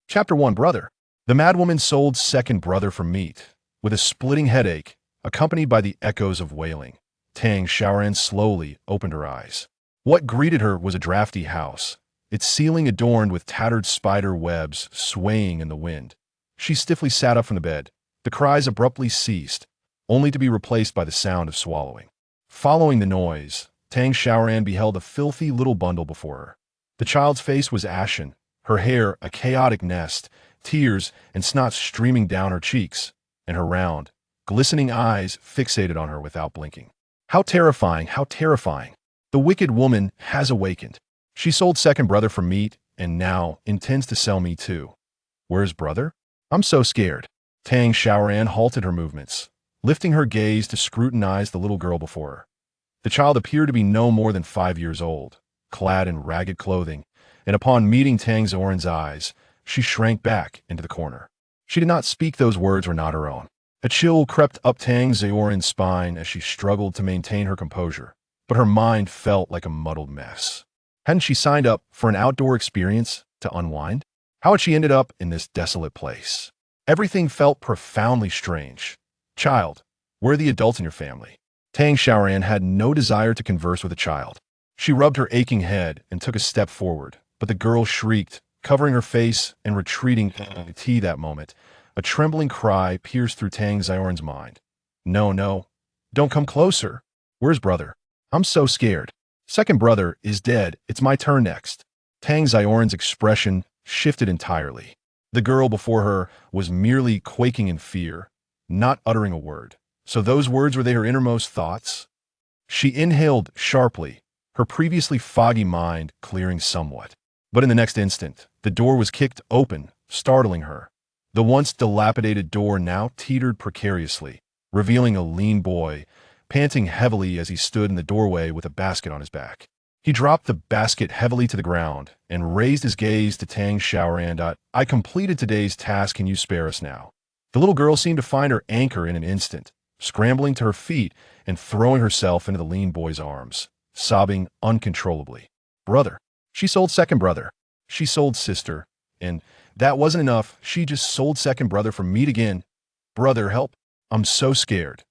Chapter 1 Brother. The madwoman sold second brother for meat. With a splitting headache, accompanied by the echoes of wailing, Tang Xiaoran slowly opened her eyes. What greeted her was a drafty house, its ceiling adorned with tattered spider webs swaying in the wind. She stiffly sat up from the bed. The cries abruptly ceased, only to be replaced by the sound of swallowing. Following the noise, Tang Xiaoran beheld a filthy little bundle before her. The child's face was ashen, her hair a chaotic nest, tears and snot streaming down her cheeks, and her round, glistening eyes fixated on her without blinking. How terrifying, how terrifying. The wicked woman has awakened. She sold second brother for meat and now intends to sell me too. Where's brother? I'm so scared. Tang Xiaoran halted her movements, lifting her gaze to scrutinize the little girl before her. The child appeared to be no more than 5 years old, clad in ragged clothing, and upon meeting Tang Xiaoran's eyes, she shrank back into the corner. She did not speak; those words were not her own. A chill crept up Tang Xiaoran's spine as she struggled to maintain her composure, but her mind felt like a muddled mess. Hadn't she signed up for an outdoor experience to unwind? How had she ended up in this desolate place? Everything felt profoundly strange. Child, where are the adults in your family? Tang Xiaoran had no desire to converse with a child. She rubbed her aching head and took a step forward, but the girl shrieked, covering her face and retreating to that moment. A trembling cry pierced through Tang Xiaoran's mind. No, no, don't come closer. Where's brother? I'm so scared. Second brother is dead. It's my turn next. Tang Xiaoran's expression shifted entirely. The girl before her was merely quaking in fear, not uttering a word. So those words were her innermost thoughts? She inhaled sharply, her previously foggy mind clearing somewhat. But in the next instant, the door was kicked open, startling her. The once dilapidated door now teetered precariously, revealing a lean boy, panting heavily as he stood in the doorway with a basket on his back. He dropped the basket heavily to the ground and raised his gaze to Tang Xiaoran. I completed today's task. Can you spare us now? The little girl seemed to find her anchor in an instant, scrambling to her feet and throwing herself into the lean boy's arms, sobbing uncontrollably. Brother. She sold second brother. She sold sister. And that wasn't enough. She just sold second brother for meat again. Brother, help. I'm so scared.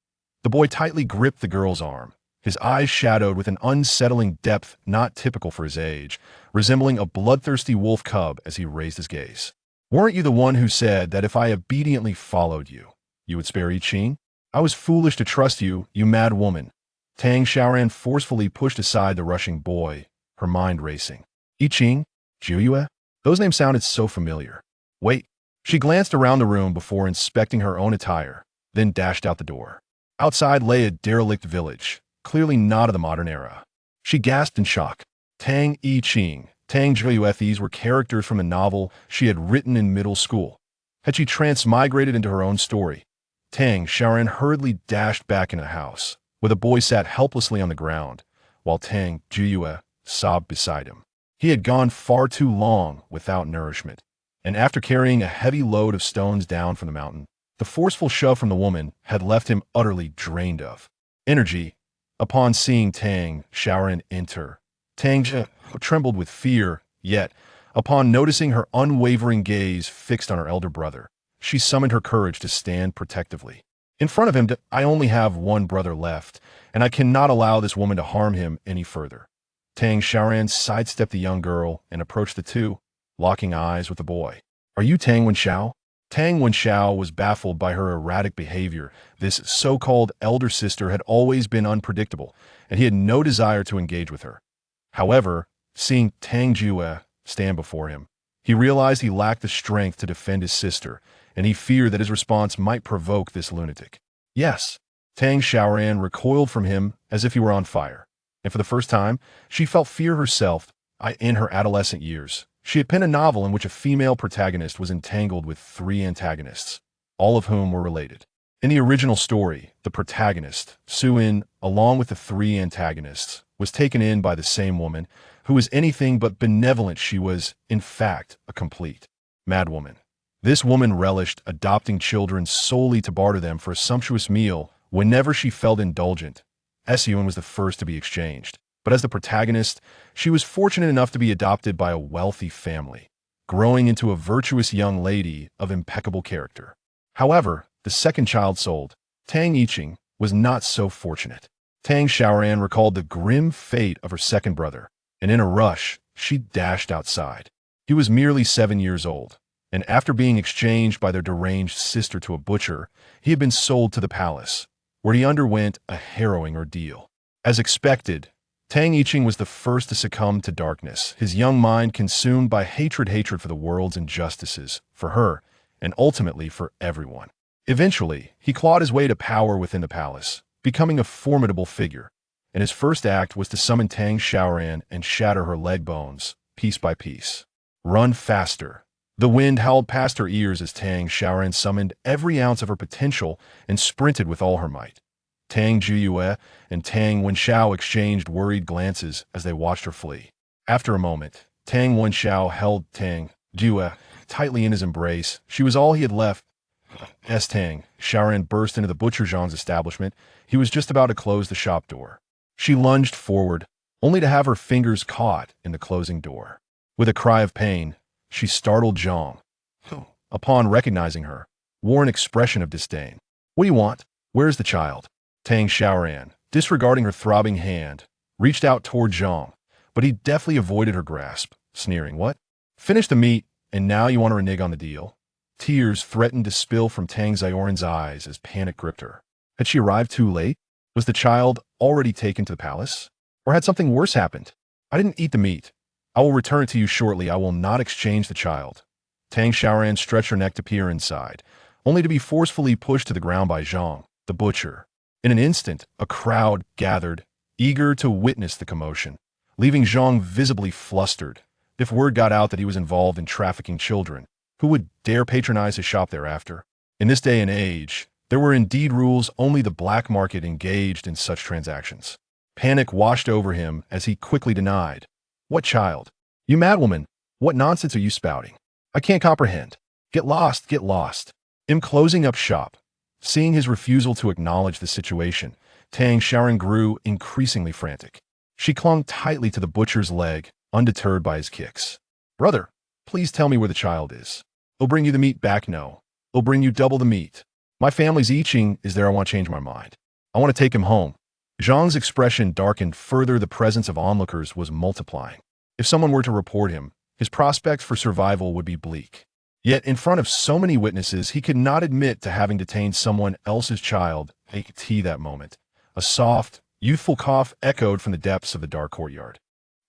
The boy tightly gripped the girl's arm, his eyes shadowed with an unsettling depth not typical for his age, resembling a bloodthirsty wolf cub as he raised his gaze. Weren't you the one who said that if I obediently followed you, you would spare I Ching? I was foolish to trust you, you mad woman. Tang Xiaoran forcefully pushed aside the rushing boy, her mind racing. I Ching? Jiuyue? Those names sounded so familiar. Wait. She glanced around the room before inspecting her own attire, then dashed out the door. Outside lay a derelict village, clearly not of the modern era. She gasped in shock. Tang I Ching, Tang Jiuyue, these were characters from a novel she had written in middle school. Had she transmigrated into her own story? Tang Xiaoran hurriedly dashed back into the house, where the boy sat helplessly on the ground, while Tang Jiuyue sobbed beside him. He had gone far too long without nourishment, and after carrying a heavy load of stones down from the mountain, the forceful shove from the woman had left him utterly drained of energy. Upon seeing Tang Xiaoran enter, Tang Jiuyue trembled with fear, yet, upon noticing her unwavering gaze fixed on her elder brother, she summoned her courage to stand protectively. In front of him, I only have one brother left, and I cannot allow this woman to harm him any further. Tang Xiaoran sidestepped the young girl and approached the two, locking eyes with the boy. Are you Tang Wenxiao? Tang Wenxiao was baffled by her erratic behavior. This so-called elder sister had always been unpredictable, and he had no desire to engage with her. However, seeing Tang Jiuyue stand before him, he realized he lacked the strength to defend his sister, and he feared that his response might provoke this lunatic. Yes. Tang Xiaoran recoiled from him as if he were on fire. And for the first time, she felt fear herself. In her adolescent years, she had penned a novel in which a female protagonist was entangled with 3 antagonists, all of whom were related. In the original story, the protagonist, Su-in, along with the 3 antagonists, was taken in by the same woman, who was anything but benevolent. She was, in fact, a complete madwoman. This woman relished adopting children solely to barter them for a sumptuous meal whenever she felt indulgent. Su-in was the first to be exchanged, but as the protagonist, she was fortunate enough to be adopted by a wealthy family. growing into a virtuous young lady of impeccable character. However, the second child sold, Tang Yiqing, was not so fortunate. Tang Xiaoran recalled the grim fate of her second brother, and in a rush, she dashed outside. He was merely 7 years old, and after being exchanged by their deranged sister to a butcher, he had been sold to the palace, where he underwent a harrowing ordeal. As expected, Tang Yiqing was the first to succumb to darkness, his young mind consumed by hatred for the world's injustices, for her, and ultimately for everyone. Eventually, he clawed his way to power within the palace, becoming a formidable figure, and his first act was to summon Tang Xiaoran and shatter her leg bones, piece by piece. Run faster. The wind howled past her ears as Tang Xiaoran summoned every ounce of her potential and sprinted with all her might. Tang Jiyue and Tang Wenxiao exchanged worried glances as they watched her flee. After a moment, Tang Wenxiao held Tang Jiyue tightly in his embrace. She was all he had left. As Tang Xiaoran burst into the butcher Zhang's establishment, he was just about to close the shop door. She lunged forward, only to have her fingers caught in the closing door. With a cry of pain, she startled Zhang, who, upon recognizing her, wore an expression of disdain. "What do you want? Where is the child?" Tang Xiaoran, disregarding her throbbing hand, reached out toward Zhang, but he deftly avoided her grasp, sneering, "What? Finish the meat, and now you want to renege on the deal?" Tears threatened to spill from Tang Xiaoran's eyes as panic gripped her. Had she arrived too late? Was the child already taken to the palace? Or had something worse happened? "I didn't eat the meat. I will return it to you shortly. I will not exchange the child." Tang Xiaoran stretched her neck to peer inside, only to be forcefully pushed to the ground by Zhang, the butcher. In an instant, a crowd gathered, eager to witness the commotion, leaving Zhang visibly flustered. If word got out that he was involved in trafficking children, who would dare patronize his shop thereafter? In this day and age, there were indeed rules. Only the black market engaged in such transactions. Panic washed over him as he quickly denied. "What child? You madwoman! What nonsense are you spouting? I can't comprehend. Get lost, get lost." Closing up shop. Seeing his refusal to acknowledge the situation, Tang Xiaoran grew increasingly frantic. She clung tightly to the butcher's leg, undeterred by his kicks. "Brother, please tell me where the child is. I'll bring you the meat back. No, I'll bring you double the meat. My family's Yiqing is there. I want to change my mind. I want to take him home." Zhang's expression darkened further. The presence of onlookers was multiplying. If someone were to report him, his prospects for survival would be bleak. Yet in front of so many witnesses, he could not admit to having detained someone else's child. That moment, a soft, youthful cough echoed from the depths of the dark courtyard.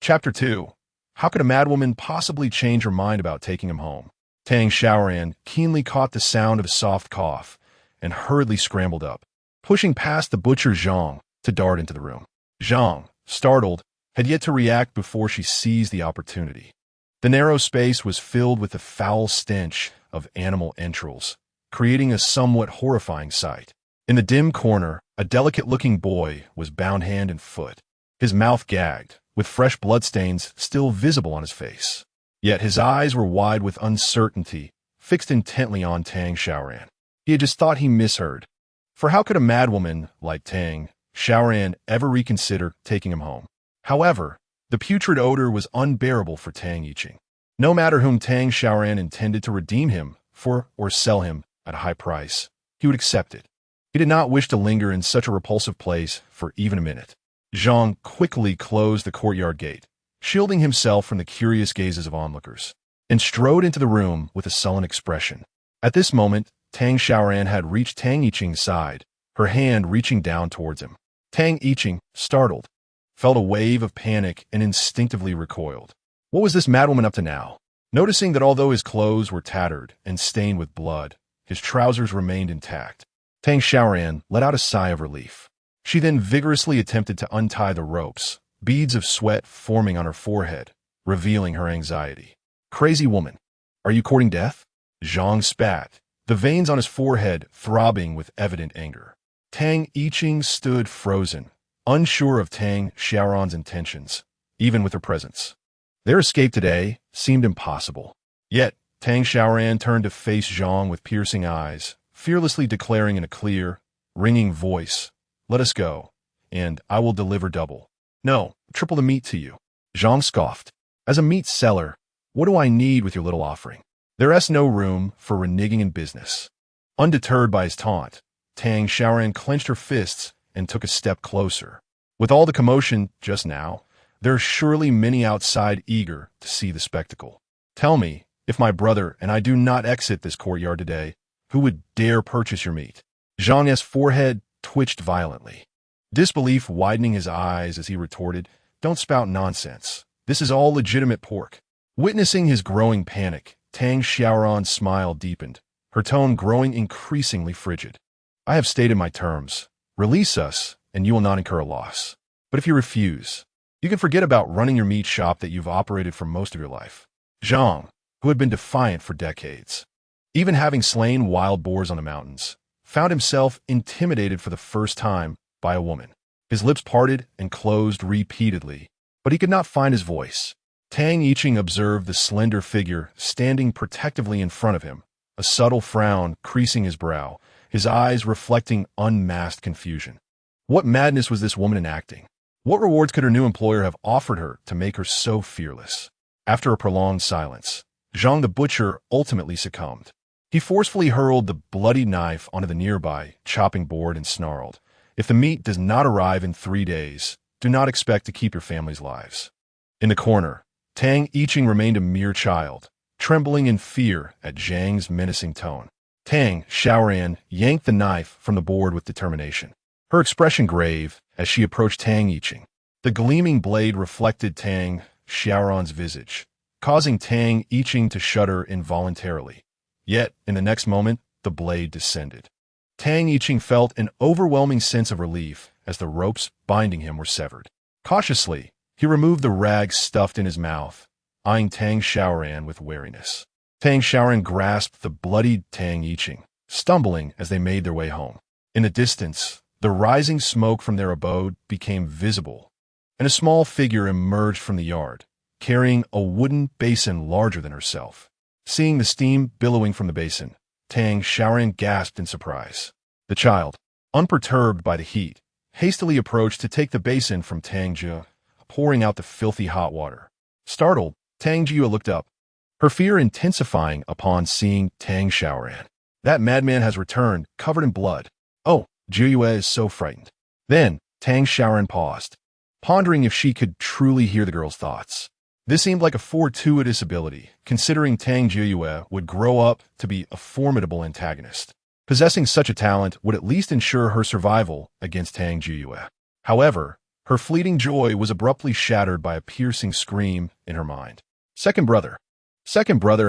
Chapter 2. How could a madwoman possibly change her mind about taking him home? Tang Xiaoran keenly caught the sound of a soft cough and hurriedly scrambled up, pushing past the butcher Zhang to dart into the room. Zhang, startled, had yet to react before she seized the opportunity. The narrow space was filled with the foul stench of animal entrails, creating a somewhat horrifying sight. In the dim corner, a delicate-looking boy was bound hand and foot, his mouth gagged, with fresh bloodstains still visible on his face. Yet his eyes were wide with uncertainty, fixed intently on Tang Xiaoran. He had just thought he misheard. For how could a madwoman like Tang Xiaoran ever reconsider taking him home? However, the putrid odor was unbearable for Tang Yiqing. No matter whom Tang Xiaoran intended to redeem him for or sell him at a high price, he would accept it. He did not wish to linger in such a repulsive place for even a minute. Zhang quickly closed the courtyard gate, shielding himself from the curious gazes of onlookers, and strode into the room with a sullen expression. At this moment, Tang Xiaoran had reached Tang Yiqing's side, her hand reaching down towards him. Tang Yiqing, startled, felt a wave of panic and instinctively recoiled. What was this madwoman up to now? Noticing that although his clothes were tattered and stained with blood, his trousers remained intact, Tang Xiaoran let out a sigh of relief. She then vigorously attempted to untie the ropes, beads of sweat forming on her forehead, revealing her anxiety. "Crazy woman, are you courting death?" Zhang spat, the veins on his forehead throbbing with evident anger. Tang Yiqing stood frozen, unsure of Tang Xiaoran's intentions, even with her presence. Their escape today seemed impossible. Yet, Tang Xiaoran turned to face Zhang with piercing eyes, fearlessly declaring in a clear, ringing voice, "Let us go, and I will deliver double. No, triple the meat to you." Zhang scoffed. As a meat seller, What do I need with your little offering? There's no room for reneging in business. Undeterred by his taunt, Tang Xiaoran clenched her fists and took a step closer. With all the commotion just now, there are surely many outside eager to see the spectacle. Tell me, if my brother and I do not exit this courtyard today, who would dare purchase your meat? Zhang's forehead twitched violently, disbelief widening his eyes as he retorted, Don't spout nonsense. This is all legitimate pork. Witnessing his growing panic, Tang Xiaoran's smile deepened, her tone growing increasingly frigid. I have stated my terms. Release us, and you will not incur a loss. But if you refuse, you can forget about running your meat shop that you've operated for most of your life. Zhang, who had been defiant for decades, even having slain wild boars on the mountains, found himself intimidated for the first time by a woman. His lips parted and closed repeatedly, but he could not find his voice. Tang Yiqing observed the slender figure standing protectively in front of him, a subtle frown creasing his brow, his eyes reflecting unmasked confusion. What madness was this woman enacting? What rewards could her new employer have offered her to make her so fearless? After a prolonged silence, Zhang the butcher ultimately succumbed. He forcefully hurled the bloody knife onto the nearby chopping board and snarled, If the meat does not arrive in 3 days, do not expect to keep your family's lives. In the corner, Tang Yiqing remained a mere child, trembling in fear at Zhang's menacing tone. Tang Xiaoran yanked the knife from the board with determination, her expression grave as she approached Tang Yiqing. The gleaming blade reflected Tang Xiaoran's visage, causing Tang Yiqing to shudder involuntarily. Yet, in the next moment, the blade descended. Tang Yiqing felt an overwhelming sense of relief as the ropes binding him were severed. Cautiously, he removed the rag stuffed in his mouth, eyeing Tang Xiaoran with wariness. Tang Xiaoran grasped the bloodied Tang Yiqing, stumbling as they made their way home. In the distance, the rising smoke from their abode became visible, and a small figure emerged from the yard, carrying a wooden basin larger than herself. Seeing the steam billowing from the basin, Tang Xiaoran gasped in surprise. The child, unperturbed by the heat, hastily approached to take the basin from Tang Jia, pouring out the filthy hot water. Startled, Tang Jia looked up, her fear intensifying upon seeing Tang Xiaoran. That madman has returned, covered in blood. Oh, Jia is so frightened. Then, Tang Xiaoran paused, pondering if she could truly hear the girl's thoughts. This seemed like a fortuitous ability, considering Tang Jiyue would grow up to be a formidable antagonist. Possessing such a talent would at least ensure her survival against Tang Jiyue. However, her fleeting joy was abruptly shattered by a piercing scream in her mind. Second brother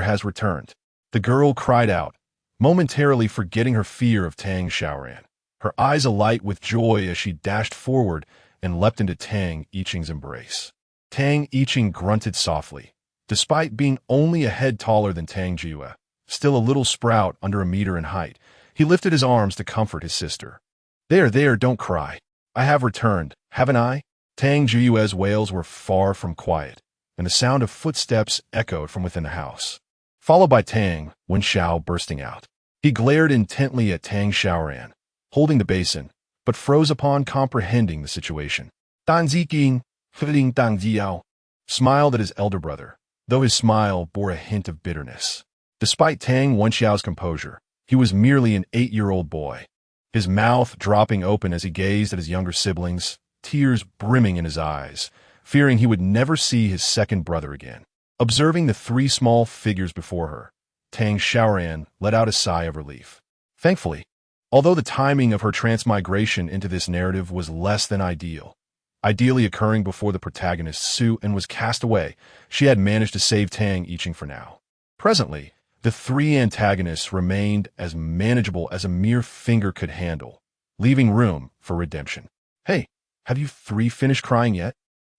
has returned. The girl cried out, momentarily forgetting her fear of Tang Xiaoran, her eyes alight with joy as she dashed forward and leapt into Tang Yiqing's embrace. Tang Yiqing grunted softly. Despite being only a head taller than Tang Jiyue, still a little sprout under a meter in height, he lifted his arms to comfort his sister. There, don't cry. I have returned, haven't I? Tang Jiyue's wails were far from quiet, and the sound of footsteps echoed from within the house, followed by Tang Wenxiao bursting out. He glared intently at Tang Xiaoran, holding the basin, but froze upon comprehending the situation. Dan Ziqing, Fling Dang Jiao, smiled at his elder brother, though his smile bore a hint of bitterness. Despite Tang Wenxiao's composure, he was merely an 8-year-old boy, his mouth dropping open as he gazed at his younger siblings, tears brimming in his eyes, fearing he would never see his second brother again. Observing the 3 small figures before her, Tang Xiaoran let out a sigh of relief. Thankfully, although the timing of her transmigration into this narrative was less than ideally occurring before the protagonist Su and was cast away, she had managed to save Tang Yiqing for now. Presently, the 3 antagonists remained as manageable as a mere finger could handle, leaving room for redemption. Hey, have you 3 finished crying yet?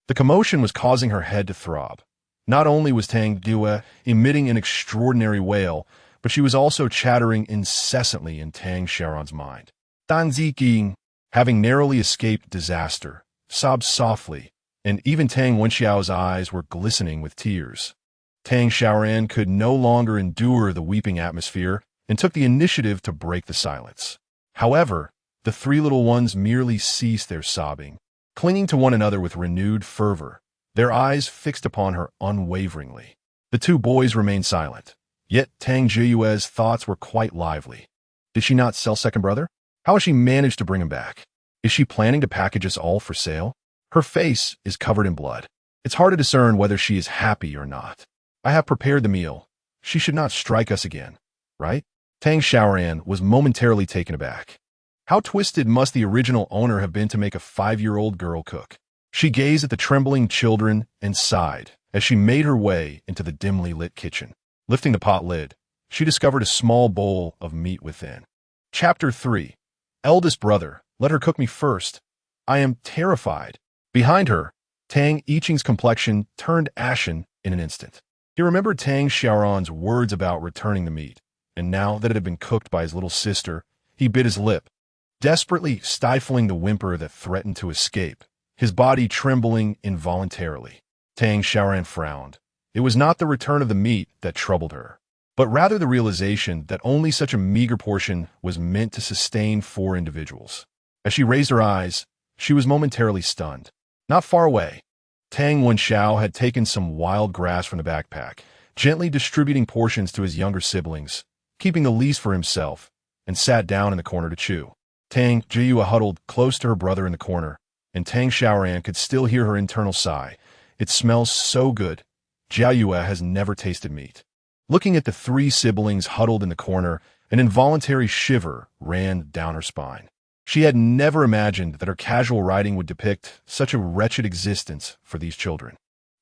The commotion was causing her head to throb. Not only was Tang Jiyue emitting an extraordinary wail, but she was also chattering incessantly in Tang Xiaoran's mind. Dan Ziqing, having narrowly escaped disaster, sobbed softly, and even Tang Wenxiao's eyes were glistening with tears. Tang Xiaoran could no longer endure the weeping atmosphere and took the initiative to break the silence. However, the 3 little ones merely ceased their sobbing, clinging to one another with renewed fervor, their eyes fixed upon her unwaveringly. The two boys remained silent. Yet Tang Xiaoran's thoughts were quite lively. Did she not sell second brother? How has she managed to bring him back? Is she planning to package us all for sale? Her face is covered in blood. It's hard to discern whether she is happy or not. I have prepared the meal. She should not strike us again, right? Tang Xiaoran was momentarily taken aback. How twisted must the original owner have been to make a 5-year-old girl cook? She gazed at the trembling children and sighed as she made her way into the dimly lit kitchen. Lifting the pot lid, she discovered a small bowl of meat within. Chapter 3. Eldest brother, let her cook me first. I am terrified. Behind her, Tang Xiaoran's complexion turned ashen in an instant. He remembered Tang Xiaoran's words about returning the meat, and now that it had been cooked by his little sister, he bit his lip, desperately stifling the whimper that threatened to escape, his body trembling involuntarily. Tang Xiaoran frowned. It was not the return of the meat that troubled her, but rather the realization that only such a meager portion was meant to sustain 4 individuals. As she raised her eyes, she was momentarily stunned. Not far away, Tang Wenxiao had taken some wild grass from the backpack, gently distributing portions to his younger siblings, keeping the least for himself, and sat down in the corner to chew. Tang Xiaoran huddled close to her brother in the corner, and Tang Xiaoran could still hear her internal sigh. It smells so good. Jiayue has never tasted meat. Looking at the 3 siblings huddled in the corner, an involuntary shiver ran down her spine. She had never imagined that her casual writing would depict such a wretched existence for these children.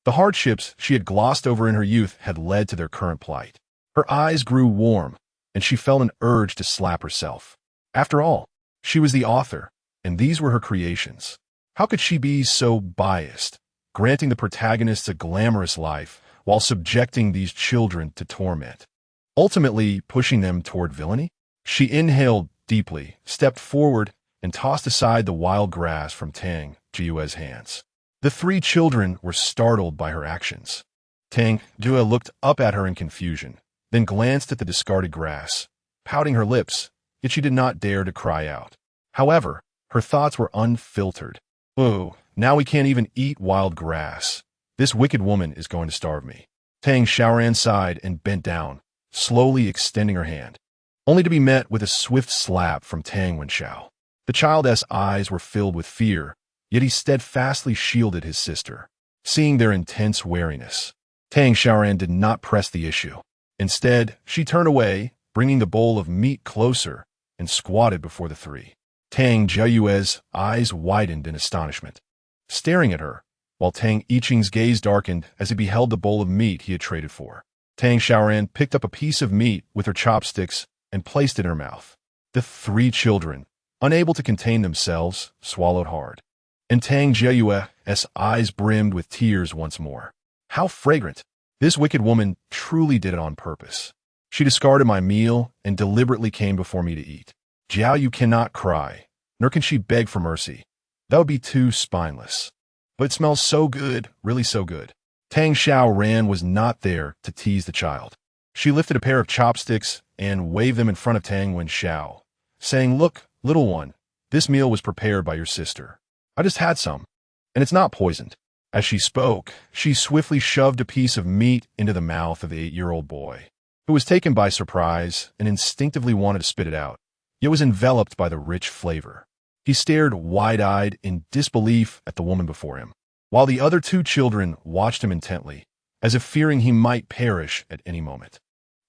The hardships she had glossed over in her youth had led to their current plight. Her eyes grew warm, and she felt an urge to slap herself. After all, she was the author, and these were her creations. How could she be so biased, granting the protagonists a glamorous life while subjecting these children to torment, ultimately pushing them toward villainy? She inhaled deeply, stepped forward, and tossed aside the wild grass from Tang Xiaoran's hands. The 3 children were startled by her actions. Tang Xiaoran looked up at her in confusion, then glanced at the discarded grass, pouting her lips, yet she did not dare to cry out. However, her thoughts were unfiltered. Oh, now we can't even eat wild grass. This wicked woman is going to starve me. Tang Xiaoran sighed and bent down, slowly extending her hand, only to be met with a swift slap from Tang Wenxiao. The child's eyes were filled with fear, yet he steadfastly shielded his sister. Seeing their intense wariness, Tang Xiaoran did not press the issue. Instead, she turned away, bringing the bowl of meat closer, and squatted before the 3. Tang Xiaoran's eyes widened in astonishment, staring at her, while Tang Xiaoran's gaze darkened as he beheld the bowl of meat he had traded for. Tang Xiaoran picked up a piece of meat with her chopsticks and placed it in her mouth. The 3 children, unable to contain themselves, swallowed hard, and Tang Xiaoran's eyes brimmed with tears once more. How fragrant! This wicked woman truly did it on purpose. She discarded my meal and deliberately came before me to eat. Jiayue cannot cry, nor can she beg for mercy. That would be too spineless. But it smells so good, really so good. Tang Xiaoran was not there to tease the child. She lifted a pair of chopsticks and waved them in front of Tang Wenxiao, saying, "Look, little one, this meal was prepared by your sister. I just had some, and it's not poisoned." As she spoke, she swiftly shoved a piece of meat into the mouth of the 8-year-old boy, who was taken by surprise and instinctively wanted to spit it out, yet was enveloped by the rich flavor. He stared wide-eyed in disbelief at the woman before him, while the other 2 children watched him intently, as if fearing he might perish at any moment.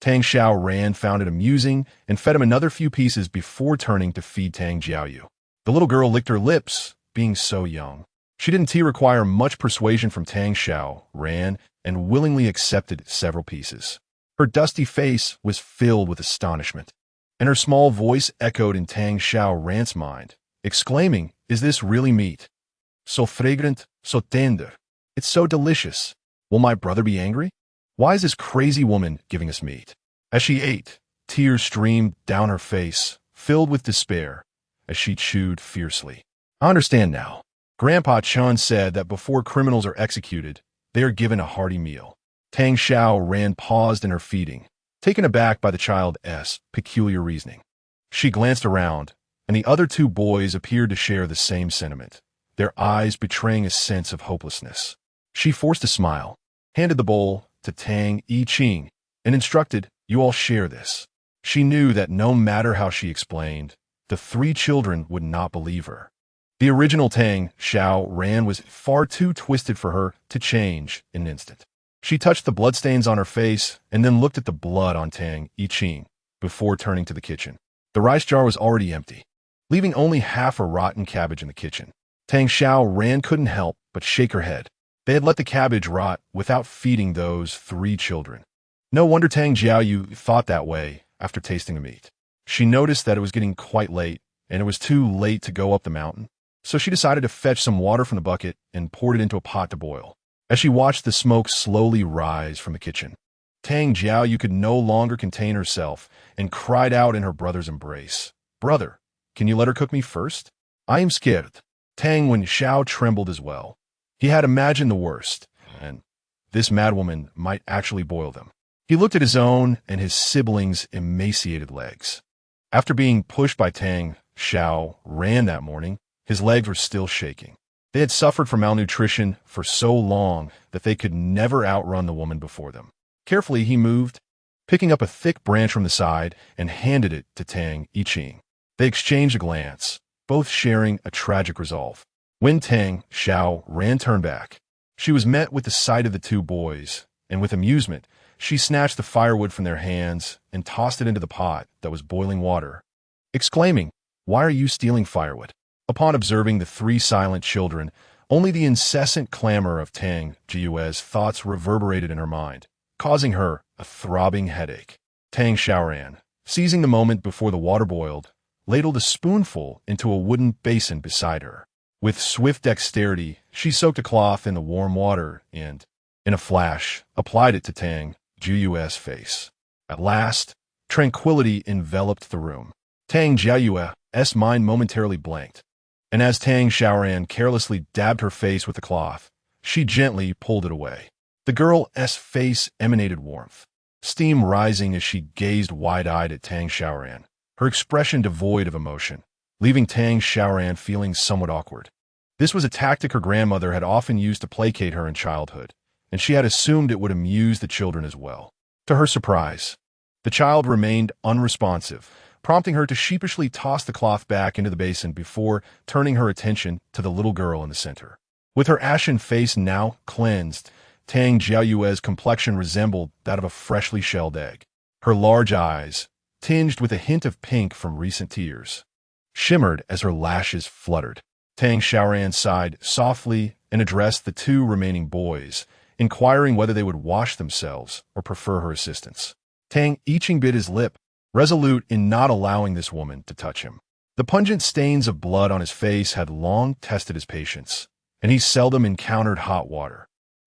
Tang Xiaoran found it amusing and fed him another few pieces before turning to feed Tang Xiaoyu. The little girl licked her lips, being so young. She didn't require much persuasion from Tang Xiaoran and willingly accepted several pieces. Her dusty face was filled with astonishment, and her small voice echoed in Tang Xiaoran's mind, exclaiming, "Is this really meat? So fragrant, so tender. It's so delicious. Will my brother be angry? Why is this crazy woman giving us meat?" As she ate, tears streamed down her face, filled with despair, as she chewed fiercely. "I understand now. Grandpa Chun said that before criminals are executed, they are given a hearty meal." Tang Xiaoran paused in her feeding, taken aback by the child's peculiar reasoning. She glanced around, and the other 2 boys appeared to share the same sentiment, their eyes betraying a sense of hopelessness. She forced a smile, handed the bowl, to Tang Xiaoran and instructed, "You all share this." She knew that no matter how she explained, the three children would not believe her. The original Tang Xiaoran was far too twisted for her to change in an instant. She touched the bloodstains on her face and then looked at the blood on Tang Xiaoran before turning to the kitchen. The rice jar was already empty, leaving only half a rotten cabbage in the kitchen. Tang Xiaoran couldn't help but shake her head. They had let the cabbage rot without feeding those three children. No wonder Tang Xiaoyu thought that way after tasting the meat. She noticed that it was getting quite late, and it was too late to go up the mountain, so she decided to fetch some water from the bucket and poured it into a pot to boil. As she watched the smoke slowly rise from the kitchen, Tang Xiaoyu could no longer contain herself and cried out in her brother's embrace, "Brother, can you let her cook me first? I am scared." Tang Wenxiao trembled as well. He had imagined the worst, and this madwoman might actually boil them. He looked at his own and his siblings' emaciated legs. After being pushed by Tang Xiaoran that morning, his legs were still shaking. They had suffered from malnutrition for so long that they could never outrun the woman before them. Carefully, he moved, picking up a thick branch from the side and handed it to Tang Xiaoran. They exchanged a glance, both sharing a tragic resolve. When Tang Xiaoran turned back, she was met with the sight of the two boys, and with amusement, she snatched the firewood from their hands and tossed it into the pot that was boiling water, exclaiming, "Why are you stealing firewood?" Upon observing the three silent children, only the incessant clamor of Tang Xiaoyu's thoughts reverberated in her mind, causing her a throbbing headache. Tang Xiaoran, seizing the moment before the water boiled, ladled a spoonful into a wooden basin beside her. With swift dexterity, she soaked a cloth in the warm water and, in a flash, applied it to Tang Xiaoyu's face. At last, tranquility enveloped the room. Tang Xiaoyu's mind momentarily blanked, and as Tang Xiaoran carelessly dabbed her face with the cloth, she gently pulled it away. The girl's face emanated warmth, steam rising as she gazed wide-eyed at Tang Xiaoran, her expression devoid of emotion, leaving Tang Xiaoran feeling somewhat awkward. This was a tactic her grandmother had often used to placate her in childhood, and she had assumed it would amuse the children as well. To her surprise, the child remained unresponsive, prompting her to sheepishly toss the cloth back into the basin before turning her attention to the little girl in the center. With her ashen face now cleansed, Tang Xiaoyu's complexion resembled that of a freshly shelled egg. Her large eyes, tinged with a hint of pink from recent tears, shimmered as her lashes fluttered. Tang Xiaoran sighed softly and addressed the two remaining boys, inquiring whether they would wash themselves or prefer her assistance. Tang Xiaoran bit his lip, resolute in not allowing this woman to touch him. The pungent stains of blood on his face had long tested his patience, and he seldom encountered hot water.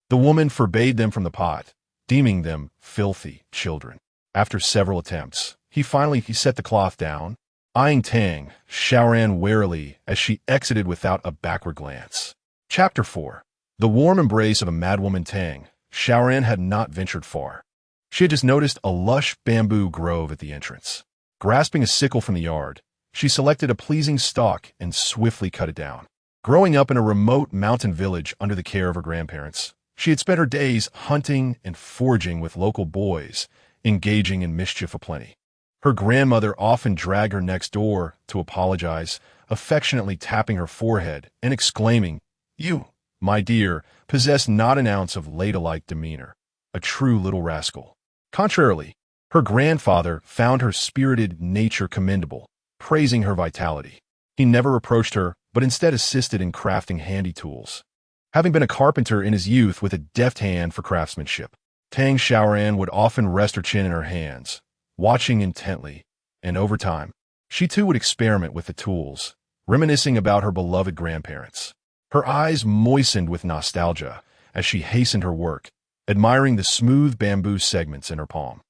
The woman forbade them from the pot, deeming them filthy children. After several attempts, he finally set the cloth down, eyeing Tang Xiaoran warily as she exited without a backward glance. Chapter 4. The warm embrace of a madwoman. Tang Xiaoran had not ventured far. She had just noticed a lush bamboo grove at the entrance. Grasping a sickle from the yard, she selected a pleasing stalk and swiftly cut it down. Growing up in a remote mountain village under the care of her grandparents, she had spent her days hunting and foraging with local boys, engaging in mischief aplenty. Her grandmother often dragged her next door to apologize, affectionately tapping her forehead and exclaiming, "You, my dear, possess not an ounce of ladylike demeanor, a true little rascal." Contrarily, her grandfather found her spirited nature commendable, praising her vitality. He never reproached her, but instead assisted in crafting handy tools. Having been a carpenter in his youth with a deft hand for craftsmanship, Tang Xiaoran would often rest her chin in her hands, watching intently, and over time, she too would experiment with the tools, reminiscing about her beloved grandparents. Her eyes moistened with nostalgia as she hastened her work, admiring the smooth bamboo segments in her palm,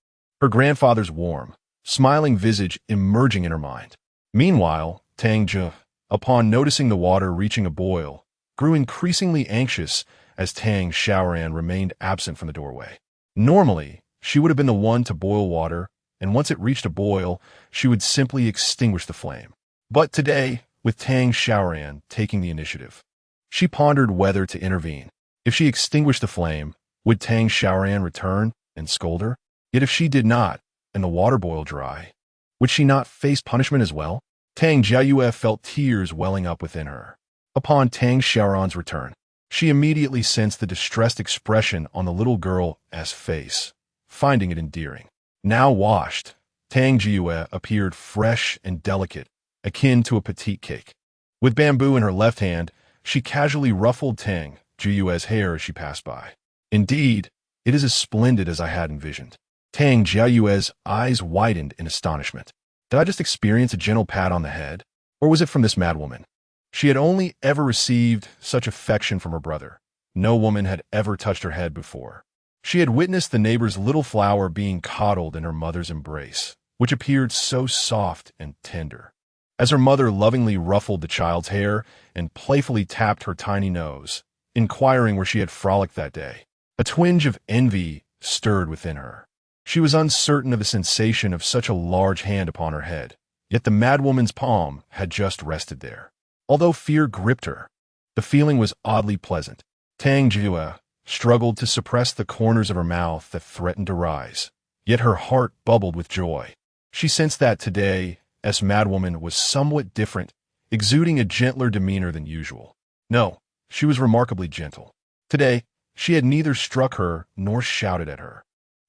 her grandfather's warm, smiling visage emerging in her mind. Meanwhile, Tang Xiaoran, upon noticing the water reaching a boil, grew increasingly anxious as Tang Xiaoran remained absent from the doorway. Normally, she would have been the one to boil water, and once it reached a boil, she would simply extinguish the flame. But today, with Tang Xiaoran taking the initiative, she pondered whether to intervene. If she extinguished the flame, Would Tang Xiaoran return and scold her? Yet if she did not, and the water boiled dry, would she not face punishment as well? Tang Jiayue felt tears welling up within her. Upon Tang Xiaoran's return, she immediately sensed the distressed expression on the little girl's face, finding it endearing. Now washed, Tang Jiayue appeared fresh and delicate, akin to a petite cake. With bamboo in her left hand, she casually ruffled Tang Jiayue's hair as she passed by. Indeed, it is as splendid as I had envisioned. Tang Jiayue's eyes widened in astonishment. Did I just experience a gentle pat on the head? Or was it from this madwoman? She had only ever received such affection from her brother. No woman had ever touched her head before. She had witnessed the neighbor's little flower being coddled in her mother's embrace, which appeared so soft and tender. As her mother lovingly ruffled the child's hair and playfully tapped her tiny nose, inquiring where she had frolicked that day, a twinge of envy stirred within her. She was uncertain of the sensation of such a large hand upon her head, yet the madwoman's palm had just rested there. Although fear gripped her, the feeling was oddly pleasant. Tang Jiayue struggled to suppress the corners of her mouth that threatened to rise, yet her heart bubbled with joy. She sensed that today's madwoman was somewhat different, exuding a gentler demeanor than usual. No, she was remarkably gentle. Today, she had neither struck her nor shouted at her.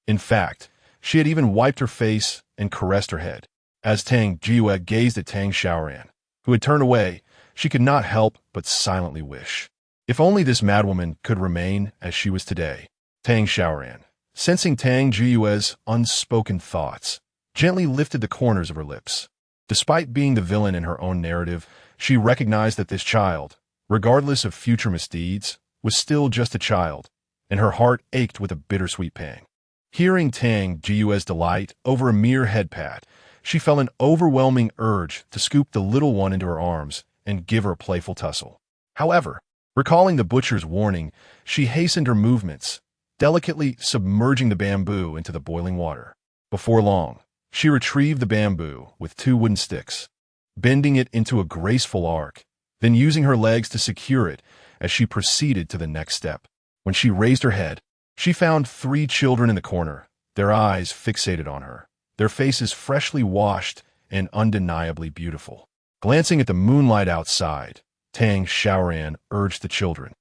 In fact, she had even wiped her face and caressed her head. As Tang Jiayue gazed at Tang Xiaoran, who had turned away, she could not help but silently wish. If only this madwoman could remain as she was today. Tang Xiaoran, sensing Tang Jiayue's unspoken thoughts, gently lifted the corners of her lips. Despite being the villain in her own narrative, she recognized that this child, regardless of future misdeeds, was still just a child, and her heart ached with a bittersweet pang. Hearing Tang Jiayue's delight over a mere head pat, she felt an overwhelming urge to scoop the little one into her arms and give her a playful tussle. However, recalling the butcher's warning, she hastened her movements, delicately submerging the bamboo into the boiling water. Before long, she retrieved the bamboo with 2 wooden sticks, bending it into a graceful arc, then using her legs to secure it as she proceeded to the next step. When she raised her head, she found 3 children in the corner, their eyes fixated on her, their faces freshly washed and undeniably beautiful. Glancing at the moonlight outside, Tang Xiaoran urged the children,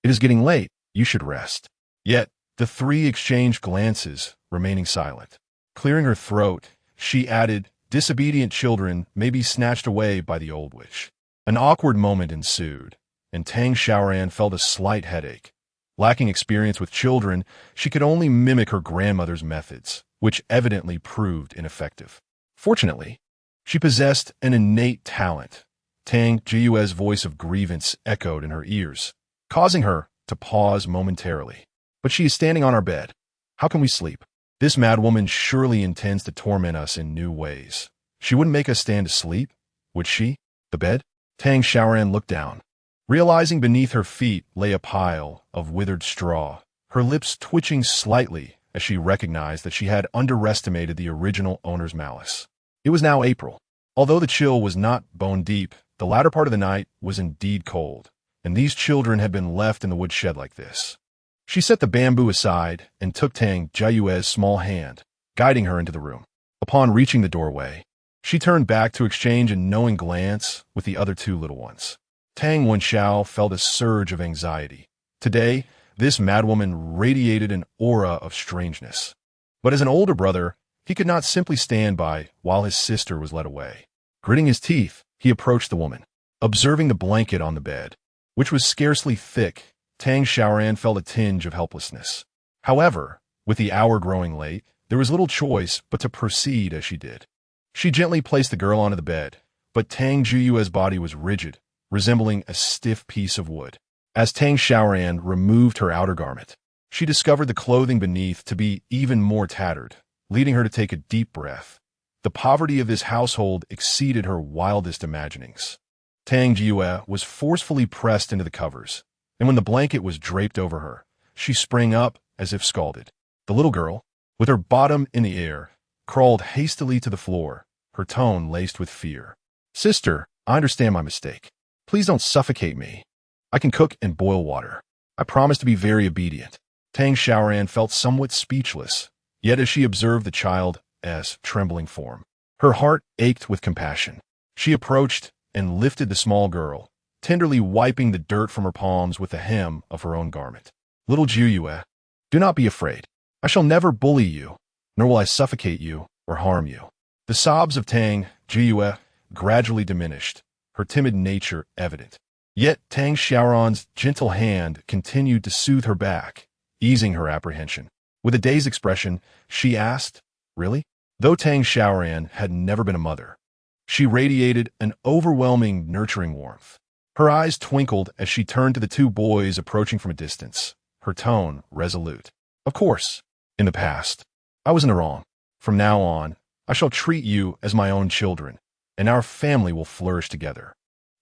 "It is getting late, you should rest." Yet, the 3 exchanged glances, remaining silent. Clearing her throat, she added, "Disobedient children may be snatched away by the old witch." An awkward moment ensued, and Tang Xiaoran felt a slight headache. Lacking experience with children, she could only mimic her grandmother's methods, which evidently proved ineffective. Fortunately, she possessed an innate talent. Tang Jiayue's voice of grievance echoed in her ears, causing her to pause momentarily. "But she is standing on our bed. How can we sleep? This madwoman surely intends to torment us in new ways. She wouldn't make us stand asleep, would she? The bed?" Tang Xiaoran looked down. Realizing beneath her feet lay a pile of withered straw, her lips twitching slightly as she recognized that she had underestimated the original owner's malice. It was now April. Although the chill was not bone-deep, the latter part of the night was indeed cold, and these children had been left in the woodshed like this. She set the bamboo aside and took Tang Jiayue's small hand, guiding her into the room. Upon reaching the doorway, she turned back to exchange a knowing glance with the other 2 little ones. Tang Wenxiao felt a surge of anxiety. Today, this madwoman radiated an aura of strangeness. But as an older brother, he could not simply stand by while his sister was led away. Gritting his teeth, he approached the woman. Observing the blanket on the bed, which was scarcely thick, Tang Xiaoran felt a tinge of helplessness. However, with the hour growing late, there was little choice but to proceed as she did. She gently placed the girl onto the bed, but Tang Jiayue's body was rigid, resembling a stiff piece of wood. As Tang Xiaoran removed her outer garment, she discovered the clothing beneath to be even more tattered, leading her to take a deep breath. The poverty of this household exceeded her wildest imaginings. Tang Jiayue was forcefully pressed into the covers, and when the blanket was draped over her, she sprang up as if scalded. The little girl, with her bottom in the air, crawled hastily to the floor, her tone laced with fear. "Sister, I understand my mistake. Please don't suffocate me. I can cook and boil water. I promise to be very obedient." Tang Xiaoran felt somewhat speechless, yet as she observed the child's trembling form, her heart ached with compassion. She approached and lifted the small girl, tenderly wiping the dirt from her palms with the hem of her own garment. Little Jiyue, do not be afraid. I shall never bully you, nor will I suffocate you or harm you. The sobs of Tang Jiyue gradually diminished, her timid nature evident. Yet Tang Xiaoran's gentle hand continued to soothe her back, easing her apprehension. With a dazed expression, she asked, "Really?" Though Tang Xiaoran had never been a mother, she radiated an overwhelming, nurturing warmth. Her eyes twinkled as she turned to the two boys approaching from a distance, her tone resolute. "Of course, in the past, I was in the wrong. From now on, I shall treat you as my own children, and our family will flourish together."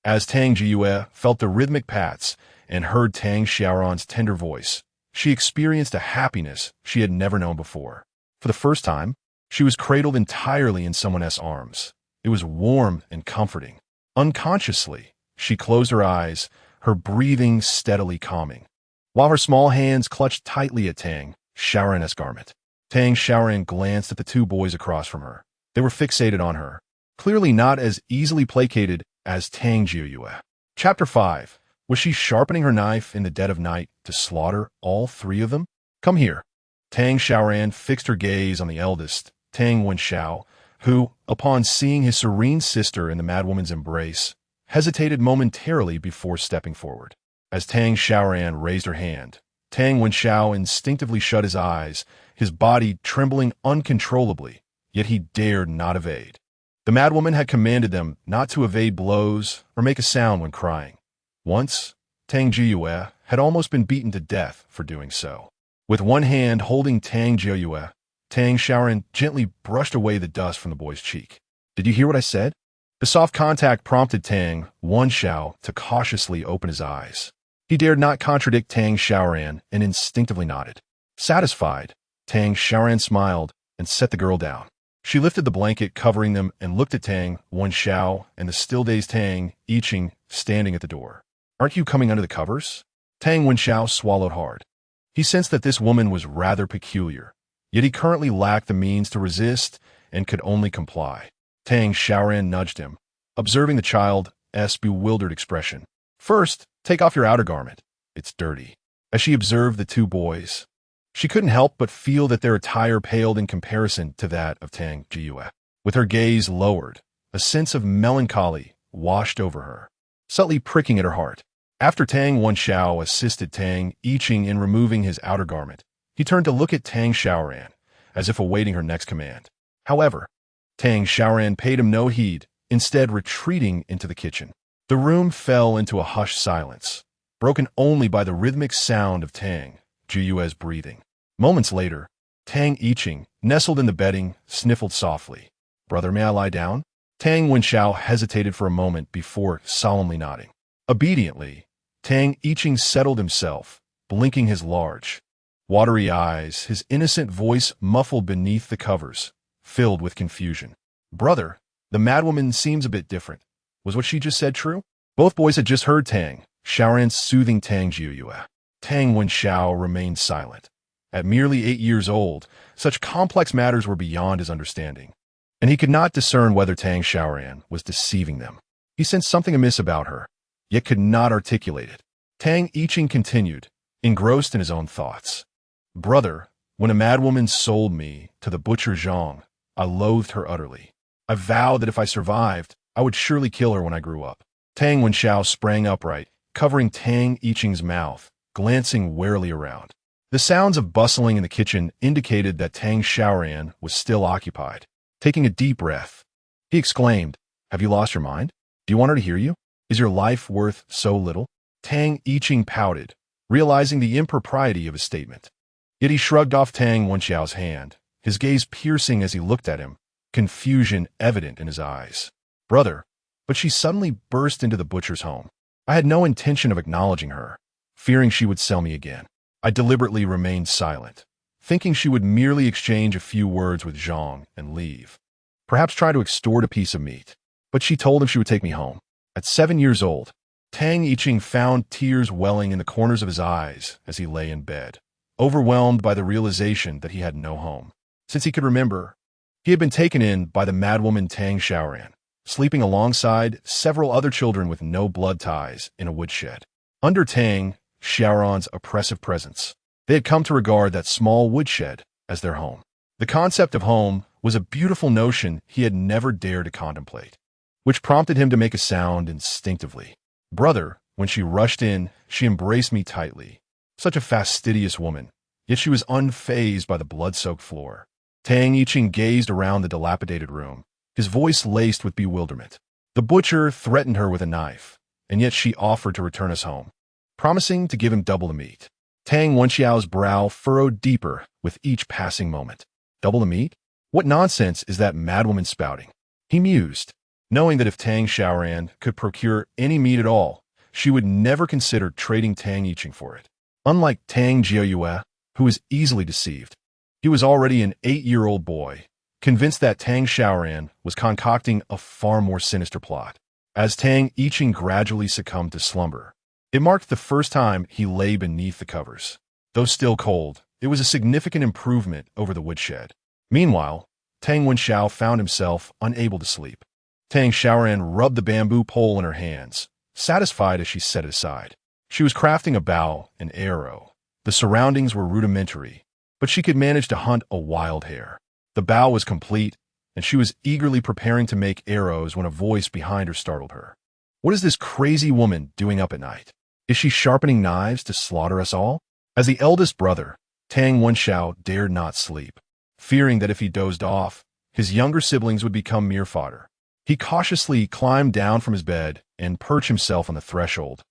As Tang Jiyue felt the rhythmic pats and heard Tang Xiaoran's tender voice, she experienced a happiness she had never known before. For the first time, she was cradled entirely in someone else's arms. It was warm and comforting. Unconsciously, she closed her eyes, her breathing steadily calming, while her small hands clutched tightly at Tang Xiaoran's garment. Tang Xiaoran glanced at the two boys across from her. They were fixated on her, clearly not as easily placated as Tang Jiyue. Chapter 5. Was she sharpening her knife in the dead of night to slaughter all three of them? "Come here." Tang Xiaoran fixed her gaze on the eldest, Tang Wenxiao, who, upon seeing his serene sister in the madwoman's embrace, hesitated momentarily before stepping forward. As Tang Xiaoran raised her hand, Tang Wenxiao instinctively shut his eyes, his body trembling uncontrollably, yet he dared not evade. The madwoman had commanded them not to evade blows or make a sound when crying. Once, Tang Jiyue had almost been beaten to death for doing so. With one hand holding Tang Jiyue, Tang Xiaoran gently brushed away the dust from the boy's cheek. "Did you hear what I said?" The soft contact prompted Tang Wenxiao to cautiously open his eyes. He dared not contradict Tang Xiaoran and instinctively nodded. Satisfied, Tang Xiaoran smiled and set the girl down. She lifted the blanket covering them and looked at Tang Wenxiao and the still-dazed Tang Yiqing standing at the door. "Aren't you coming under the covers?" Tang Wenxiao swallowed hard. He sensed that this woman was rather peculiar, yet he currently lacked the means to resist and could only comply. Tang Xiaoran nudged him, observing the child's bewildered expression. "First, take off your outer garment. It's dirty." As she observed the two boys, she couldn't help but feel that their attire paled in comparison to that of Tang Jiyue. With her gaze lowered, a sense of melancholy washed over her, subtly pricking at her heart. After Tang Wenxiao assisted Tang Yiqing in removing his outer garment, he turned to look at Tang Xiaoran, as if awaiting her next command. However, Tang Xiaoran paid him no heed, instead retreating into the kitchen. The room fell into a hushed silence, broken only by the rhythmic sound of Tang Jiyue's breathing. Moments later, Tang Yiqing, nestled in the bedding, sniffled softly. "Brother, may I lie down?" Tang Wenxiao hesitated for a moment before solemnly nodding. Obediently, Tang Yiqing settled himself, blinking his large, watery eyes, his innocent voice muffled beneath the covers, filled with confusion. "Brother, the madwoman seems a bit different. Was what she just said true?" Both boys had just heard Tang Xiaoran soothing Tang Jiyue. Tang Wenxiao remained silent. At merely 8 years old, such complex matters were beyond his understanding, and he could not discern whether Tang Xiaoran was deceiving them. He sensed something amiss about her, yet could not articulate it. Tang Yiqing continued, engrossed in his own thoughts. "Brother, when a madwoman sold me to the butcher Zhang, I loathed her utterly. I vowed that if I survived, I would surely kill her when I grew up." Tang Wenxiao sprang upright, covering Tang Yiqing's mouth, glancing warily around. The sounds of bustling in the kitchen indicated that Tang Xiaoran was still occupied. Taking a deep breath, he exclaimed, "Have you lost your mind? Do you want her to hear you? Is your life worth so little?" Tang Yiqing pouted, realizing the impropriety of his statement. Yet he shrugged off Tang Wenxiao's hand, his gaze piercing as he looked at him, confusion evident in his eyes. "Brother," but she suddenly burst into the butcher's home. "I had no intention of acknowledging her, fearing she would sell me again. I deliberately remained silent, thinking she would merely exchange a few words with Zhang and leave. Perhaps try to extort a piece of meat. But she told him she would take me home." At 7 years old, Tang Yiqing found tears welling in the corners of his eyes as he lay in bed, overwhelmed by the realization that he had no home. Since he could remember, he had been taken in by the madwoman Tang Xiaoran, sleeping alongside several other children with no blood ties in a woodshed. Under Tang Xiaoran's oppressive presence, they had come to regard that small woodshed as their home. The concept of home was a beautiful notion he had never dared to contemplate, which prompted him to make a sound instinctively. "Brother," when she rushed in, she embraced me tightly. Such a fastidious woman, yet she was unfazed by the blood-soaked floor. Tang Yiqing gazed around the dilapidated room, his voice laced with bewilderment. The butcher threatened her with a knife, and yet she offered to return us home, promising to give him double the meat. Tang Wenxiao's brow furrowed deeper with each passing moment. Double the meat? What nonsense is that madwoman spouting? He mused, knowing that if Tang Xiaoran could procure any meat at all, she would never consider trading Tang Yiqing for it. Unlike Tang Jiuyue, who was easily deceived, he was already an 8-year-old boy, convinced that Tang Xiaoran was concocting a far more sinister plot. As Tang Yiqing gradually succumbed to slumber, it marked the first time he lay beneath the covers. Though still cold, it was a significant improvement over the woodshed. Meanwhile, Tang Wenxiao found himself unable to sleep. Tang Xiaoran rubbed the bamboo pole in her hands, satisfied as she set it aside. She was crafting a bow and arrow. The surroundings were rudimentary, but she could manage to hunt a wild hare. The bow was complete, and she was eagerly preparing to make arrows when a voice behind her startled her. "What is this crazy woman doing up at night? Is she sharpening knives to slaughter us all?" As the eldest brother, Tang Wenxiao dared not sleep, fearing that if he dozed off, his younger siblings would become mere fodder. He cautiously climbed down from his bed and perched himself on the threshold,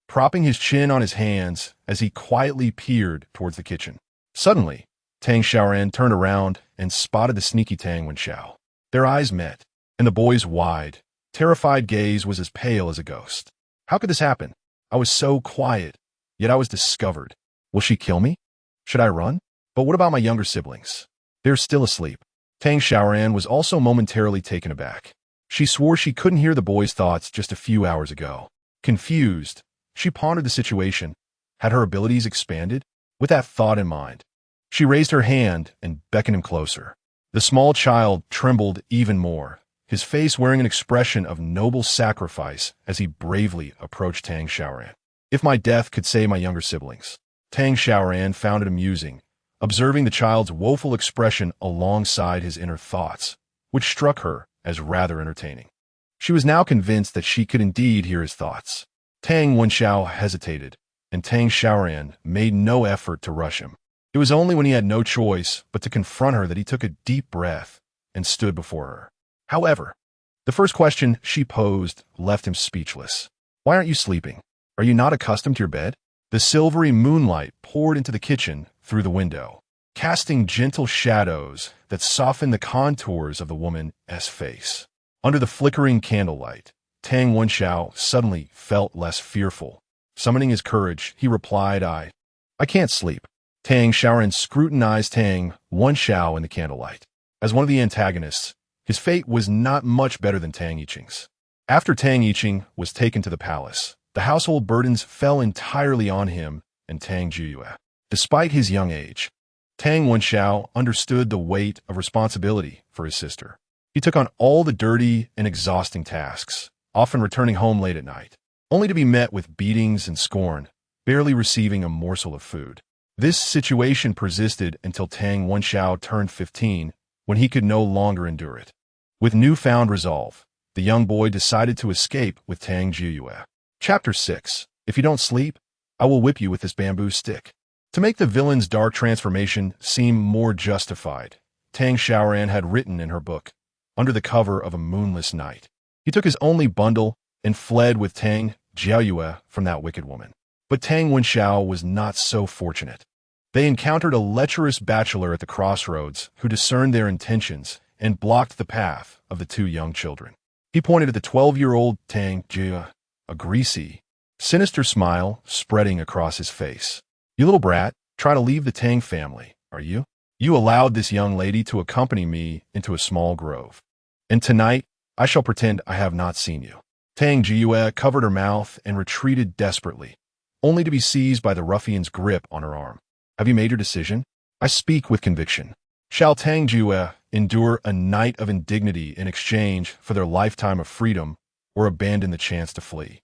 propping his chin on his hands as he quietly peered towards the kitchen. Suddenly, Tang Xiaoran turned around and spotted the sneaky Tang Wenxiao. Their eyes met, and the boy's wide, terrified gaze was as pale as a ghost. How could this happen? I was so quiet, yet I was discovered. Will she kill me? Should I run? But what about my younger siblings? They're still asleep. Tang Xiaoran was also momentarily taken aback. She swore she couldn't hear the boy's thoughts just a few hours ago. Confused, she pondered the situation. Had her abilities expanded? With that thought in mind, she raised her hand and beckoned him closer. The small child trembled even more, his face wearing an expression of noble sacrifice as he bravely approached Tang Xiaoran. "If my death could save my younger siblings." Tang Xiaoran found it amusing, observing the child's woeful expression alongside his inner thoughts, which struck her as rather entertaining. She was now convinced that she could indeed hear his thoughts. Tang Wenxiao hesitated, and Tang Xiaoran made no effort to rush him. It was only when he had no choice but to confront her that he took a deep breath and stood before her. However, the first question she posed left him speechless. "Why aren't you sleeping? Are you not accustomed to your bed?" The silvery moonlight poured into the kitchen through the window, casting gentle shadows that softened the contours of the woman's face. Under the flickering candlelight, Tang Wenxiao suddenly felt less fearful. Summoning his courage, he replied, I can't sleep." Tang Xiaoran scrutinized Tang Wenxiao in the candlelight. As one of the antagonists, his fate was not much better than Tang Yiqing's. After Tang Yiqing was taken to the palace, the household burdens fell entirely on him and Tang Jiuyue. Despite his young age, Tang Wenxiao understood the weight of responsibility for his sister. He took on all the dirty and exhausting tasks, often returning home late at night, only to be met with beatings and scorn, barely receiving a morsel of food. This situation persisted until Tang Wenxiao turned 15, when he could no longer endure it. With newfound resolve, the young boy decided to escape with Tang Jiuyue. Chapter 6. If you don't sleep, I will whip you with this bamboo stick. To make the villain's dark transformation seem more justified, Tang Xiaoran had written in her book, under the cover of a moonless night. He took his only bundle and fled with Tang Jiuyue from that wicked woman. But Tang Wenxiao was not so fortunate. They encountered a lecherous bachelor at the crossroads who discerned their intentions and blocked the path of the two young children. He pointed at the 12-year-old Tang Jiuyue, a greasy, sinister smile spreading across his face. "You little brat, try to leave the Tang family, are you? You allowed this young lady to accompany me into a small grove. And tonight, I shall pretend I have not seen you." Tang Jiuyue covered her mouth and retreated desperately, only to be seized by the ruffian's grip on her arm. Have you made your decision? I speak with conviction. Shall Tang Jue endure a night of indignity in exchange for their lifetime of freedom, or abandon the chance to flee?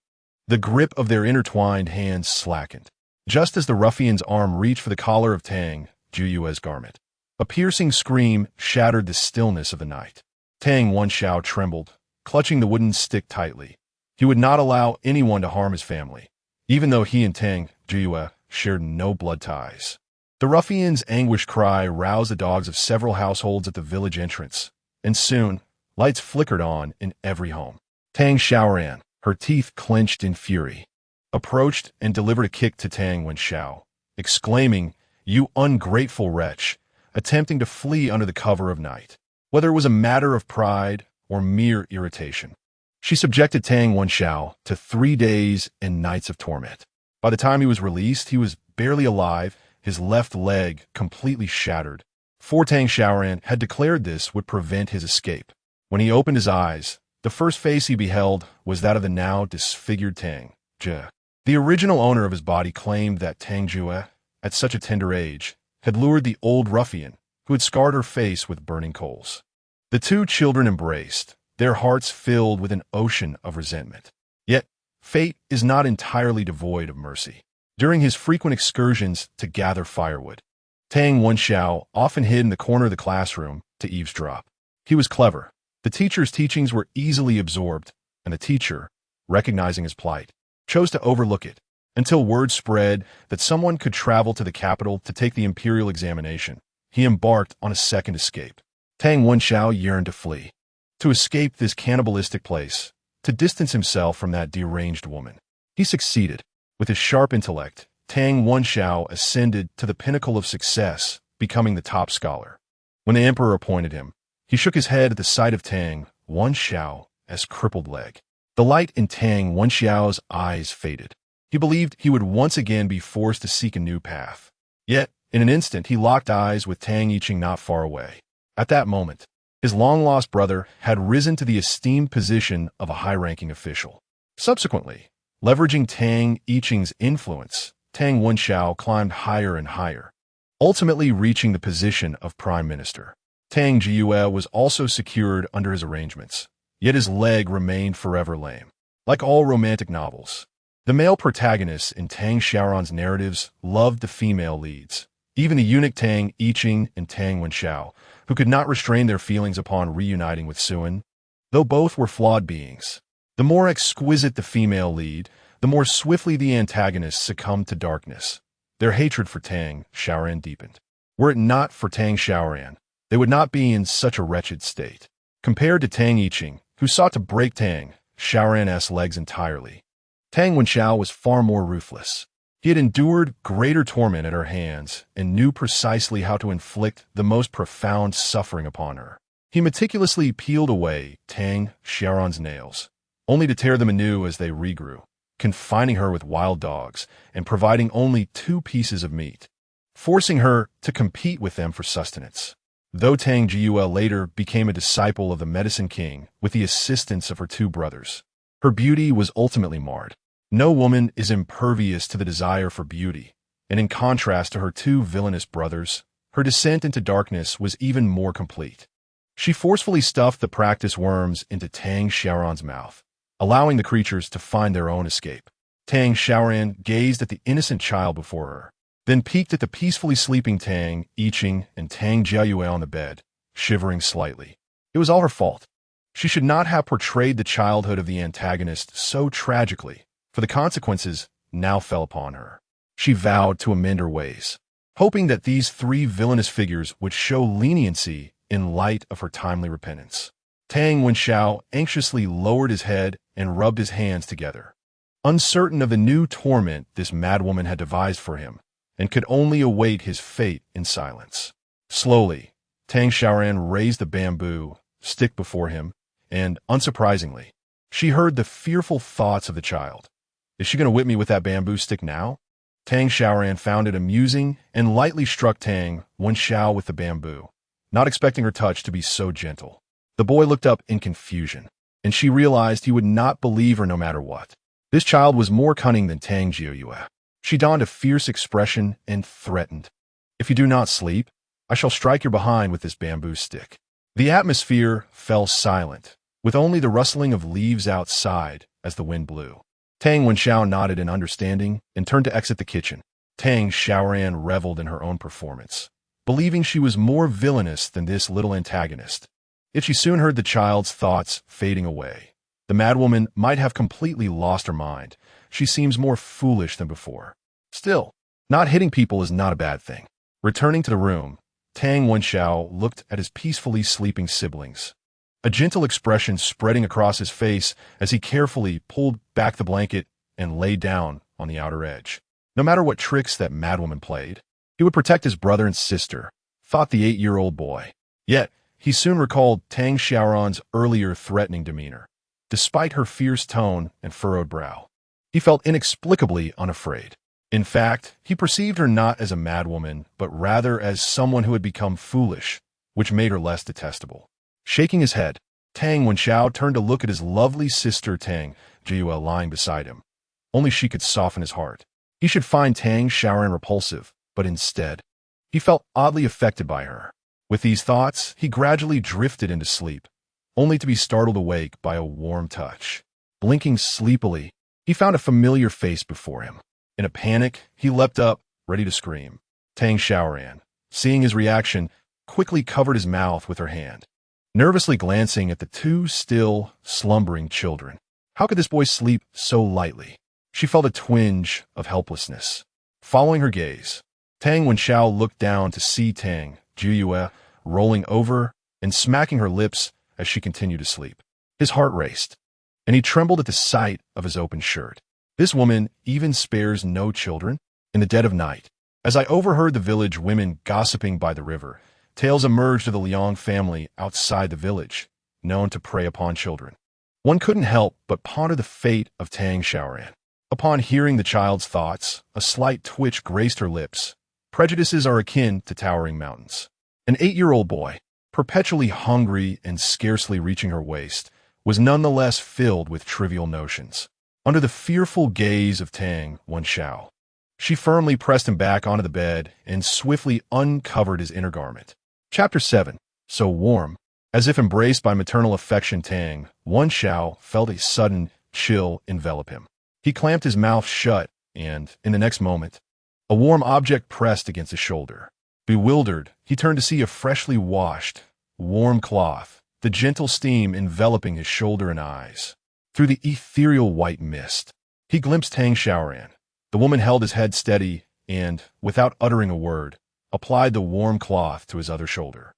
The grip of their intertwined hands slackened, just as the ruffian's arm reached for the collar of Tang Jue's garment. A piercing scream shattered the stillness of the night. Tang Wenxiao trembled, clutching the wooden stick tightly. He would not allow anyone to harm his family, even though he and Tang Jue shared no blood ties. The ruffian's anguished cry roused the dogs of several households at the village entrance, and soon, lights flickered on in every home. Tang Xiaoran, her teeth clenched in fury, approached and delivered a kick to Tang Wenxiao, exclaiming, "You ungrateful wretch," attempting to flee under the cover of night. Whether it was a matter of pride or mere irritation, she subjected Tang Wenxiao to 3 days and nights of torment. By the time he was released, he was barely alive, his left leg completely shattered. For Tang Xiaoran had declared this would prevent his escape. When he opened his eyes, the first face he beheld was that of the now disfigured Tang Jue. The original owner of his body claimed that Tang Jue, at such a tender age, had lured the old ruffian who had scarred her face with burning coals. The two children embraced, their hearts filled with an ocean of resentment. Yet, fate is not entirely devoid of mercy. During his frequent excursions to gather firewood, Tang Wenxiao often hid in the corner of the classroom to eavesdrop. He was clever. The teacher's teachings were easily absorbed, and the teacher, recognizing his plight, chose to overlook it, until word spread that someone could travel to the capital to take the imperial examination. He embarked on a second escape. Tang Wenxiao yearned to flee, to escape this cannibalistic place, to distance himself from that deranged woman. He succeeded. With his sharp intellect, Tang Wenxiao ascended to the pinnacle of success, becoming the top scholar. When the emperor appointed him, he shook his head at the sight of Tang Wenxiao's crippled leg. The light in Tang Wenxiao's eyes faded. He believed he would once again be forced to seek a new path. Yet, in an instant, he locked eyes with Tang Yiqing not far away. At that moment, his long-lost brother had risen to the esteemed position of a high-ranking official. Subsequently, leveraging Tang Yiqing's influence, Tang Wenxiao climbed higher and higher, ultimately reaching the position of prime minister. Tang Jue was also secured under his arrangements, yet his leg remained forever lame. Like all romantic novels, the male protagonists in Tang Xiaoran's narratives loved the female leads. Even the eunuch Tang Yiqing and Tang Wenxiao, who could not restrain their feelings upon reuniting with Suen, though both were flawed beings. The more exquisite the female lead, the more swiftly the antagonist succumbed to darkness. Their hatred for Tang Xiaoran deepened. Were it not for Tang Xiaoran, they would not be in such a wretched state. Compared to Tang Yiqing, who sought to break Tang Xiaoran's legs entirely, Tang Wenxiao was far more ruthless. He had endured greater torment at her hands and knew precisely how to inflict the most profound suffering upon her. He meticulously peeled away Tang Xiaoran's nails, only to tear them anew as they regrew, confining her with wild dogs and providing only 2 pieces of meat, forcing her to compete with them for sustenance. Though Tang Jue later became a disciple of the Medicine King with the assistance of her 2 brothers, her beauty was ultimately marred. No woman is impervious to the desire for beauty, and in contrast to her 2 villainous brothers, her descent into darkness was even more complete. She forcefully stuffed the practice worms into Tang Xiaoran's mouth, allowing the creatures to find their own escape. Tang Xiaoran gazed at the innocent child before her, then peeked at the peacefully sleeping Tang Yiqing and Tang Jue on the bed, shivering slightly. It was all her fault. She should not have portrayed the childhood of the antagonist so tragically, for the consequences now fell upon her. She vowed to amend her ways, hoping that these 3 villainous figures would show leniency in light of her timely repentance. Tang Wenxiao anxiously lowered his head and rubbed his hands together, uncertain of the new torment this madwoman had devised for him, and could only await his fate in silence. Slowly, Tang Xiaoran raised the bamboo stick before him, and, unsurprisingly, she heard the fearful thoughts of the child. Is she going to whip me with that bamboo stick now? Tang Xiaoran found it amusing and lightly struck Tang Wenxiao with the bamboo, not expecting her touch to be so gentle. The boy looked up in confusion, and she realized he would not believe her no matter what. This child was more cunning than Tang Jue. She donned a fierce expression and threatened. If you do not sleep, I shall strike your behind with this bamboo stick." The atmosphere fell silent, with only the rustling of leaves outside as the wind blew. Tang Wenxiao nodded in understanding and turned to exit the kitchen. Tang Xiaoran reveled in her own performance, believing she was more villainous than this little antagonist. Yet she soon heard the child's thoughts fading away. The madwoman might have completely lost her mind. She seems more foolish than before. Still, not hitting people is not a bad thing. Returning to the room, Tang Wenxiao looked at his peacefully sleeping siblings, a gentle expression spreading across his face as he carefully pulled back the blanket and lay down on the outer edge. No matter what tricks that madwoman played, he would protect his brother and sister, thought the 8-year-old boy. Yet, he soon recalled Tang Xiaoran's earlier threatening demeanor. Despite her fierce tone and furrowed brow, he felt inexplicably unafraid. In fact, he perceived her not as a madwoman, but rather as someone who had become foolish, which made her less detestable. Shaking his head, Tang Wenxiao turned to look at his lovely sister Tang Xiaoran lying beside him. Only she could soften his heart. He should find Tang Xiaoran repulsive, but instead, he felt oddly affected by her. With these thoughts, he gradually drifted into sleep, only to be startled awake by a warm touch. Blinking sleepily, he found a familiar face before him. In a panic, he leapt up, ready to scream. Tang Xiaoran, seeing his reaction, quickly covered his mouth with her hand, nervously glancing at the two still, slumbering children. How could this boy sleep so lightly? She felt a twinge of helplessness. Following her gaze, Tang Wenxiao looked down to see Tang Xiaoran rolling over and smacking her lips as she continued to sleep. His heart raced, and he trembled at the sight of his open shirt. This woman even spares no children. In the dead of night, as I overheard the village women gossiping by the river, tales emerged of the Liang family outside the village, known to prey upon children. One couldn't help but ponder the fate of Tang Xiaoran. Upon hearing the child's thoughts, a slight twitch graced her lips. Prejudices are akin to towering mountains. An 8-year-old boy, perpetually hungry and scarcely reaching her waist, was nonetheless filled with trivial notions. Under the fearful gaze of Tang Wenxiao, she firmly pressed him back onto the bed and swiftly uncovered his inner garment. Chapter 7. So warm. As if embraced by maternal affection, Tang Wenxiao felt a sudden chill envelop him. He clamped his mouth shut, and, in the next moment, a warm object pressed against his shoulder. Bewildered, he turned to see a freshly washed, warm cloth, the gentle steam enveloping his shoulder and eyes. Through the ethereal white mist, he glimpsed Tang Xiaoran. The woman held his head steady and, without uttering a word, applied the warm cloth to his other shoulder.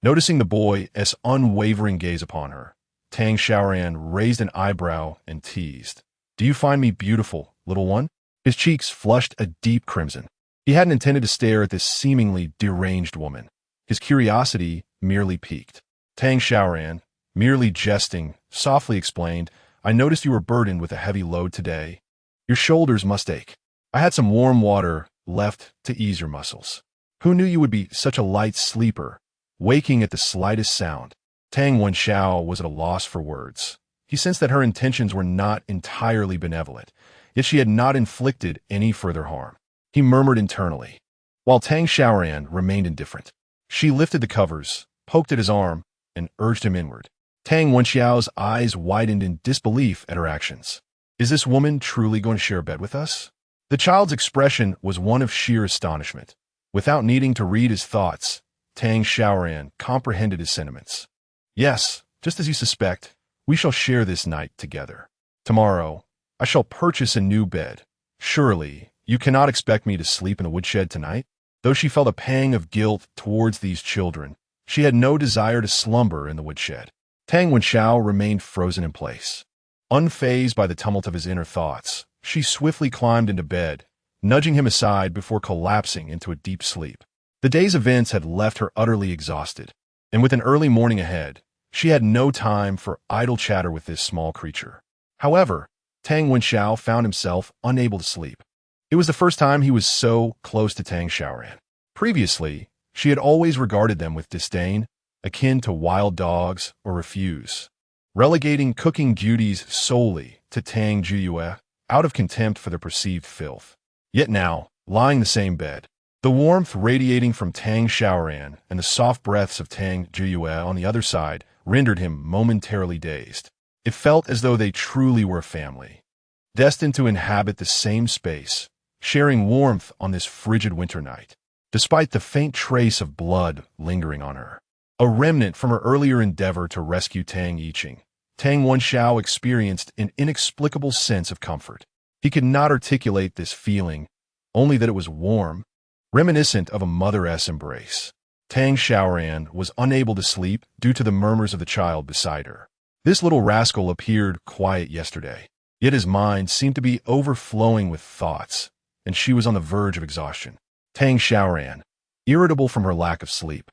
Noticing the boy's unwavering gaze upon her, Tang Xiaoran raised an eyebrow and teased. "Do you find me beautiful, little one?" His cheeks flushed a deep crimson. He hadn't intended to stare at this seemingly deranged woman. His curiosity merely piqued. Tang Xiaoran, merely jesting, softly explained, "I noticed you were burdened with a heavy load today. Your shoulders must ache. I had some warm water left to ease your muscles. Who knew you would be such a light sleeper, waking at the slightest sound?" Tang Wenxiao was at a loss for words. He sensed that her intentions were not entirely benevolent, yet she had not inflicted any further harm. He murmured internally, while Tang Xiaoran remained indifferent. She lifted the covers, poked at his arm, and urged him inward. Tang Wenxiao's eyes widened in disbelief at her actions. Is this woman truly going to share a bed with us? The child's expression was one of sheer astonishment. Without needing to read his thoughts, Tang Xiaoran comprehended his sentiments. "Yes, just as you suspect, we shall share this night together. Tomorrow, I shall purchase a new bed. Surely, you cannot expect me to sleep in the woodshed tonight?" Though she felt a pang of guilt towards these children, she had no desire to slumber in the woodshed. Tang Wenxiao remained frozen in place. Unfazed by the tumult of his inner thoughts, she swiftly climbed into bed, nudging him aside before collapsing into a deep sleep. The day's events had left her utterly exhausted, and with an early morning ahead, she had no time for idle chatter with this small creature. However, Tang Wenxiao found himself unable to sleep. It was the first time he was so close to Tang Xiaoran. Previously, she had always regarded them with disdain, akin to wild dogs or refuse, relegating cooking duties solely to Tang Xiaoran out of contempt for their perceived filth. Yet now, lying in the same bed, The warmth radiating from Tang Xiaoran and the soft breaths of Tang Xiaoran on the other side rendered him momentarily dazed. It felt as though they truly were a family, destined to inhabit the same space, sharing warmth on this frigid winter night. Despite the faint trace of blood lingering on her, a remnant from her earlier endeavor to rescue Tang Yiqing, Tang Wenxiao experienced an inexplicable sense of comfort. He could not articulate this feeling, only that it was warm, reminiscent of a mother's embrace. Tang Xiaoran was unable to sleep due to the murmurs of the child beside her. This little rascal appeared quiet yesterday, yet his mind seemed to be overflowing with thoughts, and she was on the verge of exhaustion. Tang Xiaoran, irritable from her lack of sleep,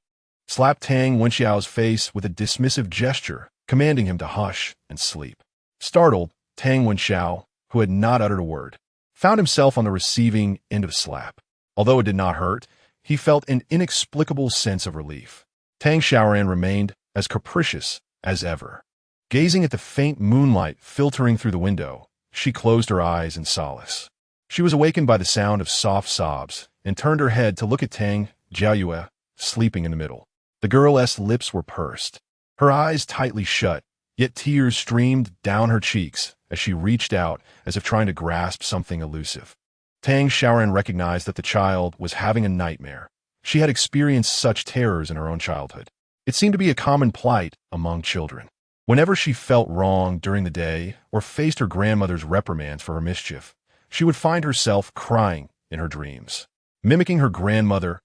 slapped Tang Wenxiao's face with a dismissive gesture, commanding him to hush and sleep. Startled, Tang Wenxiao, who had not uttered a word, found himself on the receiving end of a slap. Although it did not hurt, he felt an inexplicable sense of relief. Tang Xiaoran remained as capricious as ever. Gazing at the faint moonlight filtering through the window, she closed her eyes in solace. She was awakened by the sound of soft sobs and turned her head to look at Tang Xiaoyue, sleeping in the middle. The girl's lips were pursed, her eyes tightly shut, yet tears streamed down her cheeks as she reached out as if trying to grasp something elusive. Tang Xiaoran recognized that the child was having a nightmare. She had experienced such terrors in her own childhood. It seemed to be a common plight among children. Whenever she felt wrong during the day or faced her grandmother's reprimands for her mischief, she would find herself crying in her dreams, mimicking her grandmother's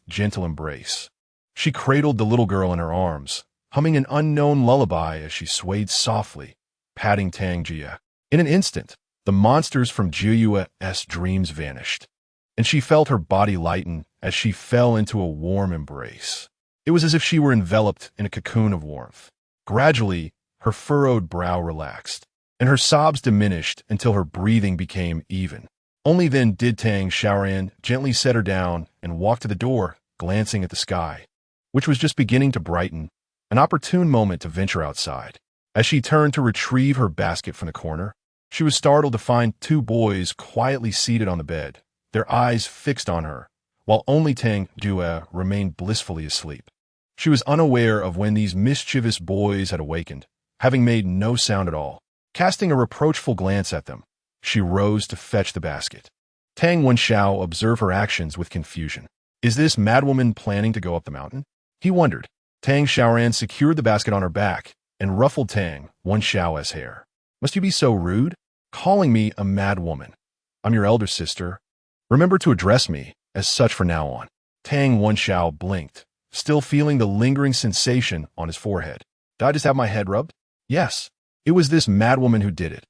gentle embrace. She cradled the little girl in her arms, humming an unknown lullaby as she swayed softly, patting Tang Jia. In an instant, the monsters from Jiuyue's dreams vanished, and she felt her body lighten as she fell into a warm embrace. It was as if she were enveloped in a cocoon of warmth. Gradually, her furrowed brow relaxed, and her sobs diminished until her breathing became even. Only then did Tang Xiaoran gently set her down and walk to the door, glancing at the sky, which was just beginning to brighten, an opportune moment to venture outside. As she turned to retrieve her basket from the corner, she was startled to find two boys quietly seated on the bed, their eyes fixed on her, while only Tang Jue remained blissfully asleep. She was unaware of when these mischievous boys had awakened, having made no sound at all. Casting a reproachful glance at them, she rose to fetch the basket. Tang Wenxiao observed her actions with confusion. Is this madwoman planning to go up the mountain? He wondered. Tang Xiaoran secured the basket on her back and ruffled Tang Wenxiao's hair. Must you be so rude? Calling me a madwoman. I'm your elder sister. Remember to address me as such from now on. Tang Wenxiao blinked, still feeling the lingering sensation on his forehead. Did I just have my head rubbed? Yes. It was this madwoman who did it.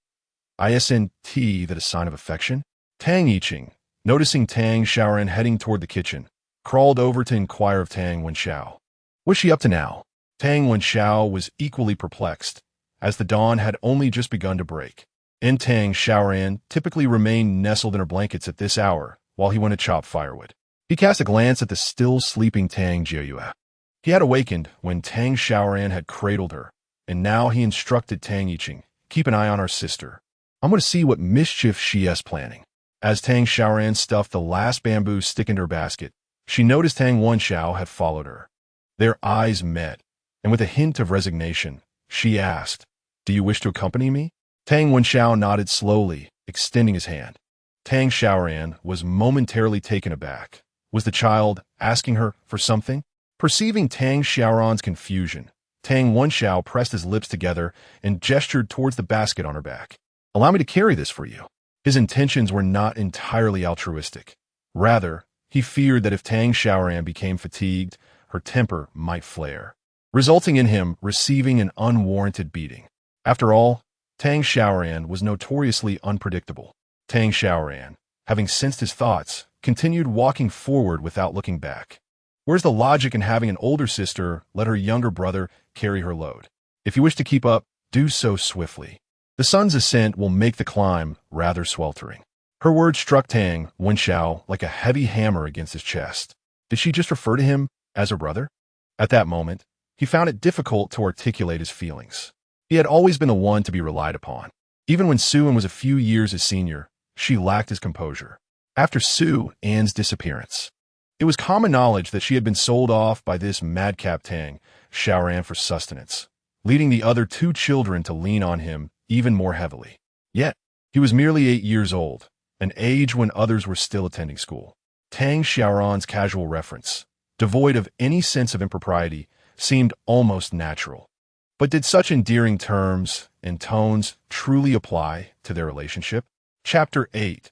Isn't that a sign of affection? Tang Yiqing, noticing Tang Xiaoran heading toward the kitchen, crawled over to inquire of Tang Wenxiao. What's she up to now? Tang Wenxiao was equally perplexed, as the dawn had only just begun to break. And Tang Xiaoran typically remained nestled in her blankets at this hour while he went to chop firewood. He cast a glance at the still sleeping Tang Jiuyue. He had awakened when Tang Xiaoran had cradled her, and now he instructed Tang Yiqing, keep an eye on our sister. I'm going to see what mischief she is planning. As Tang Xiaoran stuffed the last bamboo stick into her basket, she noticed Tang Wenxiao had followed her. Their eyes met, and with a hint of resignation, she asked, Do you wish to accompany me? Tang Wenxiao nodded slowly, extending his hand. Tang Xiaoran was momentarily taken aback. Was the child asking her for something? Perceiving Tang Xiaoran's confusion, Tang Wenxiao pressed his lips together and gestured towards the basket on her back. Allow me to carry this for you. His intentions were not entirely altruistic. Rather, he feared that if Tang Xiaoran became fatigued, her temper might flare, resulting in him receiving an unwarranted beating. After all, Tang Xiaoran was notoriously unpredictable. Tang Xiaoran, having sensed his thoughts, continued walking forward without looking back. Where's the logic in having an older sister let her younger brother carry her load? If you wish to keep up, do so swiftly. The sun's ascent will make the climb rather sweltering. Her words struck Tang Wenxiao like a heavy hammer against his chest. Did she just refer to him as her brother? At that moment, he found it difficult to articulate his feelings. He had always been the one to be relied upon. Even when Su-An was a few years his senior, she lacked his composure. After Su-An's disappearance, It was common knowledge that she had been sold off by this madcap Tang Xiaoran for sustenance, leading the other two children to lean on him even more heavily. Yet, he was merely 8 years old, an age when others were still attending school. Tang Xiaoran's casual reference, devoid of any sense of impropriety, seemed almost natural. But did such endearing terms and tones truly apply to their relationship? Chapter 8.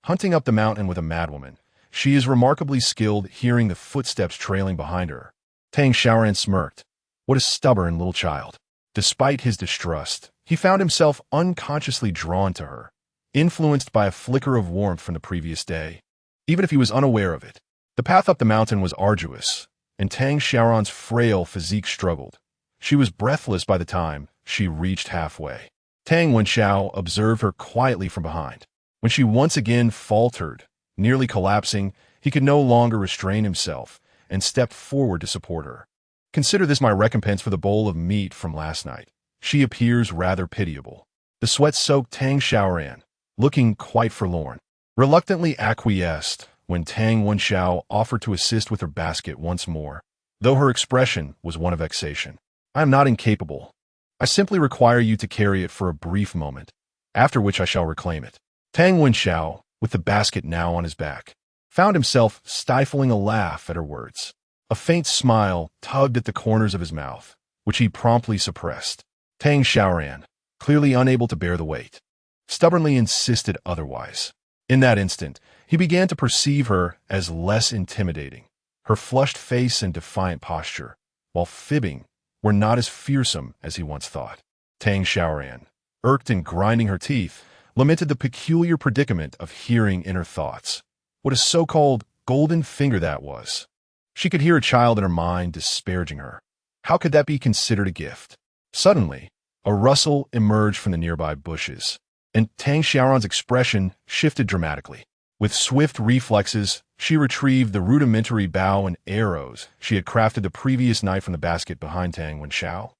Hunting up the mountain with a madwoman. She is remarkably skilled hearing the footsteps trailing behind her. Tang Xiaoran smirked. What a stubborn little child. Despite his distrust, he found himself unconsciously drawn to her, influenced by a flicker of warmth from the previous day, even if he was unaware of it. The path up the mountain was arduous, and Tang Xiaoran's frail physique struggled. She was breathless by the time she reached halfway. Tang Wenxiao observed her quietly from behind. When she once again faltered, nearly collapsing, he could no longer restrain himself and stepped forward to support her. Consider this my recompense for the bowl of meat from last night. She appears rather pitiable. The sweat-soaked Tang Xiaoran, looking quite forlorn, reluctantly acquiesced when Tang Wenxiao offered to assist with her basket once more, though her expression was one of vexation. I am not incapable. I simply require you to carry it for a brief moment, after which I shall reclaim it. Tang Wenxiao, with the basket now on his back, found himself stifling a laugh at her words. A faint smile tugged at the corners of his mouth, which he promptly suppressed. Tang Xiaoran, clearly unable to bear the weight, stubbornly insisted otherwise. In that instant, he began to perceive her as less intimidating. Her flushed face and defiant posture, while fibbing, were not as fearsome as he once thought. Tang Xiaoran, irked and grinding her teeth, lamented the peculiar predicament of hearing inner thoughts. What a so-called golden finger that was. She could hear a child in her mind disparaging her. How could that be considered a gift? Suddenly, a rustle emerged from the nearby bushes, and Tang Xiaoran's expression shifted dramatically. With swift reflexes, she retrieved the rudimentary bow and arrows she had crafted the previous night from the basket behind Tang Wenxiao.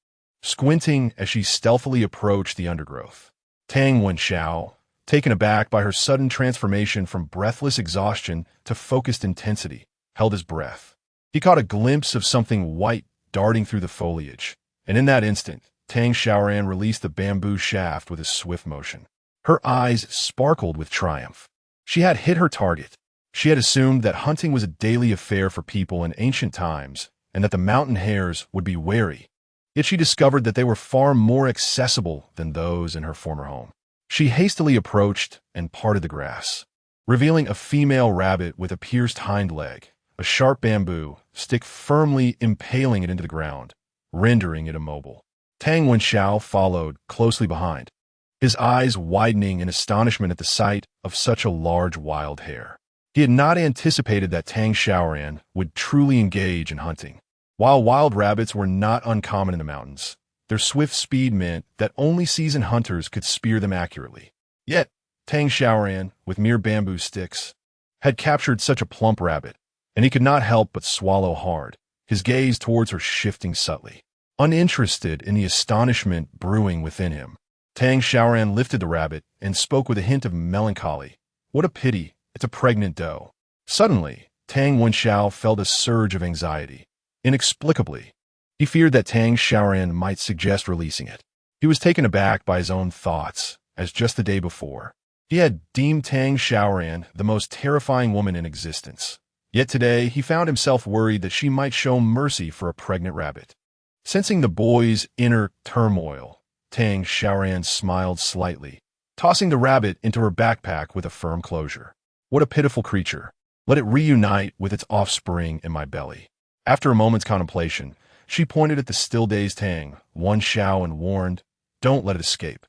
Squinting as she stealthily approached the undergrowth, Tang Wenxiao, taken aback by her sudden transformation from breathless exhaustion to focused intensity, held his breath. He caught a glimpse of something white darting through the foliage, and in that instant, Tang Xiaoran released the bamboo shaft with a swift motion. Her eyes sparkled with triumph. She had hit her target. She had assumed that hunting was a daily affair for people in ancient times, and that the mountain hares would be wary. Yet she discovered that they were far more accessible than those in her former home. She hastily approached and parted the grass, revealing a female rabbit with a pierced hind leg, a sharp bamboo stick firmly impaling it into the ground, rendering it immobile. Tang Wenxiao followed closely behind, his eyes widening in astonishment at the sight of such a large wild hare. He had not anticipated that Tang Xiaoran would truly engage in hunting. While wild rabbits were not uncommon in the mountains, their swift speed meant that only seasoned hunters could spear them accurately. Yet, Tang Xiaoran, with mere bamboo sticks, had captured such a plump rabbit, and he could not help but swallow hard, his gaze towards her shifting subtly. Uninterested in the astonishment brewing within him, Tang Xiaoran lifted the rabbit and spoke with a hint of melancholy. What a pity, it's a pregnant doe. Suddenly, Tang Wenxiao felt a surge of anxiety. Inexplicably, he feared that Tang Xiaoran might suggest releasing it. He was taken aback by his own thoughts, as just the day before, he had deemed Tang Xiaoran the most terrifying woman in existence. Yet today, he found himself worried that she might show mercy for a pregnant rabbit. Sensing the boy's inner turmoil, Tang Xiaoran smiled slightly, tossing the rabbit into her backpack with a firm closure. What a pitiful creature. Let it reunite with its offspring in my belly. After a moment's contemplation, she pointed at the still-dazed Tang Wenxiao and warned, "Don't let it escape,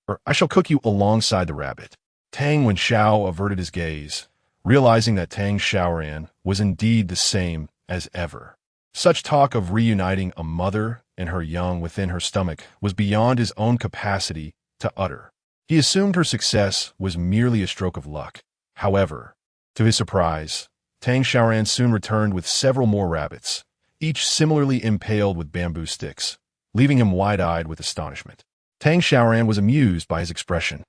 or I shall cook you alongside the rabbit." Tang Wenxiao averted his gaze, realizing that Tang Xiaoran was indeed the same as ever. Such talk of reuniting a mother and her young within her stomach was beyond his own capacity to utter. He assumed her success was merely a stroke of luck. However, to his surprise, Tang Xiaoran soon returned with several more rabbits, each similarly impaled with bamboo sticks, leaving him wide-eyed with astonishment. Tang Xiaoran was amused by his expression.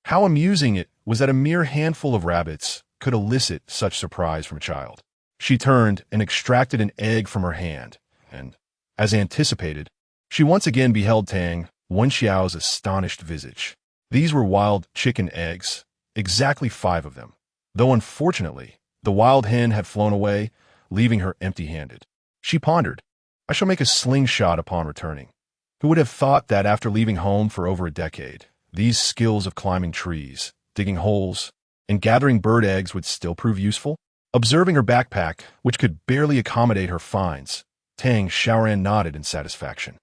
How amusing it was that a mere handful of rabbits could elicit such surprise from a child. She turned and extracted an egg from her hand, and, as anticipated, she once again beheld Tang Wenxiao's astonished visage. These were wild chicken eggs, exactly 5 of them, though unfortunately, the wild hen had flown away, leaving her empty-handed. She pondered, I shall make a slingshot upon returning. Who would have thought that after leaving home for over a decade, these skills of climbing trees, digging holes, and gathering bird eggs would still prove useful? Observing her backpack, which could barely accommodate her finds, Tang Xiaoran nodded in satisfaction.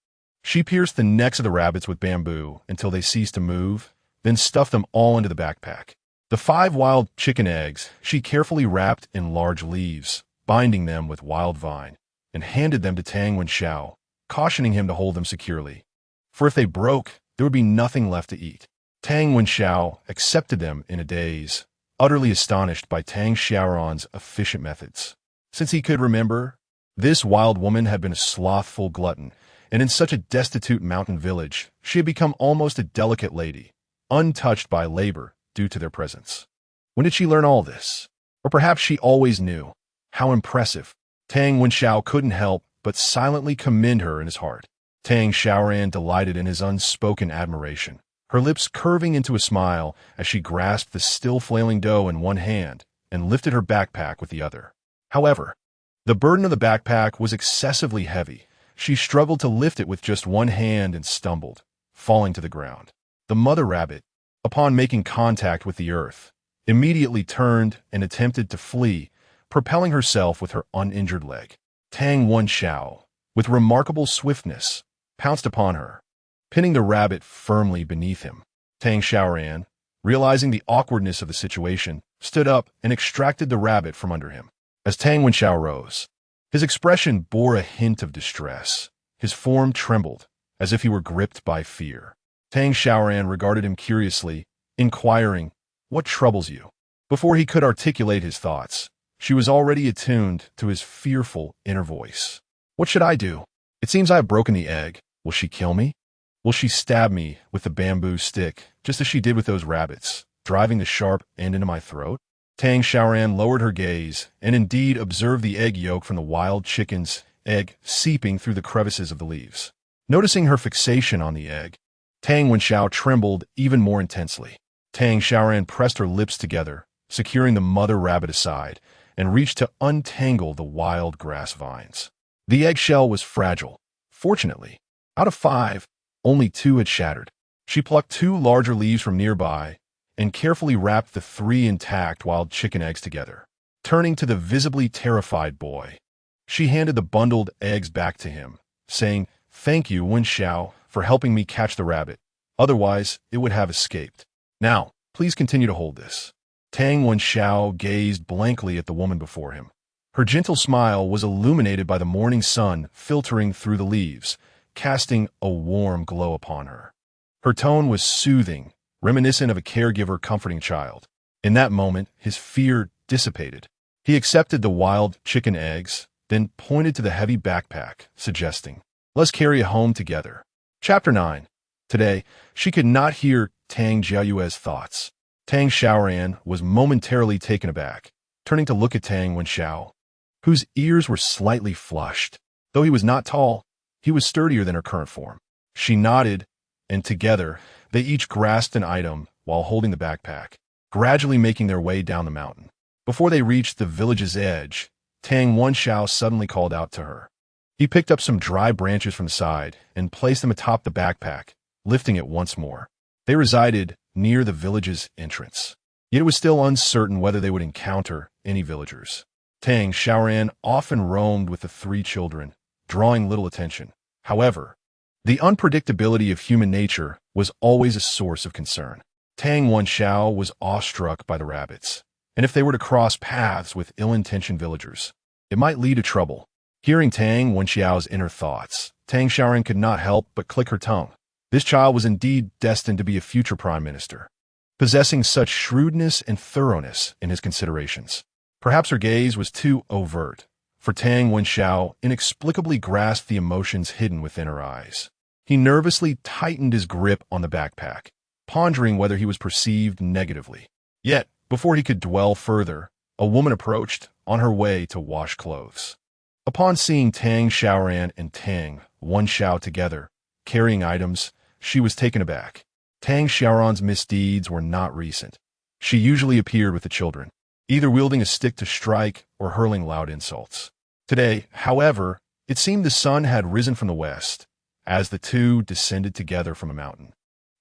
She pierced the necks of the rabbits with bamboo until they ceased to move, then stuffed them all into the backpack. The 5 wild chicken eggs she carefully wrapped in large leaves, binding them with wild vine, and handed them to Tang Wenxiao, cautioning him to hold them securely. For if they broke, there would be nothing left to eat. Tang Wenxiao accepted them in a daze, utterly astonished by Tang Xiaoran's efficient methods. Since he could remember, this wild woman had been a slothful glutton, and in such a destitute mountain village, she had become almost a delicate lady, untouched by labor due to their presence. When did she learn all this? Or perhaps she always knew. How impressive. Tang Wenxiao couldn't help but silently commend her in his heart. Tang Xiaoran delighted in his unspoken admiration, her lips curving into a smile as she grasped the still flailing dough in one hand and lifted her backpack with the other. However, the burden of the backpack was excessively heavy. She struggled to lift it with just one hand and stumbled, falling to the ground. The mother rabbit, upon making contact with the earth, immediately turned and attempted to flee, propelling herself with her uninjured leg. Tang Wenxiao, with remarkable swiftness, pounced upon her, pinning the rabbit firmly beneath him. Tang Xiaoran, realizing the awkwardness of the situation, stood up and extracted the rabbit from under him. As Tang Wenxiao rose, his expression bore a hint of distress. His form trembled, as if he were gripped by fear. Tang Xiaoran regarded him curiously, inquiring, "What troubles you?" Before he could articulate his thoughts, she was already attuned to his fearful inner voice. "What should I do? It seems I have broken the egg. Will she kill me? Will she stab me with the bamboo stick, just as she did with those rabbits, driving the sharp end into my throat?" Tang Xiaoran lowered her gaze and indeed observed the egg yolk from the wild chicken's egg seeping through the crevices of the leaves. Noticing her fixation on the egg, Tang Wenxiao trembled even more intensely. Tang Xiaoran pressed her lips together, securing the mother rabbit aside, and reached to untangle the wild grass vines. The eggshell was fragile. Fortunately, out of 5, only 2 had shattered. She plucked 2 larger leaves from nearby and carefully wrapped the 3 intact wild chicken eggs together. Turning to the visibly terrified boy, she handed the bundled eggs back to him, saying, "Thank you, Wenxiao, for helping me catch the rabbit. Otherwise, it would have escaped. Now, please continue to hold this." Tang Wenxiao gazed blankly at the woman before him. Her gentle smile was illuminated by the morning sun filtering through the leaves, casting a warm glow upon her. Her tone was soothing, reminiscent of a caregiver comforting a child. In that moment, his fear dissipated. He accepted the wild chicken eggs, then pointed to the heavy backpack, suggesting, "Let's carry it home together." Chapter 9. Today, she could not hear Tang Jiayue's thoughts. Tang Xiaoran was momentarily taken aback, turning to look at Tang Wenxiao, whose ears were slightly flushed. Though he was not tall, he was sturdier than her current form. She nodded, and together, they each grasped an item while holding the backpack, gradually making their way down the mountain. Before they reached the village's edge, Tang Wenxiao suddenly called out to her. He picked up some dry branches from the side and placed them atop the backpack, lifting it once more. They resided near the village's entrance, yet it was still uncertain whether they would encounter any villagers. Tang Xiaoran often roamed with the 3 children, drawing little attention. However, the unpredictability of human nature was always a source of concern. Tang Wenxiao was awestruck by the rabbits, and if they were to cross paths with ill-intentioned villagers, it might lead to trouble. Hearing Tang Wenxiao's inner thoughts, Tang Xiaoran could not help but click her tongue. This child was indeed destined to be a future prime minister, possessing such shrewdness and thoroughness in his considerations. Perhaps her gaze was too overt, for Tang Wenxiao inexplicably grasped the emotions hidden within her eyes. He nervously tightened his grip on the backpack, pondering whether he was perceived negatively. Yet, before he could dwell further, a woman approached, on her way to wash clothes. Upon seeing Tang Xiaoran and Tang Wenxiao together, carrying items, she was taken aback. Tang Xiaoran's misdeeds were not recent. She usually appeared with the children, either wielding a stick to strike or hurling loud insults. Today, however, it seemed the sun had risen from the west, as the two descended together from a mountain.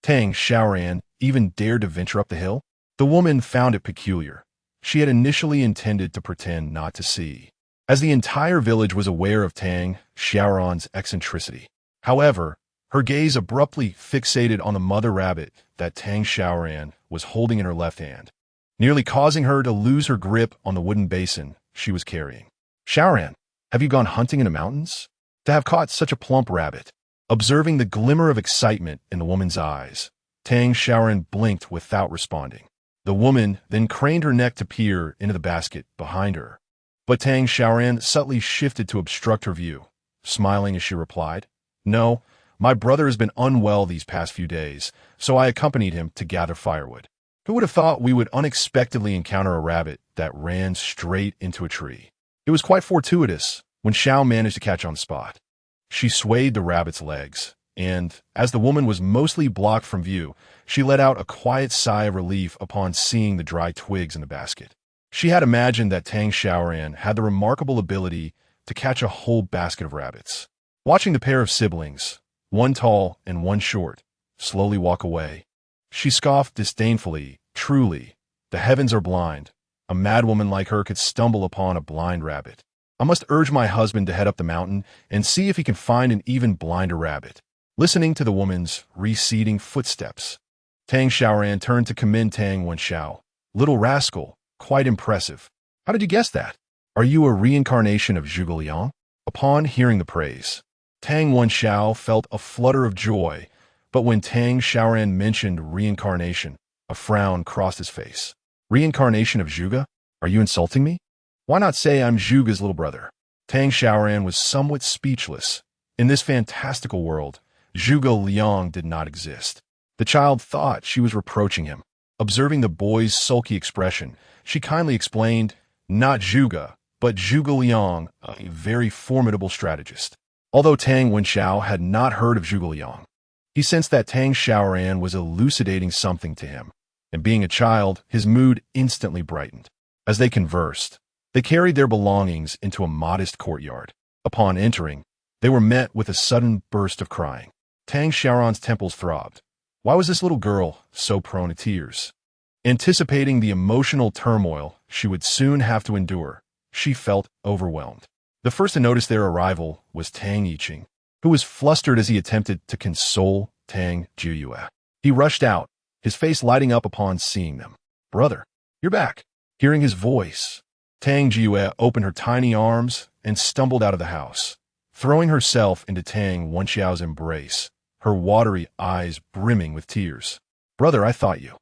Tang Xiaoran even dared to venture up the hill? The woman found it peculiar. She had initially intended to pretend not to see, as the entire village was aware of Tang Xiaoran's eccentricity. However, her gaze abruptly fixated on the mother rabbit that Tang Xiaoran was holding in her left hand, nearly causing her to lose her grip on the wooden basin she was carrying. "Xiaoran, have you gone hunting in the mountains? To have caught such a plump rabbit." Observing the glimmer of excitement in the woman's eyes, Tang Xiaoran blinked without responding. The woman then craned her neck to peer into the basket behind her. But Tang Xiaoran subtly shifted to obstruct her view, smiling as she replied, "No, my brother has been unwell these past few days, so I accompanied him to gather firewood. Who would have thought we would unexpectedly encounter a rabbit that ran straight into a tree? It was quite fortuitous when Xiao managed to catch on the spot." She swayed the rabbit's legs, and, as the woman was mostly blocked from view, she let out a quiet sigh of relief upon seeing the dry twigs in the basket. She had imagined that Tang Xiaoran had the remarkable ability to catch a whole basket of rabbits. Watching the pair of siblings, one tall and one short, slowly walk away, she scoffed disdainfully, "Truly, the heavens are blind. A madwoman like her could stumble upon a blind rabbit. I must urge my husband to head up the mountain and see if he can find an even blinder rabbit." Listening to the woman's receding footsteps, Tang Xiaoran turned to commend Tang Wenxiao. "Little rascal, quite impressive. How did you guess that? Are you a reincarnation of Zhuge Liang?" Upon hearing the praise, Tang Wenxiao felt a flutter of joy, but when Tang Xiaoran mentioned reincarnation, a frown crossed his face. "Reincarnation of Zhuge? Are you insulting me? Why not say I'm Zhuge's little brother?" Tang Xiaoran was somewhat speechless. In this fantastical world, Zhuge Liang did not exist. The child thought she was reproaching him. Observing the boy's sulky expression, she kindly explained, "Not Zhuge, but Zhuge Liang, a very formidable strategist." Although Tang Wenxiao had not heard of Zhuge Liang, he sensed that Tang Xiaoran was elucidating something to him, and being a child, his mood instantly brightened. As they conversed, they carried their belongings into a modest courtyard. Upon entering, they were met with a sudden burst of crying. Tang Xiaoran's temples throbbed. Why was this little girl so prone to tears? Anticipating the emotional turmoil she would soon have to endure, she felt overwhelmed. The first to notice their arrival was Tang Yiqing, who was flustered as he attempted to console Tang Jiyue. He rushed out, his face lighting up upon seeing them. "Brother, you're back." Hearing his voice, Tang Jiyue opened her tiny arms and stumbled out of the house, throwing herself into Tang Wenxiao's embrace, her watery eyes brimming with tears. "Brother, I thought you."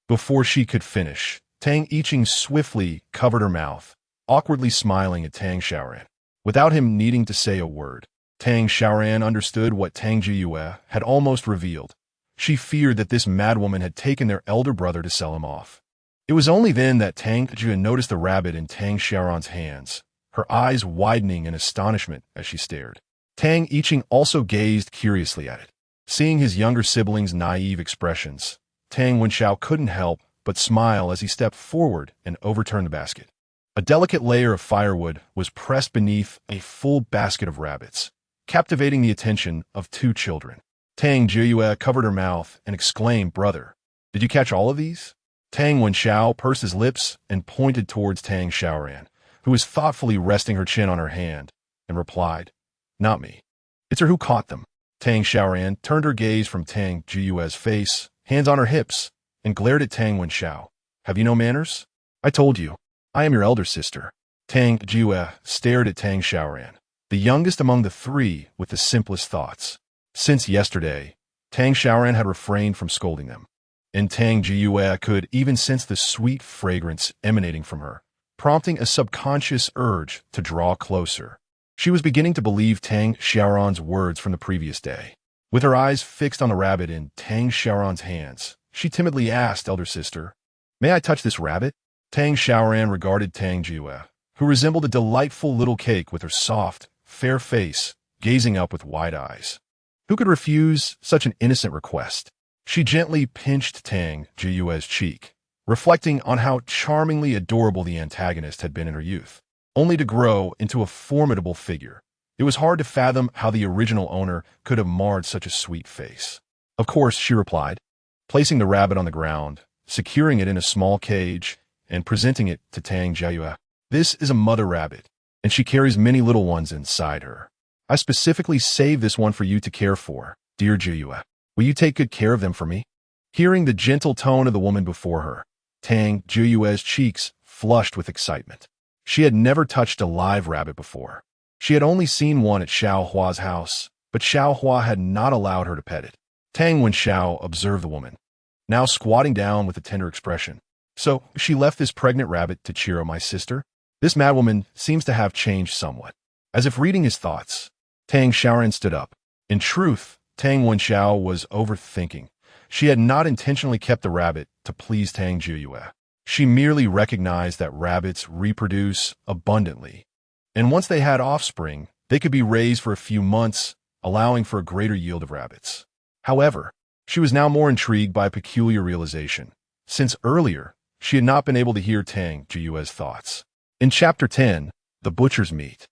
Before she could finish, Tang Yiqing swiftly covered her mouth, awkwardly smiling at Tang Xiaoran. Without him needing to say a word, Tang Xiaoran understood what Tang Jiyue had almost revealed. She feared that this madwoman had taken their elder brother to sell him off. It was only then that Tang Jiyue noticed the rabbit in Tang Xiaoran's hands, her eyes widening in astonishment as she stared. Tang Yiqing also gazed curiously at it. Seeing his younger sibling's naive expressions, Tang Wenxiao couldn't help but smile as he stepped forward and overturned the basket. A delicate layer of firewood was pressed beneath a full basket of rabbits, captivating the attention of two children. Tang Jiyue covered her mouth and exclaimed, "Brother, did you catch all of these?" Tang Wenxiao pursed his lips and pointed towards Tang Xiaoran, who was thoughtfully resting her chin on her hand, and replied, "Not me. It's her who caught them." Tang Xiaoran turned her gaze from Tang Jiyue's face, hands on her hips, and glared at Tang Wenxiao. "Have you no manners? I told you, I am your elder sister." Tang Jiyue stared at Tang Xiaoran, the youngest among the three with the simplest thoughts. Since yesterday, Tang Xiaoran had refrained from scolding them, and Tang Jiyue could even sense the sweet fragrance emanating from her, prompting a subconscious urge to draw closer. She was beginning to believe Tang Xiaoran's words from the previous day. With her eyes fixed on the rabbit in Tang Xiaoran's hands, she timidly asked, "Elder sister, may I touch this rabbit?" Tang Xiaoran regarded Tang Jiyue, who who resembled a delightful little cake with her soft, fair face, gazing up with wide eyes. Who could refuse such an innocent request? She gently pinched Tang Xiaoran's cheek, reflecting on how charmingly adorable the antagonist had been in her youth, only to grow into a formidable figure. It was hard to fathom how the original owner could have marred such a sweet face. Of course, she replied, placing the rabbit on the ground, securing it in a small cage, and presenting it to Tang Xiaoran. This is a mother rabbit, and she carries many little ones inside her. I specifically saved this one for you to care for, dear Xiaoran. Will you take good care of them for me? Hearing the gentle tone of the woman before her, Tang Xiaoran's cheeks flushed with excitement. She had never touched a live rabbit before. She had only seen one at Xiao Hua's house, but Xiao Hua had not allowed her to pet it. Tang Wenxiao observed the woman, now squatting down with a tender expression. So, she left this pregnant rabbit to cheer up my sister? This madwoman seems to have changed somewhat. As if reading his thoughts, Tang Xiaoran stood up. In truth, Tang Wenxiao was overthinking. She had not intentionally kept the rabbit to please Tang Xiaoran. She merely recognized that rabbits reproduce abundantly, and once they had offspring, they could be raised for a few months, allowing for a greater yield of rabbits. However, she was now more intrigued by a peculiar realization, since earlier, she had not been able to hear Tang Xiaoran's thoughts. In Chapter 10, The Butcher's Meat,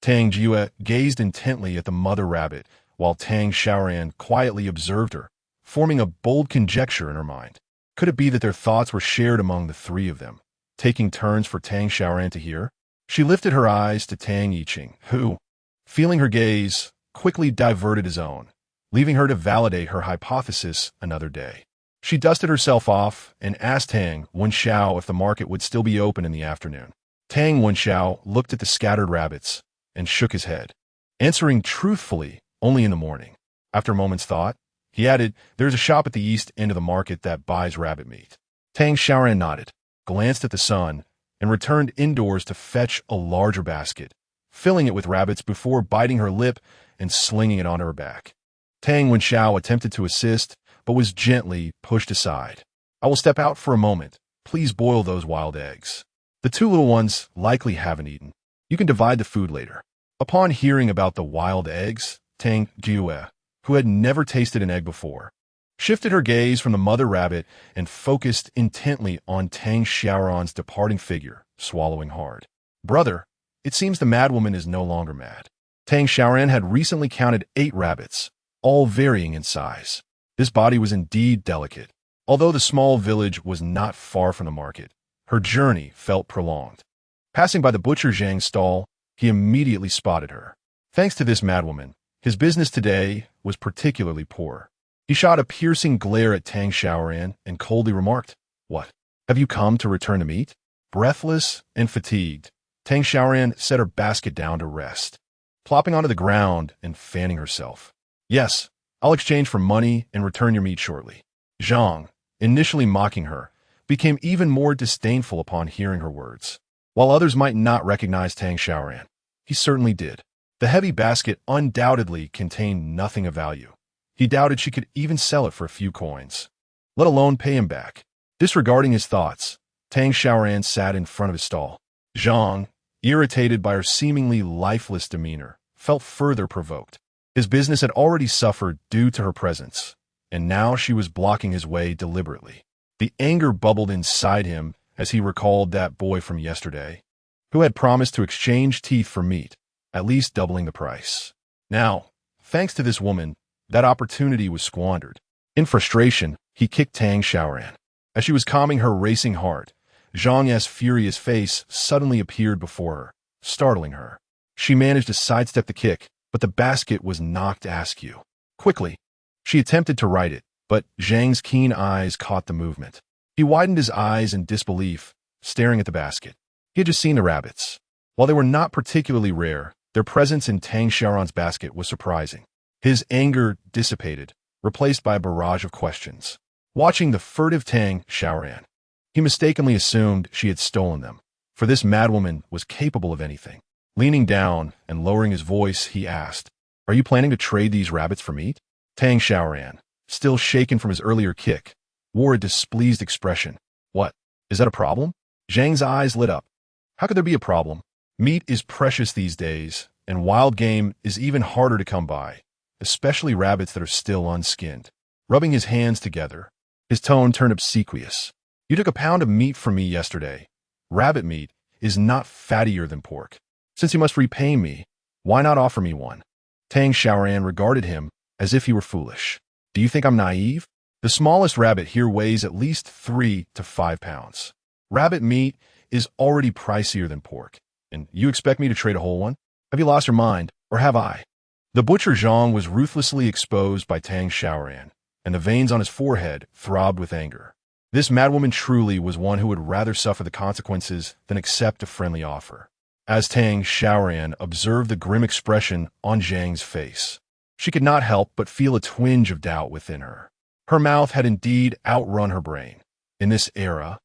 Tang Xiaoran gazed intently at the mother rabbit, while Tang Xiaoran quietly observed her, forming a bold conjecture in her mind. Could it be that their thoughts were shared among the three of them, taking turns for Tang Xiaoran to hear? She lifted her eyes to Tang Yiqing, who, feeling her gaze, quickly diverted his own, leaving her to validate her hypothesis another day. She dusted herself off and asked Tang Wenxiao if the market would still be open in the afternoon. Tang Wenxiao looked at the scattered rabbits and shook his head, answering truthfully only in the morning. After a moment's thought, he added, "There's a shop at the east end of the market that buys rabbit meat." Tang Xiaoran nodded, glanced at the sun, and returned indoors to fetch a larger basket, filling it with rabbits before biting her lip and slinging it onto her back. Tang Wenxiao attempted to assist, but was gently pushed aside. "I will step out for a moment. Please boil those wild eggs. The two little ones likely haven't eaten. You can divide the food later." Upon hearing about the wild eggs, Tang Xiaoran, who had never tasted an egg before, shifted her gaze from the mother rabbit and focused intently on Tang Xiaoran's departing figure, swallowing hard. "Brother, it seems the madwoman is no longer mad." Tang Xiaoran had recently counted 8 rabbits, all varying in size. This body was indeed delicate. Although the small village was not far from the market, her journey felt prolonged. Passing by the butcher Zhang's stall, he immediately spotted her. Thanks to this madwoman, his business today was particularly poor. He shot a piercing glare at Tang Xiaoran and coldly remarked, "What? Have you come to return the meat?" Breathless and fatigued, Tang Xiaoran set her basket down to rest, plopping onto the ground and fanning herself. "Yes, I'll exchange for money and return your meat shortly." Zhang, initially mocking her, became even more disdainful upon hearing her words. While others might not recognize Tang Xiaoran, he certainly did. The heavy basket undoubtedly contained nothing of value. He doubted she could even sell it for a few coins, let alone pay him back. Disregarding his thoughts, Tang Xiaoran sat in front of his stall. Zhang, irritated by her seemingly lifeless demeanor, felt further provoked. His business had already suffered due to her presence, and now she was blocking his way deliberately. The anger bubbled inside him as he recalled that boy from yesterday, who had promised to exchange teeth for meat, at least doubling the price. Now, thanks to this woman, that opportunity was squandered. In frustration, he kicked Tang Xiaoran. As she was calming her racing heart, Zhang's furious face suddenly appeared before her, startling her. She managed to sidestep the kick, but the basket was knocked askew. Quickly, she attempted to right it, but Zhang's keen eyes caught the movement. He widened his eyes in disbelief, staring at the basket. He had just seen the rabbits. While they were not particularly rare, their presence in Tang Xiaoran's basket was surprising. His anger dissipated, replaced by a barrage of questions. Watching the furtive Tang Xiaoran, he mistakenly assumed she had stolen them, for this madwoman was capable of anything. Leaning down and lowering his voice, he asked, "Are you planning to trade these rabbits for meat?" Tang Xiaoran, still shaken from his earlier kick, wore a displeased expression. "What? Is that a problem?" Zhang's eyes lit up. "How could there be a problem? Meat is precious these days, and wild game is even harder to come by, especially rabbits that are still unskinned. Rubbing his hands together, his tone turned obsequious. You took a pound of meat from me yesterday. Rabbit meat is not fattier than pork. Since you must repay me, why not offer me one? Tang Xiaoran regarded him as if he were foolish. Do you think I'm naive? The smallest rabbit here weighs at least 3 to 5 pounds. Rabbit meat is already pricier than pork, and you expect me to trade a whole one? Have you lost your mind, or have I? The butcher Zhang was ruthlessly exposed by Tang Xiaoran, and the veins on his forehead throbbed with anger. This madwoman truly was one who would rather suffer the consequences than accept a friendly offer. As Tang Xiaoran observed the grim expression on Zhang's face, she could not help but feel a twinge of doubt within her. Her mouth had indeed outrun her brain. In this era,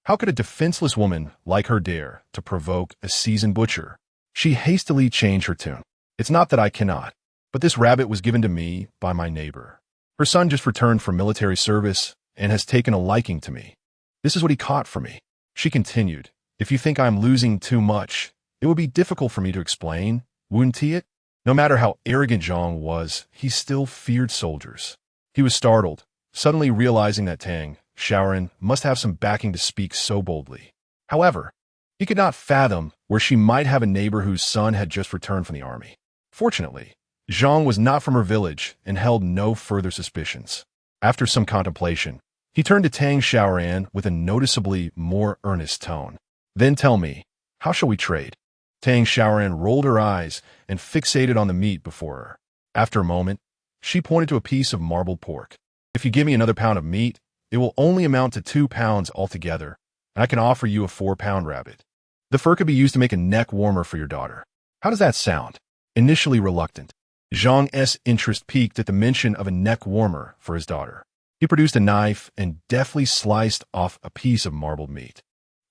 how could a defenseless woman like her dare to provoke a seasoned butcher? She hastily changed her tune. It's not that I cannot, but this rabbit was given to me by my neighbor. Her son just returned from military service and has taken a liking to me. This is what he caught for me. She continued, if you think I'm losing too much, it would be difficult for me to explain, wouldn't it? No matter how arrogant Zhang was, he still feared soldiers. He was startled, suddenly realizing that Tang Xiaoran must have some backing to speak so boldly. However, he could not fathom where she might have a neighbor whose son had just returned from the army. Fortunately, Zhang was not from her village and held no further suspicions. After some contemplation, he turned to Tang Xiaoran with a noticeably more earnest tone. Then tell me, how shall we trade? Tang Xiaoran rolled her eyes and fixated on the meat before her. After a moment, she pointed to a piece of marbled pork. If you give me another pound of meat, it will only amount to 2 pounds altogether, and I can offer you a 4-pound rabbit. The fur could be used to make a neck warmer for your daughter. How does that sound? Initially reluctant, Zhang's interest piqued at the mention of a neck warmer for his daughter. He produced a knife and deftly sliced off a piece of marbled meat,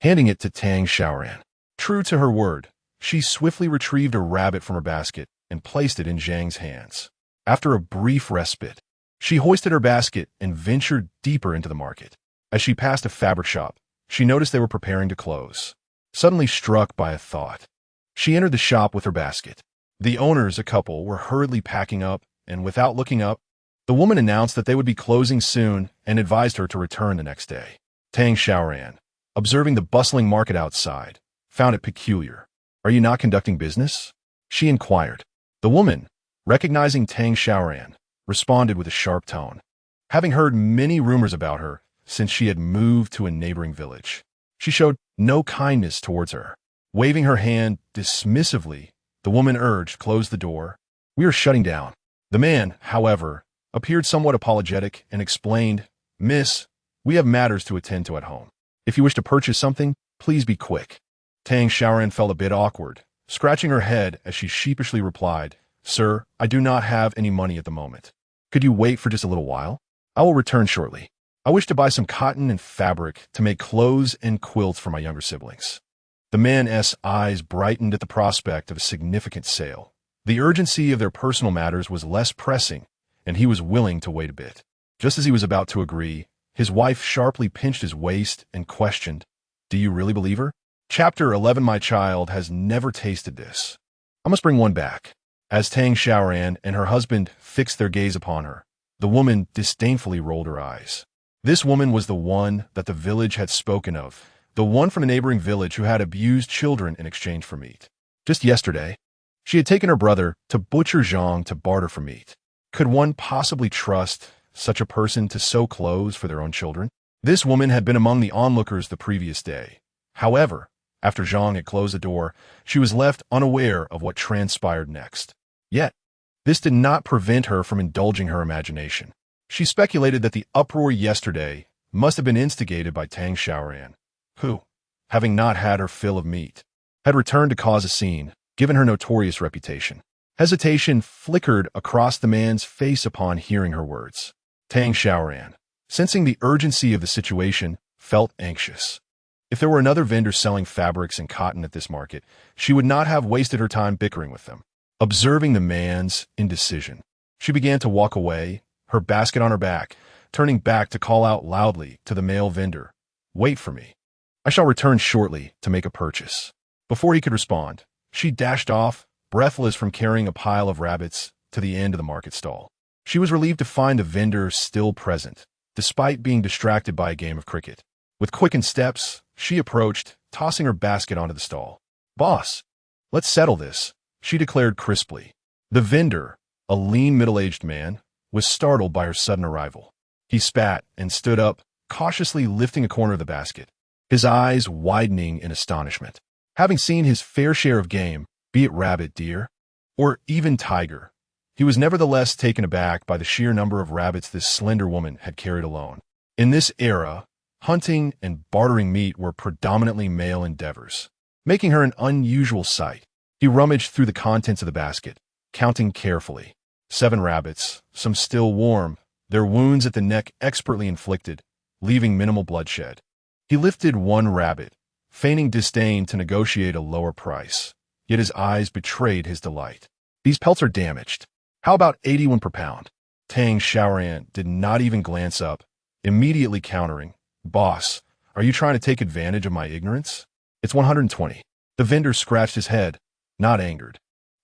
handing it to Tang Xiaoran. True to her word, she swiftly retrieved a rabbit from her basket and placed it in Zhang's hands. After a brief respite, she hoisted her basket and ventured deeper into the market. As she passed a fabric shop, she noticed they were preparing to close. Suddenly struck by a thought, she entered the shop with her basket. The owners, a couple, were hurriedly packing up, and without looking up, the woman announced that they would be closing soon and advised her to return the next day. Tang Xiaoran, observing the bustling market outside, found it peculiar. Are you not conducting business? She inquired. The woman, recognizing Tang Xiaoran, responded with a sharp tone, having heard many rumors about her since she had moved to a neighboring village. She showed no kindness towards her. Waving her hand dismissively, the woman urged, close the door. We are shutting down. The man, however, appeared somewhat apologetic and explained, Miss, we have matters to attend to at home. If you wish to purchase something, please be quick. Tang Xiaoran felt a bit awkward, scratching her head as she sheepishly replied, Sir, I do not have any money at the moment. Could you wait for just a little while? I will return shortly. I wish to buy some cotton and fabric to make clothes and quilts for my younger siblings. The man's eyes brightened at the prospect of a significant sale. The urgency of their personal matters was less pressing, and he was willing to wait a bit. Just as he was about to agree, his wife sharply pinched his waist and questioned, Do you really believe her? Chapter 11 My child has never tasted this. I must bring one back. As Tang Xiaoran and her husband fixed their gaze upon her, the woman disdainfully rolled her eyes. This woman was the one that the village had spoken of, the one from a neighboring village who had abused children in exchange for meat. Just yesterday, she had taken her brother to butcher Zhang to barter for meat. Could one possibly trust such a person to sew clothes for their own children? This woman had been among the onlookers the previous day. However, after Zhang had closed the door, she was left unaware of what transpired next. Yet, this did not prevent her from indulging her imagination. She speculated that the uproar yesterday must have been instigated by Tang Xiaoran, who, having not had her fill of meat, had returned to cause a scene, given her notorious reputation. Hesitation flickered across the man's face upon hearing her words. Tang Xiaoran, sensing the urgency of the situation, felt anxious. If there were another vendor selling fabrics and cotton at this market, she would not have wasted her time bickering with them. Observing the man's indecision, she began to walk away, her basket on her back, turning back to call out loudly to the male vendor, Wait for me. I shall return shortly to make a purchase. Before he could respond, She dashed off, breathless from carrying a pile of rabbits to the end of the market stall. She was relieved to find the vendor still present, despite being distracted by a game of cricket. With quickened steps, she approached, tossing her basket onto the stall. "Boss, let's settle this," she declared crisply. The vendor, a lean middle-aged man, was startled by her sudden arrival. He spat and stood up, cautiously lifting a corner of the basket, his eyes widening in astonishment. Having seen his fair share of game, be it rabbit, deer, or even tiger, he was nevertheless taken aback by the sheer number of rabbits this slender woman had carried alone. In this era, hunting and bartering meat were predominantly male endeavors, making her an unusual sight. He rummaged through the contents of the basket, counting carefully. 7 rabbits, some still warm, their wounds at the neck expertly inflicted, leaving minimal bloodshed. He lifted 1 rabbit, feigning disdain to negotiate a lower price, yet his eyes betrayed his delight. "These pelts are damaged. How about 81 per pound?" Tang Xiaoran did not even glance up, immediately countering, "Boss, are you trying to take advantage of my ignorance? It's 120. The vendor scratched his head, not angered.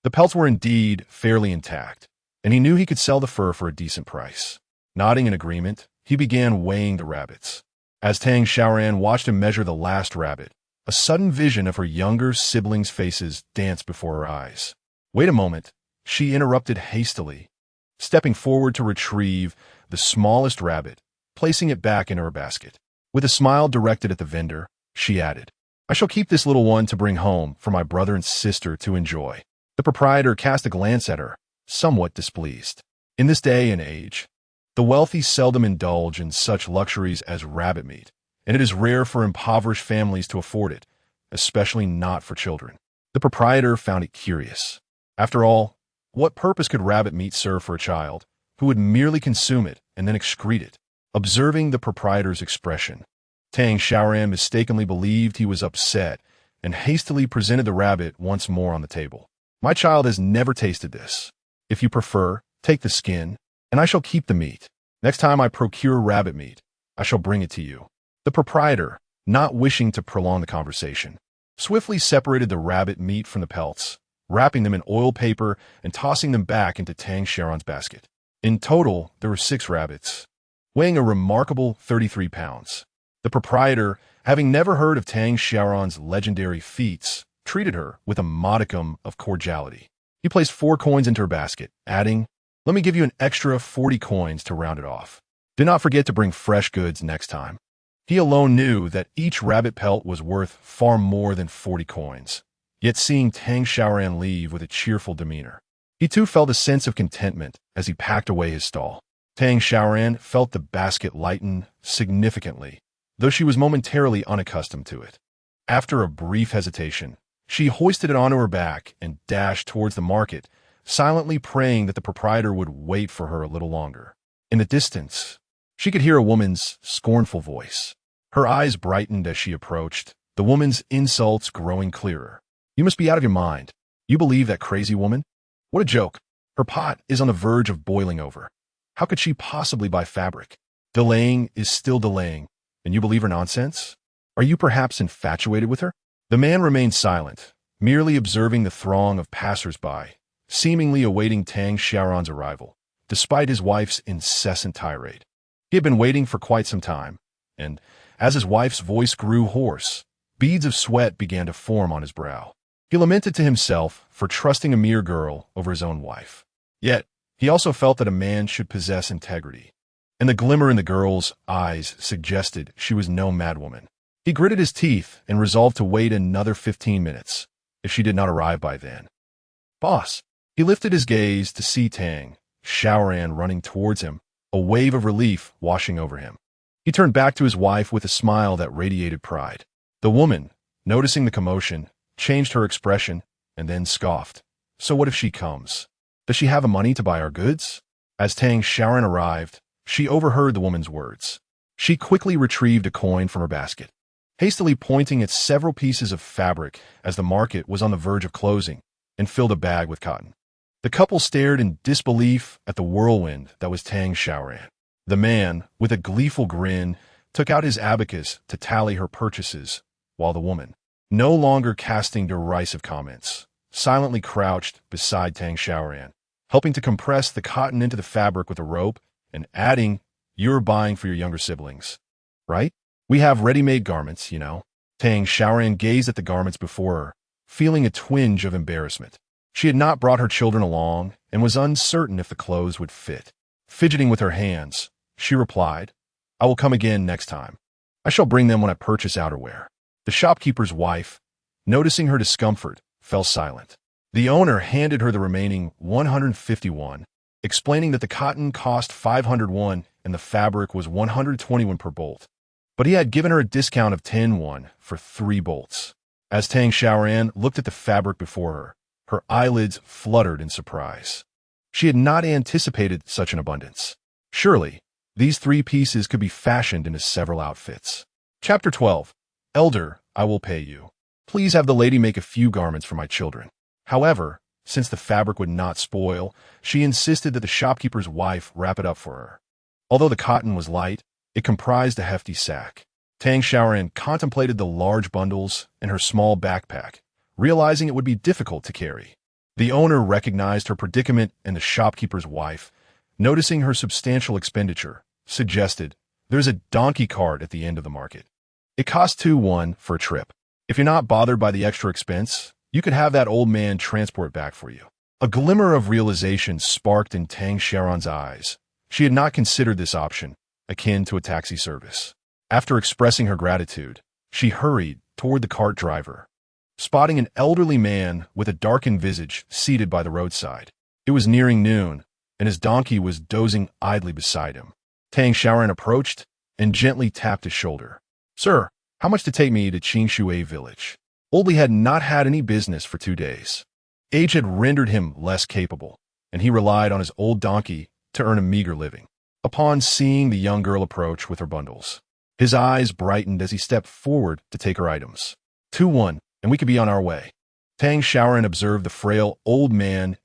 The pelts were indeed fairly intact, and he knew he could sell the fur for a decent price. Nodding in agreement, he began weighing the rabbits. As Tang Xiaoran watched him measure the last rabbit, a sudden vision of her younger siblings' faces danced before her eyes. "Wait a moment," she interrupted hastily, stepping forward to retrieve the smallest rabbit, placing it back into her basket. With a smile directed at the vendor, she added, "I shall keep this little one to bring home for my brother and sister to enjoy." The proprietor cast a glance at her, somewhat displeased. In this day and age, the wealthy seldom indulge in such luxuries as rabbit meat, and it is rare for impoverished families to afford it, especially not for children. The proprietor found it curious. After all, what purpose could rabbit meat serve for a child who would merely consume it and then excrete it? Observing the proprietor's expression, Tang Xiaoran mistakenly believed he was upset and hastily presented the rabbit once more on the table. "My child has never tasted this. If you prefer, take the skin, and I shall keep the meat. Next time I procure rabbit meat, I shall bring it to you." The proprietor, not wishing to prolong the conversation, swiftly separated the rabbit meat from the pelts, wrapping them in oil paper and tossing them back into Tang Xiaoran's basket. In total, there were 6 rabbits, weighing a remarkable 33 pounds. The proprietor, having never heard of Tang Xiaoran's legendary feats, treated her with a modicum of cordiality. He placed 4 coins into her basket, adding, "Let me give you an extra 40 coins to round it off. Do not forget to bring fresh goods next time." He alone knew that each rabbit pelt was worth far more than 40 coins, yet seeing Tang Xiaoran leave with a cheerful demeanor, he too felt a sense of contentment as he packed away his stall. Tang Xiaoran felt the basket lighten significantly, though she was momentarily unaccustomed to it. After a brief hesitation, she hoisted it onto her back and dashed towards the market, silently praying that the proprietor would wait for her a little longer. In the distance, she could hear a woman's scornful voice. Her eyes brightened as she approached, the woman's insults growing clearer. "You must be out of your mind. You believe that crazy woman? What a joke. Her pot is on the verge of boiling over. How could she possibly buy fabric? Delaying is still delaying, and you believe her nonsense? Are you perhaps infatuated with her?" The man remained silent, merely observing the throng of passers-by, seemingly awaiting Tang Xiaoran's arrival, despite his wife's incessant tirade. He had been waiting for quite some time, and, as his wife's voice grew hoarse, beads of sweat began to form on his brow. He lamented to himself for trusting a mere girl over his own wife. Yet, he also felt that a man should possess integrity, and the glimmer in the girl's eyes suggested she was no madwoman. He gritted his teeth and resolved to wait another 15 minutes, if she did not arrive by then. "Boss!" He lifted his gaze to see Tang Xiaoran running towards him, a wave of relief washing over him. He turned back to his wife with a smile that radiated pride. The woman, noticing the commotion, changed her expression and then scoffed. "So what if she comes? Does she have the money to buy our goods?" As Tang Xiaoran arrived, she overheard the woman's words. She quickly retrieved a coin from her basket, hastily pointing at several pieces of fabric as the market was on the verge of closing, and filled a bag with cotton. The couple stared in disbelief at the whirlwind that was Tang Xiaoran. The man, with a gleeful grin, took out his abacus to tally her purchases, while the woman, no longer casting derisive comments, silently crouched beside Tang Xiaoran, helping to compress the cotton into the fabric with a rope and adding, "You're buying for your younger siblings, right? We have ready-made garments, you know." Tang Xiaoran gazed at the garments before her, feeling a twinge of embarrassment. She had not brought her children along and was uncertain if the clothes would fit. Fidgeting with her hands, she replied, "I will come again next time. I shall bring them when I purchase outerwear." The shopkeeper's wife, noticing her discomfort, fell silent. The owner handed her the remaining 151, explaining that the cotton cost 501 and the fabric was 121 per bolt. But he had given her a discount of 10 for 3 bolts. As Tang Xiaoran looked at the fabric before her, her eyelids fluttered in surprise. She had not anticipated such an abundance. Surely, these 3 pieces could be fashioned into several outfits. Chapter 12. Elder, I will pay you. Please have the lady make a few garments for my children. However, since the fabric would not spoil, she insisted that the shopkeeper's wife wrap it up for her. Although the cotton was light, it comprised a hefty sack. Tang Xiaoran contemplated the large bundles and her small backpack, realizing it would be difficult to carry. The owner recognized her predicament, and the shopkeeper's wife, noticing her substantial expenditure, suggested, "There's a donkey cart at the end of the market. It costs 2 for a trip. If you're not bothered by the extra expense, you could have that old man transport back for you." A glimmer of realization sparked in Tang Xiaoran's eyes. She had not considered this option, akin to a taxi service. After expressing her gratitude, she hurried toward the cart driver, spotting an elderly man with a darkened visage seated by the roadside. It was nearing noon, and his donkey was dozing idly beside him. Tang Xiaoran approached and gently tapped his shoulder. "Sir, how much to take me to Qingshui village?" Oldly had not had any business for 2 days. Age had rendered him less capable, and he relied on his old donkey to earn a meager living. Upon seeing the young girl approach with her bundles, his eyes brightened as he stepped forward to take her items. 2 and we could be on our way." Tang Xiaoran observed the frail old man's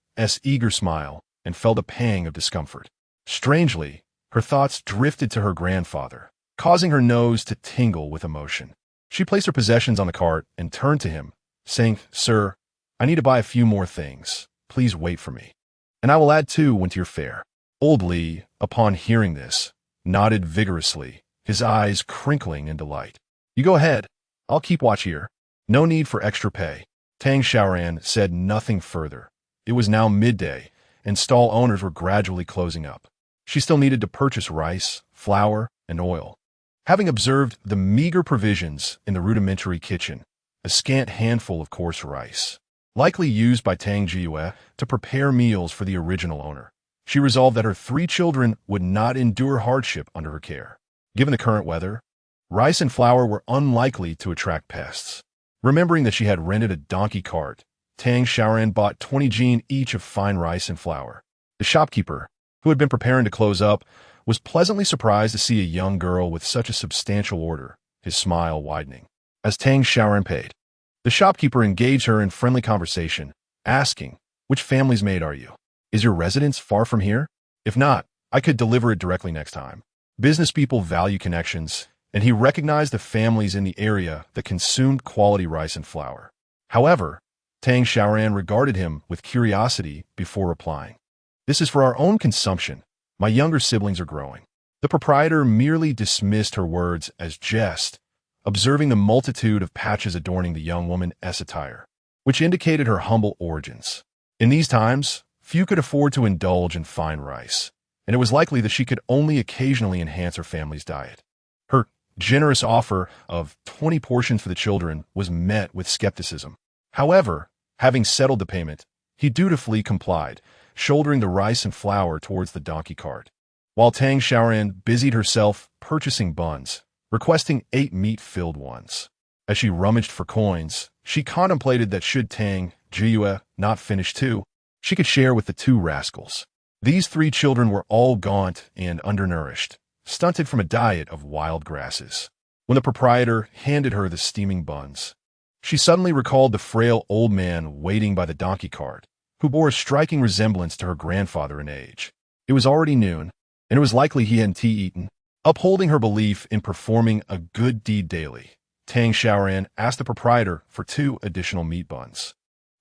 eager smile and felt a pang of discomfort. Strangely, her thoughts drifted to her grandfather, causing her nose to tingle with emotion. She placed her possessions on the cart and turned to him, saying, "Sir, I need to buy a few more things. Please wait for me, and I will add 2 to your fare." Old Li, upon hearing this, nodded vigorously, his eyes crinkling in delight. "You go ahead. I'll keep watch here. No need for extra pay." Tang Xiaoran said nothing further. It was now midday, and stall owners were gradually closing up. She still needed to purchase rice, flour, and oil. Having observed the meager provisions in the rudimentary kitchen, a scant handful of coarse rice, likely used by Tang Xiaoran to prepare meals for the original owner, she resolved that her 3 children would not endure hardship under her care. Given the current weather, rice and flour were unlikely to attract pests. Remembering that she had rented a donkey cart, Tang Xiaoran bought 20 jin each of fine rice and flour. The shopkeeper, who had been preparing to close up, was pleasantly surprised to see a young girl with such a substantial order, his smile widening. As Tang Xiaoran paid, the shopkeeper engaged her in friendly conversation, asking, "Which family's maid are you? Is your residence far from here? If not, I could deliver it directly next time." Business people value connections, and he recognized the families in the area that consumed quality rice and flour. However, Tang Xiaoran regarded him with curiosity before replying. "This is for our own consumption. My younger siblings are growing." The proprietor merely dismissed her words as jest, observing the multitude of patches adorning the young woman's attire, which indicated her humble origins. In these times, few could afford to indulge in fine rice, and it was likely that she could only occasionally enhance her family's diet. Her generous offer of 20 portions for the children was met with skepticism. However, having settled the payment, he dutifully complied, shouldering the rice and flour towards the donkey cart, while Tang Xiaoran busied herself purchasing buns, requesting 8 meat-filled ones. As she rummaged for coins, she contemplated that should Tang Xiaoran not finish 2, she could share with the 2 rascals. These 3 children were all gaunt and undernourished, stunted from a diet of wild grasses. When the proprietor handed her the steaming buns, she suddenly recalled the frail old man waiting by the donkey cart, who bore a striking resemblance to her grandfather in age. It was already noon, and it was likely he hadn't eaten. Upholding her belief in performing a good deed daily, Tang Xiaoran asked the proprietor for 2 additional meat buns.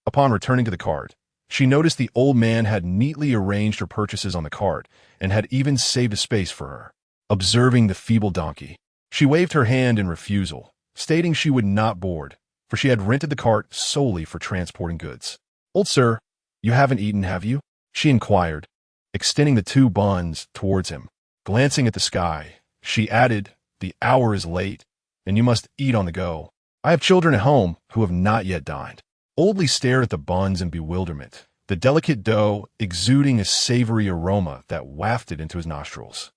Upon returning to the cart, she noticed the old man had neatly arranged her purchases on the cart and had even saved a space for her. Observing the feeble donkey, she waved her hand in refusal, stating she would not board, for she had rented the cart solely for transporting goods. "Old sir, you haven't eaten, have you?" she inquired, extending the 2 buns towards him. Glancing at the sky, she added, "The hour is late, and you must eat on the go. I have children at home who have not yet dined." Oldley stared at the buns in bewilderment, the delicate dough exuding a savory aroma that wafted into his nostrils.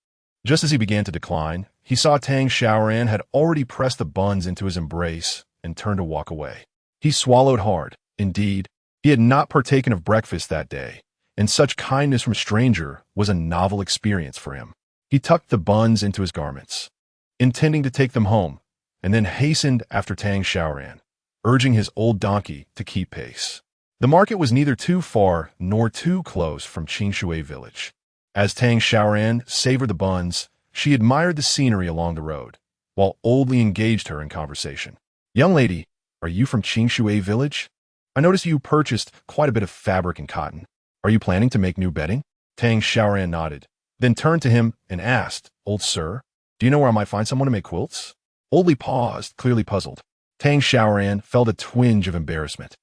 Just as he began to decline, he saw Tang Xiaoran had already pressed the buns into his embrace and turned to walk away. He swallowed hard. Indeed, he had not partaken of breakfast that day, and such kindness from a stranger was a novel experience for him. He tucked the buns into his garments, intending to take them home, and then hastened after Tang Xiaoran, urging his old donkey to keep pace. The market was neither too far nor too close from Qingshui village. As Tang Xiaoran savored the buns, she admired the scenery along the road, while Oldley engaged her in conversation. "Young lady, are you from Qingshui village? I noticed you purchased quite a bit of fabric and cotton. Are you planning to make new bedding?" Tang Xiaoran nodded, then turned to him and asked, "Old sir, do you know where I might find someone to make quilts?" Oldley paused, clearly puzzled. Tang Xiaoran felt a twinge of embarrassment.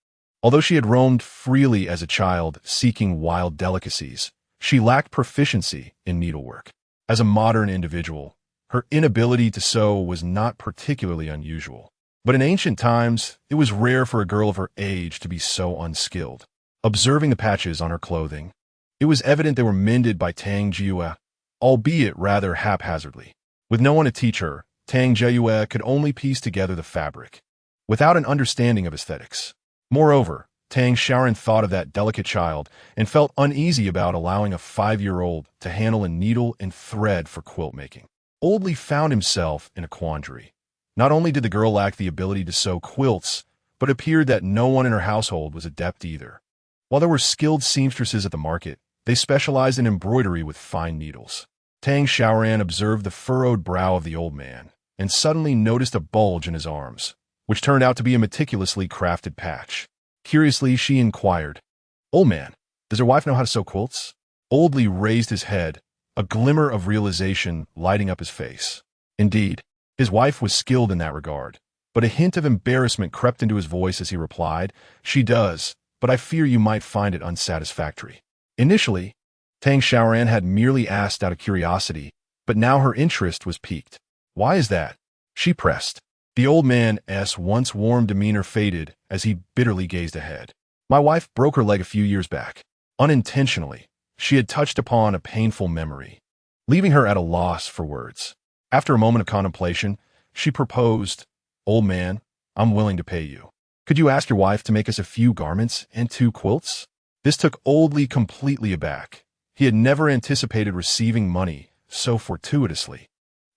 Although she had roamed freely as a child seeking wild delicacies, she lacked proficiency in needlework. As a modern individual, her inability to sew was not particularly unusual. But in ancient times, it was rare for a girl of her age to be so unskilled. Observing the patches on her clothing, it was evident they were mended by Tang Jiuyue, albeit rather haphazardly. With no one to teach her, Tang Jiuyue could only piece together the fabric, without an understanding of aesthetics. Moreover, Tang Xiaoran thought of that delicate child and felt uneasy about allowing a 5-year-old to handle a needle and thread for quilt making. Oldley found himself in a quandary. Not only did the girl lack the ability to sew quilts, but it appeared that no one in her household was adept either. While there were skilled seamstresses at the market, they specialized in embroidery with fine needles. Tang Xiaoran observed the furrowed brow of the old man and suddenly noticed a bulge in his arms, which turned out to be a meticulously crafted patch. Curiously, she inquired, "Old man, does your wife know how to sew quilts?" Oldley raised his head, a glimmer of realization lighting up his face. Indeed, his wife was skilled in that regard, but a hint of embarrassment crept into his voice as he replied, "She does, but I fear you might find it unsatisfactory." Initially, Tang Xiaoran had merely asked out of curiosity, but now her interest was piqued. "Why is that?" she pressed. The old man's once warm demeanor faded as he bitterly gazed ahead. "My wife broke her leg a few years back. Unintentionally, she had touched upon a painful memory, leaving her at a loss for words. After a moment of contemplation, she proposed, "Old man, I'm willing to pay you. Could you ask your wife to make us a few garments and 2 quilts?" This took Oldley completely aback. He had never anticipated receiving money so fortuitously.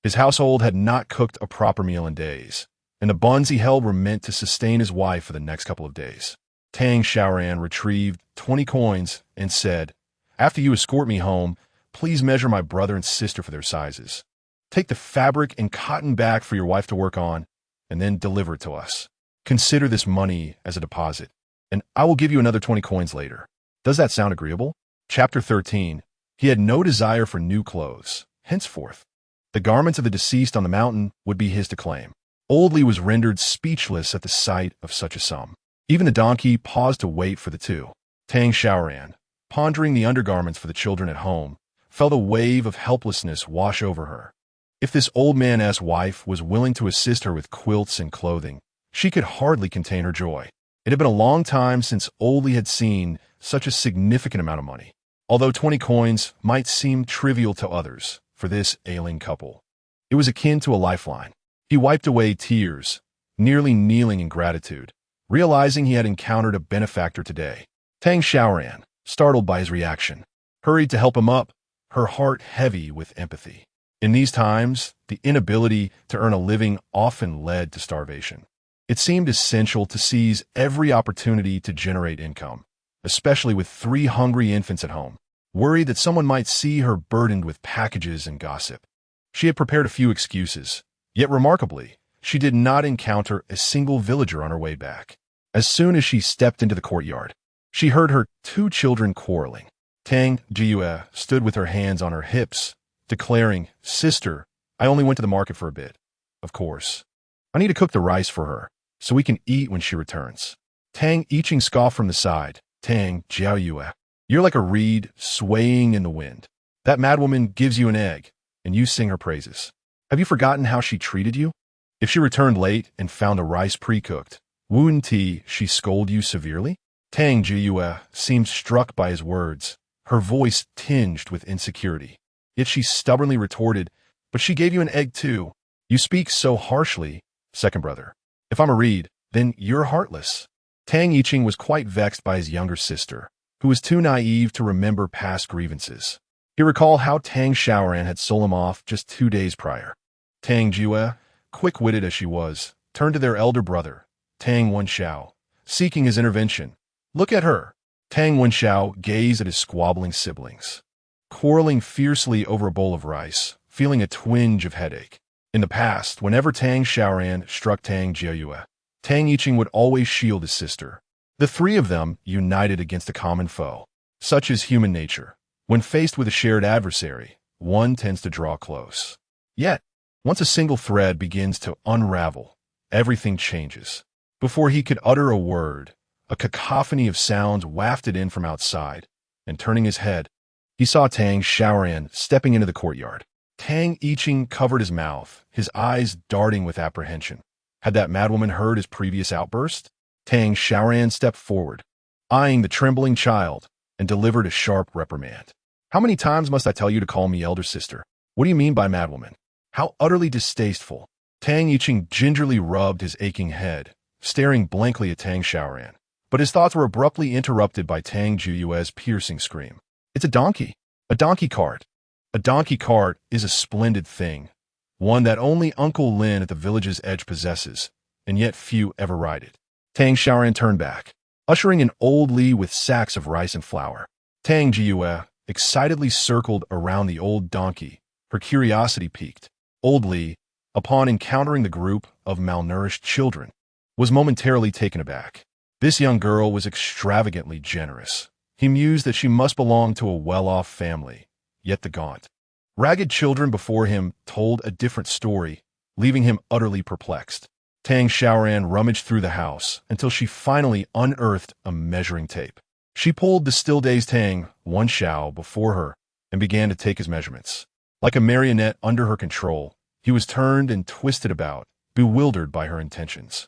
His household had not cooked a proper meal in days, and the buns he held were meant to sustain his wife for the next couple of days. Tang Xiaoran retrieved 20 coins and said, "After you escort me home, please measure my brother and sister for their sizes. Take the fabric and cotton back for your wife to work on, and then deliver it to us. Consider this money as a deposit, and I will give you another 20 coins later. Does that sound agreeable?" Chapter 13. He had no desire for new clothes. Henceforth, the garments of the deceased on the mountain would be his to claim. Oldley was rendered speechless at the sight of such a sum. Even the donkey paused to wait for the 2. Tang Xiaoran, pondering the undergarments for the children at home, felt a wave of helplessness wash over her. If this old man's wife was willing to assist her with quilts and clothing, she could hardly contain her joy. It had been a long time since Oldley had seen such a significant amount of money. Although 20 coins might seem trivial to others, for this ailing couple, it was akin to a lifeline. He wiped away tears, nearly kneeling in gratitude, realizing he had encountered a benefactor today. Tang Xiaoran, startled by his reaction, hurried to help him up, her heart heavy with empathy. In these times, the inability to earn a living often led to starvation. It seemed essential to seize every opportunity to generate income, especially with 3 hungry infants at home, worried that someone might see her burdened with packages and gossip. She had prepared a few excuses, yet remarkably, she did not encounter a single villager on her way back. As soon as she stepped into the courtyard, she heard her two children quarreling. Tang Xiaoran stood with her hands on her hips, declaring, "Sister, I only went to the market for a bit. Of course. I need to cook the rice for her, so we can eat when she returns." Tang Xiaoran scoffed from the side. "Tang Xiaoran, you're like a reed swaying in the wind. That madwoman gives you an egg, and you sing her praises. Have you forgotten how she treated you? If she returned late and found the rice pre-cooked, wouldn't she scold you severely?" Tang Xiaoran seemed struck by his words, her voice tinged with insecurity. Yet she stubbornly retorted, "But she gave you an egg too. You speak so harshly, second brother. If I'm a reed, then you're heartless." Tang Xiaoran was quite vexed by his younger sister, who was too naive to remember past grievances. He recalled how Tang Xiaoran had sold him off just 2 days prior. Tang Xiaoran, quick-witted as she was, turned to their elder brother, Tang Wenxiao, seeking his intervention. "Look at her." Tang Wenxiao gazed at his squabbling siblings, quarreling fiercely over a bowl of rice, feeling a twinge of headache. In the past, whenever Tang Xiaoran struck Tang Xiaoran, Tang Xiaoran would always shield his sister. The three of them united against a common foe. Such is human nature. When faced with a shared adversary, one tends to draw close. Yet, once a single thread begins to unravel, everything changes. Before he could utter a word, a cacophony of sounds wafted in from outside, and turning his head, he saw Tang Xiaoran stepping into the courtyard. Tang Xiaoran covered his mouth, his eyes darting with apprehension. Had that madwoman heard his previous outburst? Tang Xiaoran stepped forward, eyeing the trembling child, and delivered a sharp reprimand. "How many times must I tell you to call me elder sister? What do you mean by madwoman? How utterly distasteful." Tang Xiaoran gingerly rubbed his aching head, staring blankly at Tang Xiaoran. But his thoughts were abruptly interrupted by Tang Xiaoran's piercing scream. "It's a donkey! A donkey cart! A donkey cart is a splendid thing, one that only Uncle Lin at the village's edge possesses, and yet few ever ride it." Tang Xiaoran turned back, ushering in old Li with sacks of rice and flour. Tang Xiaoran excitedly circled around the old donkey, her curiosity piqued. Old Li, upon encountering the group of malnourished children, was momentarily taken aback. This young girl was extravagantly generous. He mused that she must belong to a well-off family, yet the gaunt, ragged children before him told a different story, leaving him utterly perplexed. Tang Xiaoran rummaged through the house until she finally unearthed a measuring tape. She pulled the still-dazed Tang Wenxiao before her and began to take his measurements. Like a marionette under her control, he was turned and twisted about, bewildered by her intentions.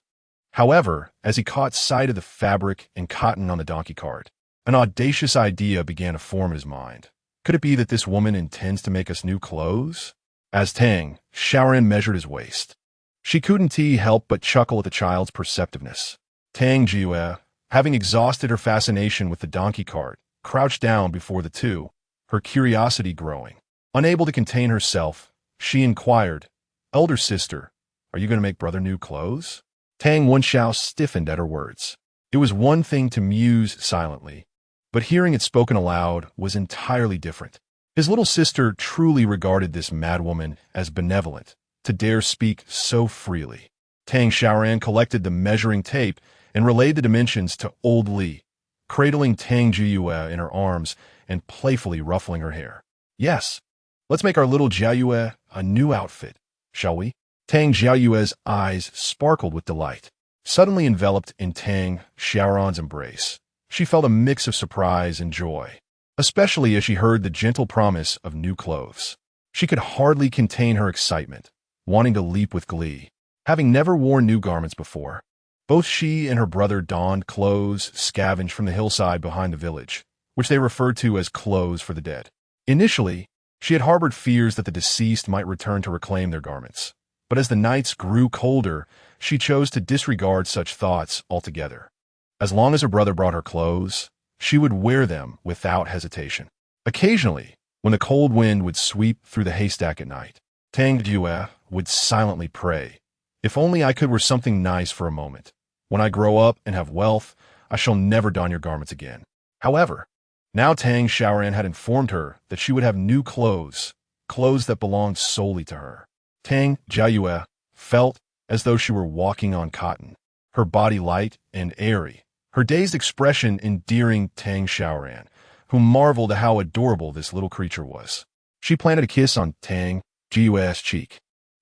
However, as he caught sight of the fabric and cotton on the donkey cart, an audacious idea began to form in his mind. Could it be that this woman intends to make us new clothes? As Tang Xiaoran measured his waist, she couldn't help but chuckle at the child's perceptiveness. Tang Xiaoran, having exhausted her fascination with the donkey cart, crouched down before the two, her curiosity growing. Unable to contain herself, she inquired, "Elder sister, are you going to make brother new clothes?" Tang Wenxiao stiffened at her words. It was one thing to muse silently, but hearing it spoken aloud was entirely different. His little sister truly regarded this madwoman as benevolent, to dare speak so freely. Tang Xiaoran collected the measuring tape and relayed the dimensions to old Li, cradling Tang Xiaoran in her arms and playfully ruffling her hair. "Yes, let's make our little Xiaoran a new outfit, shall we?" Tang Xiaoran's eyes sparkled with delight. Suddenly enveloped in Tang Xiaoran's embrace, she felt a mix of surprise and joy, especially as she heard the gentle promise of new clothes. She could hardly contain her excitement, wanting to leap with glee. Having never worn new garments before, both she and her brother donned clothes scavenged from the hillside behind the village, which they referred to as clothes for the dead. Initially, she had harbored fears that the deceased might return to reclaim their garments. But as the nights grew colder, she chose to disregard such thoughts altogether. As long as her brother brought her clothes, she would wear them without hesitation. Occasionally, when the cold wind would sweep through the haystack at night, Tang Xiaoran would silently pray, "If only I could wear something nice for a moment. When I grow up and have wealth, I shall never don your garments again." However, now Tang Xiaoran had informed her that she would have new clothes, clothes that belonged solely to her. Tang Xiaoran felt as though she were walking on cotton. her body light and airy, her dazed expression endearing Tang Xiaoran, who marveled at how adorable this little creature was. She planted a kiss on Tang Jiue's cheek.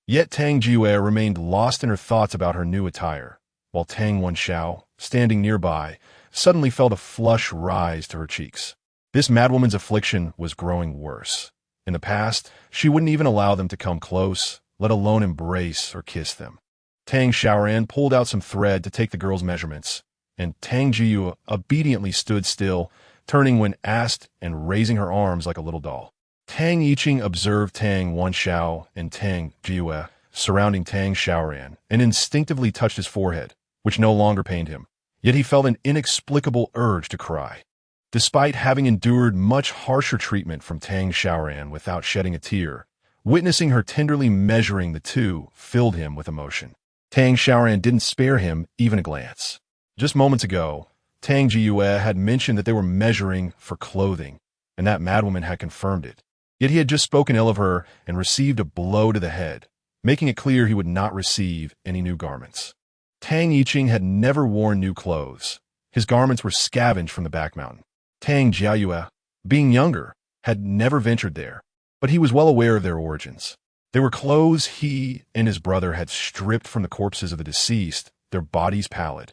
Yet Tang Jiue remained lost in her thoughts about her new attire, while Tang Wenxiao, standing nearby, suddenly felt a flush rise to her cheeks. This madwoman's affliction was growing worse. In the past, she wouldn't even allow them to come close, let alone embrace or kiss them. Tang Xiaoran pulled out some thread to take the girl's measurements, and Tang Jiu obediently stood still, turning when asked and raising her arms like a little doll. Tang Yiqing observed Tang Wenxiao and Tang Jiu surrounding Tang Xiaoran and instinctively touched his forehead, which no longer pained him. Yet he felt an inexplicable urge to cry. Despite having endured much harsher treatment from Tang Xiaoran without shedding a tear, witnessing her tenderly measuring the two filled him with emotion. Tang Xiaoran didn't spare him even a glance. Just moments ago, Tang Jiue had mentioned that they were measuring for clothing, and that madwoman had confirmed it. Yet he had just spoken ill of her and received a blow to the head, making it clear he would not receive any new garments. Tang Yiqing had never worn new clothes. His garments were scavenged from the back mountain. Tang Jiayue, being younger, had never ventured there, but he was well aware of their origins. They were clothes he and his brother had stripped from the corpses of the deceased, their bodies pallid,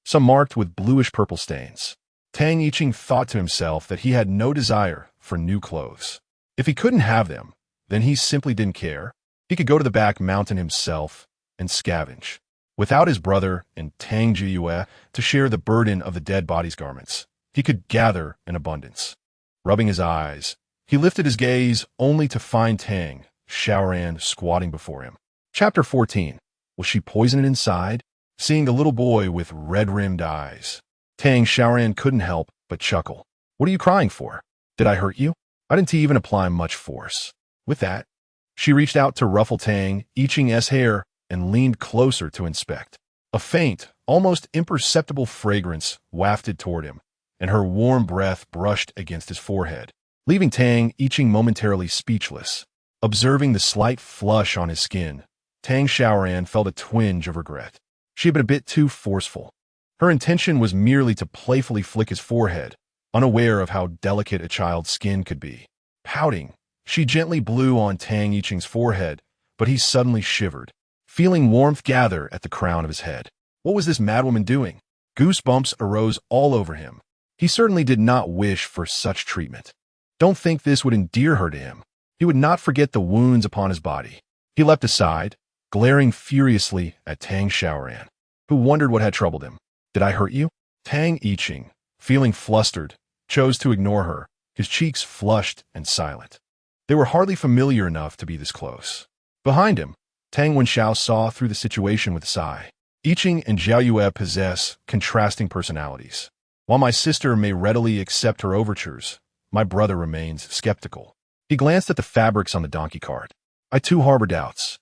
some marked with bluish-purple stains. Tang Yiqing thought to himself that he had no desire for new clothes. If he couldn't have them, then he simply didn't care. He could go to the back mountain himself and scavenge. Without his brother and Tang Jiue to share the burden of the dead body's garments, he could gather in abundance. Rubbing his eyes, he lifted his gaze only to find Tang Xiaoran squatting before him. Chapter 14. Was she poisoned inside? Seeing the little boy with red-rimmed eyes, Tang Xiaoran couldn't help but chuckle. What are you crying for? Did I hurt you? I didn't even apply much force. With that, she reached out to ruffle Tang Yiqing's hair and leaned closer to inspect. A faint, almost imperceptible fragrance wafted toward him, and her warm breath brushed against his forehead, leaving Tang Yiqing momentarily speechless. Observing the slight flush on his skin, Tang Xiaoran felt a twinge of regret. She had been a bit too forceful. Her intention was merely to playfully flick his forehead, unaware of how delicate a child's skin could be. Pouting, she gently blew on Tang Yiqing's forehead, but he suddenly shivered, feeling warmth gather at the crown of his head. What was this madwoman doing? Goosebumps arose all over him. He certainly did not wish for such treatment. Don't think this would endear her to him. He would not forget the wounds upon his body. He leapt aside, glaring furiously at Tang Xiaoran, who wondered what had troubled him. Did I hurt you? Tang Yiqing, feeling flustered, chose to ignore her, his cheeks flushed and silent. They were hardly familiar enough to be this close. Behind him, Tang Wenxiao saw through the situation with a sigh. Yiqing and Jiayue possess contrasting personalities. While my sister may readily accept her overtures, my brother remains skeptical. He glanced at the fabrics on the donkey cart. I too harbor doubts.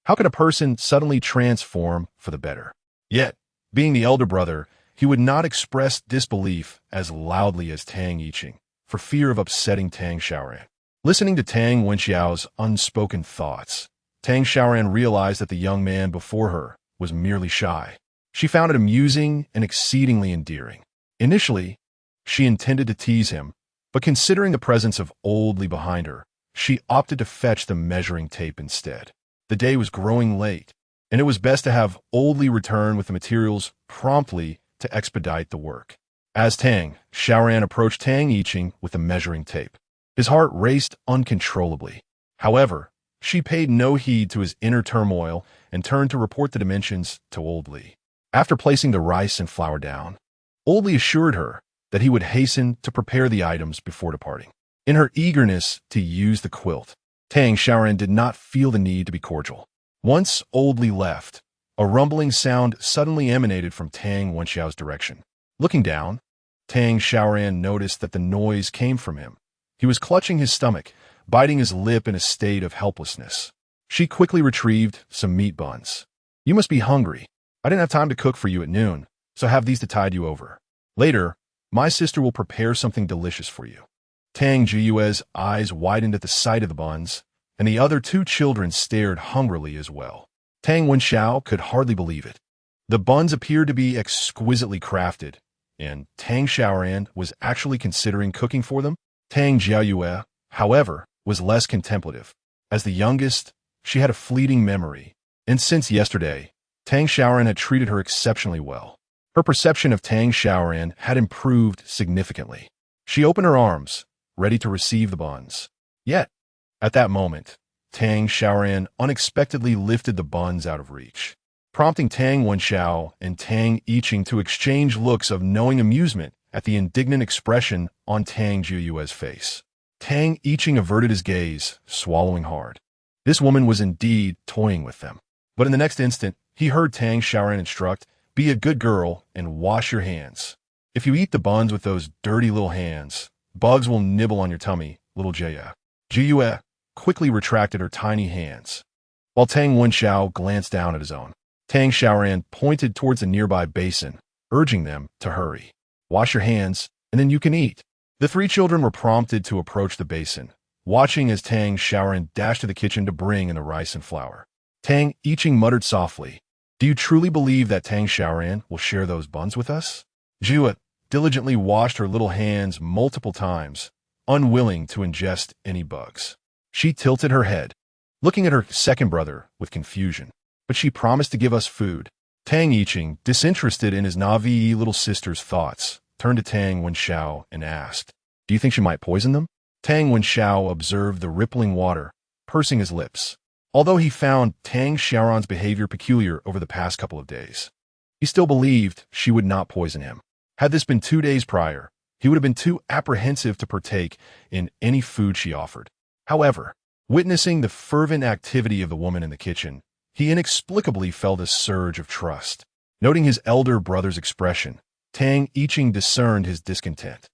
How could a person suddenly transform for the better? Yet, being the elder brother, he would not express disbelief as loudly as Tang Yiqing, for fear of upsetting Tang Xiaoran. Listening to Tang Wenxiao's unspoken thoughts, Tang Xiaoran realized that the young man before her was merely shy. She found it amusing and exceedingly endearing. Initially, she intended to tease him, but considering the presence of Old Li behind her, she opted to fetch the measuring tape instead. The day was growing late, and it was best to have Old Li return with the materials promptly to expedite the work. As Tang Xiaoran approached Tang Yiqing with the measuring tape, his heart raced uncontrollably. However, she paid no heed to his inner turmoil and turned to report the dimensions to Old Li. After placing the rice and flour down, Old Li assured her that he would hasten to prepare the items before departing. In her eagerness to use the quilt, Tang Xiaoran did not feel the need to be cordial. Once Old Li left, a rumbling sound suddenly emanated from Tang Wenxiao's direction. Looking down, Tang Xiaoran noticed that the noise came from him. He was clutching his stomach, biting his lip in a state of helplessness. She quickly retrieved some meat buns. You must be hungry. I didn't have time to cook for you at noon, so have these to tide you over. Later, my sister will prepare something delicious for you. Tang Jiue's eyes widened at the sight of the buns, and the other two children stared hungrily as well. Tang Wenxiao could hardly believe it. The buns appeared to be exquisitely crafted, and Tang Xiaoran was actually considering cooking for them. Tang Xiaoyue, however, was less contemplative. As the youngest, she had a fleeting memory, and since yesterday, Tang Xiaoran had treated her exceptionally well. Her perception of Tang Xiaoran had improved significantly. She opened her arms, ready to receive the buns. Yet, at that moment, Tang Xiaoran unexpectedly lifted the buns out of reach, prompting Tang Wenxiao and Tang Yiqing to exchange looks of knowing amusement at the indignant expression on Tang Jiyue's face. Tang Yiqing averted his gaze, swallowing hard. This woman was indeed toying with them. But in the next instant, he heard Tang Xiaoran instruct, "Be a good girl and wash your hands. If you eat the buns with those dirty little hands, bugs will nibble on your tummy, little Jia." Jiyue quickly retracted her tiny hands, while Tang Wenxiao glanced down at his own. Tang Xiaoran pointed towards a nearby basin, urging them to hurry. "Wash your hands, and then you can eat." The three children were prompted to approach the basin, watching as Tang Xiaoran dashed to the kitchen to bring in the rice and flour. Tang Yiqing muttered softly, "Do you truly believe that Tang Xiaoran will share those buns with us?" Jiyue diligently washed her little hands multiple times, unwilling to ingest any bugs. She tilted her head, looking at her second brother with confusion. "But she promised to give us food." Tang Yiqing, disinterested in his Navi little sister's thoughts, turned to Tang Wenxiao and asked, "Do you think she might poison them?" Tang Wenxiao observed the rippling water, pursing his lips. Although he found Tang Xiaoran's behavior peculiar over the past couple of days, he still believed she would not poison him. Had this been 2 days prior, he would have been too apprehensive to partake in any food she offered. However, witnessing the fervent activity of the woman in the kitchen, he inexplicably felt a surge of trust. Noting his elder brother's expression, Tang Yiqing discerned his discontent.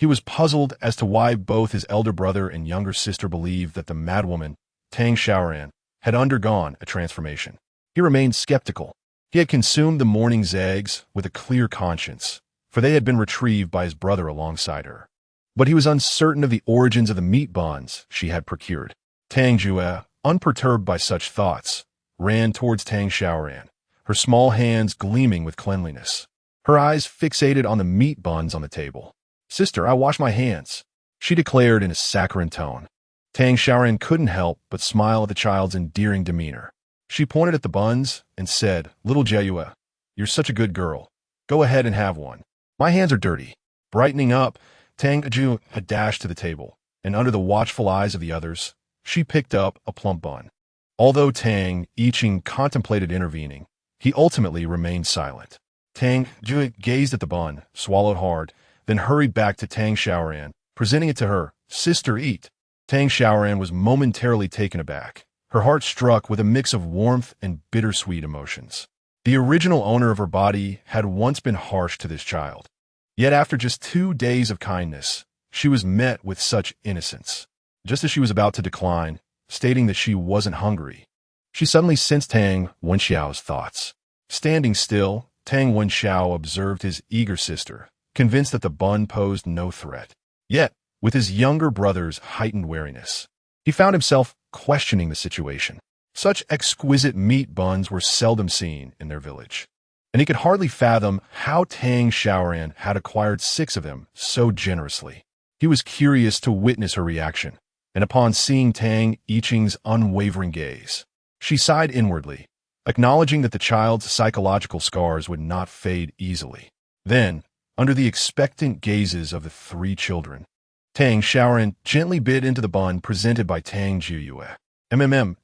He was puzzled as to why both his elder brother and younger sister believed that the madwoman, Tang Xiaoran, had undergone a transformation. He remained skeptical. He had consumed the morning's eggs with a clear conscience, for they had been retrieved by his brother alongside her. But he was uncertain of the origins of the meat buns she had procured. Tang Jiyue, unperturbed by such thoughts, ran towards Tang Xiaoran, her small hands gleaming with cleanliness. Her eyes fixated on the meat buns on the table. "Sister, I wash my hands," she declared in a saccharine tone. Tang Xiaoran couldn't help but smile at the child's endearing demeanor. She pointed at the buns and said, "Little Jiyue, you're such a good girl. Go ahead and have one. My hands are dirty." Brightening up, Tang Jiyue had dashed to the table, and under the watchful eyes of the others, she picked up a plump bun. Although Tang Yiqing contemplated intervening, he ultimately remained silent. Tang Jiyue gazed at the bun, swallowed hard, then hurried back to Tang Xiaoran, presenting it to her. "Sister, eat." Tang Xiaoran was momentarily taken aback, her heart struck with a mix of warmth and bittersweet emotions. The original owner of her body had once been harsh to this child. Yet after just 2 days of kindness, she was met with such innocence. Just as she was about to decline, stating that she wasn't hungry, she suddenly sensed Tang Wenxiao's thoughts. Standing still, Tang Wenxiao observed his eager sister, convinced that the bun posed no threat. Yet, with his younger brother's heightened wariness, he found himself questioning the situation. Such exquisite meat buns were seldom seen in their village, and he could hardly fathom how Tang Xiaoran had acquired 6 of them so generously. He was curious to witness her reaction, and upon seeing Tang Yiqing's unwavering gaze, she sighed inwardly, acknowledging that the child's psychological scars would not fade easily. Then, under the expectant gazes of the 3 children, Tang Xiaoran gently bit into the bun presented by Tang Jiyue.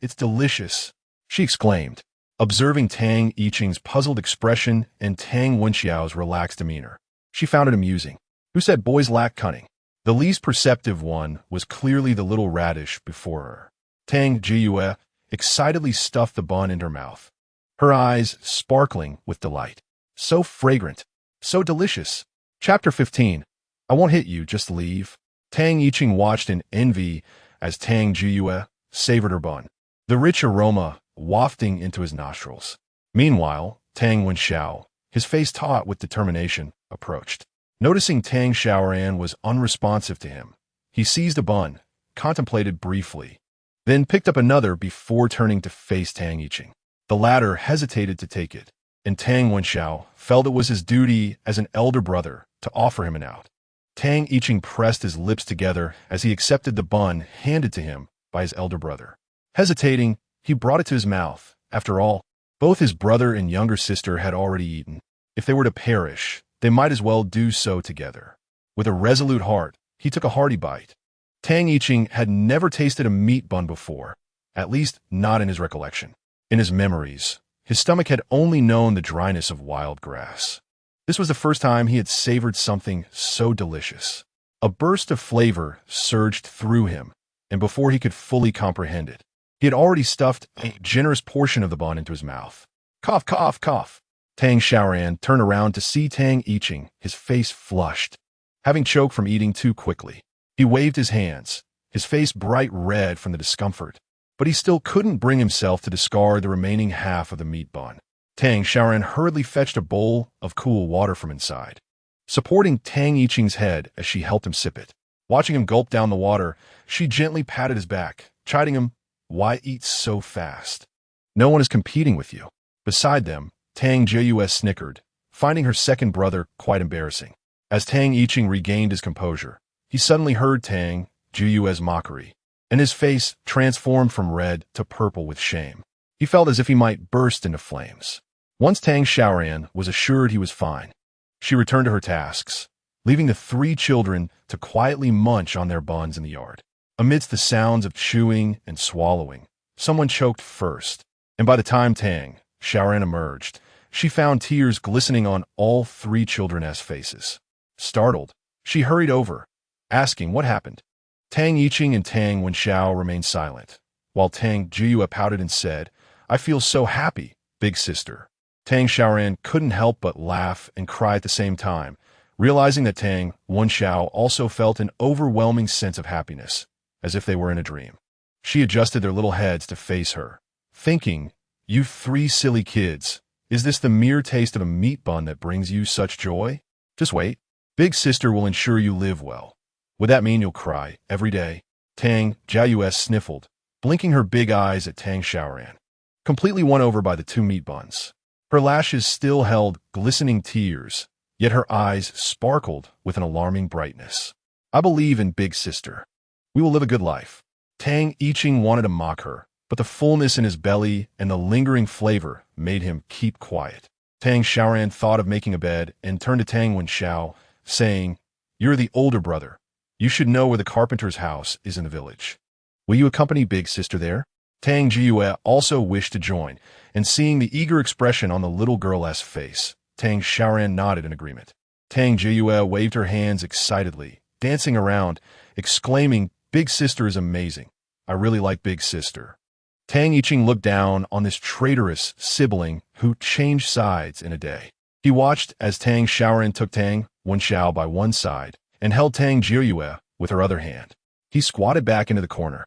It's delicious," she exclaimed, observing Tang Yiqing's puzzled expression and Tang Wenxiao's relaxed demeanor. She found it amusing. Who said boys lack cunning? The least perceptive one was clearly the little radish before her. Tang Jiyue excitedly stuffed the bun in her mouth, her eyes sparkling with delight. "So fragrant, so delicious." Chapter 15. I won't hit you, just leave. Tang Yiqing watched in envy as Tang Jiyue savored her bun, the rich aroma wafting into his nostrils. Meanwhile, Tang Wenxiao, his face taut with determination, approached. Noticing Tang Xiaoran was unresponsive to him, he seized a bun, contemplated briefly, then picked up another before turning to face Tang Yiqing. The latter hesitated to take it, and Tang Wenxiao felt it was his duty as an elder brother to offer him an out. Tang Yiqing pressed his lips together as he accepted the bun handed to him by his elder brother. Hesitating, he brought it to his mouth. After all, both his brother and younger sister had already eaten. If they were to perish, they might as well do so together. With a resolute heart, he took a hearty bite. Tang Yiqing had never tasted a meat bun before, at least not in his recollection. In his memories, his stomach had only known the dryness of wild grass. This was the first time he had savored something so delicious. A burst of flavor surged through him, and before he could fully comprehend it, he had already stuffed a generous portion of the bun into his mouth. Cough, cough, cough. Tang Xiaoran turned around to see Tang Yiqing, his face flushed, having choked from eating too quickly. He waved his hands, his face bright red from the discomfort, but he still couldn't bring himself to discard the remaining half of the meat bun. Tang Xiaoran hurriedly fetched a bowl of cool water from inside, supporting Tang Yiqing's head as she helped him sip it. Watching him gulp down the water, she gently patted his back, chiding him, "Why eat so fast? No one is competing with you." Beside them, Tang Jiuyue snickered, finding her second brother quite embarrassing. As Tang Yiqing regained his composure, he suddenly heard Tang Jiuyue's mockery, and his face transformed from red to purple with shame. He felt as if he might burst into flames. Once Tang Xiaoran was assured he was fine, she returned to her tasks, leaving the three children to quietly munch on their buns in the yard. Amidst the sounds of chewing and swallowing, someone choked first, and by the time Tang Xiaoran emerged, she found tears glistening on all three children's faces. Startled, she hurried over, asking what happened. Tang Yiqing and Tang Wenxiao remained silent, while Tang Jiuyue pouted and said, "I feel so happy, big sister." Tang Xiaoran couldn't help but laugh and cry at the same time, realizing that Tang Wenxiao also felt an overwhelming sense of happiness, as if they were in a dream. She adjusted their little heads to face her, thinking, "You three silly kids, is this the mere taste of a meat bun that brings you such joy? Just wait. Big sister will ensure you live well. Would that mean you'll cry every day?" Tang Jiuyue sniffled, blinking her big eyes at Tang Xiaoran, completely won over by the two meat buns. Her lashes still held glistening tears, yet her eyes sparkled with an alarming brightness. "I believe in big sister. We will live a good life." Tang Yiqing wanted to mock her, but the fullness in his belly and the lingering flavor made him keep quiet. Tang Xiaoran thought of making a bed and turned to Tang Wenxiao, saying, "You're the older brother. You should know where the carpenter's house is in the village. Will you accompany big sister there?" Tang Jiuyue also wished to join, and seeing the eager expression on the little girl's face, Tang Xiaoran nodded in agreement. Tang Jiuyue waved her hands excitedly, dancing around, exclaiming, "Big sister is amazing. I really like big sister." Tang Yiqing looked down on this traitorous sibling who changed sides in a day. He watched as Tang Xiaoran took Tang Wenxiao by one side and held Tang Jiuyue with her other hand. He squatted back into the corner,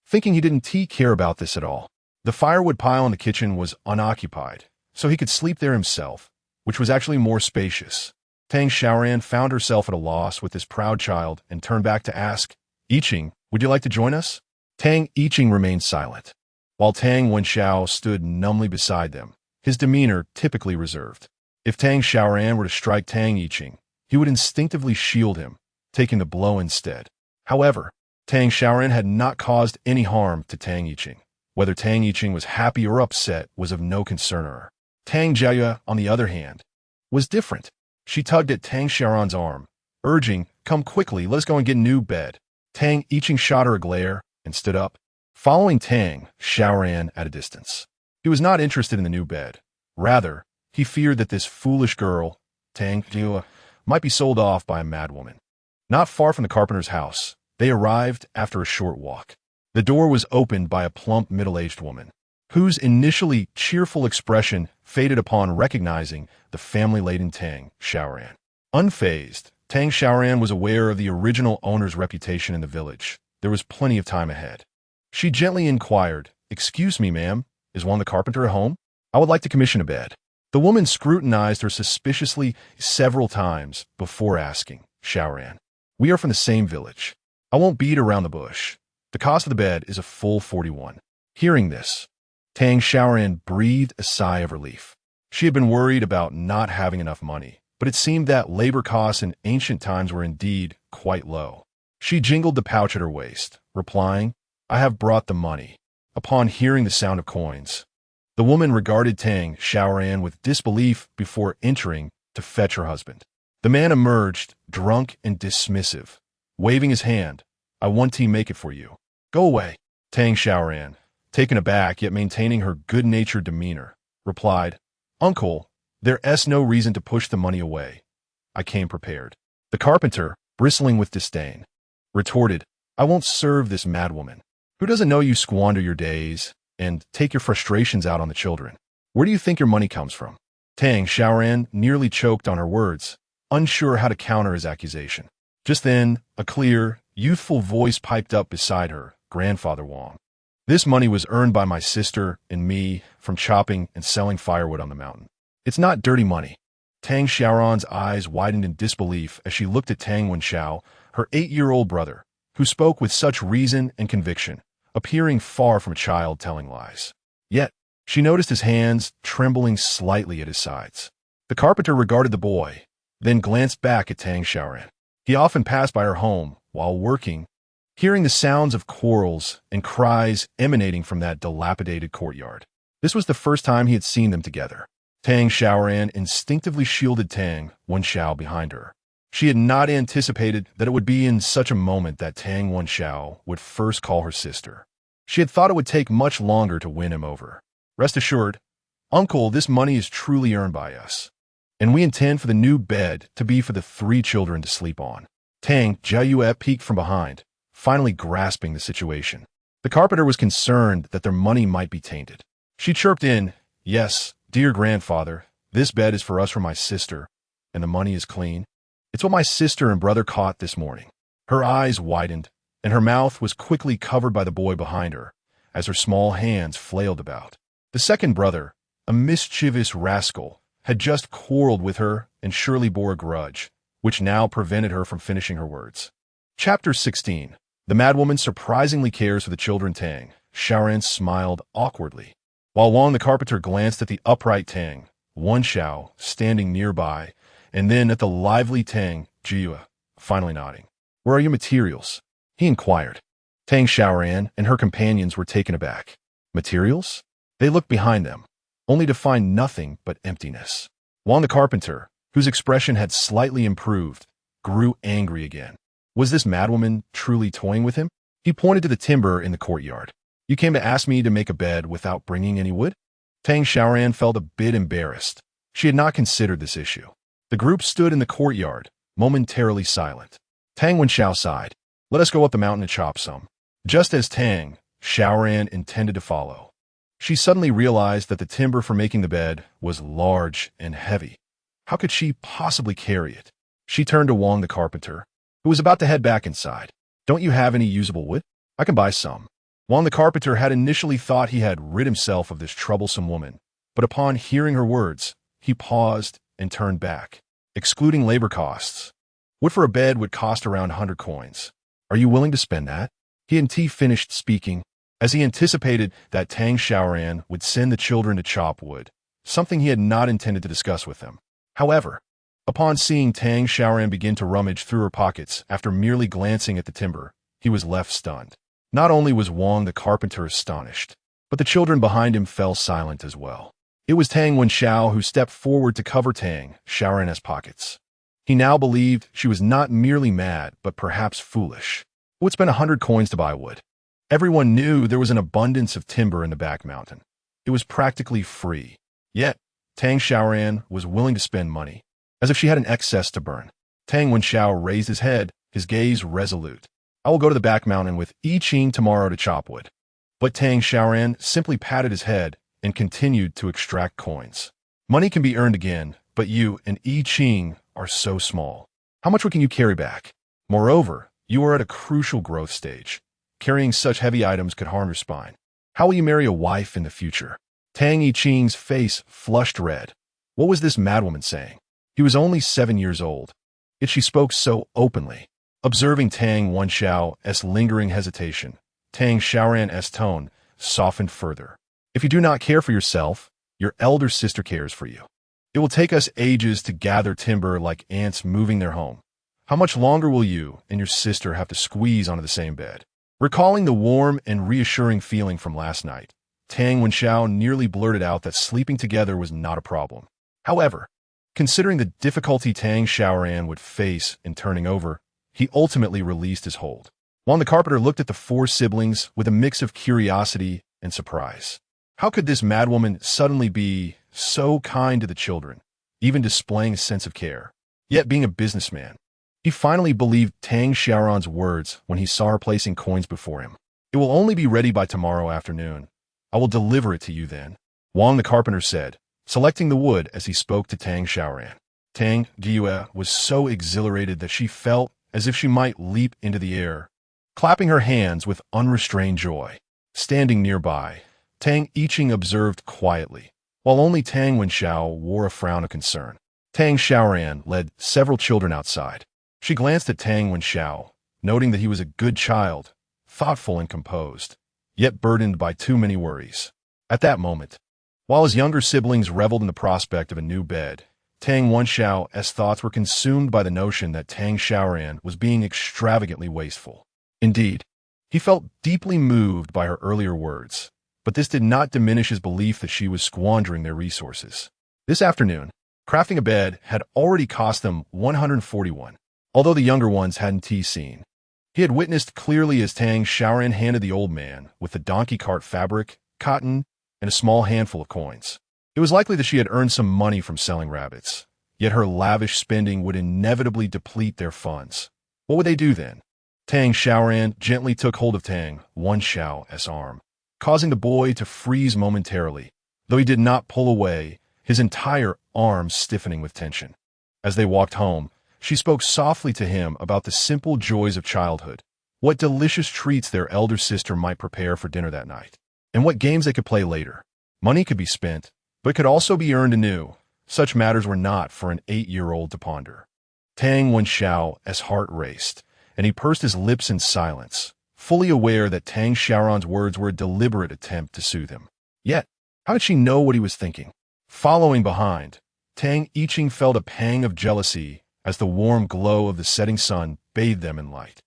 thinking he didn't care about this at all. The firewood pile in the kitchen was unoccupied, so he could sleep there himself, which was actually more spacious. Tang Xiaoran found herself at a loss with this proud child and turned back to ask, "Yiqing, would you like to join us?" Tang Yiqing remained silent, while Tang Wenxiao stood numbly beside them, his demeanor typically reserved. If Tang Xiaoran were to strike Tang Yiqing, he would instinctively shield him, taking the blow instead. However, Tang Xiaoran had not caused any harm to Tang Yiqing. Whether Tang Yiqing was happy or upset was of no concern to her. Tang Jiuyue, on the other hand, was different. She tugged at Tang Xiaoran's arm, urging, "Come quickly, let's go and get a new bed." Tang Yiqing shot her a glare and stood up, following Tang Xiaoran at a distance. He was not interested in the new bed. Rather, he feared that this foolish girl, Tang Jiuyue, might be sold off by a madwoman. Not far from the carpenter's house, they arrived after a short walk. The door was opened by a plump middle-aged woman, whose initially cheerful expression faded upon recognizing the family-laden Tang Xiaoran. Unfazed, Tang Xiaoran was aware of the original owner's reputation in the village. There was plenty of time ahead. She gently inquired, "Excuse me, ma'am, is one the carpenter at home? I would like to commission a bed." The woman scrutinized her suspiciously several times before asking, "Xiaoran, we are from the same village. I won't beat around the bush. The cost of the bed is a full 41. Hearing this, Tang Xiaoran breathed a sigh of relief. She had been worried about not having enough money, but it seemed that labor costs in ancient times were indeed quite low. She jingled the pouch at her waist, replying, "I have brought the money." Upon hearing the sound of coins, the woman regarded Tang Xiaoran with disbelief before entering to fetch her husband. The man emerged, drunk and dismissive, waving his hand. "I want to make it for you." "Go away." Tang Xiaoran, taken aback yet maintaining her good-natured demeanor, replied, "Uncle, there's no reason to push the money away. I came prepared." The carpenter, bristling with disdain, retorted, "I won't serve this madwoman. Who doesn't know you squander your days and take your frustrations out on the children? Where do you think your money comes from?" Tang Xiaoran nearly choked on her words, unsure how to counter his accusation. Just then, a clear, youthful voice piped up beside her, "Grandfather Wang. This money was earned by my sister and me from chopping and selling firewood on the mountain. It's not dirty money." Tang Xiaoran's eyes widened in disbelief as she looked at Tang Wenxiao, her 8-year-old brother, who spoke with such reason and conviction, appearing far from a child telling lies. Yet, she noticed his hands trembling slightly at his sides. The carpenter regarded the boy, then glanced back at Tang Xiaoran. He often passed by her home while working, hearing the sounds of quarrels and cries emanating from that dilapidated courtyard. This was the first time he had seen them together. Tang Xiaoran instinctively shielded Tang Wenxiao behind her. She had not anticipated that it would be in such a moment that Tang Wenxiao would first call her sister. She had thought it would take much longer to win him over. "Rest assured, Uncle, this money is truly earned by us, and we intend for the new bed to be for the 3 children to sleep on." Tang Jiayue peeked from behind, finally grasping the situation. The carpenter was concerned that their money might be tainted. She chirped in, "Yes, dear grandfather, this bed is for us from my sister, and the money is clean. It's what my sister and brother caught this morning." Her eyes widened, and her mouth was quickly covered by the boy behind her, as her small hands flailed about. The second brother, a mischievous rascal, had just quarreled with her and surely bore a grudge, which now prevented her from finishing her words. Chapter 16. The madwoman surprisingly cares for the children. Tang Xiaoran smiled awkwardly, while Wang the carpenter glanced at the upright Tang Wenxiao standing nearby, and then at the lively Tang Jiayue, finally nodding. "Where are your materials?" he inquired. Tang Xiaoran and her companions were taken aback. Materials? They looked behind them, only to find nothing but emptiness. Wang the carpenter, whose expression had slightly improved, grew angry again. Was this madwoman truly toying with him? He pointed to the timber in the courtyard. "You came to ask me to make a bed without bringing any wood?" Tang Xiaoran felt a bit embarrassed. She had not considered this issue. The group stood in the courtyard, momentarily silent. Tang Wenxiao sighed. "Let us go up the mountain and chop some." Just as Tang Xiaoran intended to follow, she suddenly realized that the timber for making the bed was large and heavy. How could she possibly carry it? She turned to Wang the carpenter, who was about to head back inside. "Don't you have any usable wood? I can buy some." Wang the carpenter had initially thought he had rid himself of this troublesome woman, but upon hearing her words, he paused and turned back. "Excluding labor costs, wood for a bed would cost around 100 coins. Are you willing to spend that?" He and T finished speaking, as he anticipated that Tang Xiaoran would send the children to chop wood, something he had not intended to discuss with them. However, upon seeing Tang Xiaoran begin to rummage through her pockets after merely glancing at the timber, he was left stunned. Not only was Wang the carpenter astonished, but the children behind him fell silent as well. It was Tang Wenxiao who stepped forward to cover Tang Xiaoran's pockets. He now believed she was not merely mad, but perhaps foolish. Who would spend 100 coins to buy wood? Everyone knew there was an abundance of timber in the back mountain. It was practically free. Yet, Tang Xiaoran was willing to spend money, as if she had an excess to burn. Tang Wenxiao raised his head, his gaze resolute. "I will go to the back mountain with I Ching tomorrow to chop wood." But Tang Xiaoran simply patted his head and continued to extract coins. "Money can be earned again, but you and I Ching are so small. How much wood can you carry back? Moreover, you are at a crucial growth stage. Carrying such heavy items could harm your spine. How will you marry a wife in the future?" Tang I Ching's face flushed red. What was this madwoman saying? He was only 7 years old, yet she spoke so openly. Observing Tang Wenxiao's lingering hesitation, Tang Xiaoran's tone softened further. "If you do not care for yourself, Your elder sister cares for you. It will take us ages to gather timber like ants moving their home. How much longer will you and your sister have to squeeze onto the same bed? Recalling the warm and reassuring feeling from last night, Tang Wenxiao nearly blurted out that sleeping together was not a problem. However, considering the difficulty Tang Xiaoran would face in turning over, he ultimately released his hold. Juan the carpenter looked at the four siblings with a mix of curiosity and surprise. How could this madwoman suddenly be so kind to the children, even displaying a sense of care? Yet being a businessman, he finally believed Tang Xiaoran's words when he saw her placing coins before him. It will only be ready by tomorrow afternoon. I will deliver it to you then, Wang the carpenter said, selecting the wood as he spoke to Tang Xiaoran. Tang Xiaoran was so exhilarated that she felt as if she might leap into the air, clapping her hands with unrestrained joy. Standing nearby, Tang Yiqing observed quietly, while only Tang Wenxiao wore a frown of concern. Tang Xiaoran led several children outside. She glanced at Tang Wenxiao, noting that he was a good child, thoughtful and composed, yet burdened by too many worries. At that moment, while his younger siblings reveled in the prospect of a new bed, Tang Wenxiao's thoughts were consumed by the notion that Tang Xiaoran was being extravagantly wasteful. Indeed, he felt deeply moved by her earlier words, but this did not diminish his belief that she was squandering their resources. This afternoon, crafting a bed had already cost them 141, although the younger ones hadn't seen. He had witnessed clearly as Tang Xiaoran handed the old man with the donkey cart fabric, cotton, and a small handful of coins. It was likely that she had earned some money from selling rabbits, yet her lavish spending would inevitably deplete their funds. What would they do then? Tang Xiaoran gently took hold of Tang Wenxiao's arm, causing the boy to freeze momentarily, though he did not pull away, his entire arm stiffening with tension. As they walked home, she spoke softly to him about the simple joys of childhood, what delicious treats their elder sister might prepare for dinner that night, and what games they could play later. Money could be spent, but could also be earned anew. Such matters were not for an 8-year-old to ponder. Tang Wenxiao's heart raced, and he pursed his lips in silence, fully aware that Tang Xiaoran's words were a deliberate attempt to soothe him. Yet, how did she know what he was thinking? Following behind, Tang Yiqing felt a pang of jealousy as the warm glow of the setting sun bathed them in light.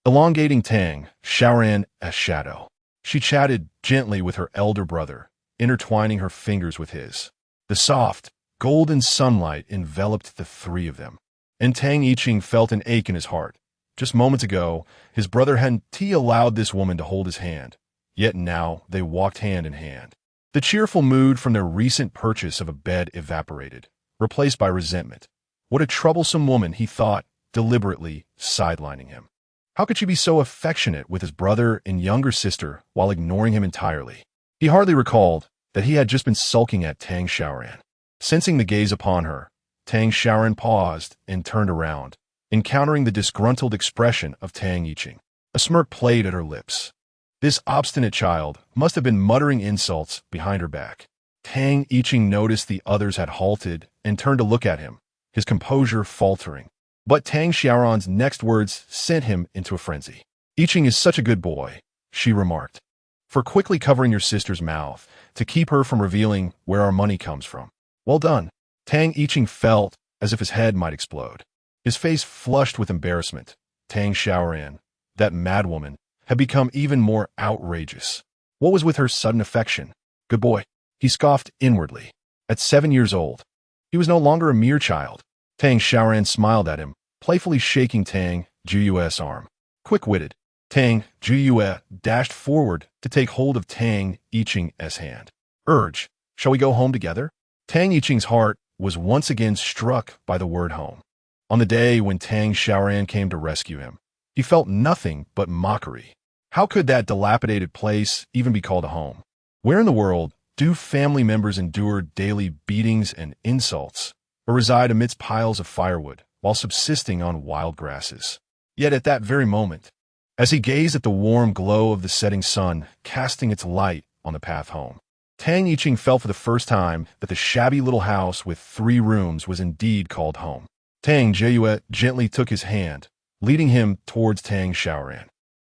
Elongating Tang Xiaoran's shadow, she chatted gently with her elder brother, intertwining her fingers with his. The soft, golden sunlight enveloped the three of them, and Tang Yiqing felt an ache in his heart. Just moments ago, his brother hadn't allowed this woman to hold his hand, yet now they walked hand in hand. The cheerful mood from their recent purchase of a bed evaporated, replaced by resentment. What a troublesome woman, he thought, deliberately sidelining him. How could she be so affectionate with his brother and younger sister while ignoring him entirely? He hardly recalled that he had just been sulking at Tang Xiaoran. Sensing the gaze upon her, Tang Xiaoran paused and turned around, encountering the disgruntled expression of Tang Yiqing. A smirk played at her lips. This obstinate child must have been muttering insults behind her back. Tang Yiqing noticed the others had halted and turned to look at him, his composure faltering. But Tang Xiaoran's next words sent him into a frenzy. Yiqing is such a good boy, she remarked, for quickly covering your sister's mouth to keep her from revealing where our money comes from. Well done. Tang Yiqing felt as if his head might explode. His face flushed with embarrassment. Tang Xiaoran, that madwoman, had become even more outrageous. What was with her sudden affection? Good boy, he scoffed inwardly. At 7 years old, he was no longer a mere child. Tang Xiaoran smiled at him, playfully shaking Tang Zhiyue's arm. Quick-witted, Tang Zhiyue dashed forward to take hold of Tang Yiqing's hand. Urge, shall we go home together? Tang Yiqing's heart was once again struck by the word home. On the day when Tang Xiaoran came to rescue him, he felt nothing but mockery. How could that dilapidated place even be called a home? Where in the world do family members endure daily beatings and insults, or reside amidst piles of firewood while subsisting on wild grasses? Yet at that very moment, as he gazed at the warm glow of the setting sun casting its light on the path home, Tang Yiqing felt for the first time that the shabby little house with 3 rooms was indeed called home. Tang Xiaoran gently took his hand, leading him towards Tang Xiaoran.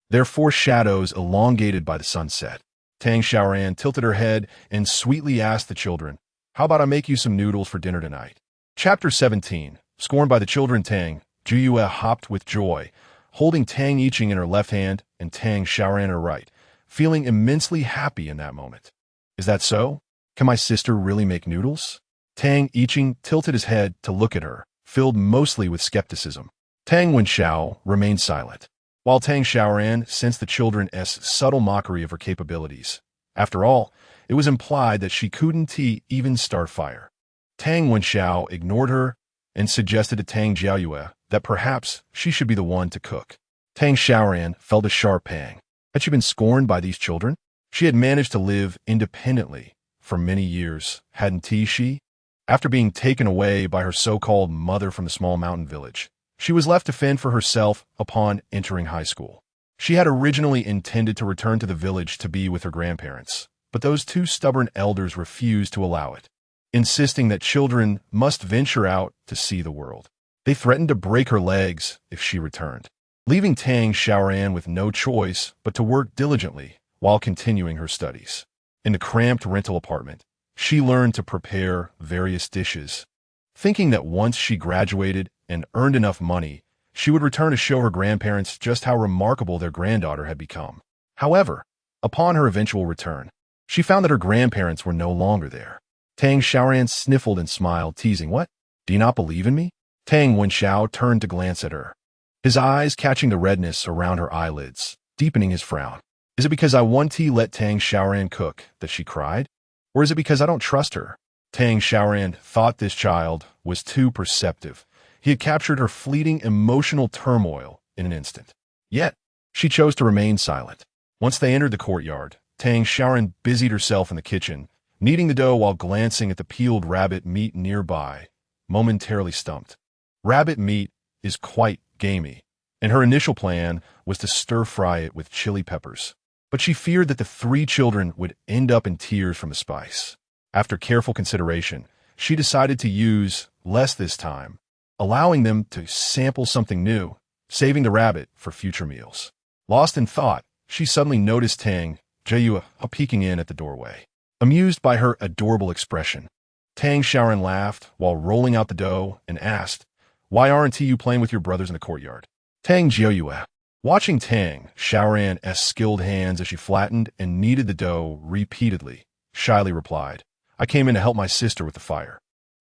Their 4 shadows elongated by the sunset. Tang Xiaoran tilted her head and sweetly asked the children, How about I make you some noodles for dinner tonight? Chapter 17. Scorned by the children, Tang Xiaoran hopped with joy, holding Tang Yiching in her left hand and Tang Xiaoran in her right, feeling immensely happy in that moment. Is that so? Can my sister really make noodles? Tang Yiching tilted his head to look at her, filled mostly with skepticism. Tang Wenxiao remained silent, while Tang Xiaoran sensed the children's subtle mockery of her capabilities. After all, it was implied that she couldn't even start fire. Tang Wenxiao ignored her and suggested to Tang Xiaoyue that perhaps she should be the one to cook. Tang Xiaoran felt a sharp pang. Had she been scorned by these children? She had managed to live independently for many years, hadn't she? After being taken away by her so-called mother from the small mountain village, she was left to fend for herself upon entering high school. She had originally intended to return to the village to be with her grandparents, but those two stubborn elders refused to allow it, insisting that children must venture out to see the world. They threatened to break her legs if she returned, leaving Tang Xiaoran with no choice but to work diligently while continuing her studies. In the cramped rental apartment, she learned to prepare various dishes, thinking that once she graduated and earned enough money, she would return to show her grandparents just how remarkable their granddaughter had become. However, upon her eventual return, she found that her grandparents were no longer there. Tang Xiaoran sniffled and smiled, teasing, "What? Do you not believe in me?" Tang Wenxiao turned to glance at her, his eyes catching the redness around her eyelids, deepening his frown. Is it because I won't let Tang Xiaoran cook that she cried? Or is it because I don't trust her? Tang Xiaoran thought this child was too perceptive. He had captured her fleeting emotional turmoil in an instant. Yet, she chose to remain silent. Once they entered the courtyard, Tang Xiaoran busied herself in the kitchen, kneading the dough while glancing at the peeled rabbit meat nearby, momentarily stumped. Rabbit meat is quite gamey, and her initial plan was to stir-fry it with chili peppers. But she feared that the three children would end up in tears from the spice. After careful consideration, she decided to use less this time, allowing them to sample something new, saving the rabbit for future meals. Lost in thought, she suddenly noticed Tang Xiaoyue peeking in at the doorway. Amused by her adorable expression, Tang Xiaoran laughed while rolling out the dough and asked, "Why aren't you playing with your brothers in the courtyard?" Tang Xiaoyue, watching Tang Xiaoran's skilled hands as she flattened and kneaded the dough repeatedly, shyly replied, "I came in to help my sister with the fire."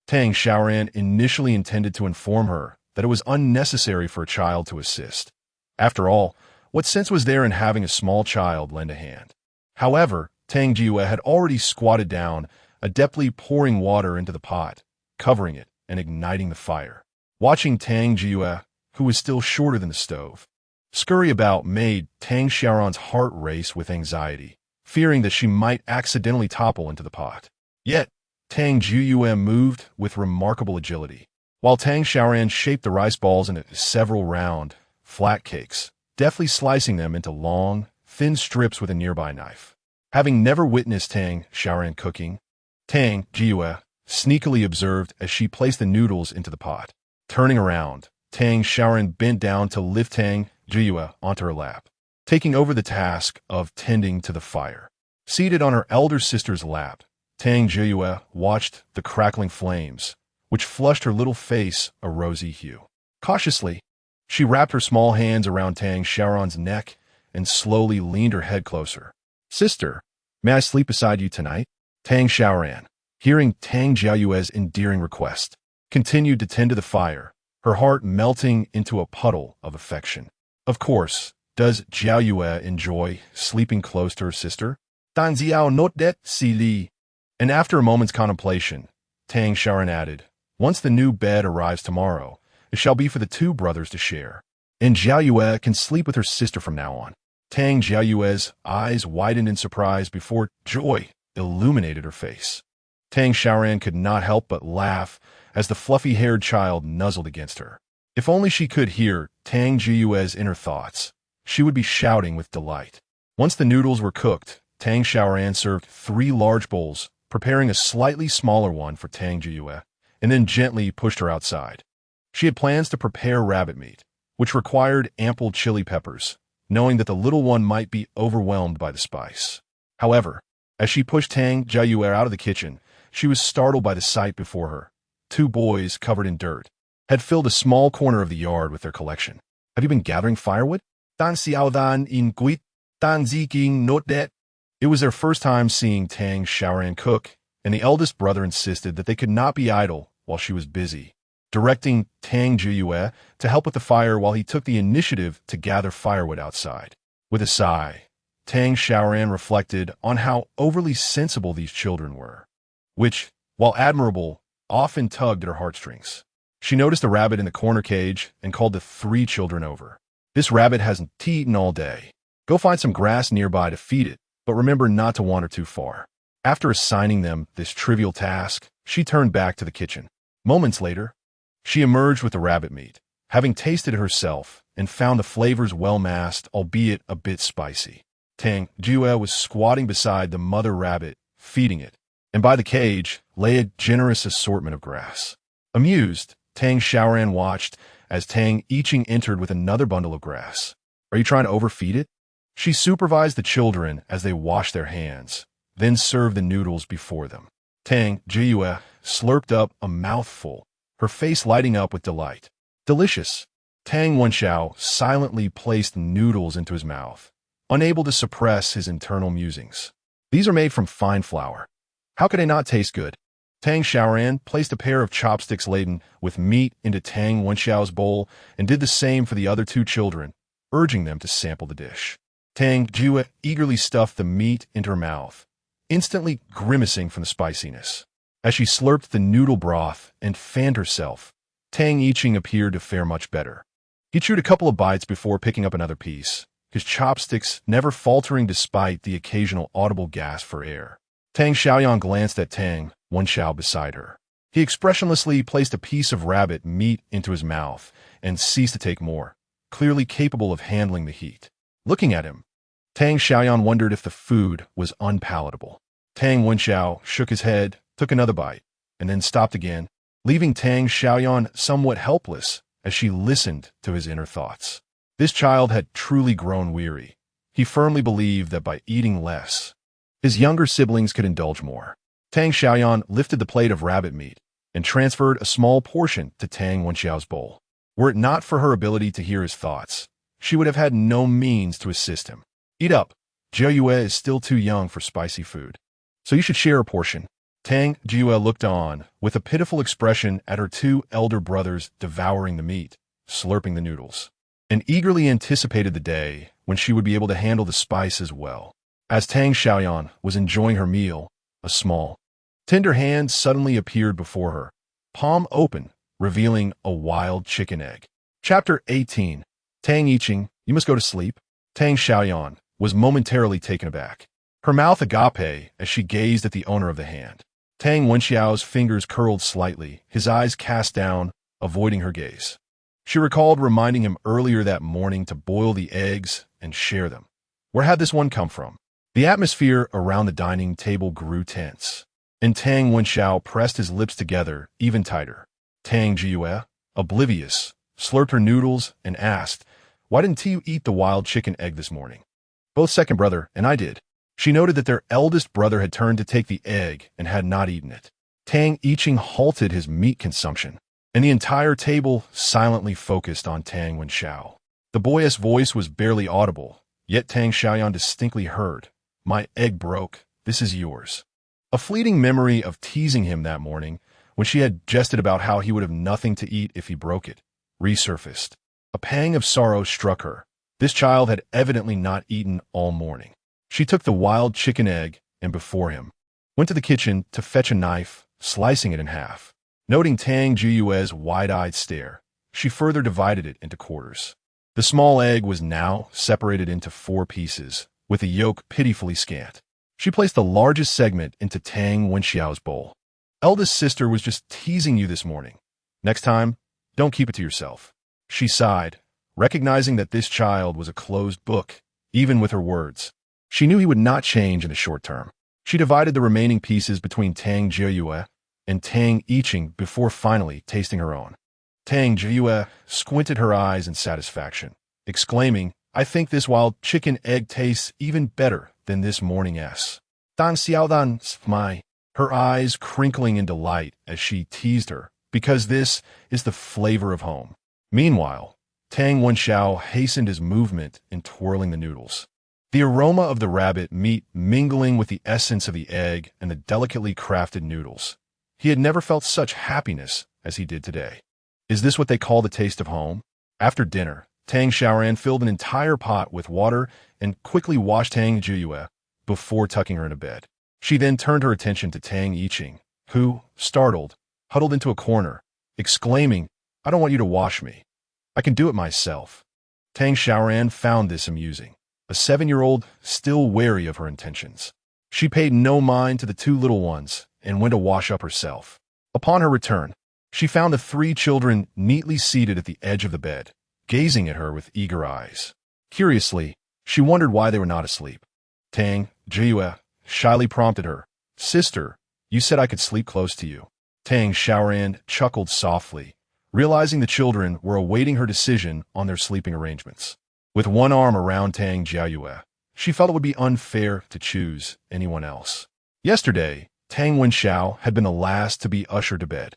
Tang Xiaoran initially intended to inform her that it was unnecessary for a child to assist. After all, what sense was there in having a small child lend a hand? However, Tang Xiaoyue had already squatted down, adeptly pouring water into the pot, covering it and igniting the fire. Watching Tang Xiaoyue, who was still shorter than the stove, scurry about made Tang Xiaoran's heart race with anxiety, fearing that she might accidentally topple into the pot. Yet, Tang Xiaoyue moved with remarkable agility, while Tang Xiaoran shaped the rice balls into several round, flat cakes, deftly slicing them into long, thin strips with a nearby knife. Having never witnessed Tang Xiaoran cooking, Tang Xiaoyue sneakily observed as she placed the noodles into the pot. Turning around, Tang Xiaoran bent down to lift Tang Xiaoyue onto her lap, taking over the task of tending to the fire. Seated on her elder sister's lap, Tang Xiaoyue watched the crackling flames, which flushed her little face a rosy hue. Cautiously, she wrapped her small hands around Tang Xiaoran's neck and slowly leaned her head closer. "Sister, may I sleep beside you tonight?" Tang Xiaoran, hearing Tang Xiaoyue's endearing request, continued to tend to the fire, her heart melting into a puddle of affection. Of course, does Xiaoyue enjoy sleeping close to her sister? Dan Xiao not that silly. And after a moment's contemplation, Tang Xiaoran added, "Once the new bed arrives tomorrow, it shall be for the two brothers to share, and Xiaoyue can sleep with her sister from now on." Tang Xiaoyue's eyes widened in surprise before joy illuminated her face. Tang Xiaoran could not help but laugh as the fluffy-haired child nuzzled against her. If only she could hear Tang Xiaoyue's inner thoughts, she would be shouting with delight. Once the noodles were cooked, Tang Xiaoran served 3 large bowls, preparing a slightly smaller one for Tang Xiaoyue, and then gently pushed her outside. She had plans to prepare rabbit meat, which required ample chili peppers, knowing that the little one might be overwhelmed by the spice. However, as she pushed Tang Xiaoyue out of the kitchen, she was startled by the sight before her. Two boys, covered in dirt, had filled a small corner of the yard with their collection. "Have you been gathering firewood?" "Tang Xiaoran in Guit, Tang Ziking not that." It was their first time seeing Tang Xiaoran cook, and the eldest brother insisted that they could not be idle while she was busy, directing Tang Jiyue to help with the fire while he took the initiative to gather firewood outside. With a sigh, Tang Xiaoran reflected on how overly sensible these children were, which, while admirable, often tugged at her heartstrings. She noticed a rabbit in the corner cage and called the three children over. "This rabbit hasn't eaten all day. Go find some grass nearby to feed it, but remember not to wander too far." After assigning them this trivial task, she turned back to the kitchen. Moments later, she emerged with the rabbit meat, having tasted it herself and found the flavors well masked, albeit a bit spicy. Tang Jiyue was squatting beside the mother rabbit, feeding it, and by the cage lay a generous assortment of grass. Amused, Tang Xiaoran watched as Tang Yiqing entered with another bundle of grass. "Are you trying to overfeed it?" She supervised the children as they washed their hands, then served the noodles before them. Tang Jiyue slurped up a mouthful, her face lighting up with delight. "Delicious." Tang Wenxiao silently placed noodles into his mouth, unable to suppress his internal musings. "These are made from fine flour. How could they not taste good?" Tang Xiaoran placed a pair of chopsticks laden with meat into Tang Wenxiao's bowl and did the same for the other two children, urging them to sample the dish. Tang Jiyue eagerly stuffed the meat into her mouth, instantly grimacing from the spiciness. As she slurped the noodle broth and fanned herself, Tang Yiqing appeared to fare much better. He chewed a couple of bites before picking up another piece, his chopsticks never faltering despite the occasional audible gasp for air. Tang Xiaoyan glanced at Tang Wenxiao beside her. He expressionlessly placed a piece of rabbit meat into his mouth and ceased to take more, clearly capable of handling the heat. Looking at him, Tang Xiaoyan wondered if the food was unpalatable. Tang Wenxiao shook his head, took another bite, and then stopped again, leaving Tang Xiaoyan somewhat helpless as she listened to his inner thoughts. This child had truly grown weary. He firmly believed that by eating less, his younger siblings could indulge more. Tang Xiaoyan lifted the plate of rabbit meat and transferred a small portion to Tang Wenxiao's bowl. Were it not for her ability to hear his thoughts, she would have had no means to assist him. "Eat up. Jiyue is still too young for spicy food, so you should share a portion." Tang Jiyue looked on with a pitiful expression at her two elder brothers devouring the meat, slurping the noodles, and eagerly anticipated the day when she would be able to handle the spice as well. As Tang Xiaoyan was enjoying her meal, a small, tender hand suddenly appeared before her, palm open, revealing a wild chicken egg. Chapter 18. Tang Yiqing, you must go to sleep. Tang Xiaoyan was momentarily taken aback, her mouth agape as she gazed at the owner of the hand. Tang Wenxiao's fingers curled slightly, his eyes cast down, avoiding her gaze. She recalled reminding him earlier that morning to boil the eggs and share them. Where had this one come from? The atmosphere around the dining table grew tense, and Tang Wenxiao pressed his lips together even tighter. Tang Jiyue, oblivious, slurped her noodles and asked, "Why didn't you eat the wild chicken egg this morning?" "Both second brother and I did." She noted that their eldest brother had turned to take the egg and had not eaten it. Tang Yiqing halted his meat consumption, and the entire table silently focused on Tang Wenxiao. The boy's voice was barely audible, yet Tang Xiaoyan distinctly heard, "My egg broke, this is yours." A fleeting memory of teasing him that morning, when she had jested about how he would have nothing to eat if he broke it, resurfaced. A pang of sorrow struck her. This child had evidently not eaten all morning. She took the wild chicken egg and before him, went to the kitchen to fetch a knife, slicing it in half. Noting Tang Jiyue's wide-eyed stare, she further divided it into quarters. The small egg was now separated into 4 pieces, with the yolk pitifully scant. She placed the largest segment into Tang Wenxiao's bowl. "Eldest sister was just teasing you this morning. Next time, don't keep it to yourself." She sighed, recognizing that this child was a closed book, even with her words. She knew he would not change in the short term. She divided the remaining pieces between Tang Jiyue and Tang Yiqing before finally tasting her own. Tang Jiyue squinted her eyes in satisfaction, exclaiming, "I think this wild chicken egg tastes even better than this morning's. Tang Xiaoran, my." her eyes crinkling in delight as she teased her, because this is the flavor of home. Meanwhile, Tang Wenxiao hastened his movement in twirling the noodles. The aroma of the rabbit meat mingling with the essence of the egg and the delicately crafted noodles. He had never felt such happiness as he did today. Is this what they call the taste of home? After dinner, Tang Xiaoran filled an entire pot with water and quickly washed Tang Jiyue before tucking her into bed. She then turned her attention to Tang Yiqing, who, startled, huddled into a corner, exclaiming, "I don't want you to wash me. I can do it myself." Tang Xiaoran found this amusing. A 7-year-old still wary of her intentions. She paid no mind to the two little ones and went to wash up herself. Upon her return, she found the 3 children neatly seated at the edge of the bed, gazing at her with eager eyes. Curiously, she wondered why they were not asleep. Tang Jiyue shyly prompted her, "Sister, you said I could sleep close to you." Tang Xiaoran chuckled softly, realizing the children were awaiting her decision on their sleeping arrangements. With one arm around Tang Jiyue, she felt it would be unfair to choose anyone else. Yesterday, Tang Wenxiao had been the last to be ushered to bed,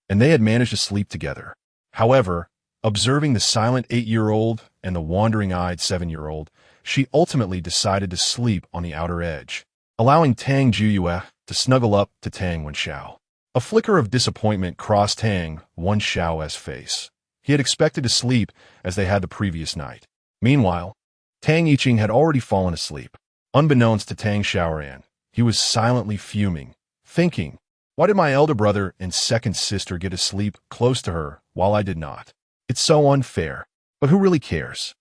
and they had managed to sleep together. However, observing the silent 8-year-old and the wandering-eyed 7-year-old, she ultimately decided to sleep on the outer edge, allowing Tang Jiyue to snuggle up to Tang Wenxiao. A flicker of disappointment crossed Tang Wenxiao's face. He had expected to sleep as they had the previous night. Meanwhile, Tang Yiqing had already fallen asleep. Unbeknownst to Tang Xiaoran, he was silently fuming, thinking, "Why did my elder brother and second sister get to sleep close to her while I did not? It's so unfair. But who really cares?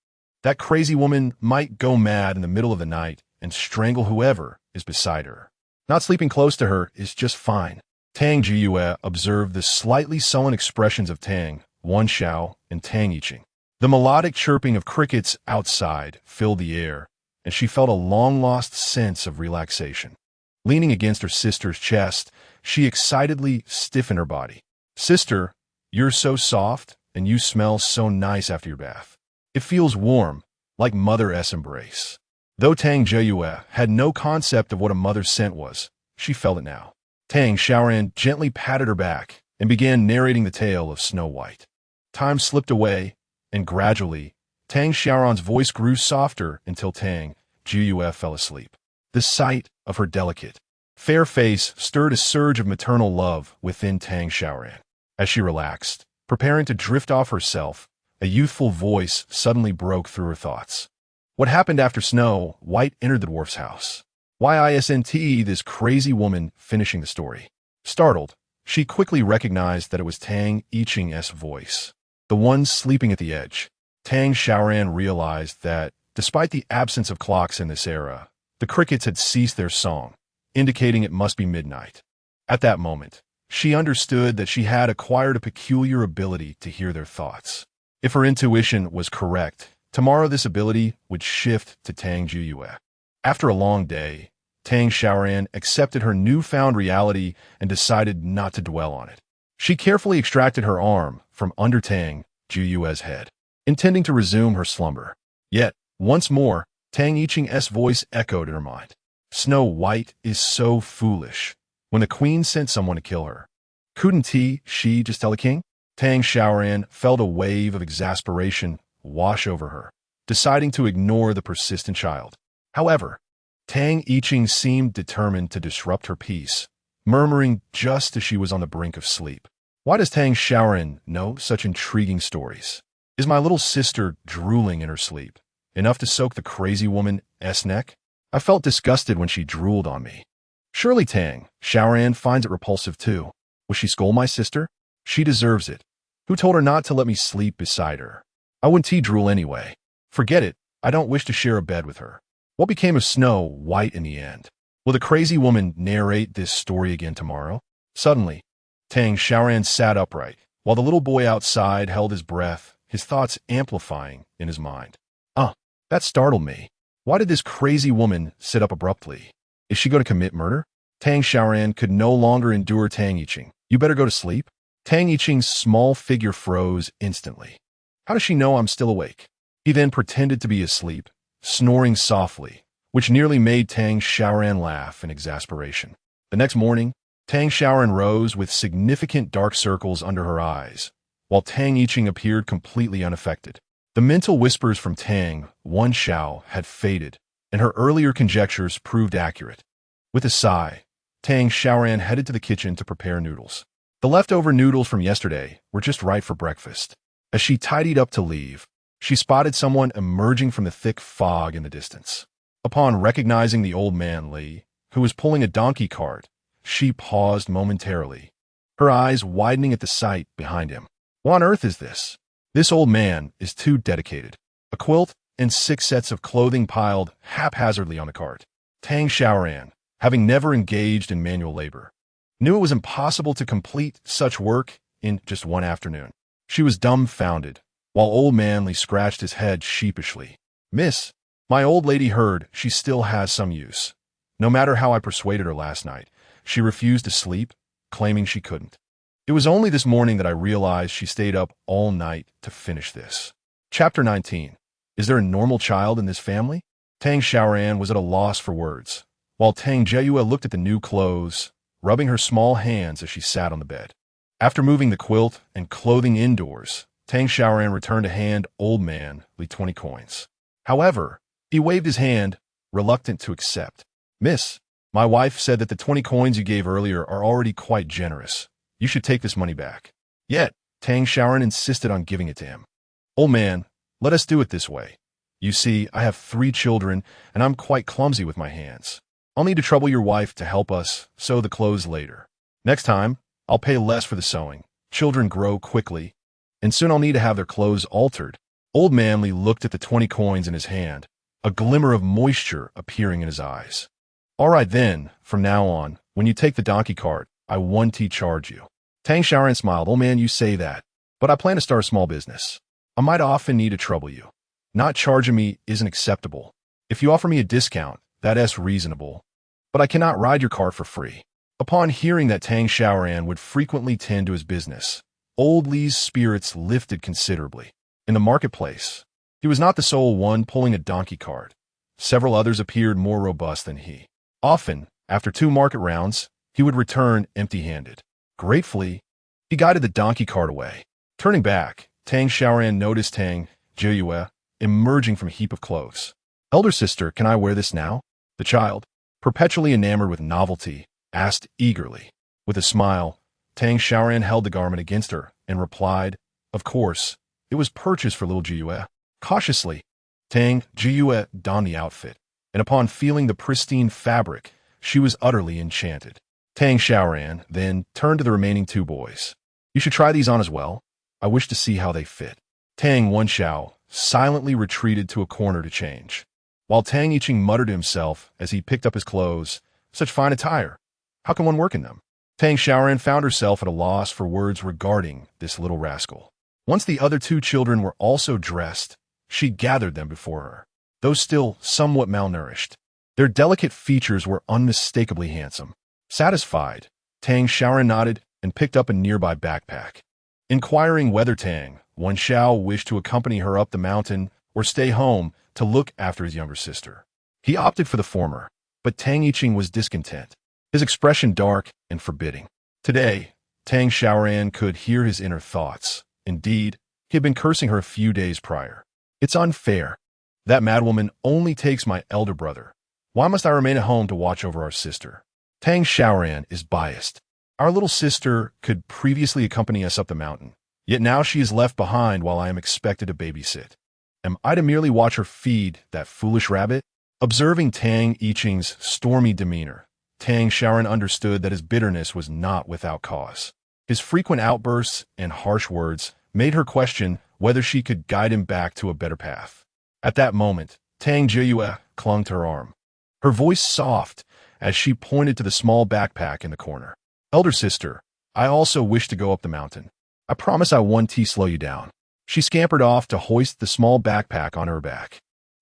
That crazy woman might go mad in the middle of the night and strangle whoever is beside her. Not sleeping close to her is just fine." Tang Jiyue observed the slightly sullen expressions of Tang Wenxiao and Tang Yiqing. The melodic chirping of crickets outside filled the air, and she felt a long-lost sense of relaxation. Leaning against her sister's chest, she excitedly stiffened her body. "Sister, you're so soft, and you smell so nice after your bath. It feels warm, like Mother's embrace." Though Tang Jiyue had no concept of what a mother's scent was, she felt it now. Tang Xiaoran gently patted her back and began narrating the tale of Snow White. Time slipped away, and gradually, Tang Xiaoran's voice grew softer until Tang Jiyue fell asleep. The sight of her delicate, fair face stirred a surge of maternal love within Tang Xiaoran. As she relaxed, preparing to drift off herself, a youthful voice suddenly broke through her thoughts. What happened after Snow White entered the dwarf's house? Why isn't this crazy woman finishing the story? Startled, she quickly recognized that it was Tang Yiqing's voice. The one sleeping at the edge. Tang Xiaoran realized that, despite the absence of clocks in this era, the crickets had ceased their song, indicating it must be midnight. At that moment, she understood that she had acquired a peculiar ability to hear their thoughts. If her intuition was correct, tomorrow this ability would shift to Tang Jiyue. After a long day, Tang Xiaoran accepted her newfound reality and decided not to dwell on it. She carefully extracted her arm from under Tang Jiyue's head, intending to resume her slumber. Yet, once more, Tang Yiqing's voice echoed in her mind. "Snow White is so foolish. When the queen sent someone to kill her, couldn't she just tell the king?" Tang Xiaoran felt a wave of exasperation wash over her, deciding to ignore the persistent child. However, Tang Yiqing seemed determined to disrupt her peace, murmuring just as she was on the brink of sleep. "Why does Tang Xiaoran know such intriguing stories? Is my little sister drooling in her sleep, enough to soak the crazy woman's neck? I felt disgusted when she drooled on me. Surely Tang Xiaoran finds it repulsive too. Will she scold my sister? She deserves it. Who told her not to let me sleep beside her? I wouldn't drool anyway. Forget it, I don't wish to share a bed with her." What became of Snow White in the end? Will the crazy woman narrate this story again tomorrow? Suddenly, Tang Xiaoran sat upright, while the little boy outside held his breath, his thoughts amplifying in his mind. That startled me. Why did this crazy woman sit up abruptly? Is she going to commit murder? Tang Xiaoran could no longer endure Tang Yiqing. "You better go to sleep." Tang Yiqing's small figure froze instantly. "How does she know I'm still awake?" He then pretended to be asleep, snoring softly, which nearly made Tang Xiaoran laugh in exasperation. The next morning, Tang Xiaoran rose with significant dark circles under her eyes, while Tang Yiqing appeared completely unaffected. The mental whispers from Tang Xiao had faded, and her earlier conjectures proved accurate. With a sigh, Tang Xiaoran headed to the kitchen to prepare noodles. The leftover noodles from yesterday were just right for breakfast. As she tidied up to leave, she spotted someone emerging from the thick fog in the distance. Upon recognizing the old man Li, who was pulling a donkey cart, she paused momentarily, her eyes widening at the sight behind him. What on earth is this? This old man is too dedicated. A quilt and 6 sets of clothing piled haphazardly on the cart. Tang Xiaoran, having never engaged in manual labor, knew it was impossible to complete such work in just one afternoon. She was dumbfounded, while old man Li scratched his head sheepishly. Miss, my old lady heard she still has some use. No matter how I persuaded her last night, she refused to sleep, claiming she couldn't. It was only this morning that I realized she stayed up all night to finish this. Chapter 19. Is there a normal child in this family? Tang Xiaoran was at a loss for words, while Tang Jieyue looked at the new clothes, rubbing her small hands as she sat on the bed. After moving the quilt and clothing indoors, Tang Xiaoran returned to hand old man Li 20 coins. However, he waved his hand, reluctant to accept. Miss, my wife said that the 20 coins you gave earlier are already quite generous. You should take this money back. Yet, Tang Xiaoran insisted on giving it to him. Old man, let us do it this way. You see, I have 3 children, and I'm quite clumsy with my hands. I'll need to trouble your wife to help us sew the clothes later. Next time, I'll pay less for the sewing. Children grow quickly, and soon I'll need to have their clothes altered. Old man Li looked at the 20 coins in his hand, a glimmer of moisture appearing in his eyes. All right then, from now on, when you take the donkey cart, I 1T charge you. Tang Xiaoran smiled. Old man, you say that, but I plan to start a small business. I might often need to trouble you. Not charging me isn't acceptable. If you offer me a discount, that's reasonable, but I cannot ride your cart for free. Upon hearing that Tang Xiaoran would frequently tend to his business, old Li's spirits lifted considerably. In the marketplace, he was not the sole one pulling a donkey cart. Several others appeared more robust than he. Often, after 2 market rounds, he would return empty-handed. Gratefully, he guided the donkey cart away. Turning back, Tang Xiaoran noticed Tang Jieyue emerging from a heap of clothes. Elder sister, can I wear this now? The child, perpetually enamored with novelty, asked eagerly. With a smile, Tang Xiaoran held the garment against her and replied, of course, it was purchased for little Jieyue. Cautiously, Tang Jieyue donned the outfit, and upon feeling the pristine fabric, she was utterly enchanted. Tang Xiaoran then turned to the remaining 2 boys. You should try these on as well. I wish to see how they fit. Tang Xiao silently retreated to a corner to change, while Tang Yiqing muttered to himself as he picked up his clothes. Such fine attire. How can one work in them? Tang Xiaoran found herself at a loss for words regarding this little rascal. Once the other 2 children were also dressed, she gathered them before her. Though still somewhat malnourished, their delicate features were unmistakably handsome. Satisfied, Tang Xiaoran nodded and picked up a nearby backpack. Inquiring whether Tang Xiao wished to accompany her up the mountain or stay home to look after his younger sister, he opted for the former, but Tang Yiqing was discontent, his expression dark and forbidding. Today, Tang Xiaoran could hear his inner thoughts. Indeed, he had been cursing her a few days prior. It's unfair. That madwoman only takes my elder brother. Why must I remain at home to watch over our sister? Tang Xiaoran is biased. Our little sister could previously accompany us up the mountain, yet now she is left behind while I am expected to babysit. Am I to merely watch her feed that foolish rabbit? Observing Tang Yiqing's stormy demeanor, Tang Xiaoran understood that his bitterness was not without cause. His frequent outbursts and harsh words made her question whether she could guide him back to a better path. At that moment, Tang Jieyue clung to her arm, her voice soft as she pointed to the small backpack in the corner. Elder sister, I also wish to go up the mountain. I promise I 1T slow you down. She scampered off to hoist the small backpack on her back.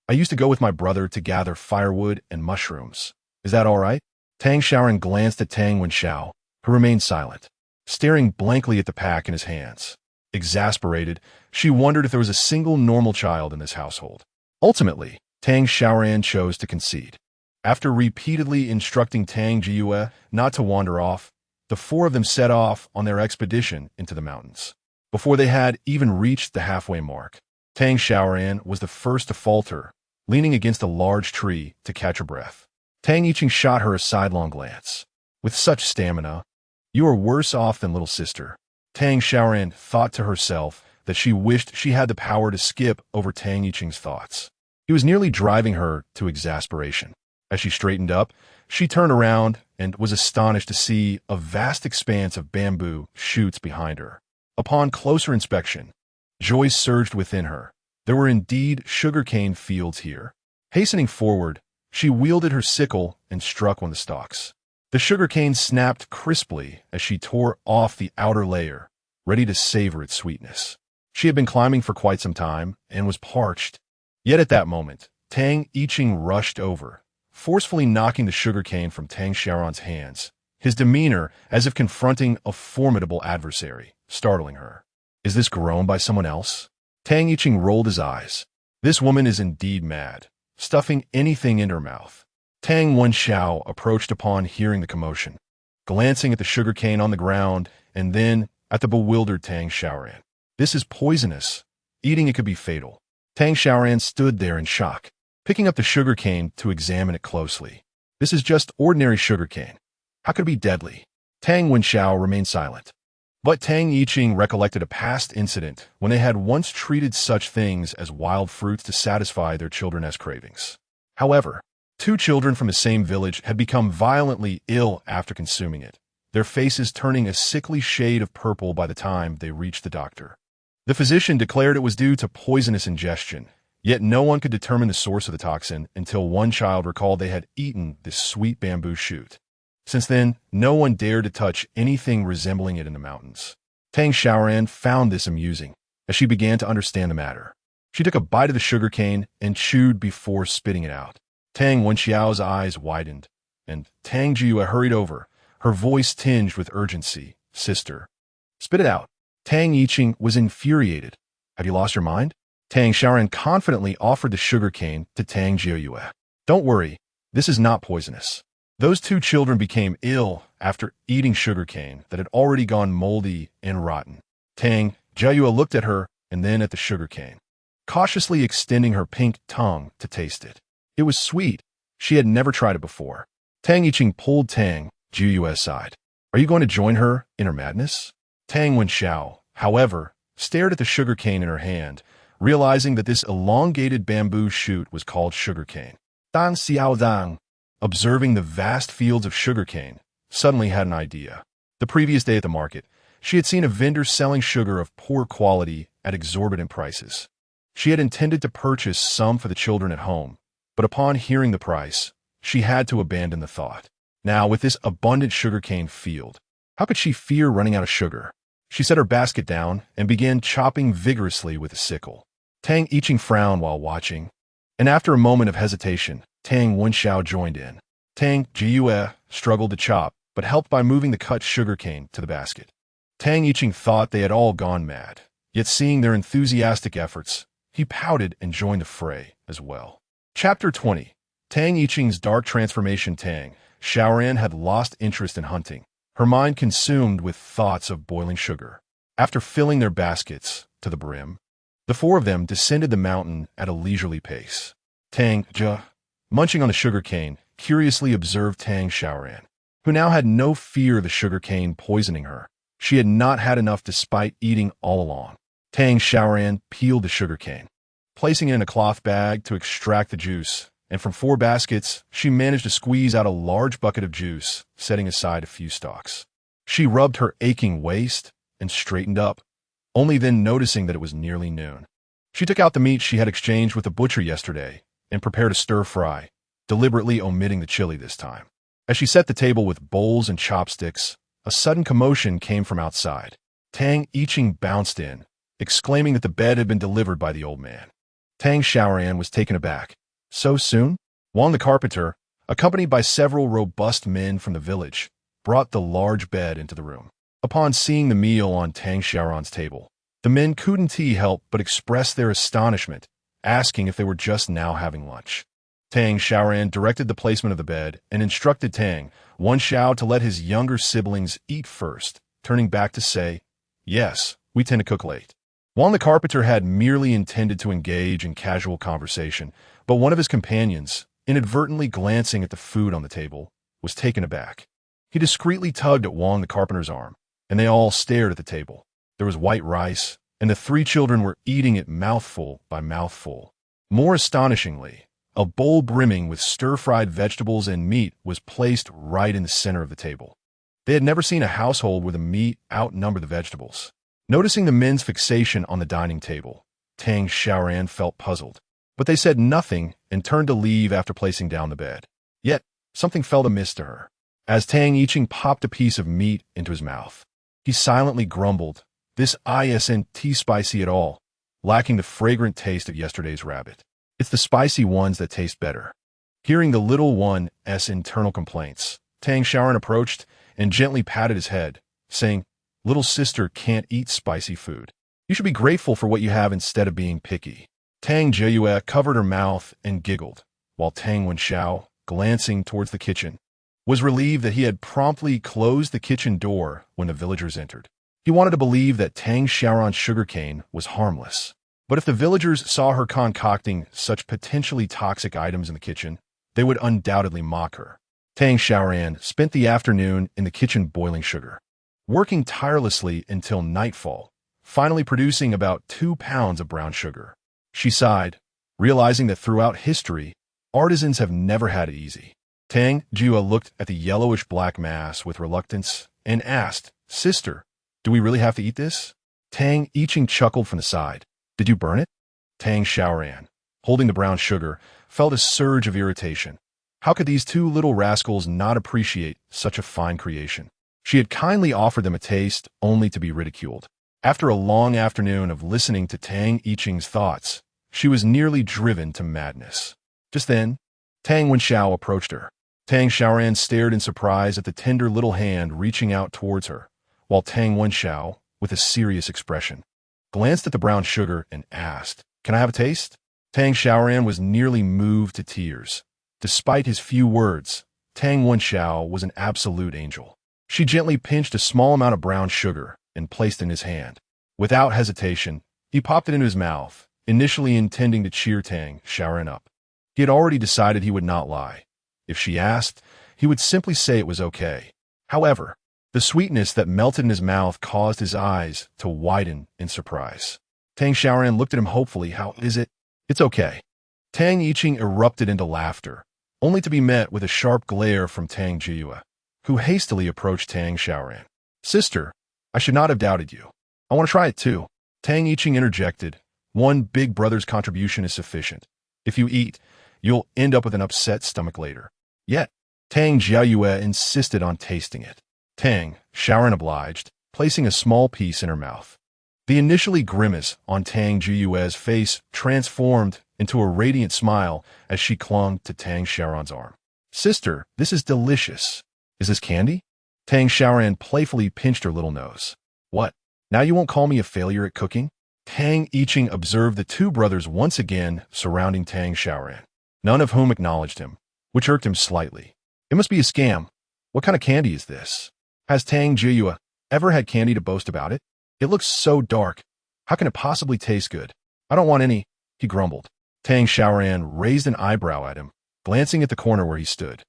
I used to go with my brother to gather firewood and mushrooms. Is that all right? Tang Xiaoran glanced at Tang Xiao, who remained silent, staring blankly at the pack in his hands. Exasperated, she wondered if there was a single normal child in this household. Ultimately, Tang Xiaoran chose to concede. After repeatedly instructing Tang Jieyue not to wander off, the four of them set off on their expedition into the mountains. Before they had even reached the halfway mark, Tang Xiaoran was the first to falter, leaning against a large tree to catch her breath. Tang Yiqing shot her a sidelong glance. With such stamina, you are worse off than little sister. Tang Xiaoran thought to herself that she wished she had the power to skip over Tang Yiqing's thoughts. He was nearly driving her to exasperation. As she straightened up, she turned around and was astonished to see a vast expanse of bamboo shoots behind her. Upon closer inspection, joy surged within her. There were indeed sugarcane fields here. Hastening forward, she wielded her sickle and struck one of the stalks. The sugarcane snapped crisply as she tore off the outer layer, ready to savor its sweetness. She had been climbing for quite some time and was parched. Yet at that moment, Tang Yiqing rushed over, forcefully knocking the sugarcane from Tang Xiaoran's hands, his demeanor as if confronting a formidable adversary, startling her. Is this grown by someone else? Tang Yiqing rolled his eyes. This woman is indeed mad, stuffing anything in her mouth. Tang Wenxiao approached upon hearing the commotion, glancing at the sugarcane on the ground and then at the bewildered Tang Xiaoran. This is poisonous. Eating it could be fatal. Tang Xiaoran stood there in shock, picking up the sugarcane to examine it closely. This is just ordinary sugarcane. How could it be deadly? Tang Wenxiao remained silent. But Tang Yiqing recollected a past incident when they had once treated such things as wild fruits to satisfy their children's cravings. However, 2 children from the same village had become violently ill after consuming it, their faces turning a sickly shade of purple by the time they reached the doctor. The physician declared it was due to poisonous ingestion, yet no one could determine the source of the toxin until one child recalled they had eaten this sweet bamboo shoot. Since then, no one dared to touch anything resembling it in the mountains. Tang Xiaoran found this amusing as she began to understand the matter. She took a bite of the sugarcane and chewed before spitting it out. Tang Wenxiao's eyes widened, and Tang Jiyue hurried over, her voice tinged with urgency. Sister, spit it out. Tang Yiqing was infuriated. Have you lost your mind? Tang Xiaoran confidently offered the sugarcane to Tang Jiyue. Don't worry, this is not poisonous. Those 2 children became ill after eating sugarcane that had already gone moldy and rotten. Tang Jiyue looked at her and then at the sugarcane, cautiously extending her pink tongue to taste it. It was sweet. She had never tried it before. Tang Yiqing pulled Tang Jiyue aside. Are you going to join her in her madness? Tang Wenxiao, however, stared at the sugarcane in her hand, realizing that this elongated bamboo shoot was called sugarcane. Tang Xiaoran, observing the vast fields of sugarcane, suddenly had an idea. The previous day at the market, she had seen a vendor selling sugar of poor quality at exorbitant prices. She had intended to purchase some for the children at home, but upon hearing the price, she had to abandon the thought. Now, with this abundant sugarcane field, how could she fear running out of sugar? She set her basket down and began chopping vigorously with a sickle. Tang Yiqing frowned while watching, and after a moment of hesitation, Tang Wenxiao joined in. Tang Jiyue struggled to chop, but helped by moving the cut sugarcane to the basket. Tang Yiqing thought they had all gone mad, yet seeing their enthusiastic efforts, he pouted and joined the fray as well. Chapter 20. Tang Yiqing's dark transformation. Tang Xiaoran had lost interest in hunting, her mind consumed with thoughts of boiling sugar. After filling their baskets to the brim, the 4 of them descended the mountain at a leisurely pace. Tang Jiyue, munching on the sugarcane, curiously observed Tang Xiaoran, who now had no fear of the sugarcane poisoning her. She had not had enough despite eating all along. Tang Xiaoran peeled the sugarcane, placing it in a cloth bag to extract the juice, and from 4 baskets, she managed to squeeze out a large bucket of juice, setting aside a few stalks. She rubbed her aching waist and straightened up, only then noticing that it was nearly noon. She took out the meat she had exchanged with the butcher yesterday and prepared a stir-fry, deliberately omitting the chili this time. As she set the table with bowls and chopsticks, a sudden commotion came from outside. Tang Yiqing bounced in, exclaiming that the bed had been delivered by the old man. Tang Xiaoran was taken aback. So soon? Wang the carpenter, accompanied by several robust men from the village, brought the large bed into the room. Upon seeing the meal on Tang Xiaoran's table, the men couldn't help but express their astonishment, asking if they were just now having lunch. Tang Xiaoran directed the placement of the bed and instructed Tang Xiao to let his younger siblings eat first, turning back to say, "Yes, we tend to cook late." Juan the carpenter had merely intended to engage in casual conversation, but one of his companions, inadvertently glancing at the food on the table, was taken aback. He discreetly tugged at Wang the carpenter's arm, and they all stared at the table. There was white rice, and the three children were eating it mouthful by mouthful. More astonishingly, a bowl brimming with stir-fried vegetables and meat was placed right in the center of the table. They had never seen a household where the meat outnumbered the vegetables. Noticing the men's fixation on the dining table, Tang Xiaoran felt puzzled, but they said nothing and turned to leave after placing down the bed. Yet, something felt amiss to her. As Tang Yiqing popped a piece of meat into his mouth, he silently grumbled, "This isn't spicy at all, lacking the fragrant taste of yesterday's rabbit. It's the spicy ones that taste better." Hearing the little one's internal complaints, Tang Xiaoran approached and gently patted his head, saying, "Little sister can't eat spicy food. You should be grateful for what you have instead of being picky." Tang Jiayue covered her mouth and giggled, while Tang Wenxiao, glancing towards the kitchen, was relieved that he had promptly closed the kitchen door when the villagers entered. He wanted to believe that Tang Xiaoran's sugarcane was harmless. But if the villagers saw her concocting such potentially toxic items in the kitchen, they would undoubtedly mock her. Tang Xiaoran spent the afternoon in the kitchen boiling sugar, working tirelessly until nightfall, finally producing about 2 pounds of brown sugar. She sighed, realizing that throughout history, artisans have never had it easy. Tang Jua looked at the yellowish-black mass with reluctance and asked, "Sister, do we really have to eat this?" Tang Yiqing chuckled from the side. "Did you burn it?" Tang Xiaoran, holding the brown sugar, felt a surge of irritation. How could these two little rascals not appreciate such a fine creation? She had kindly offered them a taste, only to be ridiculed. After a long afternoon of listening to Tang Yiqing's thoughts, she was nearly driven to madness. Just then, Tang Wenxiao approached her. Tang Xiaoran stared in surprise at the tender little hand reaching out towards her, while Tang Wenxiao, with a serious expression, glanced at the brown sugar and asked, "Can I have a taste?" Tang Xiaoran was nearly moved to tears. Despite his few words, Tang Wenxiao was an absolute angel. She gently pinched a small amount of brown sugar and placed it in his hand. Without hesitation, he popped it into his mouth, initially intending to cheer Tang Xiaoran up. He had already decided he would not lie. If she asked, he would simply say it was okay. However, the sweetness that melted in his mouth caused his eyes to widen in surprise. Tang Xiaoran looked at him hopefully. "How is it?" "It's okay." Tang Yiqing erupted into laughter, only to be met with a sharp glare from Tang Jiayue, who hastily approached Tang Xiaoran. "Sister, I should not have doubted you. I want to try it too." Tang Yiqing interjected, "One big brother's contribution is sufficient. If you eat, you'll end up with an upset stomach later." Yet, Tang Jiayue insisted on tasting it. Tang Xiaoran obliged, placing a small piece in her mouth. The initially grimace on Tang Jiayue's face transformed into a radiant smile as she clung to Tang Xiaoran's arm. "Sister, this is delicious. Is this candy?" Tang Xiaoran playfully pinched her little nose. "What? Now you won't call me a failure at cooking?" Tang Yiqing observed the two brothers once again surrounding Tang Xiaoran, none of whom acknowledged him, which irked him slightly. It must be a scam. What kind of candy is this? Has Tang Jiayue ever had candy to boast about it? It looks so dark. How can it possibly taste good? "I don't want any," he grumbled. Tang Xiaoran raised an eyebrow at him, glancing at the corner where he stood.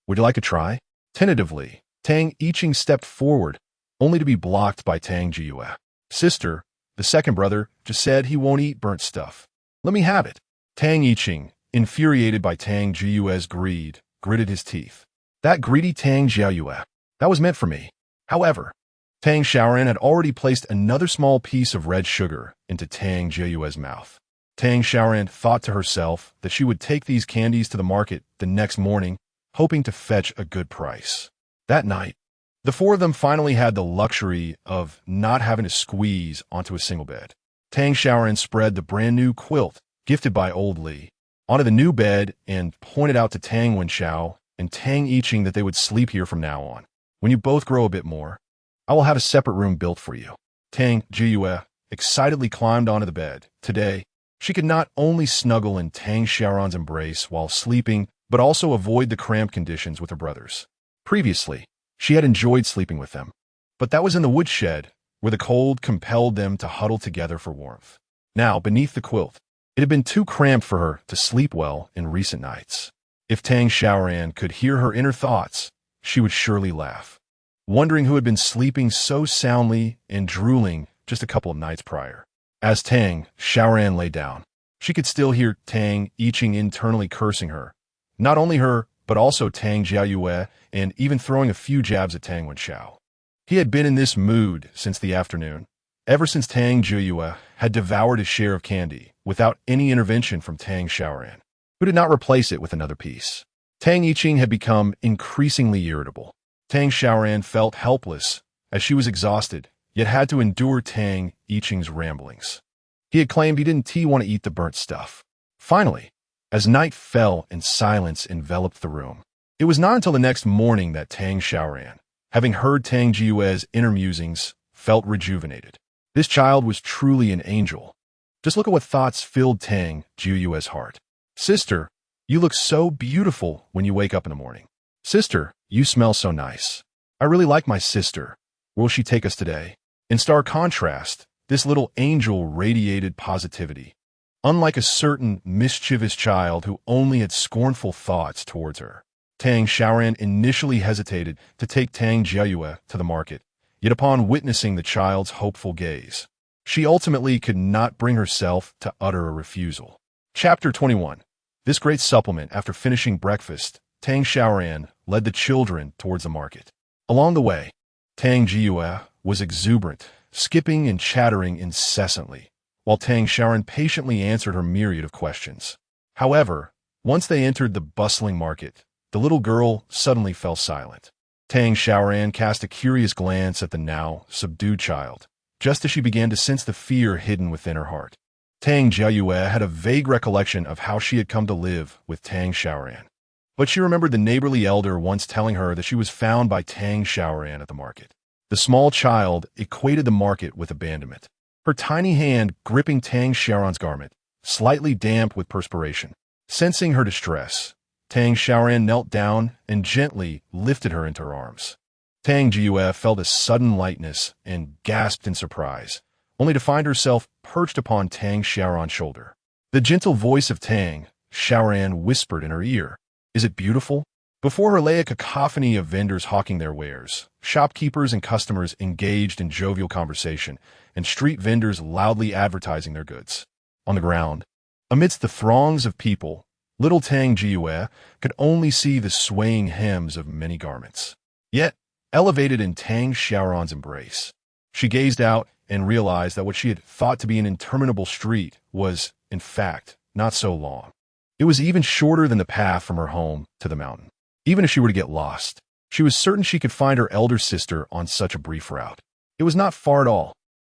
"Would you like a try?" Tentatively, Tang Yiqing stepped forward, only to be blocked by Tang Jiayue. "Sister, the second brother, just said he won't eat burnt stuff. Let me have it." Tang Yiqing, infuriated by Tang Jiayue's greed, gritted his teeth. "That greedy Tang Jiayue. That was meant for me." However, Tang Xiaoran had already placed another small piece of red sugar into Tang Jiayue's mouth. Tang Xiaoran thought to herself that she would take these candies to the market the next morning, hoping to fetch a good price. That night, the four of them finally had the luxury of not having to squeeze onto a single bed. Tang Xiaoran spread the brand new quilt, gifted by Old Li, onto the new bed and pointed out to Tang Wenxiao and Tang Yiqing that they would sleep here from now on. "When you both grow a bit more, I will have a separate room built for you." Tang Jiayue excitedly climbed onto the bed. Today, She could not only snuggle in Tang Xiaoran's embrace while sleeping, but also avoid the cramped conditions with her brothers. Previously, she had enjoyed sleeping with them, but that was in the woodshed, where the cold compelled them to huddle together for warmth. Now, beneath the quilt, it had been too cramped for her to sleep well in recent nights. If Tang Xiaoran could hear her inner thoughts, she would surely laugh, wondering who had been sleeping so soundly and drooling just a couple of nights prior. As Tang Xiaoran lay down, she could still hear Tang Yiqing internally cursing her. Not only her, but also Tang Jiayue, and even throwing a few jabs at Tang Wenxiao. He had been in this mood since the afternoon, ever since Tang Jiayue had devoured his share of candy without any intervention from Tang Xiaoran, who did not replace it with another piece. Tang Yiqing had become increasingly irritable. Tang Xiaoran felt helpless as she was exhausted, yet had to endure Tang Yiqing's ramblings. He had claimed he didn't want to eat the burnt stuff. Finally, as night fell and silence enveloped the room, it was not until the next morning that Tang Xiaoran, having heard Tang Jiyue's inner musings, felt rejuvenated. This child was truly an angel. Just look at what thoughts filled Tang Jiyue's heart. Sister, you look so beautiful when you wake up in the morning. Sister, you smell so nice. I really like my sister. Where will she take us today? In stark contrast, this little angel radiated positivity, unlike a certain mischievous child who only had scornful thoughts towards her. Tang Xiaoran initially hesitated to take Tang Jiayue to the market, yet upon witnessing the child's hopeful gaze, she ultimately could not bring herself to utter a refusal. Chapter 21. This great supplement. After finishing breakfast, Tang Xiaoran led the children towards the market. Along the way, Tang Jiayue was exuberant, skipping and chattering incessantly, while Tang Xiaoran patiently answered her myriad of questions. However, once they entered the bustling market, the little girl suddenly fell silent. Tang Xiaoran cast a curious glance at the now subdued child, just as she began to sense the fear hidden within her heart. Tang Jiayue had a vague recollection of how she had come to live with Tang Xiaoran, but she remembered the neighborly elder once telling her that she was found by Tang Xiaoran at the market. The small child equated the market with abandonment, her tiny hand gripping Tang Xiaoran's garment, slightly damp with perspiration. Sensing her distress, Tang Xiaoran knelt down and gently lifted her into her arms. Tang Jiayue felt a sudden lightness and gasped in surprise, only to find herself perched upon Tang Xiaoran's shoulder. The gentle voice of Tang Xiaoran whispered in her ear, "Is it beautiful?" Before her lay a cacophony of vendors hawking their wares, shopkeepers and customers engaged in jovial conversation, and street vendors loudly advertising their goods. On the ground, amidst the throngs of people, little Tang Jiayue could only see the swaying hems of many garments. Yet, elevated in Tang Xiaoran's embrace, she gazed out and realized that what she had thought to be an interminable street was, in fact, not so long. It was even shorter than the path from her home to the mountain. Even if she were to get lost, she was certain she could find her elder sister on such a brief route. It was not far at all.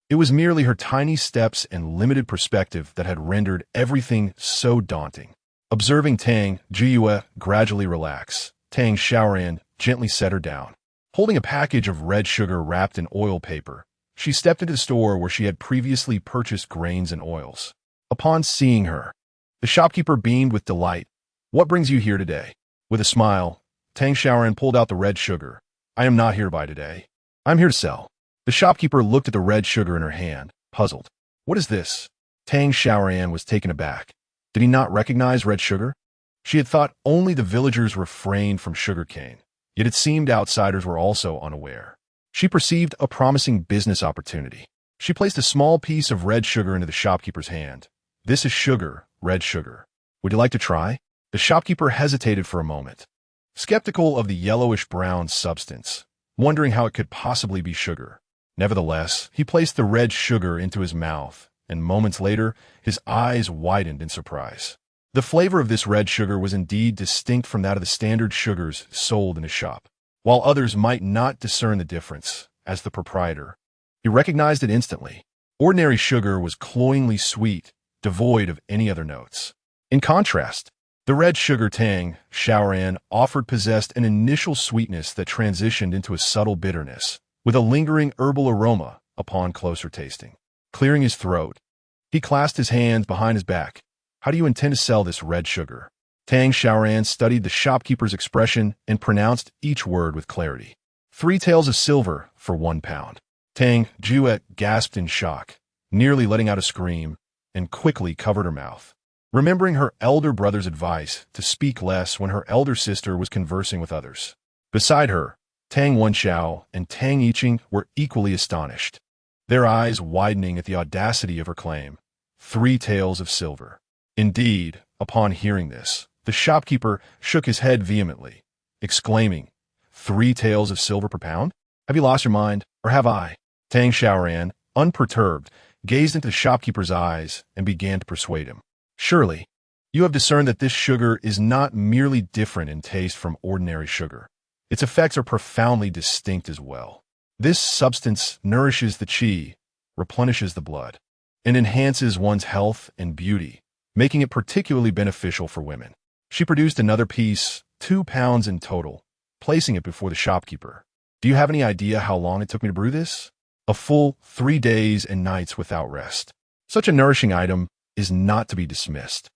It was merely her tiny steps and limited perspective that had rendered everything so daunting. Observing Tang Jiayue gradually relax, Tang Xiaoran gently set her down. Holding a package of red sugar wrapped in oil paper, she stepped into the store where she had previously purchased grains and oils. Upon seeing her, the shopkeeper beamed with delight. "What brings you here today?" With a smile, Tang Xiaoran pulled out the red sugar. "I am not here by today. I'm here to sell." The shopkeeper looked at the red sugar in her hand, puzzled. "What is this?" Tang Xiaoran was taken aback. Did he not recognize red sugar? She had thought only the villagers refrained from sugarcane, yet it seemed outsiders were also unaware. She perceived a promising business opportunity. She placed a small piece of red sugar into the shopkeeper's hand. "This is sugar, red sugar. Would you like to try?" The shopkeeper hesitated for a moment, skeptical of the yellowish-brown substance, wondering how it could possibly be sugar. Nevertheless, he placed the red sugar into his mouth, and moments later, his eyes widened in surprise. The flavor of this red sugar was indeed distinct from that of the standard sugars sold in his shop. While others might not discern the difference, as the proprietor, he recognized it instantly. Ordinary sugar was cloyingly sweet, devoid of any other notes. In contrast, the red sugar Tang Xiaoran offered possessed an initial sweetness that transitioned into a subtle bitterness, with a lingering herbal aroma upon closer tasting. Clearing his throat, He clasped his hands behind his back. How do you intend to sell this red sugar? Tang Xiaoran studied the shopkeeper's expression and pronounced each word with clarity. 3 taels of silver for 1 pound. Tang Juet gasped in shock, nearly letting out a scream, and quickly covered her mouth. Remembering her elder brother's advice to speak less when her elder sister was conversing with others. Beside her, Tang Wenxiao and Tang Yiqing were equally astonished, their eyes widening at the audacity of her claim. 3 taels of silver. Indeed, upon hearing this, the shopkeeper shook his head vehemently, exclaiming, 3 taels of silver per pound? Have you lost your mind, or have I? Tang Xiaoran, unperturbed, gazed into the shopkeeper's eyes and began to persuade him. Surely, you have discerned that this sugar is not merely different in taste from ordinary sugar. Its effects are profoundly distinct as well. This substance nourishes the qi, replenishes the blood, and enhances one's health and beauty, making it particularly beneficial for women. She produced another piece, 2 pounds in total, placing it before the shopkeeper. Do you have any idea how long it took me to brew this? A full 3 days and nights without rest. Such a nourishing item is not to be dismissed.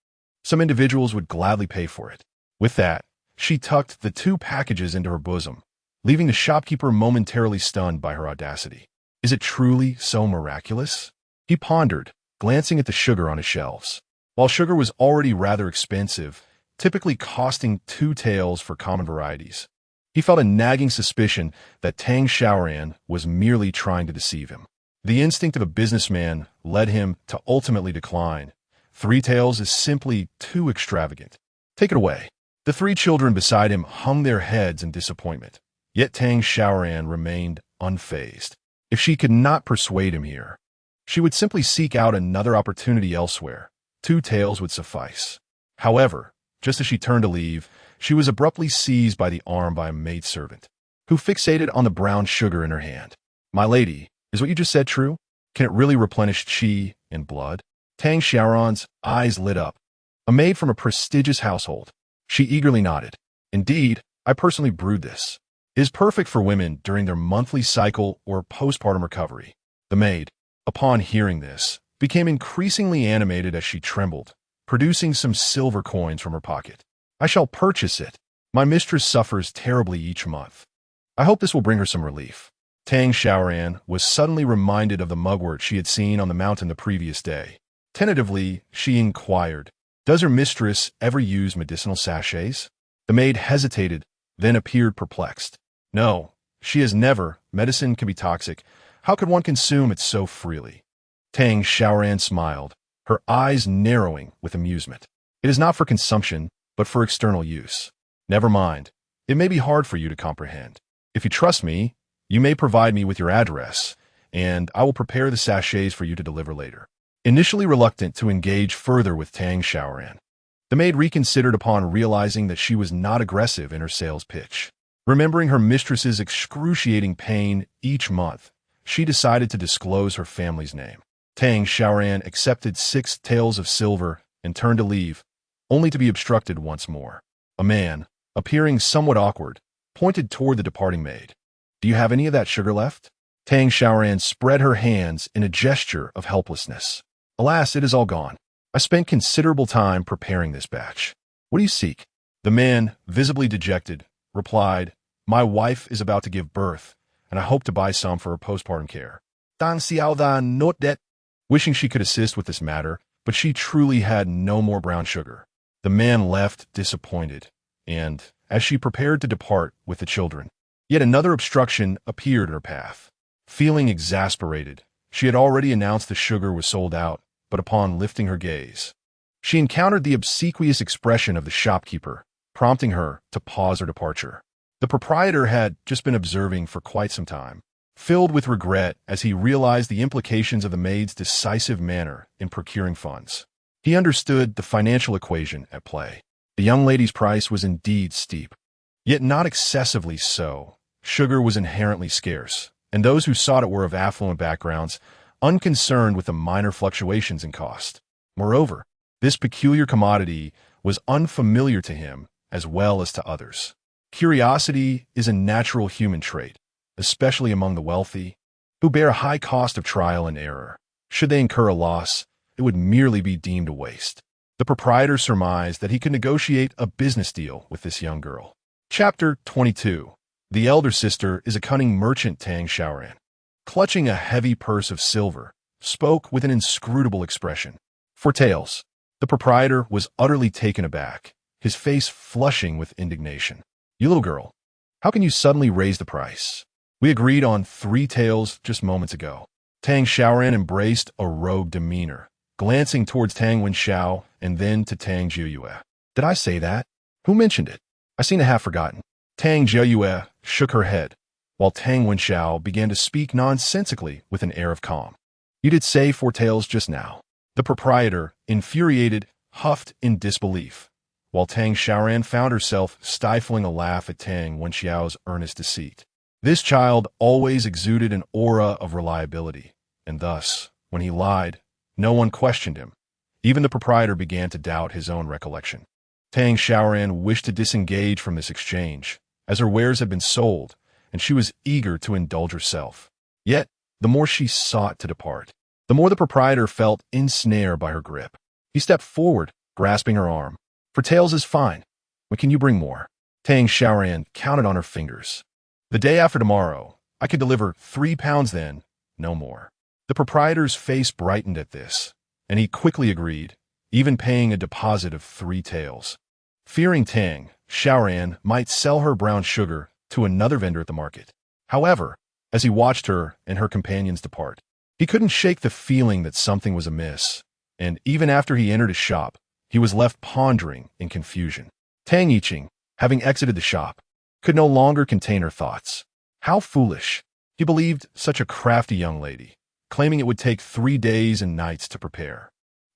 Some individuals would gladly pay for it. With that, she tucked the 2 packages into her bosom, leaving the shopkeeper momentarily stunned by her audacity. Is it truly so miraculous? He pondered, glancing at the sugar on his shelves. While sugar was already rather expensive, typically costing 2 taels for common varieties, he felt a nagging suspicion that Tang Xiaoran was merely trying to deceive him. The instinct of a businessman led him to ultimately decline. 3 taels is simply too extravagant. Take it away. The 3 children beside him hung their heads in disappointment. Yet Tang Xiaoran remained unfazed. If she could not persuade him here, she would simply seek out another opportunity elsewhere. 2 taels would suffice. However, just as she turned to leave, she was abruptly seized by the arm by a maidservant, who fixated on the brown sugar in her hand. My lady, is what you just said true? Can it really replenish qi and blood? Tang Xiaoran's eyes lit up. A maid from a prestigious household. She eagerly nodded. Indeed, I personally brewed this. It is perfect for women during their monthly cycle or postpartum recovery. The maid, upon hearing this, became increasingly animated as she trembled, producing some silver coins from her pocket. I shall purchase it. My mistress suffers terribly each month. I hope this will bring her some relief. Tang Xiaoran was suddenly reminded of the mugwort she had seen on the mountain the previous day. Tentatively, she inquired, does her mistress ever use medicinal sachets? The maid hesitated, then appeared perplexed. No, she has never. Medicine can be toxic. How could one consume it so freely? Tang Xiaoran smiled, her eyes narrowing with amusement. It is not for consumption, but for external use. Never mind. It may be hard for you to comprehend. If you trust me, you may provide me with your address, and I will prepare the sachets for you to deliver later. Initially reluctant to engage further with Tang Xiaoran, the maid reconsidered upon realizing that she was not aggressive in her sales pitch. Remembering her mistress's excruciating pain each month, she decided to disclose her family's name. Tang Xiaoran accepted 6 taels of silver and turned to leave, only to be obstructed once more. A man, appearing somewhat awkward, pointed toward the departing maid. Do you have any of that sugar left? Tang Xiaoran spread her hands in a gesture of helplessness. Alas, it is all gone. I spent considerable time preparing this batch. What do you seek? The man, visibly dejected, replied, My wife is about to give birth, and I hope to buy some for her postpartum care. Tang Xiaoran note that. Wishing she could assist with this matter, but she truly had no more brown sugar. The man left disappointed, and, as she prepared to depart with the children, yet another obstruction appeared in her path. Feeling exasperated, she had already announced the sugar was sold out, but upon lifting her gaze, she encountered the obsequious expression of the shopkeeper, prompting her to pause her departure. The proprietor had just been observing for quite some time, filled with regret as he realized the implications of the maid's decisive manner in procuring funds. He understood the financial equation at play. The young lady's price was indeed steep, yet not excessively so. Sugar was inherently scarce, and those who sought it were of affluent backgrounds, unconcerned with the minor fluctuations in cost. Moreover, this peculiar commodity was unfamiliar to him as well as to others. Curiosity is a natural human trait, especially among the wealthy, who bear a high cost of trial and error. Should they incur a loss, it would merely be deemed a waste. The proprietor surmised that he could negotiate a business deal with this young girl. Chapter 22. The elder sister is a cunning merchant. Tang Xiaoran, clutching a heavy purse of silver, spoke with an inscrutable expression. For taels. The proprietor was utterly taken aback, his face flushing with indignation. You little girl, how can you suddenly raise the price? We agreed on 3 taels just moments ago. Tang Xiaoran embraced a rogue demeanor, glancing towards Tang Wenxiao and then to Tang Jiuyue. Did I say that? Who mentioned it? I seem to have forgotten. Tang Jiuyue shook her head, while Tang Wenxiao began to speak nonsensically with an air of calm. You did say 4 taels just now. The proprietor, infuriated, huffed in disbelief, while Tang Xiaoran found herself stifling a laugh at Tang Wenxiao's earnest deceit. This child always exuded an aura of reliability, and thus, when he lied, no one questioned him. Even the proprietor began to doubt his own recollection. Tang Xiaoran wished to disengage from this exchange, as her wares had been sold, and she was eager to indulge herself. Yet, the more she sought to depart, the more the proprietor felt ensnared by her grip. He stepped forward, grasping her arm. For taels is fine. When can you bring more? Tang Xiaoran counted on her fingers. The day after tomorrow, I could deliver 3 pounds then, no more. The proprietor's face brightened at this, and he quickly agreed, even paying a deposit of 3 taels. Fearing Tang Xiaoran might sell her brown sugar to another vendor at the market. However, as he watched her and her companions depart, he couldn't shake the feeling that something was amiss, and even after he entered his shop, he was left pondering in confusion. Tang Yiqing, having exited the shop, could no longer contain her thoughts. How foolish! He believed such a crafty young lady, claiming it would take 3 days and nights to prepare.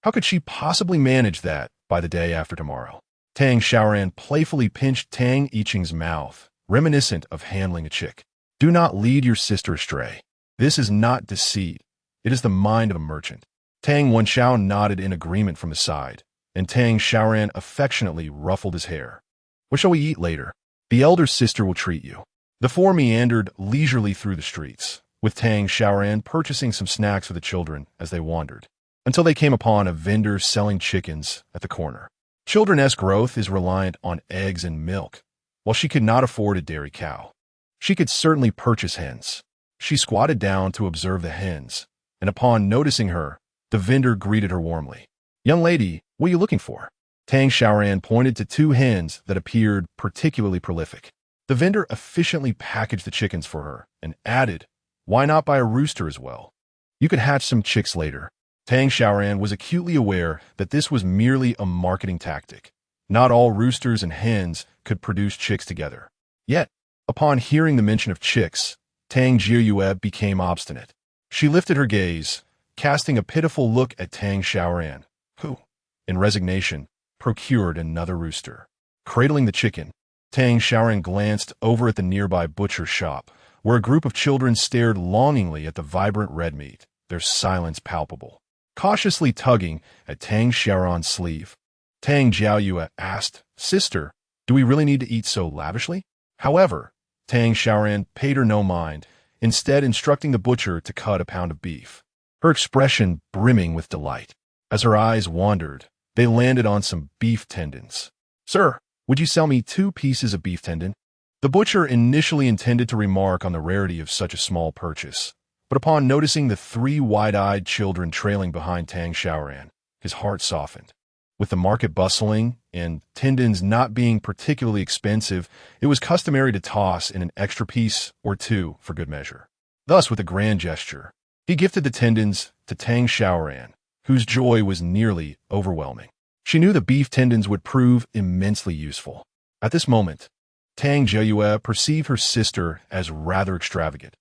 How could she possibly manage that by the day after tomorrow? Tang Xiaoran playfully pinched Tang Yiqing's mouth, reminiscent of handling a chick. Do not lead your sister astray. This is not deceit. It is the mind of a merchant. Tang Wenxiao nodded in agreement from his side, and Tang Xiaoran affectionately ruffled his hair. What shall we eat later? The elder sister will treat you. The 4 meandered leisurely through the streets, with Tang Xiaoran purchasing some snacks for the children as they wandered, until they came upon a vendor selling chickens at the corner. Children's growth is reliant on eggs and milk, while she could not afford a dairy cow. She could certainly purchase hens. She squatted down to observe the hens, and upon noticing her, the vendor greeted her warmly. Young lady, what are you looking for? Tang Xiaoran pointed to 2 hens that appeared particularly prolific. The vendor efficiently packaged the chickens for her and added, why not buy a rooster as well? You could hatch some chicks later. Tang Xiaoran was acutely aware that this was merely a marketing tactic. Not all roosters and hens could produce chicks together. Yet, upon hearing the mention of chicks, Tang Jiuyue became obstinate. She lifted her gaze, casting a pitiful look at Tang Xiaoran, who, in resignation, procured another rooster. Cradling the chicken, Tang Xiaoran glanced over at the nearby butcher shop, where a group of children stared longingly at the vibrant red meat, their silence palpable. Cautiously tugging at Tang Xiaoran's sleeve, Tang Jiuyue asked, Sister, do we really need to eat so lavishly? However, Tang Xiaoran paid her no mind, instead instructing the butcher to cut a pound of beef, her expression brimming with delight. As her eyes wandered, they landed on some beef tendons. Sir, would you sell me 2 pieces of beef tendon? The butcher initially intended to remark on the rarity of such a small purchase, but upon noticing the 3 wide-eyed children trailing behind Tang Xiaoran, his heart softened. With the market bustling and tendons not being particularly expensive, it was customary to toss in an extra piece or 2 for good measure. Thus, with a grand gesture, he gifted the tendons to Tang Xiaoran, whose joy was nearly overwhelming. She knew the beef tendons would prove immensely useful. At this moment, Tang Jiuyue perceived her sister as rather extravagant.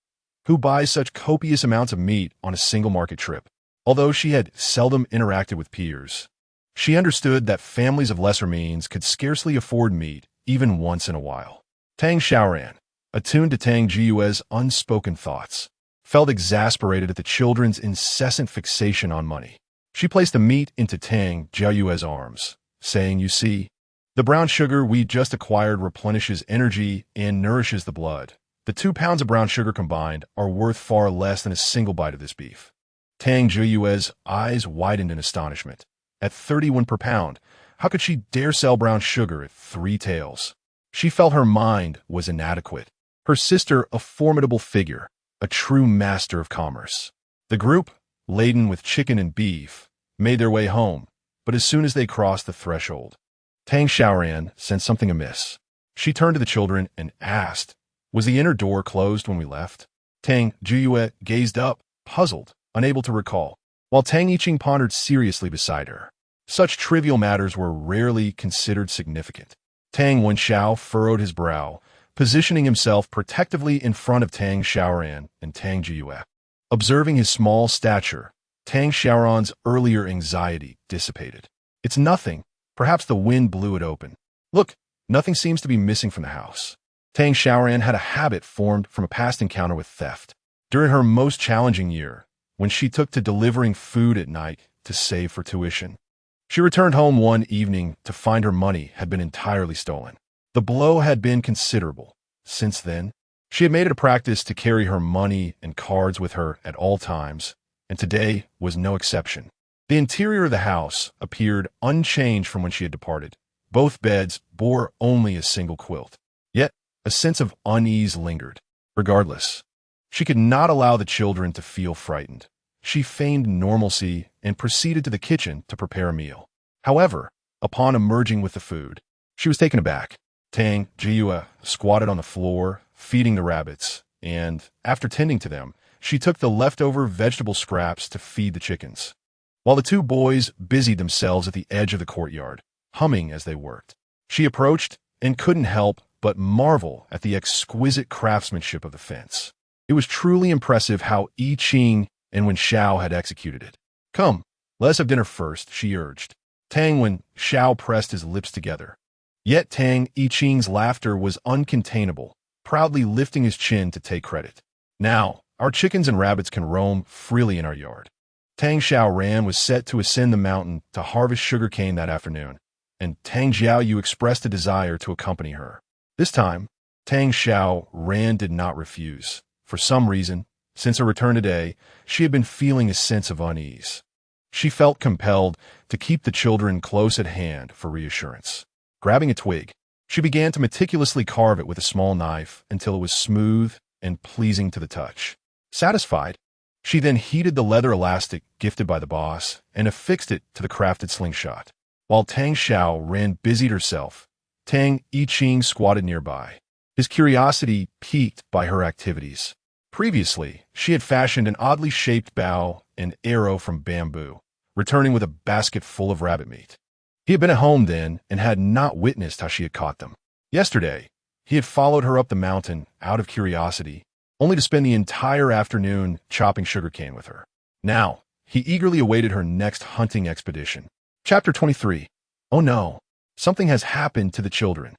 Who buys such copious amounts of meat on a single market trip? Although she had seldom interacted with peers, she understood that families of lesser means could scarcely afford meat even once in a while. Tang Xiaoran, attuned to Tang Jiuyue's unspoken thoughts, felt exasperated at the children's incessant fixation on money. She placed the meat into Tang Jiuyue's arms, saying, You see, the brown sugar we just acquired replenishes energy and nourishes the blood. The 2 pounds of brown sugar combined are worth far less than a single bite of this beef. Tang Xiaoran's eyes widened in astonishment. At 31 per pound, how could she dare sell brown sugar at 3 taels? She felt her mind was inadequate. Her sister, a formidable figure, a true master of commerce. The group, laden with chicken and beef, made their way home, but as soon as they crossed the threshold, Tang Xiaoran sensed something amiss. She turned to the children and asked, "Was the inner door closed when we left?" Tang Xiaoran gazed up, puzzled, unable to recall, while Tang Yiqing pondered seriously beside her. Such trivial matters were rarely considered significant. Tang Wenxiao furrowed his brow, positioning himself protectively in front of Tang Xiaoran and Tang Xiaoran. Observing his small stature, Tang Xiaoran's earlier anxiety dissipated. "It's nothing. Perhaps the wind blew it open. Look, nothing seems to be missing from the house." Tang Xiaoran had a habit formed from a past encounter with theft. During her most challenging year, when she took to delivering food at night to save for tuition, she returned home one evening to find her money had been entirely stolen. The blow had been considerable. Since then, she had made it a practice to carry her money and cards with her at all times, and today was no exception. The interior of the house appeared unchanged from when she had departed. Both beds bore only a single quilt. Yet, a sense of unease lingered. Regardless, she could not allow the children to feel frightened. She feigned normalcy and proceeded to the kitchen to prepare a meal. However, upon emerging with the food, she was taken aback. Tang Xiaoran squatted on the floor, feeding the rabbits, and, after tending to them, she took the leftover vegetable scraps to feed the chickens, while the two boys busied themselves at the edge of the courtyard, humming as they worked. She approached and couldn't help but marvel at the exquisite craftsmanship of the fence. It was truly impressive how Yi Qing and Wenxiao had executed it. "Come, let us have dinner first," she urged. Tang Wenxiao pressed his lips together. Yet Tang Yiqing's laughter was uncontainable, proudly lifting his chin to take credit. "Now, our chickens and rabbits can roam freely in our yard." Tang Xiaoran was set to ascend the mountain to harvest sugarcane that afternoon, and Tang Xiaoyu expressed a desire to accompany her. This time, Tang Xiaoran did not refuse. For some reason, since her return today, she had been feeling a sense of unease. She felt compelled to keep the children close at hand for reassurance. Grabbing a twig, she began to meticulously carve it with a small knife until it was smooth and pleasing to the touch. Satisfied, she then heated the leather elastic gifted by the boss and affixed it to the crafted slingshot. While Tang Xiaoran busied herself, Tang Yiqing squatted nearby, his curiosity piqued by her activities. Previously, she had fashioned an oddly shaped bow and arrow from bamboo, returning with a basket full of rabbit meat. He had been at home then and had not witnessed how she had caught them. Yesterday, he had followed her up the mountain out of curiosity, only to spend the entire afternoon chopping sugarcane with her. Now, he eagerly awaited her next hunting expedition. Chapter 23. Oh no, something has happened to the children.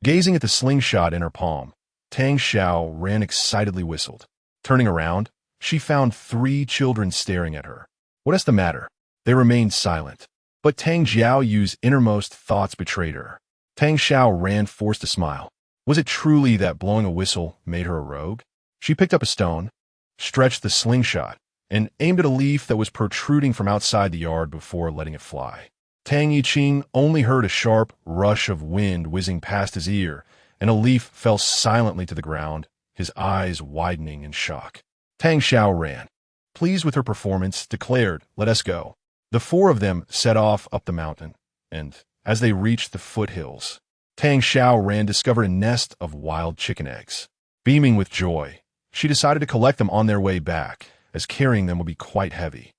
Gazing at the slingshot in her palm, Tang Xiaoran excitedly whistled. Turning around, she found 3 children staring at her. What is the matter? They remained silent. But Tang Xiaoyu's innermost thoughts betrayed her. Tang Xiaoran forced a smile. Was it truly that blowing a whistle made her a rogue? She picked up a stone, stretched the slingshot, and aimed at a leaf that was protruding from outside the yard before letting it fly. Tang Yiqing only heard a sharp rush of wind whizzing past his ear, and a leaf fell silently to the ground, his eyes widening in shock. Tang Xiaoran, pleased with her performance, declared, "Let us go." The 4 of them set off up the mountain, and, as they reached the foothills, Tang Xiaoran discovered a nest of wild chicken eggs. Beaming with joy, she decided to collect them on their way back, as carrying them would be quite heavy.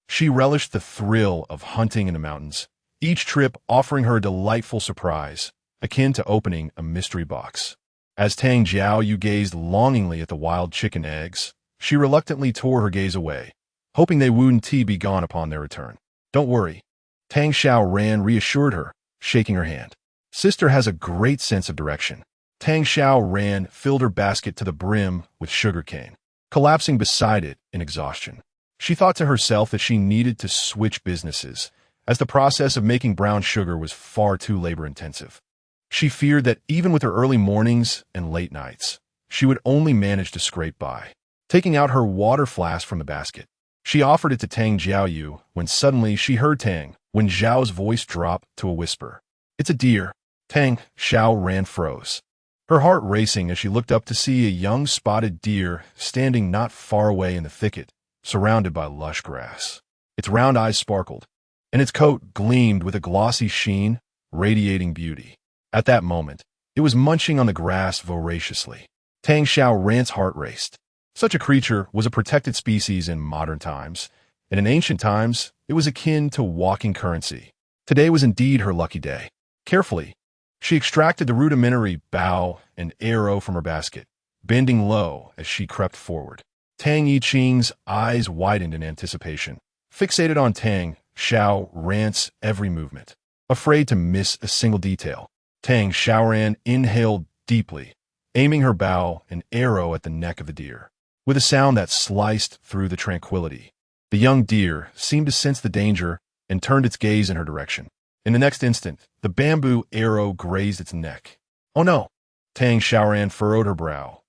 She relished the thrill of hunting in the mountains, each trip offering her a delightful surprise, akin to opening a mystery box. As Tang Xiaoyu gazed longingly at the wild chicken eggs, she reluctantly tore her gaze away, hoping they wouldn't be gone upon their return. "Don't worry," Tang Xiaoran reassured her, shaking her hand. "Sister has a great sense of direction." Tang Xiaoran filled her basket to the brim with sugarcane, collapsing beside it in exhaustion. She thought to herself that she needed to switch businesses, as the process of making brown sugar was far too labor-intensive. She feared that even with her early mornings and late nights, she would only manage to scrape by. Taking out her water flask from the basket, She offered it to Tang Xiaoyu when suddenly she heard Tang Wenxiao's voice drop to a whisper. "It's a deer." Tang Xiaoran froze, her heart racing as she looked up to see a young spotted deer standing not far away in the thicket, surrounded by lush grass. Its round eyes sparkled, and its coat gleamed with a glossy sheen, radiating beauty. At that moment, it was munching on the grass voraciously. Tang Xiaoran's heart raced. Such a creature was a protected species in modern times, and in ancient times, it was akin to walking currency. Today was indeed her lucky day. Carefully, she extracted the rudimentary bow and arrow from her basket, bending low as she crept forward. Tang Yiqing's eyes widened in anticipation, fixated on Tang Xiaoran's every movement. Afraid to miss a single detail, Tang Xiaoran inhaled deeply, aiming her bow and arrow at the neck of the deer. With a sound that sliced through the tranquility, the young deer seemed to sense the danger and turned its gaze in her direction. In the next instant, the bamboo arrow grazed its neck. "Oh no!" Tang Xiaoran furrowed her brow.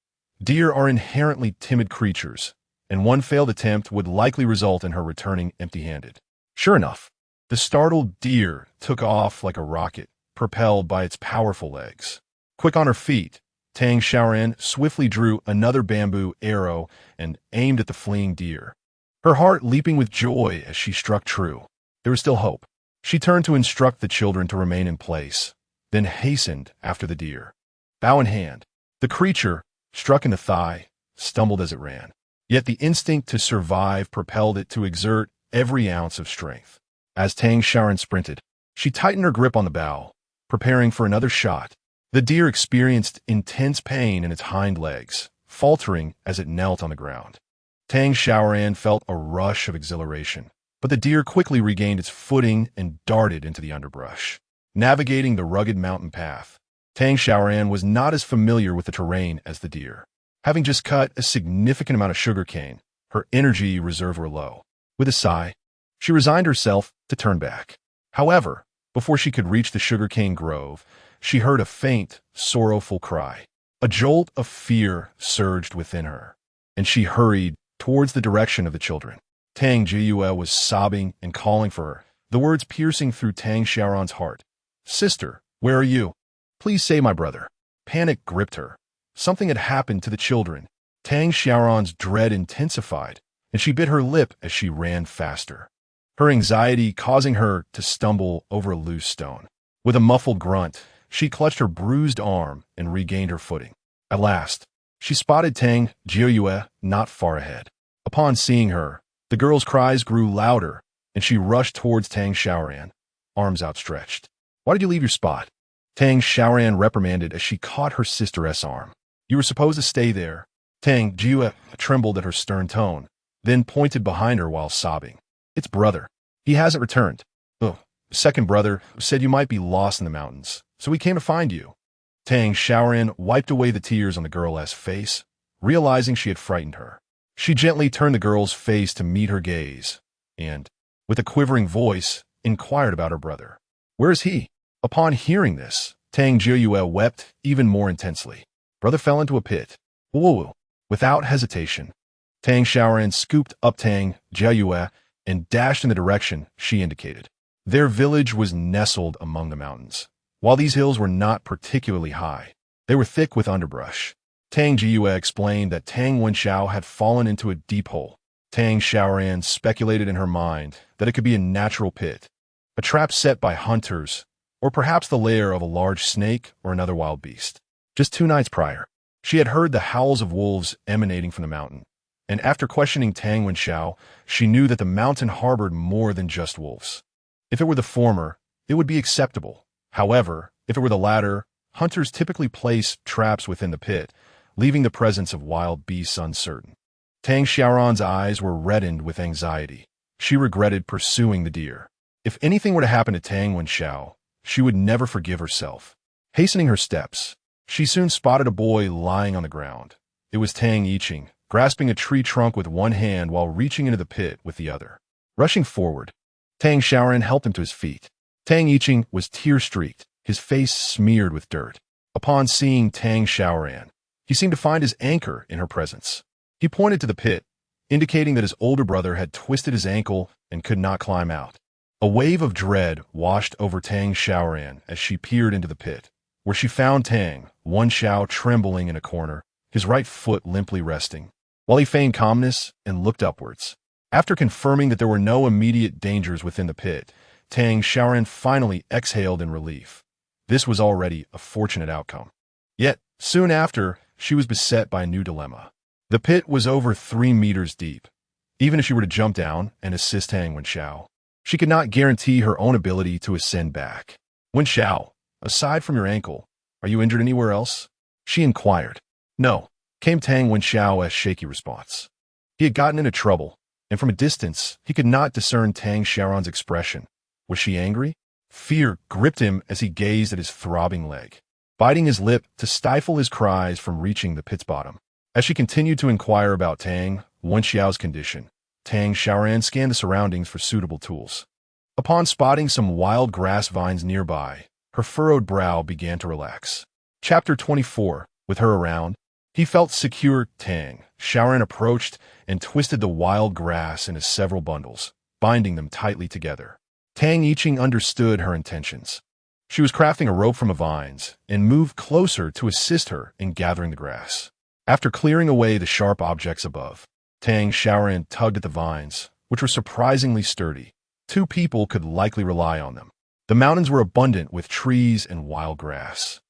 Deer are inherently timid creatures, and one failed attempt would likely result in her returning empty-handed. Sure enough, the startled deer took off like a rocket, propelled by its powerful legs. Quick on her feet, Tang Xiaoran swiftly drew another bamboo arrow and aimed at the fleeing deer. Her heart leaping with joy as she struck true. There was still hope. She turned to instruct the children to remain in place, then hastened after the deer. Bow in hand, the creature, struck in the thigh, stumbled as it ran. Yet the instinct to survive propelled it to exert every ounce of strength. As Tang Xiaoran sprinted, she tightened her grip on the bow, preparing for another shot. The deer experienced intense pain in its hind legs, faltering as it knelt on the ground. Tang Xiaoran felt a rush of exhilaration, but the deer quickly regained its footing and darted into the underbrush. Navigating the rugged mountain path, Tang Xiaoran was not as familiar with the terrain as the deer. Having just cut a significant amount of sugarcane, her energy reserves were low. With a sigh, she resigned herself to turn back. However, before she could reach the sugarcane grove, she heard a faint, sorrowful cry. A jolt of fear surged within her, and she hurried towards the direction of the children. Tang Jiyue was sobbing and calling for her, the words piercing through Tang Xiaoran's heart. "Sister, where are you? Please save my brother." Panic gripped her. Something had happened to the children. Tang Xiaoran's dread intensified, and she bit her lip as she ran faster, her anxiety causing her to stumble over a loose stone. With a muffled grunt, she clutched her bruised arm and regained her footing. At last, she spotted Tang Jiyue not far ahead. Upon seeing her, the girl's cries grew louder, and she rushed towards Tang Xiaoran, arms outstretched. "Why did you leave your spot?" Tang Xiaoran reprimanded as she caught her sister's arm. "You were supposed to stay there." Tang Jiyue trembled at her stern tone, then pointed behind her while sobbing. "It's brother. He hasn't returned." "Oh, second brother said you might be lost in the mountains, so we came to find you." Tang Xiaoran wiped away the tears on the girl's face, realizing she had frightened her. She gently turned the girl's face to meet her gaze, and, with a quivering voice, inquired about her brother. "Where is he?" Upon hearing this, Tang Jiyue wept even more intensely. "Brother fell into a pit." Whoa! Without hesitation, Tang Xiaoran scooped up Tang Jiyue and dashed in the direction she indicated. Their village was nestled among the mountains. While these hills were not particularly high, they were thick with underbrush. Tang Jiyue explained that Tang Wenxiao had fallen into a deep hole. Tang Xiaoran speculated in her mind that it could be a natural pit, a trap set by hunters, or perhaps the lair of a large snake or another wild beast. Just 2 nights prior, she had heard the howls of wolves emanating from the mountain, and after questioning Tang Wenxiao, she knew that the mountain harbored more than just wolves. If it were the former, it would be acceptable. However, if it were the latter, hunters typically place traps within the pit, leaving the presence of wild beasts uncertain. Tang Xiaoran's eyes were reddened with anxiety. She regretted pursuing the deer. If anything were to happen to Tang Wenxiao, she would never forgive herself. Hastening her steps, she soon spotted a boy lying on the ground. It was Tang Yiqing, grasping a tree trunk with one hand while reaching into the pit with the other. Rushing forward, Tang Xiaoran helped him to his feet. Tang Yiqing was tear-streaked, his face smeared with dirt. Upon seeing Tang Xiaoran, he seemed to find his anchor in her presence. He pointed to the pit, indicating that his older brother had twisted his ankle and could not climb out. A wave of dread washed over Tang Xiaoran as she peered into the pit, where she found Tang Wenxiao trembling in a corner, his right foot limply resting, while he feigned calmness and looked upwards. After confirming that there were no immediate dangers within the pit, Tang Xiaoran finally exhaled in relief. This was already a fortunate outcome. Yet, soon after, she was beset by a new dilemma. The pit was over 3 meters deep. Even if she were to jump down and assist Tang Wenxiao, she could not guarantee her own ability to ascend back. "Wenxiao, aside from your ankle, are you injured anywhere else?" she inquired. "No," came Tang Wenxiao's shaky response. He had gotten into trouble, and from a distance, he could not discern Tang Xiaoran's expression. Was she angry? Fear gripped him as he gazed at his throbbing leg, biting his lip to stifle his cries from reaching the pit's bottom. As she continued to inquire about Tang Wenxiao's condition, Tang Xiaoran scanned the surroundings for suitable tools. Upon spotting some wild grass vines nearby, her furrowed brow began to relax. Chapter 24. With her around, he felt secure. Tang Xiaoran approached and twisted the wild grass into several bundles, binding them tightly together. Tang Yiqing understood her intentions. She was crafting a rope from the vines and moved closer to assist her in gathering the grass. After clearing away the sharp objects above, Tang Xiaoran tugged at the vines, which were surprisingly sturdy. 2 people could likely rely on them. The mountains were abundant with trees and wild grass.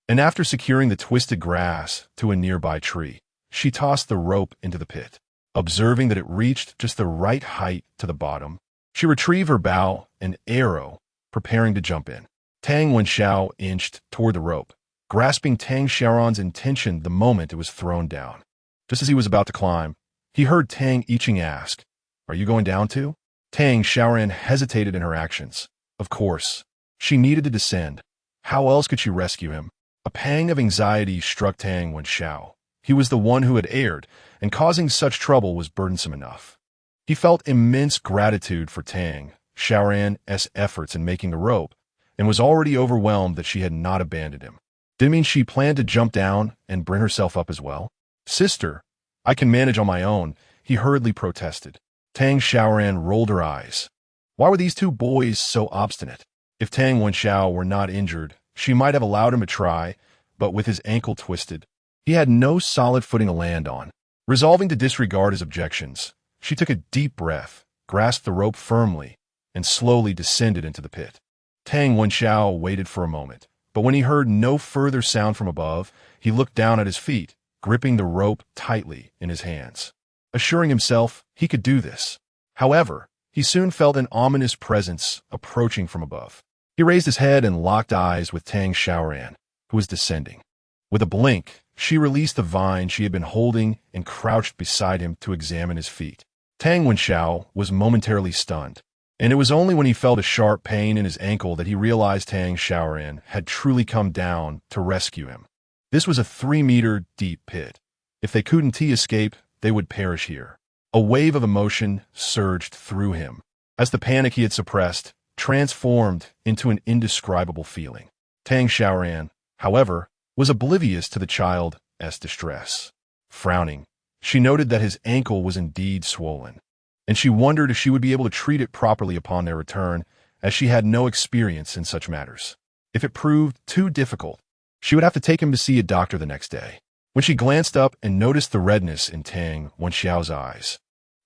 And after securing the twisted grass to a nearby tree, she tossed the rope into the pit. Observing that it reached just the right height to the bottom, she retrieved her bow and arrow, preparing to jump in. Tang Wenxiao inched toward the rope, grasping Tang Xiaoran's intention the moment it was thrown down. Just as he was about to climb, he heard Tang Yiqing ask, "Are you going down too?" Tang Xiaoran hesitated in her actions. Of course, she needed to descend. How else could she rescue him? A pang of anxiety struck Tang Wenxiao. He was the one who had erred, and causing such trouble was burdensome enough. He felt immense gratitude for Tang Xiaoran's efforts in making the rope, and was already overwhelmed that she had not abandoned him. Did it mean she planned to jump down and bring herself up as well? "Sister, I can manage on my own," he hurriedly protested. Tang Xiaoran rolled her eyes. Why were these 2 boys so obstinate? If Tang Wenxiao were not injured, she might have allowed him to try, but with his ankle twisted, he had no solid footing to land on. Resolving to disregard his objections, she took a deep breath, grasped the rope firmly, and slowly descended into the pit. Tang Wenxiao waited for a moment, but when he heard no further sound from above, he looked down at his feet, gripping the rope tightly in his hands, assuring himself he could do this. However, he soon felt an ominous presence approaching from above. He raised his head and locked eyes with Tang Xiaoran, who was descending. With a blink, she released the vine she had been holding and crouched beside him to examine his feet. Tang Wenxiao was momentarily stunned, and it was only when he felt a sharp pain in his ankle that he realized Tang Xiaoran had truly come down to rescue him. This was a 3-meter deep pit. If they couldn't escape, they would perish here. A wave of emotion surged through him, as the panic he had suppressed transformed into an indescribable feeling. Tang Xiaoran, however, was oblivious to the child's distress. Frowning, she noted that his ankle was indeed swollen, and she wondered if she would be able to treat it properly upon their return, as she had no experience in such matters. If it proved too difficult, she would have to take him to see a doctor the next day. When she glanced up and noticed the redness in Tang Wenxiao's eyes,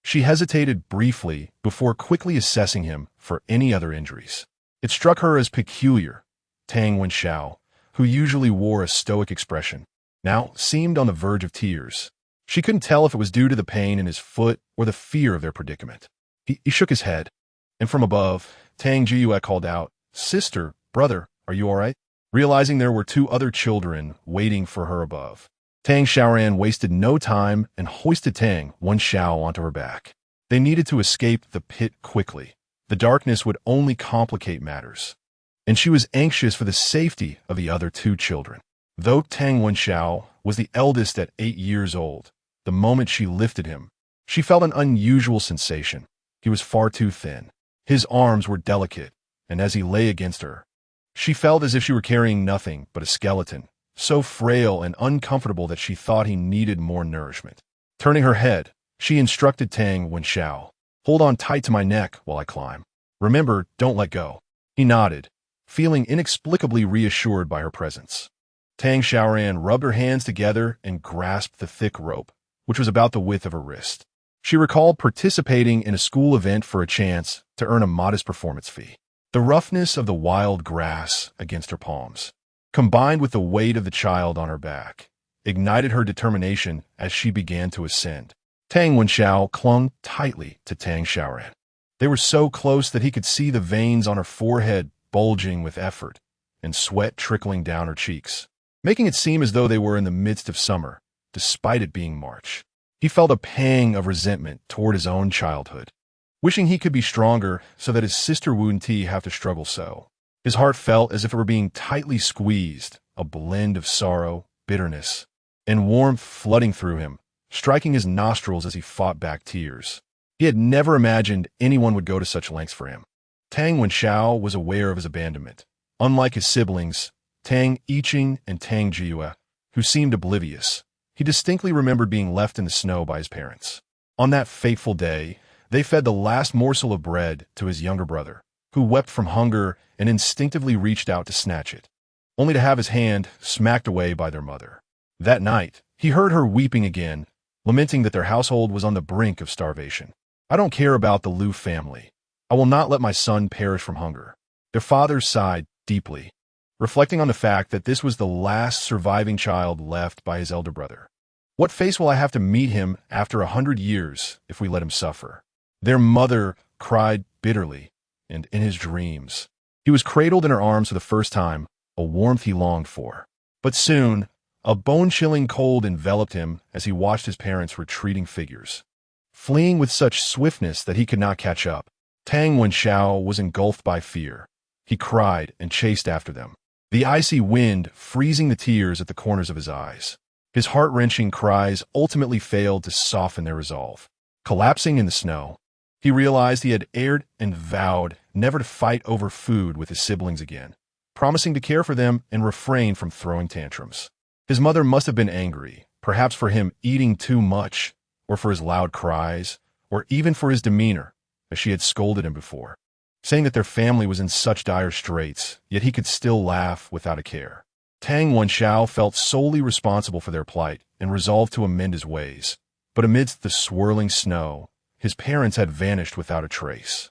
she hesitated briefly before quickly assessing him for any other injuries. It struck her as peculiar. Tang Wenxiao, who usually wore a stoic expression, now seemed on the verge of tears. She couldn't tell if it was due to the pain in his foot or the fear of their predicament. He shook his head, and from above, Tang Jiyue called out, "Sister, brother, are you all right?" Realizing there were 2 other children waiting for her above, Tang Xiaoran wasted no time and hoisted Tang Wenxiao onto her back. They needed to escape the pit quickly. The darkness would only complicate matters, and she was anxious for the safety of the other 2 children. Though Tang Wenxiao was the eldest at 8 years old, the moment she lifted him, she felt an unusual sensation. He was far too thin. His arms were delicate, and as he lay against her, she felt as if she were carrying nothing but a skeleton, so frail and uncomfortable that she thought he needed more nourishment. Turning her head, She instructed Tang Wenxiao. Hold on tight to my neck while I climb. Remember, don't let go. He nodded, feeling inexplicably reassured by her presence. Tang Xiaoran rubbed her hands together and grasped the thick rope, which was about the width of her wrist. She recalled participating in a school event for a chance to earn a modest performance fee. The roughness of the wild grass against her palms, combined with the weight of the child on her back, ignited her determination as she began to ascend. Tang Wenxiao clung tightly to Tang Xiaoran. They were so close that he could see the veins on her forehead bulging with effort and sweat trickling down her cheeks, making it seem as though they were in the midst of summer, despite it being March. He felt a pang of resentment toward his own childhood, wishing he could be stronger so that his sister wouldn't have to struggle so. His heart felt as if it were being tightly squeezed, a blend of sorrow, bitterness, and warmth flooding through him, striking his nostrils as he fought back tears. He had never imagined anyone would go to such lengths for him. Tang Wenxiao was aware of his abandonment. Unlike his siblings, Tang Yiqing and Tang Jiyue, who seemed oblivious, he distinctly remembered being left in the snow by his parents. On that fateful day, they fed the last morsel of bread to his younger brother, who wept from hunger and instinctively reached out to snatch it, only to have his hand smacked away by their mother. That night, he heard her weeping again, lamenting that their household was on the brink of starvation. I don't care about the Liu family. I will not let my son perish from hunger. Their father sighed deeply, reflecting on the fact that this was the last surviving child left by his elder brother. What face will I have to meet him after 100 years if we let him suffer? Their mother cried bitterly, and in his dreams, he was cradled in her arms for the first time, a warmth he longed for. But soon, a bone-chilling cold enveloped him as he watched his parents' retreating figures, fleeing with such swiftness that he could not catch up. Tang Wenxiao was engulfed by fear. He cried and chased after them, the icy wind freezing the tears at the corners of his eyes. His heart-wrenching cries ultimately failed to soften their resolve. Collapsing in the snow, he realized he had erred and vowed never to fight over food with his siblings again, promising to care for them and refrain from throwing tantrums. His mother must have been angry, perhaps for him eating too much, or for his loud cries, or even for his demeanor, as she had scolded him before, saying that their family was in such dire straits, yet he could still laugh without a care. Tang Wenxiao felt solely responsible for their plight and resolved to amend his ways. But amidst the swirling snow, his parents had vanished without a trace.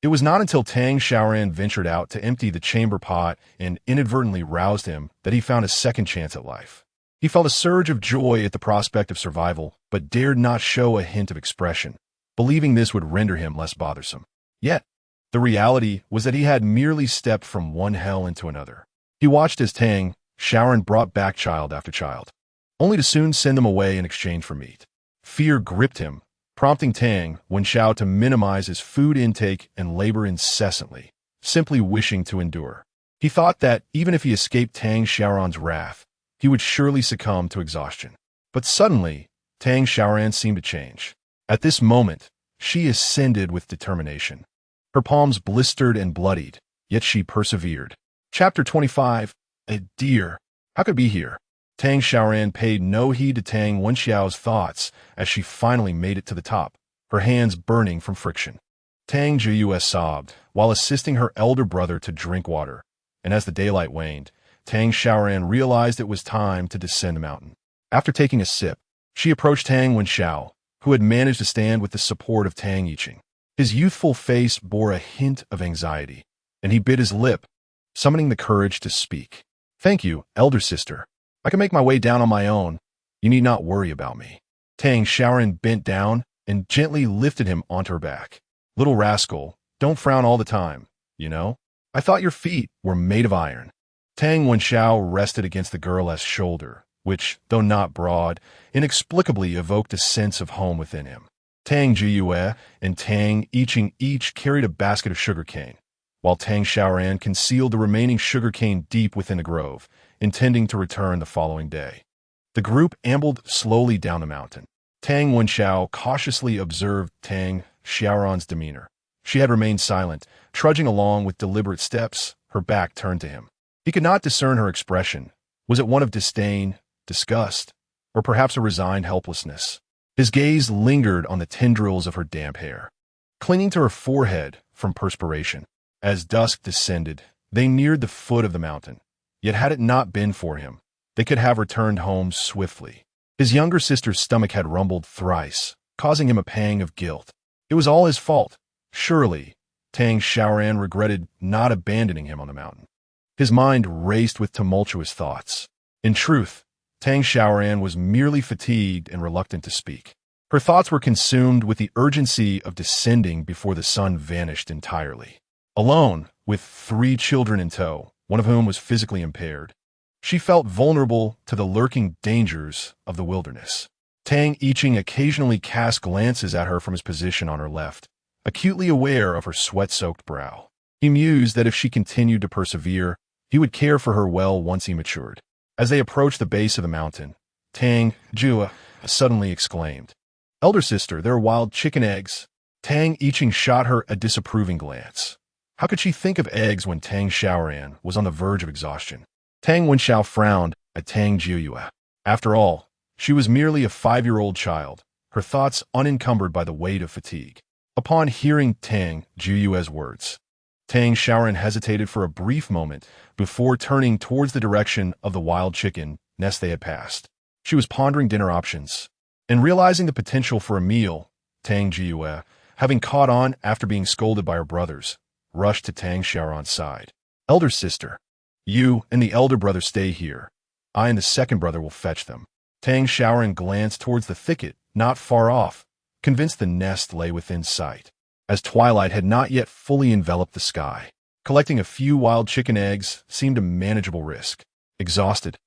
It was not until Tang Xiaoran ventured out to empty the chamber pot and inadvertently roused him that he found a second chance at life. He felt a surge of joy at the prospect of survival, but dared not show a hint of expression, believing this would render him less bothersome. Yet, the reality was that he had merely stepped from one hell into another. He watched as Tang Xiaoran brought back child after child, only to soon send them away in exchange for meat. Fear gripped him, prompting Tang Wenxiao to minimize his food intake and labor incessantly, simply wishing to endure. He thought that even if he escaped Tang Xiaoran's wrath, he would surely succumb to exhaustion. But suddenly, Tang Xiaoran seemed to change. At this moment, she ascended with determination. Her palms blistered and bloodied, yet she persevered. Chapter 25. A deer. How could it be here? Tang Xiaoran paid no heed to Tang Wenxiao's thoughts as she finally made it to the top, her hands burning from friction. Tang Jiyue sobbed while assisting her elder brother to drink water, and as the daylight waned, Tang Xiaoran realized it was time to descend the mountain. After taking a sip, she approached Tang Wenxiao, who had managed to stand with the support of Tang Yiqing. His youthful face bore a hint of anxiety, and he bit his lip, summoning the courage to speak. Thank you, elder sister. I can make my way down on my own. You need not worry about me. Tang Xiaoran bent down and gently lifted him onto her back. Little rascal, don't frown all the time, you know? I thought your feet were made of iron. Tang Wenxiao rested against the girl's shoulder, which, though not broad, inexplicably evoked a sense of home within him. Tang Jiyue and Tang Yiqing each carried a basket of sugarcane, while Tang Xiaoran concealed the remaining sugarcane deep within the grove, intending to return the following day. The group ambled slowly down the mountain. Tang Wenxiao cautiously observed Tang Xiaoran's demeanor. She had remained silent, trudging along with deliberate steps, her back turned to him. He could not discern her expression. Was it one of disdain, disgust, or perhaps a resigned helplessness? His gaze lingered on the tendrils of her damp hair, clinging to her forehead from perspiration. As dusk descended, they neared the foot of the mountain. Yet had it not been for him, they could have returned home swiftly. His younger sister's stomach had rumbled thrice, causing him a pang of guilt. It was all his fault. Surely, Tang Xiaoran regretted not abandoning him on the mountain. His mind raced with tumultuous thoughts. In truth, Tang Xiaoran was merely fatigued and reluctant to speak. Her thoughts were consumed with the urgency of descending before the sun vanished entirely. Alone, with 3 children in tow, one of whom was physically impaired, she felt vulnerable to the lurking dangers of the wilderness. Tang Yiqing occasionally cast glances at her from his position on her left, acutely aware of her sweat-soaked brow. He mused that if she continued to persevere, he would care for her well once he matured. As they approached the base of the mountain, Tang Jua suddenly exclaimed, "Elder sister, there are wild chicken eggs." Tang Yiqing shot her a disapproving glance. How could she think of eggs when Tang Xiaoran was on the verge of exhaustion? Tang Wenxiao frowned at Tang Jiyue. After all, she was merely a 5-year-old child, her thoughts unencumbered by the weight of fatigue. Upon hearing Tang Jiyue's words, Tang Xiaoran hesitated for a brief moment before turning towards the direction of the wild chicken nest they had passed. She was pondering dinner options, and realizing the potential for a meal, Tang Jiyue, having caught on after being scolded by her brothers, rushed to Tang Xiaoran's side. "Elder sister, you and the elder brother stay here. I and the second brother will fetch them." Tang Xiaoran glanced towards the thicket not far off, convinced the nest lay within sight, as twilight had not yet fully enveloped the sky. Collecting a few wild chicken eggs seemed a manageable risk. Exhausted,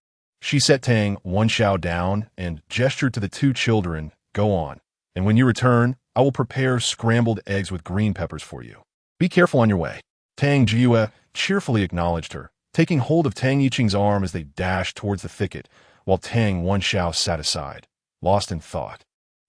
she set Tang Wenxiao down and gestured to the 2 children, "Go on, and when you return, I will prepare scrambled eggs with green peppers for you. Be careful on your way." Tang Jiyue cheerfully acknowledged her, taking hold of Tang Yiqing's arm as they dashed towards the thicket, while Tang Wenxiao sat aside, lost in thought.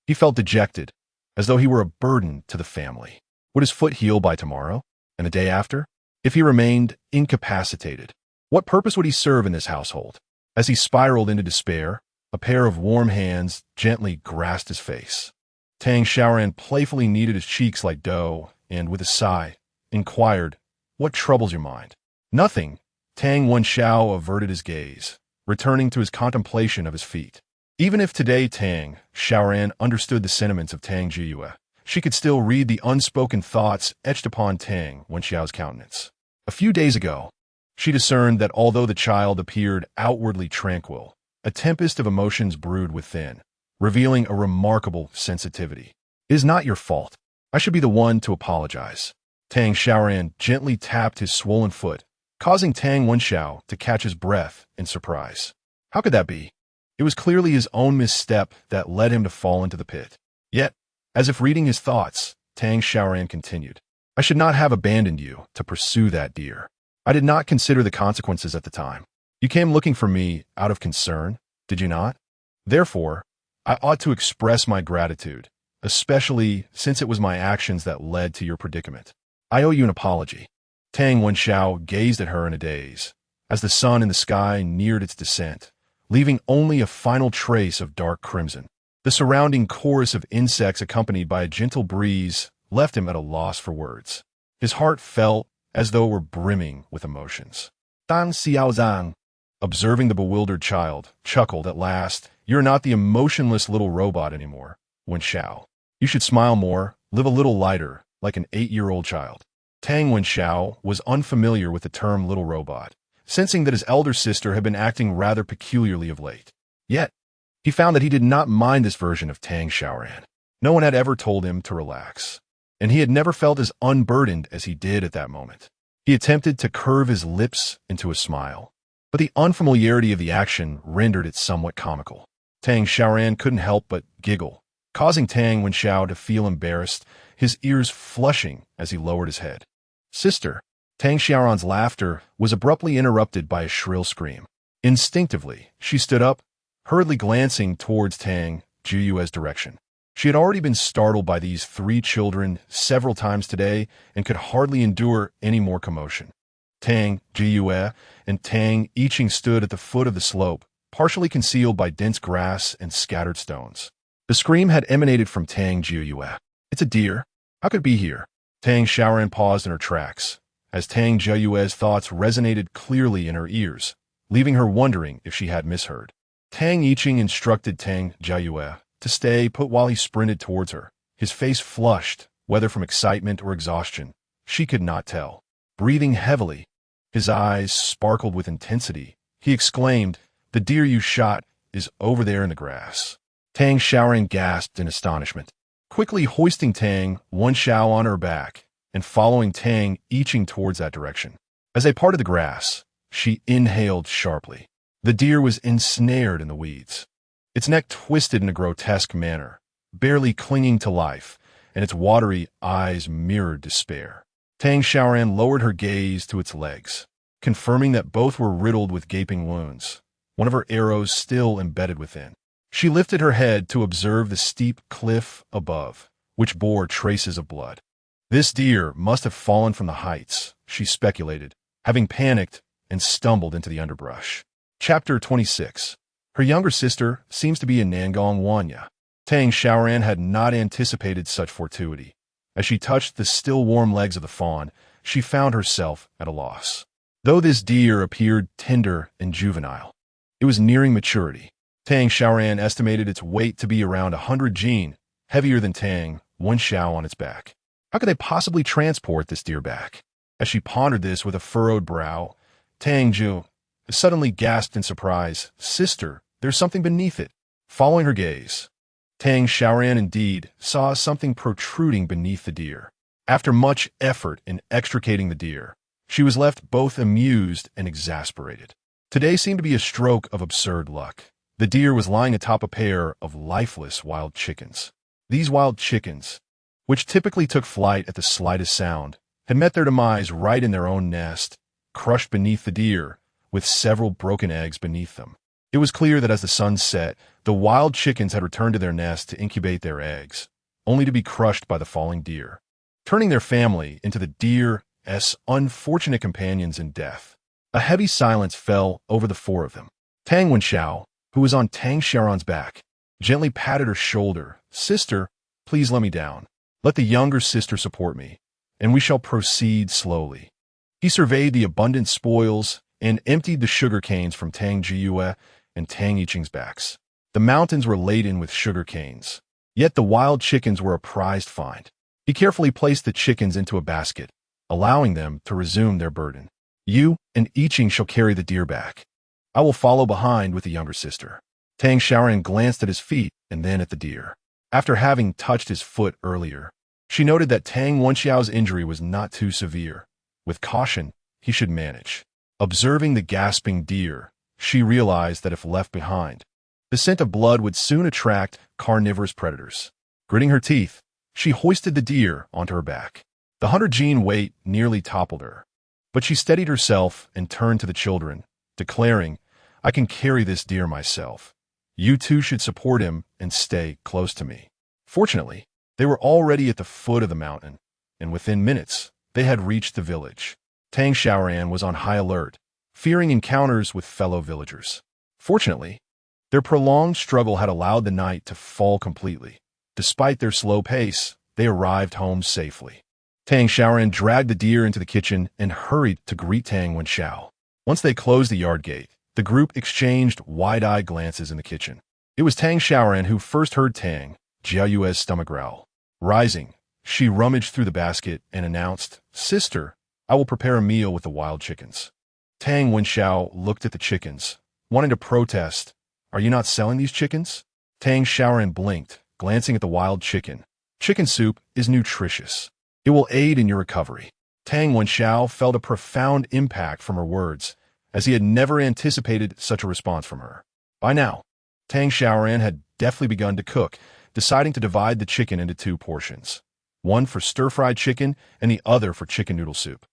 He felt dejected, as though he were a burden to the family. Would his foot heal by tomorrow, and the day after? If he remained incapacitated, what purpose would he serve in this household? As he spiraled into despair, a pair of warm hands gently grasped his face. Tang Xiaoran playfully kneaded his cheeks like dough, and with a sigh, inquired, "What troubles your mind?" "Nothing." Tang Wenxiao averted his gaze, returning to his contemplation of his feet. Even if today Tang Xiaoran understood the sentiments of Tang Jiyue, she could still read the unspoken thoughts etched upon Tang Wenxiao's countenance. A few days ago, she discerned that although the child appeared outwardly tranquil, a tempest of emotions brewed within, revealing a remarkable sensitivity. "It is not your fault. I should be the one to apologize." Tang Xiaoran gently tapped his swollen foot, causing Tang Wenxiao to catch his breath in surprise. How could that be? It was clearly his own misstep that led him to fall into the pit. Yet, as if reading his thoughts, Tang Xiaoran continued, "I should not have abandoned you to pursue that deer. I did not consider the consequences at the time. You came looking for me out of concern, did you not? Therefore, I ought to express my gratitude, especially since it was my actions that led to your predicament. I owe you an apology." Tang Wenxiao gazed at her in a daze, as the sun in the sky neared its descent, leaving only a final trace of dark crimson. The surrounding chorus of insects accompanied by a gentle breeze left him at a loss for words. His heart felt as though it were brimming with emotions. Tang Xiaoran, observing the bewildered child, chuckled at last. "You're not the emotionless little robot anymore, Wenxiao. You should smile more, live a little lighter, like an 8-year-old child." Tang Wenxiao was unfamiliar with the term little robot, sensing that his elder sister had been acting rather peculiarly of late. Yet, he found that he did not mind this version of Tang Xiaoran. No one had ever told him to relax, and he had never felt as unburdened as he did at that moment. He attempted to curve his lips into a smile, but the unfamiliarity of the action rendered it somewhat comical. Tang Xiaoran couldn't help but giggle, causing Tang Wenxiao to feel embarrassed, his ears flushing as he lowered his head. "Sister." Tang Xiaoran's laughter was abruptly interrupted by a shrill scream. Instinctively, she stood up, hurriedly glancing towards Tang Jiyue's direction. She had already been startled by these 3 children several times today and could hardly endure any more commotion. Tang Jiyue and Tang Yiqing stood at the foot of the slope, partially concealed by dense grass and scattered stones. The scream had emanated from Tang Xiaoran. It's a deer. How could it be here? Tang Xiaoran paused in her tracks, as Tang Xiaoran's thoughts resonated clearly in her ears, leaving her wondering if she had misheard. Tang Yiqing instructed Tang Xiaoran to stay put while he sprinted towards her, his face flushed, whether from excitement or exhaustion. She could not tell. Breathing heavily, his eyes sparkled with intensity, he exclaimed, "The deer you shot is over there in the grass." Tang Xiaoran gasped in astonishment, quickly hoisting Tang Wenxiao on her back and following Tang Yiqing towards that direction. As they parted the grass, she inhaled sharply. The deer was ensnared in the weeds. Its neck twisted in a grotesque manner, barely clinging to life, and its watery eyes mirrored despair. Tang Xiaoran lowered her gaze to its legs, confirming that both were riddled with gaping wounds, one of her arrows still embedded within. She lifted her head to observe the steep cliff above, which bore traces of blood. This deer must have fallen from the heights, she speculated, having panicked and stumbled into the underbrush. Chapter 26. Her younger sister seems to be in Nangong Wanya. Tang Xiaoran had not anticipated such fortuity. As she touched the still warm legs of the fawn, she found herself at a loss. Though this deer appeared tender and juvenile, it was nearing maturity. Tang Xiaoran estimated its weight to be around 100 jin, heavier than Tang Wenxiao on its back. How could they possibly transport this deer back? As she pondered this with a furrowed brow, Tang Ju suddenly gasped in surprise, "Sister, there's something beneath it." Following her gaze, Tang Xiaoran indeed saw something protruding beneath the deer. After much effort in extricating the deer, she was left both amused and exasperated. Today seemed to be a stroke of absurd luck. The deer was lying atop a pair of lifeless wild chickens. These wild chickens, which typically took flight at the slightest sound, had met their demise right in their own nest, crushed beneath the deer, with several broken eggs beneath them. It was clear that as the sun set, the wild chickens had returned to their nest to incubate their eggs, only to be crushed by the falling deer, turning their family into the deer's unfortunate companions in death. A heavy silence fell over the four of them. Tang Wenxiao, who was on Tang Xiaoran's back, gently patted her shoulder. "Sister, please let me down. Let the younger sister support me, and we shall proceed slowly." He surveyed the abundant spoils and emptied the sugar canes from Tang Jiuyue and Tang Yiqing's backs. The mountains were laden with sugar canes, yet the wild chickens were a prized find. He carefully placed the chickens into a basket, allowing them to resume their burden. "You and Yiqing shall carry the deer back. I will follow behind with the younger sister." Tang Xiaoran glanced at his feet and then at the deer. After having touched his foot earlier, she noted that Tang Wenxiao's injury was not too severe. With caution, he should manage. Observing the gasping deer, she realized that if left behind, the scent of blood would soon attract carnivorous predators. Gritting her teeth, she hoisted the deer onto her back. The 100-gene weight nearly toppled her, but she steadied herself and turned to the children, declaring, "I can carry this deer myself. You two should support him and stay close to me." Fortunately, they were already at the foot of the mountain, and within minutes, they had reached the village. Tang Xiaoran was on high alert, fearing encounters with fellow villagers. Fortunately, their prolonged struggle had allowed the night to fall completely. Despite their slow pace, they arrived home safely. Tang Xiaoran dragged the deer into the kitchen and hurried to greet Tang Wenxiao. Once they closed the yard gate, the group exchanged wide-eyed glances in the kitchen. It was Tang Xiaoran who first heard Tang Jiayue's stomach growl. Rising, she rummaged through the basket and announced, "Sister, I will prepare a meal with the wild chickens." Tang Wenxiao looked at the chickens, wanting to protest, "Are you not selling these chickens?" Tang Xiaoran blinked, glancing at the wild chicken. "Chicken soup is nutritious. It will aid in your recovery." Tang Wenxiao felt a profound impact from her words, as he had never anticipated such a response from her. By now, Tang Xiaoran had deftly begun to cook, deciding to divide the chicken into two portions, one for stir-fried chicken and the other for chicken noodle soup.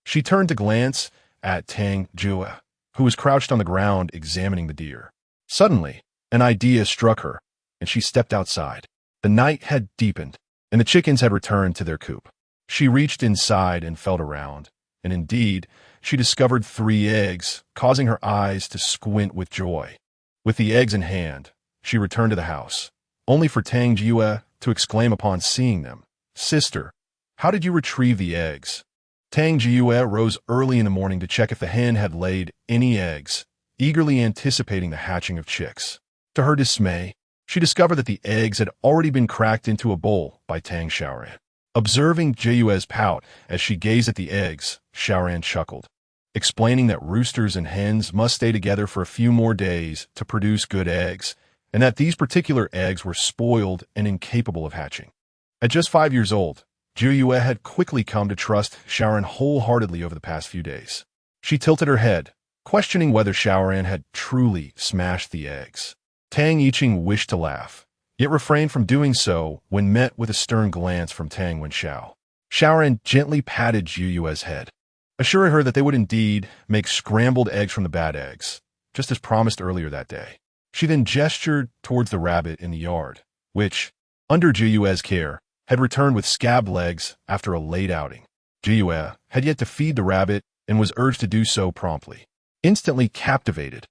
She turned to glance at Tang Jue, who was crouched on the ground examining the deer. Suddenly, an idea struck her, and she stepped outside. The night had deepened, and the chickens had returned to their coop. She reached inside and felt around, and indeed, she discovered 3 eggs, causing her eyes to squint with joy. With the eggs in hand, she returned to the house, only for Tang Jiue to exclaim upon seeing them, "Sister, how did you retrieve the eggs?" Tang Jiue rose early in the morning to check if the hen had laid any eggs, eagerly anticipating the hatching of chicks. To her dismay, she discovered that the eggs had already been cracked into a bowl by Tang Xiaoran. Observing Jiue's pout as she gazed at the eggs, Xiaoran chuckled, explaining that roosters and hens must stay together for a few more days to produce good eggs, and that these particular eggs were spoiled and incapable of hatching. At just 5 years old, Jiue had quickly come to trust Xiaoran wholeheartedly over the past few days. She tilted her head, questioning whether Xiaoran had truly smashed the eggs. Tang Yiqing wished to laugh, yet refrained from doing so when met with a stern glance from Tang Wenxiao. Xiaoran gently patted Jiue's head, assuring her that they would indeed make scrambled eggs from the bad eggs, just as promised earlier that day. She then gestured towards the rabbit in the yard, which, under Jiue's care, had returned with scabbed legs after a late outing. Jiue had yet to feed the rabbit and was urged to do so promptly. Instantly captivated,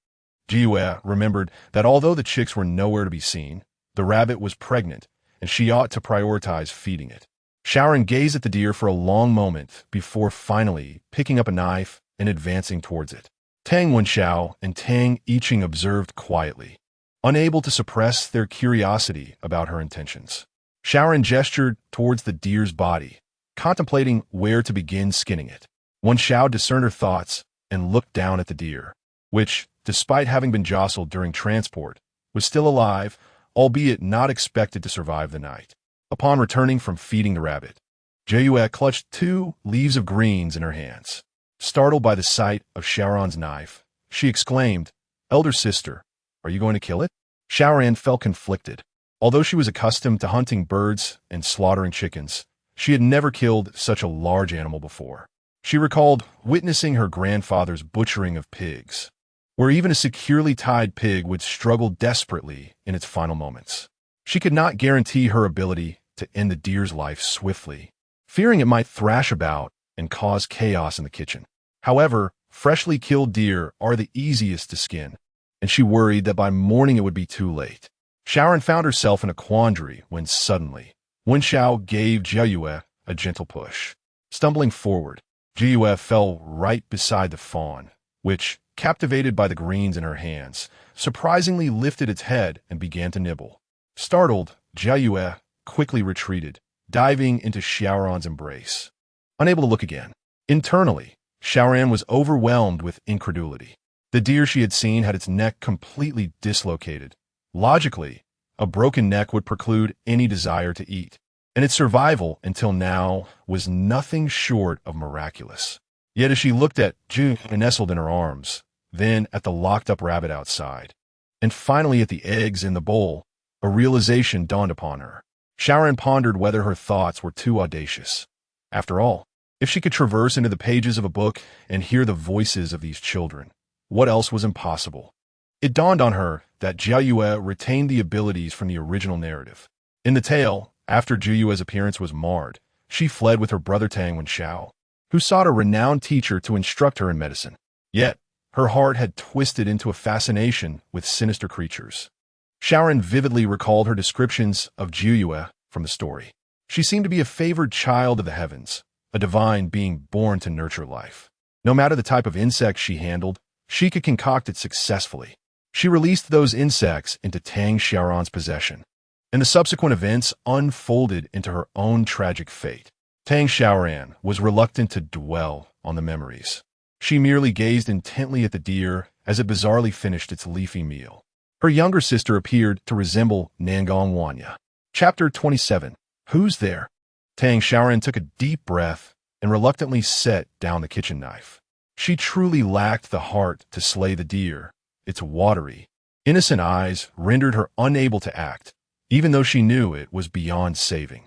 Jiue remembered that although the chicks were nowhere to be seen, the rabbit was pregnant, and she ought to prioritize feeding it. Xiaoran gazed at the deer for a long moment before finally picking up a knife and advancing towards it. Tang Wenxiao and Tang Yiqing observed quietly, unable to suppress their curiosity about her intentions. Xiaoran gestured towards the deer's body, contemplating where to begin skinning it. Wenxiao discerned her thoughts and looked down at the deer, which, despite having been jostled during transport, was still alive, albeit not expected to survive the night. Upon returning from feeding the rabbit, Jiue clutched 2 leaves of greens in her hands. Startled by the sight of Xiaoran's knife, she exclaimed, "Elder sister, are you going to kill it?" Xiaoran felt conflicted. Although she was accustomed to hunting birds and slaughtering chickens, she had never killed such a large animal before. She recalled witnessing her grandfather's butchering of pigs, where even a securely tied pig would struggle desperately in its final moments. She could not guarantee her ability to end the deer's life swiftly, fearing it might thrash about and cause chaos in the kitchen. However, freshly killed deer are the easiest to skin, and she worried that by morning it would be too late. Xiaoran found herself in a quandary when suddenly, Wenxiao gave Jiue a gentle push. Stumbling forward, Jiue fell right beside the fawn, which, captivated by the greens in her hands, surprisingly lifted its head and began to nibble. Startled, Jiue quickly retreated, diving into Xiaoran's embrace. Unable to look again. Internally, Xiaoran was overwhelmed with incredulity. The deer she had seen had its neck completely dislocated. Logically, a broken neck would preclude any desire to eat, and its survival until now was nothing short of miraculous. Yet as she looked at Jiu nestled in her arms, then at the locked-up rabbit outside, and finally at the eggs in the bowl, a realization dawned upon her. Xiaoran pondered whether her thoughts were too audacious. After all, if she could traverse into the pages of a book and hear the voices of these children, what else was impossible? It dawned on her that Jiue retained the abilities from the original narrative. In the tale, after Jiue's appearance was marred, she fled with her brother Tang Wenxiao, who sought a renowned teacher to instruct her in medicine. Yet, her heart had twisted into a fascination with sinister creatures. Xiaoran vividly recalled her descriptions of Jiue from the story. She seemed to be a favored child of the heavens, a divine being born to nurture life. No matter the type of insect she handled, she could concoct it successfully. She released those insects into Tang Xiaoran's possession, and the subsequent events unfolded into her own tragic fate. Tang Xiaoran was reluctant to dwell on the memories. She merely gazed intently at the deer as it bizarrely finished its leafy meal. Her younger sister appeared to resemble Nangong Wanya. Chapter 27. Who's there? Tang Xiaoran took a deep breath and reluctantly set down the kitchen knife. She truly lacked the heart to slay the deer. Its watery, innocent eyes rendered her unable to act, even though she knew it was beyond saving.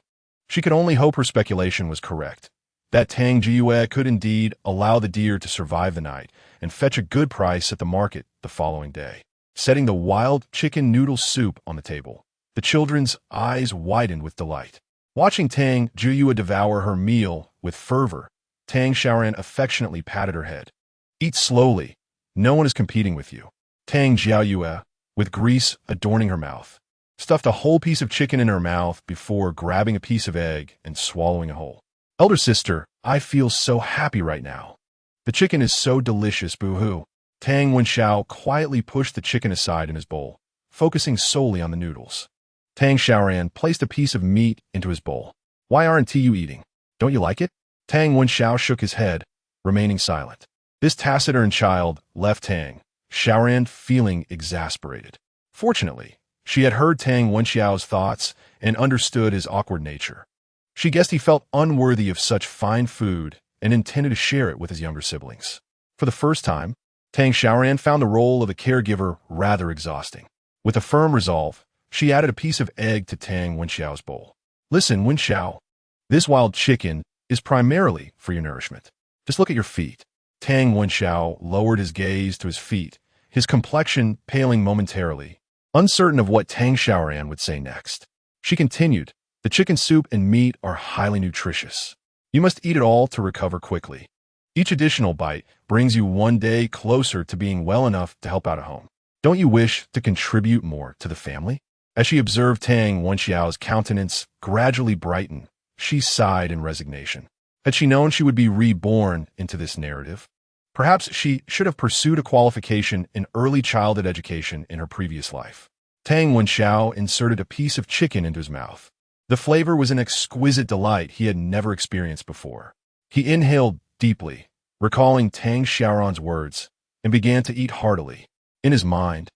She could only hope her speculation was correct, that Tang Jiue could indeed allow the deer to survive the night and fetch a good price at the market the following day. Setting the wild chicken noodle soup on the table, the children's eyes widened with delight. Watching Tang Jiue devour her meal with fervor, Tang Xiaoran affectionately patted her head. "Eat slowly. No one is competing with you." Tang Jiue, with grease adorning her mouth, stuffed a whole piece of chicken in her mouth before grabbing a piece of egg and swallowing it whole. Elder sister, I feel so happy right now. The chicken is so delicious, boo-hoo. Tang Wenxiao quietly pushed the chicken aside in his bowl, focusing solely on the noodles. Tang Xiaoran placed a piece of meat into his bowl. Why aren't you eating? Don't you like it? Tang Wenxiao shook his head, remaining silent. This taciturn child left Tang Xiaoran feeling exasperated. Fortunately, she had heard Tang Wenxiao's thoughts and understood his awkward nature. She guessed he felt unworthy of such fine food and intended to share it with his younger siblings. For the first time, Tang Xiaoran found the role of a caregiver rather exhausting. With a firm resolve, she added a piece of egg to Tang Wenxiao's bowl. Listen, Wenxiao, this wild chicken is primarily for your nourishment. Just look at your feet. Tang Wenxiao lowered his gaze to his feet, his complexion paling momentarily, uncertain of what Tang Xiaoran would say next. She continued, the chicken soup and meat are highly nutritious. You must eat it all to recover quickly. Each additional bite brings you one day closer to being well enough to help out at home. Don't you wish to contribute more to the family? As she observed Tang Wenxiao's countenance gradually brighten, she sighed in resignation. Had she known she would be reborn into this narrative, perhaps she should have pursued a qualification in early childhood education in her previous life. Tang Wenxiao inserted a piece of chicken into his mouth. The flavor was an exquisite delight he had never experienced before. He inhaled deeply, recalling Tang Xiaoran's words, and began to eat heartily. In his mind,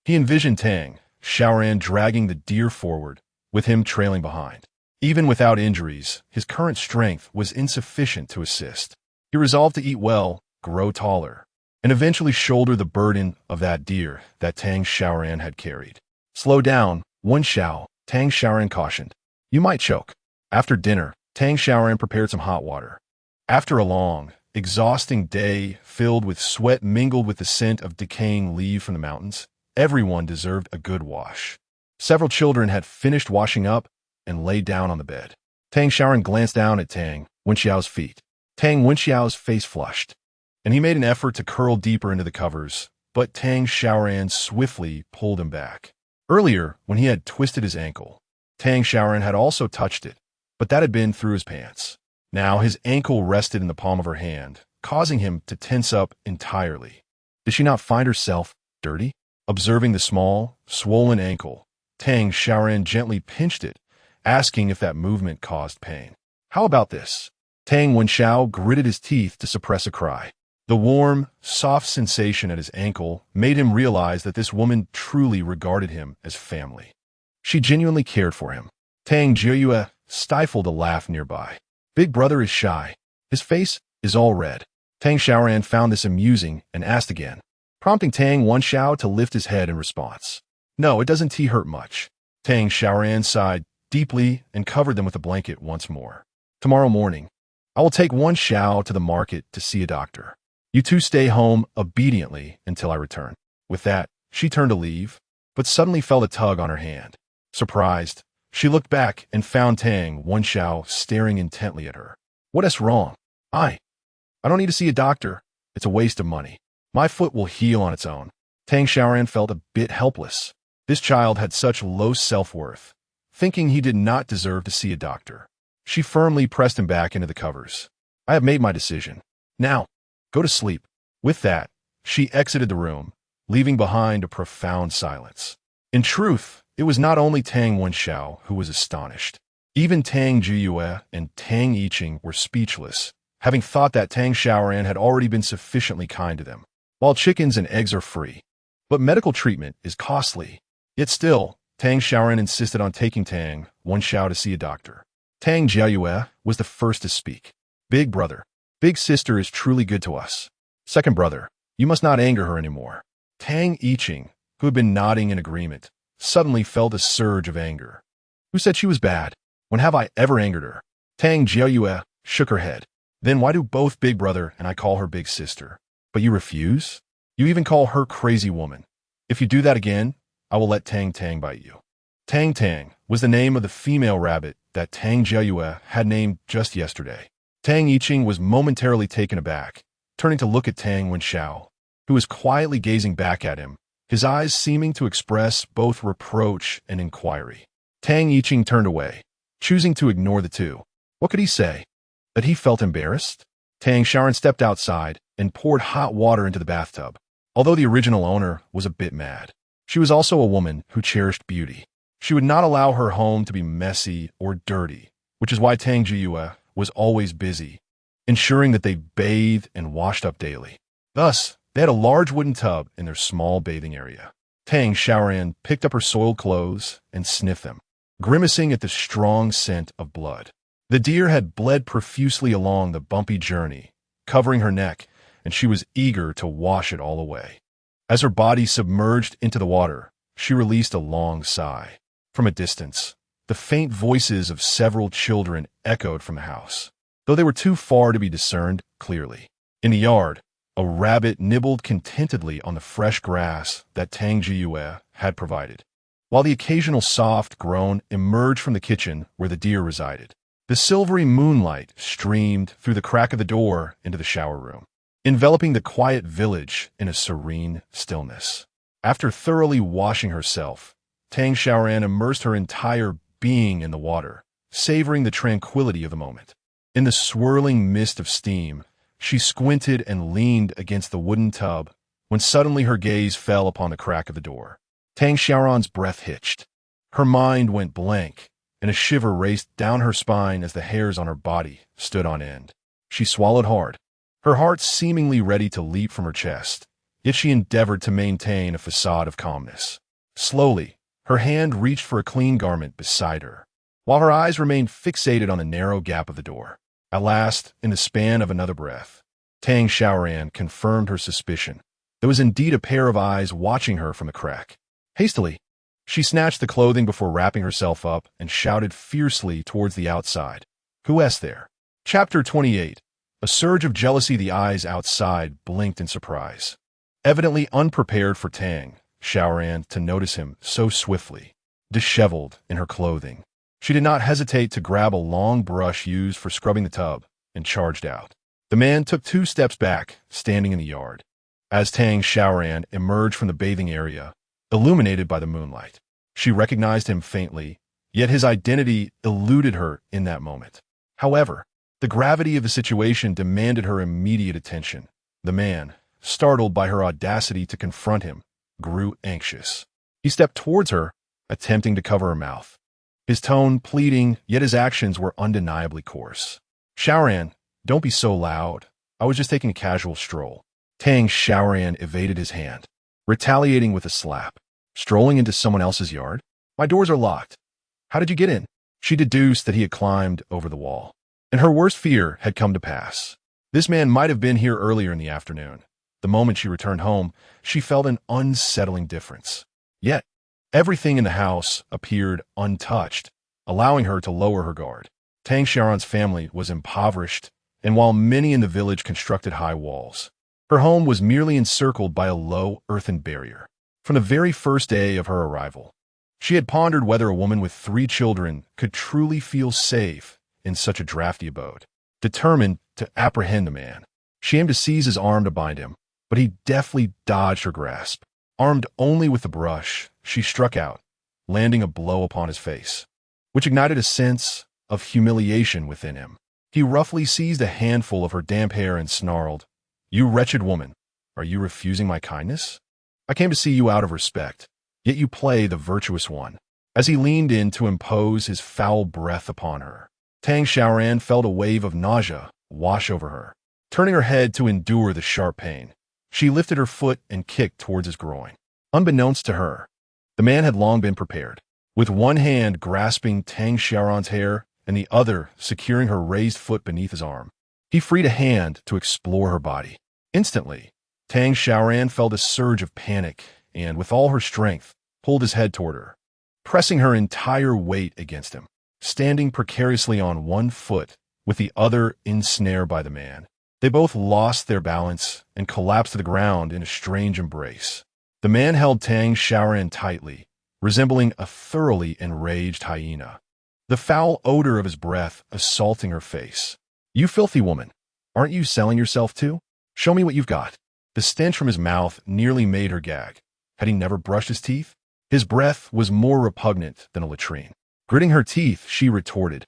he envisioned Tang Xiaoran dragging the deer forward, with him trailing behind. Even without injuries, his current strength was insufficient to assist. He resolved to eat well, grow taller, and eventually shoulder the burden of that deer that Tang Xiaoran had carried. Slow down, Wenxiao, Tang Xiaoran cautioned. You might choke. After dinner, Tang Xiaoran prepared some hot water. After a long, exhausting day filled with sweat mingled with the scent of decaying leaves from the mountains, everyone deserved a good wash. Several children had finished washing up and lay down on the bed. Tang Xiaoran glanced down at Tang Wenxiao's feet. Tang Wenxiao's face flushed, and he made an effort to curl deeper into the covers, but Tang Xiaoran swiftly pulled him back. Earlier, when he had twisted his ankle, Tang Xiaoran had also touched it, but that had been through his pants. Now his ankle rested in the palm of her hand, causing him to tense up entirely. Did she not find herself dirty? Observing the small, swollen ankle, Tang Xiaoran gently pinched it, asking if that movement caused pain. How about this? Tang Wenxiao gritted his teeth to suppress a cry. The warm, soft sensation at his ankle made him realize that this woman truly regarded him as family. She genuinely cared for him. Tang Jiuyue stifled a laugh nearby. Big brother is shy. His face is all red. Tang Xiaoran found this amusing and asked again, prompting Tang Wenxiao to lift his head in response. No, it doesn't hurt much. Tang Xiaoran sighed deeply and covered them with a blanket once more. Tomorrow morning, I will take Wenxiao to the market to see a doctor. You two stay home obediently until I return. With that, she turned to leave, but suddenly felt a tug on her hand. Surprised, she looked back and found Tang Wenxiao staring intently at her. What is wrong? I don't need to see a doctor. It's a waste of money. My foot will heal on its own. Tang Xiaoran felt a bit helpless. This child had such low self-worth, thinking he did not deserve to see a doctor. She firmly pressed him back into the covers. I have made my decision. Now, go to sleep. With that, she exited the room, leaving behind a profound silence. In truth, it was not only Tang Wenxiao who was astonished. Even Tang Jiuyue and Tang Yiqing were speechless, having thought that Tang Xiaoran had already been sufficiently kind to them. While chickens and eggs are free, but medical treatment is costly. Yet still, Tang Xiaoran insisted on taking Tang Wenxiao to see a doctor. Tang Jiuyue was the first to speak. Big brother, big sister is truly good to us. Second brother, you must not anger her anymore. Tang Yiqing, who had been nodding in agreement, suddenly felt a surge of anger. Who said she was bad? When have I ever angered her? Tang Jiuyue shook her head. Then why do both big brother and I call her big sister? But you refuse? You even call her crazy woman. If you do that again, I will let Tang Tang bite you. Tang Tang was the name of the female rabbit that Tang Jiuyue had named just yesterday. Tang Yiqing was momentarily taken aback, turning to look at Tang Wenxiao, who was quietly gazing back at him, his eyes seeming to express both reproach and inquiry. Tang Yiqing turned away, choosing to ignore the two. What could he say? That he felt embarrassed? Tang Xiaoran stepped outside and poured hot water into the bathtub. Although the original owner was a bit mad, she was also a woman who cherished beauty. She would not allow her home to be messy or dirty, which is why Tang Jiyue was always busy, ensuring that they bathed and washed up daily. Thus, they had a large wooden tub in their small bathing area. Tang Xiaoran picked up her soiled clothes and sniffed them, grimacing at the strong scent of blood. The deer had bled profusely along the bumpy journey, covering her neck, and she was eager to wash it all away. As her body submerged into the water, she released a long sigh. From a distance, the faint voices of several children echoed from the house, though they were too far to be discerned clearly. In the yard, a rabbit nibbled contentedly on the fresh grass that Tang Jiyue had provided, while the occasional soft groan emerged from the kitchen where the deer resided. The silvery moonlight streamed through the crack of the door into the shower room, enveloping the quiet village in a serene stillness. After thoroughly washing herself, Tang Xiaoran immersed her entire being in the water, savoring the tranquility of the moment. In the swirling mist of steam, she squinted and leaned against the wooden tub when suddenly her gaze fell upon the crack of the door. Tang Xiaoran's breath hitched. Her mind went blank, and a shiver raced down her spine as the hairs on her body stood on end. She swallowed hard, her heart seemingly ready to leap from her chest, yet she endeavored to maintain a facade of calmness. Slowly, her hand reached for a clean garment beside her, while her eyes remained fixated on the narrow gap of the door. At last, in the span of another breath, Tang Xiaoran confirmed her suspicion. There was indeed a pair of eyes watching her from the crack. Hastily, she snatched the clothing before wrapping herself up and shouted fiercely towards the outside. Who is there? Chapter 28. A surge of jealousy. The eyes outside blinked in surprise, evidently unprepared for Tang Xiaoran to notice him so swiftly. Disheveled in her clothing, she did not hesitate to grab a long brush used for scrubbing the tub and charged out. The man took 2 steps back, standing in the yard, as Tang Xiaoran emerged from the bathing area, illuminated by the moonlight. She recognized him faintly, yet his identity eluded her in that moment. However, the gravity of the situation demanded her immediate attention. The man, startled by her audacity to confront him, grew anxious. He stepped towards her, attempting to cover her mouth, his tone pleading, yet his actions were undeniably coarse. Xiaoran, don't be so loud. I was just taking a casual stroll. Tang Xiaoran evaded his hand, retaliating with a slap. Strolling into someone else's yard? My doors are locked. How did you get in? She deduced that he had climbed over the wall, and her worst fear had come to pass. This man might have been here earlier in the afternoon. The moment she returned home, she felt an unsettling difference. Yet, everything in the house appeared untouched, allowing her to lower her guard. Tang Xiaoran's family was impoverished, and while many in the village constructed high walls, her home was merely encircled by a low earthen barrier. From the very first day of her arrival, she had pondered whether a woman with 3 children could truly feel safe in such a drafty abode. Determined to apprehend the man, she aimed to seize his arm to bind him, but he deftly dodged her grasp. Armed only with the brush, she struck out, landing a blow upon his face, which ignited a sense of humiliation within him. He roughly seized a handful of her damp hair and snarled, "You wretched woman, are you refusing my kindness? I came to see you out of respect, yet you play the virtuous one." As he leaned in to impose his foul breath upon her, Tang Xiaoran felt a wave of nausea wash over her. Turning her head to endure the sharp pain, she lifted her foot and kicked towards his groin. Unbeknownst to her, the man had long been prepared. With one hand grasping Tang Xiaoran's hair and the other securing her raised foot beneath his arm, he freed a hand to explore her body. Instantly, Tang Xiaoran felt a surge of panic and, with all her strength, pulled his head toward her, pressing her entire weight against him. Standing precariously on one foot, with the other ensnared by the man, they both lost their balance and collapsed to the ground in a strange embrace. The man held Tang Xiaoran tightly, resembling a thoroughly enraged hyena, the foul odor of his breath assaulting her face. "You filthy woman, aren't you selling yourself too? Show me what you've got." The stench from his mouth nearly made her gag, Had he never brushed his teeth? His breath was more repugnant than a latrine. Gritting her teeth, she retorted,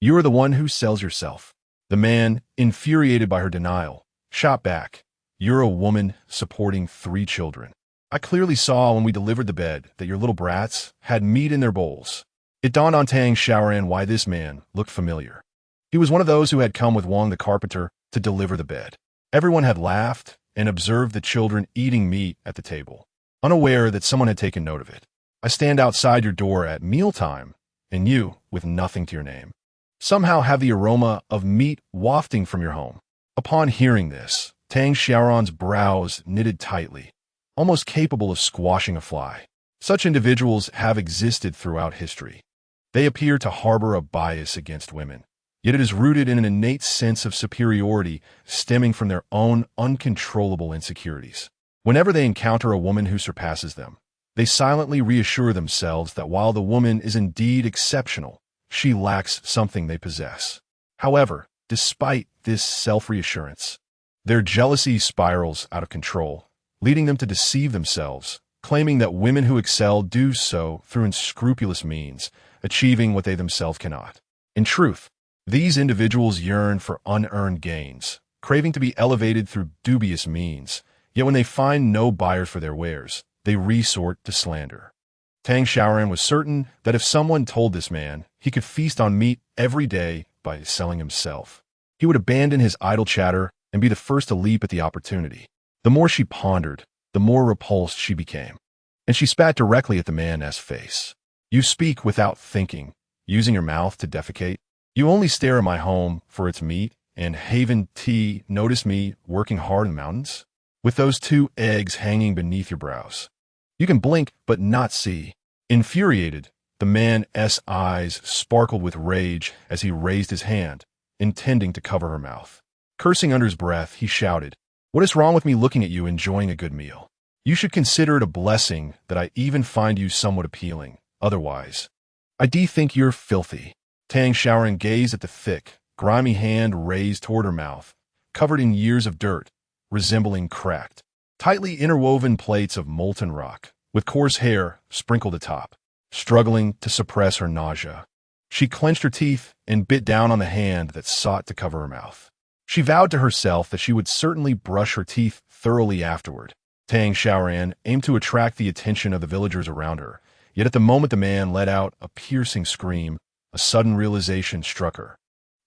"You are the one who sells yourself." The man, infuriated by her denial, shot back, "You're a woman supporting 3 children. I clearly saw when we delivered the bed that your little brats had meat in their bowls." It dawned on Tang Xiaoran why this man looked familiar. He was one of those who had come with Wang the carpenter to deliver the bed. Everyone had laughed and observed the children eating meat at the table, unaware that someone had taken note of it. "I stand outside your door at mealtime, and you, with nothing to your name, somehow have the aroma of meat wafting from your home." Upon hearing this, Tang Xiaoran's brows knitted tightly, almost capable of squashing a fly. Such individuals have existed throughout history. They appear to harbor a bias against women, yet it is rooted in an innate sense of superiority stemming from their own uncontrollable insecurities. Whenever they encounter a woman who surpasses them, they silently reassure themselves that while the woman is indeed exceptional, she lacks something they possess. However, despite this self-reassurance, their jealousy spirals out of control, leading them to deceive themselves, claiming that women who excel do so through unscrupulous means, achieving what they themselves cannot. In truth, these individuals yearn for unearned gains, craving to be elevated through dubious means, yet when they find no buyers for their wares, they resort to slander. Tang Xiaoran was certain that if someone told this man he could feast on meat every day by selling himself, he would abandon his idle chatter and be the first to leap at the opportunity. The more she pondered, the more repulsed she became, and she spat directly at the man's face. "You speak without thinking, using your mouth to defecate. You only stare at my home for its meat, and Haven Tea notice me working hard in the mountains, with those 2 eggs hanging beneath your brows. You can blink but not see." Infuriated, the man's eyes sparkled with rage as he raised his hand, intending to cover her mouth. Cursing under his breath, he shouted, "What is wrong with me looking at you enjoying a good meal? You should consider it a blessing that I even find you somewhat appealing. Otherwise, I think you're filthy." Tang Xiaoran gazed at the thick, grimy hand raised toward her mouth, covered in years of dirt, resembling cracked, tightly interwoven plates of molten rock, with coarse hair sprinkled atop. Struggling to suppress her nausea, she clenched her teeth and bit down on the hand that sought to cover her mouth. She vowed to herself that she would certainly brush her teeth thoroughly afterward. Tang Xiaoran aimed to attract the attention of the villagers around her, yet at the moment the man let out a piercing scream, a sudden realization struck her,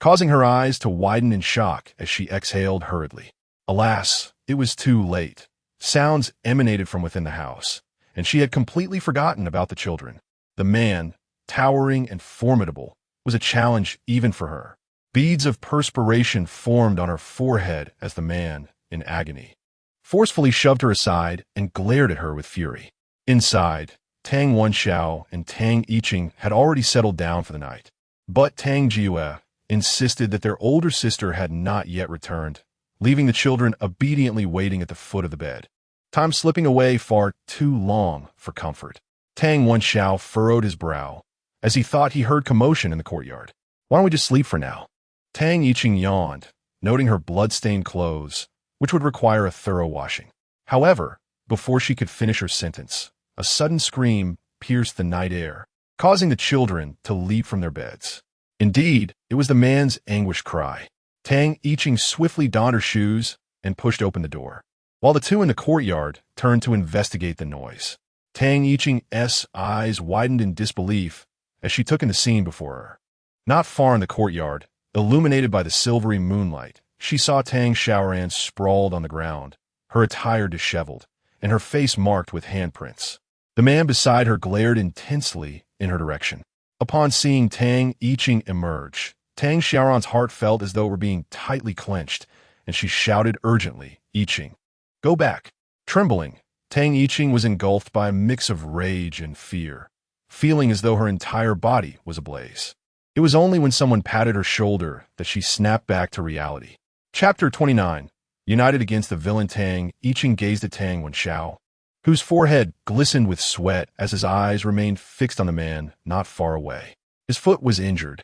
causing her eyes to widen in shock as she exhaled hurriedly. Alas, it was too late. Sounds emanated from within the house, and she had completely forgotten about the children. The man, towering and formidable, was a challenge even for her. Beads of perspiration formed on her forehead as the man, in agony, forcefully shoved her aside and glared at her with fury. Inside, Tang Wenxiao and Tang Yiqing had already settled down for the night, but Tang Jiyue insisted that their older sister had not yet returned, leaving the children obediently waiting at the foot of the bed. Time slipping away far too long for comfort. Tang Wenxiao furrowed his brow as he thought he heard commotion in the courtyard. "Why don't we just sleep for now?" Tang Yiqing yawned, noting her blood-stained clothes, which would require a thorough washing. However, before she could finish her sentence, a sudden scream pierced the night air, causing the children to leap from their beds. Indeed, it was the man's anguished cry. Tang Yiqing swiftly donned her shoes and pushed open the door, while the 2 in the courtyard turned to investigate the noise. Tang Yiqing's eyes widened in disbelief as she took in the scene before her. Not far in the courtyard, illuminated by the silvery moonlight, she saw Tang Xiaoran sprawled on the ground, her attire disheveled, and her face marked with handprints. The man beside her glared intensely in her direction. Upon seeing Tang Yiqing emerge, Tang Xiaoran's heart felt as though it were being tightly clenched, and she shouted urgently, "Yiqing, go back." Trembling, Tang Yiqing was engulfed by a mix of rage and fear, feeling as though her entire body was ablaze. It was only when someone patted her shoulder that she snapped back to reality. Chapter 29. United against the villain, Tang Yiqing gazed at Tang Wenxiao, whose forehead glistened with sweat as his eyes remained fixed on the man not far away. His foot was injured,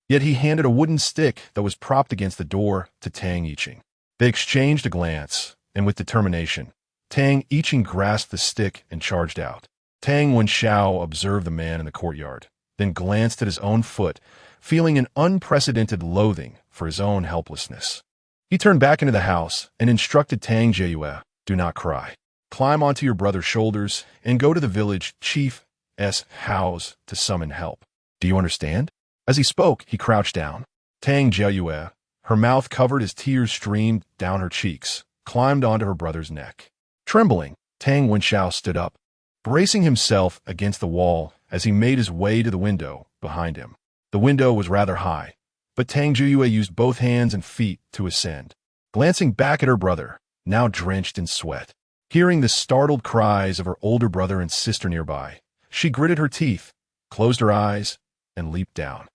yet he handed a wooden stick that was propped against the door to Tang Yiqing. They exchanged a glance, and with determination, Tang Yiqing grasped the stick and charged out. Tang Wenxiao observed the man in the courtyard, then glanced at his own foot, feeling an unprecedented loathing for his own helplessness. He turned back into the house and instructed Tang Xiaoran, "Do not cry. Climb onto your brother's shoulders and go to the village chief's house to summon help. Do you understand?" As he spoke, he crouched down. Tang Xiaoran, her mouth covered as tears streamed down her cheeks, climbed onto her brother's neck. Trembling, Tang Wenxiao stood up, bracing himself against the wall as he made his way to the window behind him. The window was rather high, but Tang Xiaoran used both hands and feet to ascend. Glancing back at her brother, now drenched in sweat, hearing the startled cries of her older brother and sister nearby, she gritted her teeth, closed her eyes, and leaped down.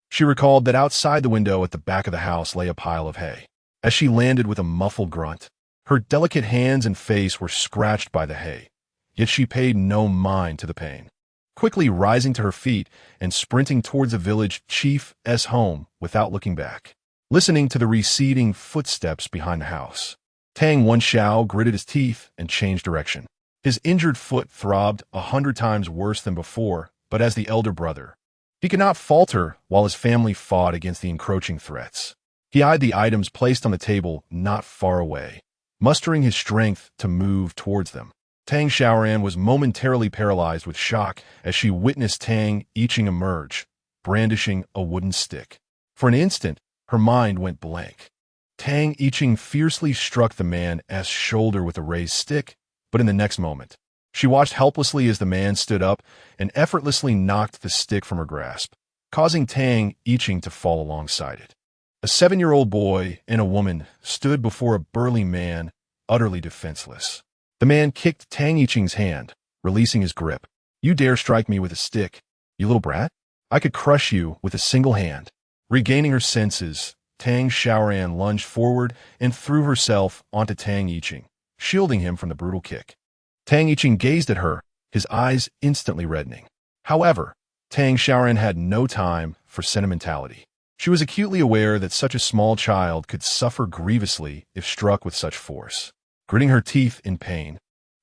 She recalled that outside the window at the back of the house lay a pile of hay. As she landed with a muffled grunt, her delicate hands and face were scratched by the hay, yet she paid no mind to the pain. Quickly rising to her feet and sprinting towards the village chief's home without looking back, listening to the receding footsteps behind the house, Tang Wenxiao gritted his teeth and changed direction. His injured foot throbbed 100 times worse than before, but as the elder brother, he could not falter while his family fought against the encroaching threats. He eyed the items placed on the table not far away, mustering his strength to move towards them. Tang Xiaoran was momentarily paralyzed with shock as she witnessed Tang Yiqing emerge, brandishing a wooden stick. For an instant, her mind went blank. Tang Yiqing fiercely struck the man's shoulder with a raised stick, but in the next moment, she watched helplessly as the man stood up and effortlessly knocked the stick from her grasp, causing Tang Yiqing to fall alongside it. A 7-year-old boy and a woman stood before a burly man, utterly defenseless. The man kicked Tang Yiqing's hand, releasing his grip. "You dare strike me with a stick, you little brat? I could crush you with a single hand." Regaining her senses, Tang Xiaoran lunged forward and threw herself onto Tang Yiqing, shielding him from the brutal kick. Tang Yiqing gazed at her, his eyes instantly reddening. However, Tang Xiaoran had no time for sentimentality. She was acutely aware that such a small child could suffer grievously if struck with such force. Gritting her teeth in pain,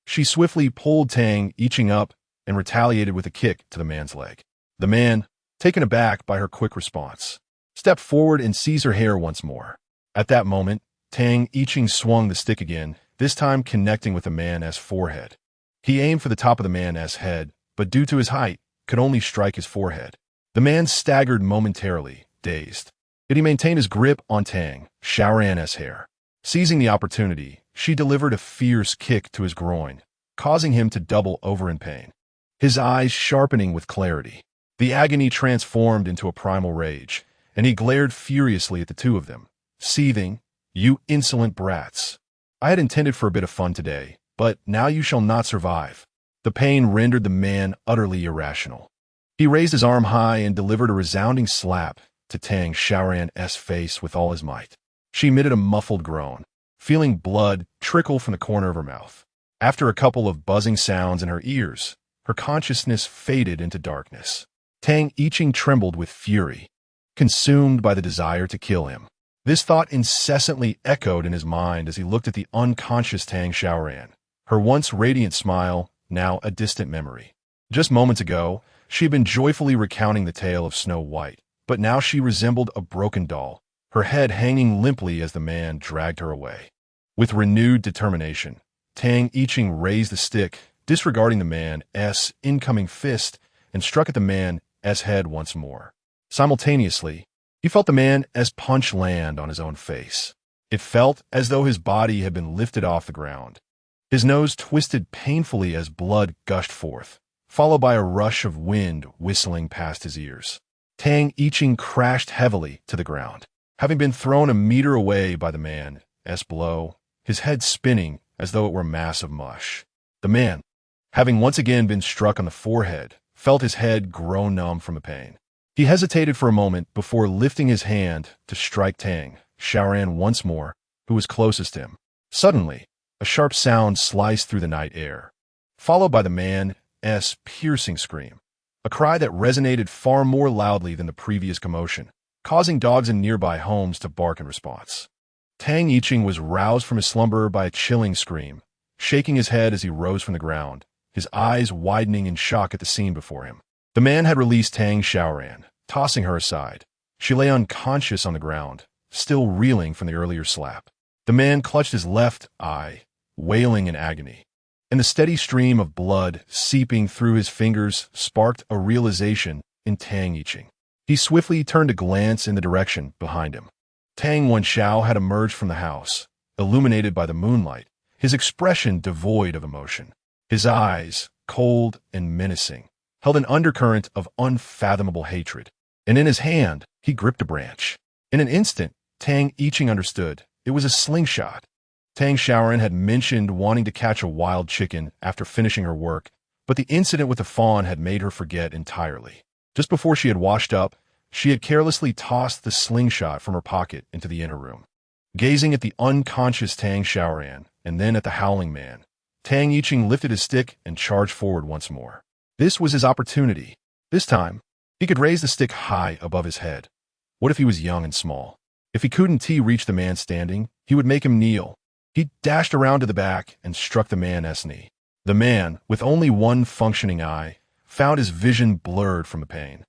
she swiftly pulled Tang Yiqing up and retaliated with a kick to the man's leg. The man, taken aback by her quick response, stepped forward and seized her hair once more. At that moment, Tang Yiqing swung the stick again, this time connecting with the man's forehead. He aimed for the top of the man's head, but due to his height, could only strike his forehead. The man staggered momentarily, dazed. Yet he maintained his grip on Tang Xiaoran's hair. Seizing the opportunity, she delivered a fierce kick to his groin, causing him to double over in pain, his eyes sharpening with clarity. The agony transformed into a primal rage, and he glared furiously at the two of them, seething, "You insolent brats. I had intended for a bit of fun today, but now you shall not survive." The pain rendered the man utterly irrational. He raised his arm high and delivered a resounding slap to Tang Xiaoran's face with all his might. She emitted a muffled groan, feeling blood trickle from the corner of her mouth. After a couple of buzzing sounds in her ears, her consciousness faded into darkness. Tang Yiqing trembled with fury, consumed by the desire to kill him. This thought incessantly echoed in his mind as he looked at the unconscious Tang Xiaoran, her once radiant smile now a distant memory. Just moments ago, she had been joyfully recounting the tale of Snow White, but now she resembled a broken doll, her head hanging limply as the man dragged her away. With renewed determination, Tang Yiqing raised the stick, disregarding the man's incoming fist, and struck at the man's head once more. Simultaneously, he felt the man's punch land on his own face. It felt as though his body had been lifted off the ground. His nose twisted painfully as blood gushed forth, followed by a rush of wind whistling past his ears. Tang Yiqing crashed heavily to the ground, having been thrown a meter away by the man's blow, his head spinning as though it were a mass of mush. The man, having once again been struck on the forehead, felt his head grow numb from the pain. He hesitated for a moment before lifting his hand to strike Tang Xiaoran once more, who was closest to him. Suddenly, a sharp sound sliced through the night air, followed by the man's piercing scream, a cry that resonated far more loudly than the previous commotion, causing dogs in nearby homes to bark in response. Tang Yiqing was roused from his slumber by a chilling scream. shaking his head as he rose from the ground, his eyes widening in shock at the scene before him. The man had released Tang Xiaoran, tossing her aside. She lay unconscious on the ground, still reeling from the earlier slap. The man clutched his left eye, wailing in agony, and the steady stream of blood seeping through his fingers sparked a realization in Tang Yiqing. He swiftly turned to glance in the direction behind him. Tang Wenxiao had emerged from the house, illuminated by the moonlight, his expression devoid of emotion. His eyes, cold and menacing, held an undercurrent of unfathomable hatred, and in his hand he gripped a branch. In an instant, Tang Yiqing understood. It was a slingshot. Tang Xiaoran had mentioned wanting to catch a wild chicken after finishing her work, but the incident with the fawn had made her forget entirely. Just before she had washed up, she had carelessly tossed the slingshot from her pocket into the inner room. Gazing at the unconscious Tang Xiaoran and then at the howling man, Tang Yiqing lifted his stick and charged forward once more. This was his opportunity. This time, he could raise the stick high above his head. What if he was young and small? If he couldn't reach the man standing, he would make him kneel. He dashed around to the back and struck the man's knee. The man, with only one functioning eye, found his vision blurred from the pain,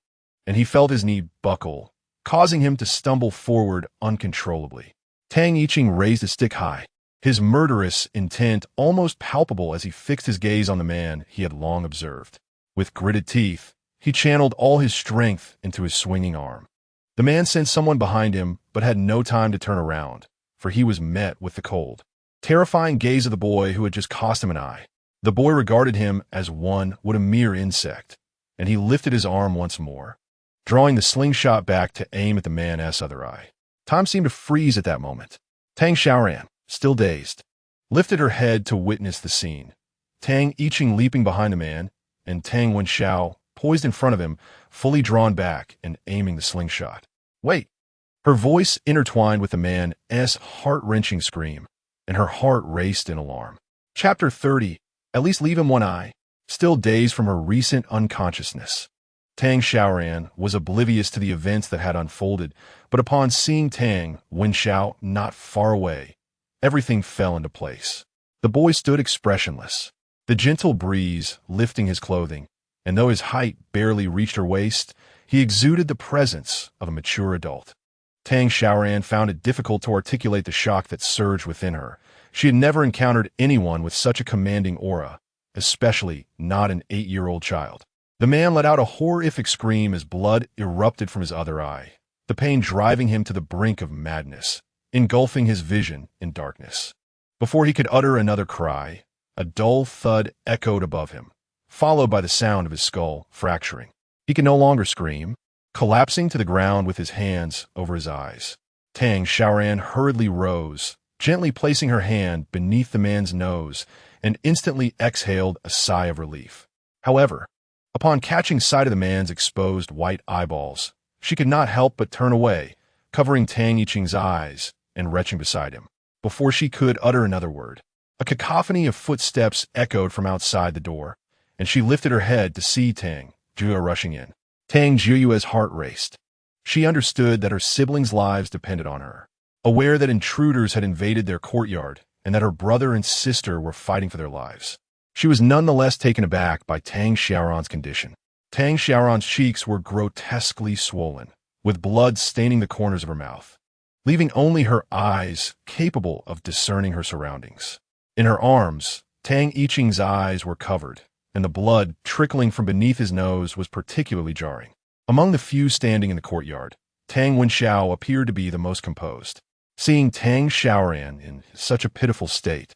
and he felt his knee buckle, causing him to stumble forward uncontrollably. Tang Yiqing raised his stick high, his murderous intent almost palpable as he fixed his gaze on the man he had long observed. With gritted teeth, he channeled all his strength into his swinging arm. The man sensed someone behind him, but had no time to turn around, for he was met with the cold, terrifying gaze of the boy who had just cost him an eye. The boy regarded him as one would a mere insect, and he lifted his arm once more, drawing the slingshot back to aim at the man's other eye. Time seemed to freeze at that moment. Tang Xiaoran, still dazed, lifted her head to witness the scene. Tang Yiqing leaping behind the man, and Tang Wenxiao poised in front of him, fully drawn back and aiming the slingshot. Wait! Her voice intertwined with the man's heart-wrenching scream, and her heart raced in alarm. Chapter 30. At least leave him one eye. Still dazed from her recent unconsciousness, Tang Xiaoran was oblivious to the events that had unfolded, but upon seeing Tang Wenxiao not far away, everything fell into place. The boy stood expressionless, the gentle breeze lifting his clothing, and though his height barely reached her waist, he exuded the presence of a mature adult. Tang Xiaoran found it difficult to articulate the shock that surged within her. She had never encountered anyone with such a commanding aura, especially not an 8-year-old child. The man let out a horrific scream as blood erupted from his other eye, the pain driving him to the brink of madness, engulfing his vision in darkness. Before he could utter another cry, a dull thud echoed above him, followed by the sound of his skull fracturing. He could no longer scream, collapsing to the ground with his hands over his eyes. Tang Xiaoran hurriedly rose, gently placing her hand beneath the man's nose, and instantly exhaled a sigh of relief. However, upon catching sight of the man's exposed white eyeballs, she could not help but turn away, covering Tang Yiqing's eyes and retching beside him. Before she could utter another word, a cacophony of footsteps echoed from outside the door, and she lifted her head to see Tang Xiaoran rushing in. Tang Xiaoran's heart raced. She understood that her siblings' lives depended on her, aware that intruders had invaded their courtyard and that her brother and sister were fighting for their lives. She was nonetheless taken aback by Tang Xiaoran's condition. Tang Xiaoran's cheeks were grotesquely swollen, with blood staining the corners of her mouth, leaving only her eyes capable of discerning her surroundings. In her arms, Tang Yiqing's eyes were covered, and the blood trickling from beneath his nose was particularly jarring. Among the few standing in the courtyard, Tang Wenxiao appeared to be the most composed. Seeing Tang Xiaoran in such a pitiful state,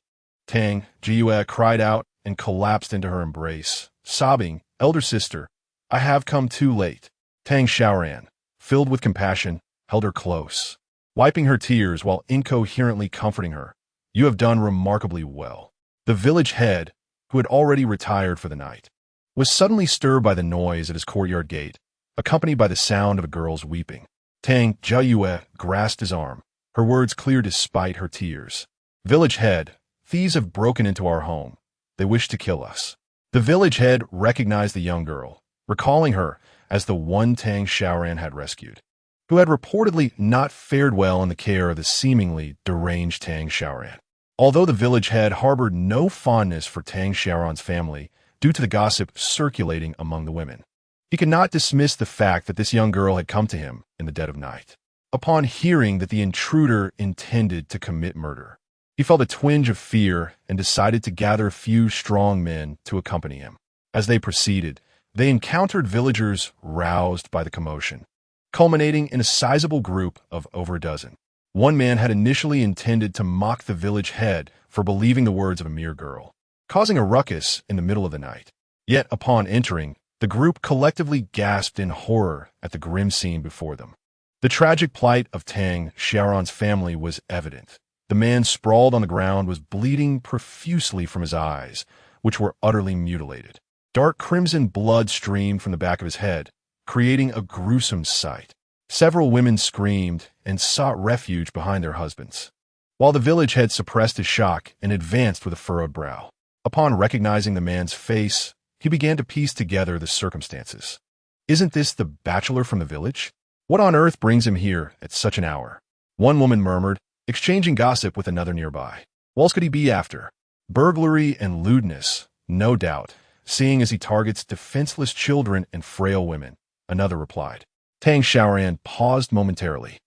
Tang Xiaoran cried out and collapsed into her embrace, sobbing, "Elder sister, I have come too late." Tang Xiaoran, filled with compassion, held her close, wiping her tears while incoherently comforting her. "You have done remarkably well." The village head, who had already retired for the night, was suddenly stirred by the noise at his courtyard gate, accompanied by the sound of a girl's weeping. Tang Xiaoran grasped his arm, her words clear despite her tears. "Village head, thieves have broken into our home. They wish to kill us." The village head recognized the young girl, recalling her as the one Tang Xiaoran had rescued, who had reportedly not fared well in the care of the seemingly deranged Tang Xiaoran. Although the village head harbored no fondness for Tang Xiaoran's family due to the gossip circulating among the women, he could not dismiss the fact that this young girl had come to him in the dead of night. Upon hearing that the intruder intended to commit murder, he felt a twinge of fear and decided to gather a few strong men to accompany him. As they proceeded, they encountered villagers roused by the commotion, culminating in a sizable group of over a dozen. One man had initially intended to mock the village head for believing the words of a mere girl, causing a ruckus in the middle of the night. Yet upon entering, the group collectively gasped in horror at the grim scene before them. The tragic plight of Tang Xiaoran's family was evident. The man sprawled on the ground was bleeding profusely from his eyes, which were utterly mutilated. Dark crimson blood streamed from the back of his head, creating a gruesome sight. Several women screamed and sought refuge behind their husbands, while the village head suppressed his shock and advanced with a furrowed brow. Upon recognizing the man's face, he began to piece together the circumstances. Isn't this the bachelor from the village? What on earth brings him here at such an hour? One woman murmured, exchanging gossip with another nearby. What else could he be after? Burglary and lewdness, no doubt, seeing as he targets defenseless children and frail women, another replied. Tang Xiaoran paused momentarily,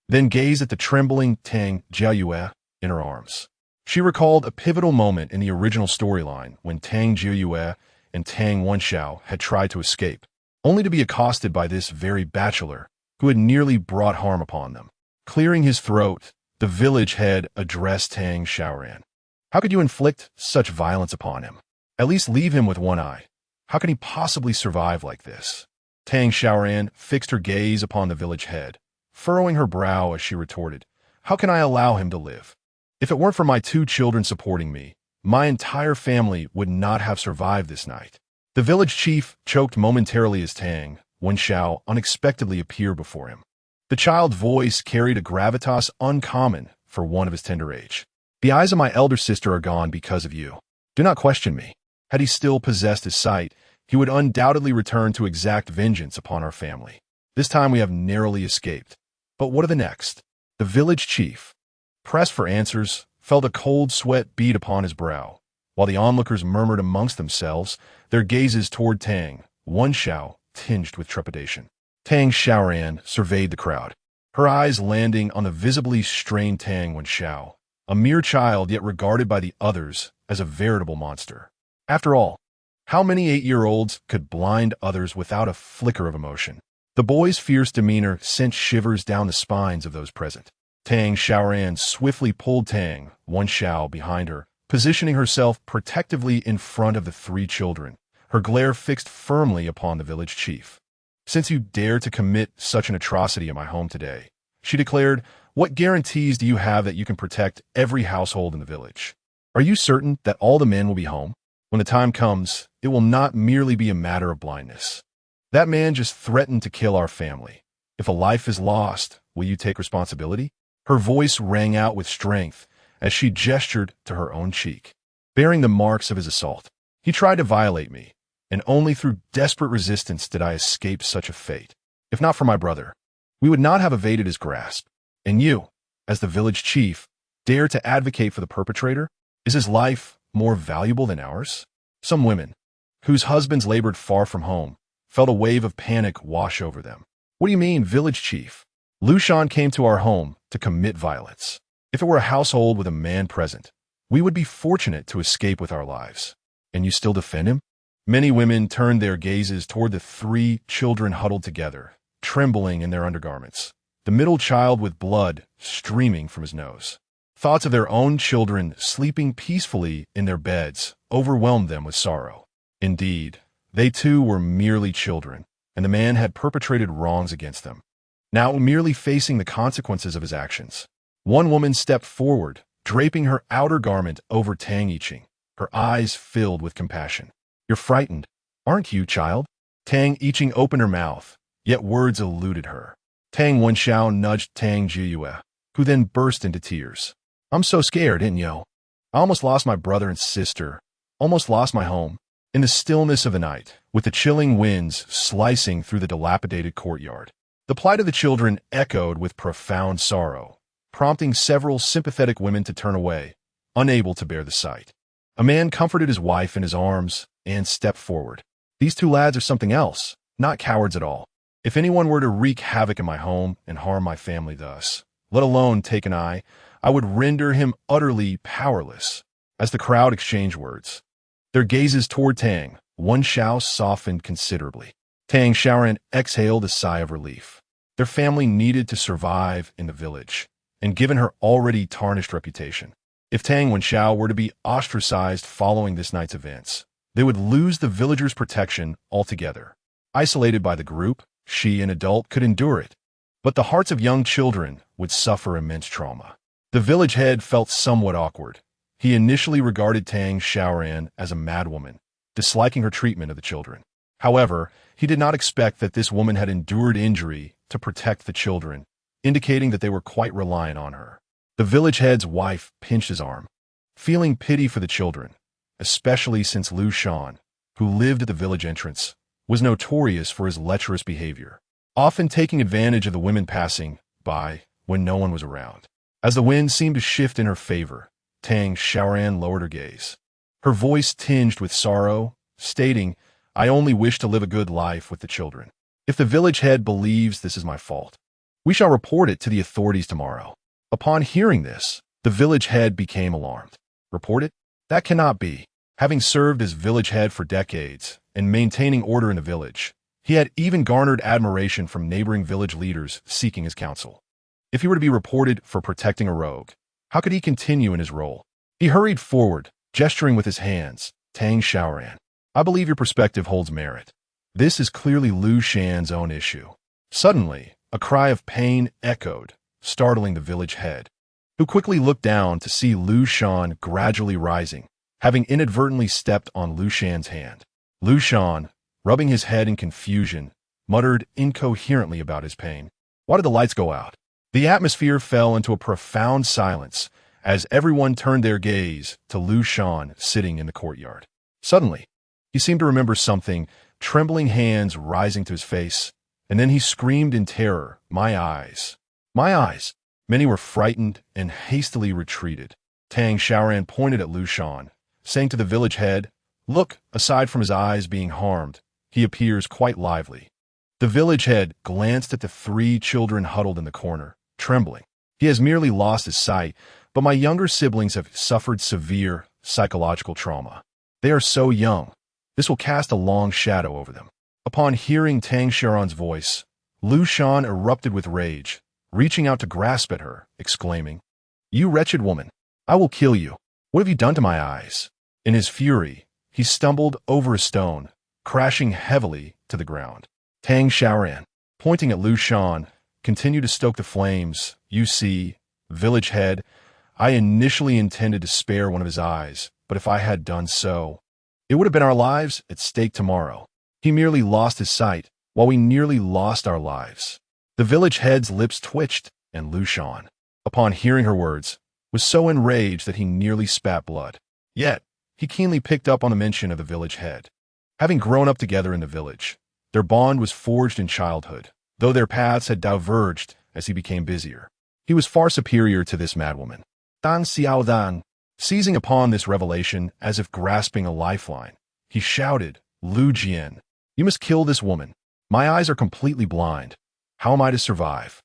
then gazed at the trembling Tang Xiaoyue in her arms. She recalled a pivotal moment in the original storyline when Tang Xiaoyue and Tang Wenxiao had tried to escape, only to be accosted by this very bachelor who had nearly brought harm upon them. Clearing his throat, the village head addressed Tang Xiaoran. How could you inflict such violence upon him? At least leave him with one eye. How can he possibly survive like this? Tang Xiaoran fixed her gaze upon the village head, furrowing her brow as she retorted, how can I allow him to live? If it weren't for my 2 children supporting me, my entire family would not have survived this night. The village chief choked momentarily as Tang Wenxiao unexpectedly appeared before him. The child's voice carried a gravitas uncommon for one of his tender age. The eyes of my elder sister are gone because of you. Do not question me. Had he still possessed his sight, he would undoubtedly return to exact vengeance upon our family. This time we have narrowly escaped. But what of the next? The village chief, pressed for answers, felt a cold sweat bead upon his brow, while the onlookers murmured amongst themselves, their gazes toward Tang Wenxiao tinged with trepidation. Tang Xiaoran surveyed the crowd, her eyes landing on the visibly strained Tang Wenxiao, a mere child yet regarded by the others as a veritable monster. After all, how many 8-year-olds could blind others without a flicker of emotion? The boy's fierce demeanor sent shivers down the spines of those present. Tang Xiaoran swiftly pulled Tang Wenxiao behind her, positioning herself protectively in front of the 3 children, her glare fixed firmly upon the village chief. Since you dare to commit such an atrocity in my home today, she declared, what guarantees do you have that you can protect every household in the village? Are you certain that all the men will be home? When the time comes, it will not merely be a matter of blindness. That man just threatened to kill our family. If a life is lost, will you take responsibility? Her voice rang out with strength as she gestured to her own cheek, bearing the marks of his assault. He tried to violate me, and only through desperate resistance did I escape such a fate. If not for my brother, we would not have evaded his grasp. And you, as the village chief, dare to advocate for the perpetrator? Is his life more valuable than ours? Some women, whose husbands labored far from home, felt a wave of panic wash over them. What do you mean, village chief? Lushan came to our home to commit violence. If it were a household with a man present, we would be fortunate to escape with our lives. And you still defend him? Many women turned their gazes toward the 3 children huddled together, trembling in their undergarments, the middle child with blood streaming from his nose. Thoughts of their own children sleeping peacefully in their beds overwhelmed them with sorrow. Indeed, they too were merely children, and the man had perpetrated wrongs against them, now merely facing the consequences of his actions. One woman stepped forward, draping her outer garment over Tang Yiqing, her eyes filled with compassion. You're frightened, aren't you, child? Tang Yiqing opened her mouth, yet words eluded her. Tang Wenxiao nudged Tang Xiaoyue, who then burst into tears. I'm so scared, Inyo. I almost lost my brother and sister, almost lost my home. In the stillness of the night, with the chilling winds slicing through the dilapidated courtyard, the plight of the children echoed with profound sorrow, prompting several sympathetic women to turn away, unable to bear the sight. A man comforted his wife in his arms and stepped forward. These two lads are something else, not cowards at all. If anyone were to wreak havoc in my home and harm my family thus, let alone take an eye, I would render him utterly powerless. As the crowd exchanged words, their gazes toward Tang, one Xiao softened considerably. Tang Xiaoran exhaled a sigh of relief. Their family needed to survive in the village, and given her already tarnished reputation, if Tang Wenxiao were to be ostracized following this night's events, they would lose the villagers' protection altogether. Isolated by the group, she, an adult, could endure it, but the hearts of young children would suffer immense trauma. The village head felt somewhat awkward. He initially regarded Tang Xiaoran as a madwoman, disliking her treatment of the children. However, he did not expect that this woman had endured injury to protect the children, indicating that they were quite reliant on her. The village head's wife pinched his arm, feeling pity for the children, especially since Lu Shan, who lived at the village entrance, was notorious for his lecherous behavior, often taking advantage of the women passing by when no one was around. As the wind seemed to shift in her favor, Tang Xiaoran lowered her gaze, her voice tinged with sorrow, stating, "I only wish to live a good life with the children. If the village head believes this is my fault, we shall report it to the authorities tomorrow." Upon hearing this, the village head became alarmed. Report it? That cannot be. Having served as village head for decades and maintaining order in the village, he had even garnered admiration from neighboring village leaders seeking his counsel. If he were to be reported for protecting a rogue, how could he continue in his role? He hurried forward, gesturing with his hands. Tang Xiaoran, I believe your perspective holds merit. This is clearly Lu Shan's own issue. Suddenly, a cry of pain echoed, startling the village head, who quickly looked down to see Lu Shan gradually rising, having inadvertently stepped on Lu Shan's hand. Lu Shan, rubbing his head in confusion, muttered incoherently about his pain. Why did the lights go out? The atmosphere fell into a profound silence as everyone turned their gaze to Lu Shan sitting in the courtyard. Suddenly, he seemed to remember something, trembling hands rising to his face, and then he screamed in terror, "My eyes! My eyes!" Many were frightened and hastily retreated. Tang Xiaoran pointed at Lu Shan, saying to the village head, "Look, aside from his eyes being harmed, he appears quite lively." The village head glanced at the three children huddled in the corner, trembling. He has merely lost his sight, but my younger siblings have suffered severe psychological trauma. They are so young. This will cast a long shadow over them. Upon hearing Tang Xiaoran's voice, Lu Shan erupted with rage, reaching out to grasp at her, exclaiming, "You wretched woman! I will kill you! What have you done to my eyes?" In his fury, he stumbled over a stone, crashing heavily to the ground. Tang Xiaoran, pointing at Lu Shan, continued to stoke the flames. "You see, village head, I initially intended to spare one of his eyes, but if I had done so, it would have been our lives at stake tomorrow. He merely lost his sight, while we nearly lost our lives." The village head's lips twitched, and Lu Shan, upon hearing her words, was so enraged that he nearly spat blood. Yet, he keenly picked up on the mention of the village head. Having grown up together in the village, their bond was forged in childhood, though their paths had diverged as he became busier. He was far superior to this madwoman. Tang Xiaoran, seizing upon this revelation as if grasping a lifeline, he shouted, "Lu Jian, you must kill this woman. My eyes are completely blind. How am I to survive?"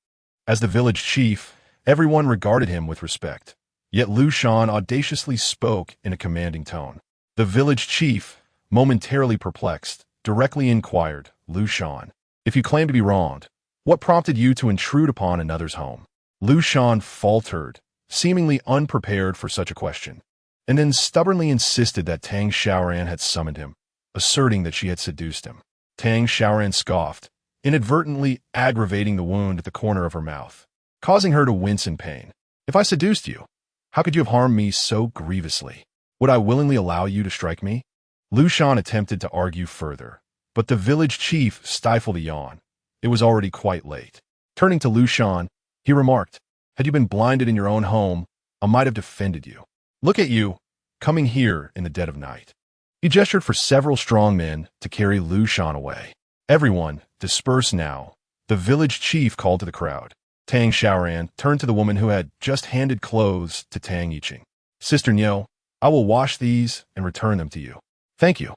As the village chief, everyone regarded him with respect. Yet Lu Shan audaciously spoke in a commanding tone. The village chief, momentarily perplexed, directly inquired, "Lu Shan, if you claim to be wronged, what prompted you to intrude upon another's home?" Lu Shan faltered, seemingly unprepared for such a question, and then stubbornly insisted that Tang Xiaoran had summoned him, asserting that she had seduced him. Tang Xiaoran scoffed, inadvertently aggravating the wound at the corner of her mouth, causing her to wince in pain. "If I seduced you, how could you have harmed me so grievously? Would I willingly allow you to strike me?" Lu Shan attempted to argue further, but the village chief stifled a yawn. It was already quite late. Turning to Lu Shan, he remarked, "Had you been blinded in your own home, I might have defended you. Look at you, coming here in the dead of night." He gestured for several strong men to carry Lu Shan away. "Everyone, disperse now," the village chief called to the crowd. Tang Xiaoran turned to the woman who had just handed clothes to Tang Yiqing. Sister Niu, I will wash these and return them to you. Thank you.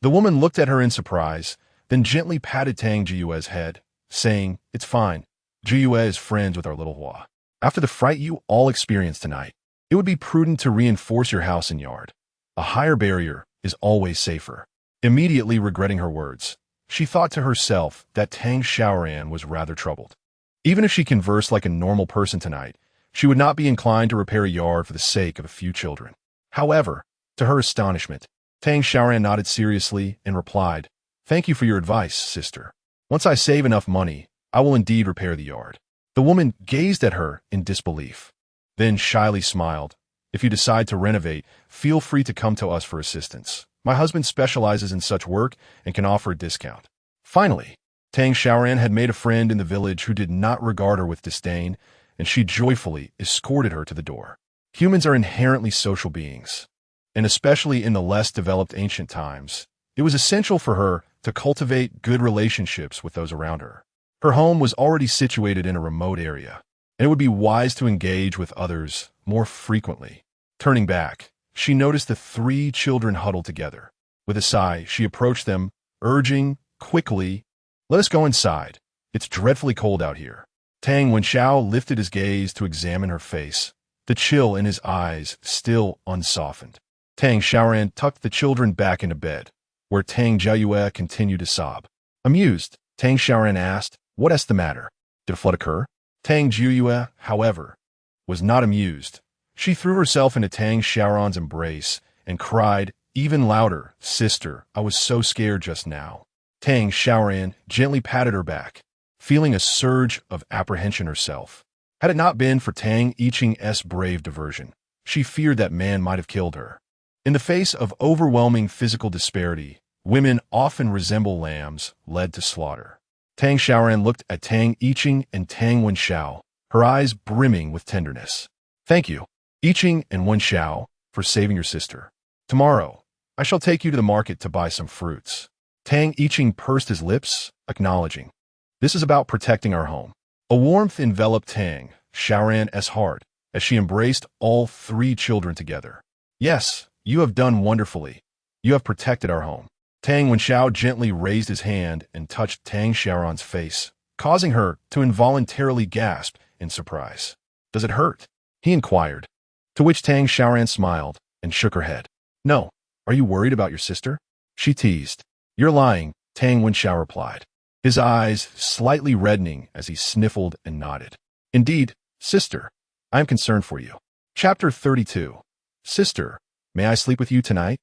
The woman looked at her in surprise, then gently patted Tang Jiue's head, saying, It's fine. Jiue is friends with our little Hua. After the fright you all experienced tonight, it would be prudent to reinforce your house and yard. A higher barrier is always safer. Immediately regretting her words, she thought to herself that Tang Xiaoran was rather troubled. Even if she conversed like a normal person tonight, she would not be inclined to repair a yard for the sake of a few children. However, to her astonishment, Tang Xiaoran nodded seriously and replied, Thank you for your advice, sister. Once I save enough money, I will indeed repair the yard. The woman gazed at her in disbelief, then shyly smiled. If you decide to renovate, feel free to come to us for assistance. My husband specializes in such work and can offer a discount. Finally, Tang Xiaoran had made a friend in the village who did not regard her with disdain, and she joyfully escorted her to the door. Humans are inherently social beings, and especially in the less developed ancient times, it was essential for her to cultivate good relationships with those around her. Her home was already situated in a remote area, and it would be wise to engage with others more frequently. Turning back, she noticed the 3 children huddled together. With a sigh, she approached them, urging, quickly, Let us go inside. It's dreadfully cold out here. Tang Wenxiao lifted his gaze to examine her face, the chill in his eyes still unsoftened. Tang Xiaoran tucked the children back into bed, where Tang Jiue continued to sob. Amused, Tang Xiaoran asked, What is the matter? Did a flood occur? Tang Jiue, however, was not amused. She threw herself into Tang Xiaoran's embrace and cried even louder, Sister, I was so scared just now. Tang Xiaoran gently patted her back, feeling a surge of apprehension herself. Had it not been for Tang Yiqing's brave diversion, she feared that man might have killed her. In the face of overwhelming physical disparity, women often resemble lambs led to slaughter. Tang Xiaoran looked at Tang Yiqing and Tang Wenxiao, her eyes brimming with tenderness. Thank you, Yiqing and Wenxiao, for saving your sister. Tomorrow, I shall take you to the market to buy some fruits. Tang Yiqing pursed his lips, acknowledging. This is about protecting our home. A warmth enveloped Tang Xiaoran's heart as she embraced all 3 children together. Yes, you have done wonderfully. You have protected our home. Tang Wenxiao gently raised his hand and touched Tang Xiaoran's face, causing her to involuntarily gasp in surprise. Does it hurt? He inquired, to which Tang Xiaoran smiled and shook her head. No. Are you worried about your sister? She teased. You're lying, Tang Wenxiao replied, his eyes slightly reddening as he sniffled and nodded. Indeed, sister, I am concerned for you. Chapter 32. Sister, may I sleep with you tonight?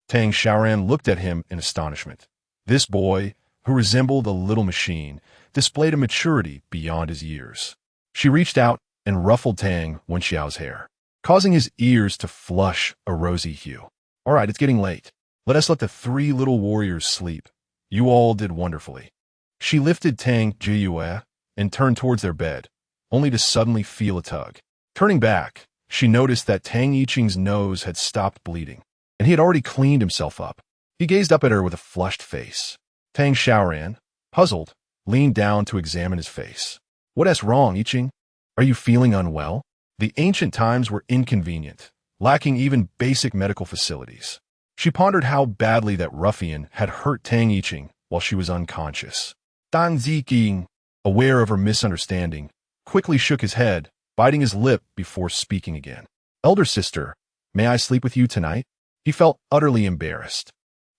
Tang Xiaoran looked at him in astonishment. This boy, who resembled a little machine, displayed a maturity beyond his years. She reached out and ruffled Tang Wenxiao's hair, causing his ears to flush a rosy hue. All right, it's getting late. Let us let the 3 little warriors sleep. You all did wonderfully. She lifted Tang Jiue and turned towards their bed, only to suddenly feel a tug. Turning back, she noticed that Tang Yiqing's nose had stopped bleeding, and he had already cleaned himself up. He gazed up at her with a flushed face. Tang Xiaoran, puzzled, leaned down to examine his face. What is wrong, Yiqing? Are you feeling unwell? The ancient times were inconvenient, lacking even basic medical facilities. She pondered how badly that ruffian had hurt Tang Yiqing while she was unconscious. Tang Ziqing, aware of her misunderstanding, quickly shook his head, biting his lip before speaking again. Elder sister, may I sleep with you tonight? He felt utterly embarrassed.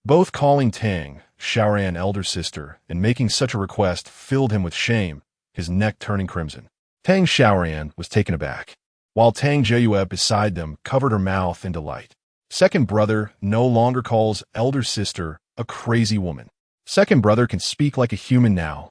Both calling Tang Xiaoran elder sister and making such a request filled him with shame, his neck turning crimson. Tang Xiaoran was taken aback, while Tang Jiue beside them covered her mouth in delight. Second brother no longer calls elder sister a crazy woman. Second brother can speak like a human now.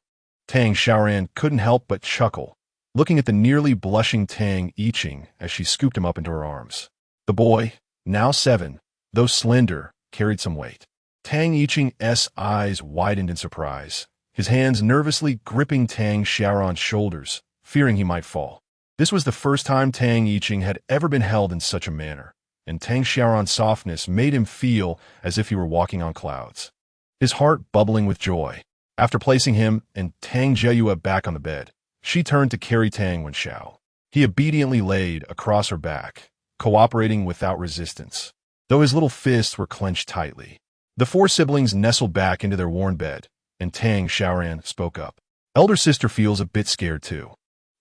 Tang Xiaoran couldn't help but chuckle, looking at the nearly blushing Tang Yiqing as she scooped him up into her arms. The boy, now 7, though slender, carried some weight. Tang Yiqing's eyes widened in surprise, his hands nervously gripping Tang Xiaoran's shoulders, fearing he might fall. This was the first time Tang Yiqing had ever been held in such a manner, and Tang Xiaoran's softness made him feel as if he were walking on clouds, his heart bubbling with joy. After placing him and Tang Jiue back on the bed, she turned to carry Tang Wenxiao. He obediently laid across her back, cooperating without resistance, though his little fists were clenched tightly. The four siblings nestled back into their worn bed, and Tang Xiaoran spoke up. Elder sister feels a bit scared too.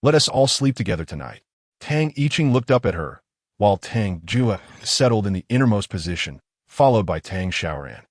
Let us all sleep together tonight. Tang Yiqing looked up at her, while Tang Jue settled in the innermost position, followed by Tang Xiaoran,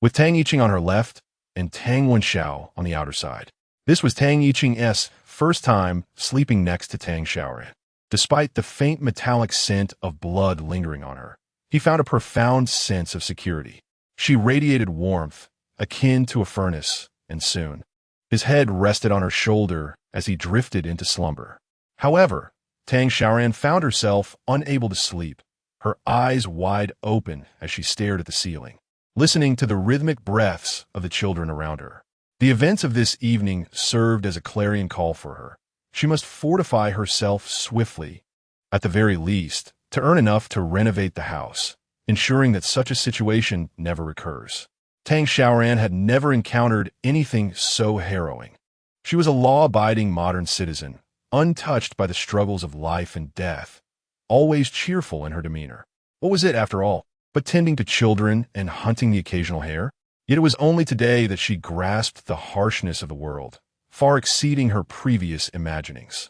with Tang Yiqing on her left and Tang Wenxiao on the outer side. This was Tang Yiqing's first time sleeping next to Tang Xiaoran. Despite the faint metallic scent of blood lingering on her, he found a profound sense of security. She radiated warmth, akin to a furnace, and soon, his head rested on her shoulder as he drifted into slumber. However, Tang Xiaoran found herself unable to sleep, her eyes wide open as she stared at the ceiling, listening to the rhythmic breaths of the children around her. The events of this evening served as a clarion call for her. She must fortify herself swiftly, at the very least, to earn enough to renovate the house, ensuring that such a situation never recurs. Tang Xiaoran had never encountered anything so harrowing. She was a law-abiding modern citizen, untouched by the struggles of life and death, always cheerful in her demeanor. What was it, after all, but tending to children and hunting the occasional hare? Yet it was only today that she grasped the harshness of the world, far exceeding her previous imaginings.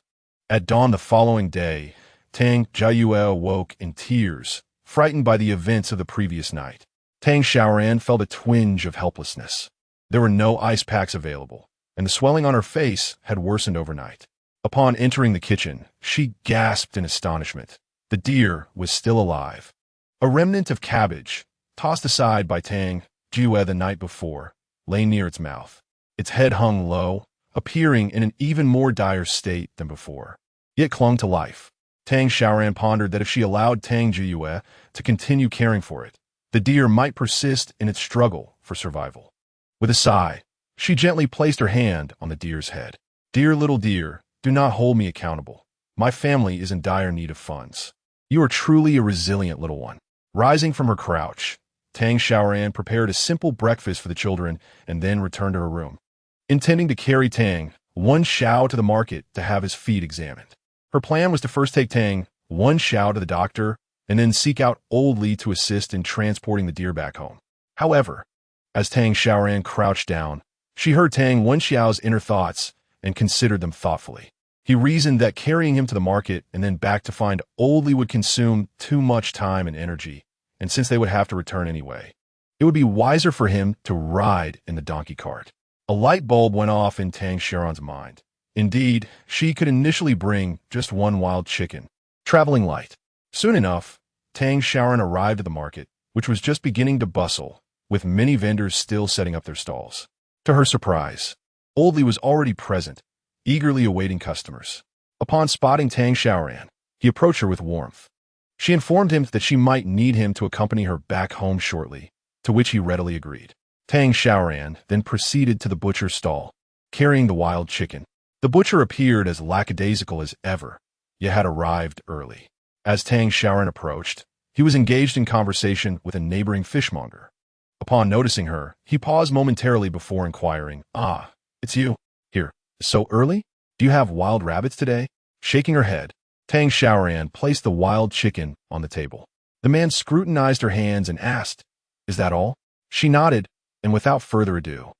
At dawn the following day, Tang Jiayue awoke in tears, frightened by the events of the previous night. Tang Xiaoran felt a twinge of helplessness. There were no ice packs available, and the swelling on her face had worsened overnight. Upon entering the kitchen, she gasped in astonishment. The deer was still alive. A remnant of cabbage, tossed aside by Tang Jiayue the night before, lay near its mouth. Its head hung low, appearing in an even more dire state than before. Yet clung to life. Tang Xiaoran pondered that if she allowed Tang Jiayue to continue caring for it, the deer might persist in its struggle for survival. With a sigh, she gently placed her hand on the deer's head. Dear little deer, do not hold me accountable. My family is in dire need of funds. You are truly a resilient little one. Rising from her crouch, Tang Xiaoran prepared a simple breakfast for the children and then returned to her room, intending to carry Tang Wenxiao to the market to have his feet examined. Her plan was to first take Tang Wenxiao to the doctor and then seek out Old Li to assist in transporting the deer back home. However, as Tang Xiaoran crouched down, she heard Tang Wenxiao's inner thoughts and considered them thoughtfully. He reasoned that carrying him to the market and then back to find Old Li would consume too much time and energy, and since they would have to return anyway, it would be wiser for him to ride in the donkey cart. A light bulb went off in Tang Xiaoran's mind. Indeed, she could initially bring just one wild chicken, traveling light. Soon enough, Tang Xiaoran arrived at the market, which was just beginning to bustle, with many vendors still setting up their stalls. To her surprise, Old Li was already present, eagerly awaiting customers. Upon spotting Tang Xiaoran, he approached her with warmth. She informed him that she might need him to accompany her back home shortly, to which he readily agreed. Tang Xiaoran then proceeded to the butcher's stall, carrying the wild chicken. The butcher appeared as lackadaisical as ever, yet had arrived early. As Tang Xiaoran approached, he was engaged in conversation with a neighboring fishmonger. Upon noticing her, he paused momentarily before inquiring, "Ah, it's you. Here, so early? Do you have wild rabbits today?" Shaking her head, Tang Xiaoran placed the wild chicken on the table. The man scrutinized her hands and asked, "Is that all?" She nodded, and without further ado,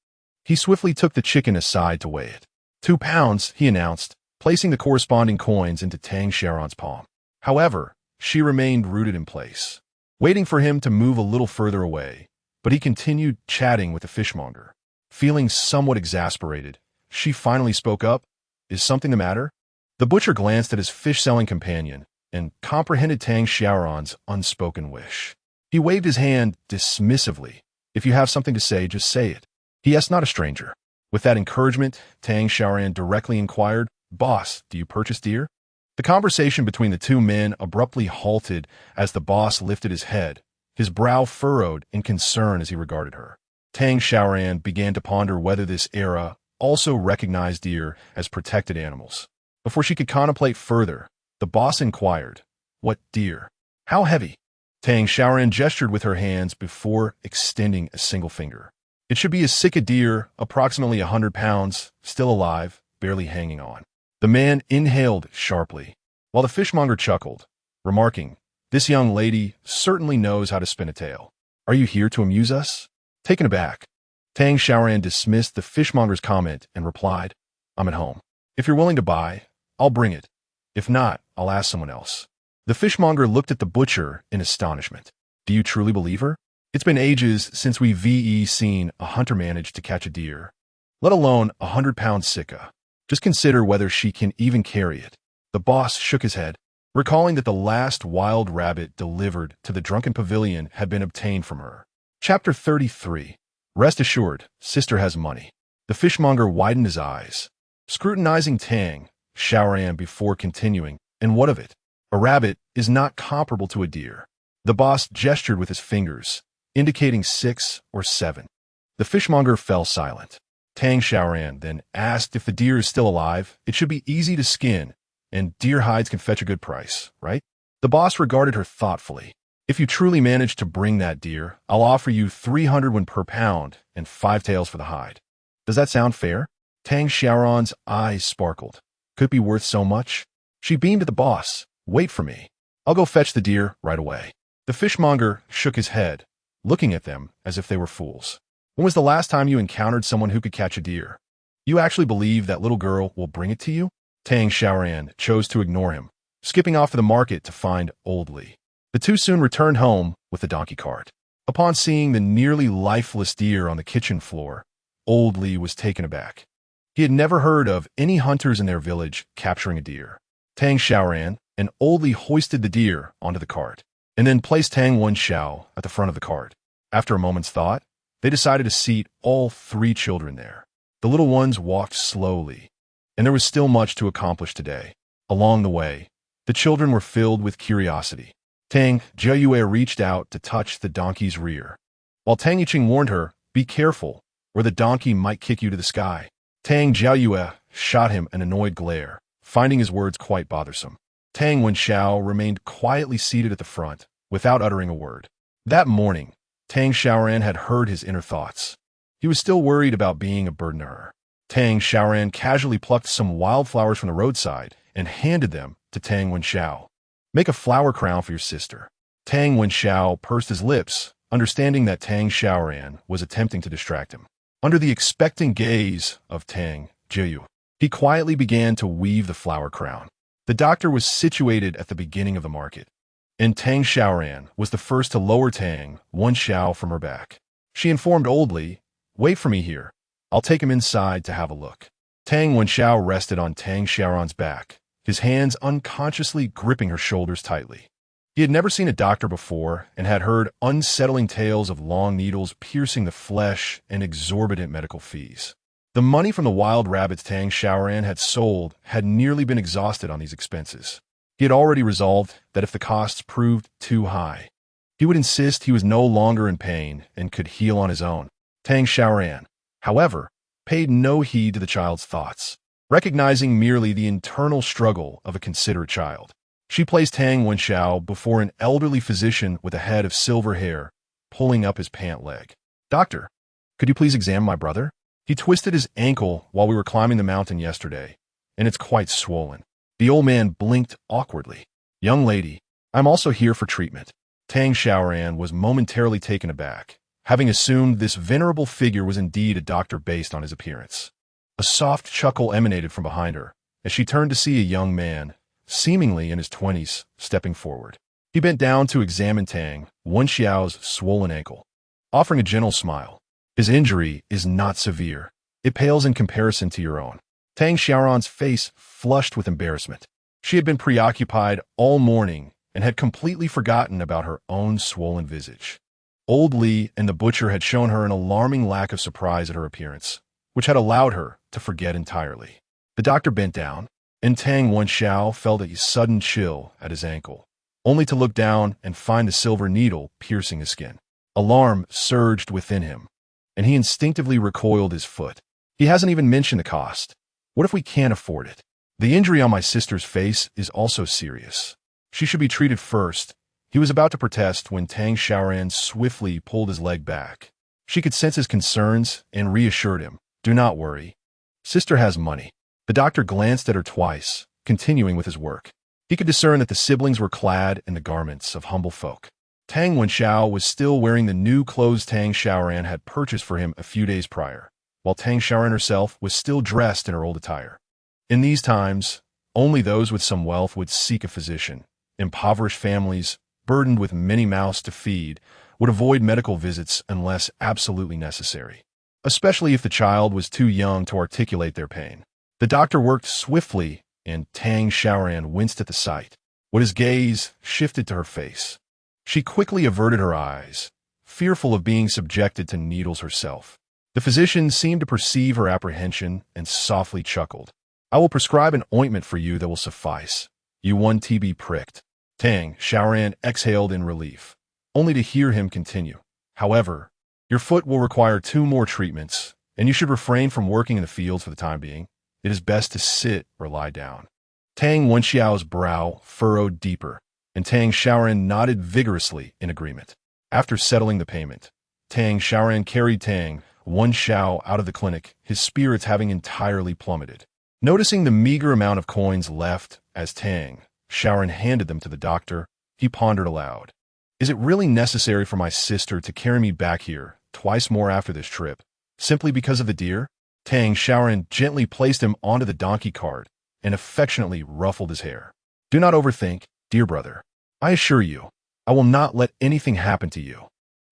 he swiftly took the chicken aside to weigh it. 2 pounds, he announced, placing the corresponding coins into Tang Xiaoran's palm. However, she remained rooted in place, waiting for him to move a little further away, but he continued chatting with the fishmonger. Feeling somewhat exasperated, she finally spoke up, "Is something the matter?" The butcher glanced at his fish-selling companion and comprehended Tang Xiaoran's unspoken wish. He waved his hand dismissively. "If you have something to say, just say it." He is not a stranger. With that encouragement, Tang Xiaoran directly inquired, "Boss, do you purchase deer?" The conversation between the two men abruptly halted as the boss lifted his head, his brow furrowed in concern as he regarded her. Tang Xiaoran began to ponder whether this era also recognized deer as protected animals. Before she could contemplate further, the boss inquired, "What deer? How heavy?" Tang Xiaoran gestured with her hands before extending a single finger. "It should be a Sika deer, approximately 100 pounds, still alive, barely hanging on." The man inhaled sharply, while the fishmonger chuckled, remarking, This young lady certainly knows how to spin a tale. Are you here to amuse us? Taken aback, Tang Xiaoran dismissed the fishmonger's comment and replied, I'm at home. If you're willing to buy, I'll bring it. If not, I'll ask someone else. The fishmonger looked at the butcher in astonishment. Do you truly believe her? It's been ages since we've seen a hunter manage to catch a deer, let alone 100-pound sika. Just consider whether she can even carry it. The boss shook his head, recalling that the last wild rabbit delivered to the drunken pavilion had been obtained from her. Chapter 33. Rest assured, sister has money. The fishmonger widened his eyes, scrutinizing Tang Xiaoran before continuing, and what of it? A rabbit is not comparable to a deer. The boss gestured with his fingers, indicating 6 or 7. The fishmonger fell silent. Tang Xiaoran then asked if the deer is still alive. It should be easy to skin, and deer hides can fetch a good price, right? The boss regarded her thoughtfully. If you truly manage to bring that deer, I'll offer you 300 won per pound and 5 taels for the hide. Does that sound fair? Tang Xiaoran's eyes sparkled. Could it be worth so much? She beamed at the boss. Wait for me. I'll go fetch the deer right away. The fishmonger shook his head, looking at them as if they were fools. When was the last time you encountered someone who could catch a deer? You actually believe that little girl will bring it to you? Tang Xiaoran chose to ignore him, skipping off to the market to find Old Li. The two soon returned home with the donkey cart. Upon seeing the nearly lifeless deer on the kitchen floor, Old Li was taken aback. He had never heard of any hunters in their village capturing a deer. Tang Xiaoran and Old Li hoisted the deer onto the cart, and then placed Tang Wenxiao at the front of the cart. After a moment's thought, they decided to seat all 3 children there. The little ones walked slowly, and there was still much to accomplish today. Along the way, the children were filled with curiosity. Tang Xiaoyue reached out to touch the donkey's rear, while Tang Yiqing warned her, be careful, or the donkey might kick you to the sky. Tang Xiaoyue shot him an annoyed glare, finding his words quite bothersome. Tang Wenxiao remained quietly seated at the front, without uttering a word. That morning, Tang Xiaoran had heard his inner thoughts. He was still worried about being a burden to her. Tang Xiaoran casually plucked some wildflowers from the roadside and handed them to Tang Wenxiao. Make a flower crown for your sister. Tang Wenxiao pursed his lips, understanding that Tang Xiaoran was attempting to distract him. Under the expectant gaze of Tang Xiaoyu, he quietly began to weave the flower crown. The doctor was situated at the beginning of the market, and Tang Xiaoran was the first to lower Tang Wenxiao from her back. She informed Old Li, wait for me here. I'll take him inside to have a look. Tang Wenxiao rested on Tang Xiaoran's back, his hands unconsciously gripping her shoulders tightly. He had never seen a doctor before and had heard unsettling tales of long needles piercing the flesh and exorbitant medical fees. The money from the wild rabbits Tang Xiaoran had sold had nearly been exhausted on these expenses. He had already resolved that if the costs proved too high, he would insist he was no longer in pain and could heal on his own. Tang Xiaoran, however, paid no heed to the child's thoughts, recognizing merely the internal struggle of a considerate child. She placed Tang Wenxiao before an elderly physician with a head of silver hair, pulling up his pant leg. Doctor, could you please examine my brother? He twisted his ankle while we were climbing the mountain yesterday, and it's quite swollen. The old man blinked awkwardly. Young lady, I'm also here for treatment. Tang Xiaoran was momentarily taken aback, having assumed this venerable figure was indeed a doctor based on his appearance. A soft chuckle emanated from behind her as she turned to see a young man, seemingly in his 20s, stepping forward. He bent down to examine Tang Wenxiao's swollen ankle, offering a gentle smile. His injury is not severe. It pales in comparison to your own. Tang Xiaoran's face flushed with embarrassment. She had been preoccupied all morning and had completely forgotten about her own swollen visage. Old Li and the butcher had shown her an alarming lack of surprise at her appearance, which had allowed her to forget entirely. The doctor bent down, and Tang Wenxiao felt a sudden chill at his ankle, only to look down and find the silver needle piercing his skin. Alarm surged within him, and he instinctively recoiled his foot. He hasn't even mentioned the cost. What if we can't afford it? The injury on my sister's face is also serious. She should be treated first. He was about to protest when Tang Xiaoran swiftly pulled his leg back. She could sense his concerns and reassured him, do not worry. Sister has money. The doctor glanced at her twice, continuing with his work. He could discern that the siblings were clad in the garments of humble folk. Tang Wenxiao was still wearing the new clothes Tang Xiaoran had purchased for him a few days prior, while Tang Xiaoran herself was still dressed in her old attire. In these times, only those with some wealth would seek a physician. Impoverished families, burdened with many mouths to feed, would avoid medical visits unless absolutely necessary, especially if the child was too young to articulate their pain. The doctor worked swiftly, and Tang Xiaoran winced at the sight. When his gaze shifted to her face, she quickly averted her eyes, fearful of being subjected to needles herself. The physician seemed to perceive her apprehension and softly chuckled. "I will prescribe an ointment for you that will suffice. You won't be pricked." Tang Xiaoran exhaled in relief, only to hear him continue. "However, your foot will require 2 more treatments, and you should refrain from working in the fields for the time being. It is best to sit or lie down." Tang Wenxiao's brow furrowed deeper, and Tang Xiaoran nodded vigorously in agreement. After settling the payment, Tang Xiaoran carried Tang Wenxiao out of the clinic, his spirits having entirely plummeted. Noticing the meager amount of coins left as Tang Xiaoran handed them to the doctor, he pondered aloud. "Is it really necessary for my sister to carry me back here twice more after this trip, simply because of the deer?" Tang Xiaoran gently placed him onto the donkey cart and affectionately ruffled his hair. "Do not overthink, dear brother. I assure you, I will not let anything happen to you.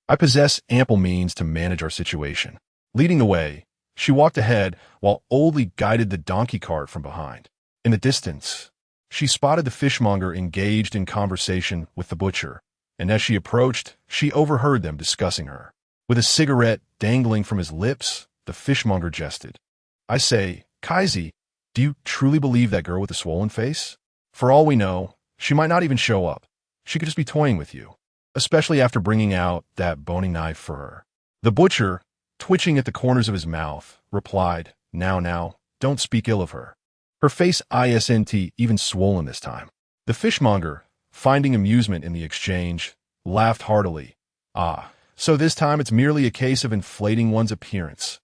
I possess ample means to manage our situation." Leading the way, she walked ahead while Oldly guided the donkey cart from behind. In the distance, she spotted the fishmonger engaged in conversation with the butcher, and as she approached, she overheard them discussing her. With a cigarette dangling from his lips, the fishmonger jested. "I say, Kaizi, do you truly believe that girl with the swollen face? For all we know, she might not even show up. She could just be toying with you, especially after bringing out that boning knife for her." The butcher, twitching at the corners of his mouth, replied, Now, don't speak ill of her. Her face isn't even swollen this time." The fishmonger, finding amusement in the exchange, laughed heartily. "Ah, so this time it's merely a case of inflating one's appearance."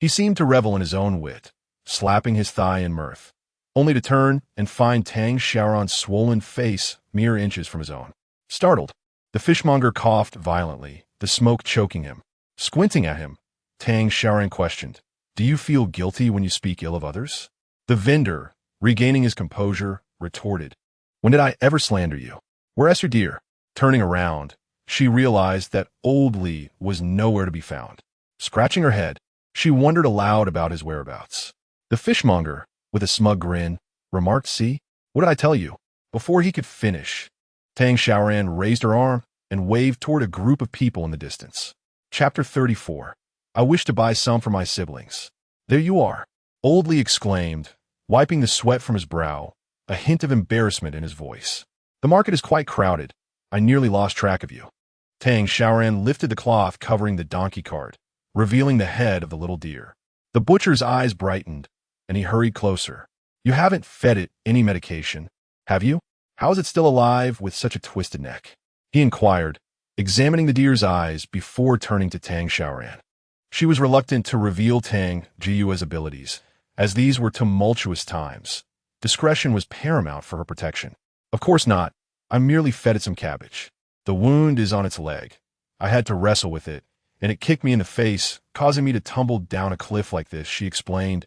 He seemed to revel in his own wit, slapping his thigh in mirth, only to turn and find Tang Xiaoran's swollen face mere inches from his own. Startled, the fishmonger coughed violently, the smoke choking him. Squinting at him, Tang Xiaoran questioned, "Do you feel guilty when you speak ill of others?" The vendor, regaining his composure, retorted, "When did I ever slander you? Where's your deer?" Turning around, she realized that Old Li was nowhere to be found. Scratching her head, she wondered aloud about his whereabouts. The fishmonger, with a smug grin, remarked, "See, what did I tell you?" Before he could finish, Tang Xiaoran raised her arm and waved toward a group of people in the distance. Chapter 34. "I wish to buy some for my siblings." "There you are," Old Li exclaimed, wiping the sweat from his brow, a hint of embarrassment in his voice. "The market is quite crowded. I nearly lost track of you." Tang Xiaoran lifted the cloth covering the donkey cart, revealing the head of the little deer. The butcher's eyes brightened, and he hurried closer. "You haven't fed it any medication, have you? How is it still alive with such a twisted neck?" he inquired, examining the deer's eyes before turning to Tang Xiaoran. She was reluctant to reveal Tang Jiu's abilities, as these were tumultuous times. Discretion was paramount for her protection. "Of course not. I merely fed it some cabbage. The wound is on its leg. I had to wrestle with it, and it kicked me in the face, causing me to tumble down a cliff like this," she explained,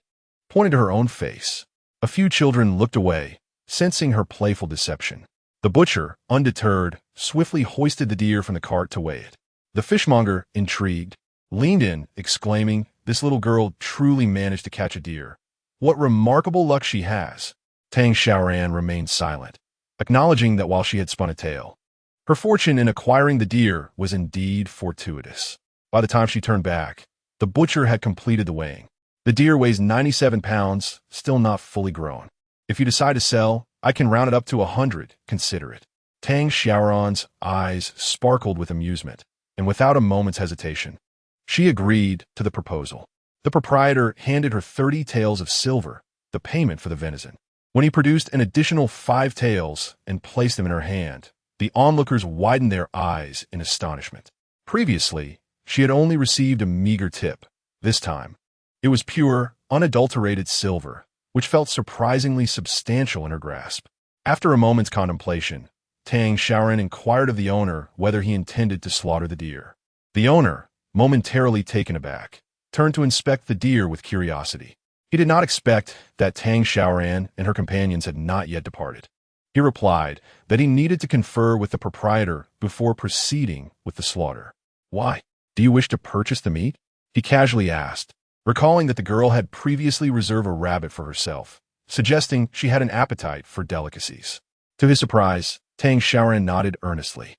pointing to her own face. A few children looked away, sensing her playful deception. The butcher, undeterred, swiftly hoisted the deer from the cart to weigh it. The fishmonger, intrigued, leaned in, exclaiming, "This little girl truly managed to catch a deer. What remarkable luck she has." Tang Xiaoran remained silent, acknowledging that while she had spun a tale, her fortune in acquiring the deer was indeed fortuitous. By the time she turned back, the butcher had completed the weighing. "The deer weighs 97 pounds, still not fully grown. If you decide to sell, I can round it up to 100, consider it." Tang Xiaoran's eyes sparkled with amusement, and without a moment's hesitation, she agreed to the proposal. The proprietor handed her 30 taels of silver, the payment for the venison. When he produced an additional 5 taels and placed them in her hand, the onlookers widened their eyes in astonishment. Previously, she had only received a meager tip. This time, it was pure, unadulterated silver, which felt surprisingly substantial in her grasp. After a moment's contemplation, Tang Xiaoran inquired of the owner whether he intended to slaughter the deer. The owner, momentarily taken aback, turned to inspect the deer with curiosity. He did not expect that Tang Xiaoran and her companions had not yet departed. He replied that he needed to confer with the proprietor before proceeding with the slaughter. "Why? Do you wish to purchase the meat?" he casually asked, recalling that the girl had previously reserved a rabbit for herself, suggesting she had an appetite for delicacies. To his surprise, Tang Xiaoran nodded earnestly.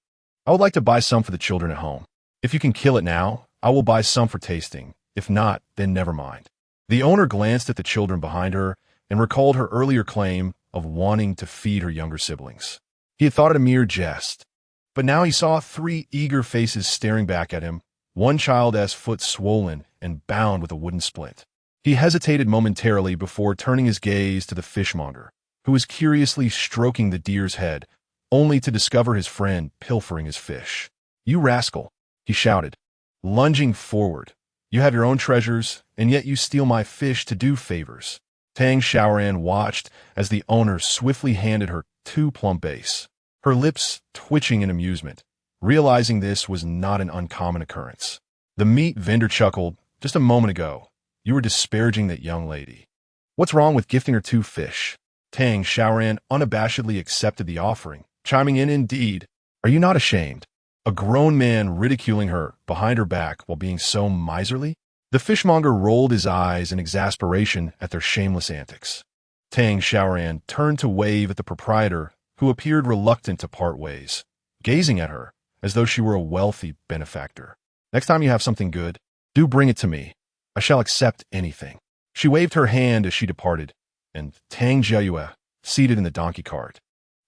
"I would like to buy some for the children at home. If you can kill it now, I will buy some for tasting. If not, then never mind." The owner glanced at the children behind her and recalled her earlier claim of wanting to feed her younger siblings. He had thought it a mere jest, but now he saw 3 eager faces staring back at him, one child's foot swollen and bound with a wooden splint. He hesitated momentarily before turning his gaze to the fishmonger, who was curiously stroking the deer's head, only to discover his friend pilfering his fish. "You rascal," he shouted, lunging forward. "You have your own treasures, and yet you steal my fish to do favors." Tang Xiaoran watched as the owner swiftly handed her 2 plump bass, her lips twitching in amusement, realizing this was not an uncommon occurrence. The meat vendor chuckled. "Just a moment ago, you were disparaging that young lady. What's wrong with gifting her 2 fish?" Tang Xiaoran unabashedly accepted the offering, chiming in, "Indeed, are you not ashamed? A grown man ridiculing her behind her back while being so miserly?" The fishmonger rolled his eyes in exasperation at their shameless antics. Tang Xiaoran turned to wave at the proprietor, who appeared reluctant to part ways, gazing at her as though she were a wealthy benefactor. "Next time you have something good, do bring it to me. I shall accept anything." She waved her hand as she departed, and Tang Xiaoyue, seated in the donkey cart,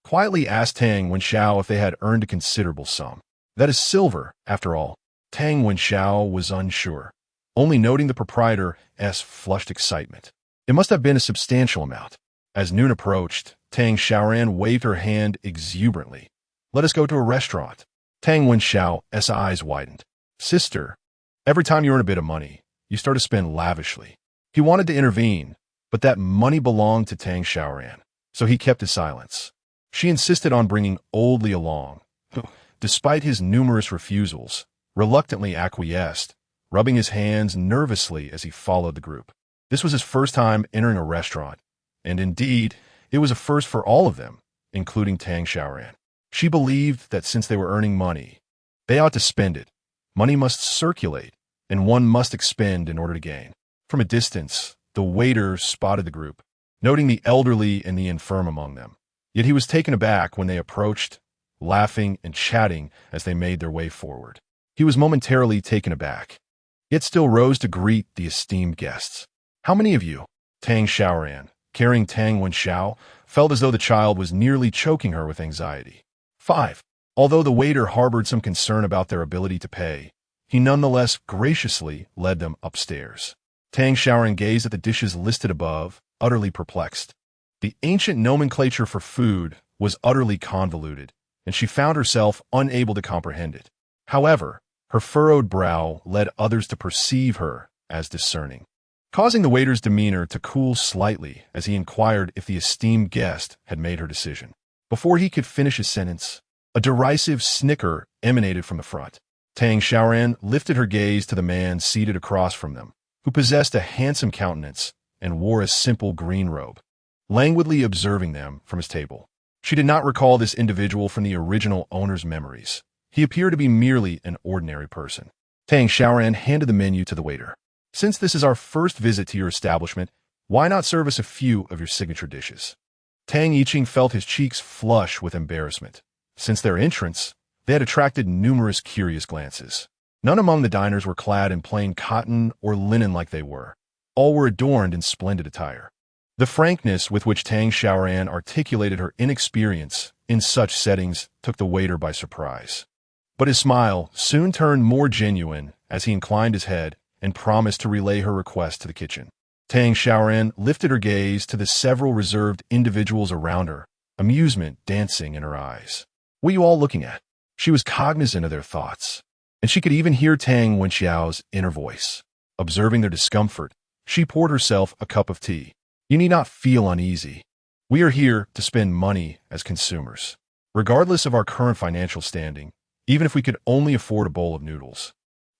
quietly asked Tang Wenxiao if they had earned a considerable sum. That is silver, after all. Tang Wenxiao was unsure, only noting the proprietor's flushed excitement. It must have been a substantial amount. As noon approached, Tang Xiaoran waved her hand exuberantly. "Let us go to a restaurant." Tang Wenxiao's eyes widened. "Sister, every time you earn a bit of money, you start to spend lavishly." He wanted to intervene, but that money belonged to Tang Xiaoran, so he kept his silence. She insisted on bringing Old Li along, who, despite his numerous refusals, reluctantly acquiesced, rubbing his hands nervously as he followed the group. This was his first time entering a restaurant, and indeed, it was a first for all of them, including Tang Xiaoran. She believed that since they were earning money, they ought to spend it. Money must circulate, and one must expend in order to gain. From a distance, the waiter spotted the group, noting the elderly and the infirm among them. Yet he was taken aback when they approached, laughing and chatting as they made their way forward. He was momentarily taken aback, yet still rose to greet the esteemed guests. "How many of you?" Tang Xiaoran, carrying Tang Wenxiao, felt as though the child was nearly choking her with anxiety. 5. Although the waiter harbored some concern about their ability to pay, he nonetheless graciously led them upstairs. Tang Xiaoran gazed at the dishes listed above, utterly perplexed. The ancient nomenclature for food was utterly convoluted, and she found herself unable to comprehend it. However, her furrowed brow led others to perceive her as discerning, causing the waiter's demeanor to cool slightly as he inquired if the esteemed guest had made her decision. Before he could finish his sentence, a derisive snicker emanated from the front. Tang Xiaoran lifted her gaze to the man seated across from them, who possessed a handsome countenance and wore a simple green robe, languidly observing them from his table. She did not recall this individual from the original owner's memories. He appeared to be merely an ordinary person. Tang Xiaoran handed the menu to the waiter. "Since this is our first visit to your establishment, why not serve us a few of your signature dishes?" Tang Yiqing felt his cheeks flush with embarrassment. Since their entrance, they had attracted numerous curious glances. None among the diners were clad in plain cotton or linen like they were. All were adorned in splendid attire. The frankness with which Tang Xiaoran articulated her inexperience in such settings took the waiter by surprise. But his smile soon turned more genuine as he inclined his head and promised to relay her request to the kitchen. Tang Xiaoran lifted her gaze to the several reserved individuals around her, amusement dancing in her eyes. "What are you all looking at?" She was cognizant of their thoughts, and she could even hear Tang Wenxiao's inner voice. Observing their discomfort, she poured herself a cup of tea. "You need not feel uneasy. We are here to spend money as consumers. Regardless of our current financial standing, even if we could only afford a bowl of noodles,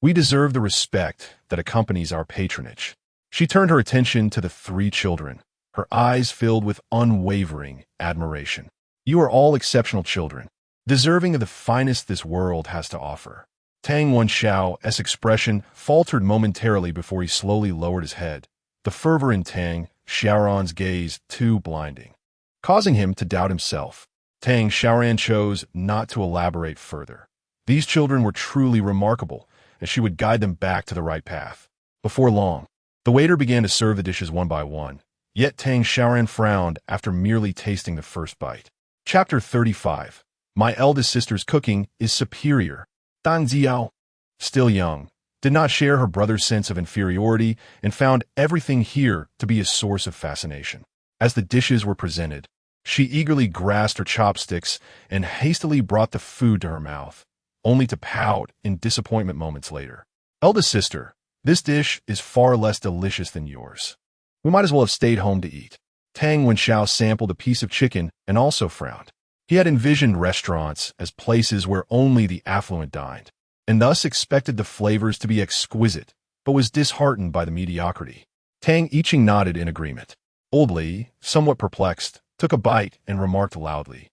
we deserve the respect that accompanies our patronage. She turned her attention to the three children, her eyes filled with unwavering admiration. You are all exceptional children, deserving of the finest this world has to offer. Tang Xiaoran's expression faltered momentarily before he slowly lowered his head, the fervor in Tang Xiaoran's gaze too blinding, causing him to doubt himself. Tang Xiaoran chose not to elaborate further. These children were truly remarkable, as she would guide them back to the right path. Before long, the waiter began to serve the dishes one by one, yet Tang Xiaoran frowned after merely tasting the first bite. Chapter 35. My eldest sister's cooking is superior. Tang Xiao, still young, did not share her brother's sense of inferiority and found everything here to be a source of fascination. As the dishes were presented, she eagerly grasped her chopsticks and hastily brought the food to her mouth, only to pout in disappointment moments later. Eldest sister, this dish is far less delicious than yours. We might as well have stayed home to eat. Tang Wenxiao sampled a piece of chicken and also frowned. He had envisioned restaurants as places where only the affluent dined, and thus expected the flavors to be exquisite, but was disheartened by the mediocrity. Tang Yiqing nodded in agreement. Old Li, somewhat perplexed, took a bite and remarked loudly,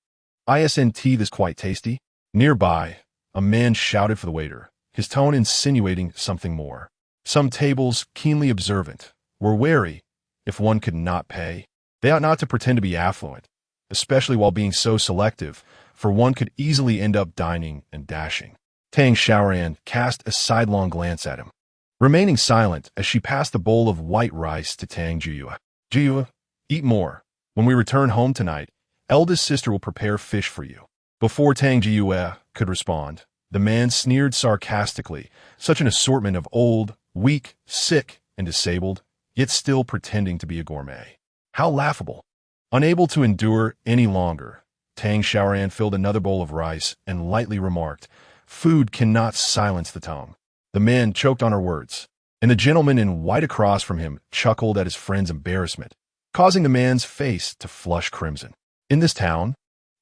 "Isn't this quite tasty?" Nearby, a man shouted for the waiter, his tone insinuating something more. Some tables, keenly observant, were wary. If one could not pay, they ought not to pretend to be affluent, especially while being so selective, for one could easily end up dining and dashing. Tang Xiaoran cast a sidelong glance at him, remaining silent as she passed the bowl of white rice to Tang Jiyue. "Jiyue, eat more. When we return home tonight, eldest sister will prepare fish for you." Before Tang Jiyue could respond, the man sneered sarcastically, such an assortment of old, weak, sick, and disabled, yet still pretending to be a gourmet. How laughable. Unable to endure any longer, Tang Xiaoran filled another bowl of rice and lightly remarked, "Food cannot silence the tongue." The man choked on her words, and the gentleman in white across from him chuckled at his friend's embarrassment, causing the man's face to flush crimson. In this town,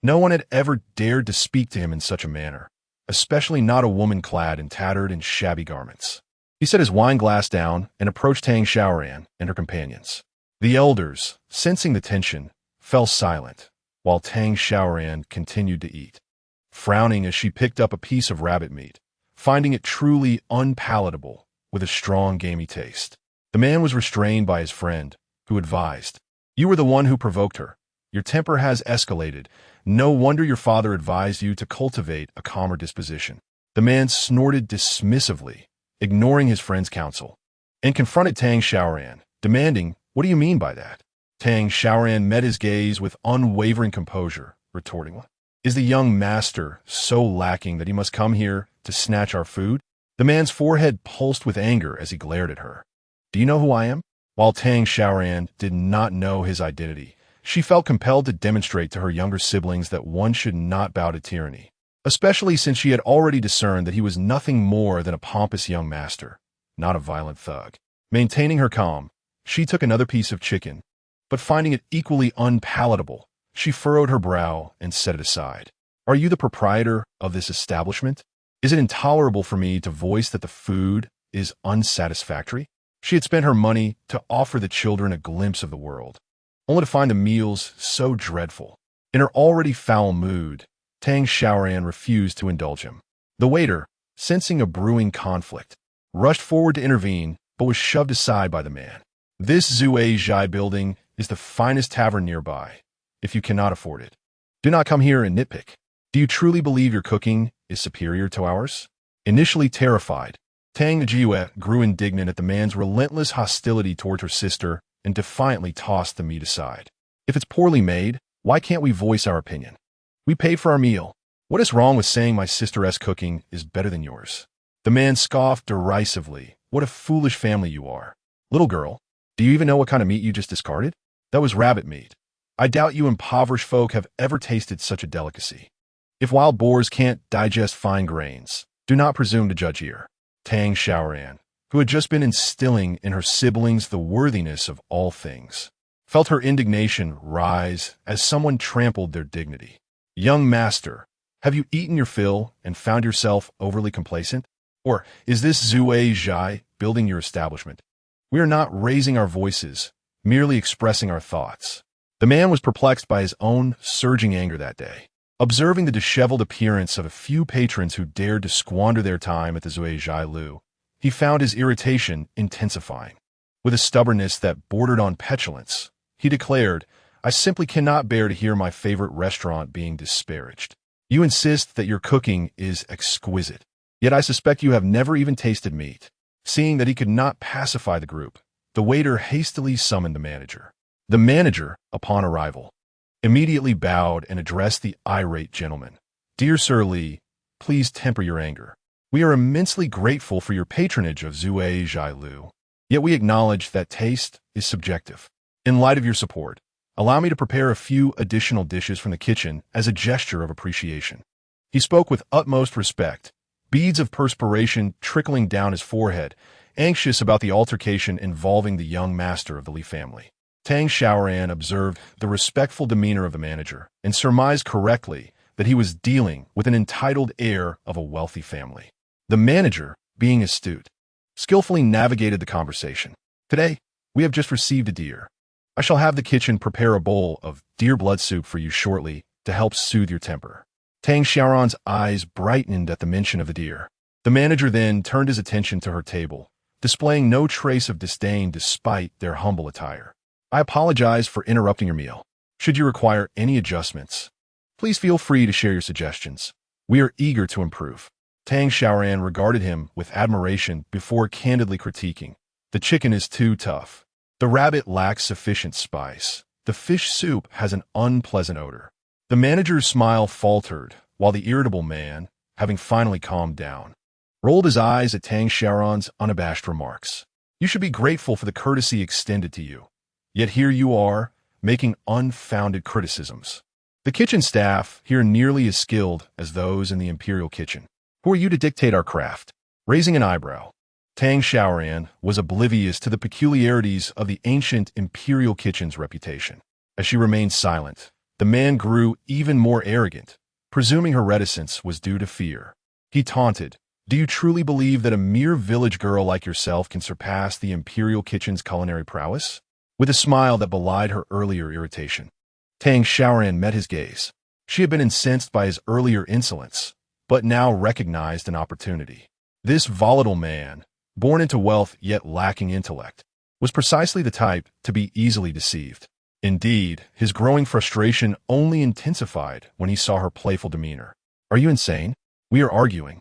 no one had ever dared to speak to him in such a manner, especially not a woman clad in tattered and shabby garments. He set his wine glass down and approached Tang Xiaoran and her companions. The elders, sensing the tension, fell silent, while Tang Xiaoran continued to eat, frowning as she picked up a piece of rabbit meat, finding it truly unpalatable with a strong gamey taste. The man was restrained by his friend, who advised, "You were the one who provoked her. Your temper has escalated. No wonder your father advised you to cultivate a calmer disposition." The man snorted dismissively, ignoring his friend's counsel, and confronted Tang Xiaoran, demanding, "What do you mean by that?" Tang Xiaoran met his gaze with unwavering composure, retorting, "Is the young master so lacking that he must come here to snatch our food?" The man's forehead pulsed with anger as he glared at her. "Do you know who I am?" While Tang Xiaoran did not know his identity, she felt compelled to demonstrate to her younger siblings that one should not bow to tyranny, especially since she had already discerned that he was nothing more than a pompous young master, not a violent thug. Maintaining her calm, she took another piece of chicken, but finding it equally unpalatable, she furrowed her brow and set it aside. "Are you the proprietor of this establishment? Is it intolerable for me to voice that the food is unsatisfactory?" She had spent her money to offer the children a glimpse of the world, only to find the meals so dreadful. In her already foul mood, Tang Xiaoran refused to indulge him. The waiter, sensing a brewing conflict, rushed forward to intervene, but was shoved aside by the man. "This Zue Zhai building is the finest tavern nearby. If you cannot afford it, do not come here and nitpick. Do you truly believe your cooking is superior to ours?" Initially terrified, Tang Jiyue grew indignant at the man's relentless hostility toward her sister and defiantly tossed the meat aside. "If it's poorly made, why can't we voice our opinion? We paid for our meal. What is wrong with saying my sister's cooking is better than yours?" The man scoffed derisively. "What a foolish family you are. Little girl, do you even know what kind of meat you just discarded? That was rabbit meat. I doubt you impoverished folk have ever tasted such a delicacy. If wild boars can't digest fine grains, do not presume to judge here." Tang Xiaoran, who had just been instilling in her siblings the worthiness of all things, felt her indignation rise as someone trampled their dignity. Young master, have you eaten your fill and found yourself overly complacent? Or is this Zhuai Zhai building your establishment? We are not raising our voices, merely expressing our thoughts. The man was perplexed by his own surging anger that day. Observing the disheveled appearance of a few patrons who dared to squander their time at the Zhuai Zhai Lu, he found his irritation intensifying. With a stubbornness that bordered on petulance, he declared, "I simply cannot bear to hear my favorite restaurant being disparaged. You insist that your cooking is exquisite, yet I suspect you have never even tasted meat." Seeing that he could not pacify the group, the waiter hastily summoned the manager. The manager, upon arrival, immediately bowed and addressed the irate gentleman. "Dear Sir Li, please temper your anger. We are immensely grateful for your patronage of Zhuai Zhai Lu, yet we acknowledge that taste is subjective. In light of your support, allow me to prepare a few additional dishes from the kitchen as a gesture of appreciation." He spoke with utmost respect, beads of perspiration trickling down his forehead, anxious about the altercation involving the young master of the Li family. Tang Xiaoran observed the respectful demeanor of the manager and surmised correctly that he was dealing with an entitled heir of a wealthy family. The manager, being astute, skillfully navigated the conversation. "Today, we have just received a deer. I shall have the kitchen prepare a bowl of deer blood soup for you shortly to help soothe your temper." Tang Xiaoran's eyes brightened at the mention of the deer. The manager then turned his attention to her table, displaying no trace of disdain despite their humble attire. "I apologize for interrupting your meal. Should you require any adjustments, please feel free to share your suggestions. We are eager to improve." Tang Xiaoran regarded him with admiration before candidly critiquing. "The chicken is too tough. The rabbit lacks sufficient spice. The fish soup has an unpleasant odor." The manager's smile faltered, while the irritable man, having finally calmed down, rolled his eyes at Tang Xiaoran's unabashed remarks. "You should be grateful for the courtesy extended to you. Yet here you are, making unfounded criticisms. The kitchen staff here nearly as skilled as those in the imperial kitchen. Who are you to dictate our craft?" Raising an eyebrow, Tang Xiaoran was oblivious to the peculiarities of the ancient imperial kitchen's reputation. As she remained silent, the man grew even more arrogant, presuming her reticence was due to fear. He taunted, "Do you truly believe that a mere village girl like yourself can surpass the imperial kitchen's culinary prowess?" With a smile that belied her earlier irritation, Tang Xiaoran met his gaze. She had been incensed by his earlier insolence, but now recognized an opportunity. This volatile man, born into wealth yet lacking intellect, was precisely the type to be easily deceived. Indeed, his growing frustration only intensified when he saw her playful demeanor. "Are you insane? We are arguing,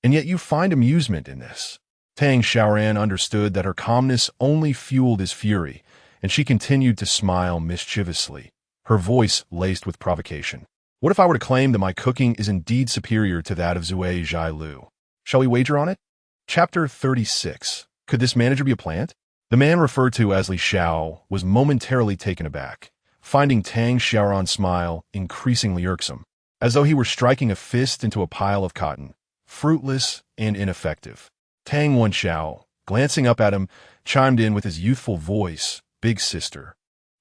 and yet you find amusement in this." Tang Xiaoran understood that her calmness only fueled his fury, and she continued to smile mischievously, her voice laced with provocation. "What if I were to claim that my cooking is indeed superior to that of Zhuai Zhai Lu? Shall we wager on it?" Chapter 36. Could this manager be a plant? The man referred to as Li Xiao was momentarily taken aback, finding Tang Xiaoran's smile increasingly irksome, as though he were striking a fist into a pile of cotton, fruitless and ineffective. Tang Xiao, glancing up at him, chimed in with his youthful voice, "Big sister,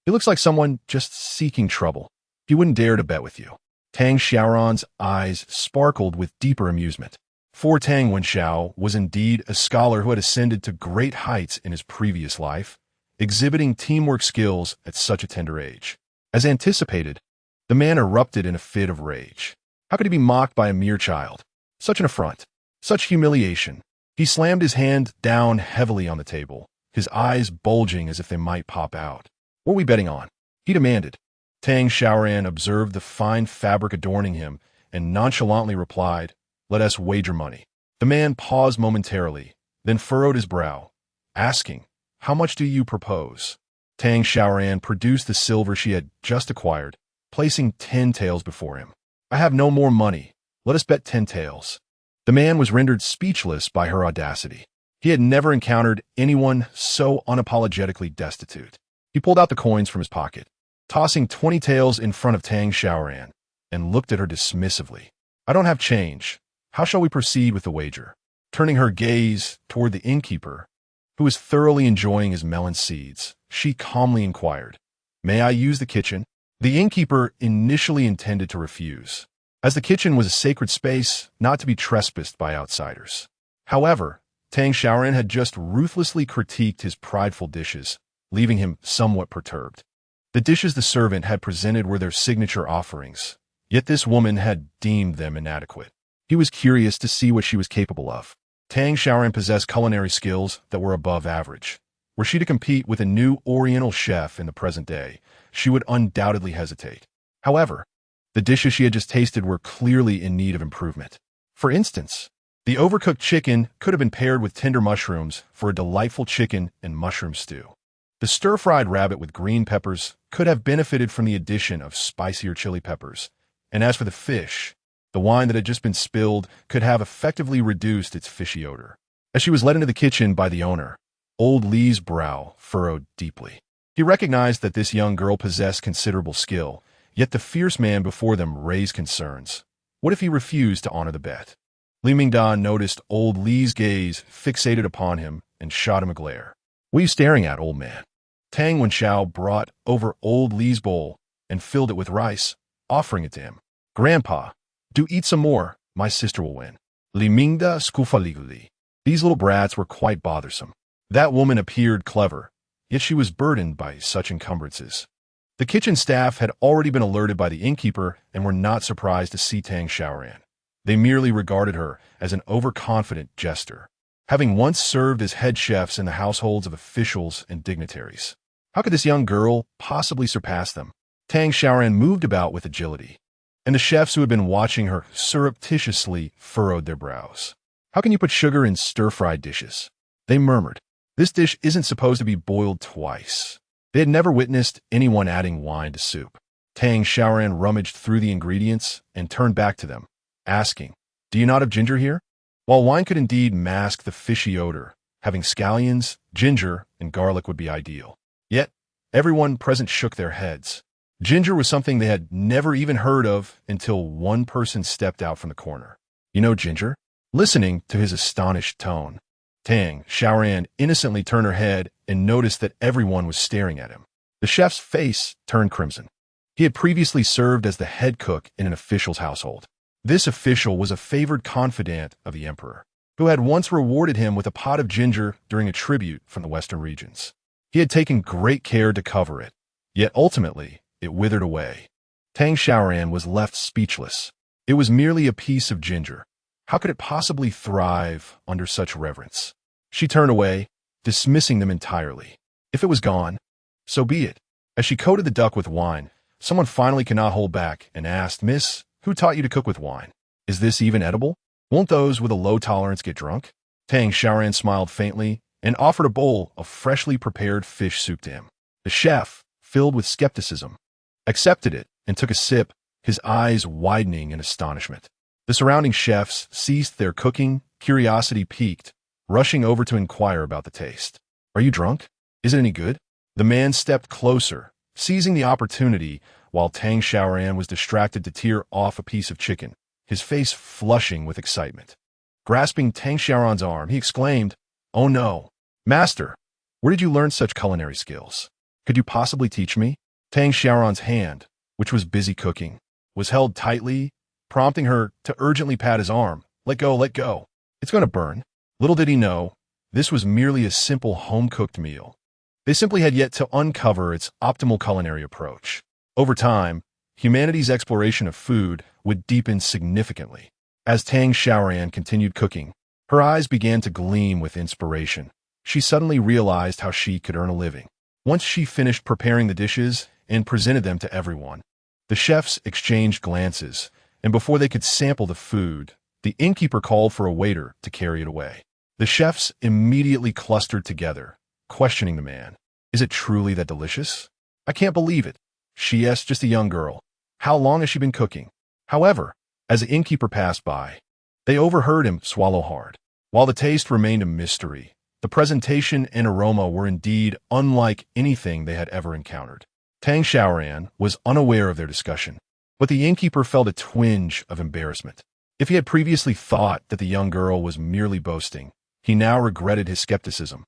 he looks like someone just seeking trouble. He wouldn't dare to bet with you." Tang Xiaoran's eyes sparkled with deeper amusement. For Tang Xiao was indeed a scholar who had ascended to great heights in his previous life, exhibiting teamwork skills at such a tender age. As anticipated, the man erupted in a fit of rage. How could he be mocked by a mere child? Such an affront, such humiliation. He slammed his hand down heavily on the table, his eyes bulging as if they might pop out. "What are we betting on?" he demanded. Tang Xiaoran observed the fine fabric adorning him and nonchalantly replied, "Let us wager money." The man paused momentarily, then furrowed his brow, asking, "How much do you propose?" Tang Xiaoran produced the silver she had just acquired, placing 10 taels before him. "I have no more money. Let us bet 10 taels." The man was rendered speechless by her audacity. He had never encountered anyone so unapologetically destitute. He pulled out the coins from his pocket, tossing 20 taels in front of Tang Xiaoran, and looked at her dismissively. "I don't have change. How shall we proceed with the wager?" Turning her gaze toward the innkeeper, who was thoroughly enjoying his melon seeds, she calmly inquired, "May I use the kitchen?" The innkeeper initially intended to refuse, as the kitchen was a sacred space not to be trespassed by outsiders. However, Tang Xiaoran had just ruthlessly critiqued his prideful dishes, leaving him somewhat perturbed. The dishes the servant had presented were their signature offerings, yet this woman had deemed them inadequate. He was curious to see what she was capable of. Tang Xiaoran possessed culinary skills that were above average. Were she to compete with a new Oriental chef in the present day, she would undoubtedly hesitate. However, the dishes she had just tasted were clearly in need of improvement. For instance, the overcooked chicken could have been paired with tender mushrooms for a delightful chicken and mushroom stew. The stir-fried rabbit with green peppers could have benefited from the addition of spicier chili peppers. And as for the fish, the wine that had just been spilled could have effectively reduced its fishy odor. As she was led into the kitchen by the owner, old Li's brow furrowed deeply. He recognized that this young girl possessed considerable skill, yet the fierce man before them raised concerns. What if he refused to honor the bet? Li Mingda noticed old Li's gaze fixated upon him and shot him a glare. "What are you staring at, old man?" Tang Wenxiao brought over old Li's bowl and filled it with rice, offering it to him. "Grandpa, do eat some more. My sister will win." Li Mingda scuffali. These little brats were quite bothersome. That woman appeared clever, yet she was burdened by such encumbrances. The kitchen staff had already been alerted by the innkeeper and were not surprised to see Tang Xiaoran. They merely regarded her as an overconfident jester, having once served as head chefs in the households of officials and dignitaries. How could this young girl possibly surpass them? Tang Xiaoran moved about with agility, and the chefs who had been watching her surreptitiously furrowed their brows. "How can you put sugar in stir-fried dishes?" They murmured. "This dish isn't supposed to be boiled twice." They had never witnessed anyone adding wine to soup. Tang Xiaoran rummaged through the ingredients and turned back to them, asking, "Do you not have ginger here?" While wine could indeed mask the fishy odor, having scallions, ginger, and garlic would be ideal. Yet, everyone present shook their heads. Ginger was something they had never even heard of until one person stepped out from the corner. "You know ginger?" Listening to his astonished tone, Tang Xiaoran innocently turned her head and noticed that everyone was staring at him. The chef's face turned crimson. He had previously served as the head cook in an official's household. This official was a favored confidant of the emperor, who had once rewarded him with a pot of ginger during a tribute from the western regions. He had taken great care to cover it, yet ultimately it withered away. Tang Xiaoran was left speechless. It was merely a piece of ginger. How could it possibly thrive under such reverence? She turned away, dismissing them entirely. If it was gone, so be it. As she coated the duck with wine, someone finally could not hold back and asked, "Miss, who taught you to cook with wine? Is this even edible? Won't those with a low tolerance get drunk?" Tang Xiaoran smiled faintly and offered a bowl of freshly prepared fish soup to him. The chef, filled with skepticism, accepted it and took a sip, his eyes widening in astonishment. The surrounding chefs ceased their cooking, curiosity piqued, rushing over to inquire about the taste. "Are you drunk? Is it any good?" The man stepped closer, seizing the opportunity while Tang Xiaoran was distracted to tear off a piece of chicken, his face flushing with excitement. Grasping Tang Xiaoran's arm, he exclaimed, "Oh no! Master, where did you learn such culinary skills? Could you possibly teach me?" Tang Xiaoran's hand, which was busy cooking, was held tightly, prompting her to urgently pat his arm. Let go, let go. It's going to burn." Little did he know, this was merely a simple home-cooked meal. They simply had yet to uncover its optimal culinary approach. Over time, humanity's exploration of food would deepen significantly. As Tang Xiaoran continued cooking, her eyes began to gleam with inspiration. She suddenly realized how she could earn a living. Once she finished preparing the dishes and presented them to everyone, the chefs exchanged glances, and before they could sample the food, the innkeeper called for a waiter to carry it away. The chefs immediately clustered together, questioning the man. "Is it truly that delicious? I can't believe it. She is just a young girl. How long has she been cooking?" However, as the innkeeper passed by, they overheard him swallow hard. While the taste remained a mystery, the presentation and aroma were indeed unlike anything they had ever encountered. Tang Xiaoran was unaware of their discussion, but the innkeeper felt a twinge of embarrassment. If he had previously thought that the young girl was merely boasting, he now regretted his skepticism.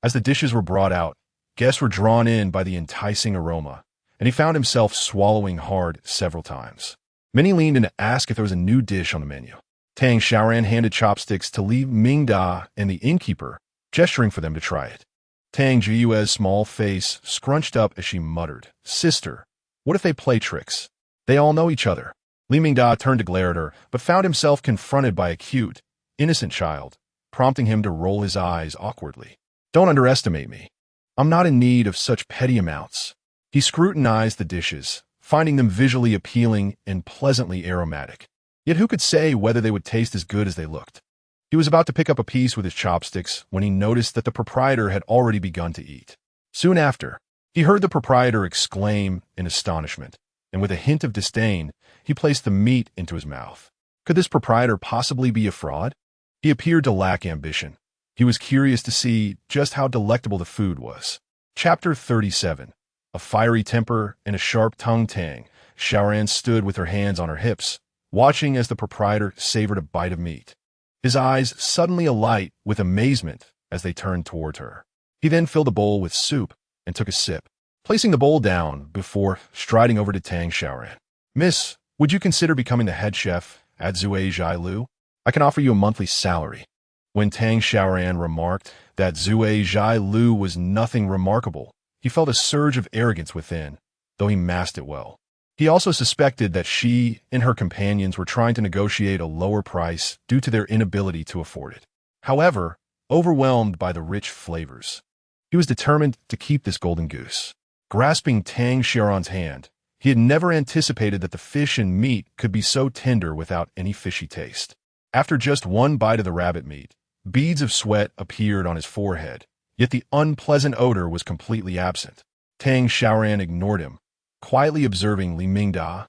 As the dishes were brought out, guests were drawn in by the enticing aroma, and he found himself swallowing hard several times. Many leaned in to ask if there was a new dish on the menu. Tang Xiaoran handed chopsticks to Li Mingda and the innkeeper, gesturing for them to try it. Tang Jiyue's small face scrunched up as she muttered, "Sister, what if they play tricks? They all know each other." Li Mingda turned to glare at her, but found himself confronted by a cute, innocent child, prompting him to roll his eyes awkwardly. "Don't underestimate me. I'm not in need of such petty amounts." He scrutinized the dishes, finding them visually appealing and pleasantly aromatic. Yet who could say whether they would taste as good as they looked? He was about to pick up a piece with his chopsticks when he noticed that the proprietor had already begun to eat. Soon after, he heard the proprietor exclaim in astonishment, and with a hint of disdain, he placed the meat into his mouth. Could this proprietor possibly be a fraud? He appeared to lack ambition. He was curious to see just how delectable the food was. Chapter 37. A fiery temper and a sharp tongue. Tang Xiaoran stood with her hands on her hips, watching as the proprietor savored a bite of meat. His eyes suddenly alight with amazement as they turned toward her. He then filled a bowl with soup and took a sip, placing the bowl down before striding over to Tang Xiaoran. "Miss, would you consider becoming the head chef at Zui Zhai Lu? I can offer you a monthly salary." When Tang Xiaoran remarked that Zui Zhai Lu was nothing remarkable, he felt a surge of arrogance within, though he masked it well. He also suspected that she and her companions were trying to negotiate a lower price due to their inability to afford it. However, overwhelmed by the rich flavors, he was determined to keep this golden goose. Grasping Tang Xiaoran's hand, he had never anticipated that the fish and meat could be so tender without any fishy taste. After just one bite of the rabbit meat, beads of sweat appeared on his forehead, yet the unpleasant odor was completely absent. Tang Xiaoran ignored him, quietly observing Li Mingda,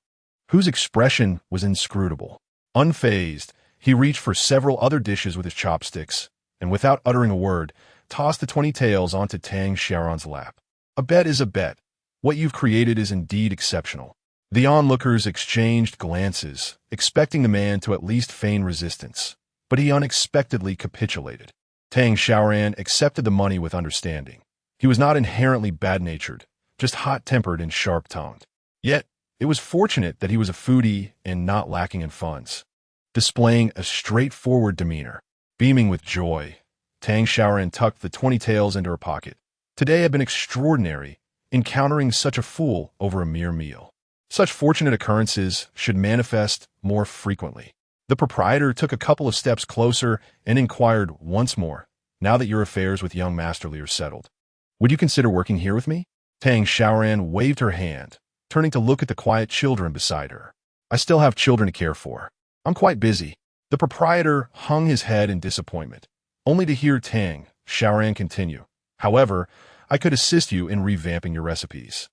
whose expression was inscrutable. Unfazed, he reached for several other dishes with his chopsticks, and without uttering a word, tossed the 20 taels onto Tang Xiaoran's lap. "A bet is a bet. What you've created is indeed exceptional." The onlookers exchanged glances, expecting the man to at least feign resistance, but he unexpectedly capitulated. Tang Xiaoran accepted the money with understanding. He was not inherently bad-natured, just hot-tempered and sharp-tongued. Yet, it was fortunate that he was a foodie and not lacking in funds. Displaying a straightforward demeanor, beaming with joy, Tang Xiaoran tucked the 20 taels into her pocket. Today had been extraordinary, encountering such a fool over a mere meal. Such fortunate occurrences should manifest more frequently. The proprietor took a couple of steps closer and inquired once more, "Now that your affairs with young Master Li are settled, would you consider working here with me?" Tang Xiaoran waved her hand, turning to look at the quiet children beside her. "I still have children to care for. I'm quite busy." The proprietor hung his head in disappointment, only to hear Tang Xiaoran continue. "However, I could assist you in revamping your recipes.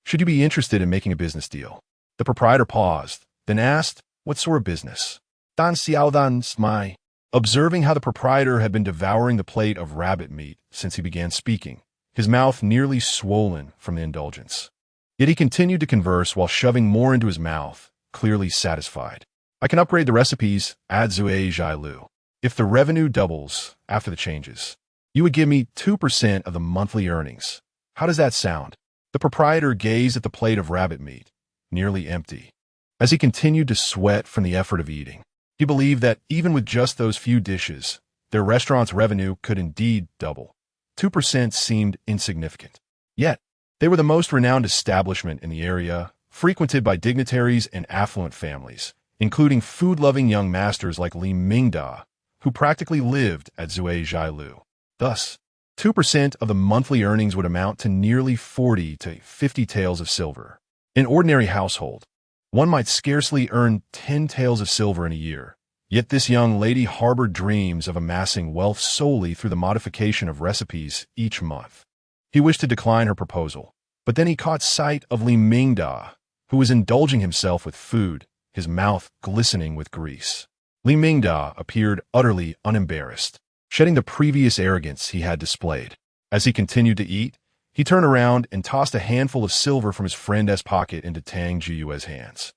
Should you be interested in making a business deal?" The proprietor paused, then asked, "What sort of business?" Tang Xiaoran smiled, observing how the proprietor had been devouring the plate of rabbit meat since he began speaking, his mouth nearly swollen from the indulgence. Yet he continued to converse while shoving more into his mouth, clearly satisfied. "I can upgrade the recipes at Zui Zhai Lu. If the revenue doubles after the changes, you would give me 2% of the monthly earnings. How does that sound?" The proprietor gazed at the plate of rabbit meat, nearly empty. As he continued to sweat from the effort of eating, he believed that even with just those few dishes, their restaurant's revenue could indeed double. 2% seemed insignificant. Yet, they were the most renowned establishment in the area, frequented by dignitaries and affluent families, including food-loving young masters like Li Mingda, who practically lived at Zui Zhai Lu. Thus, 2% of the monthly earnings would amount to nearly 40 to 50 taels of silver. In an ordinary household, one might scarcely earn 10 taels of silver in a year. Yet this young lady harbored dreams of amassing wealth solely through the modification of recipes each month. He wished to decline her proposal, but then he caught sight of Li Mingda, who was indulging himself with food, his mouth glistening with grease. Li Mingda appeared utterly unembarrassed, shedding the previous arrogance he had displayed. As he continued to eat, he turned around and tossed a handful of silver from his friend's pocket into Tang Jiyue's hands.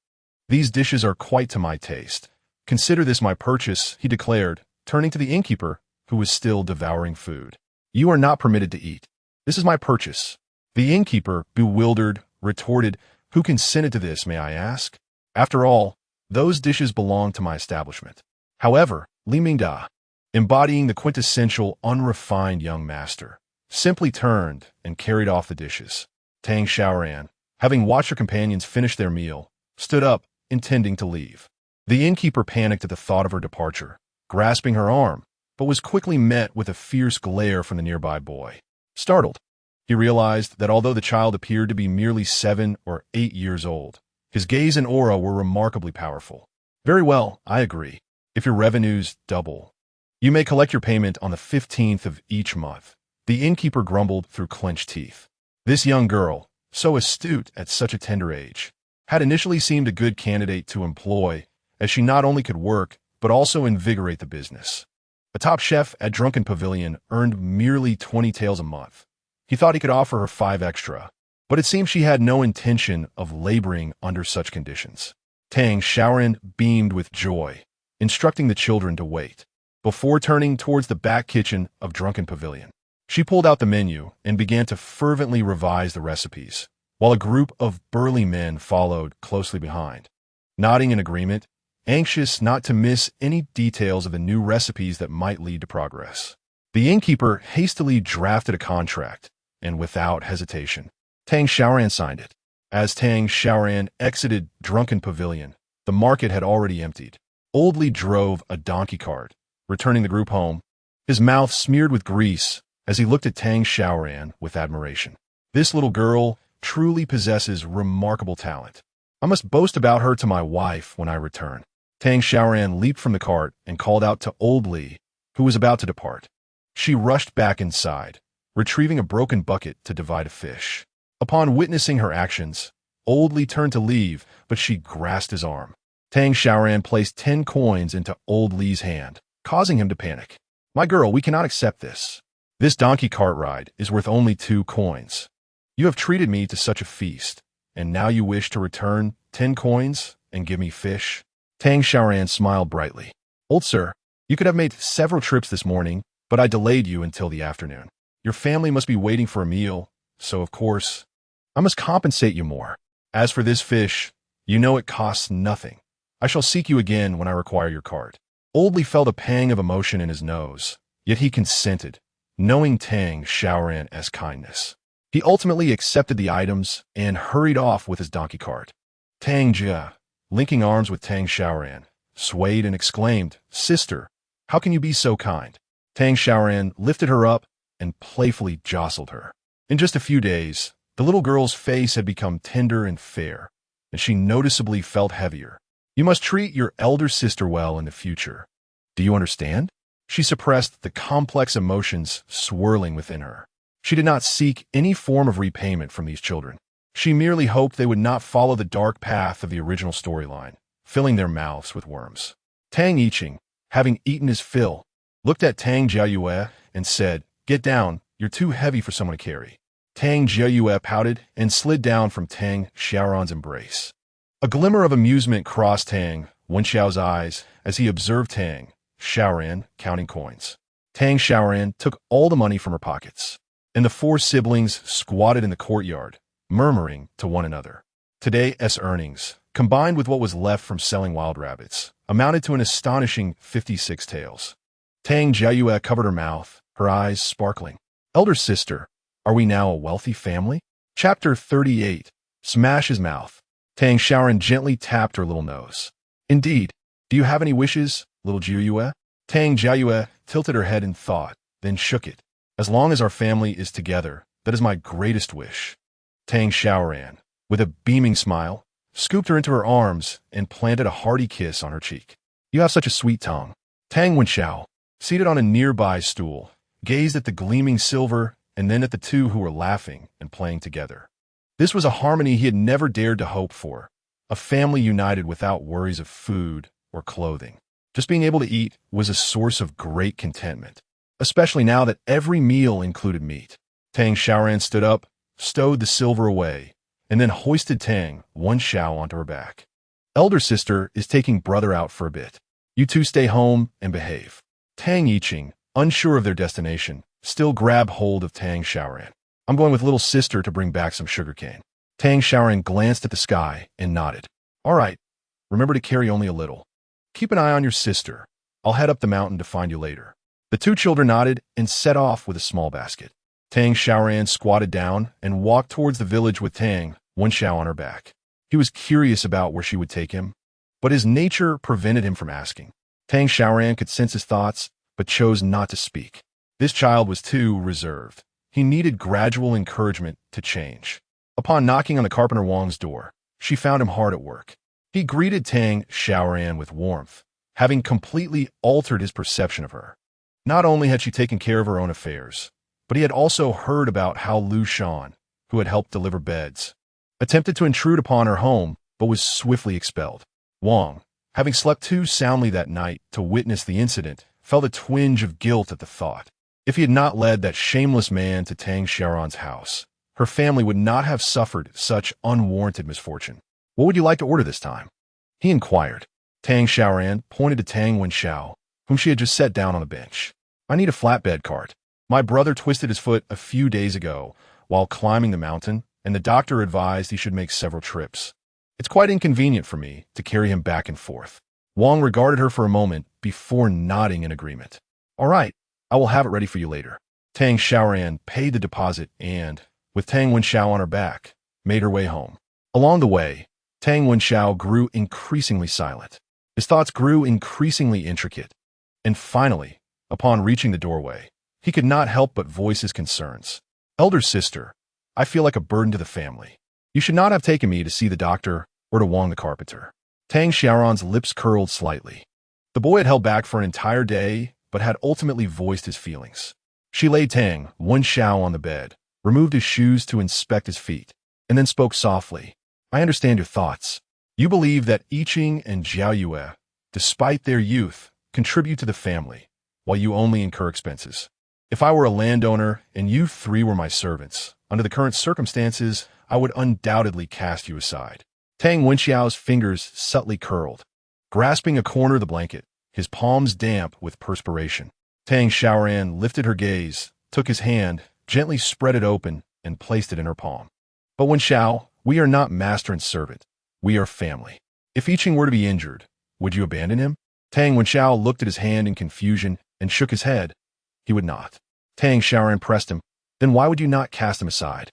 "These dishes are quite to my taste. Consider this my purchase," he declared, turning to the innkeeper, who was still devouring food. "You are not permitted to eat. This is my purchase." The innkeeper, bewildered, retorted, "Who consented to this, may I ask? After all, those dishes belong to my establishment." However, Li Mingda, embodying the quintessential unrefined young master, simply turned and carried off the dishes. Tang Xiaoran, having watched her companions finish their meal, stood up, intending to leave. The innkeeper panicked at the thought of her departure, grasping her arm, but was quickly met with a fierce glare from the nearby boy. Startled, he realized that although the child appeared to be merely 7 or 8 years old, his gaze and aura were remarkably powerful. "Very well, I agree. If your revenues double, you may collect your payment on the 15th of each month," the innkeeper grumbled through clenched teeth. This young girl, so astute at such a tender age, had initially seemed a good candidate to employ, as she not only could work, but also invigorate the business. A top chef at Drunken Pavilion earned merely 20 taels a month. He thought he could offer her 5 extra, but it seemed she had no intention of laboring under such conditions. Tang Xiaoran beamed with joy, instructing the children to wait. Before turning towards the back kitchen of Drunken Pavilion, she pulled out the menu and began to fervently revise the recipes, while a group of burly men followed closely behind, nodding in agreement, anxious not to miss any details of the new recipes that might lead to progress. The innkeeper hastily drafted a contract, and without hesitation, Tang Xiaoran signed it. As Tang Xiaoran exited Drunken Pavilion, the market had already emptied. Old Li drove a donkey cart, returning the group home, his mouth smeared with grease as he looked at Tang Xiaoran with admiration. "This little girl truly possesses remarkable talent. I must boast about her to my wife when I return." Tang Xiaoran leaped from the cart and called out to Old Li, who was about to depart. She rushed back inside, retrieving a broken bucket to divide a fish. Upon witnessing her actions, Old Li turned to leave, but she grasped his arm. Tang Xiaoran placed 10 coins into Old Li's hand, causing him to panic. "My girl, we cannot accept this. This donkey cart ride is worth only 2 coins. You have treated me to such a feast, and now you wish to return 10 coins and give me fish?" Tang Xiaoran smiled brightly. "Old sir, you could have made several trips this morning, but I delayed you until the afternoon. Your family must be waiting for a meal, so of course, I must compensate you more. As for this fish, you know it costs nothing. I shall seek you again when I require your cart." Old Li felt a pang of emotion in his nose, yet he consented, knowing Tang Xiaoran's kindness. He ultimately accepted the items and hurried off with his donkey cart. Tang Jia, linking arms with Tang Xiaoran, swayed and exclaimed, "Sister, how can you be so kind?" Tang Xiaoran lifted her up and playfully jostled her. In just a few days, the little girl's face had become tender and fair, and she noticeably felt heavier. "You must treat your elder sister well in the future. Do you understand?" She suppressed the complex emotions swirling within her. She did not seek any form of repayment from these children. She merely hoped they would not follow the dark path of the original storyline, filling their mouths with worms. Tang Yiqing, having eaten his fill, looked at Tang Jiayue and said, "Get down, you're too heavy for someone to carry." Tang Jiayue pouted and slid down from Tang Xiaoran's embrace. A glimmer of amusement crossed Tang Wenxiao's eyes as he observed Tang Xiaoran counting coins. Tang Xiaoran took all the money from her pockets, and the 4 siblings squatted in the courtyard, murmuring to one another. Today's earnings, combined with what was left from selling wild rabbits, amounted to an astonishing 56 taels. Tang Jiayue covered her mouth, her eyes sparkling. "Elder sister, are we now a wealthy family?" Chapter 38. Smash his mouth. Tang Xiaoran gently tapped her little nose. "Indeed. Do you have any wishes, little Jiayue?" Tang Jiayue tilted her head in thought, then shook it. "As long as our family is together, that is my greatest wish." Tang Xiaoran, with a beaming smile, scooped her into her arms and planted a hearty kiss on her cheek. "You have such a sweet tongue." Tang Wenxiao, seated on a nearby stool, gazed at the gleaming silver and then at the two who were laughing and playing together. This was a harmony he had never dared to hope for, a family united without worries of food or clothing. Just being able to eat was a source of great contentment, especially now that every meal included meat. Tang Xiaoran stood up, stowed the silver away, and then hoisted Tang Wenxiao onto her back. "Elder sister is taking brother out for a bit. You two stay home and behave." Tang Yiqing, unsure of their destination, still grabbed hold of Tang Xiaoran. "I'm going with little sister to bring back some sugarcane." Tang Xiaoran glanced at the sky and nodded. All right, remember to carry only a little. Keep an eye on your sister. I'll head up the mountain to find you later. The two children nodded and set off with a small basket. Tang Xiaoran squatted down and walked towards the village with Tang Wenxiao on her back. He was curious about where she would take him, but his nature prevented him from asking. Tang Xiaoran could sense his thoughts, but chose not to speak. This child was too reserved. He needed gradual encouragement to change. Upon knocking on the carpenter Wang's door, she found him hard at work. He greeted Tang Xiaoran with warmth, having completely altered his perception of her. Not only had she taken care of her own affairs, but he had also heard about how Lu Shan, who had helped deliver beds, attempted to intrude upon her home but was swiftly expelled. Wang, having slept too soundly that night to witness the incident, felt a twinge of guilt at the thought. If he had not led that shameless man to Tang Xiaoran's house, her family would not have suffered such unwarranted misfortune. What would you like to order this time? He inquired. Tang Xiaoran pointed to Tang Wenxiao, whom she had just set down on the bench. I need a flatbed cart. My brother twisted his foot a few days ago while climbing the mountain, and the doctor advised he should make several trips. It's quite inconvenient for me to carry him back and forth. Wang regarded her for a moment before nodding in agreement. All right, I will have it ready for you later. Tang Xiaoran paid the deposit and, with Tang Wenxiao on her back, made her way home. Along the way, Tang Wenxiao grew increasingly silent. His thoughts grew increasingly intricate. And finally, upon reaching the doorway, he could not help but voice his concerns. Elder sister, I feel like a burden to the family. You should not have taken me to see the doctor or to Wang the carpenter. Tang Xiaoran's lips curled slightly. The boy had held back for an entire day, but had ultimately voiced his feelings. She laid Tang Wenxiao on the bed, removed his shoes to inspect his feet, and then spoke softly. I understand your thoughts. You believe that I Ching and Jiao Yue, despite their youth, contribute to the family, while you only incur expenses. If I were a landowner and you three were my servants, under the current circumstances, I would undoubtedly cast you aside. Tang Wenxiao's fingers subtly curled, grasping a corner of the blanket, his palms damp with perspiration. Tang Xiaoran lifted her gaze, took his hand, gently spread it open, and placed it in her palm. But Wenxiao, we are not master and servant. We are family. If I Ching were to be injured, would you abandon him? Tang Wenxiao looked at his hand in confusion and shook his head. He would not. Tang Xiaoran pressed him. Then why would you not cast him aside?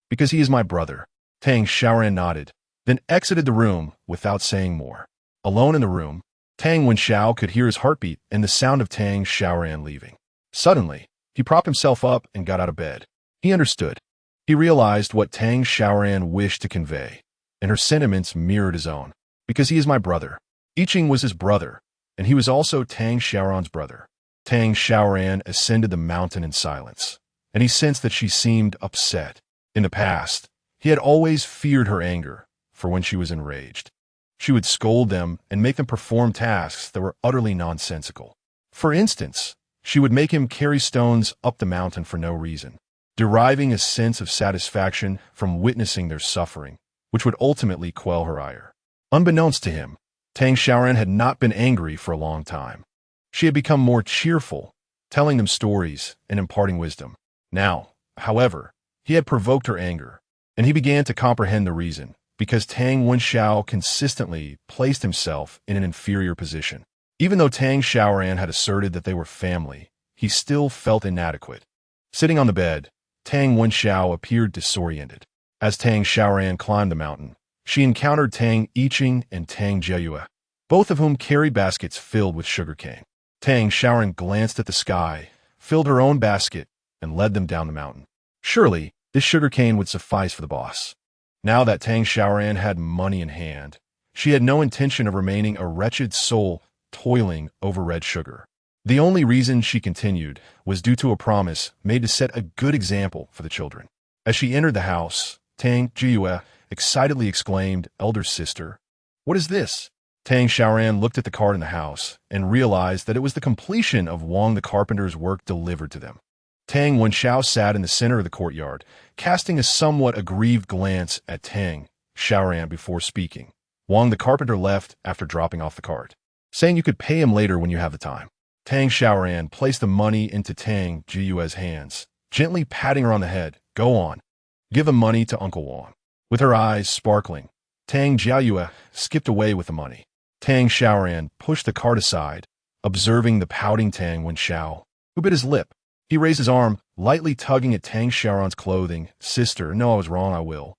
Because he is my brother. Tang Xiaoran nodded, then exited the room without saying more. Alone in the room, Tang Wenxiao could hear his heartbeat and the sound of Tang Xiaoran leaving. Suddenly, he propped himself up and got out of bed. He understood. He realized what Tang Xiaoran wished to convey, and her sentiments mirrored his own. Because he is my brother. I Ching was his brother, and he was also Tang Xiaoran's brother. Tang Xiaoran ascended the mountain in silence, and he sensed that she seemed upset. In the past, he had always feared her anger, for when she was enraged, she would scold them and make them perform tasks that were utterly nonsensical. For instance, she would make him carry stones up the mountain for no reason, deriving a sense of satisfaction from witnessing their suffering, which would ultimately quell her ire. Unbeknownst to him, Tang Xiaoran had not been angry for a long time. She had become more cheerful, telling them stories and imparting wisdom. Now, however, he had provoked her anger, and he began to comprehend the reason, because Tang Wenxiao consistently placed himself in an inferior position. Even though Tang Xiaoran had asserted that they were family, he still felt inadequate. Sitting on the bed, Tang Wenxiao appeared disoriented. As Tang Xiaoran climbed the mountain, she encountered Tang I Ching and Tang Jiayue, both of whom carried baskets filled with sugarcane. Tang Xiaoran glanced at the sky, filled her own basket, and led them down the mountain. Surely, this sugarcane would suffice for the boss. Now that Tang Xiaoran had money in hand, she had no intention of remaining a wretched soul toiling over red sugar. The only reason she continued was due to a promise made to set a good example for the children. As she entered the house, Tang Jiayue excitedly exclaimed, "Elder sister, what is this?" Tang Xiaoran looked at the card in the house and realized that it was the completion of Wang the carpenter's work delivered to them. Tang Wenxiao sat in the center of the courtyard, casting a somewhat aggrieved glance at Tang Xiaoran before speaking. Wang the carpenter left after dropping off the cart, saying you could pay him later when you have the time. Tang Xiaoran placed the money into Tang Jiayue's hands, gently patting her on the head. Go on. Give the money to Uncle Wang. With her eyes sparkling, Tang Xiaoyue skipped away with the money. Tang Xiaoran pushed the cart aside, observing the pouting Tang Wenxiao, who bit his lip. He raised his arm, lightly tugging at Tang Xiaoran's clothing. "Sister, no, I was wrong, I will."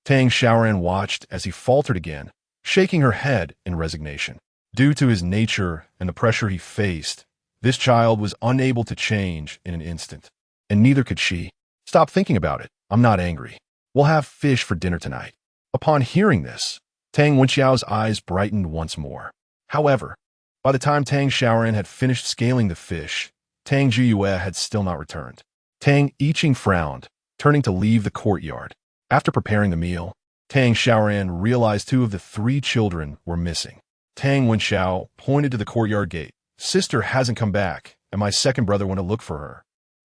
Tang Xiaoran watched as he faltered again, shaking her head in resignation. Due to his nature and the pressure he faced, this child was unable to change in an instant. And neither could she. "Stop thinking about it. I'm not angry. We'll have fish for dinner tonight." Upon hearing this, Tang Wenxiao's eyes brightened once more. However, by the time Tang Xiaoran had finished scaling the fish, Tang Zhiyue had still not returned. Tang Yiqing frowned, turning to leave the courtyard. After preparing the meal, Tang Xiaoran realized 2 of the 3 children were missing. Tang Wenxiao pointed to the courtyard gate. "Sister hasn't come back, and my second brother went to look for her."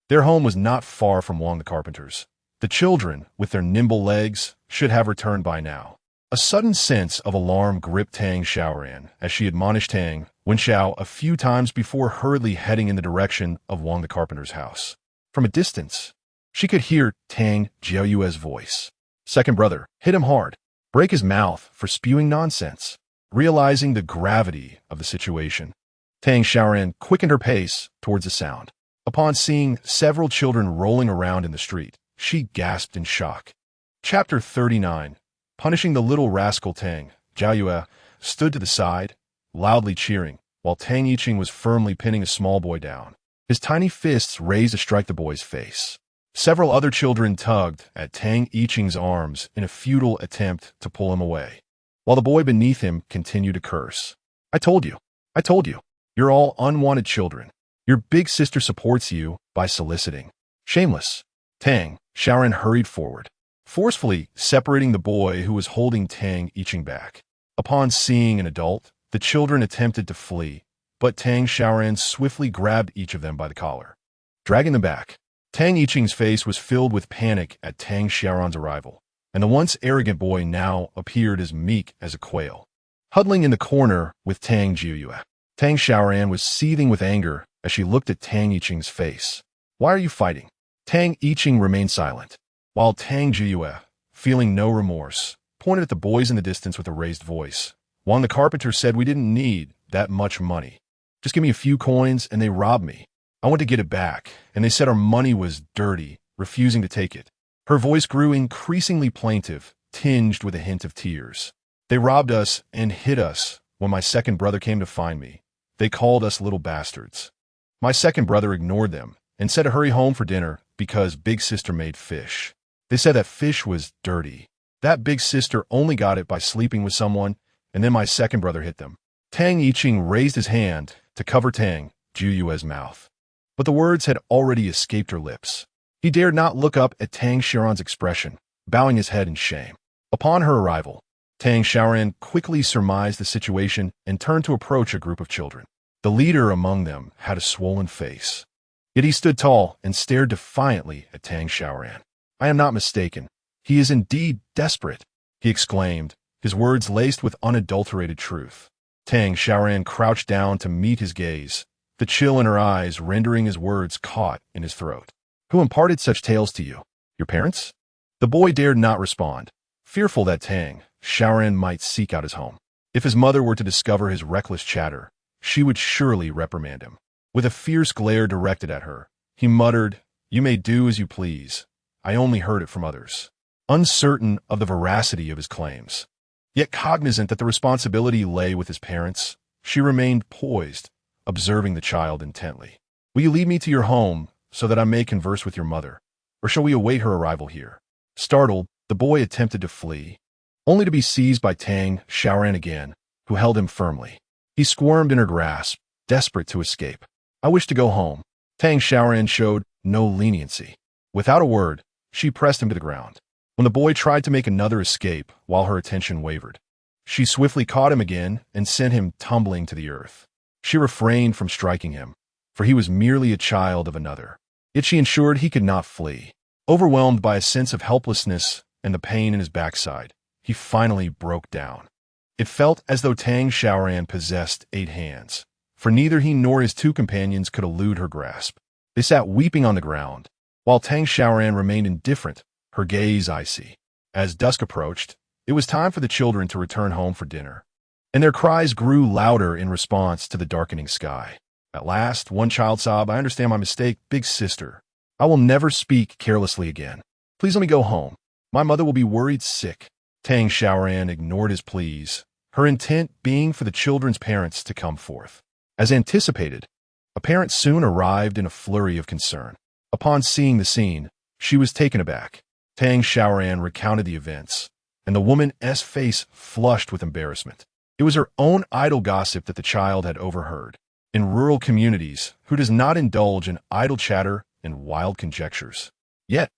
Their home was not far from Wang the carpenter's. The children, with their nimble legs, should have returned by now. A sudden sense of alarm gripped Tang Xiaoran as she admonished Tang Wenxiao a few times before hurriedly heading in the direction of Wang the carpenter's house. From a distance, she could hear Tang Xiaoyue's voice. "Second brother, hit him hard. Break his mouth for spewing nonsense." Realizing the gravity of the situation, Tang Xiaoran quickened her pace towards the sound. Upon seeing several children rolling around in the street, she gasped in shock. Chapter 39. Punishing the little rascal. Tang Xiaoyue stood to the side, loudly cheering, while Tang Yiqing was firmly pinning a small boy down, his tiny fists raised to strike the boy's face. Several other children tugged at Tang Yiqing's arms in a futile attempt to pull him away, while the boy beneath him continued to curse. I told you. You're all unwanted children. Your big sister supports you by soliciting. Shameless." Tang Xiaoran hurried forward, forcefully separating the boy who was holding Tang Yiqing back. Upon seeing an adult, the children attempted to flee, but Tang Xiaoran swiftly grabbed each of them by the collar, dragging them back. Tang Yiqing's face was filled with panic at Tang Xiaoran's arrival, and the once arrogant boy now appeared as meek as a quail. Huddling in the corner with Tang Zhiyue, Tang Xiaoran was seething with anger as she looked at Tang Yiqing's face. "Why are you fighting?" Tang Yiqing remained silent, while Tang Zhiyue, feeling no remorse, pointed at the boys in the distance with a raised voice. "Wang the carpenter said we didn't need that much money. Just give me a few coins, and they robbed me. I went to get it back, and they said our money was dirty, refusing to take it." Her voice grew increasingly plaintive, tinged with a hint of tears. "They robbed us and hid us when my second brother came to find me. They called us little bastards. My second brother ignored them and said to hurry home for dinner because big sister made fish. They said that fish was dirty. That big sister only got it by sleeping with someone, and then my second brother hit them." Tang Yiqing raised his hand to cover Tang Zhiyue's mouth, but the words had already escaped her lips. He dared not look up at Tang Xiaoran's expression, bowing his head in shame. Upon her arrival, Tang Xiaoran quickly surmised the situation and turned to approach a group of children. The leader among them had a swollen face, yet he stood tall and stared defiantly at Tang Xiaoran. "I am not mistaken. He is indeed desperate," he exclaimed, his words laced with unadulterated truth. Tang Xiaoran crouched down to meet his gaze, the chill in her eyes rendering his words caught in his throat. "Who imparted such tales to you? Your parents?" The boy dared not respond, fearful that Tang Xiaoran might seek out his home. If his mother were to discover his reckless chatter, she would surely reprimand him. With a fierce glare directed at her, he muttered, "You may do as you please. I only heard it from others." Uncertain of the veracity of his claims, yet cognizant that the responsibility lay with his parents, she remained poised, observing the child intently. "Will you lead me to your home so that I may converse with your mother, or shall we await her arrival here?" Startled, the boy attempted to flee, only to be seized by Tang Xiaoran again, who held him firmly. He squirmed in her grasp, desperate to escape. "I wish to go home." Tang Xiaoran showed no leniency. Without a word, she pressed him to the ground. When the boy tried to make another escape while her attention wavered, she swiftly caught him again and sent him tumbling to the earth. She refrained from striking him, for he was merely a child of another. Yet she ensured he could not flee. Overwhelmed by a sense of helplessness and the pain in his backside, he finally broke down. It felt as though Tang Xiaoran possessed 8 hands, for neither he nor his 2 companions could elude her grasp. They sat weeping on the ground, while Tang Xiaoran remained indifferent, her gaze icy. As dusk approached, it was time for the children to return home for dinner, and their cries grew louder in response to the darkening sky. At last, one child sobbed, "I understand my mistake, big sister. I will never speak carelessly again. Please let me go home. My mother will be worried sick." Tang Xiaoran ignored his pleas, her intent being for the children's parents to come forth. As anticipated, a parent soon arrived in a flurry of concern. Upon seeing the scene, she was taken aback. Tang Xiaoran recounted the events, and the woman's face flushed with embarrassment. It was her own idle gossip that the child had overheard. In rural communities, who does not indulge in idle chatter and wild conjectures? Yet,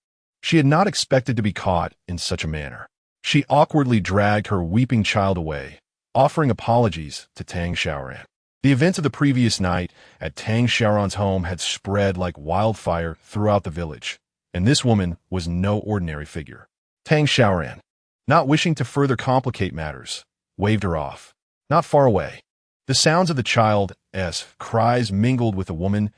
she had not expected to be caught in such a manner. She awkwardly dragged her weeping child away, offering apologies to Tang Xiaoran. The events of the previous night at Tang Xiaoran's home had spread like wildfire throughout the village, and this woman was no ordinary figure. Tang Xiaoran, not wishing to further complicate matters, waved her off. Not far away, the sounds of the child's cries mingled with the woman's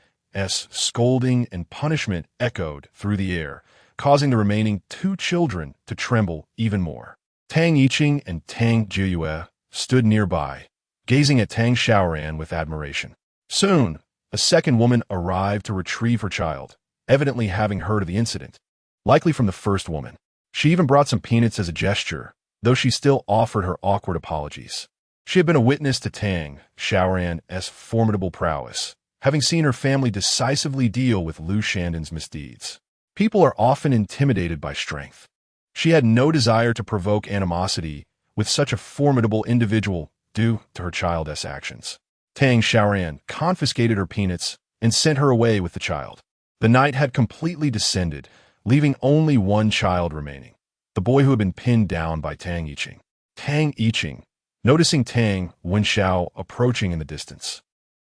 scolding and punishment echoed through the air, causing the remaining two children to tremble even more. Tang Yiqing and Tang Jiuyue stood nearby, gazing at Tang Xiaoran with admiration. Soon, a second woman arrived to retrieve her child, evidently having heard of the incident, likely from the first woman. She even brought some peanuts as a gesture, though she still offered her awkward apologies. She had been a witness to Tang Xiaoran's formidable prowess, having seen her family decisively deal with Liu Shandon's misdeeds. People are often intimidated by strength. She had no desire to provoke animosity with such a formidable individual due to her child's actions. Tang Xiaoran confiscated her peanuts and sent her away with the child. The night had completely descended, leaving only one child remaining, the boy who had been pinned down by Tang Yiqing. Tang Yiqing, noticing Tang Wenxiao approaching in the distance,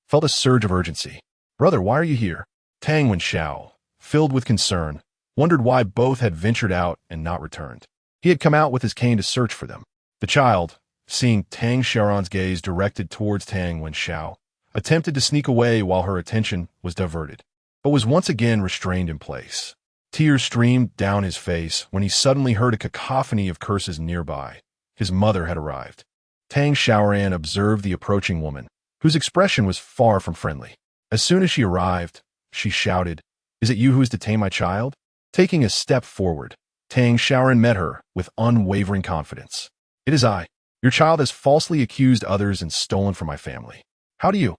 felt a surge of urgency. "Brother, why are you here?" Tang Wenxiao, filled with concern, wondered why both had ventured out and not returned. He had come out with his cane to search for them. The child, seeing Tang Xiaoran's gaze directed towards Tang Wenxiao, attempted to sneak away while her attention was diverted, but was once again restrained in place. Tears streamed down his face when he suddenly heard a cacophony of curses nearby. His mother had arrived. Tang Xiaoran observed the approaching woman, whose expression was far from friendly. As soon as she arrived, she shouted, "Is it you who has detained my child?" Taking a step forward, Tang Xiaoran met her with unwavering confidence. "It is I. Your child has falsely accused others and stolen from my family. How do you,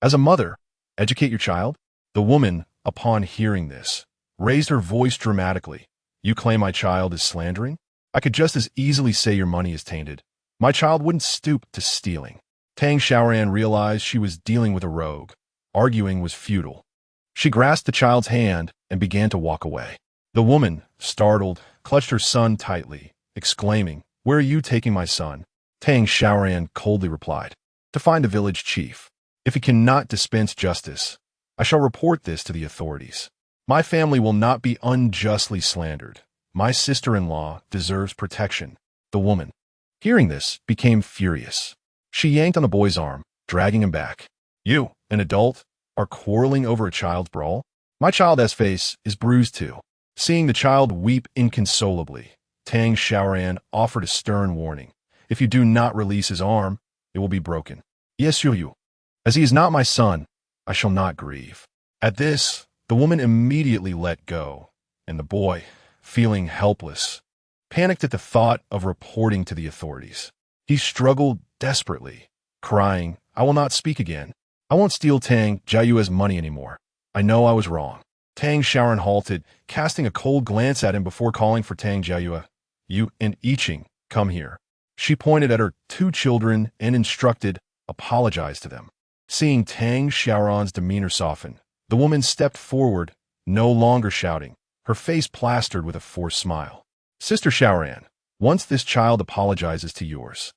as a mother, educate your child?" The woman, upon hearing this, raised her voice dramatically. "You claim my child is slandering? I could just as easily say your money is tainted. My child wouldn't stoop to stealing." Tang Xiaoran realized she was dealing with a rogue. Arguing was futile. She grasped the child's hand and began to walk away. The woman, startled, clutched her son tightly, exclaiming, "Where are you taking my son?" Tang Xiaoran coldly replied, "To find the village chief. If he cannot dispense justice, I shall report this to the authorities. My family will not be unjustly slandered. My sister-in-law deserves protection." The woman, hearing this, became furious. She yanked on the boy's arm, dragging him back. "You, an adult, are quarreling over a child's brawl? My child's face is bruised too." Seeing the child weep inconsolably, Tang Xiaoran offered a stern warning. "If you do not release his arm, it will be broken." "Yes, you. As he is not my son, I shall not grieve." At this, the woman immediately let go, and the boy, feeling helpless, panicked at the thought of reporting to the authorities. He struggled desperately, crying, "I will not speak again. I won't steal Tang Jiuyue's money anymore. I know I was wrong." Tang Xiaoran halted, casting a cold glance at him before calling for Tang Jiuyue. "You and Yiqing, come here." She pointed at her two children and instructed, "Apologize to them." Seeing Tang Xiaoran's demeanor soften, the woman stepped forward, no longer shouting, her face plastered with a forced smile. "Sister Xiaoran, once this child apologizes to yours,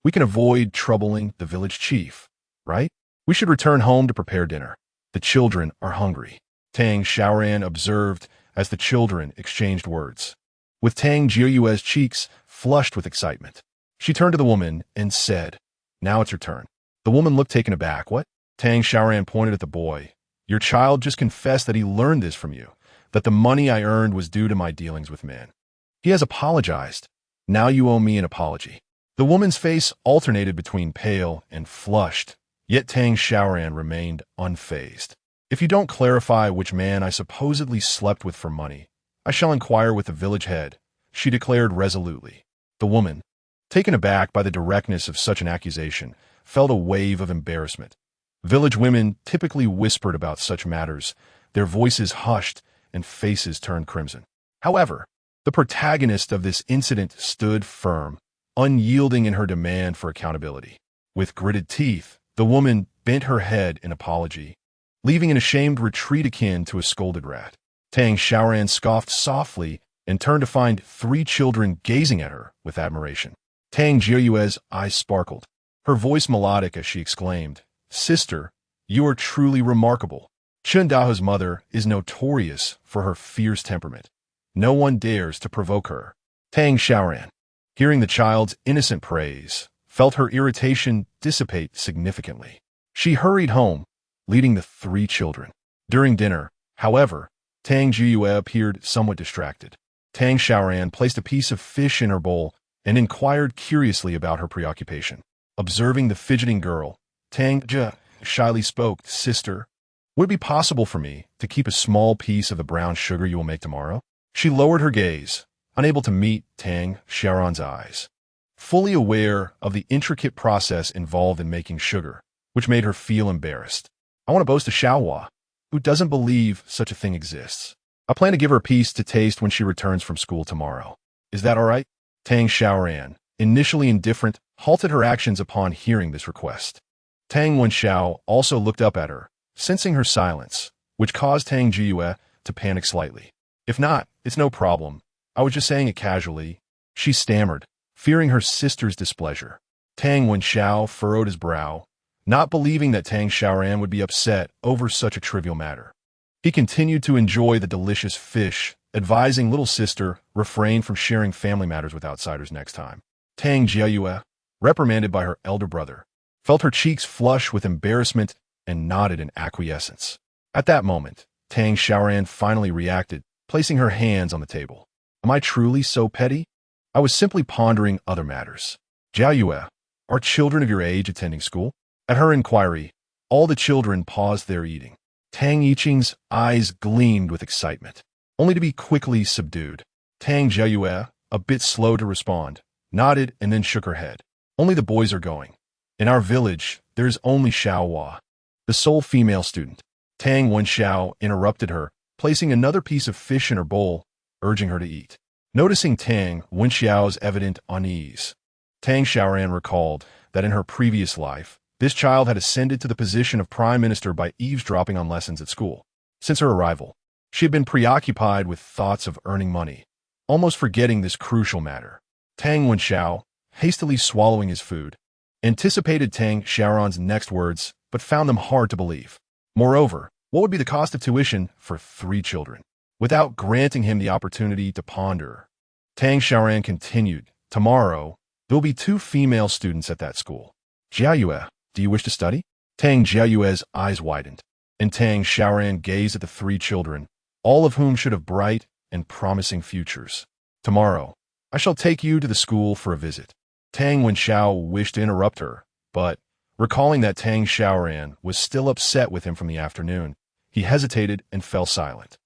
we can avoid troubling the village chief, right? We should return home to prepare dinner. The children are hungry." Tang Xiaoran observed as the children exchanged words. With Tang Jiuyue's cheeks flushed with excitement, she turned to the woman and said, "Now it's your turn." The woman looked taken aback. "What?" Tang Xiaoran pointed at the boy. "Your child just confessed that he learned this from you, that the money I earned was due to my dealings with men. He has apologized, Now you owe me an apology." The woman's face alternated between pale and flushed, yet Tang Xiaoran remained unfazed. "If you don't clarify which man I supposedly slept with for money, I shall inquire with the village head," she declared resolutely. The woman, taken aback by the directness of such an accusation, felt a wave of embarrassment. Village women typically whispered about such matters, their voices hushed and faces turned crimson. However, the protagonist of this incident stood firm, unyielding in her demand for accountability. With gritted teeth, the woman bent her head in apology, leaving an ashamed retreat akin to a scolded rat. Tang Xiaoran scoffed softly and turned to find 3 children gazing at her with admiration. Tang Jiuyue's eyes sparkled, her voice melodic as she exclaimed, "Sister, you are truly remarkable." Chen Dao's mother is notorious for her fierce temperament. No one dares to provoke her. Tang Xiaoran, hearing the child's innocent praise, felt her irritation dissipate significantly. She hurried home, leading the 3 children. During dinner, however, Tang Jiyue appeared somewhat distracted. Tang Xiaoran placed a piece of fish in her bowl and inquired curiously about her preoccupation. Observing the fidgeting girl, Tang Jia shyly spoke, "Sister, would it be possible for me to keep a small piece of the brown sugar you will make tomorrow?" She lowered her gaze, unable to meet Tang Xiaoran's eyes, fully aware of the intricate process involved in making sugar, which made her feel embarrassed. "I want to boast to Xiaohua, who doesn't believe such a thing exists. I plan to give her a piece to taste when she returns from school tomorrow. Is that all right?" Tang Xiaoran, initially indifferent, halted her actions upon hearing this request. Tang Wenxiao also looked up at her, sensing her silence, which caused Tang Jiyue to panic slightly. "If not, it's no problem. I was just saying it casually," she stammered, fearing her sister's displeasure. Tang Wenxiao furrowed his brow, not believing that Tang Xiaoran would be upset over such a trivial matter. He continued to enjoy the delicious fish, advising little sister refrain from sharing family matters with outsiders next time. Tang Jiayue, reprimanded by her elder brother, felt her cheeks flush with embarrassment and nodded in acquiescence. At that moment, Tang Xiaoran finally reacted, placing her hands on the table. "Am I truly so petty? I was simply pondering other matters." "Jiayue, are children of your age attending school?" At her inquiry, all the children paused their eating. Tang Yiqing's eyes gleamed with excitement, only to be quickly subdued. Tang Jiayue, a bit slow to respond, nodded and then shook her head. "Only the boys are going. In our village, there is only Xiaohua, the sole female student." Tang Wenxiao interrupted her, placing another piece of fish in her bowl, urging her to eat. Noticing Tang Wenxiao's evident unease, Tang Xiaoran recalled that in her previous life, this child had ascended to the position of prime minister by eavesdropping on lessons at school. Since her arrival, she had been preoccupied with thoughts of earning money, almost forgetting this crucial matter. Tang Wenxiao, hastily swallowing his food, anticipated Tang Xiaoran's next words, but found them hard to believe. Moreover, what would be the cost of tuition for 3 children? Without granting him the opportunity to ponder, Tang Xiaoran continued, "Tomorrow, there will be 2 female students at that school. Jiayue, do you wish to study?" Tang Jiayue's eyes widened, and Tang Xiaoran gazed at the 3 children, all of whom should have bright and promising futures. "Tomorrow, I shall take you to the school for a visit." Tang Wenxiao wished to interrupt her, but, recalling that Tang Xiaoran was still upset with him from the afternoon, he hesitated and fell silent.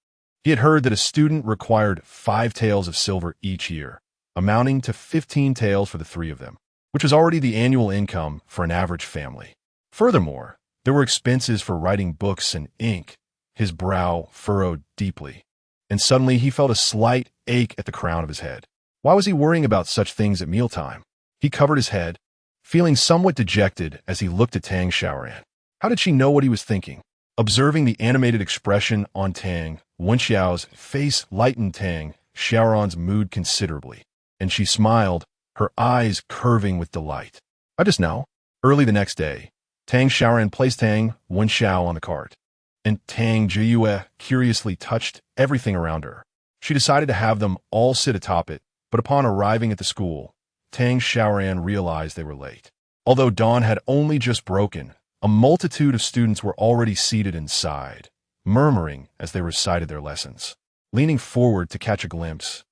He had heard that a student required 5 taels of silver each year, amounting to 15 taels for the 3 of them, which was already the annual income for an average family. Furthermore, there were expenses for writing books and ink. His brow furrowed deeply, and suddenly he felt a slight ache at the crown of his head. Why was he worrying about such things at mealtime? He covered his head, feeling somewhat dejected as he looked at Tang Xiaoran. How did she know what he was thinking? Observing the animated expression on Tang Wenxiao's face lightened Tang Xiaoran's mood considerably, and she smiled, her eyes curving with delight. "I just know." Early the next day, Tang Xiaoran placed Tang Wenxiao on the cart, and Tang Jiyue curiously touched everything around her. She decided to have them all sit atop it, but upon arriving at the school, Tang Xiaoran realized they were late. Although dawn had only just broken, a multitude of students were already seated inside, murmuring as they recited their lessons. Leaning forward to catch a glimpse,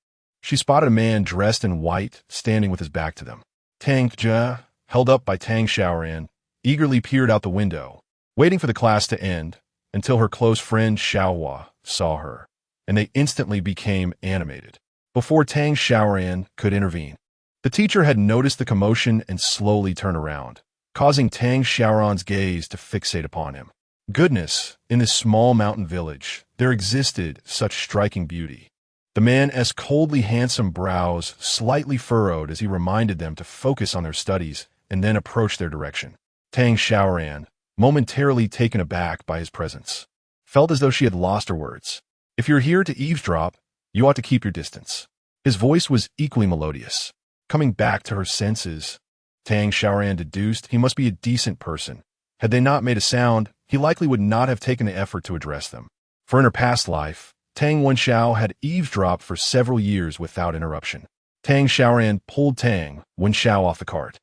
she spotted a man dressed in white standing with his back to them. Tang Jia, held up by Tang Xiaoran, eagerly peered out the window, waiting for the class to end until her close friend Xiaohua saw her, and they instantly became animated. Before Tang Xiaoran could intervene, the teacher had noticed the commotion and slowly turned around, causing Tang Xiaoran's gaze to fixate upon him. Goodness, in this small mountain village, there existed such striking beauty. The man's coldly handsome brows slightly furrowed as he reminded them to focus on their studies and then approach their direction. Tang Xiaoran, momentarily taken aback by his presence, felt as though she had lost her words. If you're here to eavesdrop, you ought to keep your distance. His voice was equally melodious. Coming back to her senses, Tang Xiaoran deduced he must be a decent person. Had they not made a sound, he likely would not have taken the effort to address them. For in her past life, Tang Wenxiao had eavesdropped for several years without interruption. Tang Xiaoran pulled Tang Wenxiao off the cart,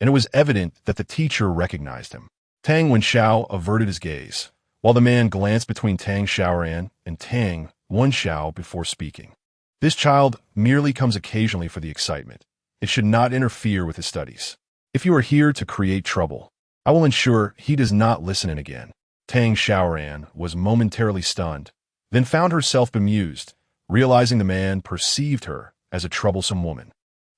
and it was evident that the teacher recognized him. Tang Wenxiao averted his gaze, while the man glanced between Tang Xiaoran and Tang Wenxiao before speaking. This child merely comes occasionally for the excitement. It should not interfere with his studies. If you are here to create trouble, I will ensure he does not listen in again. Tang Xiaoran was momentarily stunned, then found herself bemused, realizing the man perceived her as a troublesome woman.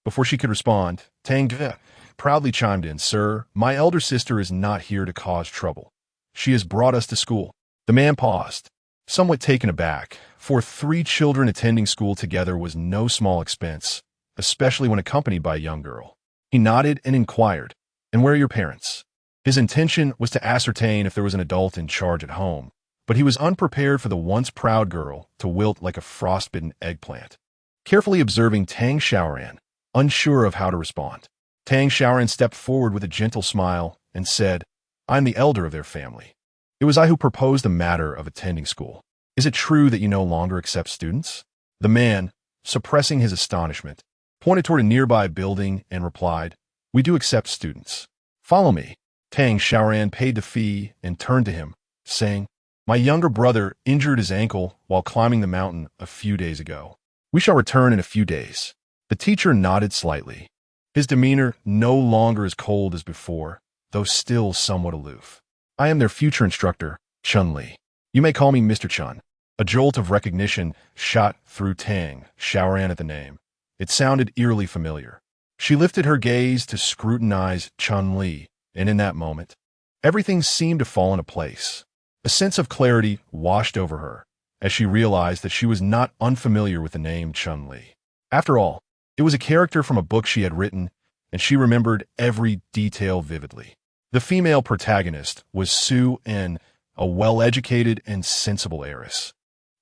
Before she could respond, Tang Ge proudly chimed in, "Sir, my elder sister is not here to cause trouble. She has brought us to school." The man paused, somewhat taken aback, for 3 children attending school together was no small expense, especially when accompanied by a young girl. He nodded and inquired, "And where are your parents?" His intention was to ascertain if there was an adult in charge at home, but he was unprepared for the once proud girl to wilt like a frostbitten eggplant. Carefully observing Tang Xiaoran, unsure of how to respond, Tang Xiaoran stepped forward with a gentle smile and said, "I am the elder of their family. It was I who proposed the matter of attending school. Is it true that you no longer accept students?" The man, suppressing his astonishment, pointed toward a nearby building and replied, "We do accept students. Follow me." Tang Xiaoran paid the fee and turned to him, saying, "My younger brother injured his ankle while climbing the mountain a few days ago. We shall return in a few days." The teacher nodded slightly, his demeanor no longer as cold as before, though still somewhat aloof. "I am their future instructor, Chun Li. You may call me Mr. Chun." A jolt of recognition shot through Tang Xiaoran at the name. It sounded eerily familiar. She lifted her gaze to scrutinize Chun Li, and in that moment, everything seemed to fall into place. A sense of clarity washed over her as she realized that she was not unfamiliar with the name Chun Li. After all, it was a character from a book she had written, and she remembered every detail vividly. The female protagonist was Su En, a well-educated and sensible heiress,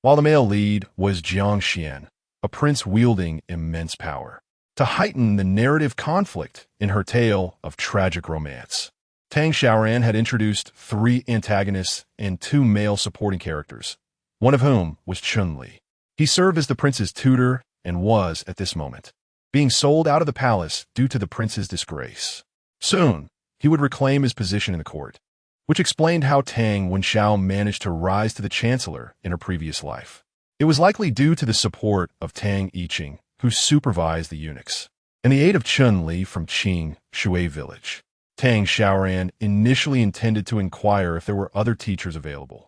while the male lead was Jiang Xian, a prince wielding immense power. To heighten the narrative conflict in her tale of tragic romance, Tang Xiaoran had introduced 3 antagonists and 2 male supporting characters, one of whom was Chun Li. He served as the prince's tutor and was, at this moment, being sold out of the palace due to the prince's disgrace. Soon, he would reclaim his position in the court, which explained how Tang Wenxiao managed to rise to the chancellor in her previous life. It was likely due to the support of Tang Yiqing, who supervised the eunuchs, and the aid of Chun Li from Qing, Shui village. Tang Xiaoran initially intended to inquire if there were other teachers available,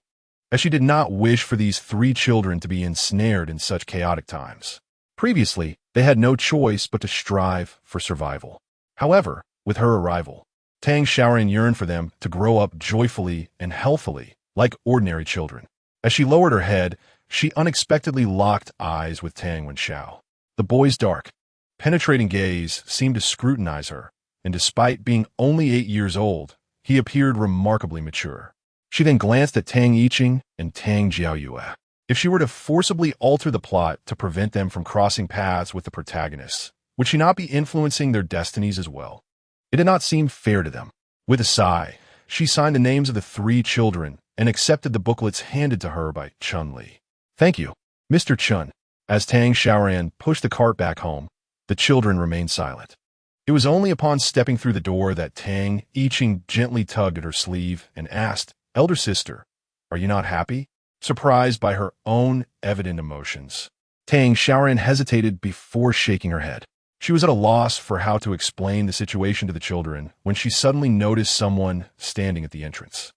as she did not wish for these 3 children to be ensnared in such chaotic times. Previously, they had no choice but to strive for survival. However, with her arrival, Tang Xiaoran yearned for them to grow up joyfully and healthily, like ordinary children. As she lowered her head, she unexpectedly locked eyes with Tang Wenxiao. The boy's dark, penetrating gaze seemed to scrutinize her, and despite being only 8 years old, he appeared remarkably mature. She then glanced at Tang Yiqing and Tang Jiaoyue. If she were to forcibly alter the plot to prevent them from crossing paths with the protagonists, would she not be influencing their destinies as well? It did not seem fair to them. With a sigh, she signed the names of the 3 children and accepted the booklets handed to her by Chun Li. "Thank you, Mr. Chun." As Tang Xiaoran pushed the cart back home, the children remained silent. It was only upon stepping through the door that Tang Yiqing gently tugged at her sleeve and asked, "Elder sister, are you not happy?" Surprised by her own evident emotions, Tang Xiaoran hesitated before shaking her head. She was at a loss for how to explain the situation to the children when she suddenly noticed someone standing at the entrance.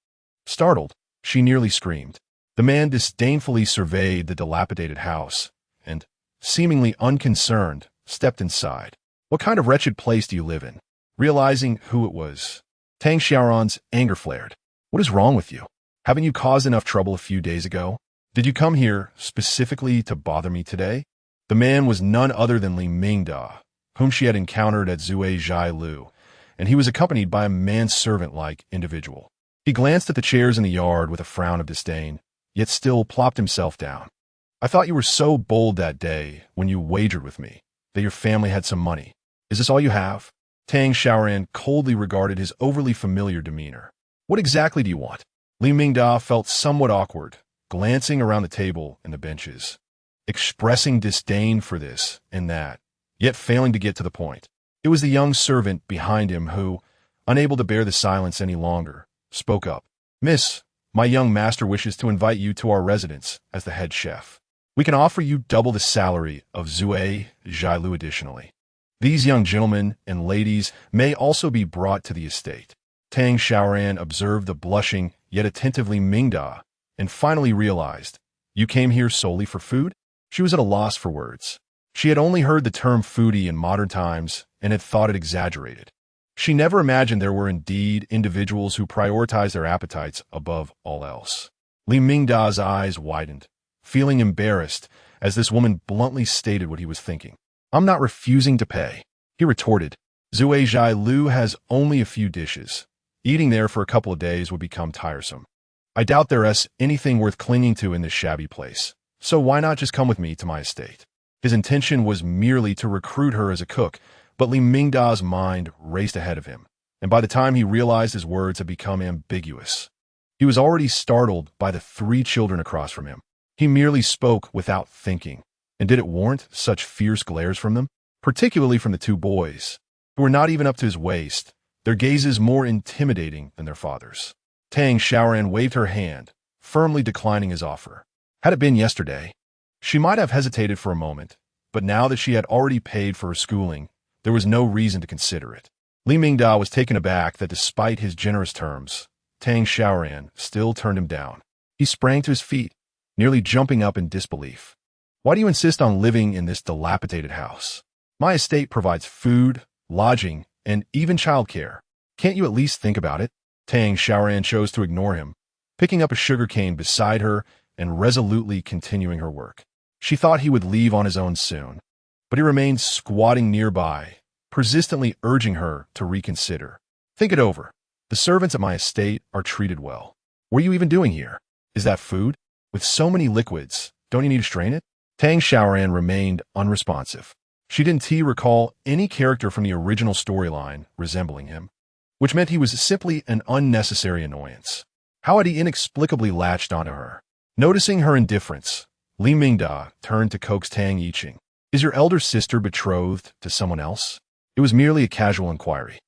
Startled, she nearly screamed. The man disdainfully surveyed the dilapidated house and, seemingly unconcerned, stepped inside. "What kind of wretched place do you live in?" Realizing who it was, Tang Xiaoran's anger flared. "What is wrong with you? Haven't you caused enough trouble a few days ago? Did you come here specifically to bother me today?" The man was none other than Li Mingda, whom she had encountered at Zui Zhai, and he was accompanied by a manservant-like individual. He glanced at the chairs in the yard with a frown of disdain, yet still plopped himself down. "I thought you were so bold that day when you wagered with me that your family had some money. Is this all you have?" Tang Xiaoran coldly regarded his overly familiar demeanor. "What exactly do you want?" Li Mingda felt somewhat awkward, glancing around the table and the benches, expressing disdain for this and that, yet failing to get to the point. It was the young servant behind him who, unable to bear the silence any longer, spoke up. "Miss, my young master wishes to invite you to our residence as the head chef. We can offer you double the salary of Zui Zhai additionally. These young gentlemen and ladies may also be brought to the estate." Tang Xiaoran observed the blushing yet attentively Mingda and finally realized, "You came here solely for food?" She was at a loss for words. She had only heard the term foodie in modern times and had thought it exaggerated. She never imagined there were indeed individuals who prioritized their appetites above all else. Li Mingda's eyes widened, feeling embarrassed as this woman bluntly stated what he was thinking. "I'm not refusing to pay," he retorted. "Zui Zhai has only a few dishes. Eating there for a couple of days would become tiresome. I doubt there is anything worth clinging to in this shabby place, so why not just come with me to my estate?" His intention was merely to recruit her as a cook, but Li Mingda's mind raced ahead of him, and by the time he realized his words had become ambiguous, he was already startled by the 3 children across from him. He merely spoke without thinking, and did it warrant such fierce glares from them? Particularly from the 2 boys, who were not even up to his waist, their gazes more intimidating than their father's. Tang Xiaoran waved her hand, firmly declining his offer. Had it been yesterday, she might have hesitated for a moment, but now that she had already paid for her schooling, there was no reason to consider it. Li Mingda was taken aback that despite his generous terms, Tang Xiaoran still turned him down. He sprang to his feet, nearly jumping up in disbelief. "Why do you insist on living in this dilapidated house? My estate provides food, lodging, and even childcare. Can't you at least think about it?" Tang Xiaoran chose to ignore him, picking up a sugarcane beside her and resolutely continuing her work. She thought he would leave on his own soon, but he remained squatting nearby, persistently urging her to reconsider. "Think it over. The servants at my estate are treated well. What are you even doing here? Is that food? With so many liquids, don't you need to strain it?" Tang Xiaoran remained unresponsive. She didn't recall any character from the original storyline resembling him, which meant he was simply an unnecessary annoyance. How had he inexplicably latched onto her? Noticing her indifference, Li Mingda turned to coax Tang Yiqing. "Is your elder sister betrothed to someone else?" It was merely a casual inquiry.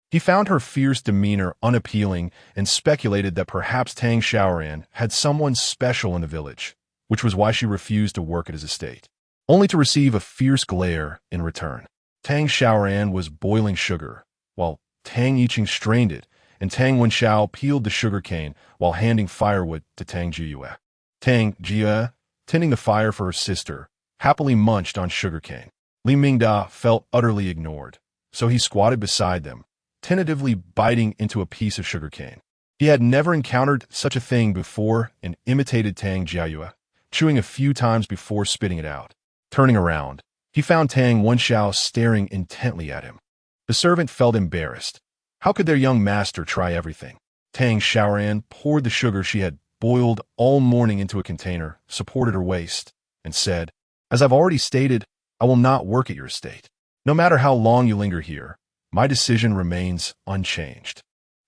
He found her fierce demeanor unappealing and speculated that perhaps Tang Xiaoran had someone special in the village, which was why she refused to work at his estate, only to receive a fierce glare in return. Tang Xiaoran was boiling sugar, while Tang Yiqing strained it, and Tang Wenxiao peeled the sugar cane while handing firewood to Tang Jiyue. Tang Jiyue, tending the fire for her sister, happily munched on sugarcane. Li Mingda felt utterly ignored, so he squatted beside them, tentatively biting into a piece of sugarcane. He had never encountered such a thing before and imitated Tang Jiyue, chewing a few times before spitting it out. Turning around, he found Tang Wenxiao staring intently at him. The servant felt embarrassed. How could their young master try everything? Tang Xiaoran poured the sugar she had boiled all morning into a container, supported her waist, and said, "As I've already stated, I will not work at your estate. No matter how long you linger here, my decision remains unchanged."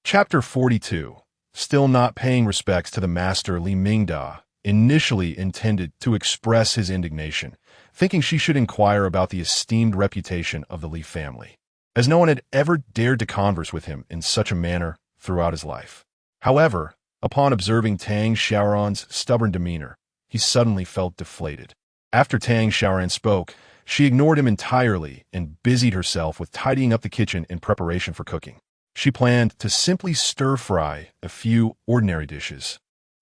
Chapter 42. Still not paying respects to the master, Li Mingda initially intended to express his indignation, thinking she should inquire about the esteemed reputation of the Li family, as no one had ever dared to converse with him in such a manner throughout his life. However, upon observing Tang Xiaoran's stubborn demeanor, he suddenly felt deflated. After Tang Xiaoran spoke, she ignored him entirely and busied herself with tidying up the kitchen in preparation for cooking. She planned to simply stir-fry a few ordinary dishes.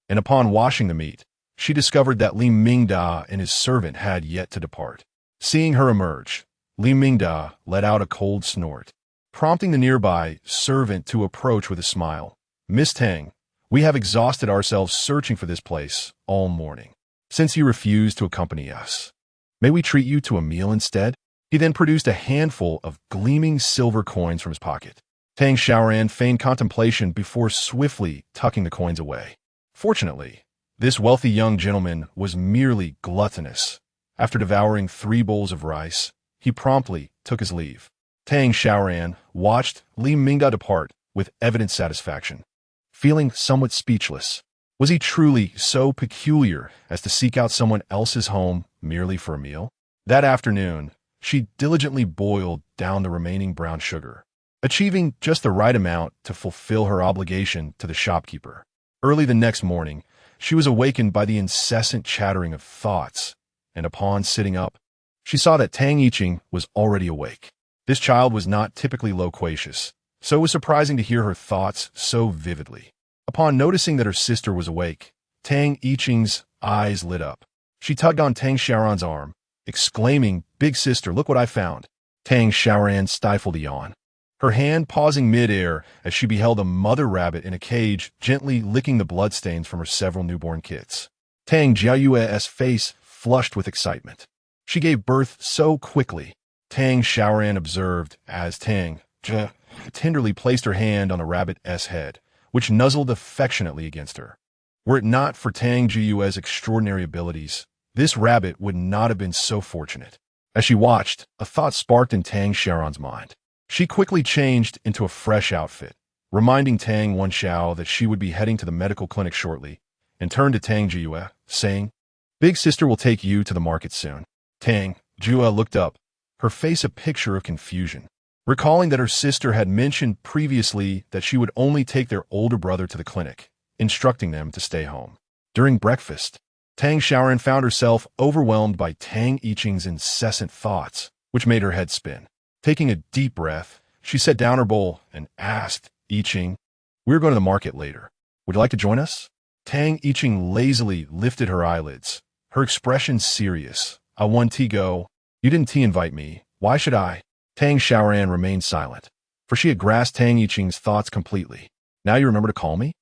And upon washing the meat, she discovered that Li Mingda and his servant had yet to depart. Seeing her emerge, Li Mingda let out a cold snort, prompting the nearby servant to approach with a smile. "Miss Tang, we have exhausted ourselves searching for this place all morning. Since you refused to accompany us, may we treat you to a meal instead?" He then produced a handful of gleaming silver coins from his pocket. Tang Xiaoran feigned contemplation before swiftly tucking the coins away. Fortunately, this wealthy young gentleman was merely gluttonous. After devouring 3 bowls of rice, he promptly took his leave. Tang Xiaoran watched Li Mingda depart with evident satisfaction, feeling somewhat speechless. Was he truly so peculiar as to seek out someone else's home merely for a meal? That afternoon, she diligently boiled down the remaining brown sugar, achieving just the right amount to fulfill her obligation to the shopkeeper. Early the next morning, she was awakened by the incessant chattering of thoughts, and upon sitting up, she saw that Tang Yiqing was already awake. This child was not typically loquacious, so it was surprising to hear her thoughts so vividly. Upon noticing that her sister was awake, Tang Yiqing's eyes lit up. She tugged on Tang Xiaoran's arm, exclaiming, "Big sister, look what I found." Tang Xiaoran stifled a yawn, her hand pausing mid-air as she beheld a mother rabbit in a cage gently licking the bloodstains from her several newborn kits. Tang Jiayue's face flushed with excitement. She gave birth so quickly, Tang Xiaoran observed as Tang Jia tenderly placed her hand on the rabbit's head, which nuzzled affectionately against her. Were it not for Tang Jiayue's extraordinary abilities, this rabbit would not have been so fortunate. As she watched, a thought sparked in Tang Xiaoran's mind. She quickly changed into a fresh outfit, reminding Tang Wenxiao that she would be heading to the medical clinic shortly, and turned to Tang Jiayue, saying, "Big sister will take you to the market soon." Tang Jiayue looked up, her face a picture of confusion, recalling that her sister had mentioned previously that she would only take their older brother to the clinic, instructing them to stay home. During breakfast, Tang Xiaoran found herself overwhelmed by Tang Yiqing's incessant thoughts, which made her head spin. Taking a deep breath, she set down her bowl and asked Yiqing, "We're going to the market later. Would you like to join us?" Tang Yiqing lazily lifted her eyelids, her expression serious. "I want tea go. You didn't tea invite me. Why should I?" Tang Xiaoran remained silent, for she had grasped Tang Yiqing's thoughts completely. "Now you remember to call me?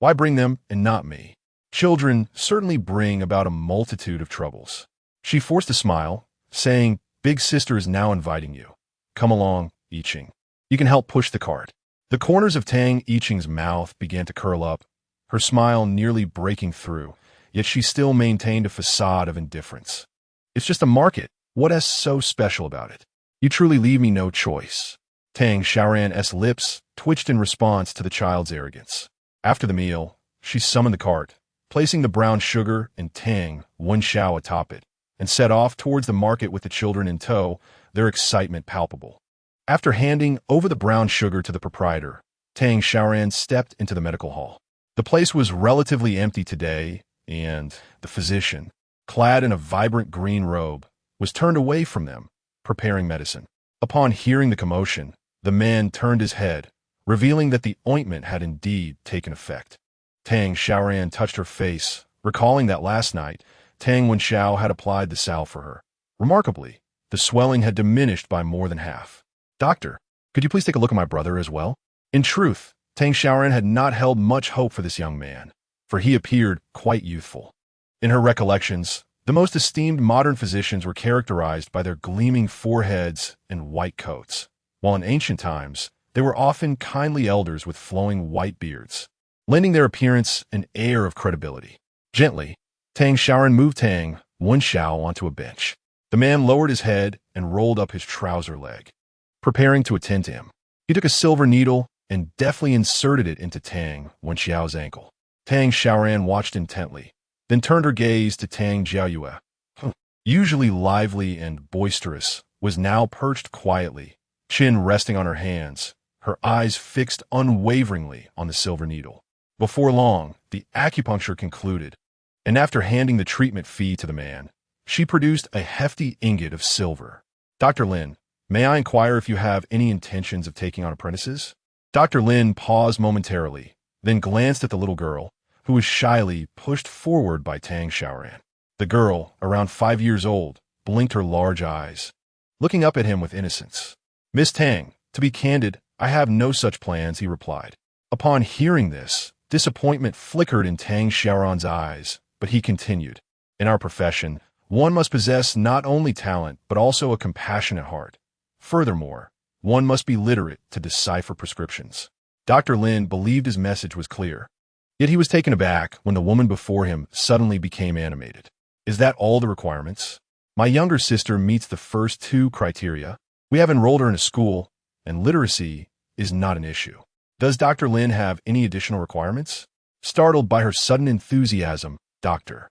Why bring them and not me? Children certainly bring about a multitude of troubles." She forced a smile, saying, "Big sister is now inviting you. Come along, Yiqing. You can help push the cart." The corners of Tang Yiqing's mouth began to curl up, her smile nearly breaking through, yet she still maintained a facade of indifference. "It's just a market. What's so special about it? You truly leave me no choice." Tang Xiaoran's lips twitched in response to the child's arrogance. After the meal, she summoned the cart, placing the brown sugar and Tang Wenxiao atop it, and set off towards the market with the children in tow, their excitement palpable. After handing over the brown sugar to the proprietor, Tang Xiaoran stepped into the medical hall. The place was relatively empty today, and the physician, clad in a vibrant green robe, was turned away from them, preparing medicine. Upon hearing the commotion, the man turned his head, revealing that the ointment had indeed taken effect. Tang Xiaoran touched her face, recalling that last night, Tang Wenxiao had applied the salve for her. Remarkably, the swelling had diminished by more than half. "Doctor, could you please take a look at my brother as well?" In truth, Tang Xiaoran had not held much hope for this young man, for he appeared quite youthful. In her recollections, the most esteemed modern physicians were characterized by their gleaming foreheads and white coats, while in ancient times, they were often kindly elders with flowing white beards, lending their appearance an air of credibility. Gently, Tang Xiaoran moved Tang Wenxiao onto a bench. The man lowered his head and rolled up his trouser leg, preparing to attend to him. He took a silver needle and deftly inserted it into Tang Wenxiao's ankle. Tang Xiaoran watched intently, then turned her gaze to Tang Jiayue, who, usually lively and boisterous, was now perched quietly, chin resting on her hands, her eyes fixed unwaveringly on the silver needle. Before long, the acupuncture concluded, and after handing the treatment fee to the man, She produced a hefty ingot of silver. Dr. Lin, may I inquire if you have any intentions of taking on apprentices? Dr. Lin paused momentarily, then glanced at the little girl, who was shyly pushed forward by Tang Xiaoran. The girl, around 5 years old, blinked her large eyes, looking up at him with innocence. Miss Tang, to be candid, I have no such plans, he replied. Upon hearing this, disappointment flickered in Tang Xiaoran's eyes, but he continued. In our profession, one must possess not only talent, but also a compassionate heart. Furthermore, one must be literate to decipher prescriptions. Dr. Lin believed his message was clear. Yet he was taken aback when the woman before him suddenly became animated. Is that all the requirements? My younger sister meets the first 2 criteria. We have enrolled her in a school, and literacy is not an issue. Does Dr. Lin have any additional requirements? Startled by her sudden enthusiasm, Dr.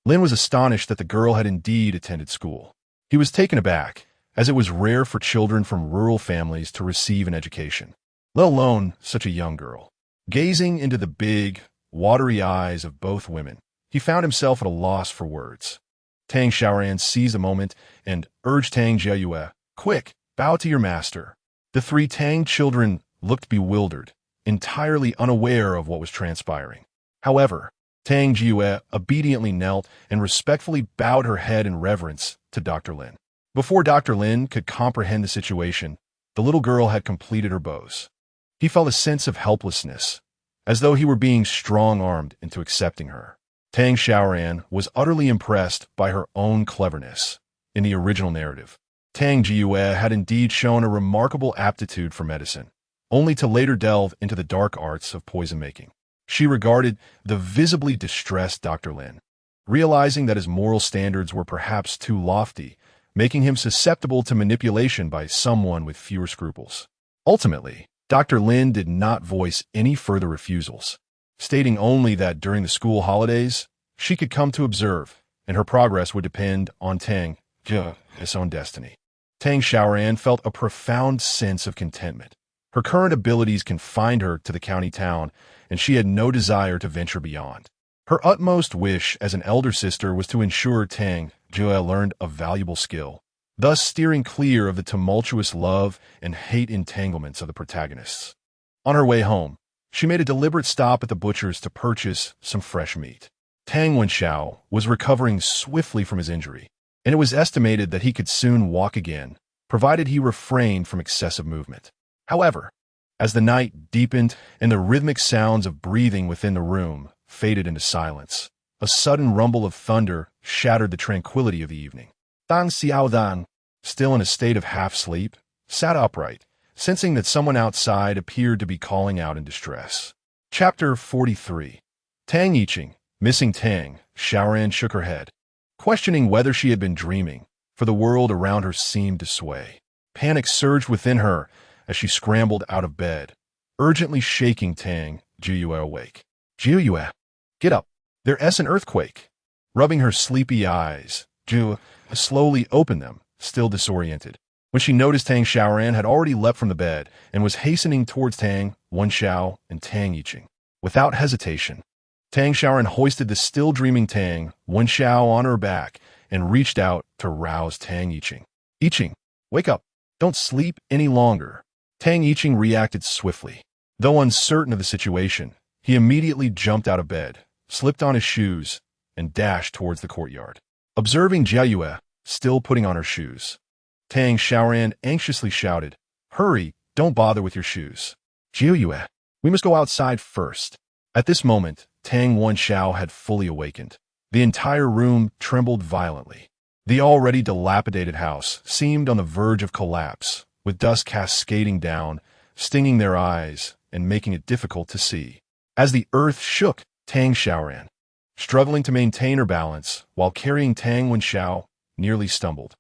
Lin was astonished that the girl had indeed attended school. He was taken aback, as it was rare for children from rural families to receive an education, let alone such a young girl. Gazing into the big, watery eyes of both women, he found himself at a loss for words. Tang Xiaoran seized a moment and urged Tang Jiayue, quick, bow to your master. The 3 Tang children looked bewildered, entirely unaware of what was transpiring. However, Tang Jiayue obediently knelt and respectfully bowed her head in reverence to Dr. Lin. Before Dr. Lin could comprehend the situation, the little girl had completed her bows. He felt a sense of helplessness, as though he were being strong-armed into accepting her. Tang Xiaoran was utterly impressed by her own cleverness. In the original narrative, Tang Jiayue had indeed shown a remarkable aptitude for medicine, only to later delve into the dark arts of poison-making. She regarded the visibly distressed Dr. Lin, realizing that his moral standards were perhaps too lofty, making him susceptible to manipulation by someone with fewer scruples. Ultimately, Dr. Lin did not voice any further refusals, stating only that during the school holidays, she could come to observe, and her progress would depend on Tang Jia's own destiny. Tang Xiaoran felt a profound sense of contentment. Her current abilities confined her to the county town, and she had no desire to venture beyond. Her utmost wish as an elder sister was to ensure Tang Jia learned a valuable skill, thus steering clear of the tumultuous love and hate entanglements of the protagonists. On her way home, she made a deliberate stop at the butcher's to purchase some fresh meat. Tang Wenxiao was recovering swiftly from his injury, and it was estimated that he could soon walk again, provided he refrained from excessive movement. However, as the night deepened and the rhythmic sounds of breathing within the room faded into silence, a sudden rumble of thunder shattered the tranquility of the evening. Tang Xiaoran, still in a state of half-sleep, sat upright, sensing that someone outside appeared to be calling out in distress. Chapter 43. Tang Yiqing, missing Tang, Xiaoran shook her head, questioning whether she had been dreaming, for the world around her seemed to sway. Panic surged within her as she scrambled out of bed, urgently shaking Tang Jiayue awake. Jiayue, get up. There's an earthquake. Rubbing her sleepy eyes, Jiayue slowly opened them, still disoriented, when she noticed Tang Xiaoran had already leapt from the bed and was hastening towards Tang Wenxiao and Tang Yiqing. Without hesitation, Tang Xiaoran hoisted the still dreaming Tang Wenxiao on her back and reached out to rouse Tang Yiqing. Yiqing, wake up. Don't sleep any longer. Tang Yiqing reacted swiftly. Though uncertain of the situation, he immediately jumped out of bed, slipped on his shoes, and dashed towards the courtyard. Observing Jiayue still putting on her shoes, Tang Xiaoran anxiously shouted, Hurry, don't bother with your shoes. Jiayue, we must go outside first. At this moment, Tang Wenxiao had fully awakened. The entire room trembled violently. The already dilapidated house seemed on the verge of collapse, with dust cascading down, stinging their eyes and making it difficult to see. As the earth shook, Tang Xiaoran, struggling to maintain her balance while carrying Tang Wenxiao, nearly stumbled.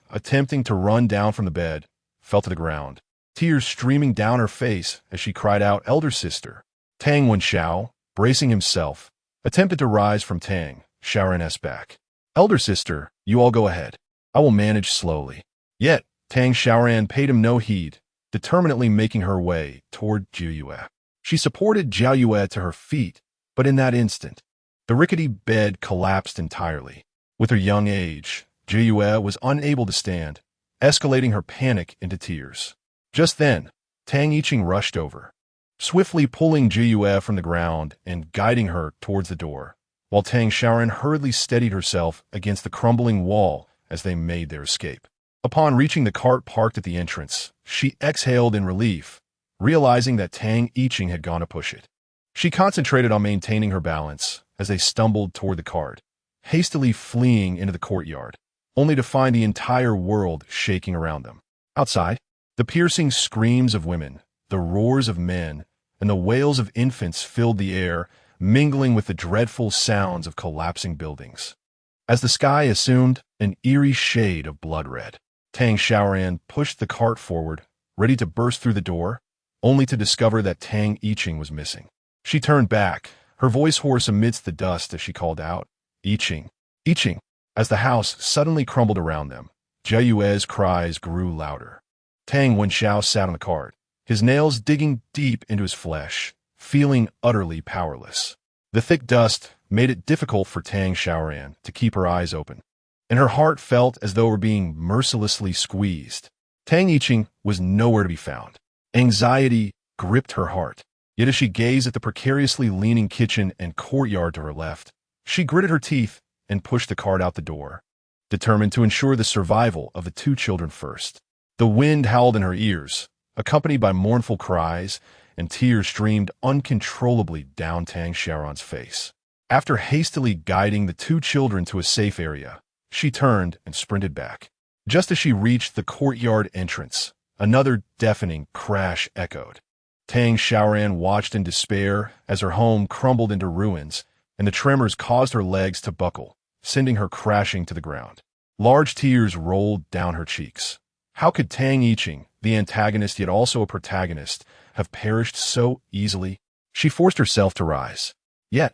Attempting to run down from the bed, fell to the ground, tears streaming down her face as she cried out, Elder sister. Tang Wenxiao, bracing himself, attempted to rise from Tang Xiaoran's back. Elder sister, you all go ahead. I will manage slowly. Yet, Tang Xiaoran paid him no heed, determinedly making her way toward Jiayue. She supported Jiayue to her feet, but in that instant, the rickety bed collapsed entirely. With her young age, Jiyue was unable to stand, escalating her panic into tears. Just then, Tang Yiqing rushed over, swiftly pulling Jiyue from the ground and guiding her towards the door, while Tang Xiaoran hurriedly steadied herself against the crumbling wall as they made their escape. Upon reaching the cart parked at the entrance, she exhaled in relief, realizing that Tang Yiqing had gone to push it. She concentrated on maintaining her balance as they stumbled toward the cart, hastily fleeing into the courtyard, only to find the entire world shaking around them. Outside, the piercing screams of women, the roars of men, and the wails of infants filled the air, mingling with the dreadful sounds of collapsing buildings. As the sky assumed an eerie shade of blood red, Tang Xiaoran pushed the cart forward, ready to burst through the door, only to discover that Tang Yiqing was missing. She turned back, her voice hoarse amidst the dust as she called out, "Yiqing! Yiqing!" As the house suddenly crumbled around them, Jiyue's cries grew louder. Tang Wenxiao sat on the cart, his nails digging deep into his flesh, feeling utterly powerless. The thick dust made it difficult for Tang Xiaoran to keep her eyes open, and her heart felt as though it were being mercilessly squeezed. Tang Yiqing was nowhere to be found. Anxiety gripped her heart. Yet as she gazed at the precariously leaning kitchen and courtyard to her left, she gritted her teeth and pushed the cart out the door, determined to ensure the survival of the two children first. The wind howled in her ears, accompanied by mournful cries, and tears streamed uncontrollably down Tang Xiaoran's face. After hastily guiding the two children to a safe area, she turned and sprinted back. Just as she reached the courtyard entrance, another deafening crash echoed. Tang Xiaoran watched in despair as her home crumbled into ruins, and the tremors caused her legs to buckle, sending her crashing to the ground. Large tears rolled down her cheeks. How could Tang Yiqing, the antagonist yet also a protagonist, have perished so easily? She forced herself to rise. Yet,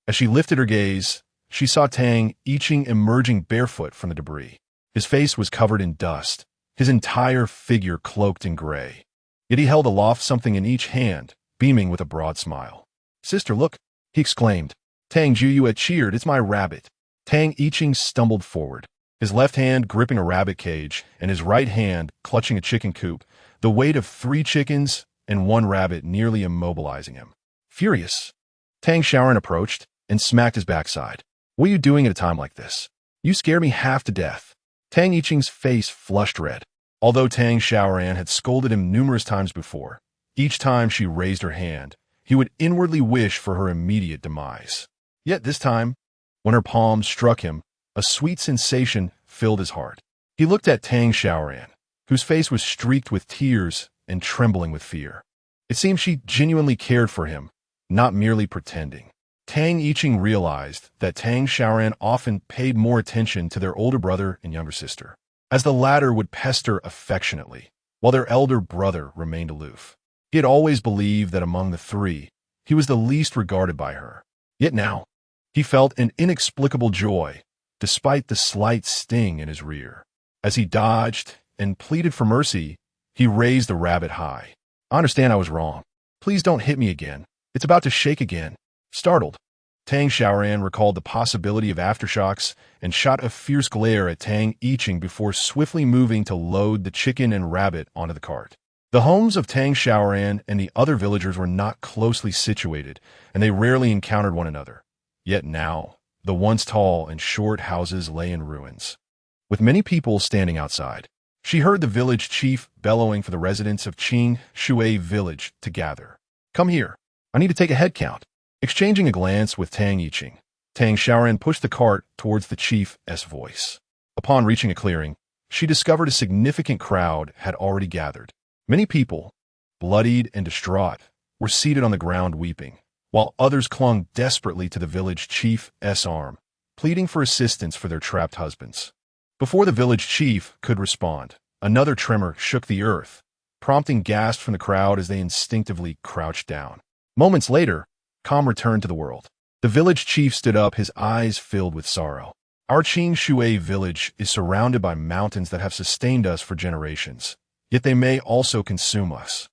as she lifted her gaze, she saw Tang Yiqing emerging barefoot from the debris. His face was covered in dust, his entire figure cloaked in gray. Yet he held aloft something in each hand, beaming with a broad smile. "Sister, look," he exclaimed. Tang Jiyue cheered, "It's my rabbit." Tang Yiqing stumbled forward, his left hand gripping a rabbit cage and his right hand clutching a chicken coop, the weight of 3 chickens and 1 rabbit nearly immobilizing him. Furious, Tang Xiaoran approached and smacked his backside. "What are you doing at a time like this? You scare me half to death." Tang Yiqing's face flushed red. Although Tang Xiaoran had scolded him numerous times before, each time she raised her hand, he would inwardly wish for her immediate demise. Yet this time, when her palm struck him, a sweet sensation filled his heart. He looked at Tang Xiaoran, whose face was streaked with tears and trembling with fear. It seemed she genuinely cared for him, not merely pretending. Tang Yiqing realized that Tang Xiaoran often paid more attention to their older brother and younger sister, as the latter would pester affectionately, while their elder brother remained aloof. He had always believed that among the 3, he was the least regarded by her. Yet now, he felt an inexplicable joy, despite the slight sting in his rear. As he dodged and pleaded for mercy, he raised the rabbit high. "I understand I was wrong. Please don't hit me again. It's about to shake again." Startled, Tang Xiaoran recalled the possibility of aftershocks and shot a fierce glare at Tang Yiqing before swiftly moving to load the chicken and rabbit onto the cart. The homes of Tang Xiaoran and the other villagers were not closely situated, and they rarely encountered one another. Yet now, the once tall and short houses lay in ruins, with many people standing outside. She heard the village chief bellowing for the residents of Qing Shui village to gather. "Come here. I need to take a head count." Exchanging a glance with Tang Yiqing, Tang Xiaoran pushed the cart towards the chief's voice. Upon reaching a clearing, she discovered a significant crowd had already gathered. Many people, bloodied and distraught, were seated on the ground weeping, while others clung desperately to the village chief's arm, pleading for assistance for their trapped husbands. Before the village chief could respond, another tremor shook the earth, prompting gasps from the crowd as they instinctively crouched down. Moments later, calm returned to the world. The village chief stood up, his eyes filled with sorrow. "Our Qing Shui village is surrounded by mountains that have sustained us for generations, yet they may also consume us.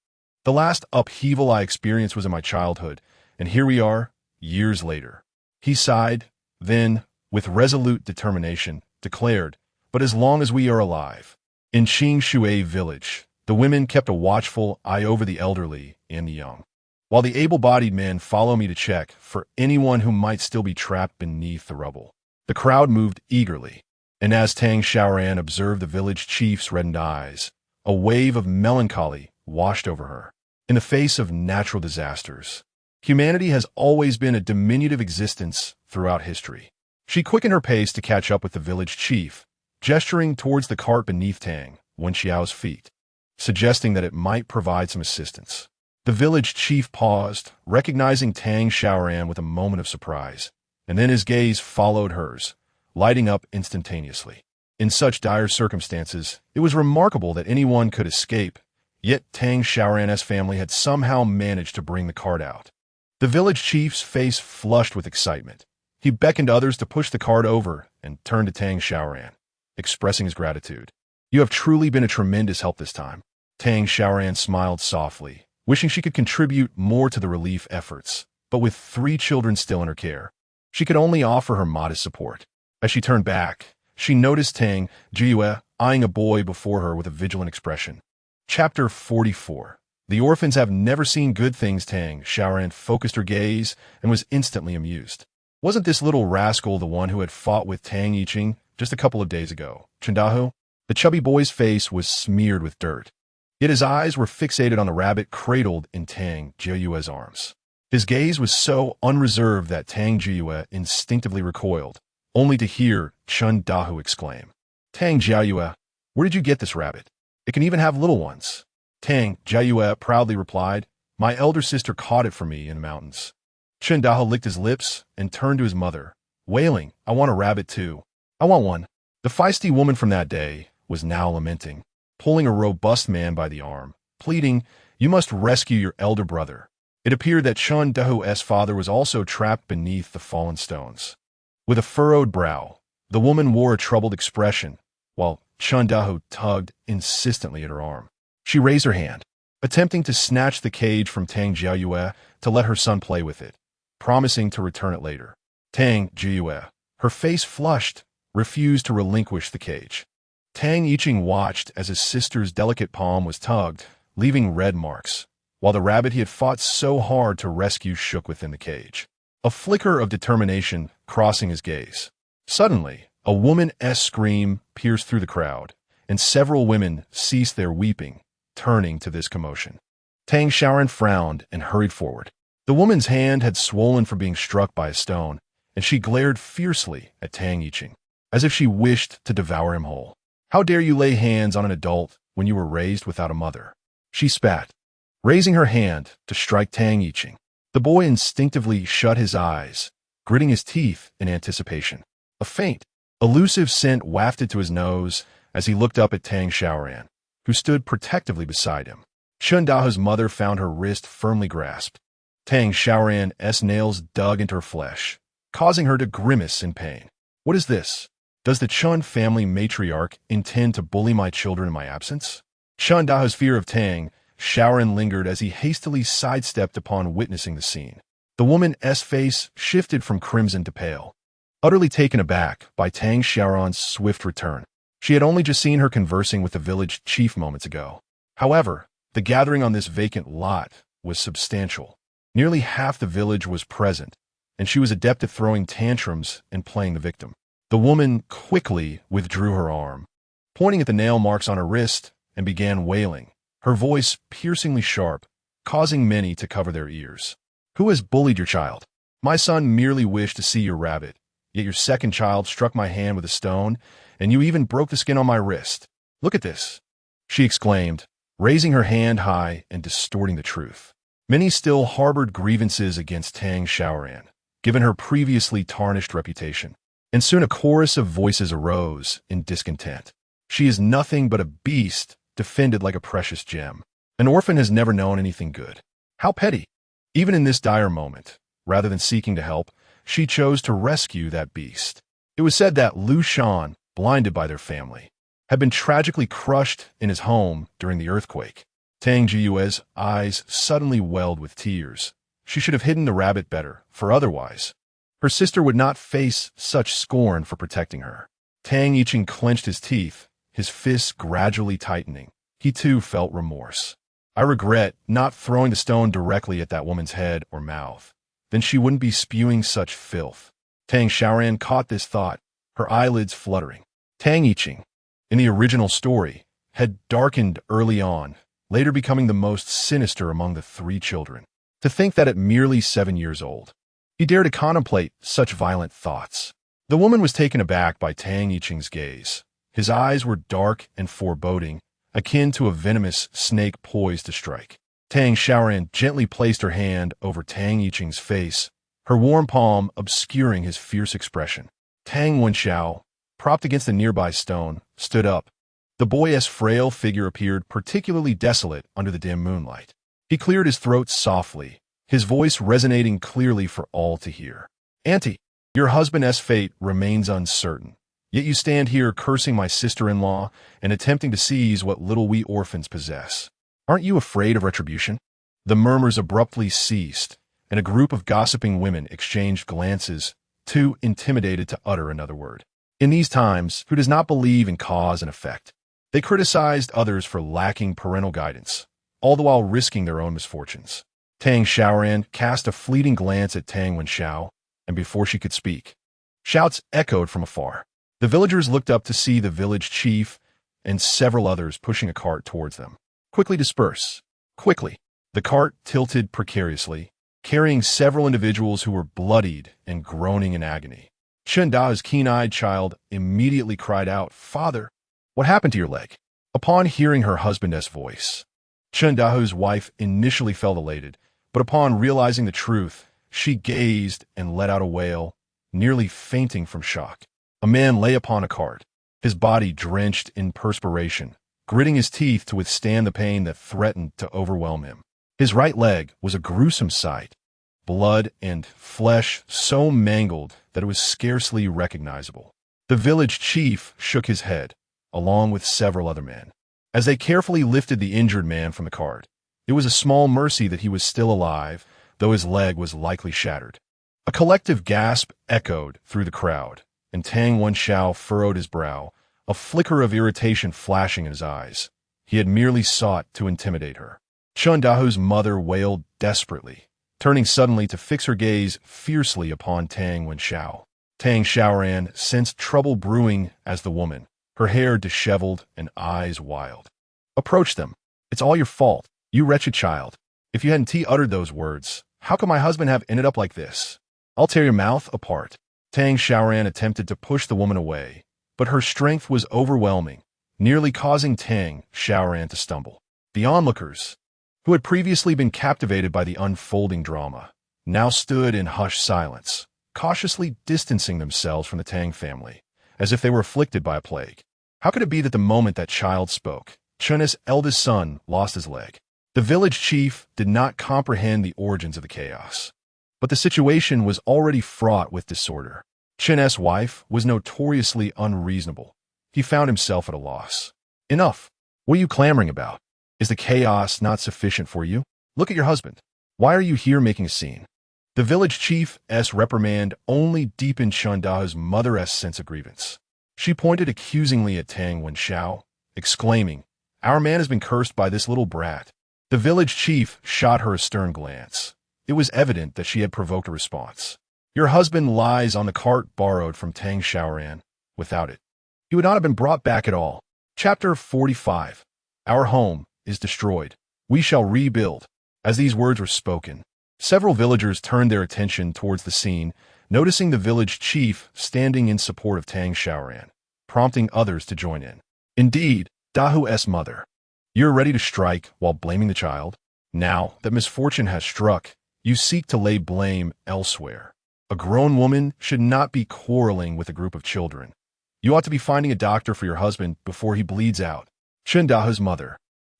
The last upheaval I experienced was in my childhood, and here we are, years later." He sighed, then, with resolute determination, declared, "But as long as we are alive." In Qingshui village, the women kept a watchful eye over the elderly and the young, while the able-bodied men follow me to check for anyone who might still be trapped beneath the rubble. The crowd moved eagerly, and as Tang Xiaoran observed the village chief's reddened eyes, a wave of melancholy washed over her. In the face of natural disasters, humanity has always been a diminutive existence throughout history. She quickened her pace to catch up with the village chief, gesturing towards the cart beneath Tang Wenxiao's feet, suggesting that it might provide some assistance. The village chief paused, recognizing Tang Xiaoran with a moment of surprise, and then his gaze followed hers, lighting up instantaneously. In such dire circumstances, it was remarkable that anyone could escape, yet Tang Xiaoran's family had somehow managed to bring the cart out. The village chief's face flushed with excitement. He beckoned others to push the cart over and turned to Tang Xiaoran, expressing his gratitude. "You have truly been a tremendous help this time." Tang Xiaoran smiled softly, wishing she could contribute more to the relief efforts, but with 3 children still in her care, she could only offer her modest support. As she turned back, she noticed Tang Xiaoran eyeing a boy before her with a vigilant expression. Chapter 44. The orphans have never seen good things. Tang Xiaoran focused her gaze and was instantly amused. Wasn't this little rascal the one who had fought with Tang Yiqing just a couple of days ago? Chendahu? The chubby boy's face was smeared with dirt, yet his eyes were fixated on the rabbit cradled in Tang Xiaoran's arms. His gaze was so unreserved that Tang Xiaoran instinctively recoiled, only to hear Chendahu exclaim, "Tang Xiaoran, where did you get this rabbit? It can even have little ones." Tang Xiaoran proudly replied, "My elder sister caught it for me in the mountains." Chendahu licked his lips and turned to his mother, wailing, "I want a rabbit too. I want one." The feisty woman from that day was now lamenting, pulling a robust man by the arm, pleading, "You must rescue your elder brother." It appeared that Chendahu's father was also trapped beneath the fallen stones. With a furrowed brow, the woman wore a troubled expression, while Chendahu tugged insistently at her arm. She raised her hand, attempting to snatch the cage from Tang Xiaoran to let her son play with it, promising to return it later. Tang Xiaoran, her face flushed, refused to relinquish the cage. Tang Yiqing watched as his sister's delicate palm was tugged, leaving red marks, while the rabbit he had fought so hard to rescue shook within the cage, a flicker of determination crossing his gaze. Suddenly, a woman's scream pierced through the crowd, and several women ceased their weeping, turning to this commotion. Tang Xiaoran frowned and hurried forward. The woman's hand had swollen from being struck by a stone, and she glared fiercely at Tang Yiqing, as if she wished to devour him whole. "How dare you lay hands on an adult when you were raised without a mother?" she spat, raising her hand to strike Tang Yiqing. The boy instinctively shut his eyes, gritting his teeth in anticipation. A faint, elusive scent wafted to his nose as he looked up at Tang Xiaoran, who stood protectively beside him. Chendahu's mother found her wrist firmly grasped. Tang Xiaoran's nails dug into her flesh, causing her to grimace in pain. "What is this? Does the Chun family matriarch intend to bully my children in my absence?" Chendahu's fear of Tang Xiaoran lingered as he hastily sidestepped upon witnessing the scene. The woman's face shifted from crimson to pale, utterly taken aback by Tang Xiaoran's swift return. She had only just seen her conversing with the village chief moments ago. However, the gathering on this vacant lot was substantial. Nearly half the village was present, and she was adept at throwing tantrums and playing the victim. The woman quickly withdrew her arm, pointing at the nail marks on her wrist, and began wailing, her voice piercingly sharp, causing many to cover their ears. "Who has bullied your child? My son merely wished to see your rabbit, yet your second child struck my hand with a stone, and you even broke the skin on my wrist. Look at this," she exclaimed, raising her hand high and distorting the truth. Many still harbored grievances against Tang Xiaoran, given her previously tarnished reputation, and soon a chorus of voices arose in discontent. "She is nothing but a beast, defended like a precious gem. An orphan has never known anything good. How petty!" Even in this dire moment, rather than seeking to help, she chose to rescue that beast. It was said that Lu Shan, blinded by their family, had been tragically crushed in his home during the earthquake. Tang Xiaoran's eyes suddenly welled with tears. She should have hidden the rabbit better, for otherwise, Her sister would not face such scorn for protecting her. Tang Yicheng clenched his teeth, his fists gradually tightening. He too felt remorse. I regret not throwing the stone directly at that woman's head or mouth. Then she wouldn't be spewing such filth. Tang Xiaoran caught this thought, her eyelids fluttering. Tang Yicheng, in the original story, had darkened early on, later becoming the most sinister among the three children. To think that at merely 7 years old, he dared to contemplate such violent thoughts. The woman was taken aback by Tang Yicheng's gaze. His eyes were dark and foreboding, akin to a venomous snake poised to strike. Tang Xiaoran gently placed her hand over Tang Yicheng's face, her warm palm obscuring his fierce expression. Tang Wenxiao, propped against a nearby stone, stood up. The boy's frail figure appeared particularly desolate under the dim moonlight. He cleared his throat softly, his voice resonating clearly for all to hear. "Auntie, your husband's fate remains uncertain. Yet you stand here cursing my sister-in-law and attempting to seize what little we orphans possess. Aren't you afraid of retribution?" The murmurs abruptly ceased, and a group of gossiping women exchanged glances, too intimidated to utter another word. In these times, who does not believe in cause and effect? They criticized others for lacking parental guidance, all the while risking their own misfortunes. Tang Xiaoran cast a fleeting glance at Tang Wenxiao, and before she could speak, shouts echoed from afar. The villagers looked up to see the village chief and several others pushing a cart towards them. "Quickly disperse. Quickly." The cart tilted precariously, carrying several individuals who were bloodied and groaning in agony. Chen Da's keen-eyed child immediately cried out, "Father, what happened to your leg?" Upon hearing her husband's voice, Chen Da's wife initially felt elated, but upon realizing the truth, she gazed and let out a wail, nearly fainting from shock. A man lay upon a cart, his body drenched in perspiration, gritting his teeth to withstand the pain that threatened to overwhelm him. His right leg was a gruesome sight, blood and flesh so mangled that it was scarcely recognizable. The village chief shook his head, along with several other men, as they carefully lifted the injured man from the cart. It was a small mercy that he was still alive, though his leg was likely shattered. A collective gasp echoed through the crowd, and Tang Wenxiao furrowed his brow, a flicker of irritation flashing in his eyes. He had merely sought to intimidate her. Chen Dahu's mother wailed desperately, turning suddenly to fix her gaze fiercely upon Tang Wenxiao. Tang Xiaoran sensed trouble brewing as the woman, her hair disheveled and eyes wild, approached them. "It's all your fault, you wretched child. If you hadn't uttered those words, how could my husband have ended up like this? I'll tear your mouth apart." Tang Xiaoran attempted to push the woman away, but her strength was overwhelming, nearly causing Tang Xiaoran to stumble. The onlookers, who had previously been captivated by the unfolding drama, now stood in hushed silence, cautiously distancing themselves from the Tang family, as if they were afflicted by a plague. How could it be that the moment that child spoke, Chen's eldest son lost his leg? The village chief did not comprehend the origins of the chaos. But the situation was already fraught with disorder. Chen's wife was notoriously unreasonable. He found himself at a loss. "Enough. What are you clamoring about? Is the chaos not sufficient for you? Look at your husband. Why are you here making a scene?" The village chief's reprimand only deepened Chen Da's mother's sense of grievance. She pointed accusingly at Tang Wenxiao, exclaiming, "Our man has been cursed by this little brat." The village chief shot her a stern glance. It was evident that she had provoked a response. "Your husband lies on the cart borrowed from Tang Xiaoran. Without it, he would not have been brought back at all." Chapter 45. Our home is destroyed. We shall rebuild. As these words were spoken, several villagers turned their attention towards the scene, noticing the village chief standing in support of Tang Xiaoran, prompting others to join in. "Indeed, Dahu's mother, you're ready to strike while blaming the child. Now that misfortune has struck, you seek to lay blame elsewhere. A grown woman should not be quarreling with a group of children. You ought to be finding a doctor for your husband before he bleeds out." Chen Dahu's mother,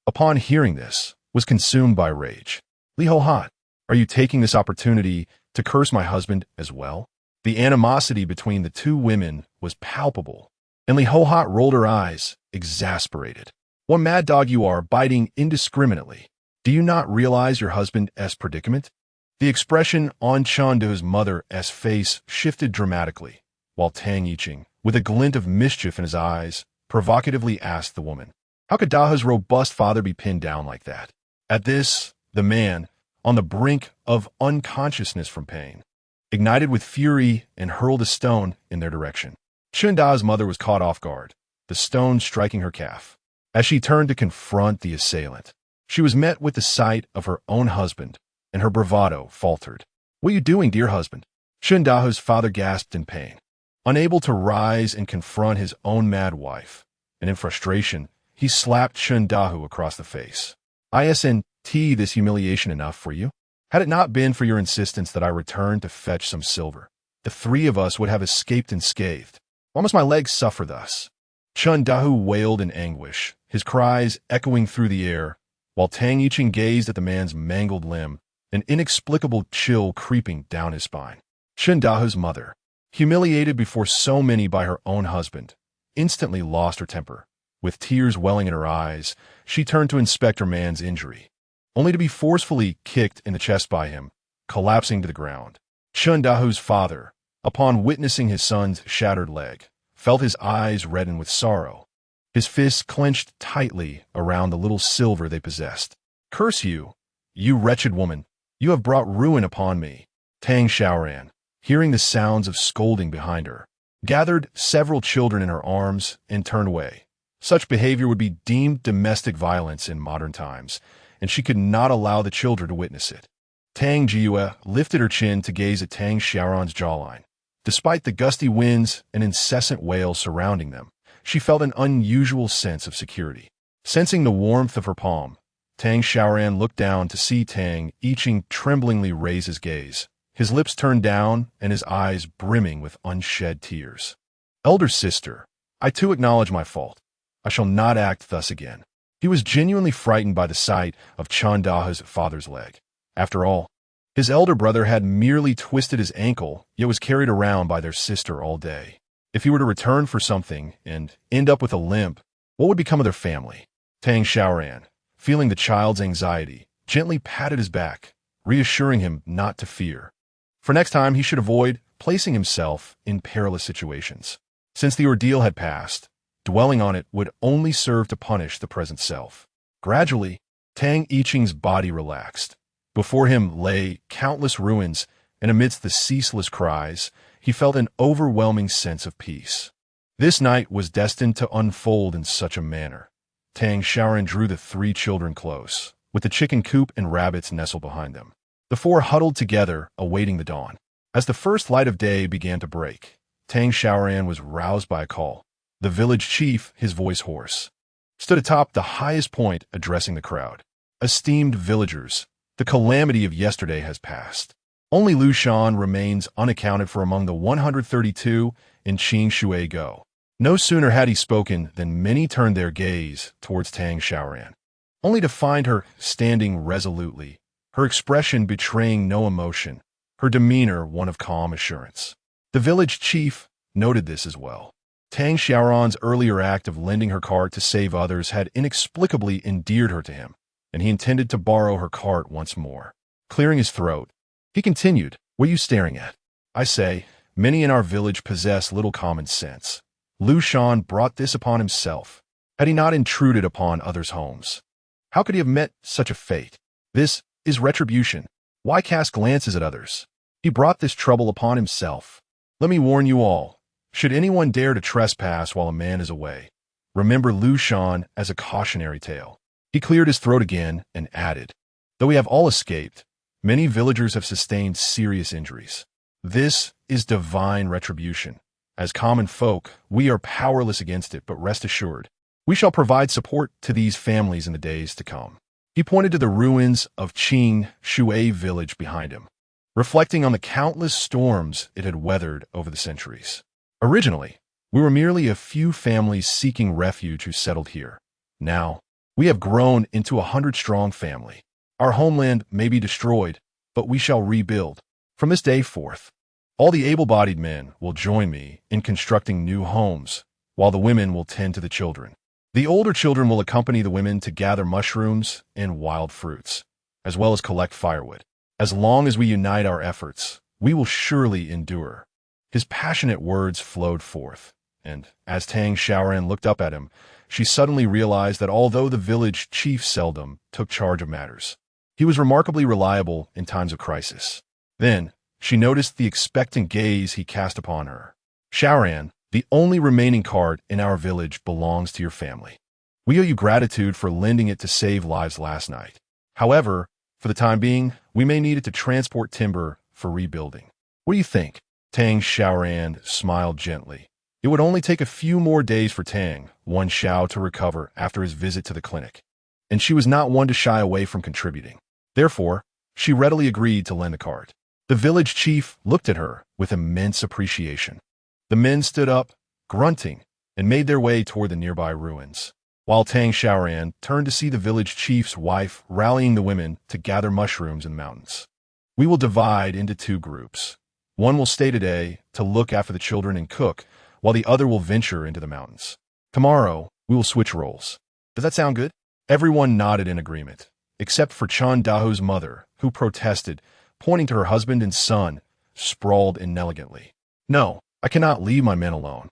upon hearing this, was consumed by rage. "Li Hohan, are you taking this opportunity to curse my husband as well?" The animosity between the two women was palpable, and Li Hohan rolled her eyes, exasperated. "What mad dog you are, biting indiscriminately. Do you not realize your husband's predicament? The expression on Chanda's mother's face shifted dramatically, while Tang Yiqing, with a glint of mischief in his eyes, provocatively asked the woman, "How could Daha's robust father be pinned down like that?" At this, the man, on the brink of unconsciousness from pain, ignited with fury and hurled a stone in their direction. Chanda's mother was caught off guard, the stone striking her calf. As she turned to confront the assailant, she was met with the sight of her own husband, and her bravado faltered. "What are you doing, dear husband?" Chanda's father gasped in pain, unable to rise and confront his own mad wife, and in frustration, he slapped Chandahu across the face. "Isn't this humiliation enough for you? Had it not been for your insistence that I return to fetch some silver, the three of us would have escaped unscathed. Why must my legs suffer thus?" Chandahu wailed in anguish, his cries echoing through the air, while Tang Yiqing gazed at the man's mangled limb, an inexplicable chill creeping down his spine. Chandahu's mother, humiliated before so many by her own husband, instantly lost her temper. With tears welling in her eyes, she turned to inspect her man's injury, only to be forcefully kicked in the chest by him, collapsing to the ground. Chandahu's father, upon witnessing his son's shattered leg, felt his eyes redden with sorrow. His fists clenched tightly around the little silver they possessed. "Curse you, you wretched woman! You have brought ruin upon me." Tang Xiaoran, hearing the sounds of scolding behind her, gathered several children in her arms and turned away. Such behavior would be deemed domestic violence in modern times, and she could not allow the children to witness it. Tang Jiue lifted her chin to gaze at Tang Xiaoran's jawline. Despite the gusty winds and incessant wails surrounding them, she felt an unusual sense of security. Sensing the warmth of her palm, Tang Xiaoran looked down to see Tang Yiqing tremblingly raise his gaze, his lips turned down and his eyes brimming with unshed tears. "Elder sister, I too acknowledge my fault. I shall not act thus again." He was genuinely frightened by the sight of Chanda's father's leg. After all, his elder brother had merely twisted his ankle, yet was carried around by their sister all day. If he were to return for something and end up with a limp, what would become of their family? Tang Xiaoran, feeling the child's anxiety, gently patted his back, reassuring him not to fear. For next time, he should avoid placing himself in perilous situations. Since the ordeal had passed, dwelling on it would only serve to punish the present self. Gradually, Tang Yiqing's body relaxed. Before him lay countless ruins, and amidst the ceaseless cries, he felt an overwhelming sense of peace. This night was destined to unfold in such a manner. Tang Xiaoran drew the three children close, with the chicken coop and rabbits nestled behind them. The four huddled together, awaiting the dawn. As the first light of day began to break, Tang Xiaoran was roused by a call. The village chief, his voice hoarse, stood atop the highest point addressing the crowd. "Esteemed villagers, the calamity of yesterday has passed. Only Lu Shan remains unaccounted for among the 132 in Qing Shui Go." No sooner had he spoken than many turned their gaze towards Tang Xiaoran, only to find her standing resolutely, her expression betraying no emotion, her demeanor one of calm assurance. The village chief noted this as well. Tang Xiaoran's earlier act of lending her cart to save others had inexplicably endeared her to him, and he intended to borrow her cart once more. Clearing his throat, he continued, "What are you staring at? I say, many in our village possess little common sense. Lu Shan brought this upon himself, had he not intruded upon others' homes. How could he have met such a fate? This is retribution. Why cast glances at others? He brought this trouble upon himself. Let me warn you all, should anyone dare to trespass while a man is away, remember Lu Shan as a cautionary tale." He cleared his throat again and added, "Though we have all escaped, many villagers have sustained serious injuries. This is divine retribution. As common folk, we are powerless against it, but rest assured, we shall provide support to these families in the days to come." He pointed to the ruins of Qing Shui village behind him, reflecting on the countless storms it had weathered over the centuries. "Originally, we were merely a few families seeking refuge who settled here. Now, we have grown into 100-strong family. Our homeland may be destroyed, but we shall rebuild. From this day forth, all the able-bodied men will join me in constructing new homes, while the women will tend to the children. The older children will accompany the women to gather mushrooms and wild fruits, as well as collect firewood. As long as we unite our efforts, we will surely endure. His passionate words flowed forth, and as Tang Xiaoran looked up at him, she suddenly realized that although the village chief seldom took charge of matters, he was remarkably reliable in times of crisis. Then, she noticed the expectant gaze he cast upon her. Xiaoran, the only remaining cart in our village belongs to your family. We owe you gratitude for lending it to save lives last night. However, for the time being, we may need it to transport timber for rebuilding. What do you think? Tang Xiaoran smiled gently. It would only take a few more days for Tang Xiao to recover after his visit to the clinic, and she was not one to shy away from contributing. Therefore, she readily agreed to lend the cart. The village chief looked at her with immense appreciation. The men stood up, grunting, and made their way toward the nearby ruins, while Tang Xiaoran turned to see the village chief's wife rallying the women to gather mushrooms in the mountains. We will divide into two groups. One will stay today to look after the children and cook, while the other will venture into the mountains. Tomorrow, we will switch roles. Does that sound good? Everyone nodded in agreement, except for Chun Dahu's mother, who protested, pointing to her husband and son, sprawled inelegantly. No, I cannot leave my men alone.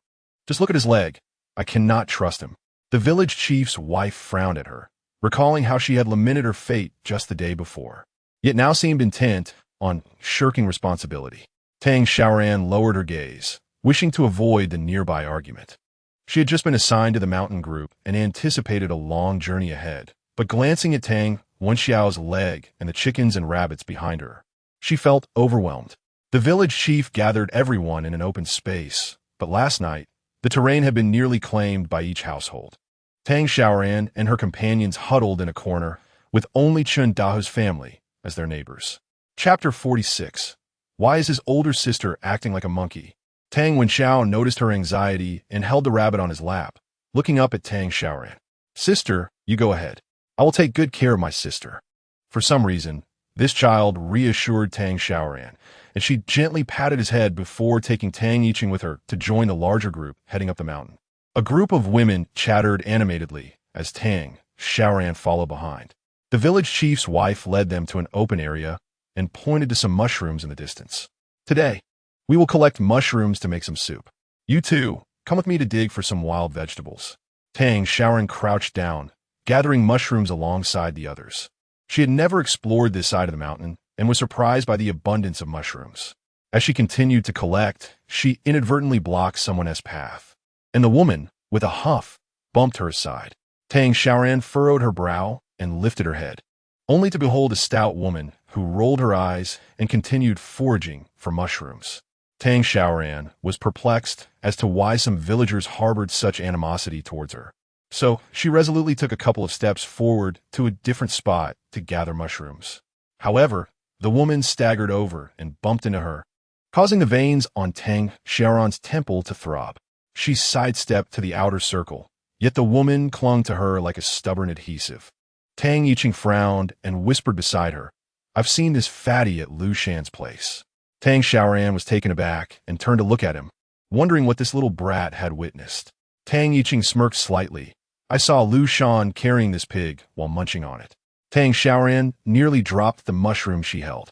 Just look at his leg. I cannot trust him. The village chief's wife frowned at her, recalling how she had lamented her fate just the day before, yet now seemed intent on shirking responsibility. Tang Xiaoran lowered her gaze, wishing to avoid the nearby argument. She had just been assigned to the mountain group and anticipated a long journey ahead, but glancing at Tang Wenxiao's leg and the chickens and rabbits behind her, she felt overwhelmed. The village chief gathered everyone in an open space, but last night, the terrain had been nearly claimed by each household. Tang Xiaoran and her companions huddled in a corner, with only Chun Dahu's family as their neighbors. Chapter 46. Why is his older sister acting like a monkey? Tang Wenxiao noticed her anxiety and held the rabbit on his lap, looking up at Tang Xiaoran. Sister, you go ahead. I will take good care of my sister. For some reason, this child reassured Tang Xiaoran, and she gently patted his head before taking Tang Yiqing with her to join the larger group heading up the mountain. A group of women chattered animatedly as Tang Xiaoran followed behind. The village chief's wife led them to an open area and pointed to some mushrooms in the distance. Today, we will collect mushrooms to make some soup. You too, come with me to dig for some wild vegetables. Tang Xiaoran crouched down, gathering mushrooms alongside the others. She had never explored this side of the mountain and was surprised by the abundance of mushrooms. As she continued to collect, she inadvertently blocked someone else's path, and the woman, with a huff, bumped her aside. Tang Xiaoran furrowed her brow and lifted her head, only to behold a stout woman who rolled her eyes and continued foraging for mushrooms. Tang Xiaoran was perplexed as to why some villagers harbored such animosity towards her. So she resolutely took a couple of steps forward to a different spot to gather mushrooms. However, the woman staggered over and bumped into her, causing the veins on Tang Xiaoran's temple to throb. She sidestepped to the outer circle, yet the woman clung to her like a stubborn adhesive. Tang Yiqing frowned and whispered beside her, I've seen this fatty at Lu Shan's place. Tang Xiaoran was taken aback and turned to look at him, wondering what this little brat had witnessed. Tang Yiqing smirked slightly. I saw Lu Shan carrying this pig while munching on it. Tang Xiaoran nearly dropped the mushroom she held.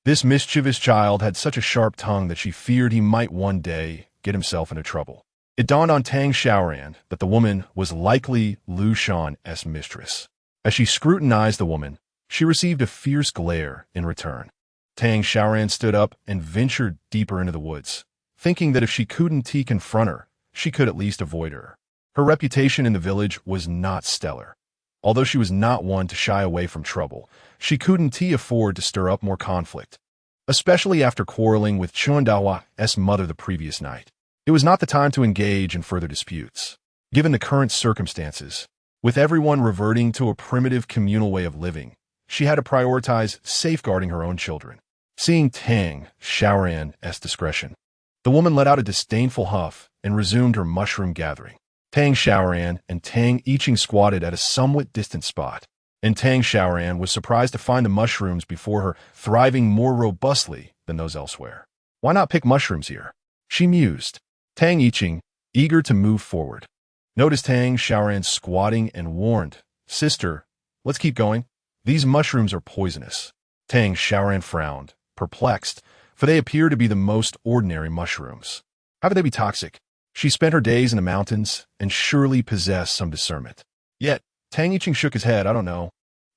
This mischievous child had such a sharp tongue that she feared he might one day get himself into trouble. It dawned on Tang Xiaoran that the woman was likely Lu Shan's mistress. As she scrutinized the woman, she received a fierce glare in return. Tang Xiaoran stood up and ventured deeper into the woods, thinking that if she couldn't confront her, she could at least avoid her. Her reputation in the village was not stellar. Although she was not one to shy away from trouble, she couldn't afford to stir up more conflict, especially after quarreling with Chun Dahua's mother the previous night. It was not the time to engage in further disputes. Given the current circumstances, with everyone reverting to a primitive communal way of living, she had to prioritize safeguarding her own children. Seeing Tang Xiaoran's discretion, the woman let out a disdainful huff and resumed her mushroom gathering. Tang Xiaoran and Tang Yiqing squatted at a somewhat distant spot, and Tang Xiaoran was surprised to find the mushrooms before her thriving more robustly than those elsewhere. Why not pick mushrooms here? She mused. Tang Yiqing, eager to move forward, noticed Tang Xiaoran squatting and warned, Sister, let's keep going. These mushrooms are poisonous. Tang Xiaoran frowned, perplexed, for they appeared to be the most ordinary mushrooms. How could they be toxic? She spent her days in the mountains and surely possessed some discernment. Yet, Tang Yicheng shook his head. I don't know.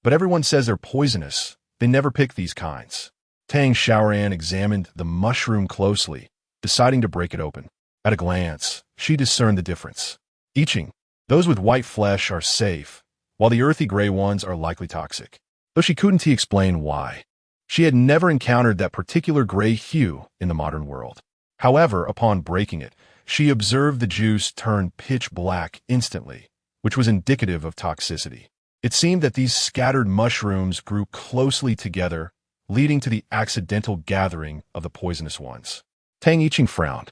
But everyone says they're poisonous. They never pick these kinds. Tang Xiaoran examined the mushroom closely, deciding to break it open. At a glance, she discerned the difference. Yicheng, those with white flesh are safe, while the earthy gray ones are likely toxic. Though she couldn't explain why. She had never encountered that particular gray hue in the modern world. However, upon breaking it, she observed the juice turn pitch black instantly, which was indicative of toxicity. It seemed that these scattered mushrooms grew closely together, leading to the accidental gathering of the poisonous ones. Tang Yicheng frowned,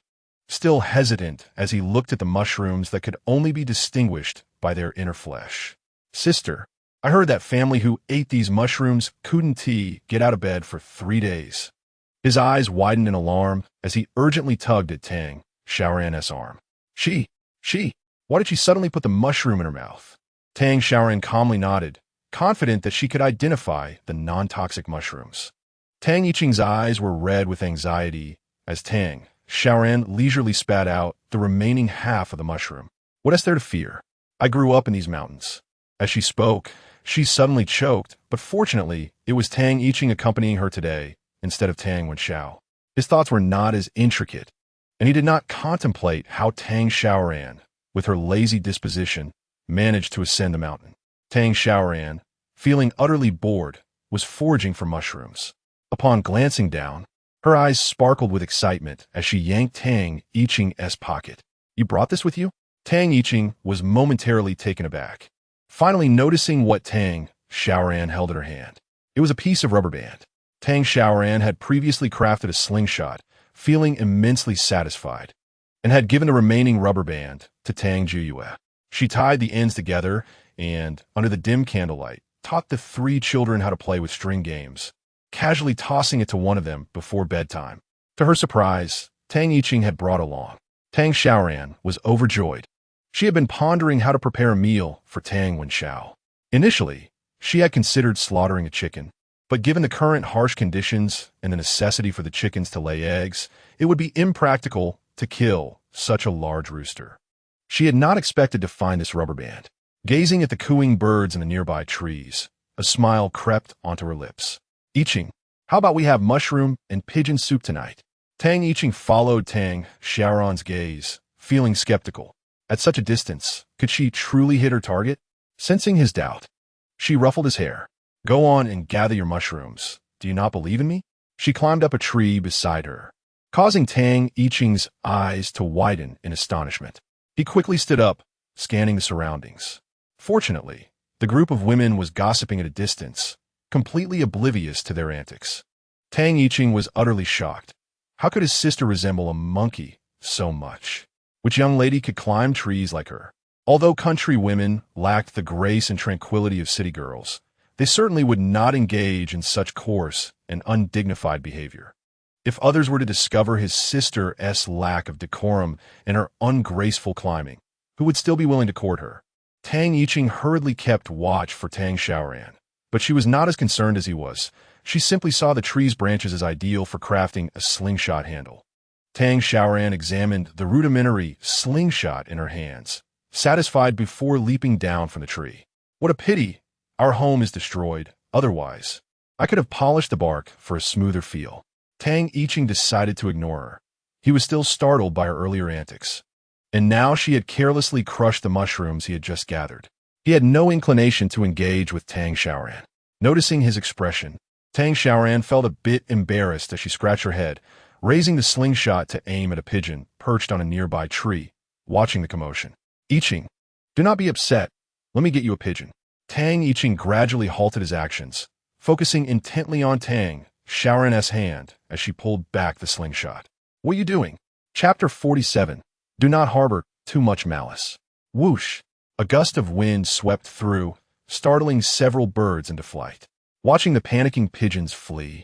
still hesitant as he looked at the mushrooms that could only be distinguished by their inner flesh. Sister, I heard that family who ate these mushrooms couldn't get out of bed for 3 days. His eyes widened in alarm as he urgently tugged at Tang Xiaoran's arm. Why did she suddenly put the mushroom in her mouth? Tang Xiaoran calmly nodded, confident that she could identify the non-toxic mushrooms. Tang Yicheng's eyes were red with anxiety as Tang Xiaoran leisurely spat out the remaining half of the mushroom. What is there to fear? I grew up in these mountains. As she spoke, she suddenly choked, but fortunately, it was Tang Yicheng accompanying her today, instead of Tang Wenxiao. His thoughts were not as intricate, and he did not contemplate how Tang Xiaoran, with her lazy disposition, managed to ascend the mountain. Tang Xiaoran, feeling utterly bored, was foraging for mushrooms. Upon glancing down, her eyes sparkled with excitement as she yanked Tang Yicheng's pocket. You brought this with you? Tang Yicheng was momentarily taken aback, finally noticing what Tang Xiaoran held in her hand. It was a piece of rubber band. Tang Xiaoran had previously crafted a slingshot, feeling immensely satisfied, and had given the remaining rubber band to Tang Jiyue. She tied the ends together and, under the dim candlelight, taught the 3 children how to play with string games, casually tossing it to one of them before bedtime. To her surprise, Tang Yicheng had brought along. Tang Xiaoran was overjoyed. She had been pondering how to prepare a meal for Tang Wenxiao. Initially, she had considered slaughtering a chicken, but given the current harsh conditions and the necessity for the chickens to lay eggs, it would be impractical to kill such a large rooster. She had not expected to find this rubber band. Gazing at the cooing birds in the nearby trees, a smile crept onto her lips. Yicheng, how about we have mushroom and pigeon soup tonight? Tang Yicheng followed Tang Xiaoran's gaze, feeling skeptical. At such a distance, could she truly hit her target? Sensing his doubt, she ruffled his hair. Go on and gather your mushrooms. Do you not believe in me? She climbed up a tree beside her, causing Tang Yicheng's eyes to widen in astonishment. He quickly stood up, scanning the surroundings. Fortunately, the group of women was gossiping at a distance, completely oblivious to their antics. Tang Yicheng was utterly shocked. How could his sister resemble a monkey so much? Which young lady could climb trees like her? Although country women lacked the grace and tranquility of city girls, they certainly would not engage in such coarse and undignified behavior. If others were to discover his sister's lack of decorum and her ungraceful climbing, who would still be willing to court her? Tang Yicheng hurriedly kept watch for Tang Xiaoran, but she was not as concerned as he was. She simply saw the tree's branches as ideal for crafting a slingshot handle. Tang Xiaoran examined the rudimentary slingshot in her hands, satisfied before leaping down from the tree. What a pity! Our home is destroyed. Otherwise, I could have polished the bark for a smoother feel. Tang Yicheng decided to ignore her. He was still startled by her earlier antics. And now she had carelessly crushed the mushrooms he had just gathered. He had no inclination to engage with Tang Xiaoran. Noticing his expression, Tang Xiaoran felt a bit embarrassed as she scratched her head, raising the slingshot to aim at a pigeon perched on a nearby tree, watching the commotion. Yicheng, do not be upset. Let me get you a pigeon. Tang Yicheng gradually halted his actions, focusing intently on Tang Xiaoran's hand as she pulled back the slingshot. What are you doing? Chapter 47. Do not harbor too much malice. Whoosh! A gust of wind swept through, startling several birds into flight. Watching the panicking pigeons flee,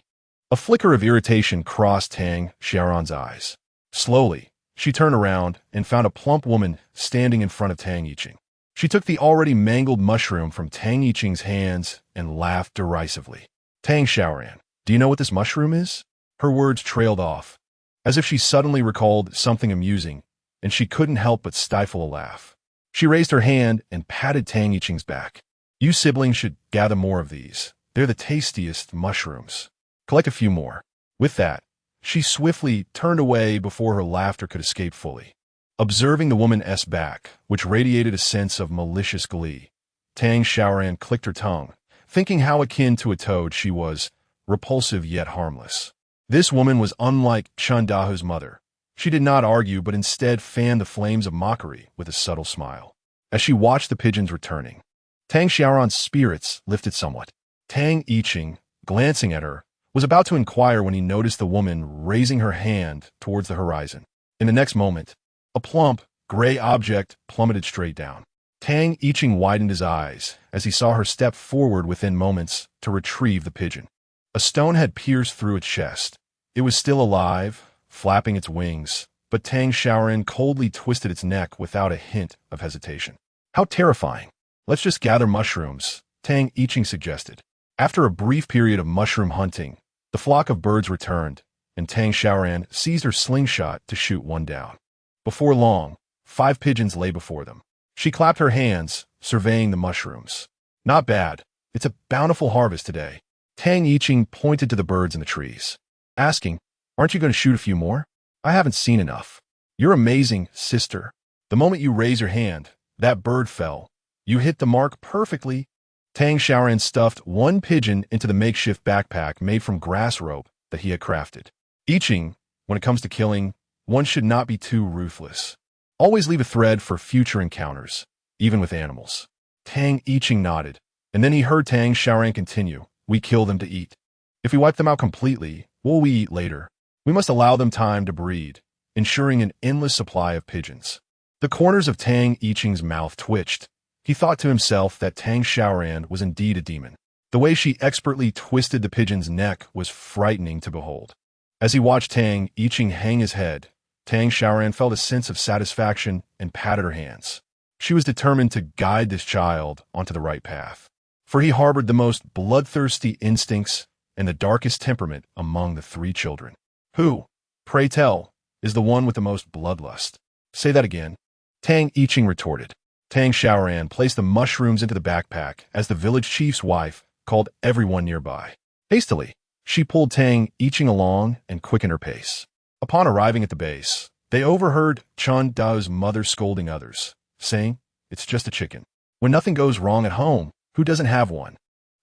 a flicker of irritation crossed Tang Xiaoran's eyes. Slowly, she turned around and found a plump woman standing in front of Tang Yicheng. She took the already mangled mushroom from Tang Yicheng's hands and laughed derisively. Tang Xiaoran, Do you know what this mushroom is? Her words trailed off, as if she suddenly recalled something amusing, and she couldn't help but stifle a laugh. She raised her hand and patted Tang Yiqing's back. You siblings should gather more of these. They're the tastiest mushrooms. Collect a few more. With that, she swiftly turned away before her laughter could escape fully. Observing the woman's back, which radiated a sense of malicious glee, Tang Xiaoran clicked her tongue, thinking how akin to a toad she was, repulsive yet harmless. This woman was unlike Chen Dahu's mother. She did not argue, but instead fanned the flames of mockery with a subtle smile. As she watched the pigeons returning, Tang Xiaoran's spirits lifted somewhat. Tang Yiqing, glancing at her, was about to inquire when he noticed the woman raising her hand towards the horizon. In the next moment, a plump, gray object plummeted straight down. Tang Yiqing widened his eyes as he saw her step forward within moments to retrieve the pigeon. A stone had pierced through its chest. It was still alive, flapping its wings, but Tang Xiaoran coldly twisted its neck without a hint of hesitation. How terrifying. Let's just gather mushrooms, Tang Yiqing suggested. After a brief period of mushroom hunting, the flock of birds returned, and Tang Xiaoran seized her slingshot to shoot one down. Before long, 5 pigeons lay before them. She clapped her hands, surveying the mushrooms. Not bad. It's a bountiful harvest today. Tang Yiqing pointed to the birds in the trees, asking, Aren't you going to shoot a few more? I haven't seen enough. You're amazing, sister. The moment you raise your hand, that bird fell. You hit the mark perfectly. Tang Xiaoran stuffed one pigeon into the makeshift backpack made from grass rope that he had crafted. Yiqing, when it comes to killing, one should not be too ruthless. Always leave a thread for future encounters, even with animals. Tang Yiqing nodded, and then he heard Tang Xiaoran continue, We kill them to eat. If we wipe them out completely, will we eat later? We must allow them time to breed, ensuring an endless supply of pigeons. The corners of Tang Yiqing's mouth twitched. He thought to himself that Tang Xiaoran was indeed a demon. The way she expertly twisted the pigeon's neck was frightening to behold. As he watched Tang Yiqing hang his head, Tang Xiaoran felt a sense of satisfaction and patted her hands. She was determined to guide this child onto the right path, for he harbored the most bloodthirsty instincts and the darkest temperament among the 3 children. Who, pray tell, is the one with the most bloodlust? Say that again. Tang Yiqing retorted. Tang Xiaoran placed the mushrooms into the backpack as the village chief's wife called everyone nearby. Hastily, she pulled Tang Yiqing along and quickened her pace. Upon arriving at the base, they overheard Chen Dao's mother scolding others, saying, It's just a chicken. When nothing goes wrong at home, who doesn't have one?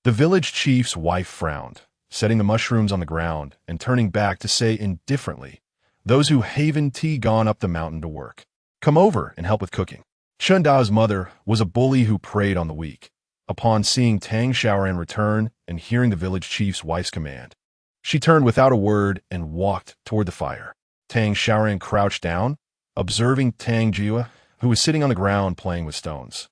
The village chief's wife frowned, setting the mushrooms on the ground and turning back to say indifferently, Those who haven tea gone up the mountain to work. Come over and help with cooking. Chen Dao's mother was a bully who preyed on the weak. Upon seeing Tang Xiaoran return and hearing the village chief's wife's command, she turned without a word and walked toward the fire. Tang Xiaoran crouched down, observing Tang Jia, who was sitting on the ground playing with stones.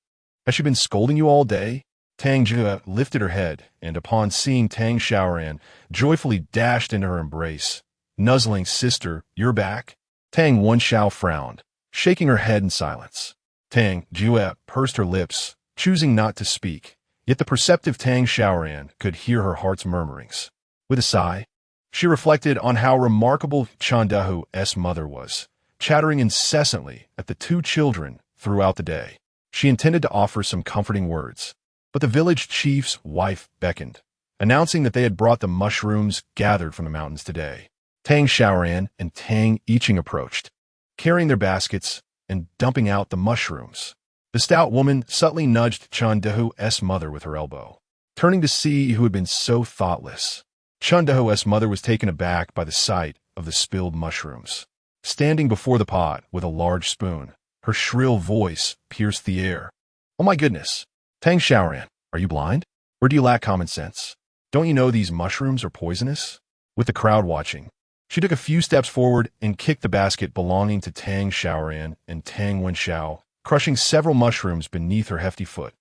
Has she been scolding you all day? Tang Jia lifted her head, and upon seeing Tang Xiaoran, joyfully dashed into her embrace. Nuzzling, Sister, you're back? Tang Wenxiao frowned, shaking her head in silence. Tang Jia pursed her lips, choosing not to speak, yet the perceptive Tang Xiaoran could hear her heart's murmurings. With a sigh, she reflected on how remarkable Chen Dahu's mother was, chattering incessantly at the 2 children throughout the day. She intended to offer some comforting words, but the village chief's wife beckoned, announcing that they had brought the mushrooms gathered from the mountains today. Tang Xiaoran and Tang Yiqing approached, carrying their baskets and dumping out the mushrooms. The stout woman subtly nudged Chen Dahu's mother with her elbow, turning to see who had been so thoughtless. Chen Dahu's mother was taken aback by the sight of the spilled mushrooms. Standing before the pot with a large spoon, her shrill voice pierced the air. Oh my goodness! Tang Xiaoran, are you blind? Or do you lack common sense? Don't you know these mushrooms are poisonous? With the crowd watching, she took a few steps forward and kicked the basket belonging to Tang Xiaoran and Tang Wenxiao, crushing several mushrooms beneath her hefty foot,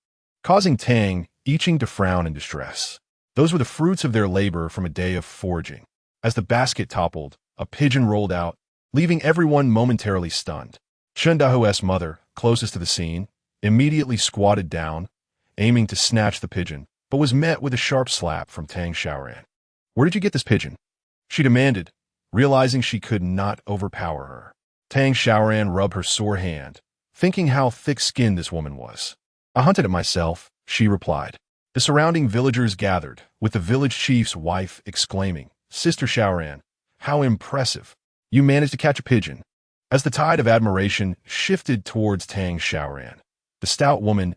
causing Tang Yiqing to frown in distress. Those were the fruits of their labor from a day of foraging. As the basket toppled, a pigeon rolled out, leaving everyone momentarily stunned. Chen Dahu's mother, closest to the scene, immediately squatted down, aiming to snatch the pigeon, but was met with a sharp slap from Tang Xiaoran. Where did you get this pigeon? She demanded, realizing she could not overpower her. Tang Xiaoran rubbed her sore hand, thinking how thick-skinned this woman was. I hunted it myself, she replied. The surrounding villagers gathered, with the village chief's wife exclaiming, Sister Xiaoran, how impressive! You managed to catch a pigeon. As the tide of admiration shifted towards Tang Xiaoran, the stout woman's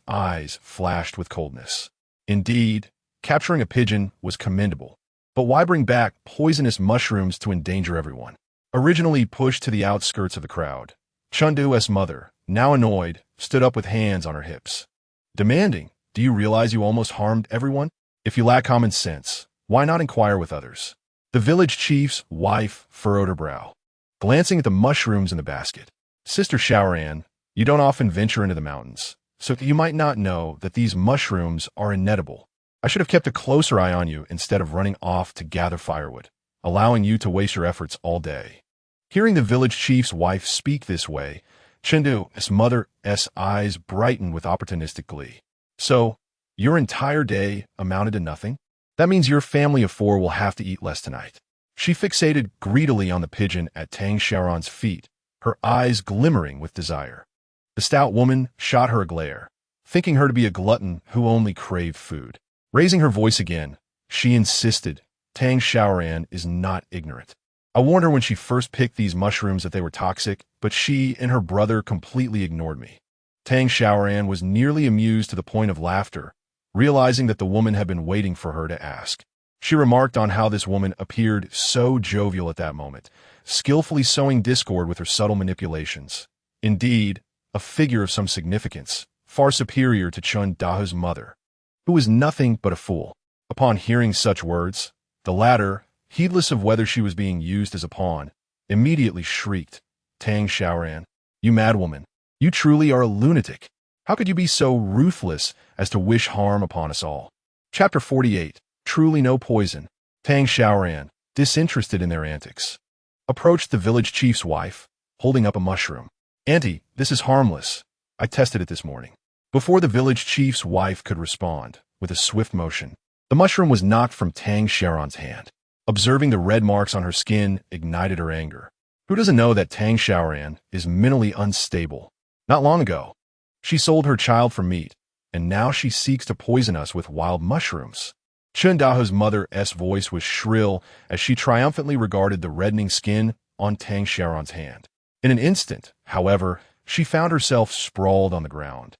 eyes flashed with coldness. Indeed, capturing a pigeon was commendable. But why bring back poisonous mushrooms to endanger everyone? Originally pushed to the outskirts of the crowd, Chengdu's mother, now annoyed, stood up with hands on her hips, demanding, do you realize you almost harmed everyone? If you lack common sense, why not inquire with others? The village chief's wife furrowed her brow, glancing at the mushrooms in the basket. Sister Xiaoran, you don't often venture into the mountains, so you might not know that these mushrooms are inedible. I should have kept a closer eye on you instead of running off to gather firewood, allowing you to waste your efforts all day. Hearing the village chief's wife speak this way, Chengdu's mother's eyes brightened with opportunistic glee. So, your entire day amounted to nothing? That means your family of 4 will have to eat less tonight. She fixated greedily on the pigeon at Tang Xiaoran's feet, her eyes glimmering with desire. The stout woman shot her a glare, thinking her to be a glutton who only craved food. Raising her voice again, she insisted, Tang Xiaoran is not ignorant. I warned her when she first picked these mushrooms that they were toxic, but she and her brother completely ignored me. Tang Xiaoran was nearly amused to the point of laughter, realizing that the woman had been waiting for her to ask. She remarked on how this woman appeared so jovial at that moment, skillfully sowing discord with her subtle manipulations. Indeed, a figure of some significance, far superior to Chengdu's mother, who was nothing but a fool. Upon hearing such words, the latter, heedless of whether she was being used as a pawn, immediately shrieked, Tang Xiaoran, you madwoman, you truly are a lunatic. How could you be so ruthless as to wish harm upon us all? Chapter 48, Truly No Poison. Tang Xiaoran, disinterested in their antics, approached the village chief's wife, holding up a mushroom. Auntie, this is harmless. I tested it this morning. Before the village chief's wife could respond, with a swift motion, the mushroom was knocked from Tang Xiaoran's hand. Observing the red marks on her skin ignited her anger. Who doesn't know that Tang Xiaoran is mentally unstable? Not long ago, she sold her child for meat, and now she seeks to poison us with wild mushrooms. Chengdu's mother's voice was shrill as she triumphantly regarded the reddening skin on Tang Xiaoran's hand. In an instant, however, she found herself sprawled on the ground,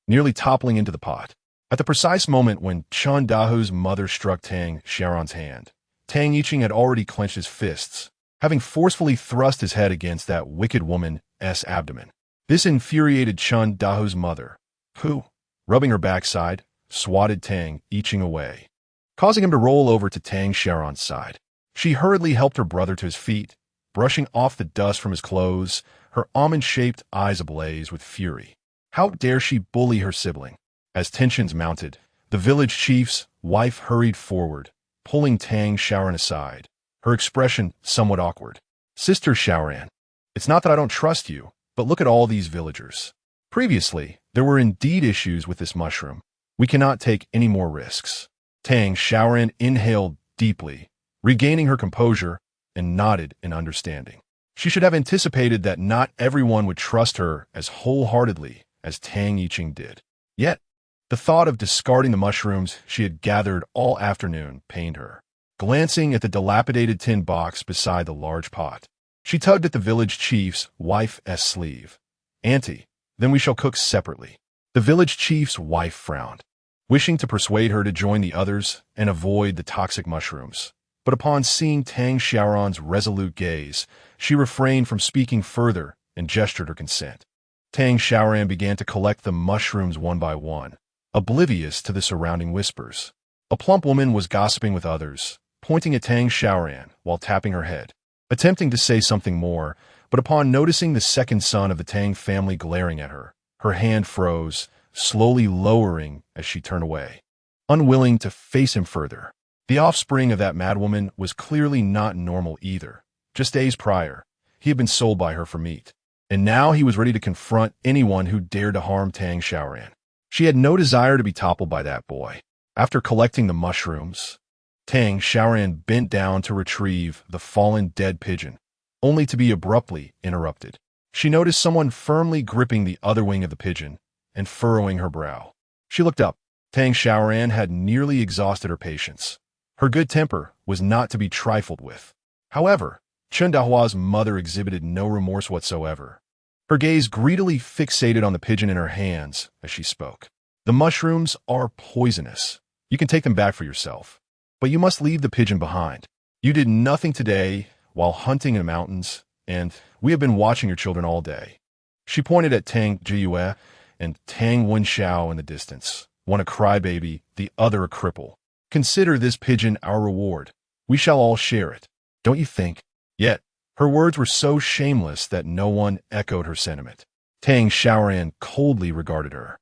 nearly toppling into the pot. At the precise moment when Chengdu's mother struck Tang Xiaoran's hand, Tang Yiqing had already clenched his fists, having forcefully thrust his head against that wicked woman's abdomen. This infuriated Chengdu's mother, who, rubbing her backside, swatted Tang Yiqing away, causing him to roll over to Tang Xiaoran's side. She hurriedly helped her brother to his feet, brushing off the dust from his clothes, her almond-shaped eyes ablaze with fury. How dare she bully her sibling? As tensions mounted, the village chief's wife hurried forward, pulling Tang Xiaoran aside, her expression somewhat awkward. Sister Xiaoran, it's not that I don't trust you, but look at all these villagers. Previously, there were indeed issues with this mushroom. We cannot take any more risks. Tang Xiaoran inhaled deeply, regaining her composure, and nodded in understanding. She should have anticipated that not everyone would trust her as wholeheartedly as Tang Yiqing did. Yet, the thought of discarding the mushrooms she had gathered all afternoon pained her. Glancing at the dilapidated tin box beside the large pot, she tugged at the village chief's wife's sleeve. Auntie, then we shall cook separately. The village chief's wife frowned, wishing to persuade her to join the others and avoid the toxic mushrooms. But upon seeing Tang Xiaoran's resolute gaze, she refrained from speaking further and gestured her consent. Tang Xiaoran began to collect the mushrooms one by one, oblivious to the surrounding whispers. A plump woman was gossiping with others, pointing at Tang Xiaoran while tapping her head, attempting to say something more, but upon noticing the second son of the Tang family glaring at her, her hand froze, slowly lowering as she turned away, unwilling to face him further. The offspring of that madwoman was clearly not normal either. Just days prior, he had been sold by her for meat, and now he was ready to confront anyone who dared to harm Tang Xiaoran. She had no desire to be toppled by that boy. After collecting the mushrooms, Tang Xiaoran bent down to retrieve the fallen dead pigeon, only to be abruptly interrupted. She noticed someone firmly gripping the other wing of the pigeon and furrowing her brow. She looked up. Tang Xiaoran had nearly exhausted her patience. Her good temper was not to be trifled with. However, Chen Dahua's mother exhibited no remorse whatsoever. Her gaze greedily fixated on the pigeon in her hands as she spoke. The mushrooms are poisonous. You can take them back for yourself, but you must leave the pigeon behind. You did nothing today while hunting in the mountains, and we have been watching your children all day. She pointed at Tang Jiyue and Tang Wenxiao in the distance, one a crybaby, the other a cripple. Consider this pigeon our reward. We shall all share it, don't you think? Yet, her words were so shameless that no one echoed her sentiment. Tang Xiaoran coldly regarded her,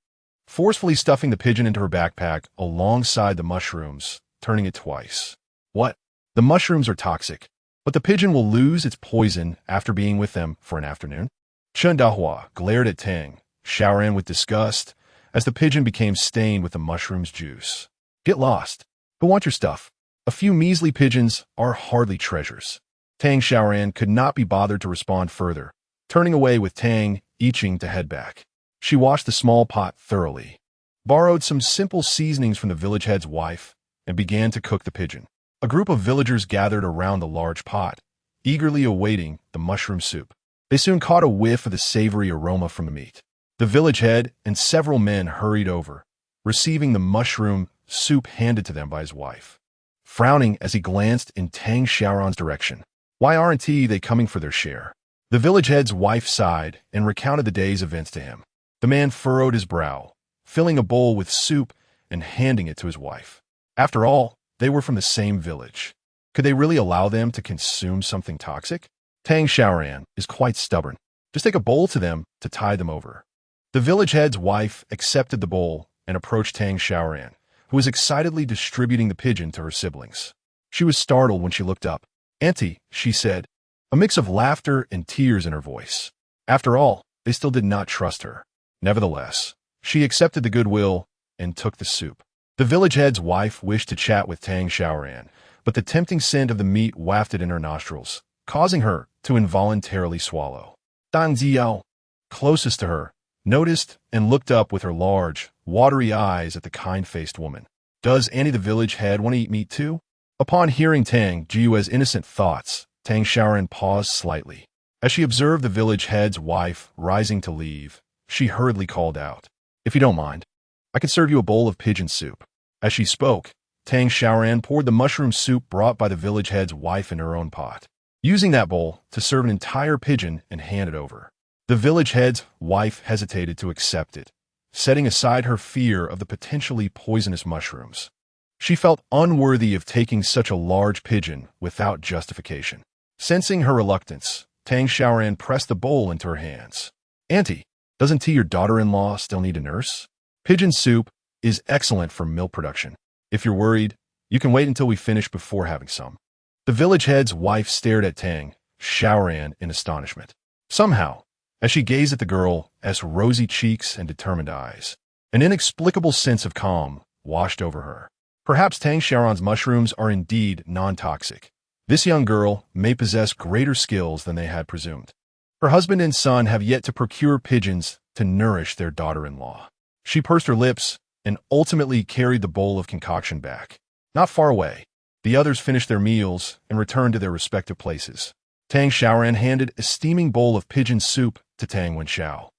forcefully stuffing the pigeon into her backpack alongside the mushrooms, turning it twice. What? The mushrooms are toxic, but the pigeon will lose its poison after being with them for an afternoon? Chen Dahua glared at Tang Xiaoran with disgust as the pigeon became stained with the mushroom's juice. Get lost. Go want your stuff. A few measly pigeons are hardly treasures. Tang Xiaoran could not be bothered to respond further, turning away with Tang itching to head back. She washed the small pot thoroughly, borrowed some simple seasonings from the village head's wife, and began to cook the pigeon. A group of villagers gathered around the large pot, eagerly awaiting the mushroom soup. They soon caught a whiff of the savory aroma from the meat. The village head and several men hurried over, receiving the mushroom soup handed to them by his wife, frowning as he glanced in Tang Xiaoran's direction. Why aren't they coming for their share? The village head's wife sighed and recounted the day's events to him. The man furrowed his brow, filling a bowl with soup and handing it to his wife. After all, they were from the same village. Could they really allow them to consume something toxic? Tang Xiaoran is quite stubborn. Just take a bowl to them to tide them over. The village head's wife accepted the bowl and approached Tang Xiaoran, who was excitedly distributing the pigeon to her siblings. She was startled when she looked up. Auntie, she said, a mix of laughter and tears in her voice. After all, they still did not trust her. Nevertheless, she accepted the goodwill and took the soup. The village head's wife wished to chat with Tang Xiaoran, but the tempting scent of the meat wafted in her nostrils, causing her to involuntarily swallow. Tang Ziao, closest to her, noticed and looked up with her large, watery eyes at the kind-faced woman. Does Annie the village head want to eat meat too? Upon hearing Tang Jiyue's innocent thoughts, Tang Xiaoran paused slightly. As she observed the village head's wife rising to leave, she hurriedly called out, If you don't mind, I could serve you a bowl of pigeon soup. As she spoke, Tang Xiaoran poured the mushroom soup brought by the village head's wife in her own pot, using that bowl to serve an entire pigeon and hand it over. The village head's wife hesitated to accept it, setting aside her fear of the potentially poisonous mushrooms. She felt unworthy of taking such a large pigeon without justification. Sensing her reluctance, Tang Xiaoran pressed the bowl into her hands. Auntie, doesn't your daughter-in-law still need a nurse? Pigeon soup is excellent for milk production. If you're worried, you can wait until we finish before having some. The village head's wife stared at Tang Xiaoran in astonishment. Somehow, as she gazed at the girl's rosy cheeks and determined eyes, an inexplicable sense of calm washed over her. Perhaps Tang Xiaoran's mushrooms are indeed non-toxic. This young girl may possess greater skills than they had presumed. Her husband and son have yet to procure pigeons to nourish their daughter-in-law. She pursed her lips and ultimately carried the bowl of concoction back. Not far away, the others finished their meals and returned to their respective places. Tang Xiaoran handed a steaming bowl of pigeon soup to Tang Wenxiao,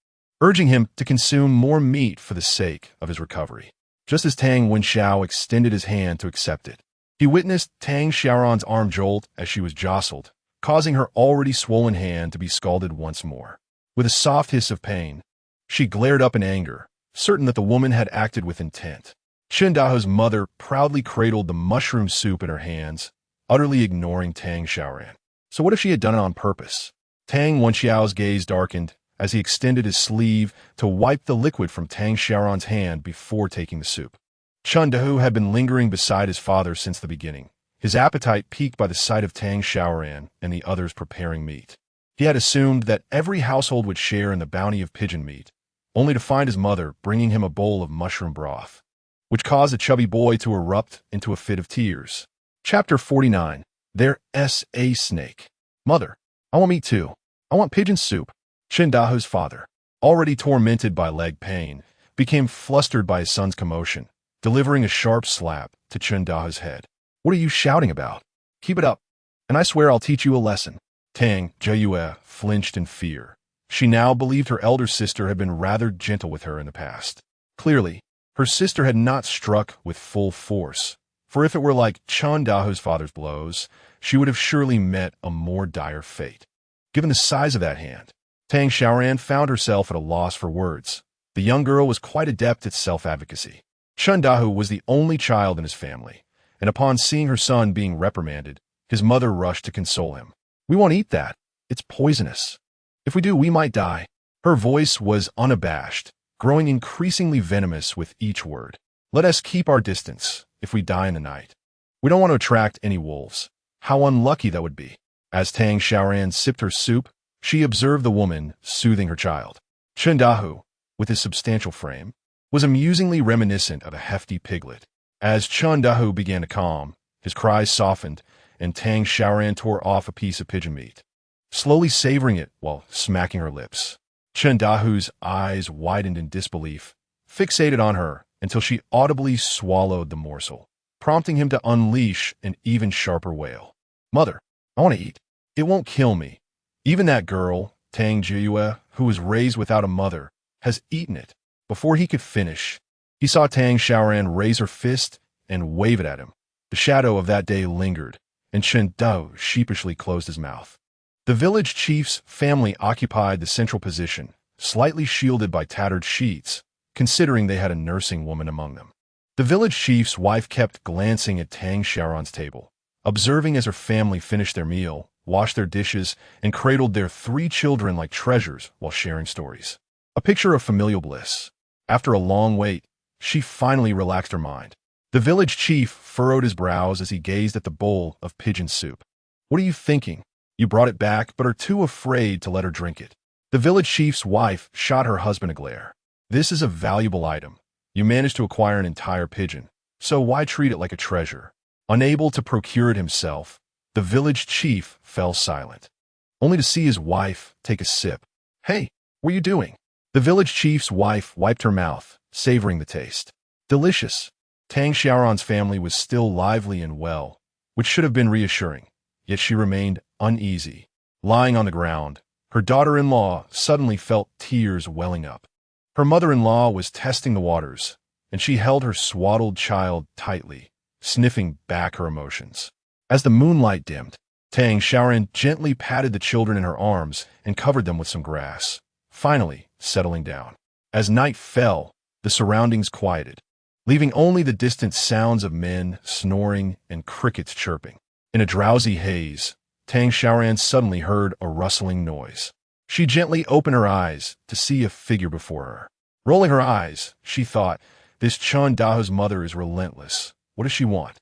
urging him to consume more meat for the sake of his recovery. Just as Tang Wenxiao extended his hand to accept it, he witnessed Tang Xiaoran's arm jolt as she was jostled, causing her already swollen hand to be scalded once more. With a soft hiss of pain, she glared up in anger, certain that the woman had acted with intent. Chen Dao's mother proudly cradled the mushroom soup in her hands, utterly ignoring Tang Xiaoran. So what if she had done it on purpose? Tang Wenxiao's gaze darkened as he extended his sleeve to wipe the liquid from Tang Xiaoran's hand before taking the soup. Chen Dao had been lingering beside his father since the beginning, his appetite piqued by the sight of Tang Xiaoran and the others preparing meat. He had assumed that every household would share in the bounty of pigeon meat, only to find his mother bringing him a bowl of mushroom broth, which caused the chubby boy to erupt into a fit of tears. Chapter 49. There's a snake. Mother, I want meat too. I want pigeon soup. Dahu's father, already tormented by leg pain, became flustered by his son's commotion, delivering a sharp slap to Dahu's head. What are you shouting about? Keep it up, and I swear I'll teach you a lesson. Tang Xiaoran flinched in fear. She now believed her elder sister had been rather gentle with her in the past. Clearly, her sister had not struck with full force, for if it were like Dahu's father's blows, she would have surely met a more dire fate. Given the size of that hand, Tang Xiaoran found herself at a loss for words. The young girl was quite adept at self-advocacy. Dahu was the only child in his family, and upon seeing her son being reprimanded, his mother rushed to console him. We won't eat that. It's poisonous. If we do, we might die. Her voice was unabashed, growing increasingly venomous with each word. Let us keep our distance if we die in the night. We don't want to attract any wolves. How unlucky that would be. As Tang Xiaoran sipped her soup, she observed the woman soothing her child. Dahu, with his substantial frame, was amusingly reminiscent of a hefty piglet. As Dahu began to calm, his cries softened, and Tang Xiaoran tore off a piece of pigeon meat, slowly savoring it while smacking her lips. Dahu's eyes widened in disbelief, fixated on her until she audibly swallowed the morsel, prompting him to unleash an even sharper wail. Mother, I want to eat. It won't kill me. Even that girl, Tang Xiaoran, who was raised without a mother, has eaten it. Before he could finish, he saw Tang Xiaoran raise her fist and wave it at him. The shadow of that day lingered, and Dahu sheepishly closed his mouth. The village chief's family occupied the central position, slightly shielded by tattered sheets, considering they had a nursing woman among them. The village chief's wife kept glancing at Tang Xiaoran's table, observing as her family finished their meal, washed their dishes, and cradled their 3 children like treasures while sharing stories. A picture of familial bliss. After a long wait, she finally relaxed her mind. The village chief furrowed his brows as he gazed at the bowl of pigeon soup. What are you thinking? You brought it back, but are too afraid to let her drink it. The village chief's wife shot her husband a glare. This is a valuable item. You managed to acquire an entire pigeon, so why treat it like a treasure? Unable to procure it himself, the village chief fell silent, only to see his wife take a sip. Hey, what are you doing? The village chief's wife wiped her mouth, savoring the taste. Delicious. Tang Xiaoran's family was still lively and well, which should have been reassuring, yet she remained uneasy. Lying on the ground, her daughter-in-law suddenly felt tears welling up. Her mother-in-law was testing the waters, and she held her swaddled child tightly, sniffing back her emotions. As the moonlight dimmed, Tang Xiaoran gently patted the children in her arms and covered them with some grass, finally settling down. As night fell, the surroundings quieted, leaving only the distant sounds of men snoring and crickets chirping. In a drowsy haze, Tang Xiaoran suddenly heard a rustling noise. She gently opened her eyes to see a figure before her. Rolling her eyes, she thought, this Dahu's mother is relentless. What does she want?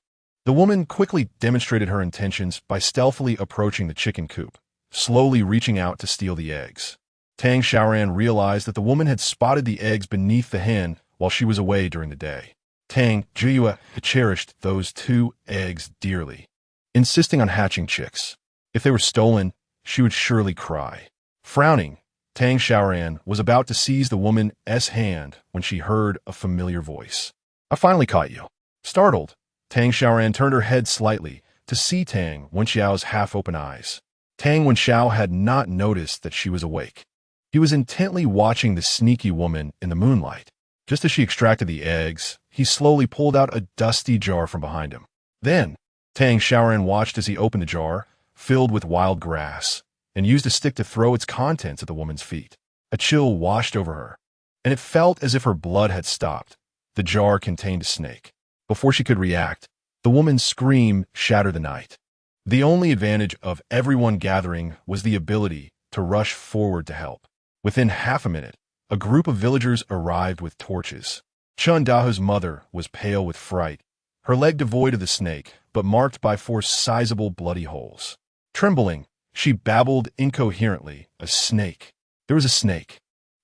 The woman quickly demonstrated her intentions by stealthily approaching the chicken coop, slowly reaching out to steal the eggs. Tang Xiaoran realized that the woman had spotted the eggs beneath the hen while she was away during the day. Tang Xiaoran cherished those 2 eggs dearly, insisting on hatching chicks. If they were stolen, she would surely cry. Frowning, Tang Xiaoran was about to seize the woman's hand when she heard a familiar voice. I finally caught you. Startled, Tang Xiaoran turned her head slightly to see Tang Wenxiao's half-open eyes. Tang Wenxiao had not noticed that she was awake. He was intently watching the sneaky woman in the moonlight. Just as she extracted the eggs, he slowly pulled out a dusty jar from behind him. Then, Tang Xiaoran watched as he opened the jar, filled with wild grass, and used a stick to throw its contents at the woman's feet. A chill washed over her, and it felt as if her blood had stopped. The jar contained a snake. Before she could react, the woman's scream shattered the night. The only advantage of everyone gathering was the ability to rush forward to help. Within half a minute, a group of villagers arrived with torches. Dahu's mother was pale with fright, her leg devoid of the snake, but marked by 4 sizable bloody holes. Trembling, she babbled incoherently, a snake. There was a snake.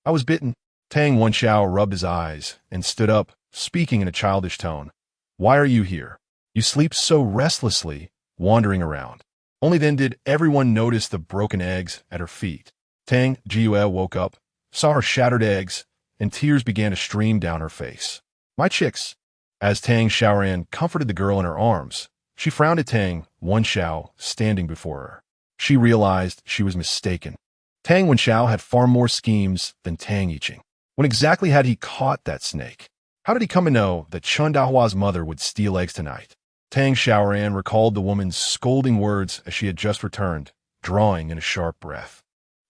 I was bitten. Tang Wenxiao rubbed his eyes and stood up, speaking in a childish tone. Why are you here? You sleep so restlessly, wandering around. Only then did everyone notice the broken eggs at her feet. Tang Xiaoran woke up, saw her shattered eggs, and tears began to stream down her face. My chicks. As Tang Xiaoran comforted the girl in her arms, she frowned at Tang Wenxiao standing before her. She realized she was mistaken. Tang Wenxiao had far more schemes than Tang Yiqing. When exactly had he caught that snake? How did he come to know that Chen Dahua's mother would steal eggs tonight? Tang Xiaoran recalled the woman's scolding words as she had just returned, drawing in a sharp breath.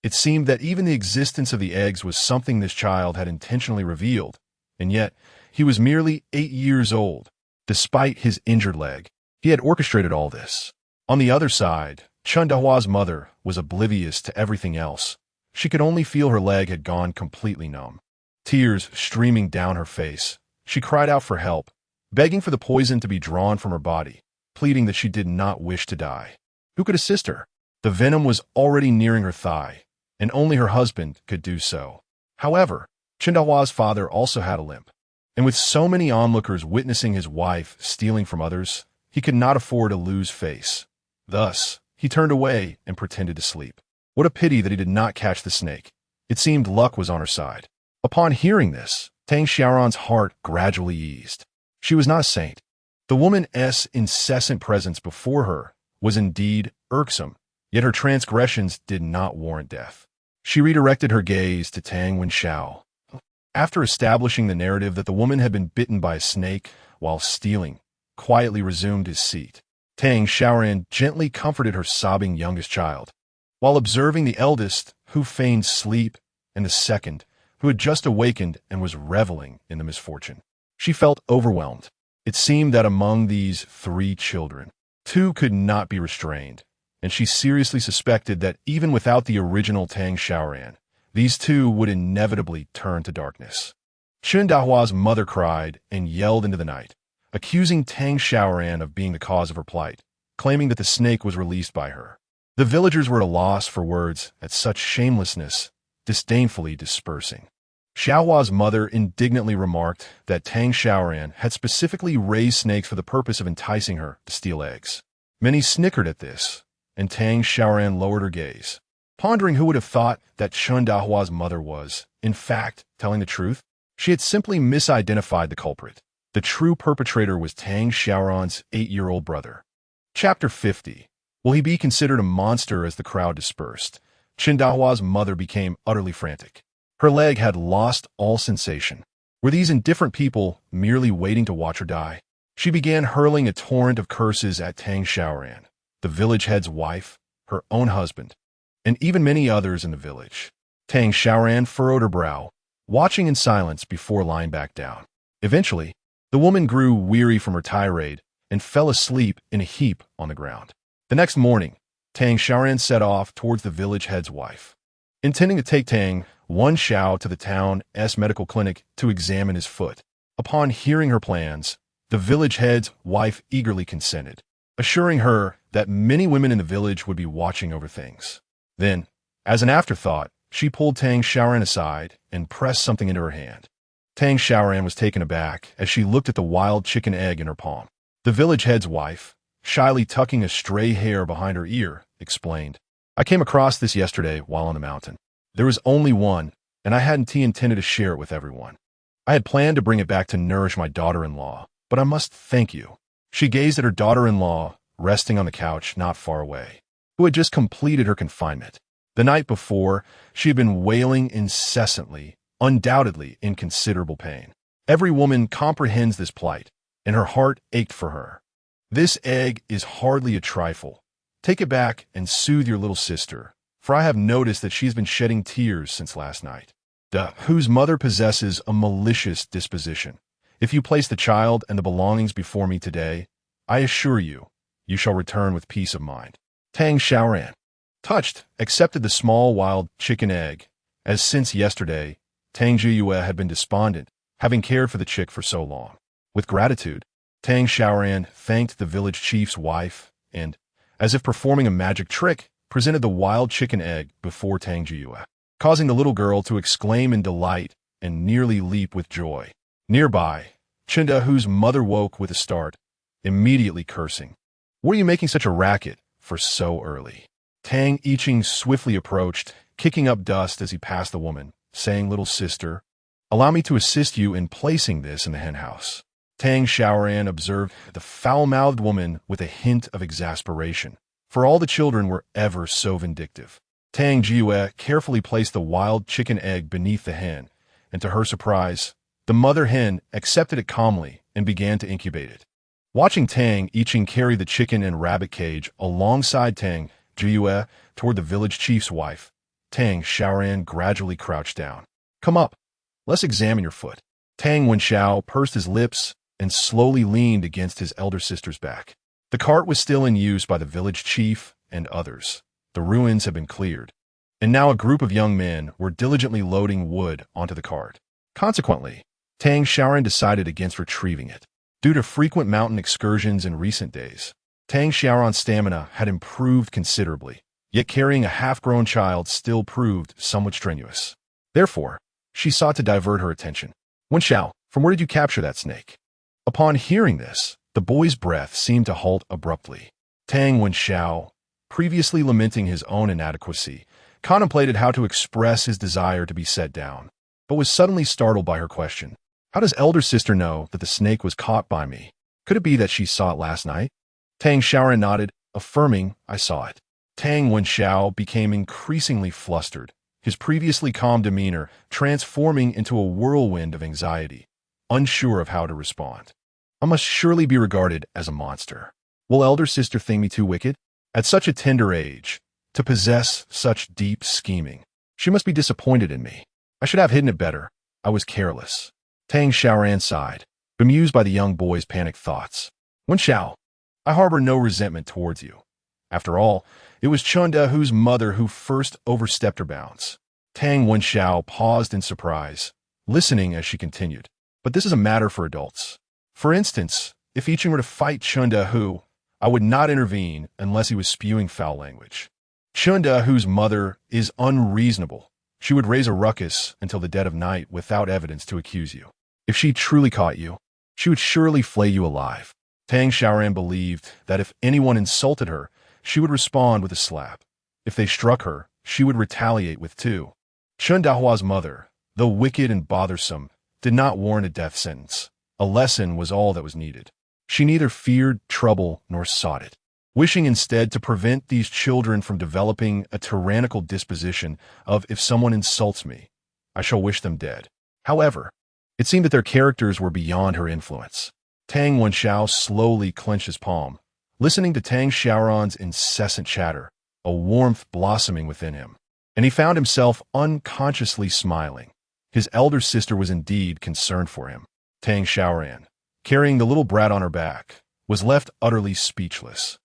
It seemed that even the existence of the eggs was something this child had intentionally revealed, and yet he was merely 8 years old. Despite his injured leg, he had orchestrated all this. On the other side, Chen Dahua's mother was oblivious to everything else. She could only feel her leg had gone completely numb. Tears streaming down her face, she cried out for help, begging for the poison to be drawn from her body, pleading that she did not wish to die. Who could assist her? The venom was already nearing her thigh, and only her husband could do so. However, Chen Dahua's father also had a limp, and with so many onlookers witnessing his wife stealing from others, he could not afford to lose face. Thus, he turned away and pretended to sleep. What a pity that he did not catch the snake. It seemed luck was on her side. Upon hearing this, Tang Xiaoran's heart gradually eased. She was not a saint. The woman's incessant presence before her was indeed irksome, yet her transgressions did not warrant death. She redirected her gaze to Tang Wenxiao. After establishing the narrative that the woman had been bitten by a snake while stealing, quietly resumed his seat. Tang Xiaoran gently comforted her sobbing youngest child, while observing the eldest, who feigned sleep, and the second, who had just awakened and was reveling in the misfortune. She felt overwhelmed. It seemed that among these 3 children, 2 could not be restrained, and she seriously suspected that even without the original Tang Xiaoran, these 2 would inevitably turn to darkness. Chen Dahua's mother cried and yelled into the night, accusing Tang Xiaoran of being the cause of her plight, claiming that the snake was released by her. The villagers were at a loss for words at such shamelessness, disdainfully dispersing. Xiaohua's mother indignantly remarked that Tang Xiaoran had specifically raised snakes for the purpose of enticing her to steal eggs. Many snickered at this, and Tang Xiaoran lowered her gaze, pondering who would have thought that Chen Dahua's mother was, in fact, telling the truth. She had simply misidentified the culprit. The true perpetrator was Tang Xiaoran's 8-year-old brother. Chapter 50. Will he be considered a monster? As the crowd dispersed, Chen Dahua's mother became utterly frantic. Her leg had lost all sensation. Were these indifferent people merely waiting to watch her die? She began hurling a torrent of curses at Tang Xiaoran, the village head's wife, her own husband, and even many others in the village. Tang Xiaoran furrowed her brow, watching in silence before lying back down. Eventually, the woman grew weary from her tirade and fell asleep in a heap on the ground. The next morning, Tang Xiaoran set off towards the village head's wife, intending to take Tang Wenxiao to the town's medical clinic to examine his foot. Upon hearing her plans, the village head's wife eagerly consented, assuring her that many women in the village would be watching over things. Then, as an afterthought, she pulled Tang Xiaoran aside and pressed something into her hand. Tang Xiaoran was taken aback as she looked at the wild chicken egg in her palm. The village head's wife, shyly tucking a stray hair behind her ear, explained, "I came across this yesterday while on the mountain. There was only one, and I hadn't intended to share it with everyone. I had planned to bring it back to nourish my daughter-in-law, but I must thank you." She gazed at her daughter-in-law, resting on the couch not far away, who had just completed her confinement. The night before, she had been wailing incessantly, undoubtedly in considerable pain. Every woman comprehends this plight, and her heart ached for her. "This egg is hardly a trifle. Take it back and soothe your little sister, for I have noticed that she has been shedding tears since last night. Whose mother possesses a malicious disposition. If you place the child and the belongings before me today, I assure you, you shall return with peace of mind." Tang Xiaoran, touched, accepted the small wild chicken egg, as since yesterday, Tang Xiaoran had been despondent, having cared for the chick for so long. With gratitude, Tang Xiaoran thanked the village chief's wife and, as if performing a magic trick, presented the wild chicken egg before Tang Xiaoran, causing the little girl to exclaim in delight and nearly leap with joy. Nearby, Chinda, whose mother woke with a start, immediately cursing. "What are you making such a racket for so early?" Tang Xiaoran swiftly approached, kicking up dust as he passed the woman, saying, "Little sister, allow me to assist you in placing this in the henhouse." Tang Xiaoran observed the foul-mouthed woman with a hint of exasperation, for all the children were ever so vindictive. Tang Jiue carefully placed the wild chicken egg beneath the hen, and to her surprise, the mother hen accepted it calmly and began to incubate it. Watching Tang Xiaoran carry the chicken and rabbit cage alongside Tang Jiue toward the village chief's wife, Tang Xiaoran gradually crouched down. "Come up. Let's examine your foot." Tang Wenxiao pursed his lips and slowly leaned against his elder sister's back. The cart was still in use by the village chief and others. The ruins had been cleared, and now a group of young men were diligently loading wood onto the cart. Consequently, Tang Xiaoran decided against retrieving it. Due to frequent mountain excursions in recent days, Tang Xiaoran's stamina had improved considerably, yet carrying a half-grown child still proved somewhat strenuous. Therefore, she sought to divert her attention. "Wenxiao, from where did you capture that snake?" Upon hearing this, the boy's breath seemed to halt abruptly. Tang Wenxiao, previously lamenting his own inadequacy, contemplated how to express his desire to be set down, but was suddenly startled by her question. "How does elder sister know that the snake was caught by me? Could it be that she saw it last night?" Tang Xiaoran nodded, affirming, "I saw it." Tang Wenxiao became increasingly flustered, his previously calm demeanor transforming into a whirlwind of anxiety, unsure of how to respond. "I must surely be regarded as a monster. Will elder sister think me too wicked? At such a tender age, to possess such deep scheming. She must be disappointed in me. I should have hidden it better. I was careless." Tang Xiaoran sighed, bemused by the young boy's panicked thoughts. "Wenxiao, I harbor no resentment towards you. After all, it was Chundahu's mother who first overstepped her bounds." Tang Wenxiao paused in surprise, listening as she continued. "But this is a matter for adults. For instance, if Xiaoran were to fight Chundahu, I would not intervene unless he was spewing foul language. Chundahu's mother is unreasonable. She would raise a ruckus until the dead of night without evidence to accuse you. If she truly caught you, she would surely flay you alive." Tang Xiaoran believed that if anyone insulted her, she would respond with a slap. If they struck her, she would retaliate with two. Chundahua's mother, though wicked and bothersome, did not warrant a death sentence. A lesson was all that was needed. She neither feared trouble nor sought it, wishing instead to prevent these children from developing a tyrannical disposition of, "If someone insults me, I shall wish them dead." However, it seemed that their characters were beyond her influence. Tang Wenxiao slowly clenched his palm, listening to Tang Xiaoran's incessant chatter, a warmth blossoming within him, and he found himself unconsciously smiling. His elder sister was indeed concerned for him. Tang Xiaoran, carrying the little brat on her back, was left utterly speechless.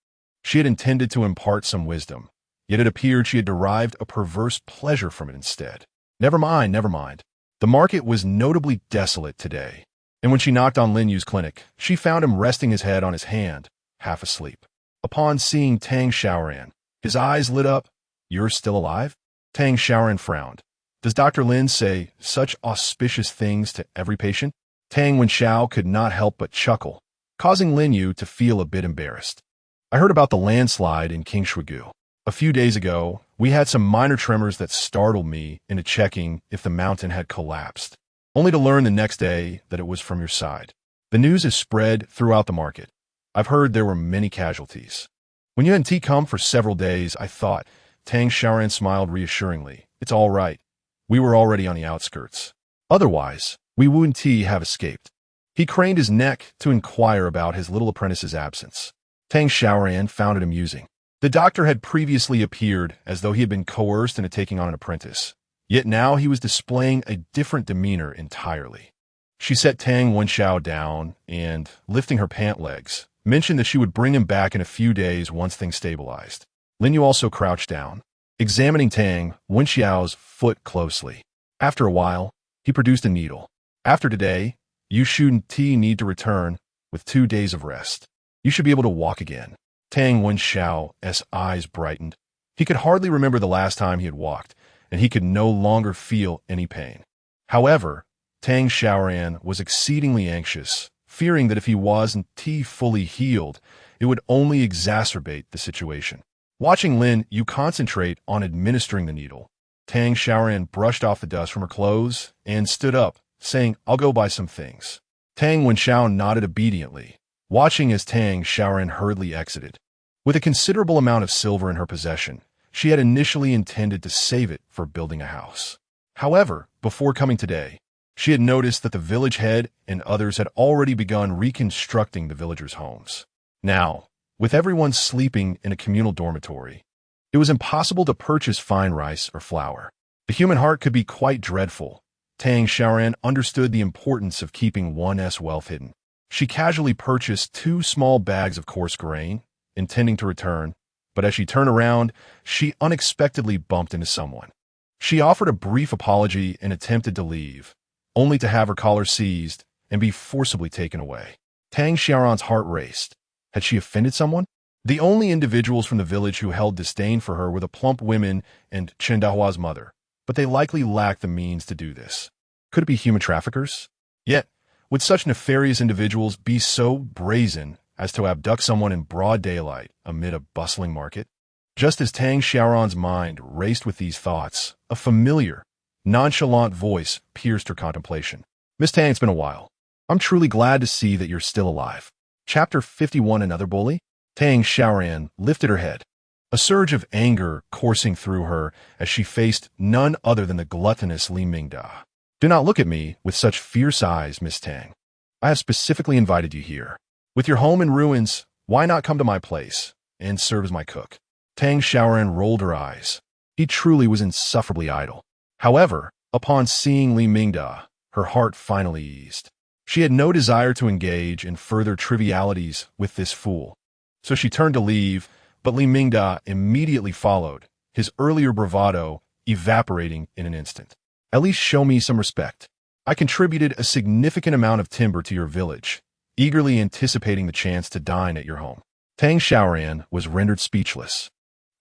She had intended to impart some wisdom, yet it appeared she had derived a perverse pleasure from it instead. Never mind, never mind. The market was notably desolate today, and when she knocked on Lin Yu's clinic, she found him resting his head on his hand, half asleep. Upon seeing Tang Xiaoran, his eyes lit up. "You're still alive?" Tang Xiaoran frowned. "Does Dr. Lin say such auspicious things to every patient?" Tang Wenxiao could not help but chuckle, causing Lin Yu to feel a bit embarrassed. "I heard about the landslide in Qingshuigu. A few days ago, we had some minor tremors that startled me into checking if the mountain had collapsed, only to learn the next day that it was from your side. The news is spread throughout the market. I've heard there were many casualties. When you hadn't come for several days, I thought." Tang Xiaoran smiled reassuringly. "It's all right. We were already on the outskirts. Otherwise, we wouldn't have escaped." He craned his neck to inquire about his little apprentice's absence. Tang Xiaoran found it amusing. The doctor had previously appeared as though he had been coerced into taking on an apprentice, yet now he was displaying a different demeanor entirely. She set Tang Wenxiao down and, lifting her pant legs, mentioned that she would bring him back in a few days once things stabilized. Lin Yu also crouched down, examining Tang Wenxiao's foot closely. After a while, he produced a needle. "After today, you shouldn't need to return with 2 days of rest. You should be able to walk again." Tang Wenxiao's eyes brightened. He could hardly remember the last time he had walked, and he could no longer feel any pain. However, Tang Xiaoran was exceedingly anxious, fearing that if he wasn't fully healed, it would only exacerbate the situation. Watching Lin Yu concentrate on administering the needle, Tang Xiaoran brushed off the dust from her clothes and stood up, saying, "I'll go buy some things." Tang Wenxiao nodded obediently, watching as Tang Xiaoran hurriedly exited. With a considerable amount of silver in her possession, she had initially intended to save it for building a house. However, before coming today, she had noticed that the village head and others had already begun reconstructing the villagers' homes. Now, with everyone sleeping in a communal dormitory, it was impossible to purchase fine rice or flour. The human heart could be quite dreadful. Tang Xiaoran understood the importance of keeping one's wealth hidden. She casually purchased 2 small bags of coarse grain, intending to return, but as she turned around, she unexpectedly bumped into someone. She offered a brief apology and attempted to leave, only to have her collar seized and be forcibly taken away. Tang Xiaoran's heart raced. Had she offended someone? The only individuals from the village who held disdain for her were the plump women and Chen Dahua's mother, but they likely lacked the means to do this. Could it be human traffickers? Yet, would such nefarious individuals be so brazen as to abduct someone in broad daylight amid a bustling market? Just as Tang Xiaoran's mind raced with these thoughts, a familiar, nonchalant voice pierced her contemplation. "Miss Tang, it's been a while. I'm truly glad to see that you're still alive." Chapter 51, Another Bully? Tang Xiaoran lifted her head, a surge of anger coursing through her as she faced none other than the gluttonous Li Mingda. "Do not look at me with such fierce eyes, Miss Tang. I have specifically invited you here. With your home in ruins, why not come to my place and serve as my cook?" Tang Xiaoran rolled her eyes. He truly was insufferably idle. However, upon seeing Li Mingda, her heart finally eased. She had no desire to engage in further trivialities with this fool. So she turned to leave, but Li Mingda immediately followed, his earlier bravado evaporating in an instant. "At least show me some respect. I contributed a significant amount of timber to your village, eagerly anticipating the chance to dine at your home." Tang Xiaoran was rendered speechless.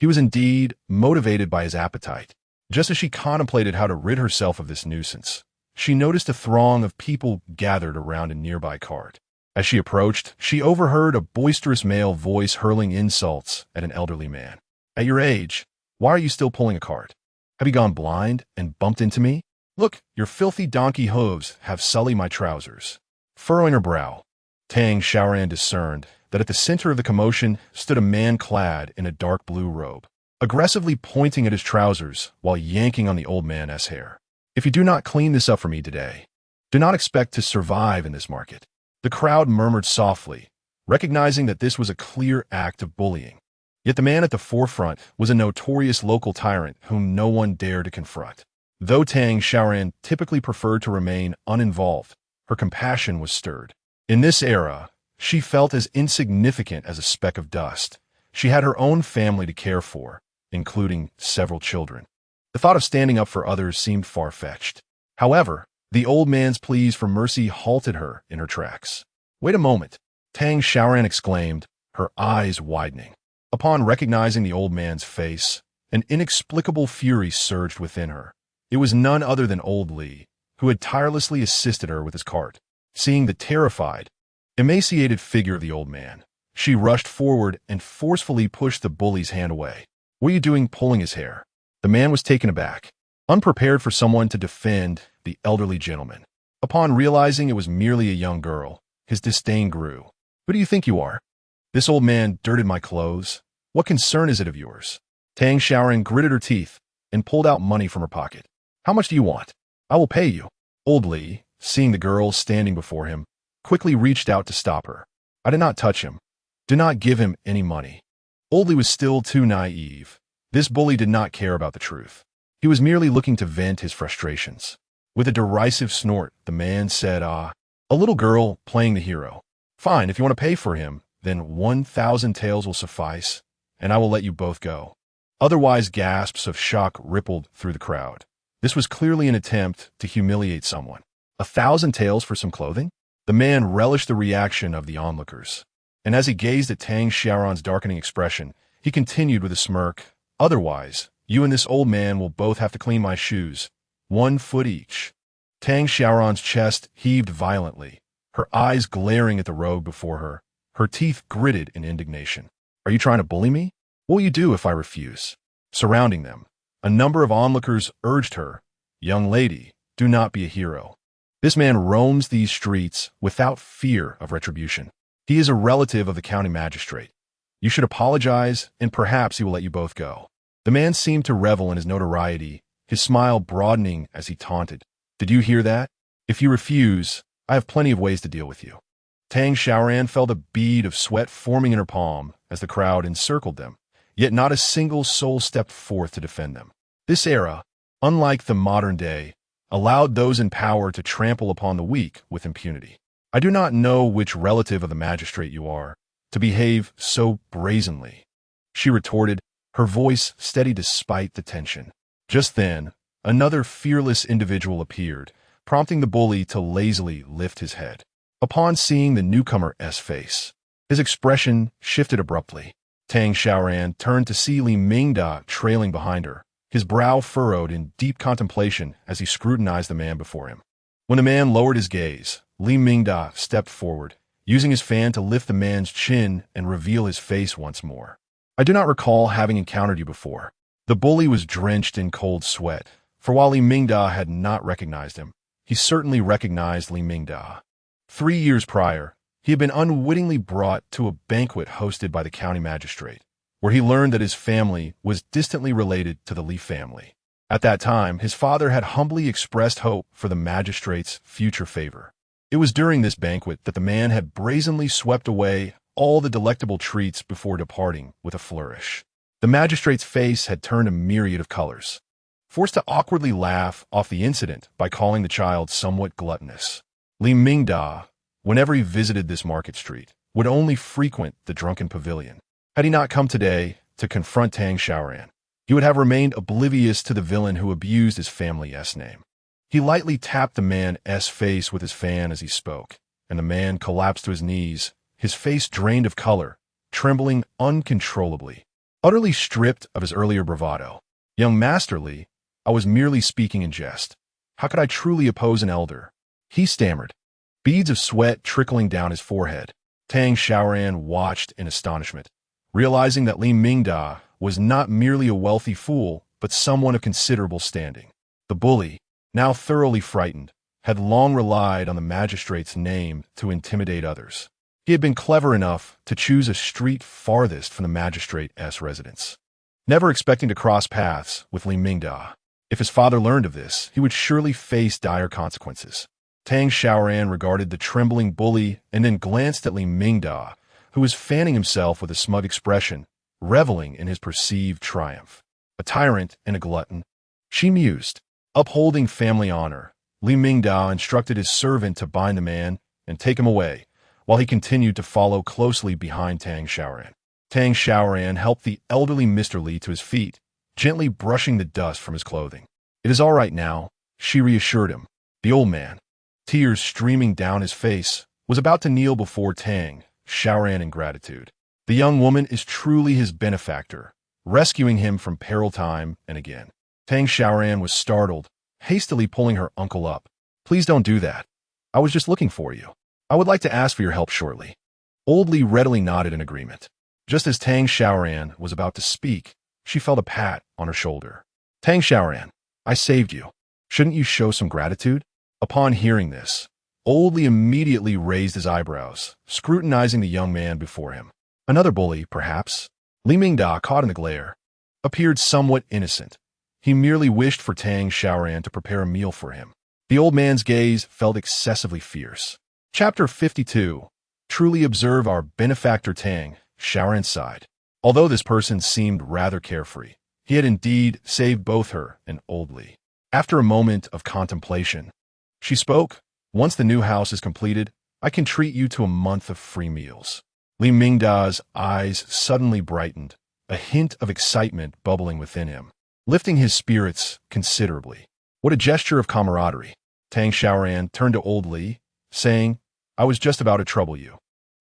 He was indeed motivated by his appetite. Just as she contemplated how to rid herself of this nuisance, she noticed a throng of people gathered around a nearby cart. As she approached, she overheard a boisterous male voice hurling insults at an elderly man. "At your age, why are you still pulling a cart? Have you gone blind and bumped into me? Look, your filthy donkey hooves have sullied my trousers." Furrowing her brow, Tang Xiaoran discerned that at the center of the commotion stood a man clad in a dark blue robe, aggressively pointing at his trousers while yanking on the old man's hair. "If you do not clean this up for me today, do not expect to survive in this market." The crowd murmured softly, recognizing that this was a clear act of bullying. Yet the man at the forefront was a notorious local tyrant whom no one dared to confront. Though Tang Xiaoran typically preferred to remain uninvolved, her compassion was stirred. In this era, she felt as insignificant as a speck of dust. She had her own family to care for, including several children. The thought of standing up for others seemed far-fetched. However, the old man's pleas for mercy halted her in her tracks. "Wait a moment," Tang Xiaoran exclaimed, her eyes widening. Upon recognizing the old man's face, an inexplicable fury surged within her. It was none other than old Li, who had tirelessly assisted her with his cart. Seeing the terrified, emaciated figure of the old man, she rushed forward and forcefully pushed the bully's hand away. "What are you doing pulling his hair?" The man was taken aback, unprepared for someone to defend the elderly gentleman. Upon realizing it was merely a young girl, his disdain grew. "Who do you think you are? This old man dirted my clothes. What concern is it of yours?" Tang Xiaoran gritted her teeth and pulled out money from her pocket. "How much do you want? I will pay you." Old Li, seeing the girl standing before him, quickly reached out to stop her. "I did not touch him. Do not give him any money." Old Li was still too naive. This bully did not care about the truth. He was merely looking to vent his frustrations. With a derisive snort, the man said, a little girl playing the hero. Fine, if you want to pay for him, then 1,000 taels will suffice, and I will let you both go." Otherwise, gasps of shock rippled through the crowd. This was clearly an attempt to humiliate someone. 1,000 taels for some clothing? The man relished the reaction of the onlookers. And as he gazed at Tang Xiaoran's darkening expression, he continued with a smirk, "Otherwise, you and this old man will both have to clean my shoes, 1 foot each." Tang Xiaoran's chest heaved violently. her eyes glaring at the road before her, her teeth gritted in indignation. "Are you trying to bully me? What will you do if I refuse?" Surrounding them, a number of onlookers urged her, "Young lady, do not be a hero. This man roams these streets without fear of retribution. He is a relative of the county magistrate. You should apologize, and perhaps he will let you both go." The man seemed to revel in his notoriety, his smile broadening as he taunted. "Did you hear that? If you refuse, I have plenty of ways to deal with you." Tang Xiaoran felt a bead of sweat forming in her palm as the crowd encircled them, yet not a single soul stepped forth to defend them. This era, unlike the modern day, allowed those in power to trample upon the weak with impunity. "I do not know which relative of the magistrate you are, to behave so brazenly," she retorted, her voice steady despite the tension. Just then, another fearless individual appeared, prompting the bully to lazily lift his head. Upon seeing the newcomer's face, his expression shifted abruptly. Tang Xiaoran turned to see Li Mingda trailing behind her, his brow furrowed in deep contemplation as he scrutinized the man before him. When the man lowered his gaze, Li Mingda stepped forward, using his fan to lift the man's chin and reveal his face once more. "I do not recall having encountered you before." The bully was drenched in cold sweat, for while Li Mingda had not recognized him, he certainly recognized Li Mingda. 3 years prior, he had been unwittingly brought to a banquet hosted by the county magistrate, where he learned that his family was distantly related to the Li family. At that time, his father had humbly expressed hope for the magistrate's future favor. It was during this banquet that the man had brazenly swept away all the delectable treats before departing with a flourish. The magistrate's face had turned a myriad of colors, forced to awkwardly laugh off the incident by calling the child somewhat gluttonous. Li Mingda, whenever he visited this market street, would only frequent the drunken pavilion. Had he not come today to confront Tang Xiaoran, he would have remained oblivious to the villain who abused his family's name. He lightly tapped the man's face with his fan as he spoke, and the man collapsed to his knees, his face drained of color, trembling uncontrollably, utterly stripped of his earlier bravado. "Young Master Li, I was merely speaking in jest. How could I truly oppose an elder?" he stammered, beads of sweat trickling down his forehead. Tang Xiaoran watched in astonishment, realizing that Li Mingda was not merely a wealthy fool, but someone of considerable standing. The bully, now thoroughly frightened, had long relied on the magistrate's name to intimidate others. He had been clever enough to choose a street farthest from the magistrate's residence, never expecting to cross paths with Li Mingda. If his father learned of this, he would surely face dire consequences. Tang Xiaoran regarded the trembling bully and then glanced at Li Mingda, who was fanning himself with a smug expression, reveling in his perceived triumph. A tyrant and a glutton, she mused. Upholding family honor, Li Mingda instructed his servant to bind the man and take him away, while he continued to follow closely behind Tang Xiaoran. Tang Xiaoran helped the elderly Mr. Li to his feet, gently brushing the dust from his clothing. "It is all right now," she reassured him. The old man, tears streaming down his face, was about to kneel before Tang Xiaoran in gratitude. The young woman is truly his benefactor, rescuing him from peril time and again. Tang Xiaoran was startled, hastily pulling her uncle up. "Please don't do that. I was just looking for you. I would like to ask for your help shortly." Old Li readily nodded in agreement. Just as Tang Xiaoran was about to speak, she felt a pat on her shoulder. "Tang Xiaoran, I saved you. Shouldn't you show some gratitude?" Upon hearing this, Old Li immediately raised his eyebrows, scrutinizing the young man before him. Another bully, perhaps. Li Mingda, caught in the glare, appeared somewhat innocent. He merely wished for Tang Xiaoran to prepare a meal for him. The old man's gaze felt excessively fierce. Chapter 52. Truly observe our benefactor Tang Xiaoran sighed. Although this person seemed rather carefree, he had indeed saved both her and Old Li. After a moment of contemplation, she spoke. "Once the new house is completed, I can treat you to a month of free meals." Li Mingda's eyes suddenly brightened, a hint of excitement bubbling within him, lifting his spirits considerably. What a gesture of camaraderie. Tang Xiaoran turned to Old Li, saying, "I was just about to trouble you.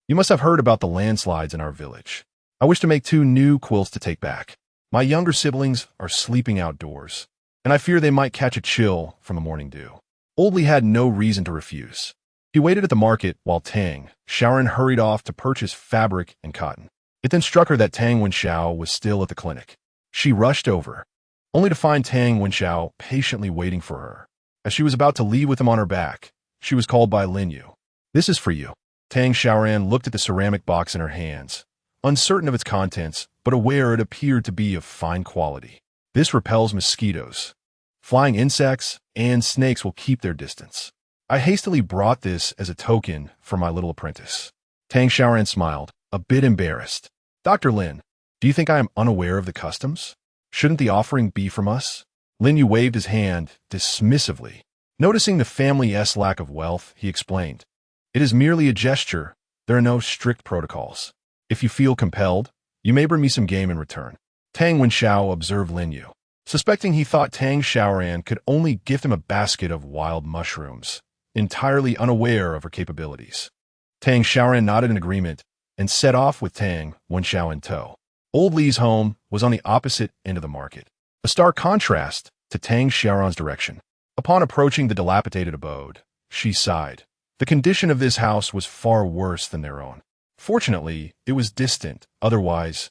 You must have heard about the landslides in our village. I wish to make 2 new quilts to take back. My younger siblings are sleeping outdoors, and I fear they might catch a chill from the morning dew." Old Li had no reason to refuse. He He waited at the market while Tang Xiaoran hurried off to purchase fabric and cotton. It then struck her that Tang Wenxiao was still at the clinic. She rushed over, only to find Tang Wenxiao patiently waiting for her. As she was about to leave with him on her back, she was called by Lin Yu. "This is for you." Tang Xiaoran looked at the ceramic box in her hands, uncertain of its contents, but aware it appeared to be of fine quality. "This repels mosquitoes. Flying insects and snakes will keep their distance. I hastily brought this as a token for my little apprentice." Tang Xiaoran smiled, a bit embarrassed. "Dr. Lin, do you think I am unaware of the customs? Shouldn't the offering be from us?" Lin Yu waved his hand dismissively. Noticing the family's lack of wealth, he explained, "It is merely a gesture. There are no strict protocols. If you feel compelled, you may bring me some game in return." Tang Wenxiao observed Lin Yu, suspecting he thought Tang Xiaoran could only gift him a basket of wild mushrooms, entirely unaware of her capabilities. Tang Xiaoran nodded in agreement and set off with Tang Wenxiao in tow. Old Li's home was on the opposite end of the market, a stark contrast to Tang Xiaoran's direction. Upon approaching the dilapidated abode, she sighed. The condition of this house was far worse than their own. Fortunately, it was distant, otherwise,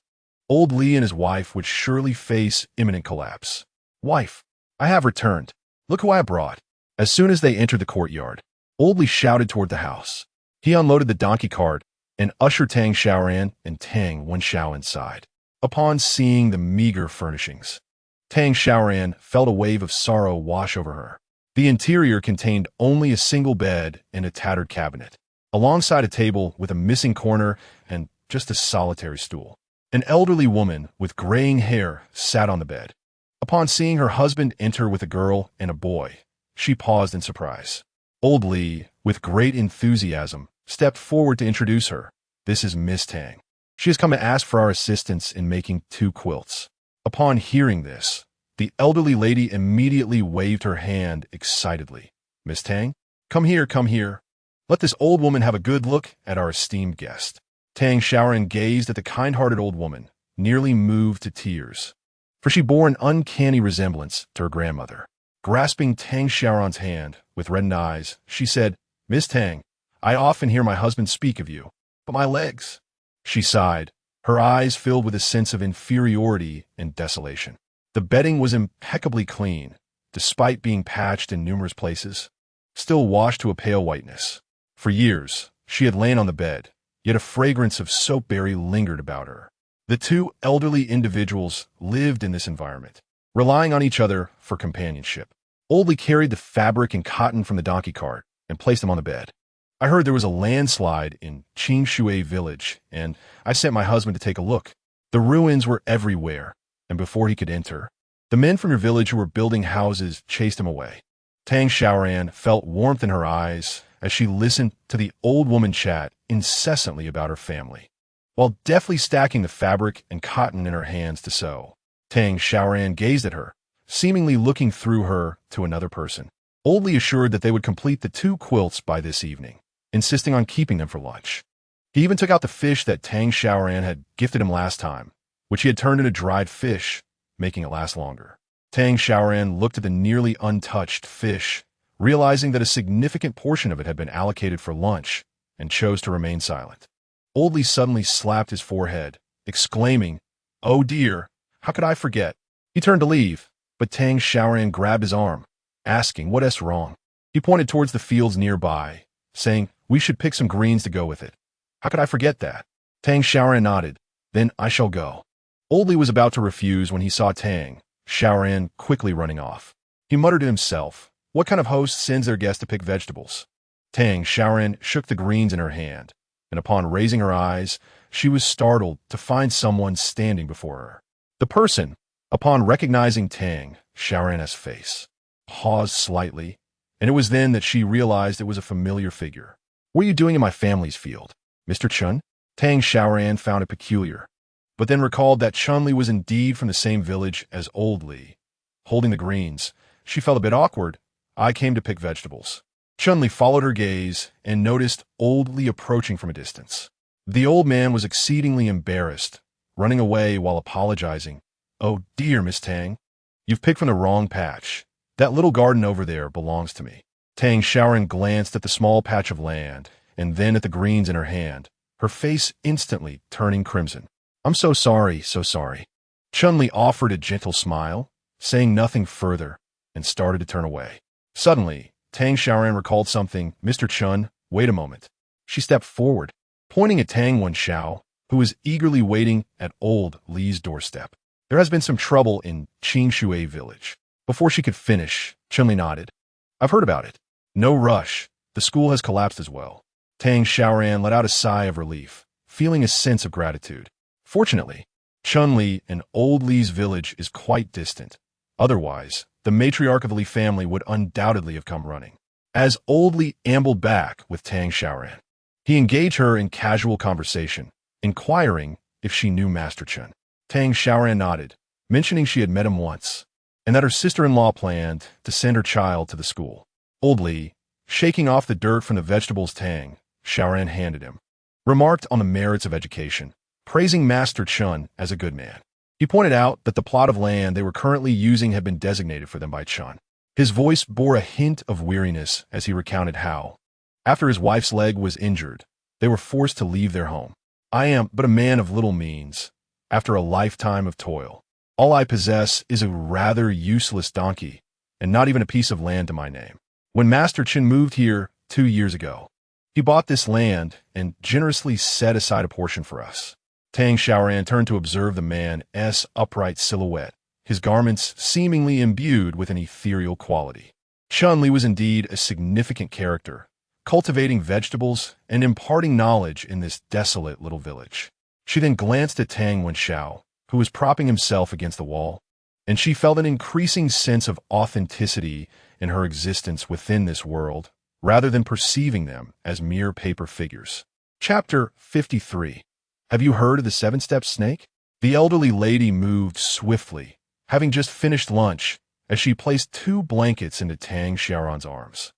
old Li and his wife would surely face imminent collapse. "Wife, I have returned. Look who I have brought." As soon as they entered the courtyard, old Li shouted toward the house. He unloaded the donkey cart and ushered Tang Xiaoran and Tang Wenxiao inside. Upon seeing the meager furnishings, Tang Xiaoran felt a wave of sorrow wash over her. The interior contained only a single bed and a tattered cabinet, alongside a table with a missing corner and just a solitary stool. An elderly woman with graying hair sat on the bed. Upon seeing her husband enter with a girl and a boy, she paused in surprise. Old Li, with great enthusiasm, stepped forward to introduce her. "This is Miss Tang. She has come to ask for our assistance in making 2 quilts." Upon hearing this, the elderly lady immediately waved her hand excitedly. "Miss Tang, come here, come here. Let this old woman have a good look at our esteemed guest." Tang Xiaoran gazed at the kind-hearted old woman, nearly moved to tears, for she bore an uncanny resemblance to her grandmother. Grasping Tang Xiaoran's hand with reddened eyes, she said, "Miss Tang, I often hear my husband speak of you, but my legs." She sighed, her eyes filled with a sense of inferiority and desolation. The bedding was impeccably clean, despite being patched in numerous places, still washed to a pale whiteness. For years, she had lain on the bed, yet a fragrance of soapberry lingered about her. The 2 elderly individuals lived in this environment, relying on each other for companionship. Old Li carried the fabric and cotton from the donkey cart and placed them on the bed. "I heard there was a landslide in Qingshui village, and I sent my husband to take a look. The ruins were everywhere, and before he could enter, the men from your village who were building houses chased him away." Tang Xiaoran felt warmth in her eyes as she listened to the old woman chat incessantly about her family, while deftly stacking the fabric and cotton in her hands to sew. Tang Xiaoran gazed at her, seemingly looking through her to another person. Old Li assured that they would complete the 2 quilts by this evening, insisting on keeping them for lunch. He even took out the fish that Tang Xiaoran had gifted him last time, which he had turned into dried fish, making it last longer. Tang Xiaoran looked at the nearly untouched fish, realizing that a significant portion of it had been allocated for lunch, and chose to remain silent. Old Li suddenly slapped his forehead, exclaiming, "Oh dear, how could I forget?" He turned to leave, but Tang Xiaoran grabbed his arm, asking what's wrong. He pointed towards the fields nearby, saying, "We should pick some greens to go with it. How could I forget that?" Tang Xiaoran nodded. "Then I shall go." Old Li was about to refuse when he saw Tang Xiaoran quickly running off. He muttered to himself, "What kind of host sends their guest to pick vegetables?" Tang Xiaoran shook the greens in her hand, and upon raising her eyes, she was startled to find someone standing before her. The person, upon recognizing Tang Xiaoran's face, paused slightly, and it was then that she realized it was a familiar figure. "What are you doing in my family's field, Mr. Chun?" Tang Xiaoran found it peculiar, but then recalled that Chun-Li was indeed from the same village as Old Li. Holding the greens, she felt a bit awkward. "I came to pick vegetables." Chun-Li followed her gaze and noticed Old Li approaching from a distance. The old man was exceedingly embarrassed, running away while apologizing. "Oh dear, Miss Tang, you've picked from the wrong patch. That little garden over there belongs to me." Tang Xiaoran glanced at the small patch of land and then at the greens in her hand, her face instantly turning crimson. I'm so sorry, so sorry. Chun-Li offered a gentle smile, saying nothing further, and started to turn away. Suddenly, Tang Xiaoran recalled something. Mr. Chun, wait a moment. She stepped forward, pointing at Tang Wenxiao, who was eagerly waiting at old Li's doorstep. There has been some trouble in Qingshui village. Before she could finish, Chun-Li nodded. I've heard about it. No rush. The school has collapsed as well. Tang Xiaoran let out a sigh of relief, feeling a sense of gratitude. Fortunately, Chun-Li and old Li's village is quite distant. Otherwise, the matriarch of the Li family would undoubtedly have come running. As old Li ambled back with Tang Xiaoran, he engaged her in casual conversation, inquiring if she knew Master Chun. Tang Xiaoran nodded, mentioning she had met him once, and that her sister-in-law planned to send her child to the school. Old Li, shaking off the dirt from the vegetables Tang Xiaoran handed him, remarked on the merits of education, praising Master Chun as a good man. He pointed out that the plot of land they were currently using had been designated for them by Chun. His voice bore a hint of weariness as he recounted how, after his wife's leg was injured, they were forced to leave their home. I am but a man of little means. After a lifetime of toil, all I possess is a rather useless donkey, and not even a piece of land to my name. When Master Chun moved here 2 years ago, he bought this land and generously set aside a portion for us. Tang Xiaoran turned to observe the man's upright silhouette, his garments seemingly imbued with an ethereal quality. Chun-Li was indeed a significant character, cultivating vegetables and imparting knowledge in this desolate little village. She then glanced at Tang Wenxiao, who was propping himself against the wall, and she felt an increasing sense of authenticity in her existence within this world, rather than perceiving them as mere paper figures. Chapter 53. Have you heard of the seven-step snake? The elderly lady moved swiftly, having just finished lunch, as she placed 2 blankets into Tang Xiaoran's arms.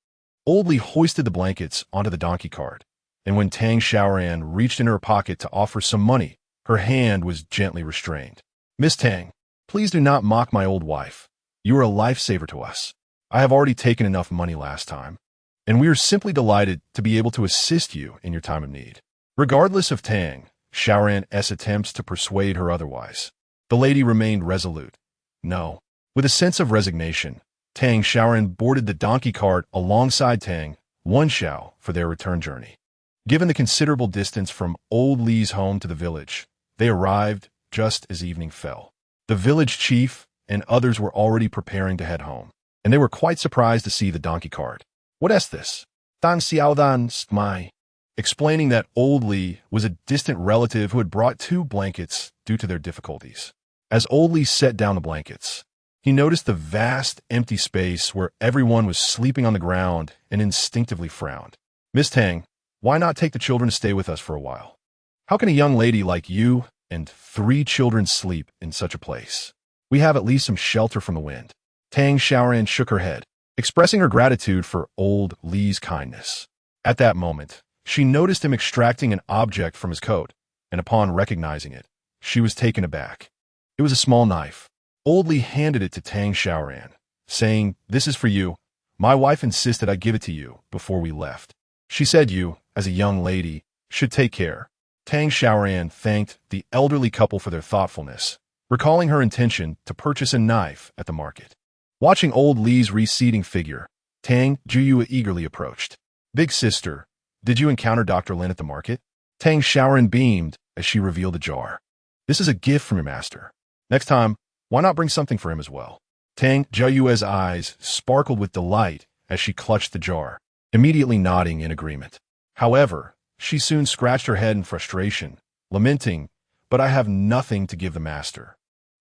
Old Li hoisted the blankets onto the donkey cart, and when Tang Xiaoran reached in her pocket to offer some money, her hand was gently restrained. Miss Tang, please do not mock my old wife. You are a lifesaver to us. I have already taken enough money last time, and we are simply delighted to be able to assist you in your time of need. Regardless of Tang Xiaoran's attempts to persuade her otherwise, the lady remained resolute. No. With a sense of resignation, Tang Xiaoran boarded the donkey cart alongside Tang Wenxiao for their return journey. Given the considerable distance from old Li's home to the village, they arrived just as evening fell. The village chief and others were already preparing to head home, and they were quite surprised to see the donkey cart. What is this? Tang Xiaoran smiled, explaining that old Li was a distant relative who had brought 2 blankets due to their difficulties. As old Li set down the blankets, he noticed the vast empty space where everyone was sleeping on the ground and instinctively frowned. Miss Tang, why not take the children to stay with us for a while? How can a young lady like you and 3 children sleep in such a place? We have at least some shelter from the wind. Tang Xiaoran shook her head, expressing her gratitude for old Li's kindness. At that moment, she noticed him extracting an object from his coat, and upon recognizing it, she was taken aback. It was a small knife. Old Li handed it to Tang Xiaoran, saying, "This is for you. My wife insisted I give it to you before we left. She said you, as a young lady, should take care." Tang Xiaoran thanked the elderly couple for their thoughtfulness, recalling her intention to purchase a knife at the market. Watching old Li's receding figure, Tang Juyue eagerly approached. "Big sister, did you encounter Dr. Lin at the market?" Tang Xiaoran beamed as she revealed the jar. "This is a gift from your master. Next time, why not bring something for him as well?" Tang Juyue's eyes sparkled with delight as she clutched the jar, immediately nodding in agreement. However, she soon scratched her head in frustration, lamenting, "But I have nothing to give the master."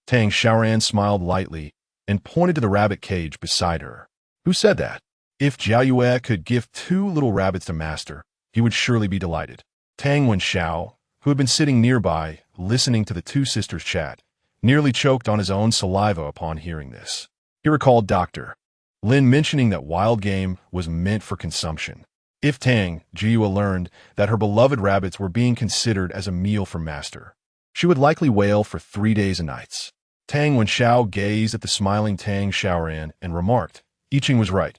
Tang Xiaoran smiled lightly and pointed to the rabbit cage beside her. "Who said that? If Jiayue could give 2 little rabbits to master, he would surely be delighted." Tang Wenxiao, who had been sitting nearby, listening to the 2 sisters chat, nearly choked on his own saliva upon hearing this. He recalled Dr. Lin mentioning that wild game was meant for consumption. If Tang Jiyue learned that her beloved rabbits were being considered as a meal for master, she would likely wail for 3 days and nights. Tang Wenxiao gazed at the smiling Tang Xiaoran and remarked, "I Ching was right.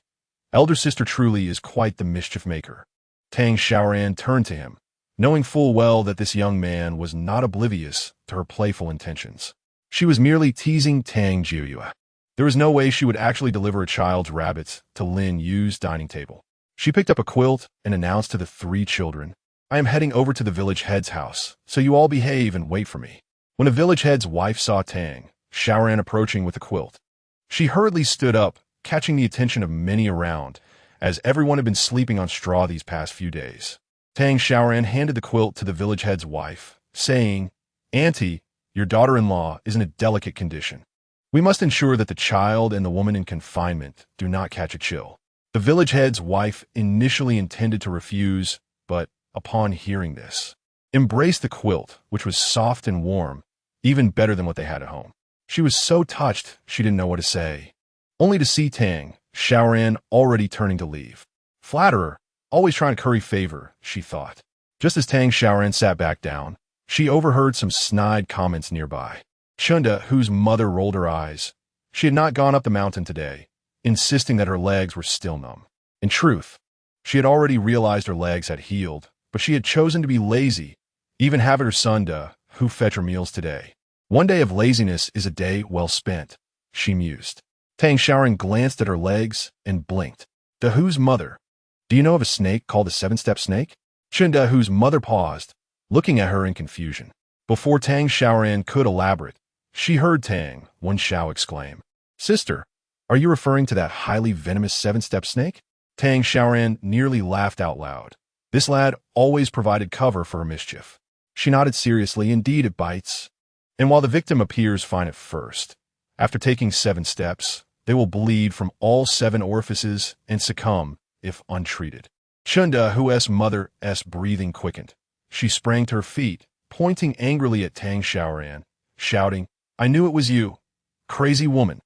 Elder sister truly is quite the mischief maker. Tang Xiaoran turned to him, knowing full well that this young man was not oblivious to her playful intentions. She was merely teasing Tang Jiuyue. There was no way she would actually deliver a child's rabbits to Lin Yu's dining table. She picked up a quilt and announced to the 3 children, "I am heading over to the village head's house, so you all behave and wait for me." When the village head's wife saw Tang Xiaoran approaching with the quilt, she hurriedly stood up, catching the attention of many around, as everyone had been sleeping on straw these past few days. Tang Xiaoran handed the quilt to the village head's wife, saying, "Auntie, your daughter-in-law is in a delicate condition. We must ensure that the child and the woman in confinement do not catch a chill." The village head's wife initially intended to refuse, but upon hearing this, embraced the quilt, which was soft and warm, even better than what they had at home. She was so touched she didn't know what to say, only to see Tang Xiaoran already turning to leave. Flatterer, always trying to curry favor, she thought. Just as Tang Xiaoran sat back down, she overheard some snide comments nearby. Chunda, whose mother rolled her eyes. She had not gone up the mountain today, insisting that her legs were still numb. In truth, she had already realized her legs had healed, but she had chosen to be lazy, even having her son who fetch her meals today. One day of laziness is a day well spent, she mused. Tang Xiaoran glanced at her legs and blinked. Whose mother? Do you know of a snake called a 7-step snake? Chunda, whose mother paused, looking at her in confusion. Before Tang Xiaoran could elaborate, she heard Tang Xiao exclaim, "Sister, are you referring to that highly venomous 7-step snake?" Tang Xiaoran nearly laughed out loud. This lad always provided cover for her mischief. She nodded seriously. "Indeed, it bites. And while the victim appears fine at first, after taking 7 steps, they will bleed from all 7 orifices and succumb if untreated." Chunda, whose mother's breathing quickened. She sprang to her feet, pointing angrily at Tang Xiaoran, shouting, "I knew it was you. Crazy woman.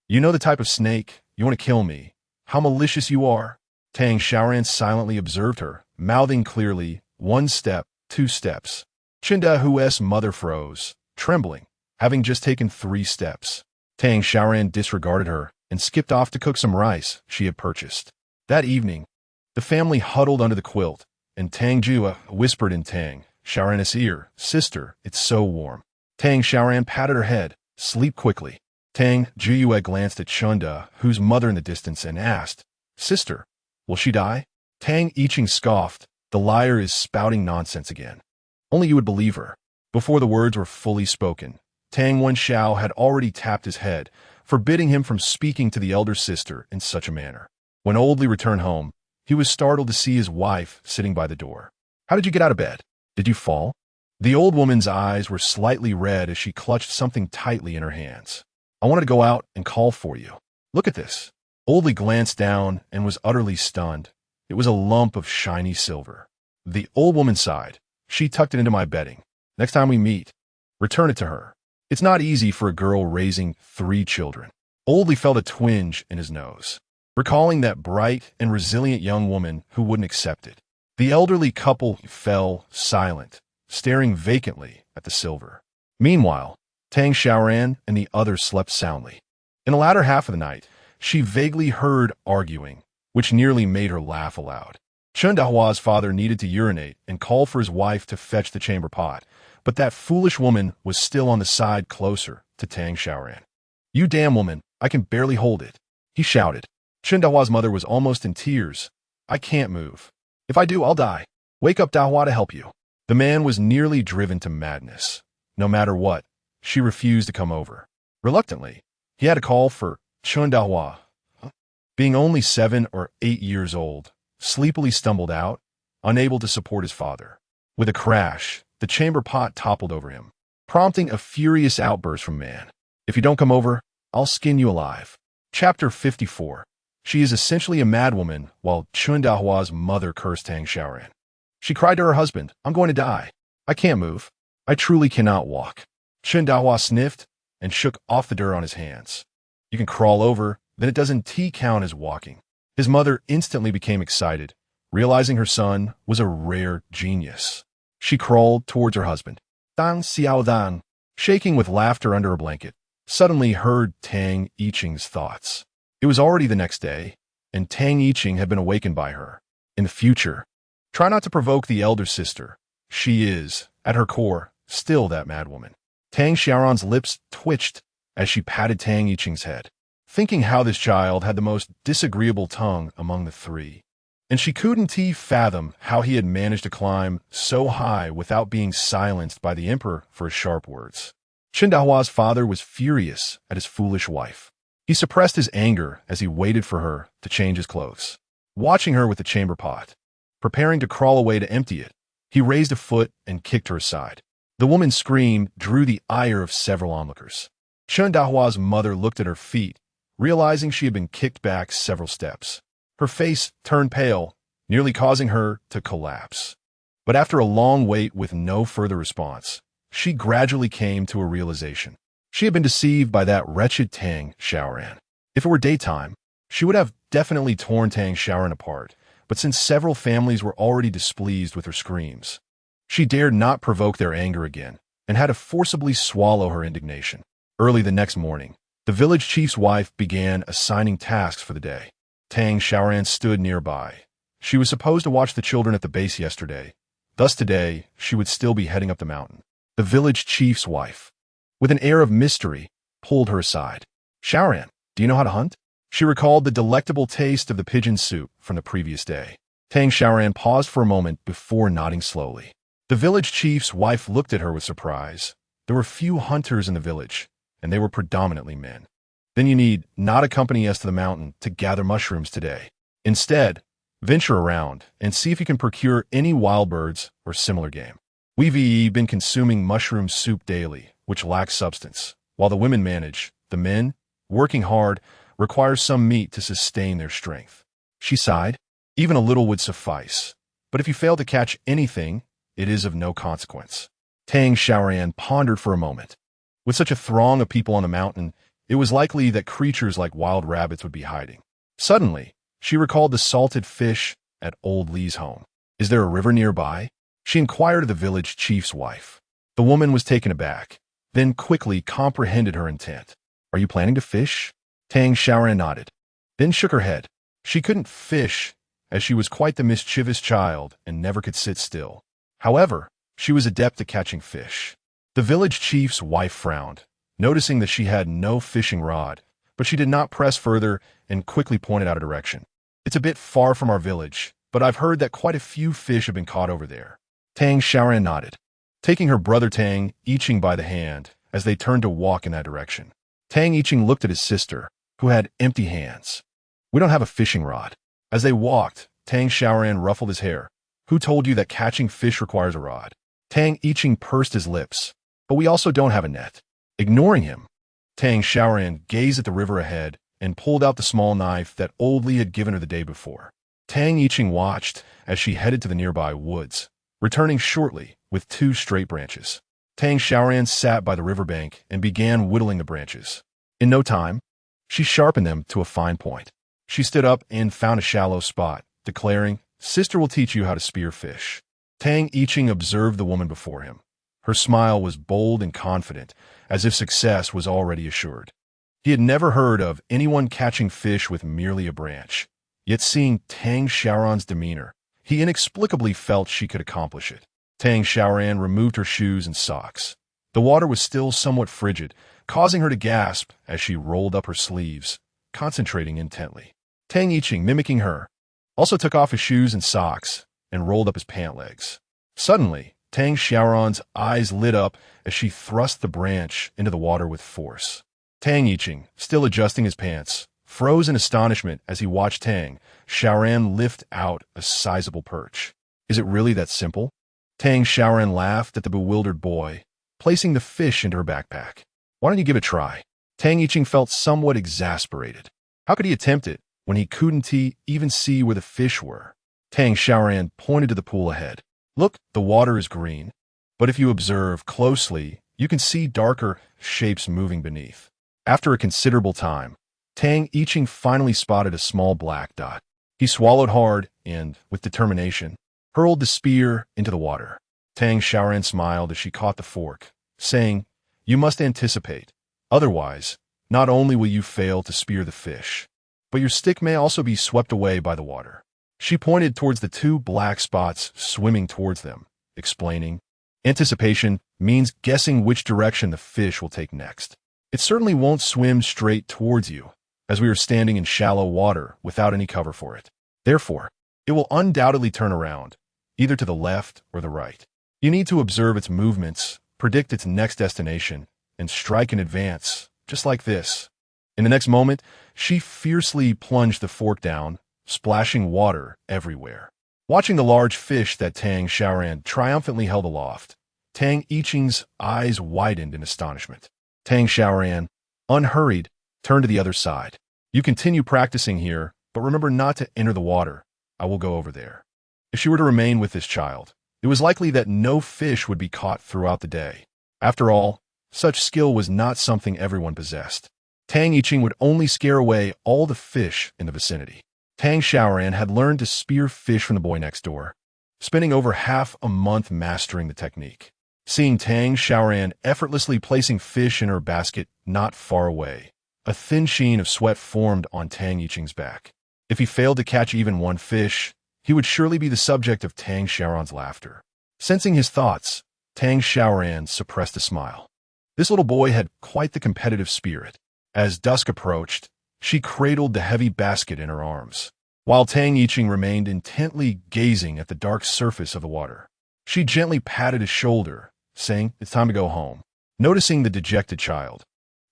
You know the type of snake. You want to kill me. How malicious you are." Tang Xiaoran silently observed her, mouthing clearly, 1 step, 2 steps. Chunda, whose mother froze, trembling, having just taken 3 steps. Tang Xiaoran disregarded her and skipped off to cook some rice she had purchased. That evening, the family huddled under the quilt, and Tang Jiuyue whispered in Tang Xiaoran's ear, "Sister, it's so warm." Tang Xiaoran patted her head, "Sleep quickly." Tang Jiuyue glanced at Chunda, whose mother in the distance, and asked, "Sister, will she die?" Tang Yiqing scoffed, "The liar is spouting nonsense again. Only you would believe her." Before the words were fully spoken, Tang Xiao had already tapped his head, forbidding him from speaking to the elder sister in such a manner. When Old Li returned home, he was startled to see his wife sitting by the door. "How did you get out of bed? Did you fall?" The old woman's eyes were slightly red as she clutched something tightly in her hands. "I wanted to go out and call for you. Look at this." Old Li glanced down and was utterly stunned. It was a lump of shiny silver. The old woman sighed. "She tucked it into my bedding. Next time we meet, return it to her. It's not easy for a girl raising 3 children." Old Li felt a twinge in his nose, recalling that bright and resilient young woman who wouldn't accept it. The elderly couple fell silent, staring vacantly at the silver. Meanwhile, Tang Xiaoran and the others slept soundly. In the latter half of the night, she vaguely heard arguing, which nearly made her laugh aloud. Chen Dahua's father needed to urinate and called for his wife to fetch the chamber pot, but that foolish woman was still on the side closer to Tang Xiaoran. "You damn woman, I can barely hold it," he shouted. Chen Dahua's mother was almost in tears. "I can't move. If I do, I'll die. Wake up Dahua to help you." The man was nearly driven to madness. No matter what, she refused to come over. Reluctantly, he had to call for Chen Dahua. Being only 7 or 8 years old, sleepily stumbled out, unable to support his father. With a crash, the chamber pot toppled over him, prompting a furious outburst from man. "If you don't come over, I'll skin you alive." Chapter 54. She is essentially a madwoman, while Chun Dahua's mother cursed Tang Xiaoran. She cried to her husband, "I'm going to die. I can't move. I truly cannot walk." Chun Dahua sniffed and shook off the dirt on his hands. "You can crawl over, then it doesn't count as walking." His mother instantly became excited, realizing her son was a rare genius. She crawled towards her husband. Tang Xiaoran, shaking with laughter under her blanket, suddenly heard Tang Yiqing's thoughts. It was already the next day, and Tang Yiqing had been awakened by her. In the future, try not to provoke the elder sister. She is, at her core, still that madwoman. Tang Xiaoran's lips twitched as she patted Tang Yiqing's head, thinking how this child had the most disagreeable tongue among the three. And she couldn't fathom how he had managed to climb so high without being silenced by the emperor for his sharp words. Chen Dahua's father was furious at his foolish wife. He suppressed his anger as he waited for her to change his clothes. Watching her with the chamber pot, preparing to crawl away to empty it, he raised a foot and kicked her aside. The woman's scream drew the ire of several onlookers. Chen Dahua's mother looked at her feet, realizing she had been kicked back several steps. Her face turned pale, nearly causing her to collapse. But after a long wait with no further response, she gradually came to a realization. She had been deceived by that wretched Tang Xiaoran. If it were daytime, she would have definitely torn Tang Xiaoran apart, but since several families were already displeased with her screams, she dared not provoke their anger again and had to forcibly swallow her indignation. Early the next morning, the village chief's wife began assigning tasks for the day. Tang Xiaoran stood nearby. She was supposed to watch the children at the base yesterday. Thus today, she would still be heading up the mountain. The village chief's wife, with an air of mystery, pulled her aside. "Xiaoran, do you know how to hunt?" She recalled the delectable taste of the pigeon soup from the previous day. Tang Xiaoran paused for a moment before nodding slowly. The village chief's wife looked at her with surprise. There were few hunters in the village, and they were predominantly men. "Then you need not accompany us to the mountain to gather mushrooms today. Instead, venture around and see if you can procure any wild birds or similar game. We've been consuming mushroom soup daily, which lacks substance, while the women manage. The men, working hard, require some meat to sustain their strength." She sighed. "Even a little would suffice. But if you fail to catch anything, it is of no consequence." Tang Xiaoran pondered for a moment. With such a throng of people on the mountain, it was likely that creatures like wild rabbits would be hiding. Suddenly, she recalled the salted fish at Old Li's home. "Is there a river nearby?" She inquired of the village chief's wife. The woman was taken aback, then quickly comprehended her intent. "Are you planning to fish?" Tang Xiaoran nodded, then shook her head. She couldn't fish, as she was quite the mischievous child and never could sit still. However, she was adept at catching fish. The village chief's wife frowned, noticing that she had no fishing rod, but she did not press further and quickly pointed out a direction. "It's a bit far from our village, but I've heard that quite a few fish have been caught over there." Tang Xiaoran nodded, taking her brother Tang Yiqing by the hand as they turned to walk in that direction. Tang Yiqing looked at his sister, who had empty hands. "We don't have a fishing rod." As they walked, Tang Xiaoran ruffled his hair. "Who told you that catching fish requires a rod?" Tang Yiqing pursed his lips. "But we also don't have a net." Ignoring him, Tang Xiaoran gazed at the river ahead and pulled out the small knife that Old Li had given her the day before. Tang Yiqing watched as she headed to the nearby woods, returning shortly with 2 straight branches. Tang Xiaoran sat by the riverbank and began whittling the branches. In no time, she sharpened them to a fine point. She stood up and found a shallow spot, declaring, "Sister will teach you how to spear fish." Tang Yiqing observed the woman before him. Her smile was bold and confident, as if success was already assured. He had never heard of anyone catching fish with merely a branch. Yet seeing Tang Xiaoran's demeanor, he inexplicably felt she could accomplish it. Tang Xiaoran removed her shoes and socks. The water was still somewhat frigid, causing her to gasp as she rolled up her sleeves, concentrating intently. Tang Yiqing, mimicking her, also took off his shoes and socks and rolled up his pant legs. Suddenly, Tang Xiaoran's eyes lit up as she thrust the branch into the water with force. Tang Yiqing, still adjusting his pants, froze in astonishment as he watched Tang Xiaoran lift out a sizable perch. "Is it really that simple?" Tang Xiaoran laughed at the bewildered boy, placing the fish into her backpack. "Why don't you give it a try?" Tang Yiqing felt somewhat exasperated. How could he attempt it when he couldn't even see where the fish were? Tang Xiaoran pointed to the pool ahead. "Look, the water is green, but if you observe closely, you can see darker shapes moving beneath." After a considerable time, Tang Yiqing finally spotted a small black dot. He swallowed hard and, with determination, hurled the spear into the water. Tang Xiaoran smiled as she caught the fork, saying, "You must anticipate. Otherwise, not only will you fail to spear the fish, but your stick may also be swept away by the water. She pointed towards the two black spots swimming towards them, explaining, anticipation means guessing which direction the fish will take next. It certainly won't swim straight towards you, as we are standing in shallow water without any cover for it. Therefore, it will undoubtedly turn around, either to the left or the right. You need to observe its movements, predict its next destination, and strike in advance, just like this. In the next moment, she fiercely plunged the fork down, splashing water everywhere. Watching the large fish that Tang Xiaoran triumphantly held aloft, Tang Yiqing's eyes widened in astonishment. Tang Xiaoran, unhurried, turned to the other side. You continue practicing here, but remember not to enter the water. I will go over there. If she were to remain with this child, it was likely that no fish would be caught throughout the day. After all, such skill was not something everyone possessed. Tang Yiqing would only scare away all the fish in the vicinity. Tang Xiaoran had learned to spear fish from the boy next door, spending over half a month mastering the technique. Seeing Tang Xiaoran effortlessly placing fish in her basket not far away, a thin sheen of sweat formed on Tang Yiqing's back. If he failed to catch even one fish, he would surely be the subject of Tang Xiaoran's laughter. Sensing his thoughts, Tang Xiaoran suppressed a smile. This little boy had quite the competitive spirit. As dusk approached, she cradled the heavy basket in her arms, while Tang Yiqing remained intently gazing at the dark surface of the water. She gently patted his shoulder, saying, "It's time to go home." Noticing the dejected child,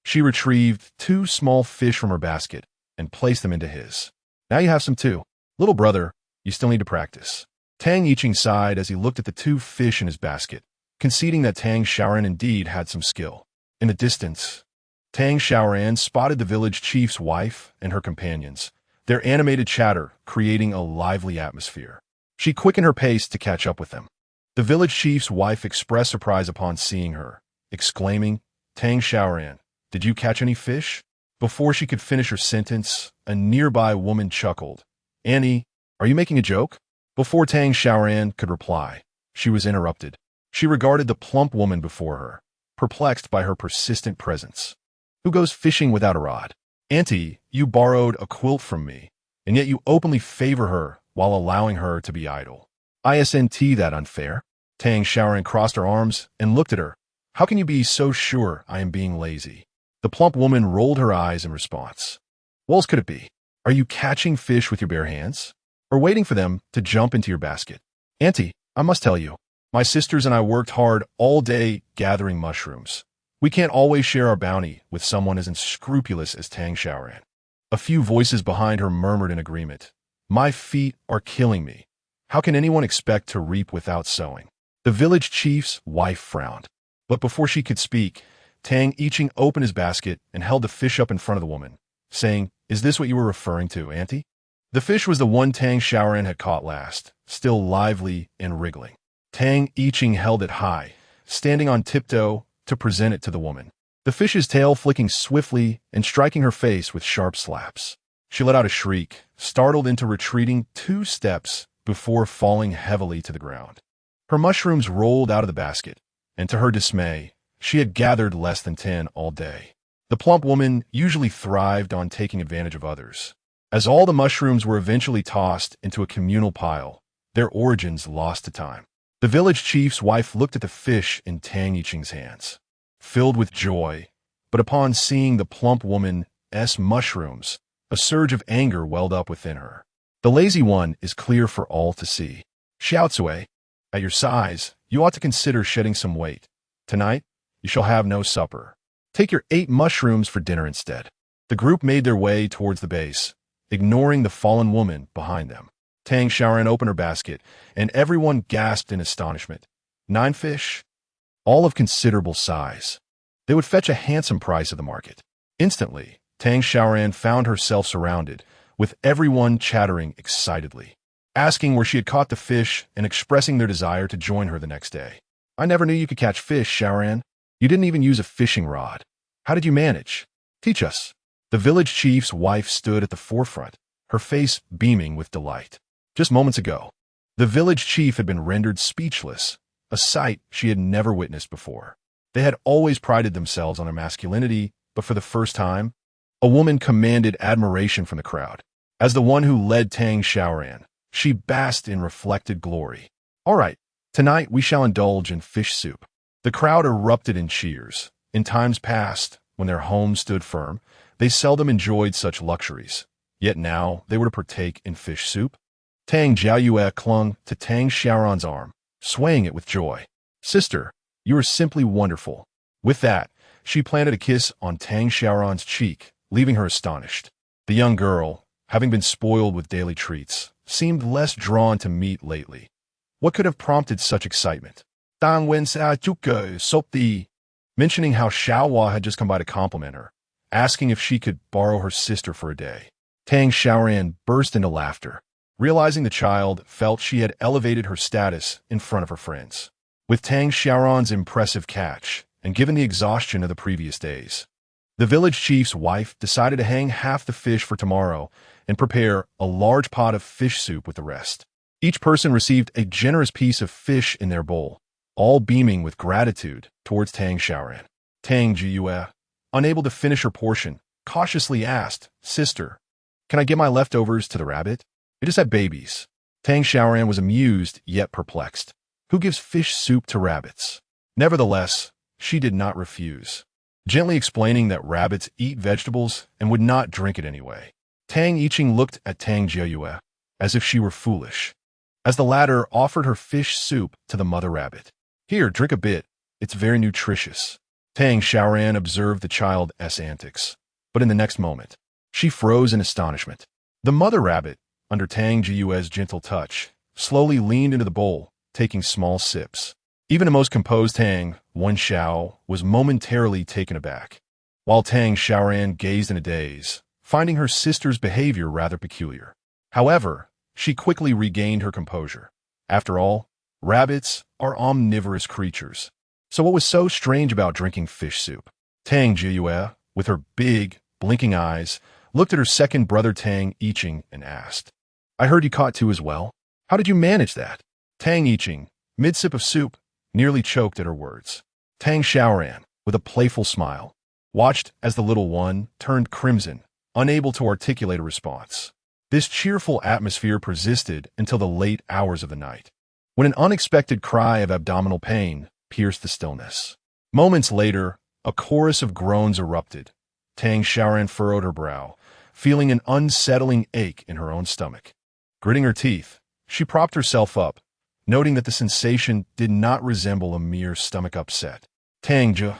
she retrieved two small fish from her basket and placed them into his. "Now you have some too. Little brother, you still need to practice." Tang Yiqing sighed as he looked at the two fish in his basket, conceding that Tang Xiaoran indeed had some skill. In the distance, Tang Xiaoran spotted the village chief's wife and her companions, their animated chatter creating a lively atmosphere. She quickened her pace to catch up with them. The village chief's wife expressed surprise upon seeing her, exclaiming, "Tang Xiaoran, did you catch any fish?" Before she could finish her sentence, a nearby woman chuckled, "Annie, are you making a joke?" Before Tang Xiaoran could reply, she was interrupted. She regarded the plump woman before her, perplexed by her persistent presence. "Who goes fishing without a rod? Auntie, you borrowed a quilt from me, and yet you openly favor her while allowing her to be idle. Isn't that unfair?" Tang Xiaoran crossed her arms and looked at her. "How can you be so sure I am being lazy?" The plump woman rolled her eyes in response. "What else could it be? Are you catching fish with your bare hands? Or waiting for them to jump into your basket? Auntie, I must tell you, my sisters and I worked hard all day gathering mushrooms. We can't always share our bounty with someone as unscrupulous as Tang Xiaoran." A few voices behind her murmured in agreement. "My feet are killing me. How can anyone expect to reap without sowing?" The village chief's wife frowned. But before she could speak, Tang Yiqing opened his basket and held the fish up in front of the woman, saying, "Is this what you were referring to, Auntie?" The fish was the one Tang Xiaoran had caught last, still lively and wriggling. Tang Yiqing held it high, standing on tiptoe to present it to the woman, the fish's tail flicking swiftly and striking her face with sharp slaps. She let out a shriek, startled into retreating 2 steps before falling heavily to the ground. Her mushrooms rolled out of the basket, and to her dismay, she had gathered less than 10 all day. The plump woman usually thrived on taking advantage of others. As all the mushrooms were eventually tossed into a communal pile, their origins lost to time. The village chief's wife looked at the fish in Tang Yiqing's hands, filled with joy, but upon seeing the plump woman's mushrooms, a surge of anger welled up within her. "The lazy one is clear for all to see. Xiaocui, at your size, you ought to consider shedding some weight. Tonight, you shall have no supper. Take your 8 mushrooms for dinner instead." The group made their way towards the base, ignoring the fallen woman behind them. Tang Xiaoran opened her basket, and everyone gasped in astonishment. 9 fish? All of considerable size. They would fetch a handsome price at the market. Instantly, Tang Xiaoran found herself surrounded, with everyone chattering excitedly, asking where she had caught the fish and expressing their desire to join her the next day. "I never knew you could catch fish, Xiaoran. You didn't even use a fishing rod. How did you manage? Teach us." The village chief's wife stood at the forefront, her face beaming with delight. Just moments ago, the village chief had been rendered speechless, a sight she had never witnessed before. They had always prided themselves on their masculinity, but for the first time, A woman commanded admiration from the crowd. As the one who led Tang Xiaoran, she basked in reflected glory. All right, tonight we shall indulge in fish soup. The crowd erupted in cheers. In times past, when their homes stood firm, they seldom enjoyed such luxuries. Yet now they were to partake in fish soup. Tang Xiaoyue clung to Tang Xiaoran's arm, swaying it with joy. Sister, you are simply wonderful. With that, she planted a kiss on Tang Xiaoran's cheek, leaving her astonished. The young girl, having been spoiled with daily treats, seemed less drawn to meat lately. What could have prompted such excitement? Dang Wen Sa Juke Sopti, mentioning how Xiaohua had just come by to compliment her, asking if she could borrow her sister for a day. Tang Xiaoran burst into laughter, realizing the child felt she had elevated her status in front of her friends. With Tang Xiaoran's impressive catch, and given the exhaustion of the previous days, the village chief's wife decided to hang half the fish for tomorrow and prepare a large pot of fish soup with the rest. Each person received a generous piece of fish in their bowl, all beaming with gratitude towards Tang Xiaoran. Tang Jiyue, unable to finish her portion, cautiously asked, Sister, can I give my leftovers to the rabbit? It has had babies. Tang Xiaoran was amused yet perplexed. Who gives fish soup to rabbits? Nevertheless, she did not refuse, gently explaining that rabbits eat vegetables and would not drink it anyway. Tang Yiqing looked at Tang Jiyue as if she were foolish, as the latter offered her fish soup to the mother rabbit. Here, drink a bit. It's very nutritious. Tang Xiaoran observed the child's antics, but in the next moment, she froze in astonishment. The mother rabbit, under Tang Jiyue's gentle touch, slowly leaned into the bowl, taking small sips. Even the most composed Tang Wenxiao was momentarily taken aback, while Tang Xiaoran gazed in a daze, finding her sister's behavior rather peculiar. However, she quickly regained her composure. After all, rabbits are omnivorous creatures. So what was so strange about drinking fish soup? Tang Jiyue, with her big, blinking eyes, looked at her second brother Tang Yiqing and asked, I heard you caught two as well. How did you manage that? Tang Yiqing, mid-sip of soup, nearly choked at her words. Tang Xiaoran, with a playful smile, watched as the little one turned crimson, unable to articulate a response. This cheerful atmosphere persisted until the late hours of the night, when an unexpected cry of abdominal pain pierced the stillness. Moments later, a chorus of groans erupted. Tang Xiaoran furrowed her brow, feeling an unsettling ache in her own stomach. Gritting her teeth, she propped herself up, noting that the sensation did not resemble a mere stomach upset. Tang Jie,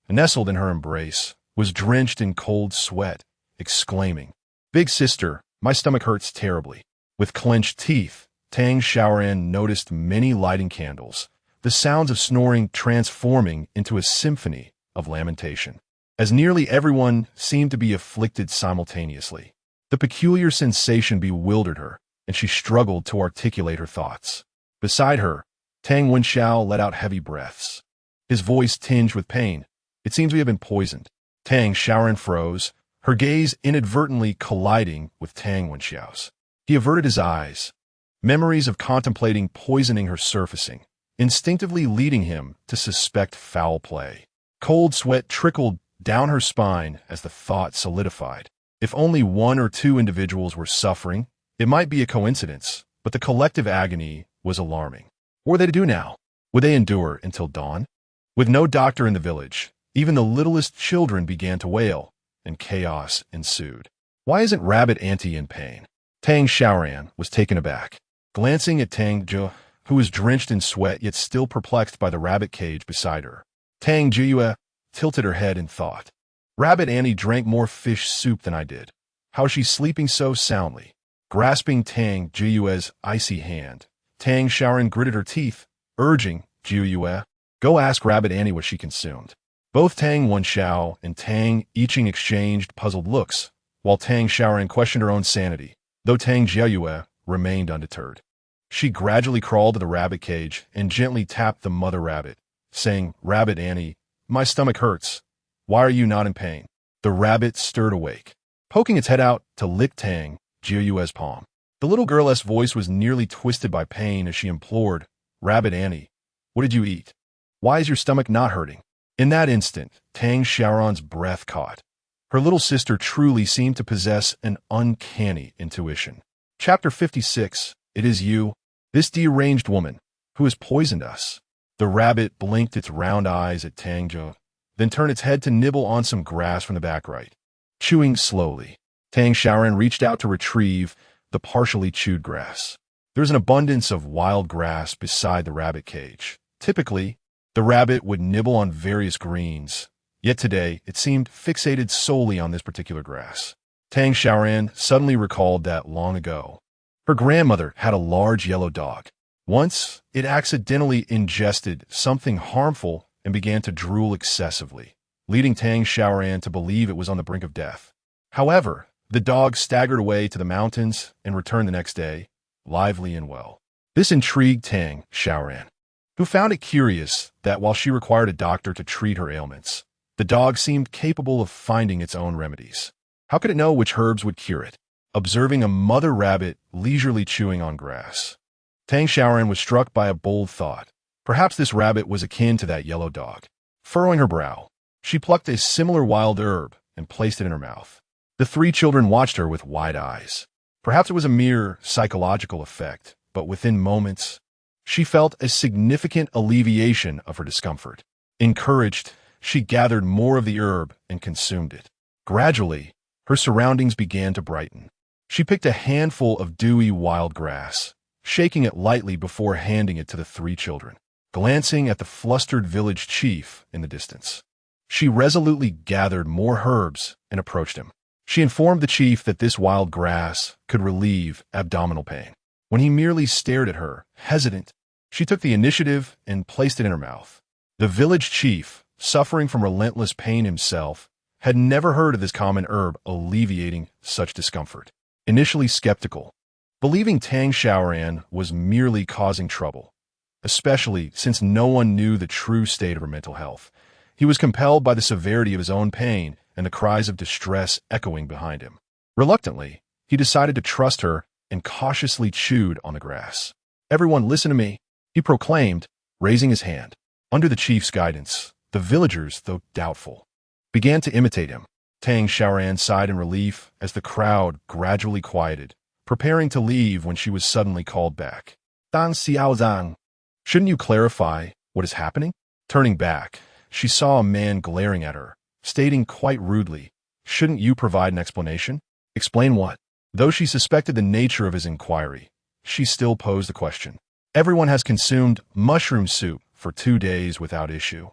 nestled in her embrace, was drenched in cold sweat, exclaiming, Big sister, my stomach hurts terribly. With clenched teeth, Tang Xiaoran noticed many lighting candles, the sounds of snoring transforming into a symphony of lamentation, as nearly everyone seemed to be afflicted simultaneously. The peculiar sensation bewildered her, and she struggled to articulate her thoughts. Beside her, Tang Wenxiao let out heavy breaths, his voice tinged with pain. It seems we have been poisoned. Tang Xiaoran froze, her gaze inadvertently colliding with Tang Wenxiao's. He averted his eyes, memories of contemplating poisoning her surfacing, instinctively leading him to suspect foul play. Cold sweat trickled down her spine as the thought solidified. If only one or two individuals were suffering, it might be a coincidence, but the collective agony was alarming. What were they to do now? Would they endure until dawn? With no doctor in the village, even the littlest children began to wail, and chaos ensued. Why isn't Rabbit Auntie in pain? Tang Xiaoran was taken aback, glancing at Tang Jie, who was drenched in sweat yet still perplexed by the rabbit cage beside her. Tang Jiyue tilted her head in thought. Rabbit Annie drank more fish soup than I did. How is she sleeping so soundly? Grasping Tang Jiyue's icy hand, Tang Xiaoran gritted her teeth, urging Jiyue, go ask Rabbit Annie what she consumed. Both Tang Wenxiao and Tang Yiqing exchanged puzzled looks, while Tang Xiaoran questioned her own sanity, though Tang Jiyue remained undeterred. She gradually crawled to the rabbit cage and gently tapped the mother rabbit, saying, Rabbit Annie, my stomach hurts. Why are you not in pain? The rabbit stirred awake, poking its head out to lick Tang Jiyue's palm. The little girl's voice was nearly twisted by pain as she implored, Rabbit Annie, what did you eat? Why is your stomach not hurting? In that instant, Tang Xiaoran's breath caught, Her little sister truly seemed to possess an uncanny intuition. Chapter 56. It is you, this deranged woman, who has poisoned us. The rabbit blinked its round eyes at Tang Xiaoran, then turned its head to nibble on some grass from the back right. Chewing slowly, Tang Xiaoran reached out to retrieve the partially chewed grass. There's an abundance of wild grass beside the rabbit cage. Typically, the rabbit would nibble on various greens, yet today it seemed fixated solely on this particular grass. Tang Xiaoran suddenly recalled that long ago, her grandmother had a large yellow dog. Once, it accidentally ingested something harmful and began to drool excessively, leading Tang Xiaoran to believe it was on the brink of death. However, the dog staggered away to the mountains and returned the next day, lively and well. This intrigued Tang Xiaoran, who found it curious that while she required a doctor to treat her ailments, the dog seemed capable of finding its own remedies. How could it know which herbs would cure it? Observing a mother rabbit leisurely chewing on grass, Tang Xiaoran was struck by a bold thought. Perhaps this rabbit was akin to that yellow dog. Furrowing her brow, she plucked a similar wild herb and placed it in her mouth. The three children watched her with wide eyes. Perhaps it was a mere psychological effect, but within moments, she felt a significant alleviation of her discomfort. Encouraged, she gathered more of the herb and consumed it. Gradually, her surroundings began to brighten. She picked a handful of dewy wild grass, shaking it lightly before handing it to the three children. Glancing at the flustered village chief in the distance, she resolutely gathered more herbs and approached him. She informed the chief that this wild grass could relieve abdominal pain. When he merely stared at her, hesitant, she took the initiative and placed it in her mouth. The village chief, suffering from relentless pain himself, had never heard of this common herb alleviating such discomfort. Initially skeptical, believing Tang Xiaoran was merely causing trouble, especially since no one knew the true state of her mental health, he was compelled by the severity of his own pain and the cries of distress echoing behind him. Reluctantly, he decided to trust her and cautiously chewed on the grass. "Everyone listen to me," he proclaimed, raising his hand. Under the chief's guidance, the villagers, though doubtful, began to imitate him. Tang Xiaoran sighed in relief as the crowd gradually quieted, preparing to leave when she was suddenly called back. "Tang Xiaoran, shouldn't you clarify what is happening?" Turning back, she saw a man glaring at her, stating quite rudely, "Shouldn't you provide an explanation?" "Explain what?" Though she suspected the nature of his inquiry, she still posed the question. "Everyone has consumed mushroom soup for 2 days without issue.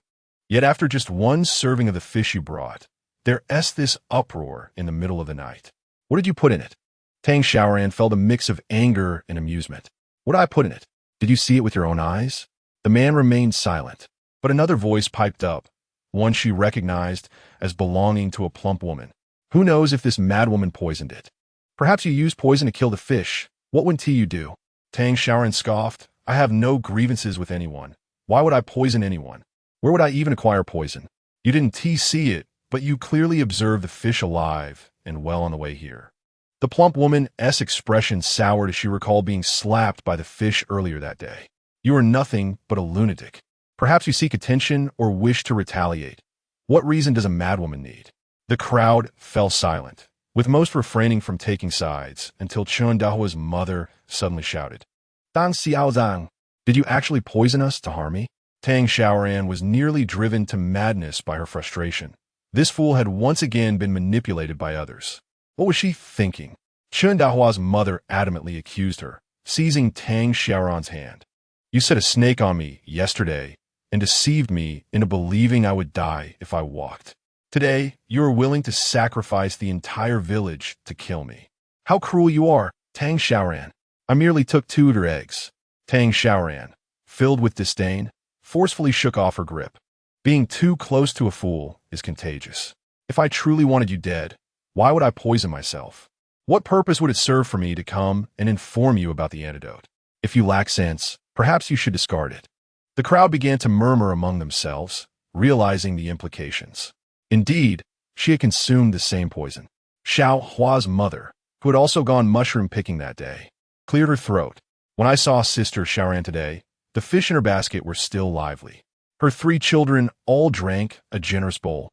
Yet after just one serving of the fish you brought, there's this uproar in the middle of the night. What did you put in it?" Tang Xiaoran felt a mix of anger and amusement. "What did I put in it? Did you see it with your own eyes?" The man remained silent, but another voice piped up, one she recognized as belonging to a plump woman. "Who knows if this madwoman poisoned it? Perhaps you used poison to kill the fish. What wouldn't you do?" Tang Xiaoran scoffed. "I have no grievances with anyone. Why would I poison anyone? Where would I even acquire poison? You didn't see it, but you clearly observed the fish alive and well on the way here." The plump woman's expression soured as she recalled being slapped by the fish earlier that day. "You are nothing but a lunatic. Perhaps you seek attention or wish to retaliate. What reason does a madwoman need?" The crowd fell silent, with most refraining from taking sides, until Chun Dahua's mother suddenly shouted, "Tang Xiaozang, did you actually poison us to harm me?" Tang Xiaoran was nearly driven to madness by her frustration. This fool had once again been manipulated by others. What was she thinking? Chun Dahua's mother adamantly accused her, seizing Tang Xiaoran's hand. "You set a snake on me yesterday and deceived me into believing I would die if I walked. Today, you are willing to sacrifice the entire village to kill me. How cruel you are, Tang Xiaoran. I merely took 2 of your eggs." Tang Xiaoran, filled with disdain, forcefully shook off her grip. "Being too close to a fool is contagious. If I truly wanted you dead, why would I poison myself? What purpose would it serve for me to come and inform you about the antidote? If you lack sense, perhaps you should discard it." The crowd began to murmur among themselves, realizing the implications. Indeed, she had consumed the same poison. Xiao Hua's mother, who had also gone mushroom picking that day, cleared her throat. "When I saw Sister Xiaoran today, the fish in her basket were still lively. Her 3 children all drank a generous bowl,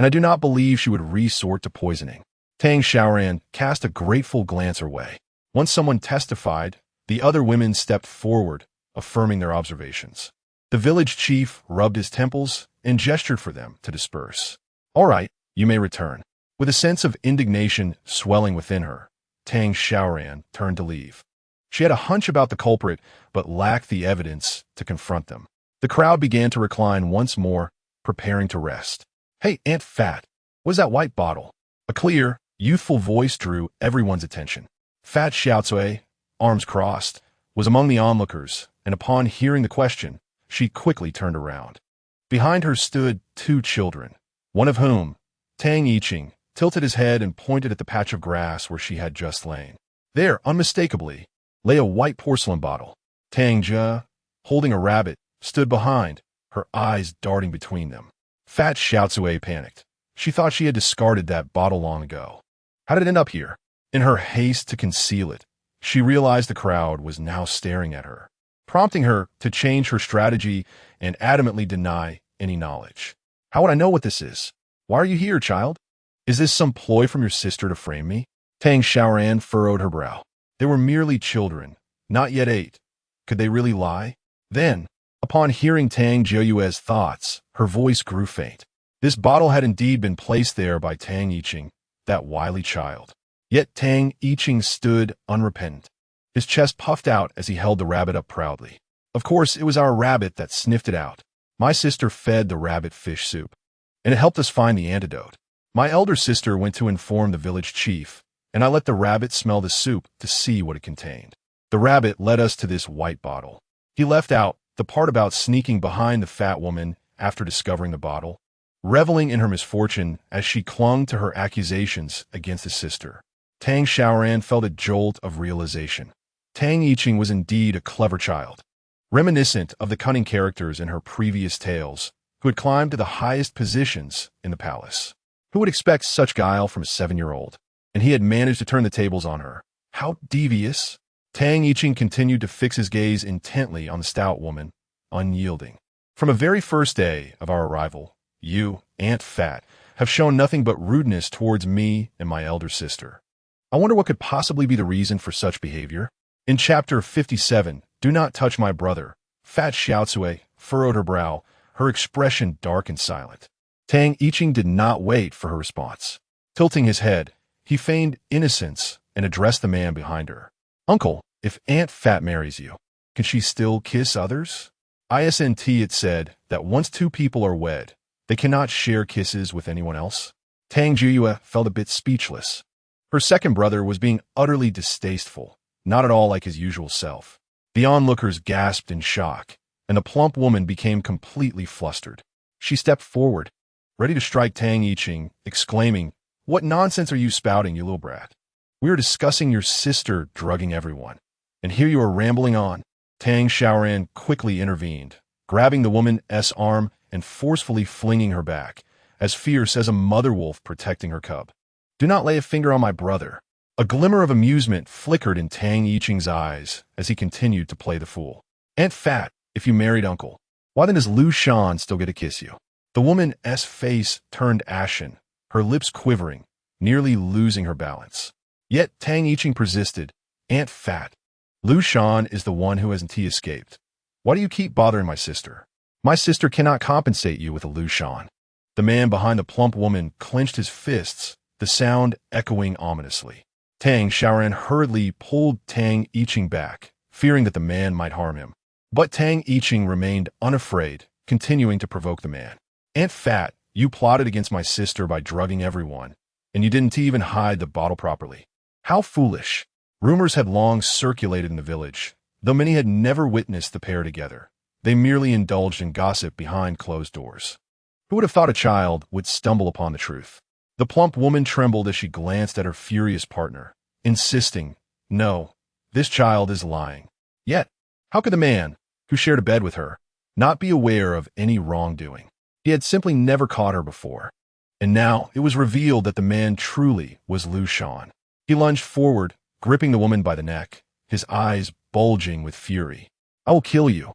and I do not believe she would resort to poisoning. Tang Xiaoran cast a grateful glance her way. Once someone testified, the other women stepped forward, affirming their observations. The village chief rubbed his temples and gestured for them to disperse. All right, you may return. With a sense of indignation swelling within her, Tang Xiaoran turned to leave. She had a hunch about the culprit, but lacked the evidence to confront them. The crowd began to recline once more, preparing to rest. Hey, Aunt Fat, what's that white bottle? A clear, youthful voice drew everyone's attention. Fat Xiaocui, arms crossed, was among the onlookers, and upon hearing the question, she quickly turned around. Behind her stood two children, one of whom, Tang Yiqing, tilted his head and pointed at the patch of grass where she had just lain. There, unmistakably, lay a white porcelain bottle. Tang Jia, holding a rabbit, stood behind, her eyes darting between them. Fat Xiaocui panicked. She thought she had discarded that bottle long ago. How did it end up here? In her haste to conceal it, she realized the crowd was now staring at her, prompting her to change her strategy and adamantly deny any knowledge. How would I know what this is? Why are you here, child? Is this some ploy from your sister to frame me? Tang Xiaoran furrowed her brow. They were merely children, not yet 8. Could they really lie? Then, upon hearing Tang Jiuyue's thoughts, her voice grew faint. This bottle had indeed been placed there by Tang Yiqing, that wily child. Yet Tang Yiqing stood unrepentant. His chest puffed out as he held the rabbit up proudly. Of course, it was our rabbit that sniffed it out. My sister fed the rabbit fish soup, and it helped us find the antidote. My elder sister went to inform the village chief, and I let the rabbit smell the soup to see what it contained. The rabbit led us to this white bottle. He left out the part about sneaking behind the fat woman after discovering the bottle, reveling in her misfortune as she clung to her accusations against his sister. Tang Xiaoran felt a jolt of realization. Tang Yiqing was indeed a clever child, reminiscent of the cunning characters in her previous tales, who had climbed to the highest positions in the palace. Who would expect such guile from a 7-year-old? And he had managed to turn the tables on her. How devious! Tang Yiqing continued to fix his gaze intently on the stout woman, unyielding. From the very first day of our arrival, you, Aunt Fat, have shown nothing but rudeness towards me and my elder sister. I wonder what could possibly be the reason for such behavior. In chapter 57, Do Not Touch My Brother, Fat Xiaocui furrowed her brow, her expression dark and silent. Tang Yiqing did not wait for her response. Tilting his head, he feigned innocence and addressed the man behind her. Uncle, if Aunt Fat marries you, can she still kiss others? Isn't it said that once two people are wed, they cannot share kisses with anyone else? Tang Jiuyue felt a bit speechless. Her second brother was being utterly distasteful, not at all like his usual self. The onlookers gasped in shock, and the plump woman became completely flustered. She stepped forward, ready to strike Tang Yiqing, exclaiming, "What nonsense are you spouting, you little brat? We are discussing your sister drugging everyone, and here you are rambling on." Tang Xiaoran quickly intervened, grabbing the woman's arm and forcefully flinging her back, as fierce as a mother wolf protecting her cub. "Do not lay a finger on my brother." A glimmer of amusement flickered in Tang Yiqing's eyes as he continued to play the fool. "Aunt Fat, if you married Uncle, why then does Lu Shan still get to kiss you?" The woman's face turned ashen, her lips quivering, nearly losing her balance. Yet Tang Yiqing persisted. "Aunt Fat, Lu Shan is the one who hasn't escaped. Why do you keep bothering my sister? My sister cannot compensate you with a Lu Shan." The man behind the plump woman clenched his fists, the sound echoing ominously. Tang Xiaoran hurriedly pulled Tang Yiqing back, fearing that the man might harm him. But Tang Yiqing remained unafraid, continuing to provoke the man. "Aunt Fat, you plotted against my sister by drugging everyone, and you didn't even hide the bottle properly. How foolish." Rumors had long circulated in the village, though many had never witnessed the pair together. They merely indulged in gossip behind closed doors. Who would have thought a child would stumble upon the truth? The plump woman trembled as she glanced at her furious partner, insisting, "No, this child is lying." Yet, how could the man, who shared a bed with her, not be aware of any wrongdoing? He had simply never caught her before. And now it was revealed that the man truly was Lu Shan. He lunged forward, gripping the woman by the neck, his eyes bulging with fury. "I will kill you."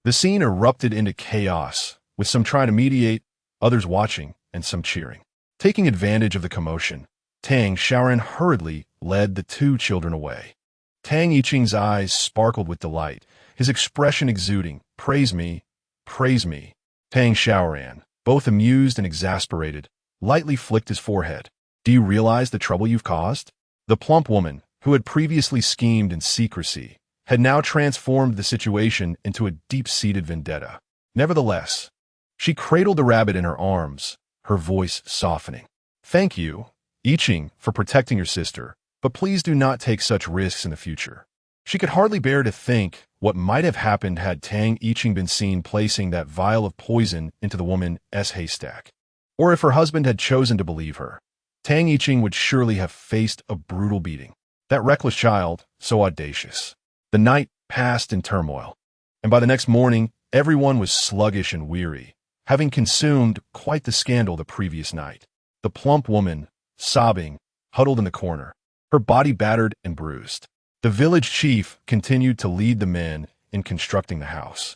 The scene erupted into chaos, with some trying to mediate, others watching, and some cheering. Taking advantage of the commotion, Tang Xiaoran hurriedly led the two children away. Tang Yiqing's eyes sparkled with delight, his expression exuding, "Praise me, praise me." Tang Xiaoran, both amused and exasperated, lightly flicked his forehead. "Do you realize the trouble you've caused?" The plump woman, who had previously schemed in secrecy, had now transformed the situation into a deep-seated vendetta. Nevertheless, she cradled the rabbit in her arms, her voice softening. "Thank you, Yiqing, for protecting your sister, but please do not take such risks in the future." She could hardly bear to think what might have happened had Tang Yiqing been seen placing that vial of poison into the woman's haystack. Or if her husband had chosen to believe her, Tang Yiqing would surely have faced a brutal beating. That reckless child, so audacious. The night passed in turmoil, and by the next morning, everyone was sluggish and weary, having consumed quite the scandal the previous night. The plump woman, sobbing, huddled in the corner, her body battered and bruised. The village chief continued to lead the men in constructing the house,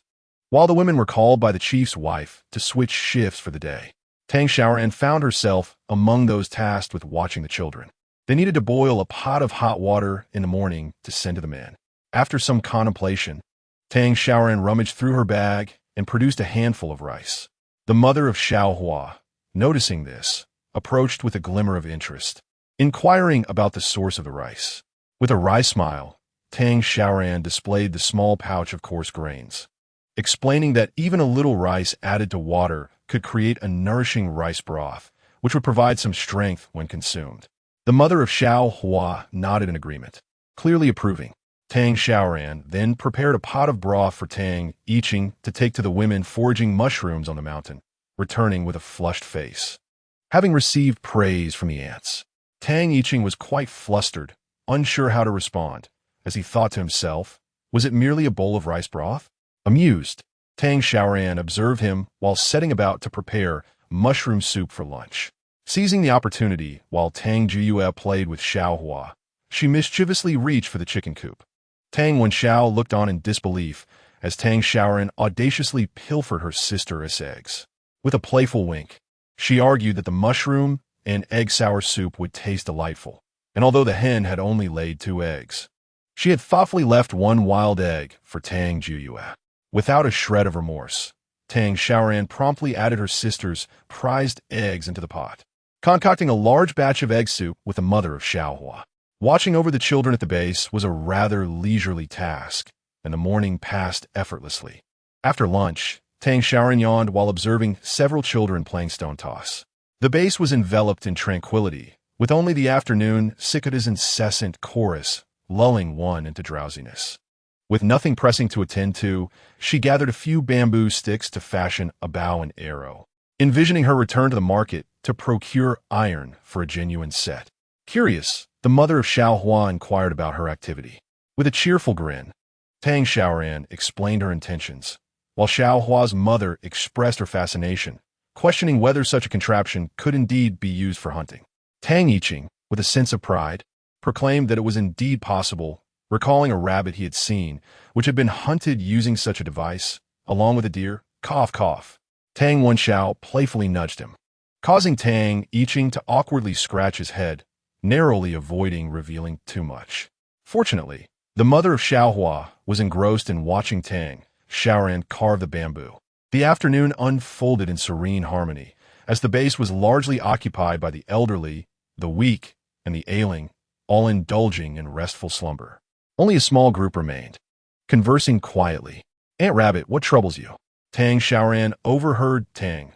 while the women were called by the chief's wife to switch shifts for the day. Tang Xiaoran found herself among those tasked with watching the children. They needed to boil a pot of hot water in the morning to send to the men. After some contemplation, Tang Xiaoran rummaged through her bag and produced a handful of rice. The mother of Xiaohua, noticing this, approached with a glimmer of interest, inquiring about the source of the rice. With a wry smile, Tang Xiaoran displayed the small pouch of coarse grains, explaining that even a little rice added to water could create a nourishing rice broth, which would provide some strength when consumed. The mother of Xiaohua nodded in agreement, clearly approving. Tang Xiaoran then prepared a pot of broth for Tang Yiqing to take to the women foraging mushrooms on the mountain, returning with a flushed face. Having received praise from the ants, Tang Yiqing was quite flustered, unsure how to respond, as he thought to himself, was it merely a bowl of rice broth? Amused, Tang Xiaoran observed him while setting about to prepare mushroom soup for lunch. Seizing the opportunity while Tang Jiyue played with Xiaohua, she mischievously reached for the chicken coop. Tang Wenxiao looked on in disbelief as Tang Xiaoran audaciously pilfered her sister's eggs. With a playful wink, she argued that the mushroom and egg sour soup would taste delightful, and although the hen had only laid 2 eggs, she had thoughtfully left 1 wild egg for Tang Jiyue. Without a shred of remorse, Tang Xiaoran promptly added her sister's prized eggs into the pot, concocting a large batch of egg soup with the mother of Xiaohua. Watching over the children at the base was a rather leisurely task, and the morning passed effortlessly. After lunch, Tang Xiaoran yawned while observing several children playing stone toss. The base was enveloped in tranquility, with only the afternoon cicada's incessant chorus lulling one into drowsiness. With nothing pressing to attend to, she gathered a few bamboo sticks to fashion a bow and arrow, envisioning her return to the market to procure iron for a genuine set. Curious, the mother of Xiaohua inquired about her activity. With a cheerful grin, Tang Xiaoran explained her intentions, while Xiaohua's mother expressed her fascination, questioning whether such a contraption could indeed be used for hunting. Tang Yiqing, with a sense of pride, proclaimed that it was indeed possible, recalling a rabbit he had seen, which had been hunted using such a device, along with a deer. Cough, cough. Tang Wenxiao playfully nudged him, causing Tang Yiqing to awkwardly scratch his head, narrowly avoiding revealing too much. Fortunately, the mother of Xiaohua was engrossed in watching Tang Xiaoran carve the bamboo. The afternoon unfolded in serene harmony, as the base was largely occupied by the elderly, the weak, and the ailing, all indulging in restful slumber. Only a small group remained, conversing quietly. "Aunt Rabbit, what troubles you?" Tang Xiaoran overheard Tang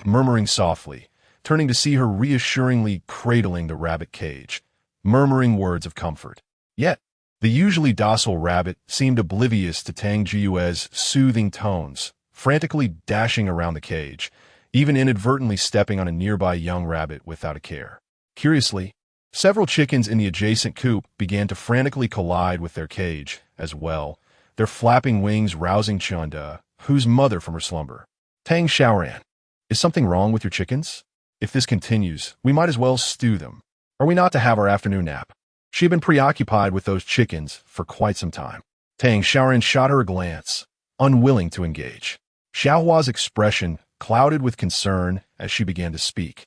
murmuring softly, turning to see her reassuringly cradling the rabbit cage, murmuring words of comfort. Yet, the usually docile rabbit seemed oblivious to Tang Jiyue's soothing tones, frantically dashing around the cage, even inadvertently stepping on a nearby young rabbit without a care. Curiously, several chickens in the adjacent coop began to frantically collide with their cage as well, their flapping wings rousing Chunda, whose mother from her slumber. "Tang Xiaoran, is something wrong with your chickens? If this continues, we might as well stew them. Are we not to have our afternoon nap?" She had been preoccupied with those chickens for quite some time. Tang Xiaoran shot her a glance, unwilling to engage. Xiaohua's expression clouded with concern as she began to speak.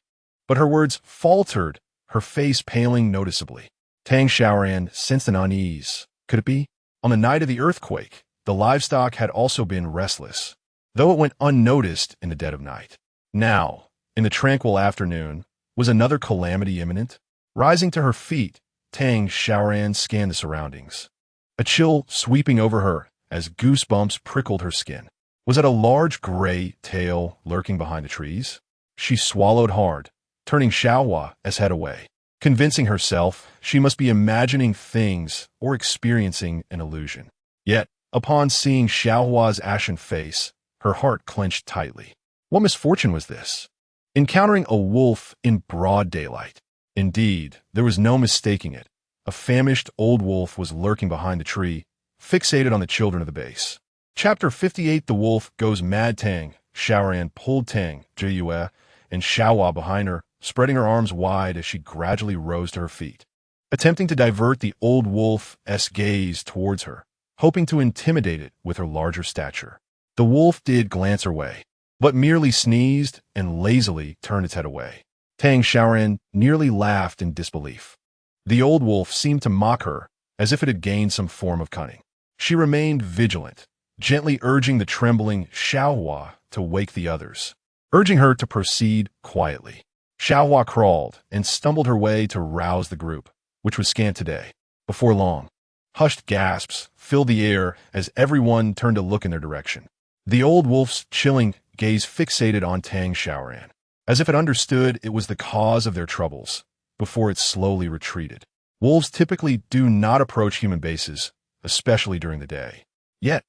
But her words faltered, her face paling noticeably. Tang Xiaoran sensed an unease. Could it be? On the night of the earthquake, the livestock had also been restless, though it went unnoticed in the dead of night. Now, in the tranquil afternoon, was another calamity imminent? Rising to her feet, Tang Xiaoran scanned the surroundings. A chill sweeping over her as goosebumps prickled her skin. Was it a large gray tail lurking behind the trees? She swallowed hard, turning Xiaohua's head away, convincing herself she must be imagining things or experiencing an illusion. Yet, upon seeing Xiaohua's ashen face, her heart clenched tightly. What misfortune was this? Encountering a wolf in broad daylight. Indeed, there was no mistaking it. A famished old wolf was lurking behind the tree, fixated on the children of the base. Chapter 58. The wolf goes mad. Tang Xiaoran pulled Tang Xiaoran and Xiaohua behind her, spreading her arms wide as she gradually rose to her feet, attempting to divert the old wolf's gaze towards her, hoping to intimidate it with her larger stature. The wolf did glance her way, but merely sneezed and lazily turned its head away. Tang Xiaoran nearly laughed in disbelief. The old wolf seemed to mock her, as if it had gained some form of cunning. She remained vigilant, gently urging the trembling Xiaohua to wake the others, urging her to proceed quietly. Xiaohua crawled and stumbled her way to rouse the group, which was scant today. Before long, hushed gasps filled the air as everyone turned to look in their direction. The old wolf's chilling gaze fixated on Tang Xiaoran, as if it understood it was the cause of their troubles, before it slowly retreated. Wolves typically do not approach human bases, especially during the day. Yet,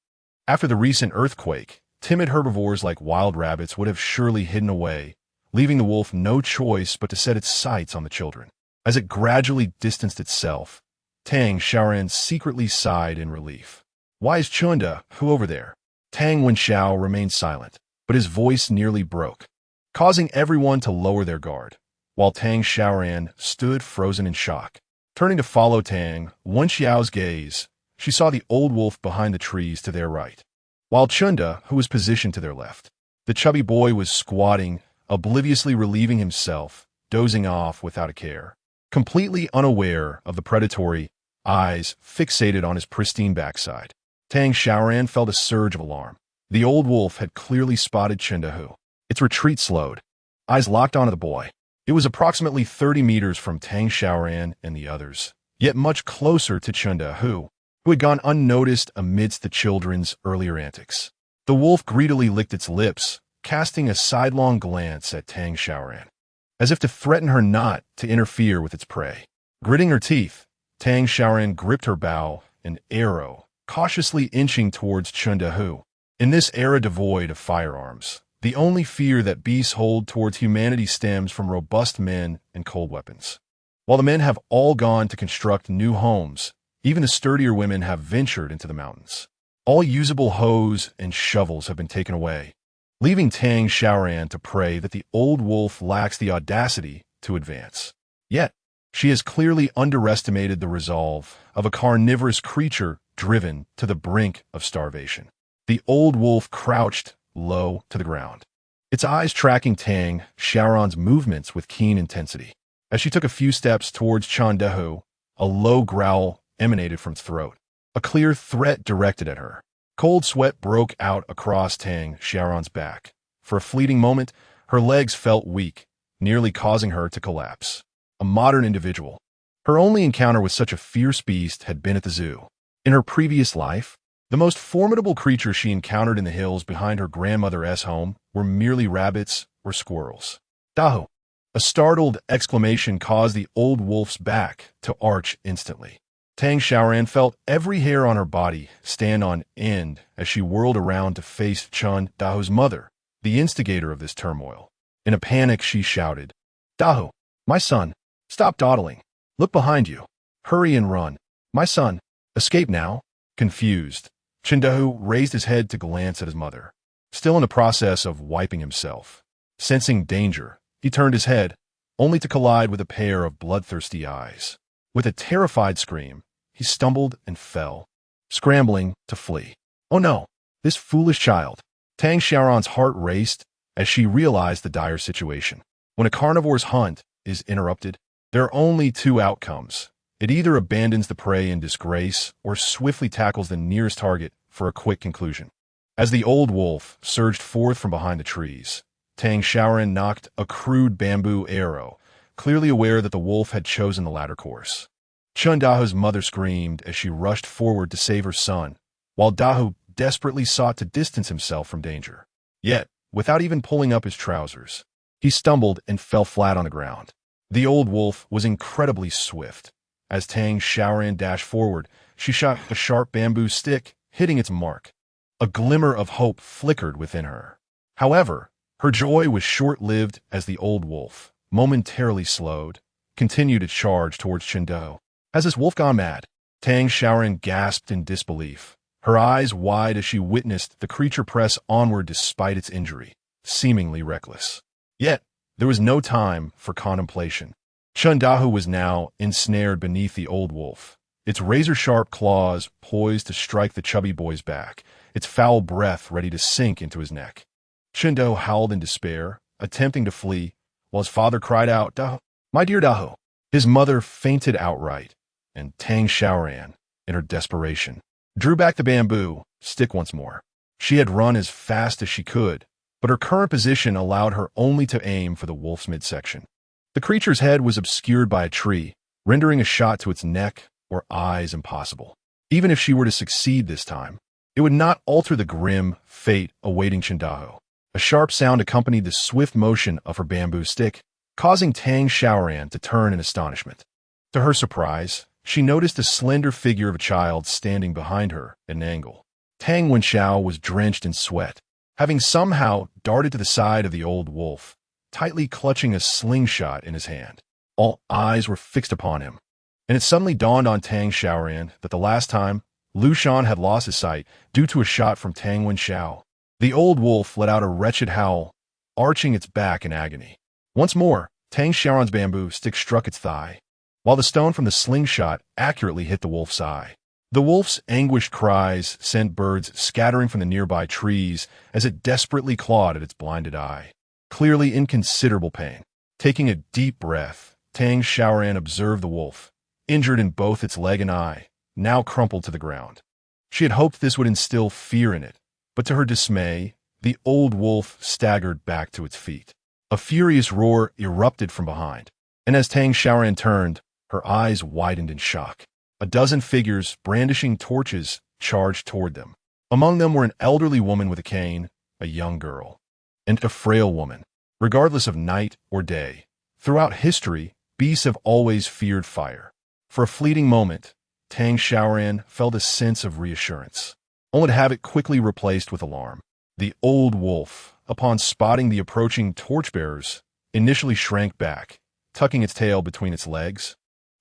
after the recent earthquake, timid herbivores like wild rabbits would have surely hidden away, leaving the wolf no choice but to set its sights on the children. As it gradually distanced itself, Tang Xiaoran secretly sighed in relief. "Why is Chunda, who over there?" Tang Wenxiao remained silent, but his voice nearly broke, causing everyone to lower their guard, while Tang Xiaoran stood frozen in shock. Turning to follow Tang Wenxiao's gaze, she saw the old wolf behind the trees to their right, while Chunda, who was positioned to their left. The chubby boy was squatting, obliviously relieving himself, dozing off without a care, completely unaware of the predatory eyes fixated on his pristine backside. Tang Xiaoran felt a surge of alarm. The old wolf had clearly spotted Chunda. Its retreat slowed, eyes locked onto the boy. It was approximately 30 meters from Tang Xiaoran and the others, yet much closer to Chunda, who had gone unnoticed amidst the children's earlier antics. The wolf greedily licked its lips, casting a sidelong glance at Tang Xiaoran, as if to threaten her not to interfere with its prey. Gritting her teeth, Tang Xiaoran gripped her bow, an arrow, cautiously inching towards Chunda. In this era devoid of firearms, the only fear that beasts hold towards humanity stems from robust men and cold weapons. While the men have all gone to construct new homes, even the sturdier women have ventured into the mountains. All usable hoes and shovels have been taken away, leaving Tang Xiaoran to pray that the old wolf lacks the audacity to advance. Yet, she has clearly underestimated the resolve of a carnivorous creature driven to the brink of starvation. The old wolf crouched low to the ground, its eyes tracking Tang Xiaoran's movements with keen intensity. As she took a few steps towards Chunda, a low growl emanated from its throat, a clear threat directed at her. Cold sweat broke out across Tang Xiaoran's back. For a fleeting moment, her legs felt weak, nearly causing her to collapse. A modern individual. Her only encounter with such a fierce beast had been at the zoo. In her previous life, the most formidable creatures she encountered in the hills behind her grandmother's home were merely rabbits or squirrels. Dahu! A startled exclamation caused the old wolf's back to arch instantly. Tang Xiaoran felt every hair on her body stand on end as she whirled around to face Chun Dahu's mother, the instigator of this turmoil. In a panic, she shouted, "Dahu, my son, stop dawdling. Look behind you. Hurry and run. My son, escape now." Confused, Chindahu raised his head to glance at his mother, still in the process of wiping himself. Sensing danger, he turned his head, only to collide with a pair of bloodthirsty eyes. With a terrified scream, he stumbled and fell, scrambling to flee. Oh no, this foolish child! Tang Xiaoran's heart raced as she realized the dire situation. When a carnivore's hunt is interrupted, there are only two outcomes. It either abandons the prey in disgrace or swiftly tackles the nearest target for a quick conclusion. As the old wolf surged forth from behind the trees, Tang Xiaoran nocked a crude bamboo arrow, clearly aware that the wolf had chosen the latter course. Chun Dahu's mother screamed as she rushed forward to save her son, while Dahu desperately sought to distance himself from danger. Yet, without even pulling up his trousers, he stumbled and fell flat on the ground. The old wolf was incredibly swift. As Tang Xiaoran dashed forward, she shot a sharp bamboo stick, hitting its mark. A glimmer of hope flickered within her. However, her joy was short-lived as the old wolf, momentarily slowed, continued its charge towards Chindoh. Has this wolf gone mad? Tang Xiaoran gasped in disbelief, her eyes wide as she witnessed the creature press onward despite its injury, seemingly reckless. Yet, there was no time for contemplation. Chun Dahu was now ensnared beneath the old wolf, its razor-sharp claws poised to strike the chubby boy's back, its foul breath ready to sink into his neck. Chindoh howled in despair, attempting to flee, while his father cried out, "Dahu, my dear Dahu!" His mother fainted outright, and Tang Xiaoran, in her desperation, drew back the bamboo stick once more. She had run as fast as she could, but her current position allowed her only to aim for the wolf's midsection. The creature's head was obscured by a tree, rendering a shot to its neck or eyes impossible. Even if she were to succeed this time, it would not alter the grim fate awaiting Chindahu. A sharp sound accompanied the swift motion of her bamboo stick, causing Tang Xiaoran to turn in astonishment. To her surprise, she noticed a slender figure of a child standing behind her at an angle. Tang Wenxiao was drenched in sweat, having somehow darted to the side of the old wolf, tightly clutching a slingshot in his hand. All eyes were fixed upon him, and it suddenly dawned on Tang Xiaoran that the last time Lu Shan had lost his sight due to a shot from Tang Wenxiao. The old wolf let out a wretched howl, arching its back in agony. Once more, Tang Xiaoran's bamboo stick struck its thigh, while the stone from the slingshot accurately hit the wolf's eye. The wolf's anguished cries sent birds scattering from the nearby trees as it desperately clawed at its blinded eye, clearly in considerable pain. Taking a deep breath, Tang Xiaoran observed the wolf, injured in both its leg and eye, now crumpled to the ground. She had hoped this would instill fear in it, but to her dismay, the old wolf staggered back to its feet. A furious roar erupted from behind, and as Tang Xiaoran turned, her eyes widened in shock. A dozen figures brandishing torches charged toward them. Among them were an elderly woman with a cane, a young girl, and a frail woman. Regardless of night or day, throughout history, beasts have always feared fire. For a fleeting moment, Tang Xiaoran felt a sense of reassurance, only to have it quickly replaced with alarm. The old wolf, upon spotting the approaching torchbearers, initially shrank back, tucking its tail between its legs,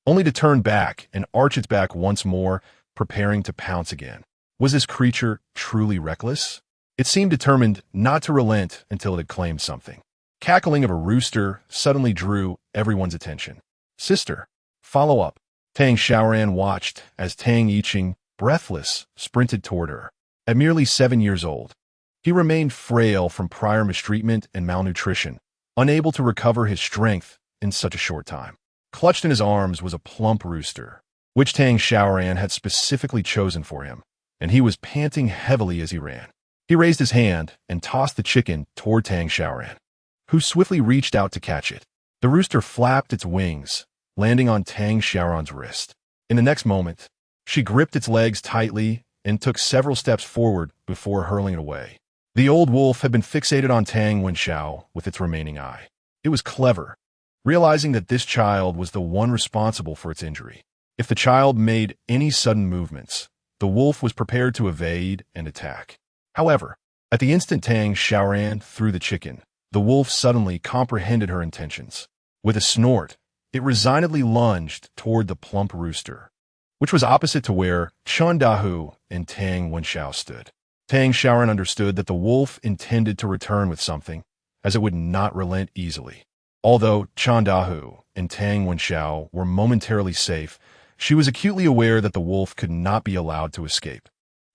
only to turn back and arch its back once more, preparing to pounce again. Was this creature truly reckless? It seemed determined not to relent until it had claimed something. Cackling of a rooster suddenly drew everyone's attention. "Sister, follow up." Tang Xiaoran watched as Tang Yiqing, breathless, sprinted toward her. At merely 7 years old, he remained frail from prior mistreatment and malnutrition, unable to recover his strength in such a short time. Clutched in his arms was a plump rooster, which Tang Xiaoran had specifically chosen for him, and he was panting heavily as he ran. He raised his hand and tossed the chicken toward Tang Xiaoran, who swiftly reached out to catch it. The rooster flapped its wings, landing on Tang Xiaoran's wrist. In the next moment, she gripped its legs tightly and took several steps forward before hurling it away. The old wolf had been fixated on Tang Wenxiao with its remaining eye. It was clever, realizing that this child was the one responsible for its injury. If the child made any sudden movements, the wolf was prepared to evade and attack. However, at the instant Tang Xiaoran threw the chicken, the wolf suddenly comprehended her intentions. With a snort, it resignedly lunged toward the plump rooster, which was opposite to where Chun Dahu and Tang Wenxiao stood. Tang Xiaoran understood that the wolf intended to return with something, as it would not relent easily. Although Chun Dahu and Tang Wenxiao were momentarily safe, she was acutely aware that the wolf could not be allowed to escape.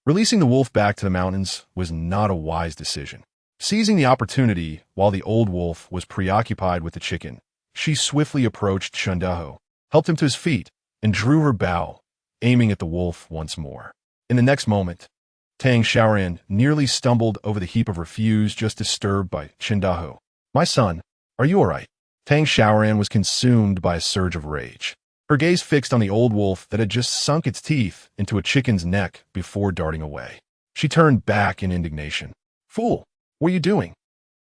Releasing the wolf back to the mountains was not a wise decision. Seizing the opportunity while the old wolf was preoccupied with the chicken, she swiftly approached Shundaho, helped him to his feet, and drew her bow, aiming at the wolf once more. In the next moment, Tang Xiaoran nearly stumbled over the heap of refuse just disturbed by Shundaho. "My son, are you all right?" Tang Xiaoran was consumed by a surge of rage, her gaze fixed on the old wolf that had just sunk its teeth into a chicken's neck before darting away. She turned back in indignation. "Fool, what are you doing?"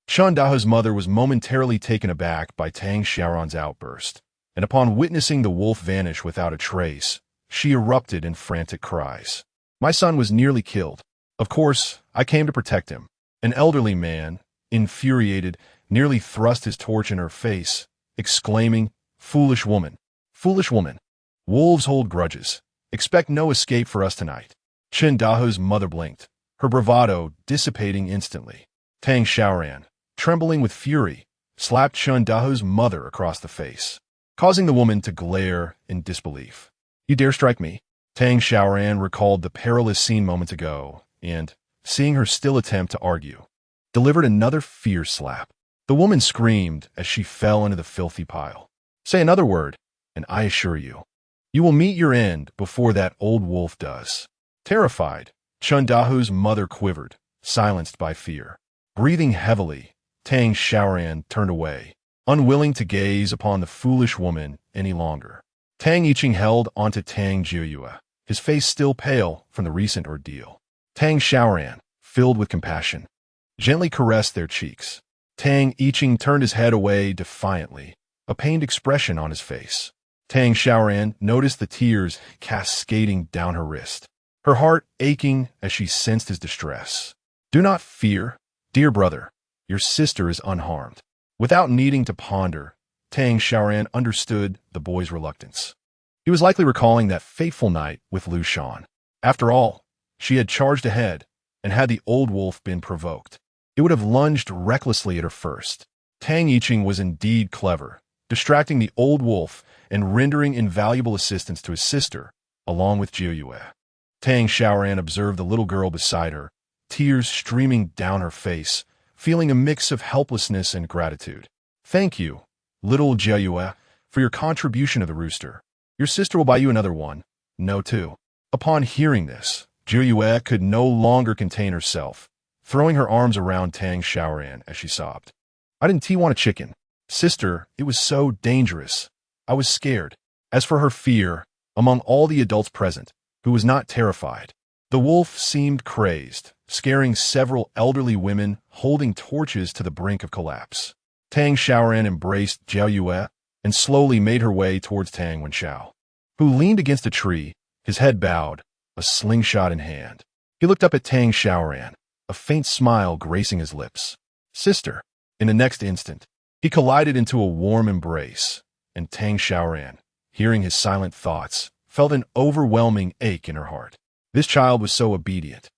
Shundaho's mother was momentarily taken aback by Tang Xiaoran's outburst, and upon witnessing the wolf vanish without a trace, she erupted in frantic cries. "My son was nearly killed. Of course, I came to protect him." An elderly man, infuriated, nearly thrust his torch in her face, exclaiming, "Foolish woman! Foolish woman! Wolves hold grudges. Expect no escape for us tonight." Shundaho's mother blinked, her bravado dissipating instantly. Tang Xiaoran, trembling with fury, slapped Shundaho's mother across the face, causing the woman to glare in disbelief. "You dare strike me?" Tang Xiaoran recalled the perilous scene moments ago and, seeing her still attempt to argue, delivered another fierce slap. The woman screamed as she fell into the filthy pile. "Say another word, and I assure you, you will meet your end before that old wolf does." Terrified, Shundaho's mother quivered, silenced by fear. Breathing heavily, Tang Xiaoran turned away, unwilling to gaze upon the foolish woman any longer. Tang Yiqing held onto Tang Jiuyue, his face still pale from the recent ordeal. Tang Xiaoran, filled with compassion, gently caressed their cheeks. Tang Yiqing turned his head away defiantly, a pained expression on his face. Tang Xiaoran noticed the tears cascading down her wrist, her heart aching as she sensed his distress. "Do not fear, dear brother. Your sister is unharmed." Without needing to ponder, Tang Xiaoran understood the boy's reluctance. He was likely recalling that fateful night with Lu Shan. After all, she had charged ahead, and had the old wolf been provoked, it would have lunged recklessly at her first. Tang Yiqing was indeed clever, distracting the old wolf and rendering invaluable assistance to his sister, along with Jiuyue. Tang Xiaoran observed the little girl beside her, tears streaming down her face, feeling a mix of helplessness and gratitude. "Thank you, little Jiuyue, for your contribution to the rooster. Your sister will buy you another one." "No, too." Upon hearing this, Jiuyue could no longer contain herself, throwing her arms around Tang Xiaoran as she sobbed. "I didn't want a chicken. Sister, it was so dangerous. I was scared." As for her fear, among all the adults present, who was not terrified, the wolf seemed crazed, scaring several elderly women holding torches to the brink of collapse. Tang Xiaoran embraced Jiuyue and slowly made her way towards Tang Wenxiao, who leaned against a tree, his head bowed, a slingshot in hand. He looked up at Tang Xiaoran, a faint smile gracing his lips. "Sister." In the next instant, he collided into a warm embrace, and Tang Xiaoran, hearing his silent thoughts, felt an overwhelming ache in her heart. This child was so obedient.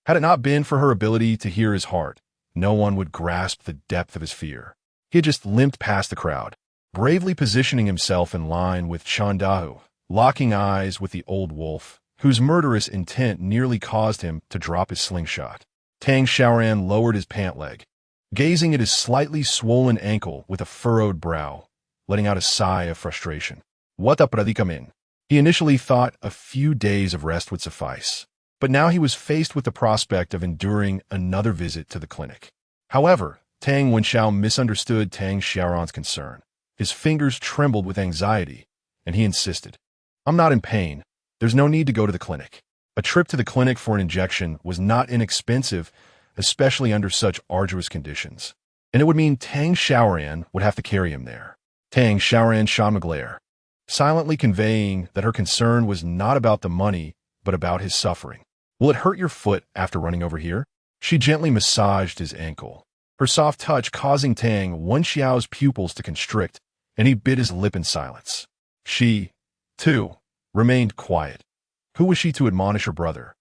Had it not been for her ability to hear his heart, no one would grasp the depth of his fear. He had just limped past the crowd, bravely positioning himself in line with Shundaho, locking eyes with the old wolf, whose murderous intent nearly caused him to drop his slingshot. Tang Xiaoran lowered his pant leg, gazing at his slightly swollen ankle with a furrowed brow, letting out a sigh of frustration. "What a predicament." He initially thought a few days of rest would suffice, but now he was faced with the prospect of enduring another visit to the clinic. However, Tang Wenxiao misunderstood Tang Xiaoran's concern. His fingers trembled with anxiety, and he insisted, "I'm not in pain. There's no need to go to the clinic." A trip to the clinic for an injection was not inexpensive, especially under such arduous conditions, and it would mean Tang Xiaoran would have to carry him there. Tang Xiaoran shot a glare, silently conveying that her concern was not about the money, but about his suffering. "Will it hurt your foot after running over here?" She gently massaged his ankle, her soft touch causing Tang Wenxiao's pupils to constrict, and he bit his lip in silence. She, too, remained quiet. Who was she to admonish her brother?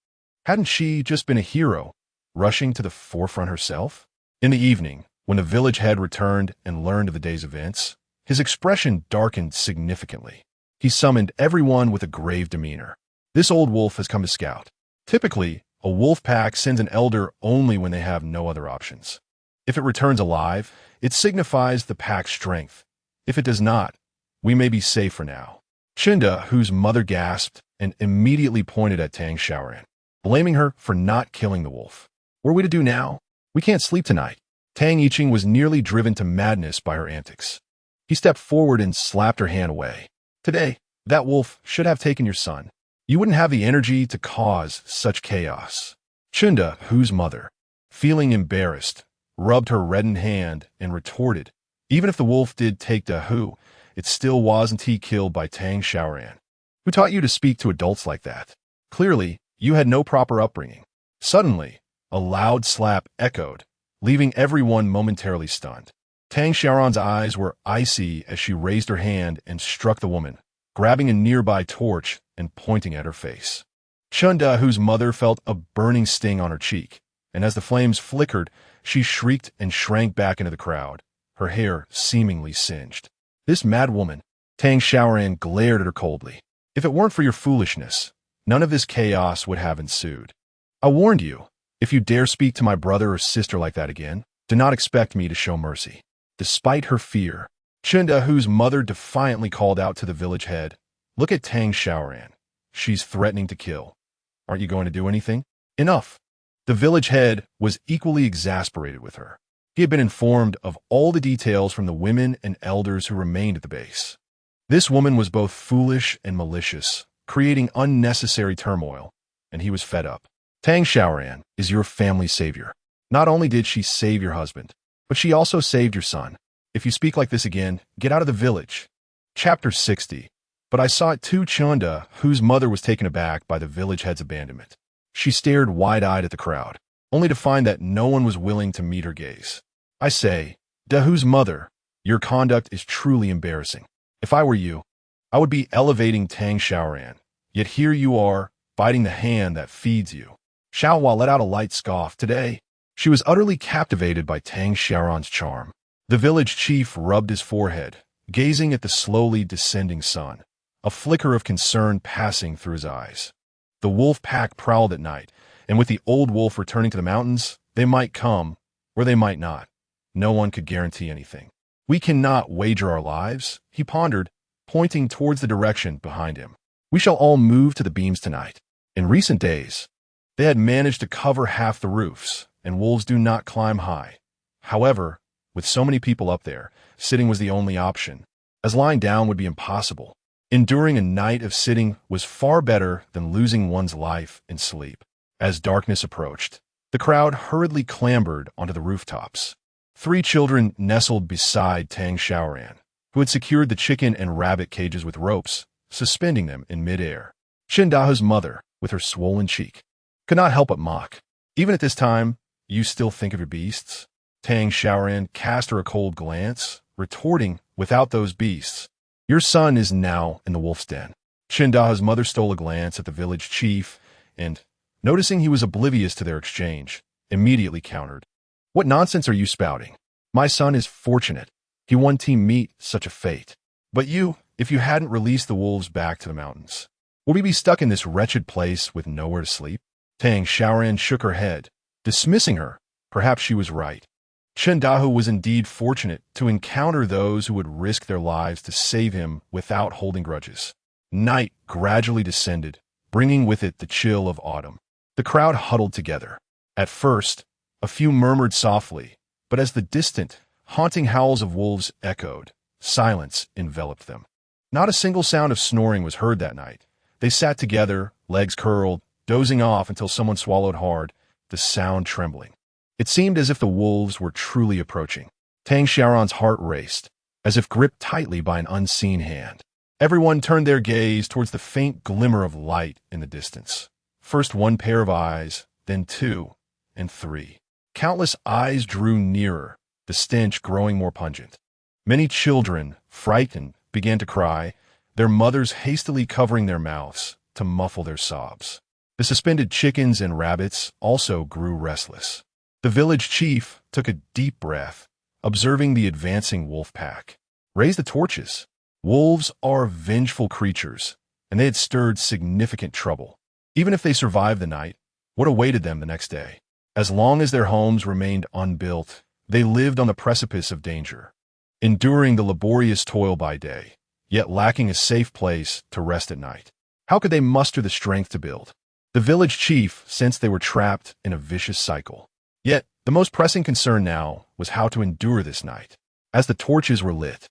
Hadn't she just been a hero, rushing to the forefront herself? In the evening, when the village head returned and learned of the day's events, his expression darkened significantly. He summoned everyone with a grave demeanor. "This old wolf has come to scout. Typically, a wolf pack sends an elder only when they have no other options. If it returns alive, it signifies the pack's strength. If it does not, we may be safe for now. Chinda, whose mother gasped and immediately pointed at Tang Xiaoran, blaming her for not killing the wolf. What are we to do now? We can't sleep tonight. Tang Yiqing was nearly driven to madness by her antics. He stepped forward and slapped her hand away. Today, that wolf should have taken your son. You wouldn't have the energy to cause such chaos. Chinda, whose mother, feeling embarrassed, rubbed her reddened hand and retorted, even if the wolf did take Dahu, it still wasn't he killed by Tang Xiaoran. Who taught you to speak to adults like that? Clearly, you had no proper upbringing. Suddenly, a loud slap echoed, leaving everyone momentarily stunned. Tang Xiaoran's eyes were icy as she raised her hand and struck the woman, grabbing a nearby torch and pointing at her face. Chunda, whose mother felt a burning sting on her cheek, and as the flames flickered, she shrieked and shrank back into the crowd, her hair seemingly singed. This mad woman, Tang Xiaoran glared at her coldly. If it weren't for your foolishness, none of this chaos would have ensued. I warned you, if you dare speak to my brother or sister like that again, do not expect me to show mercy. Despite her fear, Chinda, whose mother defiantly called out to the village head, look at Tang Xiaoran. She's threatening to kill. Aren't you going to do anything? Enough. The village head was equally exasperated with her. He had been informed of all the details from the women and elders who remained at the base. This woman was both foolish and malicious, creating unnecessary turmoil, and he was fed up. Tang Xiaoran is your family's savior. Not only did she save your husband, but she also saved your son. If you speak like this again, get out of the village. Chapter 60. But I saw it too. Chunda, whose mother was taken aback by the village head's abandonment. She stared wide-eyed at the crowd, only to find that no one was willing to meet her gaze. I say, Dahu's mother, your conduct is truly embarrassing. If I were you, I would be elevating Tang Xiaoran, yet here you are, biting the hand that feeds you. Xiaohua let out a light scoff. Today, she was utterly captivated by Tang Xiaoran's charm. The village chief rubbed his forehead, gazing at the slowly descending sun, a flicker of concern passing through his eyes. The wolf pack prowled at night, and with the old wolf returning to the mountains, they might come, or they might not. No one could guarantee anything. We cannot wager our lives, he pondered, pointing towards the direction behind him. We shall all move to the beams tonight. In recent days, they had managed to cover half the roofs, and wolves do not climb high. However, with so many people up there, sitting was the only option, as lying down would be impossible. Enduring a night of sitting was far better than losing one's life in sleep. As darkness approached, the crowd hurriedly clambered onto the rooftops. 3 children nestled beside Tang Xiaoran, who had secured the chicken and rabbit cages with ropes, suspending them in midair. Chindahu's mother, with her swollen cheek, could not help but mock. Even at this time, you still think of your beasts? Tang Xiaoran cast her a cold glance, retorting, without those beasts, your son is now in the wolf's den. Chindahu's mother stole a glance at the village chief and, noticing he was oblivious to their exchange, immediately countered. What nonsense are you spouting? My son is fortunate. He won Team Meat such a fate. But you, if you hadn't released the wolves back to the mountains, would we be stuck in this wretched place with nowhere to sleep? Tang Xiaoran shook her head, dismissing her. Perhaps she was right. Chindahu was indeed fortunate to encounter those who would risk their lives to save him without holding grudges. Night gradually descended, bringing with it the chill of autumn. The crowd huddled together. At first, a few murmured softly, but as the distant, haunting howls of wolves echoed, silence enveloped them. Not a single sound of snoring was heard that night. They sat together, legs curled, dozing off until someone swallowed hard, the sound trembling. It seemed as if the wolves were truly approaching. Tang Xiaoran's heart raced, as if gripped tightly by an unseen hand. Everyone turned their gaze towards the faint glimmer of light in the distance. First 1 pair of eyes, then 2, and 3. Countless eyes drew nearer, the stench growing more pungent. Many children, frightened, began to cry, their mothers hastily covering their mouths to muffle their sobs. The suspended chickens and rabbits also grew restless. The village chief took a deep breath, observing the advancing wolf pack. Raise the torches. Wolves are vengeful creatures, and they had stirred significant trouble. Even if they survived the night, what awaited them the next day? As long as their homes remained unbuilt, They lived on the precipice of danger, enduring the laborious toil by day, yet lacking a safe place to rest at night. How could they muster the strength to build? The village chief sensed they were trapped in a vicious cycle. Yet, the most pressing concern now was how to endure this night. As the torches were lit,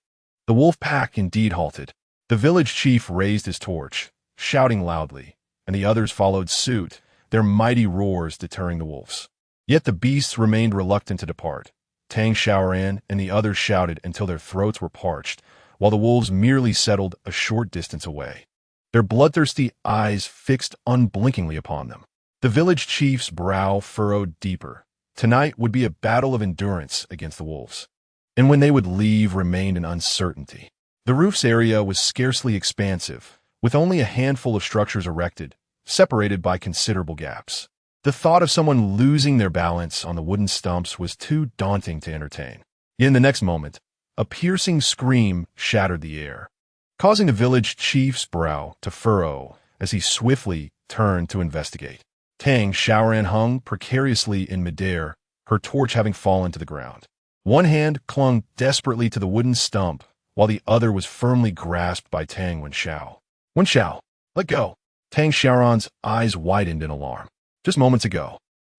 the wolf pack indeed halted. The village chief raised his torch, shouting loudly, and the others followed suit, their mighty roars deterring the wolves. Yet the beasts remained reluctant to depart. Tang Xiaoran and the others shouted until their throats were parched, while the wolves merely settled a short distance away, their bloodthirsty eyes fixed unblinkingly upon them. The village chief's brow furrowed deeper. Tonight would be a battle of endurance against the wolves, and when they would leave remained an uncertainty. The roof's area was scarcely expansive, with only a handful of structures erected, separated by considerable gaps. The thought of someone losing their balance on the wooden stumps was too daunting to entertain. Yet in the next moment, a piercing scream shattered the air, causing the village chief's brow to furrow as he swiftly turned to investigate. Tang Xiaoran hung precariously in midair, her torch having fallen to the ground. One hand clung desperately to the wooden stump, while the other was firmly grasped by Tang Wenxiao. Wenxiao, let go! Tang Xiaoran's eyes widened in alarm. Just moments ago,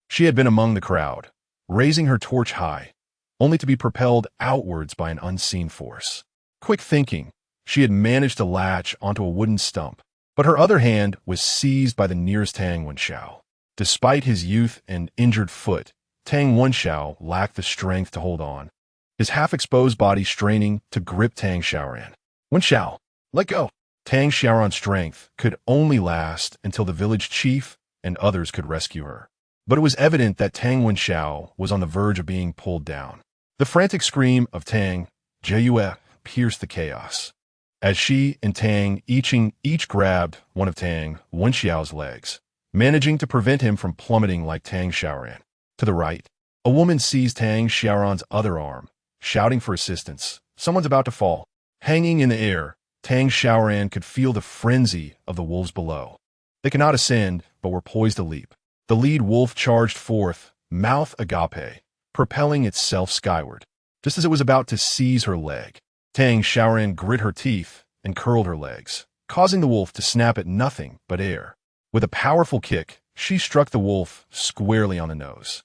she had been among the crowd, raising her torch high, only to be propelled outwards by an unseen force. Quick thinking, she had managed to latch onto a wooden stump, but her other hand was seized by the nearest Tang Wenxiao. Despite his youth and injured foot, Tang Wenxiao lacked the strength to hold on, his half-exposed body straining to grip Tang Xiaoran. Wenxiao, let go! Tang Xiaoran's strength could only last until the village chief and others could rescue her. But it was evident that Tang Wenxiao was on the verge of being pulled down. The frantic scream of Tang Jiyue pierced the chaos, as she and Tang each grabbed one of Tang Wenxiao's legs, managing to prevent him from plummeting like Tang Xiaoran. To the right, a woman seized Tang Xiaoran's other arm, shouting for assistance. Someone's about to fall. Hanging in the air, Tang Xiaoran could feel the frenzy of the wolves below. They could not ascend, but were poised to leap. The lead wolf charged forth, mouth agape, propelling itself skyward. Just as it was about to seize her leg, Tang Xiaoran grit her teeth and curled her legs, causing the wolf to snap at nothing but air. With a powerful kick, she struck the wolf squarely on the nose.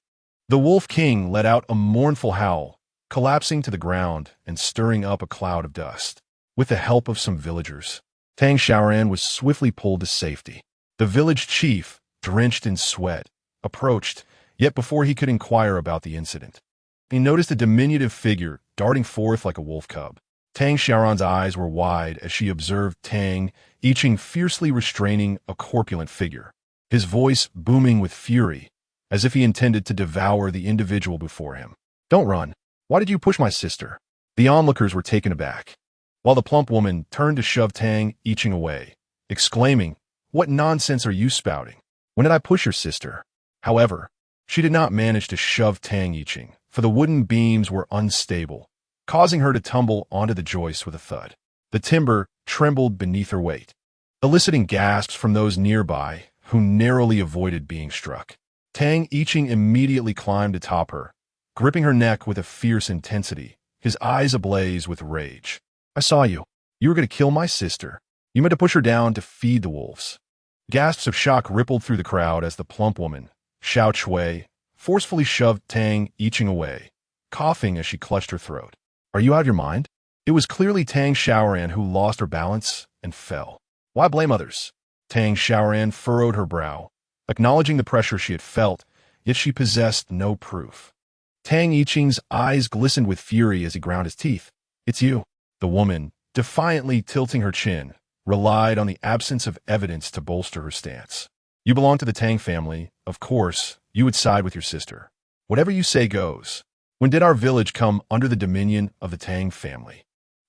The Wolf King let out a mournful howl, collapsing to the ground and stirring up a cloud of dust. With the help of some villagers, Tang Xiaoran was swiftly pulled to safety. The village chief, drenched in sweat, approached, yet before he could inquire about the incident, he noticed a diminutive figure darting forth like a wolf cub. Tang Xiaoran's eyes were wide as she observed Tang Yiqing fiercely restraining a corpulent figure, his voice booming with fury, as if he intended to devour the individual before him. Don't run. Why did you push my sister? The onlookers were taken aback, while the plump woman turned to shove Tang Yiqing away, exclaiming, "What nonsense are you spouting? When did I push your sister?" However, she did not manage to shove Tang Yiqing, for the wooden beams were unstable, causing her to tumble onto the joists with a thud. The timber trembled beneath her weight, eliciting gasps from those nearby who narrowly avoided being struck. Tang Yiqing immediately climbed atop her, gripping her neck with a fierce intensity, his eyes ablaze with rage. "I saw you. You were going to kill my sister. You meant to push her down to feed the wolves." Gasps of shock rippled through the crowd as the plump woman, Xiao Chui, forcefully shoved Tang Yiqing away, coughing as she clutched her throat. "Are you out of your mind?" It was clearly Tang Xiaoran who lost her balance and fell. Why blame others? Tang Xiaoran furrowed her brow, acknowledging the pressure she had felt, yet she possessed no proof. Tang Yiqing's eyes glistened with fury as he ground his teeth. "It's you." The woman, defiantly tilting her chin, relied on the absence of evidence to bolster her stance. "You belong to the Tang family. Of course, you would side with your sister. Whatever you say goes. When did our village come under the dominion of the Tang family?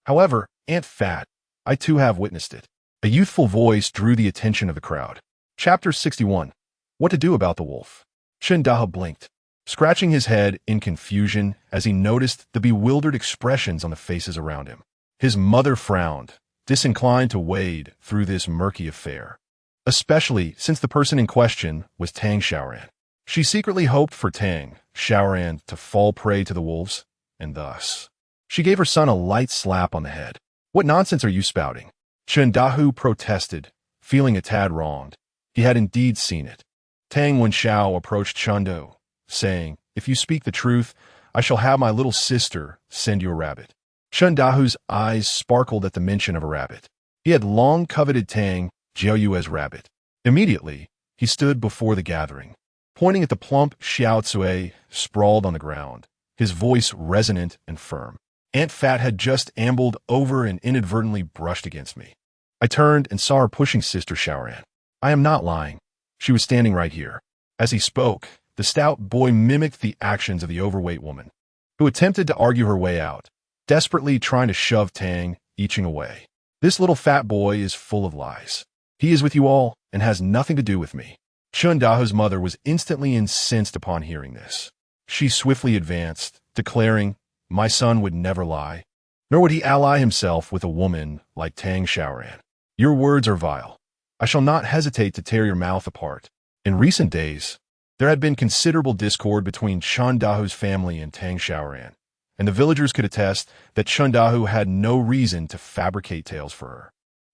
However, Aunt Fat, I too have witnessed it." A youthful voice drew the attention of the crowd. Chapter 61. What to do about the wolf? Chen Daha blinked, scratching his head in confusion as he noticed the bewildered expressions on the faces around him. His mother frowned, disinclined to wade through this murky affair, especially since the person in question was Tang Xiaoran. She secretly hoped for Tang Xiaoran to fall prey to the wolves, and thus she gave her son a light slap on the head. "What nonsense are you spouting?" Chen Dahu protested, feeling a tad wronged. He had indeed seen it. Tang Wenxiao approached Chen Dahu, saying, "If you speak the truth, I shall have my little sister send you a rabbit." Chen Dahu's eyes sparkled at the mention of a rabbit. He had long coveted Tang Xiaoran's rabbit. Immediately, he stood before the gathering, pointing at the plump Xiao Cui sprawled on the ground, his voice resonant and firm. "Aunt Fat had just ambled over and inadvertently brushed against me. I turned and saw her pushing Sister Xiaoran. I am not lying. She was standing right here." As he spoke, the stout boy mimicked the actions of the overweight woman, who attempted to argue her way out, desperately trying to shove Tang Xiaoran away. "This little fat boy is full of lies. He is with you all and has nothing to do with me." Chen Dahu's mother was instantly incensed upon hearing this. She swiftly advanced, declaring, "My son would never lie, nor would he ally himself with a woman like Tang Xiaoran. Your words are vile. I shall not hesitate to tear your mouth apart." In recent days, there had been considerable discord between Chen Dahu's family and Tang Xiaoran, and the villagers could attest that Chen Dahu had no reason to fabricate tales for her.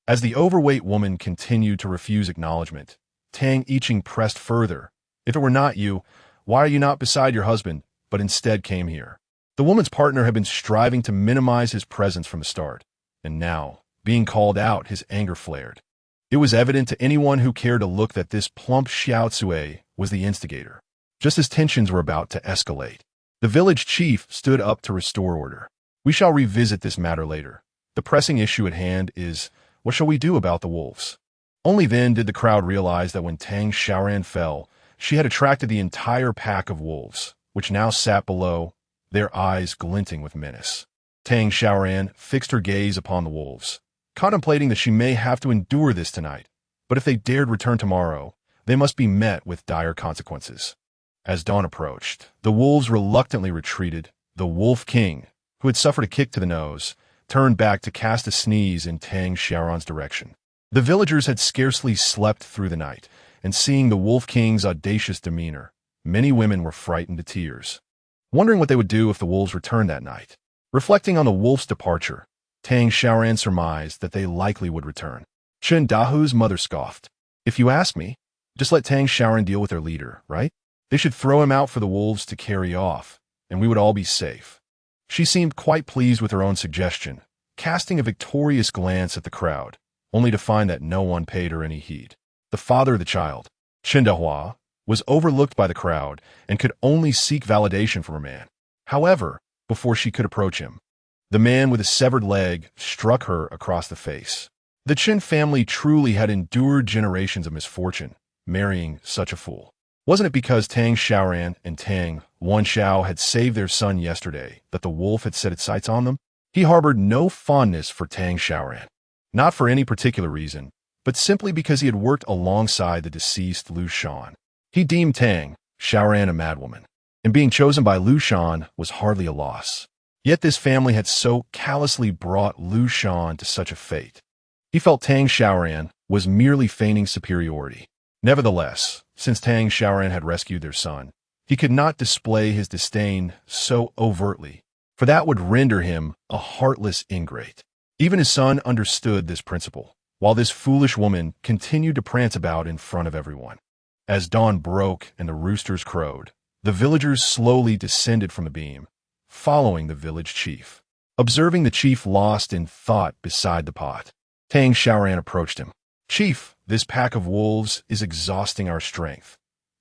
As the overweight woman continued to refuse acknowledgement, Tang Xiaoran pressed further. "If it were not you, why are you not beside your husband, but instead came here?" The woman's partner had been striving to minimize his presence from the start, and now, being called out, his anger flared. It was evident to anyone who cared to look that this plump Xiao Cui was the instigator. Just as tensions were about to escalate, the village chief stood up to restore order. "We shall revisit this matter later. The pressing issue at hand is, what shall we do about the wolves?" Only then did the crowd realize that when Tang Xiaoran fell, she had attracted the entire pack of wolves, which now sat below, their eyes glinting with menace. Tang Xiaoran fixed her gaze upon the wolves, contemplating that she may have to endure this tonight, but if they dared return tomorrow, they must be met with dire consequences. As dawn approached, the wolves reluctantly retreated. The Wolf King, who had suffered a kick to the nose, turned back to cast a sneeze in Tang Xiaoran's direction. The villagers had scarcely slept through the night, and seeing the Wolf King's audacious demeanor, many women were frightened to tears, wondering what they would do if the wolves returned that night. Reflecting on the wolf's departure, Tang Xiaoran surmised that they likely would return. Chen Dahu's mother scoffed. "If you ask me, just let Tang Xiaoran deal with their leader, right? They should throw him out for the wolves to carry off, and we would all be safe." She seemed quite pleased with her own suggestion, casting a victorious glance at the crowd, only to find that no one paid her any heed. The father of the child, Chen Dahua, was overlooked by the crowd and could only seek validation from her man. However, before she could approach him, the man with a severed leg struck her across the face. The Chen family truly had endured generations of misfortune, marrying such a fool. Wasn't it because Tang Xiaoran and Tang Wenxiao had saved their son yesterday that the wolf had set its sights on them? He harbored no fondness for Tang Xiaoran, not for any particular reason, but simply because he had worked alongside the deceased Lu Shan. He deemed Tang Xiaoran a madwoman, and being chosen by Lu Shan was hardly a loss. Yet this family had so callously brought Lu Shan to such a fate. He felt Tang Xiaoran was merely feigning superiority. Nevertheless, since Tang Xiaoran had rescued their son, he could not display his disdain so overtly, for that would render him a heartless ingrate. Even his son understood this principle, while this foolish woman continued to prance about in front of everyone. As dawn broke and the roosters crowed, the villagers slowly descended from the beam, following the village chief. Observing the chief lost in thought beside the pot, Tang Xiaoran approached him. "Chief, this pack of wolves is exhausting our strength.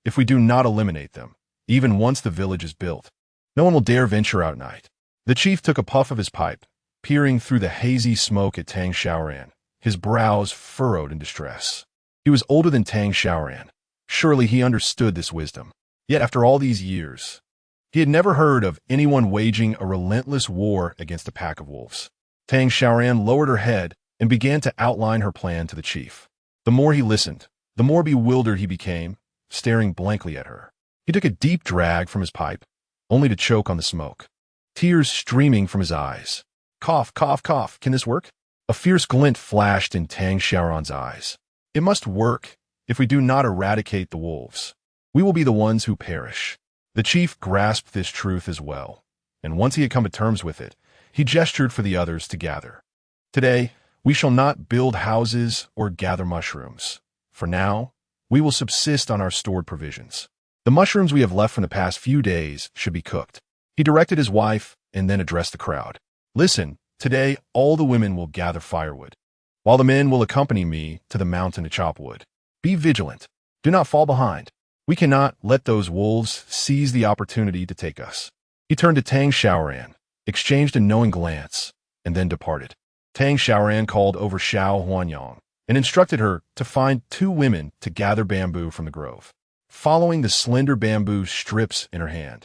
If we do not eliminate them, even once the village is built, no one will dare venture out at night." The chief took a puff of his pipe, peering through the hazy smoke at Tang Xiaoran, his brows furrowed in distress. He was older than Tang Xiaoran. Surely he understood this wisdom. Yet after all these years, he had never heard of anyone waging a relentless war against a pack of wolves. Tang Xiaoran lowered her head and began to outline her plan to the chief. The more he listened, the more bewildered he became, staring blankly at her. He took a deep drag from his pipe, only to choke on the smoke, tears streaming from his eyes. "Cough, cough, cough. Can this work?" A fierce glint flashed in Tang Xiaoran's eyes. "It must work if we do not eradicate the wolves. we will be the ones who perish. The chief grasped this truth as well, and once he had come to terms with it, he gestured for the others to gather. Today, we shall not build houses or gather mushrooms. For now, we will subsist on our stored provisions. The mushrooms we have left from the past few days should be cooked. He directed his wife and then addressed the crowd. Listen, today all the women will gather firewood, while the men will accompany me to the mountain to chop wood. Be vigilant. Do not fall behind. We cannot let those wolves seize the opportunity to take us. He turned to Tang Xiaoran, exchanged a knowing glance, and then departed. Tang Xiaoran called over Xiao Huanyang and instructed her to find 2 women to gather bamboo from the grove. Following the slender bamboo strips in her hand,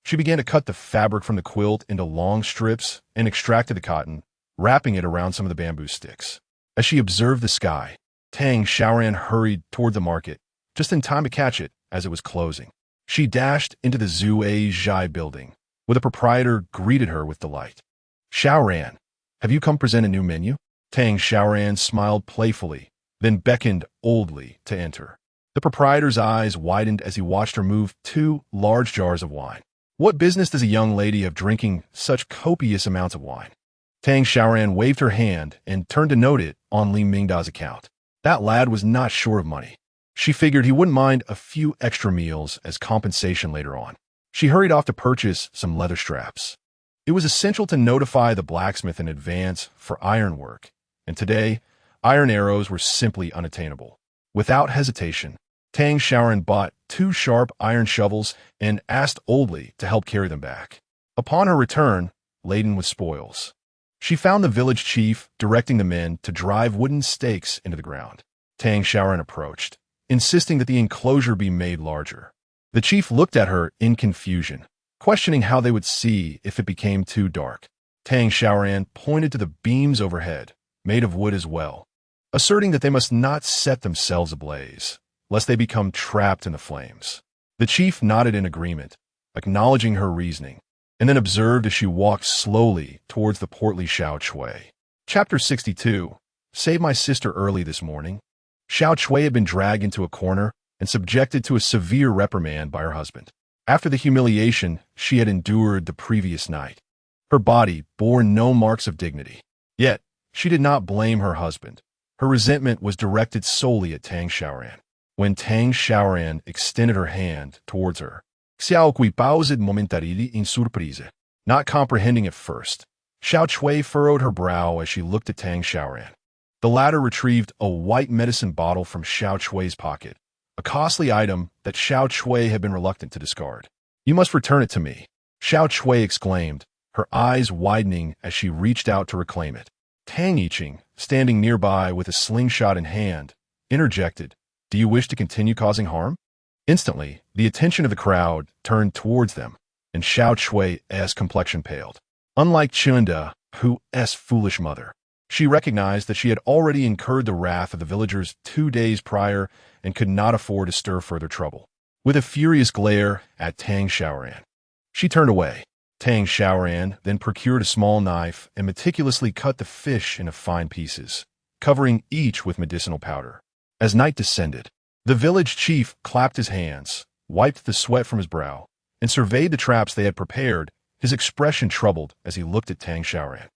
she began to cut the fabric from the quilt into long strips and extracted the cotton, wrapping it around some of the bamboo sticks. As she observed the sky, Tang Xiaoran hurried toward the market, just in time to catch it as it was closing. She dashed into the Zhuai Zhai building, where the proprietor greeted her with delight. Xiaoran, have you come present a new menu? Tang Xiaoran smiled playfully, then beckoned oldly to enter. The proprietor's eyes widened as he watched her move 2 large jars of wine. What business does a young lady have drinking such copious amounts of wine? Tang Xiaoran waved her hand and turned to note it on Li Mingda's account. That lad was not short of money. She figured he wouldn't mind a few extra meals as compensation later on. She hurried off to purchase some leather straps. It was essential to notify the blacksmith in advance for iron work, and today, iron arrows were simply unattainable. Without hesitation, Tang Xiaoran bought 2 sharp iron shovels and asked Oldly to help carry them back. Upon her return, laden with spoils, she found the village chief directing the men to drive wooden stakes into the ground. Tang Xiaoran approached, insisting that the enclosure be made larger. The chief looked at her in confusion, questioning how they would see if it became too dark. Tang Xiaoran pointed to the beams overhead, made of wood as well, asserting that they must not set themselves ablaze, lest they become trapped in the flames. The chief nodded in agreement, acknowledging her reasoning, and then observed as she walked slowly towards the portly Xiao Chui. Chapter 62. Save my sister early this morning. Xiao Chui had been dragged into a corner and subjected to a severe reprimand by her husband. After the humiliation she had endured the previous night, her body bore no marks of dignity. Yet, she did not blame her husband. Her resentment was directed solely at Tang Xiaoran. When Tang Xiaoran extended her hand towards her, Xiao Kui paused momentarily in surprise. Not comprehending at first, Xiao Chui furrowed her brow as she looked at Tang Xiaoran. The latter retrieved a white medicine bottle from Xiao Chui's pocket, a costly item that Xiao Chui had been reluctant to discard. You must return it to me, Xiao Chui exclaimed, her eyes widening as she reached out to reclaim it. Tang Yiqing, standing nearby with a slingshot in hand, interjected, Do you wish to continue causing harm? Instantly, the attention of the crowd turned towards them, and Xiao Chui's complexion paled. Unlike Chunda, who's foolish mother, she recognized that she had already incurred the wrath of the villagers 2 days prior and could not afford to stir further trouble. With a furious glare at Tang Xiaoran, she turned away. Tang Xiaoran then procured a small knife and meticulously cut the fish into fine pieces, covering each with medicinal powder. As night descended, the village chief clapped his hands, wiped the sweat from his brow, and surveyed the traps they had prepared, his expression troubled as he looked at Tang Xiaoran.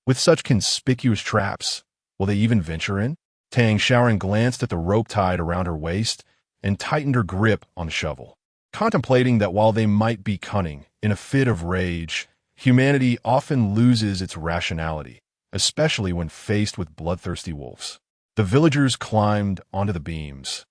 With such conspicuous traps, will they even venture in? Tang Xiaoran glanced at the rope tied around her waist and tightened her grip on the shovel, contemplating that while they might be cunning, in a fit of rage, humanity often loses its rationality, especially when faced with bloodthirsty wolves. The villagers climbed onto the beams,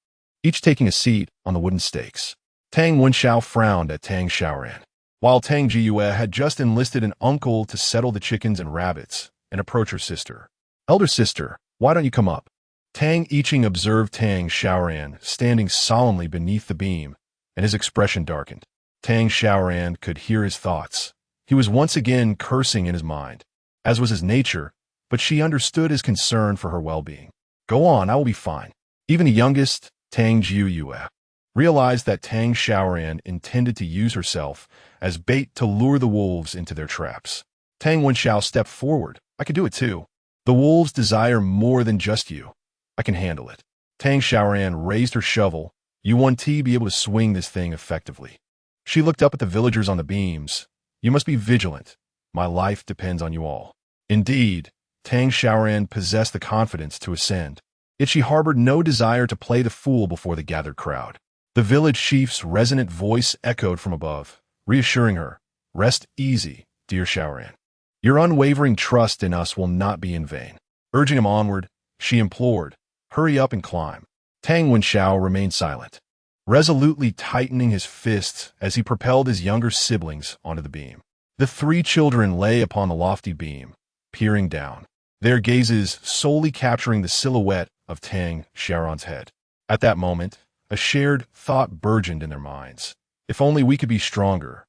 each taking a seat on the wooden stakes. Tang Wenxiao frowned at Tang Xiaoran, while Tang Jiyue had just enlisted an uncle to settle the chickens and rabbits and approach her sister. Elder sister, why don't you come up? Tang Yiqing observed Tang Xiaoran standing solemnly beneath the beam, and his expression darkened. Tang Xiaoran could hear his thoughts. He was once again cursing in his mind, as was his nature, but she understood his concern for her well-being. Go on, I will be fine. Even the youngest, Tang Jiyue, realized that Tang Xiaoran intended to use herself as bait to lure the wolves into their traps. Tang Wenxiao stepped forward. I can do it too. The wolves desire more than just you. I can handle it. Tang Xiaoran raised her shovel You want to be able to swing this thing effectively. She looked up at the villagers on the beams. You must be vigilant. My life depends on you all. Indeed, Tang Xiaoran possessed the confidence to ascend, yet she harbored no desire to play the fool before the gathered crowd. The village chief's resonant voice echoed from above, reassuring her, "Rest easy, dear Xiaoran. Your unwavering trust in us will not be in vain." Urging him onward, she implored, "Hurry up and climb." Tang Wenxiao remained silent, resolutely tightening his fists as he propelled his younger siblings onto the beam. The three children lay upon the lofty beam, peering down, their gazes solely capturing the silhouette of Tang Xiaoran's head. At that moment, a shared thought burgeoned in their minds. If only we could be stronger,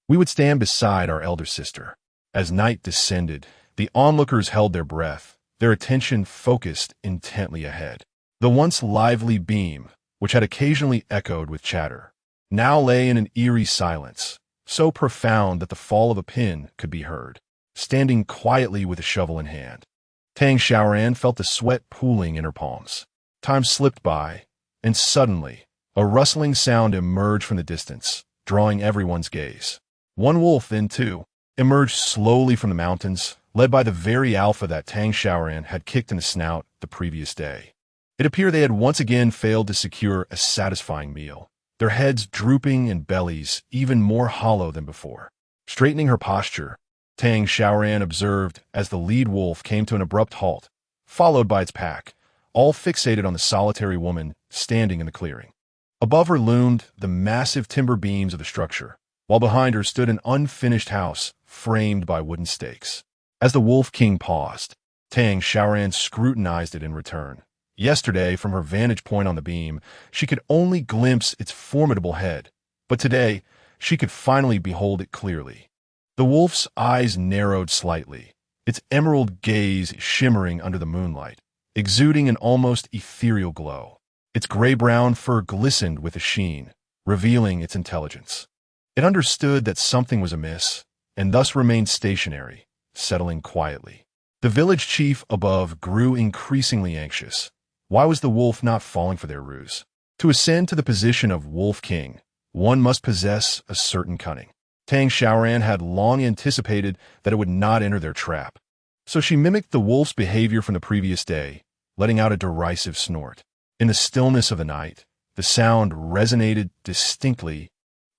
we would stand beside our elder sister. As night descended, the onlookers held their breath, their attention focused intently ahead. The once lively beam, which had occasionally echoed with chatter, now lay in an eerie silence, so profound that the fall of a pin could be heard. Standing quietly with a shovel in hand, Tang Xiaoran felt the sweat pooling in her palms. Time slipped by, and suddenly, a rustling sound emerged from the distance, drawing everyone's gaze. One wolf, then two, emerged slowly from the mountains, led by the very alpha that Tang Xiaoran had kicked in the snout the previous day. It appeared they had once again failed to secure a satisfying meal, their heads drooping and bellies even more hollow than before. Straightening her posture, Tang Xiaoran observed as the lead wolf came to an abrupt halt, followed by its pack, all fixated on the solitary woman standing in the clearing. Above her loomed the massive timber beams of the structure, while behind her stood an unfinished house framed by wooden stakes. As the Wolf King paused, Tang Xiaoran scrutinized it in return. Yesterday, from her vantage point on the beam, she could only glimpse its formidable head, but today she could finally behold it clearly. The wolf's eyes narrowed slightly, its emerald gaze shimmering under the moonlight, exuding an almost ethereal glow. Its gray-brown fur glistened with a sheen, revealing its intelligence. It understood that something was amiss, and thus remained stationary, settling quietly. The village chief above grew increasingly anxious. Why was the wolf not falling for their ruse? To ascend to the position of Wolf King, one must possess a certain cunning. Tang Xiaoran had long anticipated that it would not enter their trap, so she mimicked the wolf's behavior from the previous day, letting out a derisive snort. In the stillness of the night, the sound resonated distinctly,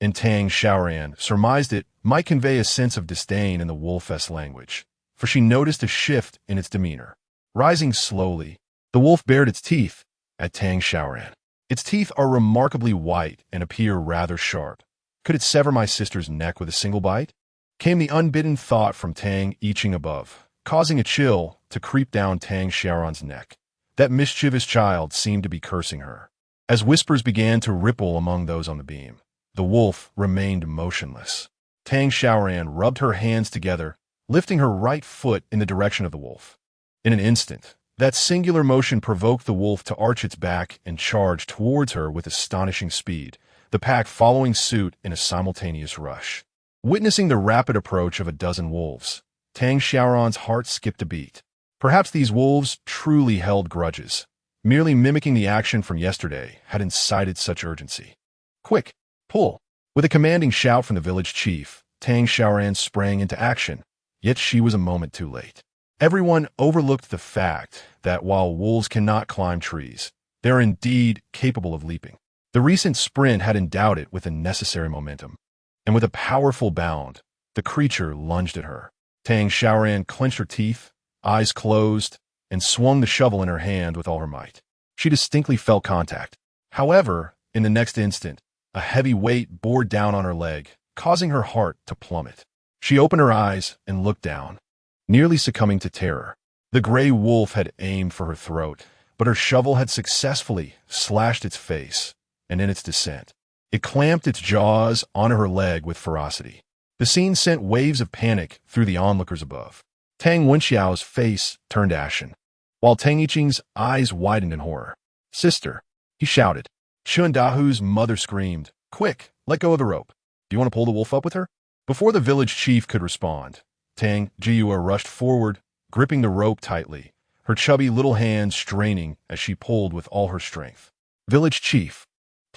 and Tang Xiaoran surmised it might convey a sense of disdain in the wolfess language, for she noticed a shift in its demeanor. Rising slowly, the wolf bared its teeth at Tang Xiaoran. Its teeth are remarkably white and appear rather sharp. Could it sever my sister's neck with a single bite? Came the unbidden thought from Tang Yiqing above, causing a chill to creep down Tang Xiaoran's neck. That mischievous child seemed to be cursing her. As whispers began to ripple among those on the beam, the wolf remained motionless. Tang Xiaoran rubbed her hands together, lifting her right foot in the direction of the wolf. In an instant, that singular motion provoked the wolf to arch its back and charge towards her with astonishing speed, the pack following suit in a simultaneous rush. Witnessing the rapid approach of a dozen wolves, Tang Xiaoran's heart skipped a beat. Perhaps these wolves truly held grudges. Merely mimicking the action from yesterday had incited such urgency. Quick, pull! With a commanding shout from the village chief, Tang Xiaoran sprang into action, yet she was a moment too late. Everyone overlooked the fact that while wolves cannot climb trees, they are indeed capable of leaping. The recent sprint had endowed it with the necessary momentum, and with a powerful bound, the creature lunged at her. Tang Xiaoran clenched her teeth, eyes closed, and swung the shovel in her hand with all her might. She distinctly felt contact. However, in the next instant, a heavy weight bore down on her leg, causing her heart to plummet. She opened her eyes and looked down, nearly succumbing to terror. The gray wolf had aimed for her throat, but her shovel had successfully slashed its face, and in its descent, it clamped its jaws onto her leg with ferocity. The scene sent waves of panic through the onlookers above. Tang Wenxiao's face turned ashen, while Tang Yiqing's eyes widened in horror. "Sister," he shouted. Chun Dahu's mother screamed, "Quick, let go of the rope. Do you want to pull the wolf up with her?" Before the village chief could respond, Tang Jiyua rushed forward, gripping the rope tightly, her chubby little hands straining as she pulled with all her strength. "Village chief,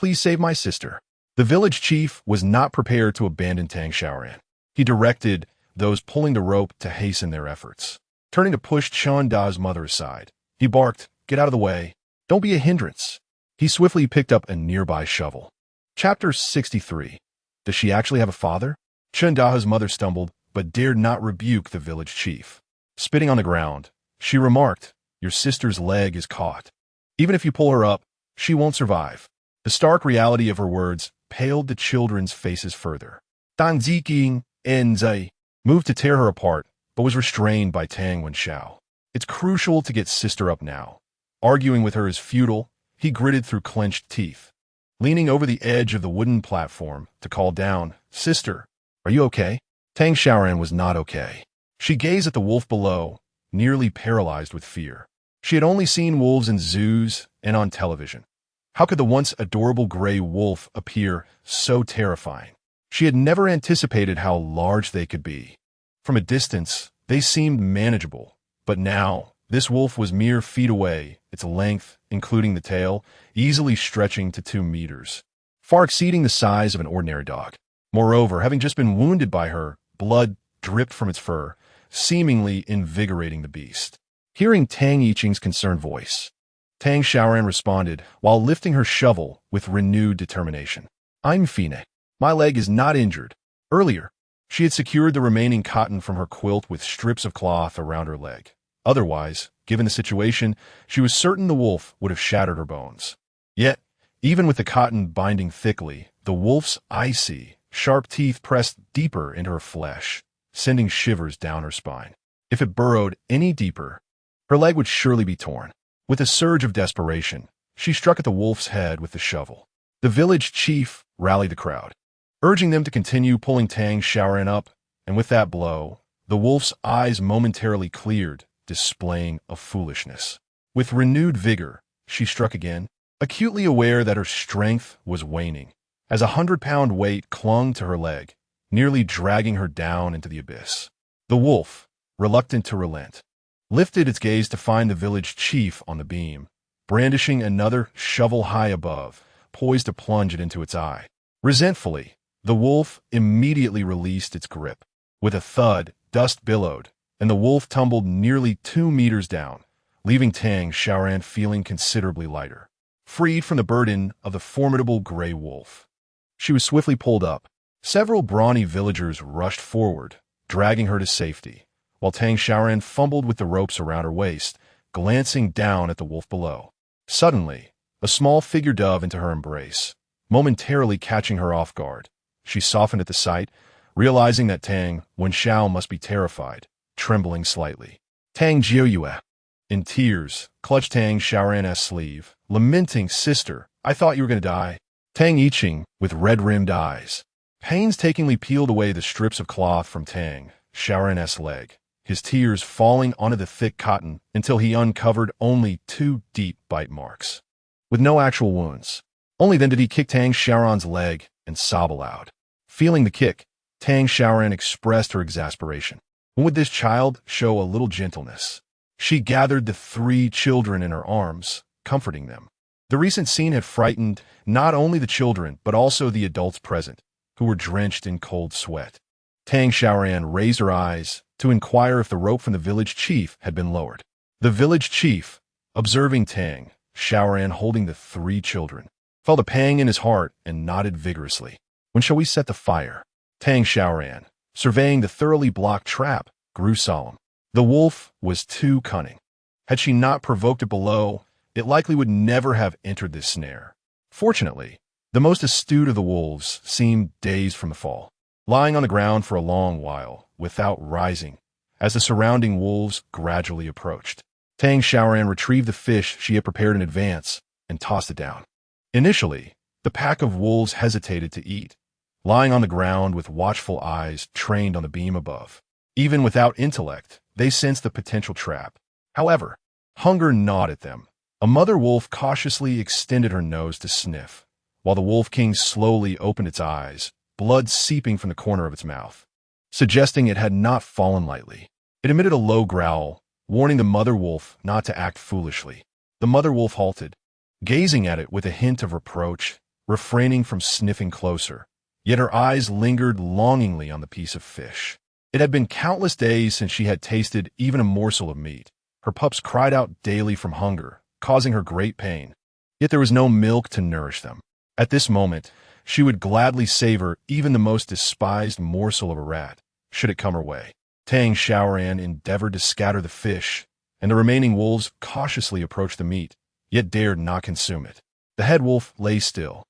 Please save my sister. The village chief was not prepared to abandon Tang Xiaoran. He directed those pulling the rope to hasten their efforts. Turning to push Chen Da's mother aside, he barked, "Get out of the way. Don't be a hindrance." He swiftly picked up a nearby shovel. Chapter 63. Does she actually have a father? Chen Da's mother stumbled, but dared not rebuke the village chief. Spitting on the ground, she remarked, "Your sister's leg is caught. Even if you pull her up, she won't survive." The stark reality of her words paled the children's faces further. Tang Ziqing and Zai moved to tear her apart, but was restrained by Tang Wenxiao. It's crucial to get sister up now. Arguing with her is futile, he gritted through clenched teeth. Leaning over the edge of the wooden platform to call down, "Sister, are you okay?" Tang Xiaoran was not okay. She gazed at the wolf below, nearly paralyzed with fear. She had only seen wolves in zoos and on television. How could the once adorable gray wolf appear so terrifying? She had never anticipated how large they could be. From a distance, they seemed manageable, but now, this wolf was mere feet away, its length, including the tail, easily stretching to 2 meters, far exceeding the size of an ordinary dog. Moreover, having just been wounded by her, blood dripped from its fur, seemingly invigorating the beast. Hearing Tang Yiqing's concerned voice, Tang Xiaoran responded while lifting her shovel with renewed determination. "I'm Fine. My leg is not injured." Earlier, she had secured the remaining cotton from her quilt with strips of cloth around her leg. Otherwise, given the situation, she was certain the wolf would have shattered her bones. Yet, even with the cotton binding thickly, the wolf's icy, sharp teeth pressed deeper into her flesh, sending shivers down her spine. If it burrowed any deeper, her leg would surely be torn. With a surge of desperation, she struck at the wolf's head with the shovel. The village chief rallied the crowd, urging them to continue pulling Tang Xiaoran up, and with that blow, the wolf's eyes momentarily cleared, displaying a foolishness. With renewed vigor, she struck again, acutely aware that her strength was waning, as a 100-pound weight clung to her leg, nearly dragging her down into the abyss. The wolf, reluctant to relent, lifted its gaze to find the village chief on the beam, brandishing another shovel high above, poised to plunge it into its eye. Resentfully, the wolf immediately released its grip. With a thud, dust billowed, and the wolf tumbled nearly 2 meters down, leaving Tang Xiaoran feeling considerably lighter, freed from the burden of the formidable gray wolf. She was swiftly pulled up. Several brawny villagers rushed forward, dragging her to safety, while Tang Xiaoran fumbled with the ropes around her waist, glancing down at the wolf below. Suddenly, a small figure dove into her embrace, momentarily catching her off guard. She softened at the sight, realizing that Tang Wenxiao must be terrified, trembling slightly. Tang Jiuyue, in tears, clutched Tang Xiaoran's sleeve, lamenting, "Sister, I thought you were going to die." Tang Yiqing, with red-rimmed eyes, painstakingly peeled away the strips of cloth from Tang Xiaoran's leg, his tears falling onto the thick cotton until he uncovered only 2 deep bite marks, with no actual wounds. Only then did he kick Tang Xiaoran's leg and sob aloud. Feeling the kick, Tang Xiaoran expressed her exasperation. When would this child show a little gentleness? She gathered the 3 children in her arms, comforting them. The recent scene had frightened not only the children, but also the adults present, who were drenched in cold sweat. Tang Xiaoran raised her eyes to inquire if the rope from the village chief had been lowered. The village chief, observing Tang Xiaoran holding the 3 children, felt a pang in his heart and nodded vigorously. "When shall we set the fire?" Tang Xiaoran, surveying the thoroughly blocked trap, grew solemn. The wolf was too cunning. Had she not provoked it below, it likely would never have entered this snare. Fortunately, the most astute of the wolves seemed dazed from the fall, lying on the ground for a long while, without rising, as the surrounding wolves gradually approached. Tang Xiaoran retrieved the fish she had prepared in advance and tossed it down. Initially, the pack of wolves hesitated to eat, lying on the ground with watchful eyes trained on the beam above. Even without intellect, they sensed the potential trap. However, hunger gnawed at them. A mother wolf cautiously extended her nose to sniff, while the wolf king slowly opened its eyes, blood seeping from the corner of its mouth, suggesting it had not fallen lightly. It emitted a low growl, warning the mother wolf not to act foolishly. The mother wolf halted, gazing at it with a hint of reproach, refraining from sniffing closer. Yet her eyes lingered longingly on the piece of fish. It had been countless days since she had tasted even a morsel of meat. Her pups cried out daily from hunger, causing her great pain. Yet there was no milk to nourish them. At this moment, she would gladly savor even the most despised morsel of a rat, should it come her way. Tang Xiaoran endeavored to scatter the fish, and the remaining wolves cautiously approached the meat, yet dared not consume it. The head wolf lay still,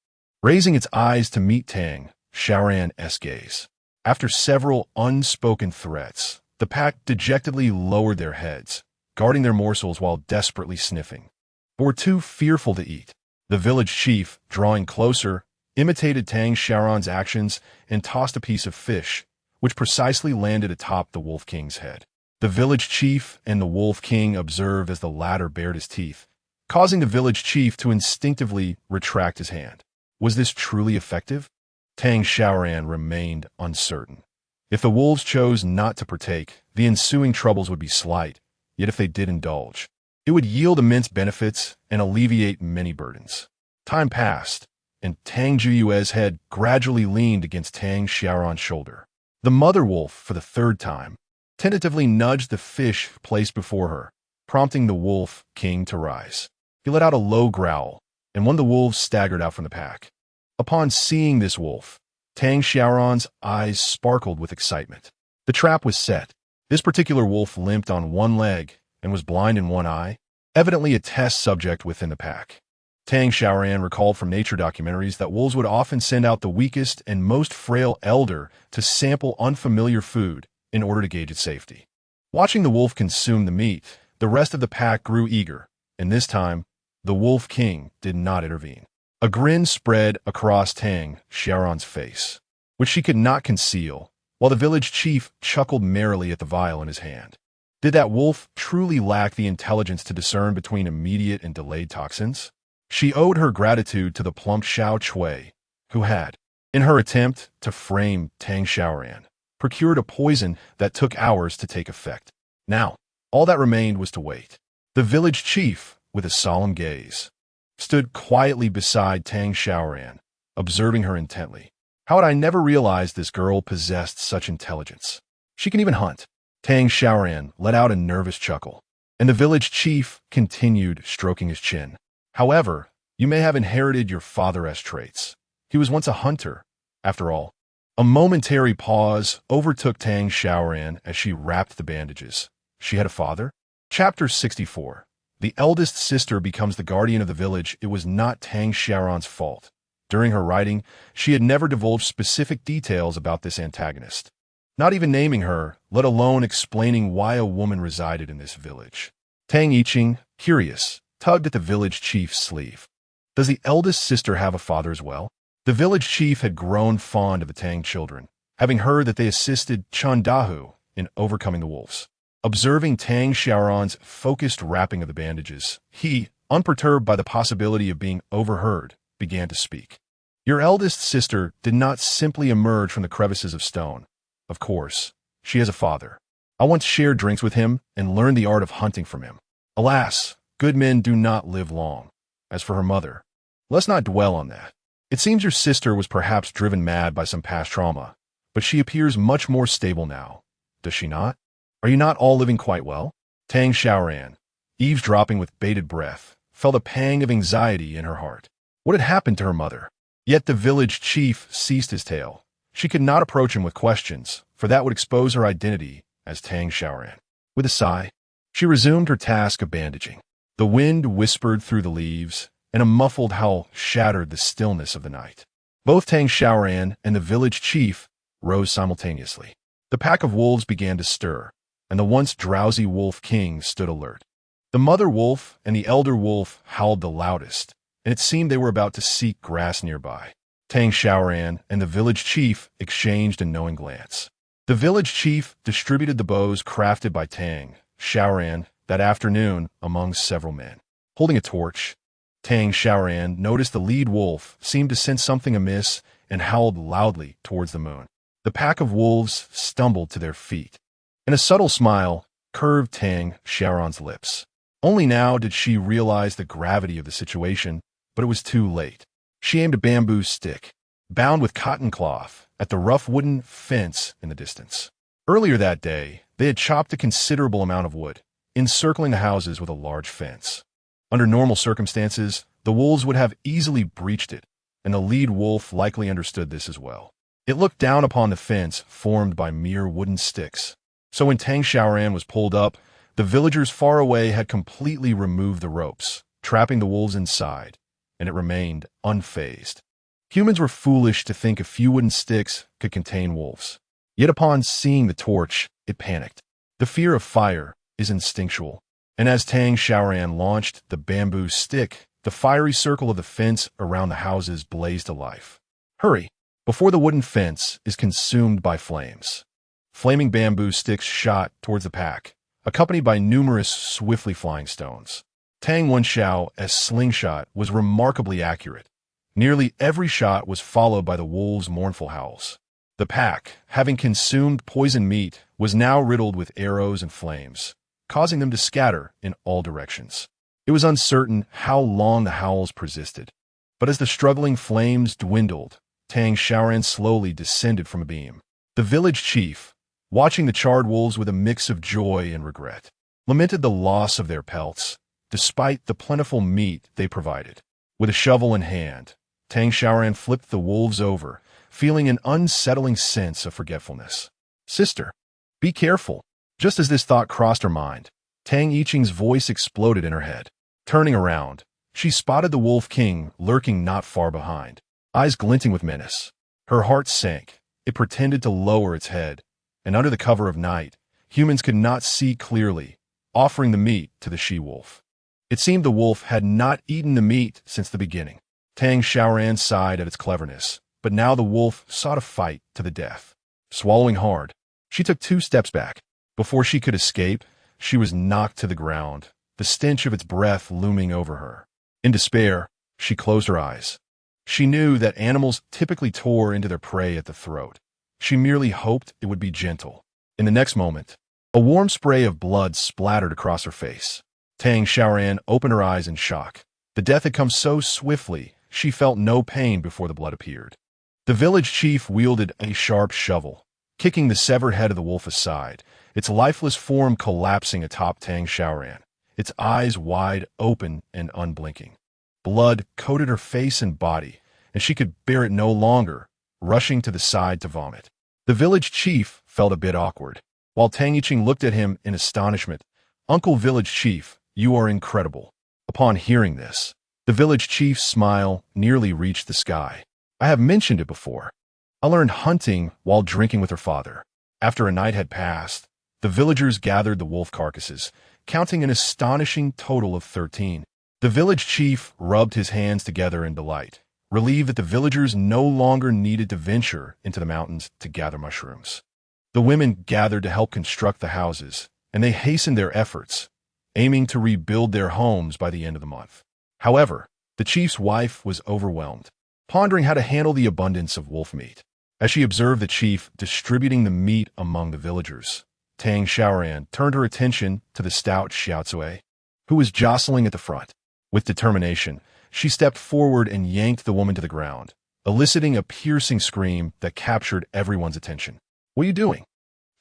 raising its eyes to meet Tang Xiaoran's gaze. After several unspoken threats, the pack dejectedly lowered their heads, guarding their morsels while desperately sniffing. But were too fearful to eat. The village chief, drawing closer, imitated Tang Xiaoran's actions and tossed a piece of fish, which precisely landed atop the Wolf King's head. The village chief and the Wolf King observed as the latter bared his teeth, causing the village chief to instinctively retract his hand. Was this truly effective? Tang Xiaoran remained uncertain. If the wolves chose not to partake, the ensuing troubles would be slight, yet if they did indulge, it would yield immense benefits and alleviate many burdens. Time passed, and Tang Juyue's head gradually leaned against Tang Xiaoran's shoulder. The mother wolf, for the third time, tentatively nudged the fish placed before her, prompting the Wolf King to rise. He let out a low growl, and one of the wolves staggered out from the pack. Upon seeing this wolf, Tang Xiaoran's eyes sparkled with excitement. The trap was set. This particular wolf limped on one leg and was blind in one eye, evidently a test subject within the pack. Tang Xiaoran recalled from nature documentaries that wolves would often send out the weakest and most frail elder to sample unfamiliar food in order to gauge its safety. Watching the wolf consume the meat, the rest of the pack grew eager, and this time, the Wolf King did not intervene. A grin spread across Tang Xiaoran's face, which she could not conceal, while the village chief chuckled merrily at the vial in his hand. Did that wolf truly lack the intelligence to discern between immediate and delayed toxins? She owed her gratitude to the plump Xiao Chui, who had, in her attempt to frame Tang Xiaoran, procured a poison that took hours to take effect. Now, all that remained was to wait. The village chief, with a solemn gaze, stood quietly beside Tang Xiaoran, observing her intently. How had I never realized this girl possessed such intelligence? She can even hunt. Tang Xiaoran let out a nervous chuckle, and the village chief continued stroking his chin. However, you may have inherited your father's traits. He was once a hunter, after all. A momentary pause overtook Tang Xiaoran as she wrapped the bandages. She had a father? Chapter 64. The eldest sister becomes the guardian of the village. It was not Tang Xiaoran's fault. During her writing, she had never divulged specific details about this antagonist, not even naming her, let alone explaining why a woman resided in this village. Tang Yiqing, curious, tugged at the village chief's sleeve. Does the eldest sister have a father as well? The village chief had grown fond of the Tang children, having heard that they assisted Chun Dahu in overcoming the wolves. Observing Tang Xiaoran's focused wrapping of the bandages, he, unperturbed by the possibility of being overheard, began to speak. Your eldest sister did not simply emerge from the crevices of stone. Of course, she has a father. I once shared drinks with him and learned the art of hunting from him. Alas, good men do not live long. As for her mother, let's not dwell on that. It seems your sister was perhaps driven mad by some past trauma, but she appears much more stable now. Does she not? Are you not all living quite well? Tang Xiaoran, eavesdropping with bated breath, felt a pang of anxiety in her heart. What had happened to her mother? Yet the village chief ceased his tale. She could not approach him with questions, for that would expose her identity as Tang Xiaoran. With a sigh, she resumed her task of bandaging. The wind whispered through the leaves, and a muffled howl shattered the stillness of the night. Both Tang Xiaoran and the village chief rose simultaneously. The pack of wolves began to stir, and the once drowsy Wolf King stood alert. The mother wolf and the elder wolf howled the loudest, and it seemed they were about to seek grass nearby. Tang Xiaoran and the village chief exchanged a knowing glance. The village chief distributed the bows crafted by Tang Xiaoran that afternoon among several men. Holding a torch, Tang Xiaoran noticed the lead wolf seemed to sense something amiss and howled loudly towards the moon. The pack of wolves stumbled to their feet, and a subtle smile curved Tang Xiaoran's lips. Only now did she realize the gravity of the situation, but it was too late. She aimed a bamboo stick, bound with cotton cloth, at the rough wooden fence in the distance. Earlier that day, they had chopped a considerable amount of wood, encircling the houses with a large fence. Under normal circumstances, the wolves would have easily breached it, and the lead wolf likely understood this as well. It looked down upon the fence formed by mere wooden sticks. So when Tang Xiaoran was pulled up, the villagers far away had completely removed the ropes, trapping the wolves inside, and it remained unfazed. Humans were foolish to think a few wooden sticks could contain wolves. Yet upon seeing the torch, it panicked. The fear of fire is instinctual, and as Tang Xiaoran launched the bamboo stick, the fiery circle of the fence around the houses blazed to life. Hurry, before the wooden fence is consumed by flames. Flaming bamboo sticks shot towards the pack, accompanied by numerous swiftly flying stones. Tang Xiaoran's slingshot was remarkably accurate. Nearly every shot was followed by the wolves' mournful howls. The pack, having consumed poisoned meat, was now riddled with arrows and flames, causing them to scatter in all directions. It was uncertain how long the howls persisted, but as the struggling flames dwindled, Tang Xiaoran slowly descended from a beam. The village chief, watching the charred wolves with a mix of joy and regret, lamented the loss of their pelts, despite the plentiful meat they provided. With a shovel in hand, Tang Xiaoran flipped the wolves over, feeling an unsettling sense of forgetfulness. "Sister, be careful." Just as this thought crossed her mind, Tang Yiqing's voice exploded in her head. Turning around, she spotted the Wolf King lurking not far behind, eyes glinting with menace. Her heart sank. It pretended to lower its head, and under the cover of night, humans could not see clearly, offering the meat to the she-wolf. It seemed the wolf had not eaten the meat since the beginning. Tang Xiaoran sighed at its cleverness, but now the wolf sought a fight to the death. Swallowing hard, she took 2 steps back. Before she could escape, she was knocked to the ground, the stench of its breath looming over her. In despair, she closed her eyes. She knew that animals typically tore into their prey at the throat. She merely hoped it would be gentle. In the next moment, a warm spray of blood splattered across her face. Tang Xiaoran opened her eyes in shock. The death had come so swiftly, she felt no pain before the blood appeared. The village chief wielded a sharp shovel, kicking the severed head of the wolf aside, its lifeless form collapsing atop Tang Xiaoran, its eyes wide open and unblinking. Blood coated her face and body, and she could bear it no longer, rushing to the side to vomit. The village chief felt a bit awkward. While Tang Yiqing looked at him in astonishment, "Uncle Village Chief, you are incredible." Upon hearing this, the village chief's smile nearly reached the sky. "I have mentioned it before. I learned hunting while drinking with her father." After a night had passed, the villagers gathered the wolf carcasses, counting an astonishing total of 13. The village chief rubbed his hands together in delight, relieved that the villagers no longer needed to venture into the mountains to gather mushrooms. The women gathered to help construct the houses, and they hastened their efforts, aiming to rebuild their homes by the end of the month. However, the chief's wife was overwhelmed, pondering how to handle the abundance of wolf meat. As she observed the chief distributing the meat among the villagers, Tang Xiaoran turned her attention to the stout Xiaotsui, who was jostling at the front. With determination, she stepped forward and yanked the woman to the ground, eliciting a piercing scream that captured everyone's attention. "What are you doing?"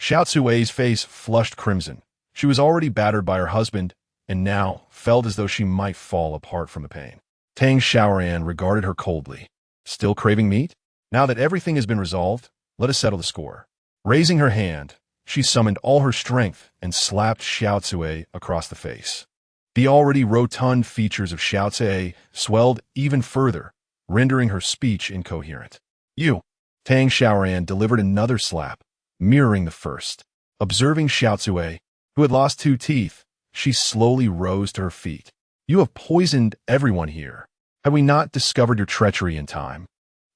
Xiaotsui's face flushed crimson. She was already battered by her husband, and now felt as though she might fall apart from the pain. Tang Xiaoran regarded her coldly. "Still craving meat? Now that everything has been resolved, let us settle the score." Raising her hand, she summoned all her strength and slapped Xiaotsui across the face. The already rotund features of Xiaotsui swelled even further, rendering her speech incoherent. "You!" Tang Xiaoran delivered another slap, mirroring the first. Observing Xiaotsui, who had lost 2 teeth, she slowly rose to her feet. "You have poisoned everyone here. Had we not discovered your treachery in time,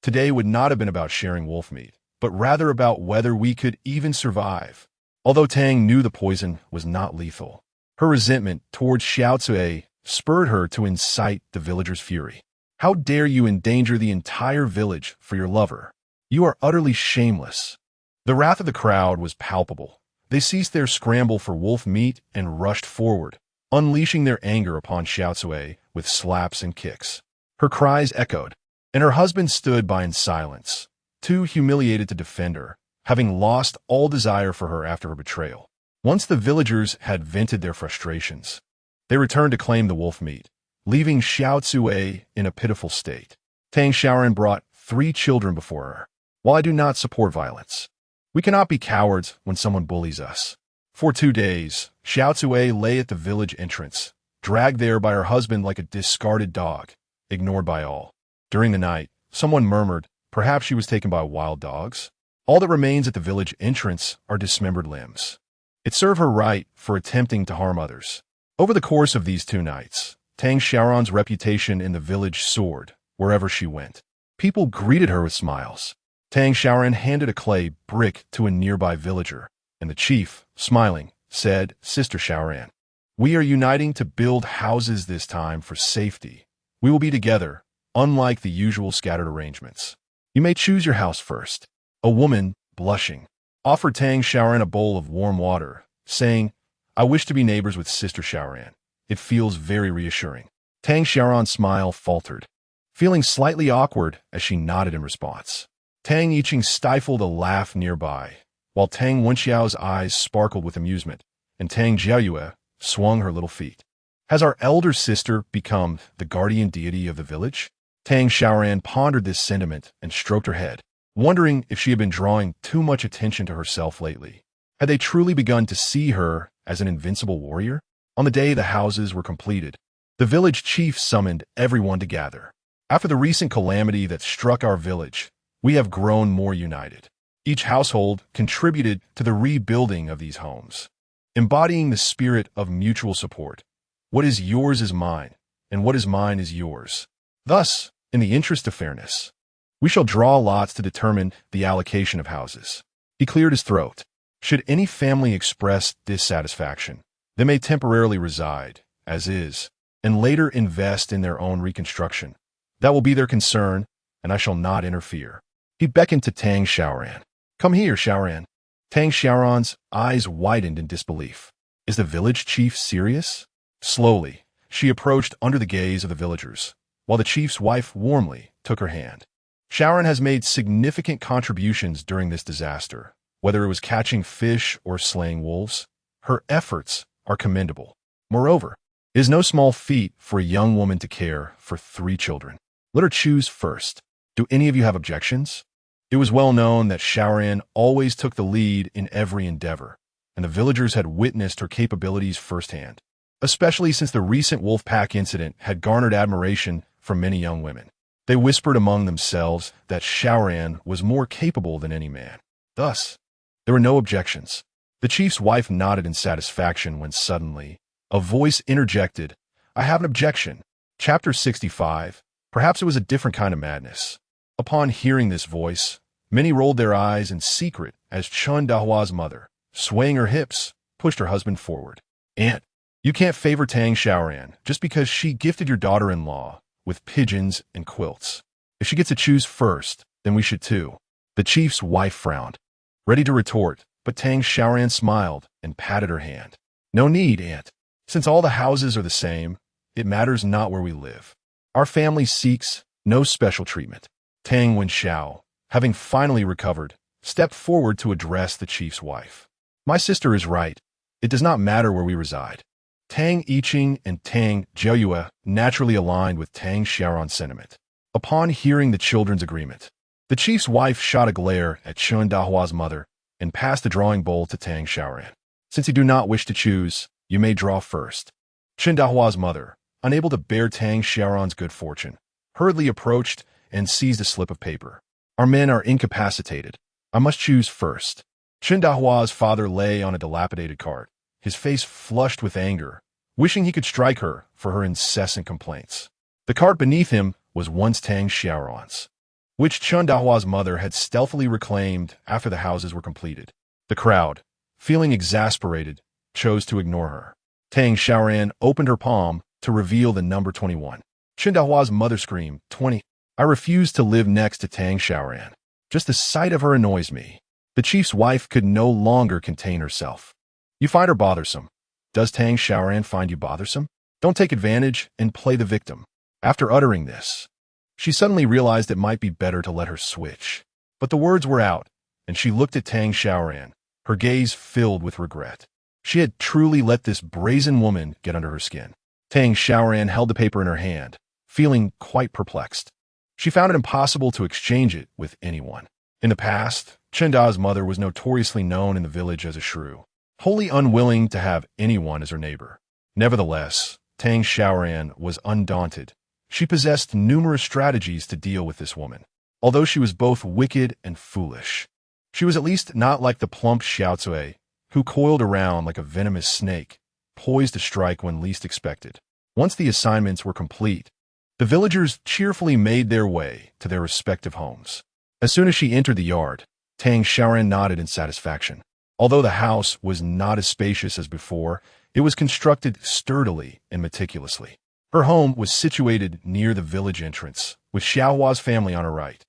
today would not have been about sharing wolf meat, but rather about whether we could even survive." Although Tang knew the poison was not lethal, her resentment towards Xiaotsui spurred her to incite the villagers' fury. "How dare you endanger the entire village for your lover? You are utterly shameless." The wrath of the crowd was palpable. They ceased their scramble for wolf meat and rushed forward, unleashing their anger upon Xiaotsui with slaps and kicks. Her cries echoed. and her husband stood by in silence, too humiliated to defend her, having lost all desire for her after her betrayal. Once the villagers had vented their frustrations, they returned to claim the wolf meat, leaving Xiao Zue in a pitiful state. Tang Xiaoran brought 3 children before her. While I do not support violence, we cannot be cowards when someone bullies us. For 2 days, Xiao Zue lay at the village entrance, dragged there by her husband like a discarded dog, ignored by all. During the night, someone murmured, perhaps she was taken by wild dogs. All that remains at the village entrance are dismembered limbs. It served her right for attempting to harm others. Over the course of these 2 nights, Tang Xiaoran's reputation in the village soared wherever she went. People greeted her with smiles. Tang Xiaoran handed a clay brick to a nearby villager, and the chief, smiling, said, Sister Xiaoran, we are uniting to build houses this time for safety. We will be together, unlike the usual scattered arrangements. You may choose your house first. A woman, blushing, offered Tang Xiaoran a bowl of warm water, saying, I wish to be neighbors with Sister Xiaoran. It feels very reassuring. Tang Xiaoran's smile faltered, feeling slightly awkward as she nodded in response. Tang Yiqing stifled a laugh nearby, while Tang Wenxiao's eyes sparkled with amusement, and Tang Jiayue swung her little feet. Has our elder sister become the guardian deity of the village? Tang Xiaoran pondered this sentiment and stroked her head, wondering if she had been drawing too much attention to herself lately. Had they truly begun to see her as an invincible warrior? On the day the houses were completed, the village chief summoned everyone to gather. After the recent calamity that struck our village, we have grown more united. Each household contributed to the rebuilding of these homes, embodying the spirit of mutual support. What is yours is mine, and what is mine is yours. Thus, in the interest of fairness, we shall draw lots to determine the allocation of houses. He cleared his throat. Should any family express dissatisfaction, they may temporarily reside, as is, and later invest in their own reconstruction. That will be their concern, and I shall not interfere. He beckoned to Tang Xiaoran. Come here, Xiaoran. Tang Xiaoran's eyes widened in disbelief. Is the village chief serious? Slowly, she approached under the gaze of the villagers, while the chief's wife warmly took her hand. Xiaoran has made significant contributions during this disaster. Whether it was catching fish or slaying wolves, her efforts are commendable. Moreover, it is no small feat for a young woman to care for 3 children. Let her choose first. Do any of you have objections? It was well known that Xiaoran always took the lead in every endeavor, and the villagers had witnessed her capabilities firsthand, especially since the recent wolf pack incident had garnered admiration from many young women. They whispered among themselves that Xiaoran was more capable than any man. Thus, there were no objections. The chief's wife nodded in satisfaction when suddenly a voice interjected, I have an objection. Chapter 65. Perhaps it was a different kind of madness. Upon hearing this voice, many rolled their eyes in secret as Chun Dahua's mother, swaying her hips, pushed her husband forward. Aunt, you can't favor Tang Xiaoran just because she gifted your daughter-in-law with pigeons and quilts. If she gets to choose first, then we should too. The chief's wife frowned, ready to retort, but Tang Xiaoran smiled and patted her hand. No need, Aunt. Since all the houses are the same, it matters not where we live. Our family seeks no special treatment. Tang Wenxiao, having finally recovered, stepped forward to address the chief's wife. My sister is right. It does not matter where we reside. Tang Yiqing and Tang Jiayue naturally aligned with Tang Xiaoran's sentiment. Upon hearing the children's agreement, the chief's wife shot a glare at Chun Dahua's mother and passed the drawing bowl to Tang Xiaoran. Since you do not wish to choose, you may draw first. Chun Dahua's mother, unable to bear Tang Xiaoran's good fortune, hurriedly approached and seized a slip of paper. Our men are incapacitated. I must choose first. Chun Dahua's father lay on a dilapidated cart, his face flushed with anger, wishing he could strike her for her incessant complaints. The cart beneath him was once Tang Xiaoran's, which Chun Dahua's mother had stealthily reclaimed after the houses were completed. The crowd, feeling exasperated, chose to ignore her. Tang Xiaoran opened her palm to reveal the number 21. Chun Dahua's mother screamed, 20. I refuse to live next to Tang Xiaoran. Just the sight of her annoys me. The chief's wife could no longer contain herself. You find her bothersome. Does Tang Xiaoran find you bothersome? Don't take advantage and play the victim. After uttering this, She suddenly realized it might be better to let her switch. But the words were out, and she looked at Tang Xiaoran, her gaze filled with regret. She had truly let this brazen woman get under her skin. Tang Xiaoran held the paper in her hand, feeling quite perplexed. She found it impossible to exchange it with anyone. In the past, Chen Da's mother was notoriously known in the village as a shrew, wholly unwilling to have anyone as her neighbor. Nevertheless, Tang Xiaoran was undaunted. She possessed numerous strategies to deal with this woman. Although she was both wicked and foolish, she was at least not like the plump Xiaocui, who coiled around like a venomous snake, poised to strike when least expected. Once the assignments were complete, the villagers cheerfully made their way to their respective homes. As soon as she entered the yard, Tang Xiaoran nodded in satisfaction. Although the house was not as spacious as before, it was constructed sturdily and meticulously. Her home was situated near the village entrance, with Xiaohua's family on her right,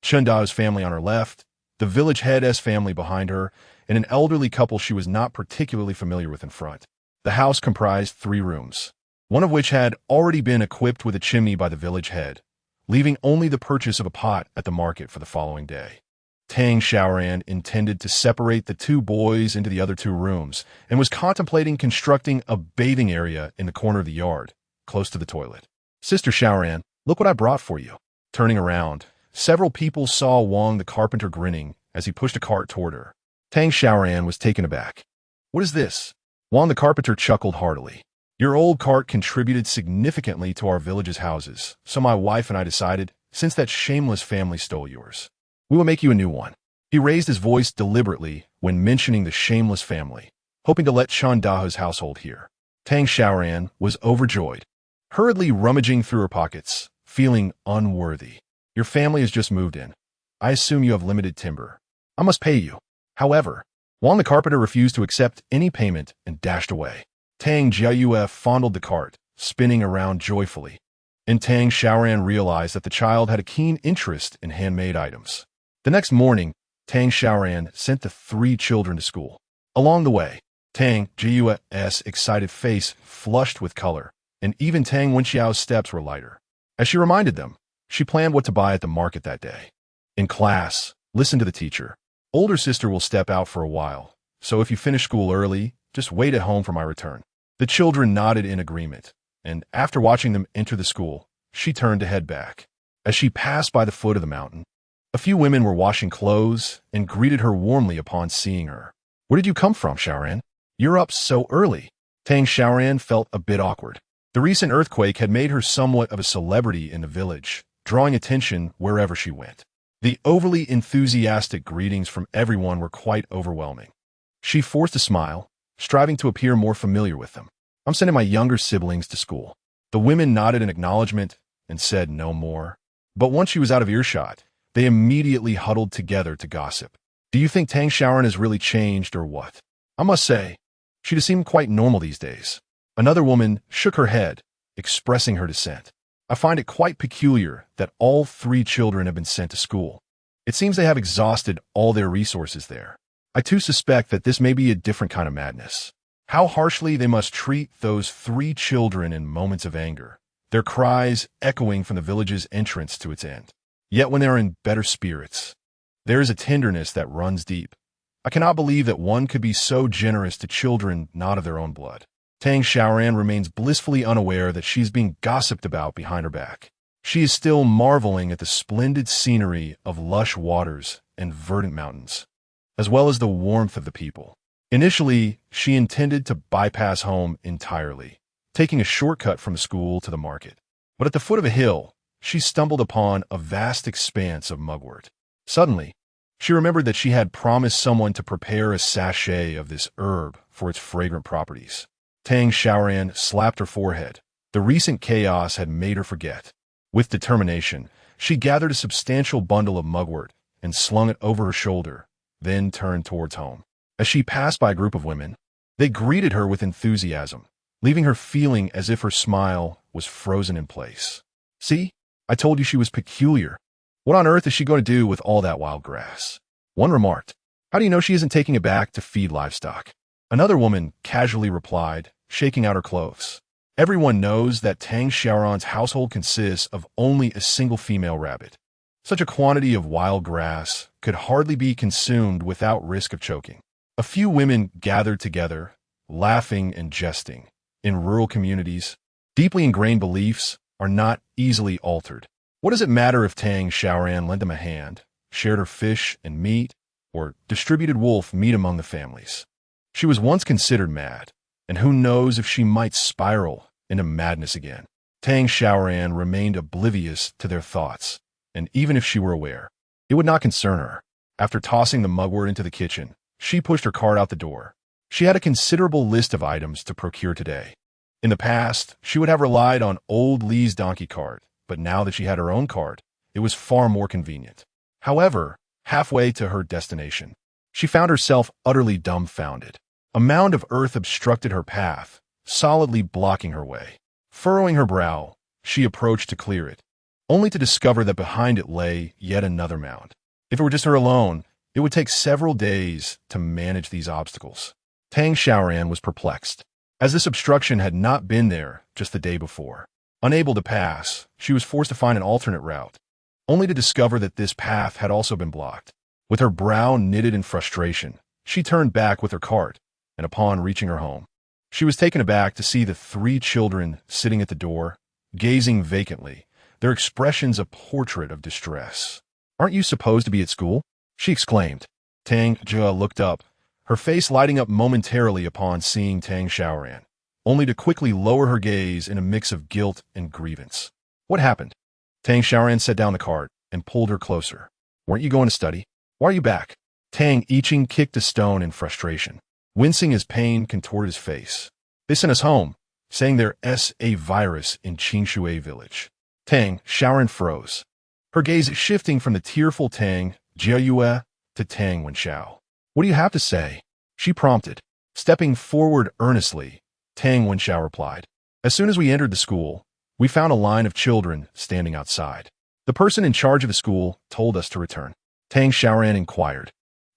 Chen Da's family on her left, the village head's family behind her, and an elderly couple she was not particularly familiar with in front. The house comprised 3 rooms, one of which had already been equipped with a chimney by the village head, leaving only the purchase of a pot at the market for the following day. Tang Xiaoran intended to separate the 2 boys into the other 2 rooms and was contemplating constructing a bathing area in the corner of the yard, close to the toilet. "Sister Xiaoran, look what I brought for you." Turning around, several people saw Wang the carpenter grinning as he pushed a cart toward her. Tang Xiaoran was taken aback. "What is this?" Wang the carpenter chuckled heartily. "Your old cart contributed significantly to our village's houses, so my wife and I decided, since that shameless family stole yours, we will make you a new one." He raised his voice deliberately when mentioning the shameless family, hoping to let Chen Da's household hear. Tang Xiaoran was overjoyed, hurriedly rummaging through her pockets, feeling unworthy. "Your family has just moved in. I assume you have limited timber. I must pay you." However, Wang the carpenter refused to accept any payment and dashed away. Tang Jiayue fondled the cart, spinning around joyfully, and Tang Xiaoran realized that the child had a keen interest in handmade items. The next morning, Tang Xiaoran sent the 3 children to school. Along the way, Tang Jiayue's excited face flushed with color, and even Tang Wenxiao's steps were lighter. As she reminded them, she planned what to buy at the market that day. "In class, listen to the teacher. Older sister will step out for a while, so if you finish school early, just wait at home for my return." The children nodded in agreement, and after watching them enter the school, she turned to head back. As she passed by the foot of the mountain, a few women were washing clothes and greeted her warmly upon seeing her. "Where did you come from, Xiaoran? You're up so early." Tang Xiaoran felt a bit awkward. The recent earthquake had made her somewhat of a celebrity in the village, drawing attention wherever she went. The overly enthusiastic greetings from everyone were quite overwhelming. She forced a smile, striving to appear more familiar with them. "I'm sending my younger siblings to school." The women nodded in acknowledgement and said no more. But once she was out of earshot, they immediately huddled together to gossip. "Do you think Tang Xiaoran has really changed or what? I must say, she does seem quite normal these days." Another woman shook her head, expressing her dissent. "I find it quite peculiar that all 3 children have been sent to school. It seems they have exhausted all their resources there. I too suspect that this may be a different kind of madness. How harshly they must treat those 3 children in moments of anger, their cries echoing from the village's entrance to its end. Yet when they are in better spirits, there is a tenderness that runs deep. I cannot believe that one could be so generous to children not of their own blood." Tang Xiaoran remains blissfully unaware that she is being gossiped about behind her back. She is still marveling at the splendid scenery of lush waters and verdant mountains, as well as the warmth of the people. Initially, she intended to bypass home entirely, taking a shortcut from the school to the market. But at the foot of a hill, she stumbled upon a vast expanse of mugwort. Suddenly, she remembered that she had promised someone to prepare a sachet of this herb for its fragrant properties. Tang Xiaoran slapped her forehead. The recent chaos had made her forget. With determination, she gathered a substantial bundle of mugwort and slung it over her shoulder, then turned towards home. As she passed by a group of women, they greeted her with enthusiasm, leaving her feeling as if her smile was frozen in place. "See, I told you she was peculiar. What on earth is she going to do with all that wild grass?" One remarked. "How do you know she isn't taking it back to feed livestock?" Another woman casually replied, shaking out her clothes. Everyone knows that Tang Xiaoran's household consists of only a single female rabbit. Such a quantity of wild grass could hardly be consumed without risk of choking. A few women gathered together, laughing and jesting. In rural communities, deeply ingrained beliefs are not easily altered. What does it matter if Tang Xiaoran lent them a hand, shared her fish and meat, or distributed wolf meat among the families? She was once considered mad, and who knows if she might spiral into madness again. Tang Xiaoran remained oblivious to their thoughts, and even if she were aware, it would not concern her. After tossing the mugwort into the kitchen, she pushed her cart out the door. She had a considerable list of items to procure today. In the past, she would have relied on old Li's donkey cart, but now that she had her own cart, it was far more convenient. However, halfway to her destination, she found herself utterly dumbfounded. A mound of earth obstructed her path, solidly blocking her way. Furrowing her brow, she approached to clear it, only to discover that behind it lay yet another mound. If it were just her alone, it would take several days to manage these obstacles. Tang Xiaoran was perplexed, as this obstruction had not been there just the day before. Unable to pass, she was forced to find an alternate route, only to discover that this path had also been blocked. With her brow knitted in frustration, she turned back with her cart, and upon reaching her home, she was taken aback to see the 3 children sitting at the door, gazing vacantly, their expressions a portrait of distress. "Aren't you supposed to be at school?" she exclaimed. Tang Jia looked up, her face lighting up momentarily upon seeing Tang Xiaoran, only to quickly lower her gaze in a mix of guilt and grievance. "What happened?" Tang Xiaoran set down the cart and pulled her closer. "Weren't you going to study? Why are you back?" Tang Yiqing kicked a stone in frustration, wincing as pain contorted his face. "They sent us home, saying there's a virus in Qingshui village." Tang Xiaoran froze, her gaze shifting from the tearful Tang Jiayue to Tang Wenxiao. "What do you have to say?" she prompted. Stepping forward earnestly, Tang Wenxiao replied, "As soon as we entered the school, we found a line of children standing outside. The person in charge of the school told us to return." Tang Xiaoran inquired,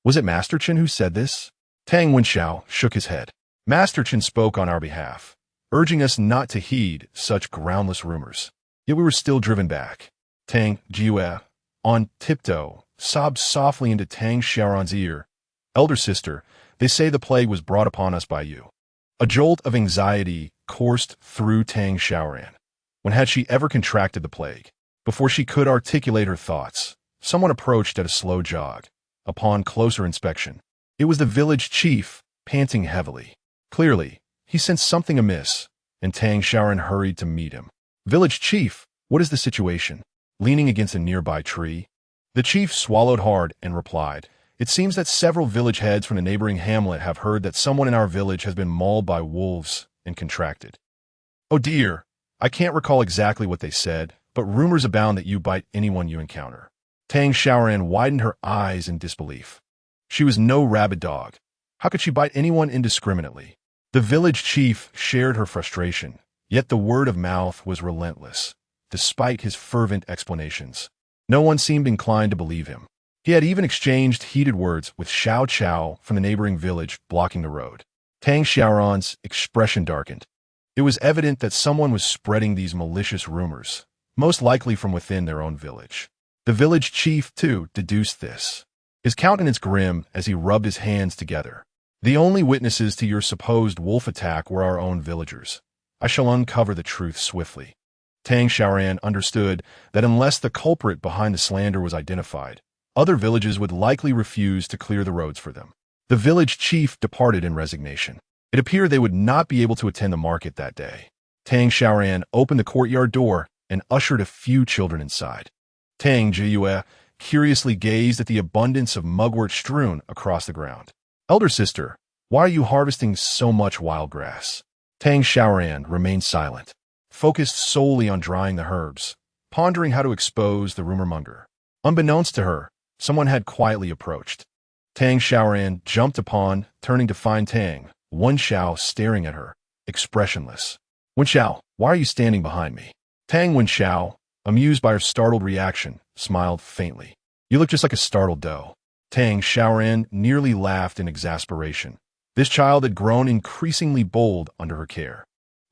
"Was it Master Chen who said this?" Tang Wenxiao shook his head. "Master Chen spoke on our behalf, urging us not to heed such groundless rumors. Yet we were still driven back." Tang Jiue, on tiptoe, sobbed softly into Tang Xiaoran's ear. "Elder sister, they say the plague was brought upon us by you." A jolt of anxiety coursed through Tang Xiaoran. When had she ever contracted the plague? Before she could articulate her thoughts, someone approached at a slow jog. Upon closer inspection, it was the village chief, panting heavily. Clearly, he sensed something amiss, and Tang Xiaoran hurried to meet him. "Village chief, what is the situation?" Leaning against a nearby tree, the chief swallowed hard and replied, "It seems that several village heads from the neighboring hamlet have heard that someone in our village has been mauled by wolves and contracted. Oh dear, I can't recall exactly what they said, but rumors abound that you bite anyone you encounter." Tang Xiaoran widened her eyes in disbelief. She was no rabid dog. How could she bite anyone indiscriminately? The village chief shared her frustration, yet the word of mouth was relentless. Despite his fervent explanations, no one seemed inclined to believe him. He had even exchanged heated words with Xiao Chao from the neighboring village blocking the road. Tang Xiaoran's expression darkened. It was evident that someone was spreading these malicious rumors, most likely from within their own village. The village chief, too, deduced this, his countenance grim as he rubbed his hands together. "The only witnesses to your supposed wolf attack were our own villagers. I shall uncover the truth swiftly." Tang Xiaoran understood that unless the culprit behind the slander was identified, other villages would likely refuse to clear the roads for them. The village chief departed in resignation. It appeared they would not be able to attend the market that day. Tang Xiaoran opened the courtyard door and ushered a few children inside. Tang Jiayue curiously gazed at the abundance of mugwort strewn across the ground. "Elder sister, why are you harvesting so much wild grass?" Tang Xiaoran remained silent, focused solely on drying the herbs, pondering how to expose the rumor-monger. Unbeknownst to her, someone had quietly approached. Tang Xiaoran jumped upon, turning to find Tang Wenxiao staring at her, expressionless. "Wenxiao, why are you standing behind me?" Tang Wenxiao, amused by her startled reaction, smiled faintly. "You look just like a startled doe." Tang Xiaoran nearly laughed in exasperation. This child had grown increasingly bold under her care.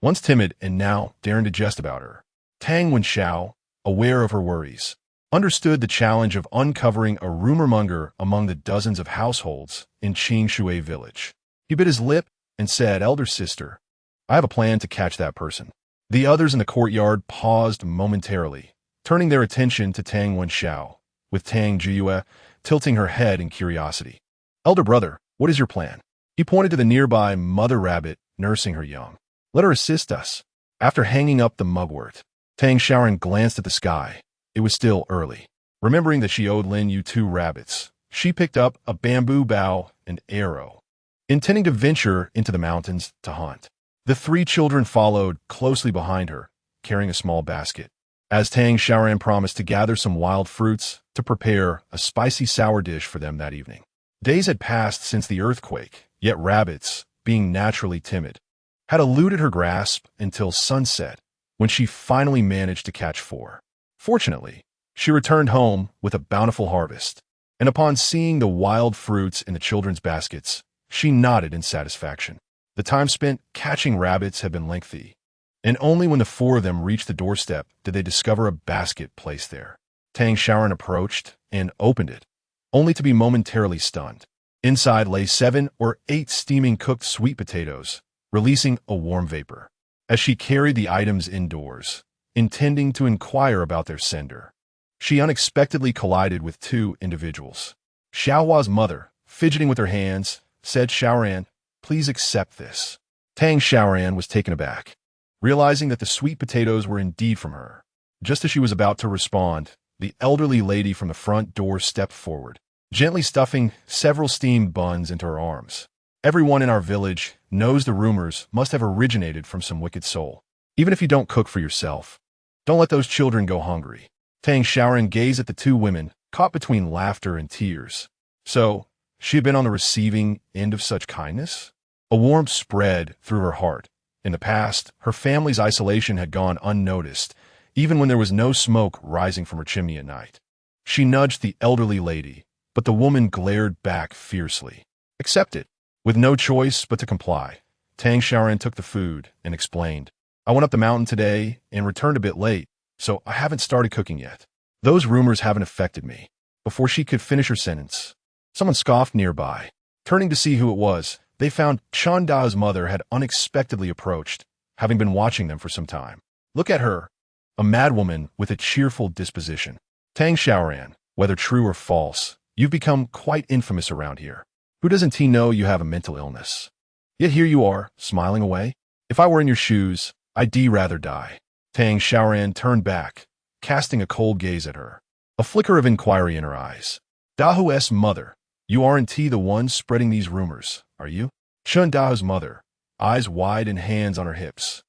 once timid and now daring to jest about her. Tang Wenxiao, aware of her worries, understood the challenge of uncovering a rumor-monger among the dozens of households in Qingshui village. He bit his lip and said, "Elder sister, I have a plan to catch that person." The others in the courtyard paused momentarily, turning their attention to Tang Wenxiao, with Tang Jiyue tilting her head in curiosity. "Elder brother, what is your plan?" He pointed to the nearby mother rabbit nursing her young. "Let her assist us." After hanging up the mugwort, Tang Xiaoran glanced at the sky. It was still early. Remembering that she owed Lin Yu 2 rabbits, she picked up a bamboo bow and arrow, intending to venture into the mountains to hunt. The 3 children followed closely behind her, carrying a small basket. As Tang Xiaoran promised to gather some wild fruits to prepare a spicy sour dish for them that evening. Days had passed since the earthquake, yet rabbits, being naturally timid, had eluded her grasp until sunset, when she finally managed to catch 4. Fortunately, she returned home with a bountiful harvest, and upon seeing the wild fruits in the children's baskets, she nodded in satisfaction. The time spent catching rabbits had been lengthy, and only when the 4 of them reached the doorstep did they discover a basket placed there. Tang Xiaoran approached and opened it, only to be momentarily stunned. Inside lay 7 or 8 steaming cooked sweet potatoes, releasing a warm vapor. As she carried the items indoors, intending to inquire about their sender, she unexpectedly collided with 2 individuals. Xiaohua's mother, fidgeting with her hands, said, "Xiaoran, please accept this." Tang Xiaoran was taken aback, realizing that the sweet potatoes were indeed from her. Just as she was about to respond, the elderly lady from the front door stepped forward, gently stuffing several steamed buns into her arms. "Everyone in our village knows the rumors must have originated from some wicked soul. Even if you don't cook for yourself, don't let those children go hungry." Tang Xiaoran gazed at the 2 women, caught between laughter and tears. So, she had been on the receiving end of such kindness? A warmth spread through her heart. In the past, her family's isolation had gone unnoticed, even when there was no smoke rising from her chimney at night. She nudged the elderly lady, but the woman glared back fiercely. "Accept it." With no choice but to comply, Tang Xiaoran took the food and explained, "I went up the mountain today and returned a bit late, so I haven't started cooking yet. Those rumors haven't affected me." Before she could finish her sentence, someone scoffed nearby. Turning to see who it was, they found Chen Da's mother had unexpectedly approached, having been watching them for some time. "Look at her, a madwoman with a cheerful disposition." "Tang Xiaoran, whether true or false, you've become quite infamous around here. Who doesn't he know you have a mental illness? Yet here you are, smiling away. If I were in your shoes, I'd rather die." Tang Xiaoran turned back, casting a cold gaze at her, a flicker of inquiry in her eyes. "Dahu's mother, you aren't the one spreading these rumors, are you?" Chen Dahu's mother, eyes wide and hands on her hips,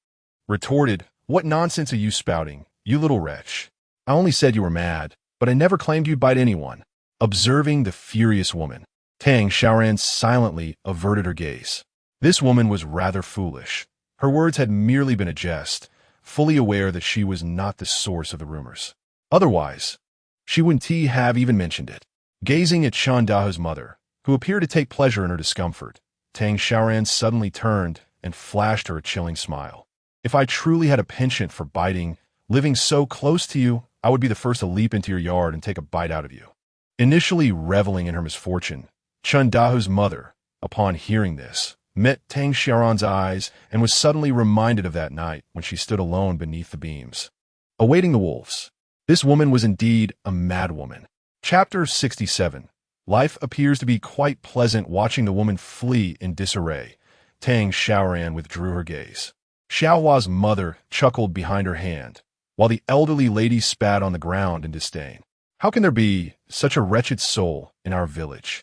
retorted, "What nonsense are you spouting, you little wretch? I only said you were mad, but I never claimed you'd bite anyone." Observing the furious woman, Tang Xiaoran silently averted her gaze. This woman was rather foolish. Her words had merely been a jest, fully aware that she was not the source of the rumors. Otherwise, she wouldn't have even mentioned it. Gazing at Chen Dahu's mother, who appeared to take pleasure in her discomfort, Tang Xiaoran suddenly turned and flashed her a chilling smile. "If I truly had a penchant for biting, living so close to you, I would be the first to leap into your yard and take a bite out of you." Initially reveling in her misfortune, Chen Dahu's mother, upon hearing this, met Tang Xiaoran's eyes and was suddenly reminded of that night when she stood alone beneath the beams, awaiting the wolves. This woman was indeed a madwoman. Chapter 67. Life appears to be quite pleasant watching the woman flee in disarray. Tang Xiaoran withdrew her gaze. Xiaohua's mother chuckled behind her hand, while the elderly lady spat on the ground in disdain. "How can there be such a wretched soul in our village?"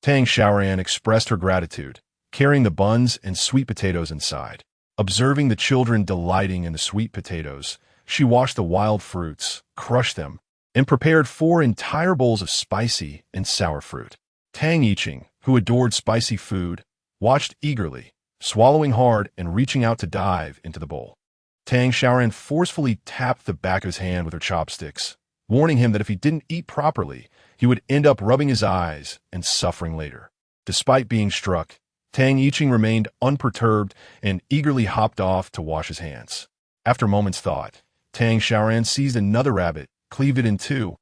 Tang Xiaoran expressed her gratitude, carrying the buns and sweet potatoes inside. Observing the children delighting in the sweet potatoes, she washed the wild fruits, crushed them, and prepared 4 entire bowls of spicy and sour fruit. Tang Yiqing, who adored spicy food, watched eagerly, swallowing hard and reaching out to dive into the bowl. Tang Xiaoran forcefully tapped the back of his hand with her chopsticks, warning him that if he didn't eat properly, he would end up rubbing his eyes and suffering later. Despite being struck, Tang Yiqing remained unperturbed and eagerly hopped off to wash his hands. After a moment's thought, Tang Xiaoran seized another rabbit, cleaved it in two,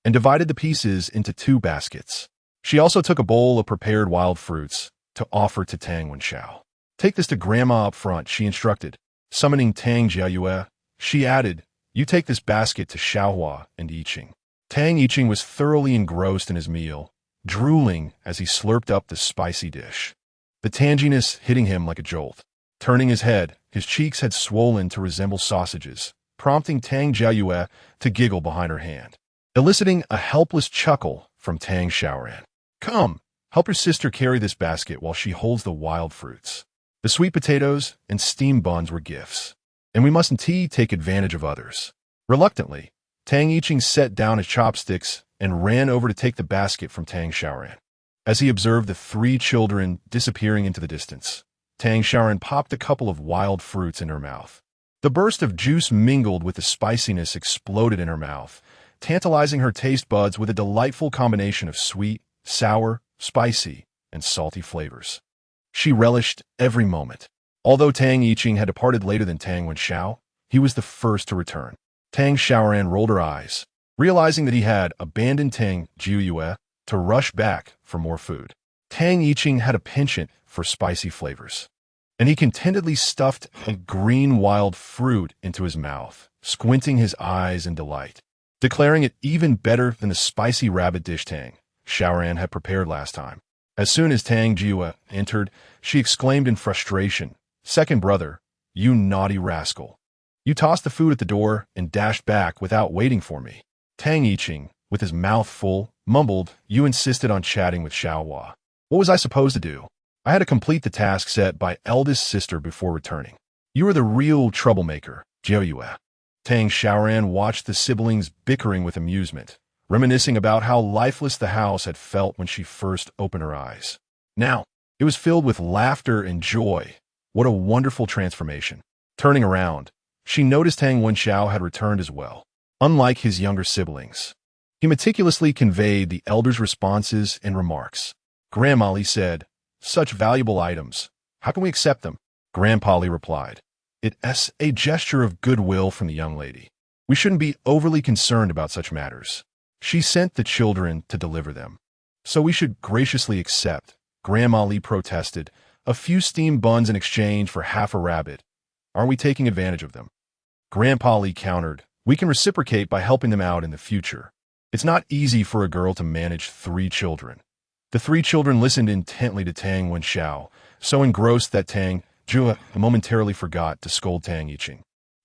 and divided the pieces into 2 baskets. She also took a bowl of prepared wild fruits to offer to Tang Wenxiao. "Take this to Grandma up front," she instructed. Summoning Tang Jiayue, she added, "You take this basket to Xiaohua and Yiqing." Tang Yiqing was thoroughly engrossed in his meal, drooling as he slurped up the spicy dish. The tanginess hitting him like a jolt. Turning his head, his cheeks had swollen to resemble sausages, prompting Tang Jiayue to giggle behind her hand, eliciting a helpless chuckle from Tang Xiaoran. "Come, help your sister carry this basket while she holds the wild fruits." The sweet potatoes and steamed buns were gifts, and we must indeed take advantage of others. Reluctantly, Tang Yiqing set down his chopsticks and ran over to take the basket from Tang Xiaoran. As he observed the 3 children disappearing into the distance, Tang Xiaoran popped a couple of wild fruits in her mouth. The burst of juice mingled with the spiciness exploded in her mouth, tantalizing her taste buds with a delightful combination of sweet, sour, spicy, and salty flavors. She relished every moment. Although Tang Yiqing had departed later than Tang Wenxiao, he was the first to return. Tang Xiaoran rolled her eyes, realizing that he had abandoned Tang Jiayue to rush back for more food. Tang Yiqing had a penchant for spicy flavors, and he contentedly stuffed a green wild fruit into his mouth, squinting his eyes in delight, declaring it even better than the spicy rabbit dish Tang Xiaoran had prepared last time. As soon as Tang Jiayue entered, she exclaimed in frustration, "Second brother, you naughty rascal. You tossed the food at the door and dashed back without waiting for me." Tang Yiqing, with his mouth full, mumbled, "You insisted on chatting with Xiaohua. What was I supposed to do? I had to complete the task set by eldest sister before returning. You are the real troublemaker, Jiayue." Tang Xiaoran watched the siblings bickering with amusement, reminiscing about how lifeless the house had felt when she first opened her eyes. Now, it was filled with laughter and joy. What a wonderful transformation. Turning around, she noticed Tang Wenxiao had returned as well. Unlike his younger siblings, he meticulously conveyed the elders' responses and remarks. "Grandma Li said, 'Such valuable items. How can we accept them?' Grandpa Li replied, 'It's a gesture of goodwill from the young lady. We shouldn't be overly concerned about such matters. She sent the children to deliver them, so we should graciously accept." Grandma Li protested, "A few steamed buns in exchange for half a rabbit. Aren't we taking advantage of them?" Grandpa Li countered, "We can reciprocate by helping them out in the future. It's not easy for a girl to manage 3 children. The 3 children listened intently to Tang Wenxiao, so engrossed that Tang Jiayue momentarily forgot to scold Tang Yiqing.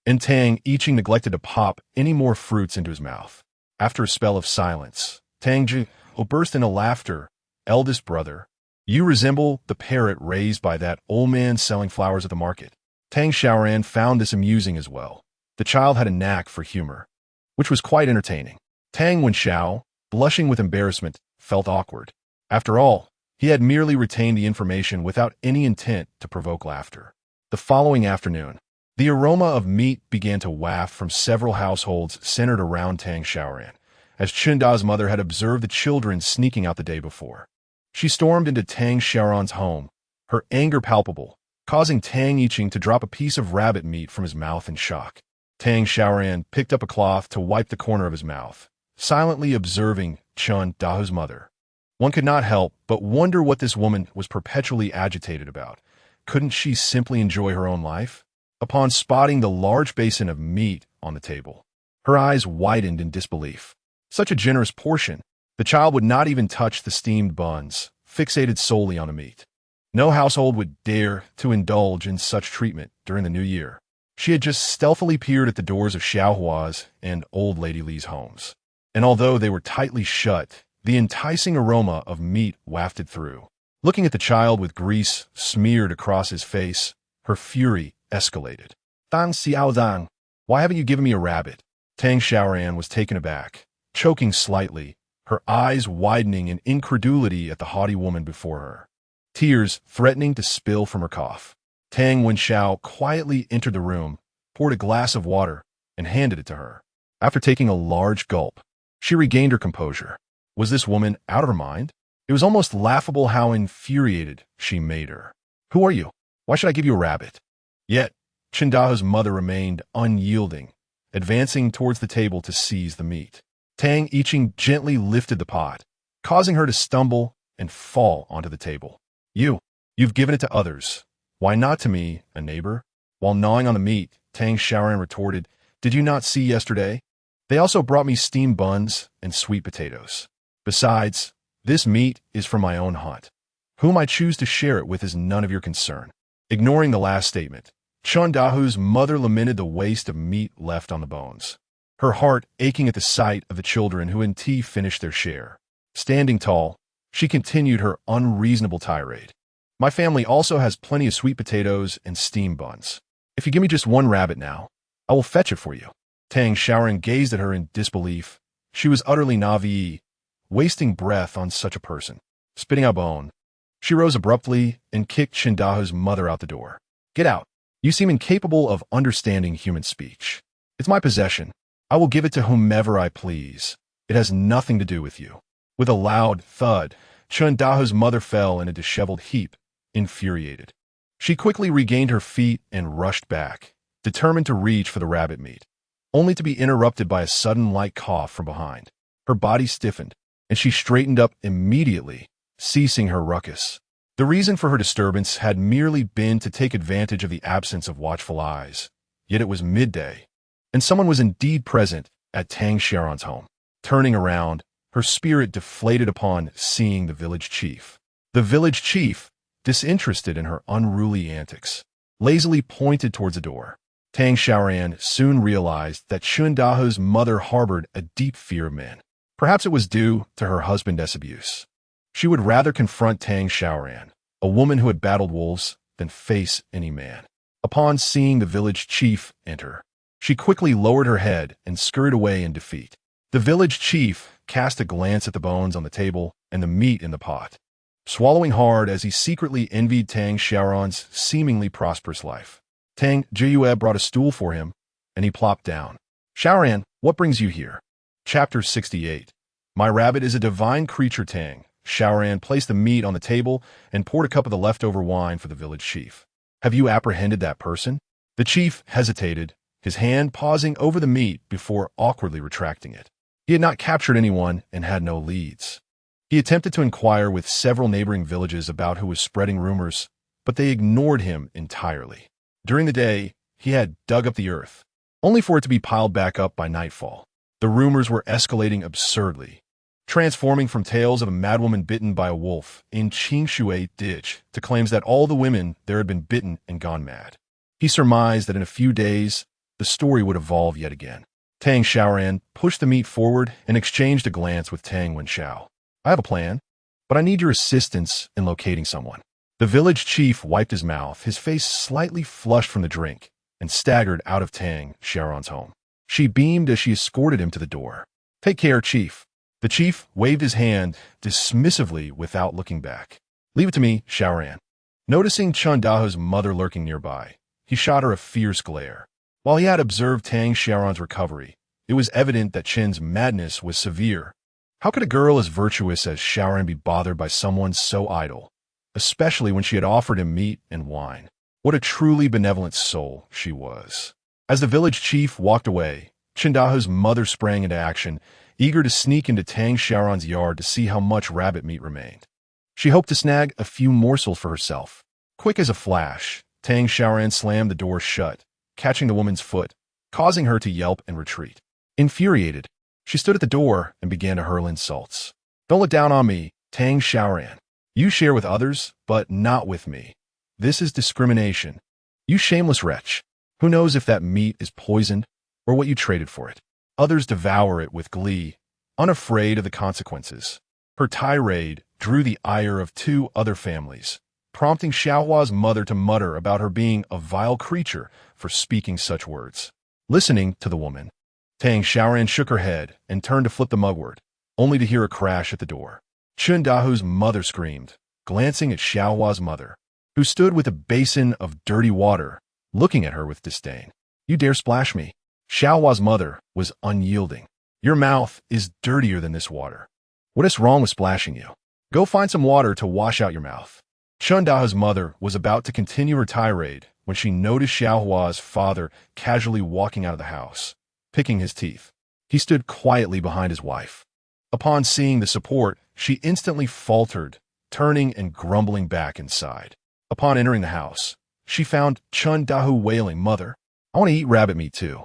And Tang Yiqing neglected to pop any more fruits into his mouth. After a spell of silence, Tang Jiayue burst into laughter. "Eldest brother, you resemble the parrot raised by that old man selling flowers at the market." Tang Xiaoran found this amusing as well. The child had a knack for humor, which was quite entertaining. Tang Wenxiao, blushing with embarrassment, felt awkward. After all, he had merely retained the information without any intent to provoke laughter. The following afternoon, the aroma of meat began to waft from several households centered around Tang Xiaoran, as Chinda's mother had observed the children sneaking out the day before. She stormed into Tang Xiaoran's home, her anger palpable, causing Tang Yiqing to drop a piece of rabbit meat from his mouth in shock. Tang Xiaoran picked up a cloth to wipe the corner of his mouth, silently observing Chun Dahu's mother. One could not help but wonder what this woman was perpetually agitated about. Couldn't she simply enjoy her own life? Upon spotting the large basin of meat on the table, her eyes widened in disbelief. Such a generous portion. The child would not even touch the steamed buns, fixated solely on the meat. No household would dare to indulge in such treatment during the new year. She had just stealthily peered at the doors of Xiaohua's and Old Lady Li's homes, and although they were tightly shut, the enticing aroma of meat wafted through. Looking at the child with grease smeared across his face, her fury escalated. "Tang Xiaoran, why haven't you given me a rabbit?" Tang Xiaoran was taken aback, choking slightly, her eyes widening in incredulity at the haughty woman before her, tears threatening to spill from her cough. Tang Wenxiao quietly entered the room, poured a glass of water, and handed it to her. After taking a large gulp, she regained her composure. Was this woman out of her mind? It was almost laughable how infuriated she made her. Who are you? Why should I give you a rabbit? Yet, Chindahu's mother remained unyielding, advancing towards the table to seize the meat. Tang Xiaoran gently lifted the pot, causing her to stumble and fall onto the table. You've given it to others. Why not to me, a neighbor? While gnawing on the meat, Tang Xiaoran retorted, Did you not see yesterday? They also brought me steamed buns and sweet potatoes. Besides, this meat is from my own hunt. Whom I choose to share it with is none of your concern. Ignoring the last statement, Chindahu's mother lamented the waste of meat left on the bones, her heart aching at the sight of the children who in tea finished their share. Standing tall, she continued her unreasonable tirade. My family also has plenty of sweet potatoes and steamed buns. If you give me just one rabbit now, I will fetch it for you. Tang Xiaoran gazed at her in disbelief. She was utterly naive, wasting breath on such a person. Spitting out bone, she rose abruptly and kicked Chindahu's mother out the door. Get out. You seem incapable of understanding human speech. It's my possession. I will give it to whomever I please. It has nothing to do with you. With a loud thud, Chindahu's mother fell in a disheveled heap, infuriated. She quickly regained her feet and rushed back, determined to reach for the rabbit meat, only to be interrupted by a sudden light cough from behind. Her body stiffened, and she straightened up immediately, ceasing her ruckus. The reason for her disturbance had merely been to take advantage of the absence of watchful eyes. Yet it was midday, and someone was indeed present at Tang Xiaoran's home. Turning around, her spirit deflated upon seeing the village chief. The village chief, disinterested in her unruly antics, lazily pointed towards the door. Tang Xiaoran soon realized that Chindahu's mother harbored a deep fear of men. Perhaps it was due to her husband's abuse. She would rather confront Tang Xiaoran, a woman who had battled wolves, than face any man. Upon seeing the village chief enter, she quickly lowered her head and scurried away in defeat. The village chief cast a glance at the bones on the table and the meat in the pot, swallowing hard as he secretly envied Tang Xiaoran's seemingly prosperous life. Tang Xiaoran brought a stool for him, and he plopped down. Xiaoran, what brings you here? Chapter 68. My rabbit is a divine creature. Tang Xiaoran placed the meat on the table and poured a cup of the leftover wine for the village chief. Have you apprehended that person? The chief hesitated, his hand pausing over the meat before awkwardly retracting it. He had not captured anyone and had no leads. He attempted to inquire with several neighboring villages about who was spreading rumors, but they ignored him entirely. During the day, he had dug up the earth, only for it to be piled back up by nightfall. The rumors were escalating absurdly, transforming from tales of a madwoman bitten by a wolf in Qingshui ditch to claims that all the women there had been bitten and gone mad. He surmised that in a few days, the story would evolve yet again. Tang Xiaoran pushed the meat forward and exchanged a glance with Tang Wenxiao. I have a plan, but I need your assistance in locating someone. The village chief wiped his mouth, his face slightly flushed from the drink, and staggered out of Tang Xiaoran's home. She beamed as she escorted him to the door. Take care, chief. The chief waved his hand dismissively without looking back. Leave it to me, Xiaoran. Noticing Chindahu's mother lurking nearby, he shot her a fierce glare. While he had observed Tang Xiaoran's recovery, it was evident that Chen's madness was severe. How could a girl as virtuous as Xiaoran be bothered by someone so idle, especially when she had offered him meat and wine? What a truly benevolent soul she was. As the village chief walked away, Chindahu's mother sprang into action, eager to sneak into Tang Xiaoran's yard to see how much rabbit meat remained. She hoped to snag a few morsels for herself. Quick as a flash, Tang Xiaoran slammed the door shut, catching the woman's foot, causing her to yelp and retreat. Infuriated, she stood at the door and began to hurl insults. Don't look down on me, Tang Xiaoran. You share with others, but not with me. This is discrimination. You shameless wretch. Who knows if that meat is poisoned or what you traded for it? Others devour it with glee, unafraid of the consequences. Her tirade drew the ire of two other families, prompting Xiaohua's mother to mutter about her being a vile creature for speaking such words. Listening to the woman, Tang Xiaoran shook her head and turned to flip the mugwort, only to hear a crash at the door. Chindahu's mother screamed, glancing at Xiaohua's mother, who stood with a basin of dirty water, looking at her with disdain. You dare splash me? Xiaohua's mother was unyielding. Your mouth is dirtier than this water. What is wrong with splashing you? Go find some water to wash out your mouth. Chen Dao's mother was about to continue her tirade when she noticed Xiaohua's father casually walking out of the house, picking his teeth. He stood quietly behind his wife. Upon seeing the support, she instantly faltered, turning and grumbling back inside. Upon entering the house, she found Chen Dahu wailing, "Mother, I want to eat rabbit meat too.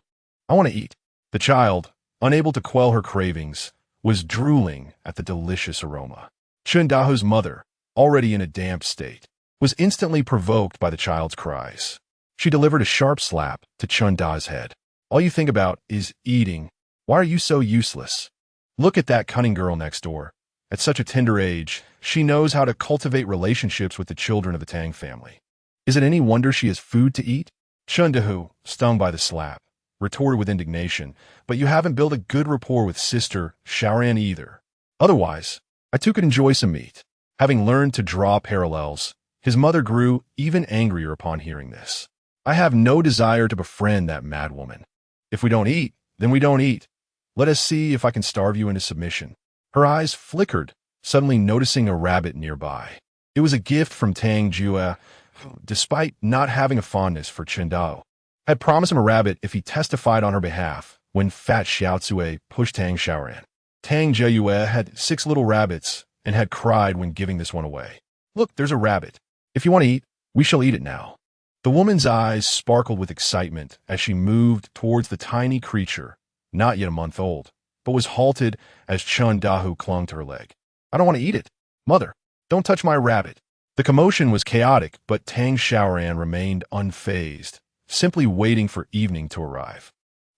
I want to eat." The child, unable to quell her cravings, was drooling at the delicious aroma. Chen Dahu's mother, already in a damp state, was instantly provoked by the child's cries. She delivered a sharp slap to Chen Da's head. "All you think about is eating. Why are you so useless? Look at that cunning girl next door. At such a tender age, she knows how to cultivate relationships with the children of the Tang family. Is it any wonder she has food to eat?" Chen Dahu, stung by the slap, retorted with indignation, "But you haven't built a good rapport with sister Xiaoran either. Otherwise, I too could enjoy some meat." Having learned to draw parallels, his mother grew even angrier upon hearing this. "I have no desire to befriend that madwoman. If we don't eat, then we don't eat. Let us see if I can starve you into submission." Her eyes flickered, suddenly noticing a rabbit nearby. It was a gift from Tang Xiaoran, who, despite not having a fondness for Chen Dao, had promised him a rabbit if he testified on her behalf when Fat Xiaotsue pushed Tang Xiaoran. Tang Xiaoran had 6 little rabbits and had cried when giving this one away. "Look, there's a rabbit. If you want to eat, we shall eat it now." The woman's eyes sparkled with excitement as she moved towards the tiny creature, not yet a month old, but was halted as Chen Dahu clung to her leg. "I don't want to eat it. Mother, don't touch my rabbit." The commotion was chaotic, but Tang Xiaoran remained unfazed, simply waiting for evening to arrive.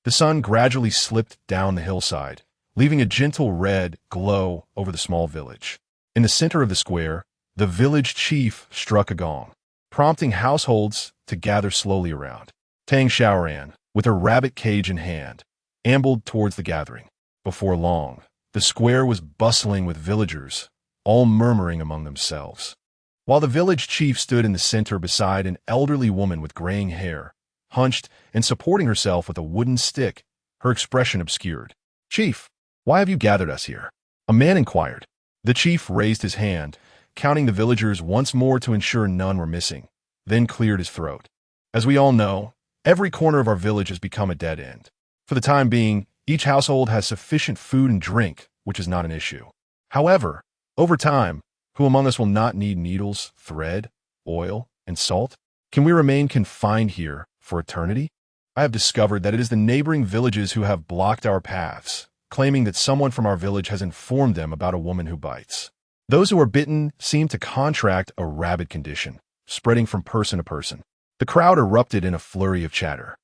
The sun gradually slipped down the hillside, leaving a gentle red glow over the small village. In the center of the square, the village chief struck a gong, prompting households to gather slowly around. Tang Xiaoran, with her rabbit cage in hand, ambled towards the gathering. Before long, the square was bustling with villagers, all murmuring among themselves. While the village chief stood in the center beside an elderly woman with graying hair, hunched and supporting herself with a wooden stick, her expression obscured. "Chief, why have you gathered us here?" a man inquired. The chief raised his hand, counting the villagers once more to ensure none were missing, then cleared his throat. "As we all know, every corner of our village has become a dead end. For the time being, each household has sufficient food and drink, which is not an issue. However, over time, who among us will not need needles, thread, oil, and salt? Can we remain confined here for eternity? I have discovered that it is the neighboring villages who have blocked our paths, claiming that someone from our village has informed them about a woman who bites. Those who are bitten seem to contract a rabid condition, spreading from person to person." The crowd erupted in a flurry of chatter.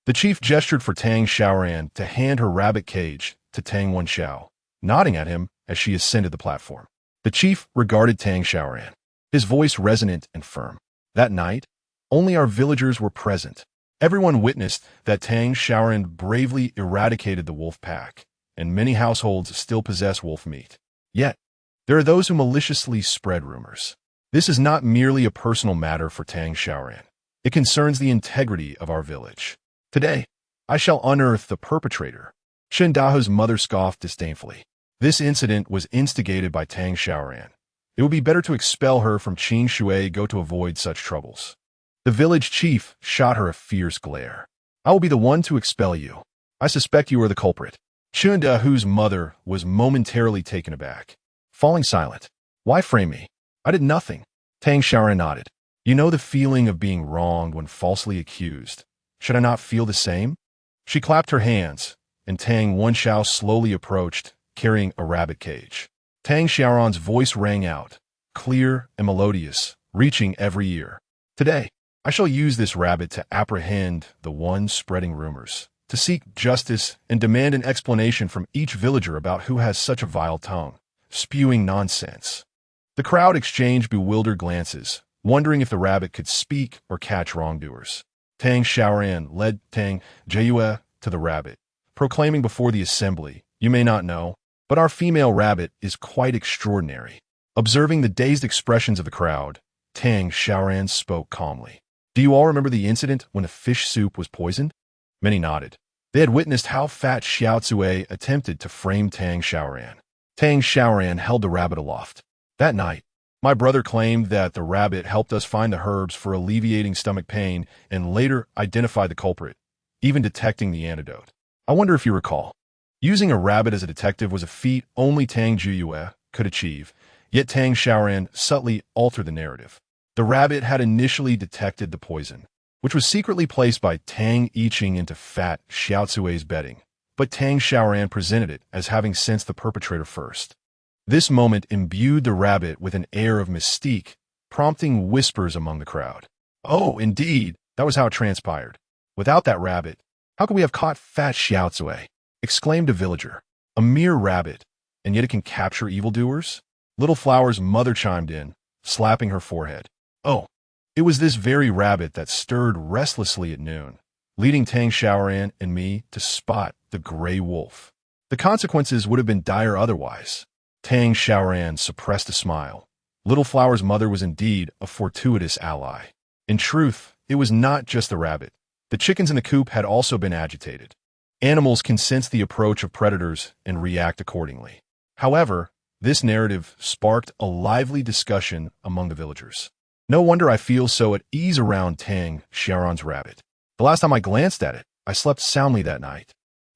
The chief gestured for Tang Xiaoran to hand her rabbit cage to Tang Wenxiao, nodding at him as she ascended the platform. The chief regarded Tang Xiaoran, his voice resonant and firm. That night, only our villagers were present. Everyone witnessed that Tang Xiaoran bravely eradicated the wolf pack, and many households still possess wolf meat. Yet, there are those who maliciously spread rumors. This is not merely a personal matter for Tang Xiaoran. It concerns the integrity of our village. Today, I shall unearth the perpetrator. Chen Dahu's mother scoffed disdainfully. This incident was instigated by Tang Xiaoran. It would be better to expel her from Qing Shui Go to avoid such troubles. The village chief shot her a fierce glare. "I will be the one to expel you. I suspect you are the culprit." Chen Dahu's mother was momentarily taken aback, falling silent. "Why frame me? I did nothing." Tang Xiaoran nodded. "You know the feeling of being wronged when falsely accused. Should I not feel the same?" She clapped her hands, and Tang Wenxiao slowly approached, carrying a rabbit cage. Tang Xiaoran's voice rang out, clear and melodious, reaching every ear. "Today, I shall use this rabbit to apprehend the one spreading rumors, to seek justice and demand an explanation from each villager about who has such a vile tongue, spewing nonsense." The crowd exchanged bewildered glances, wondering if the rabbit could speak or catch wrongdoers. Tang Xiaoran led Tang Xiaoran to the rabbit, proclaiming before the assembly, "You may not know, but our female rabbit is quite extraordinary." Observing the dazed expressions of the crowd, Tang Xiaoran spoke calmly. "Do you all remember the incident when the fish soup was poisoned?" Many nodded. They had witnessed how Fat Xiaotsue attempted to frame Tang Xiaoran. Tang Xiaoran held the rabbit aloft. That night, my brother claimed that the rabbit helped us find the herbs for alleviating stomach pain and later identified the culprit, even detecting the antidote. I wonder if you recall. Using a rabbit as a detective was a feat only Tang Xiaoran could achieve, yet Tang Xiaoran subtly altered the narrative. The rabbit had initially detected the poison, which was secretly placed by Tang Yiqing into fat Xiaozui's bedding, but Tang Xiaoran presented it as having sensed the perpetrator first. This moment imbued the rabbit with an air of mystique, prompting whispers among the crowd. Oh, indeed, that was how it transpired. Without that rabbit, how could we have caught fat Xiaozui? Exclaimed a villager. A mere rabbit, and yet it can capture evildoers? Little Flower's mother chimed in, slapping her forehead. Oh, it was this very rabbit that stirred restlessly at noon, leading Tang Xiaoran and me to spot the gray wolf. The consequences would have been dire otherwise. Tang Xiaoran suppressed a smile. Little Flower's mother was indeed a fortuitous ally. In truth, it was not just the rabbit. The chickens in the coop had also been agitated. Animals can sense the approach of predators and react accordingly. However, this narrative sparked a lively discussion among the villagers. No wonder I feel so at ease around Tang Xiaoran's rabbit. The last time I glanced at it, I slept soundly that night,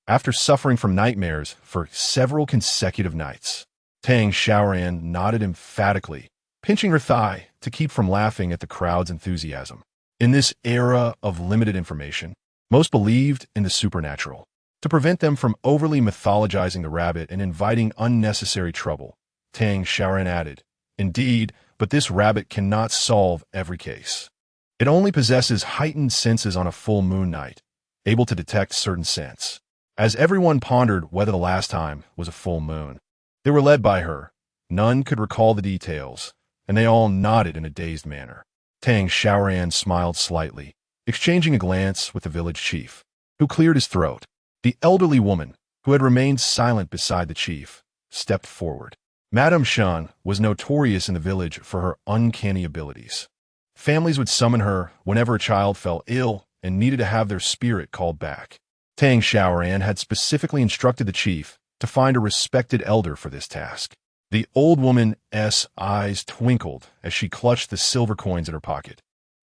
after suffering from nightmares for several consecutive nights. Tang Xiaoran nodded emphatically, pinching her thigh to keep from laughing at the crowd's enthusiasm. In this era of limited information, most believed in the supernatural. To prevent them from overly mythologizing the rabbit and inviting unnecessary trouble, Tang Xiaoran added, "Indeed, but this rabbit cannot solve every case. It only possesses heightened senses on a full moon night, able to detect certain scents." As everyone pondered whether the last time was a full moon, they were led by her. None could recall the details, and they all nodded in a dazed manner. Tang Xiaoran smiled slightly, exchanging a glance with the village chief, who cleared his throat. The elderly woman, who had remained silent beside the chief, stepped forward. Madame Shan was notorious in the village for her uncanny abilities. Families would summon her whenever a child fell ill and needed to have their spirit called back. Tang Xiaoran had specifically instructed the chief to find a respected elder for this task. The old woman's eyes twinkled as she clutched the silver coins in her pocket,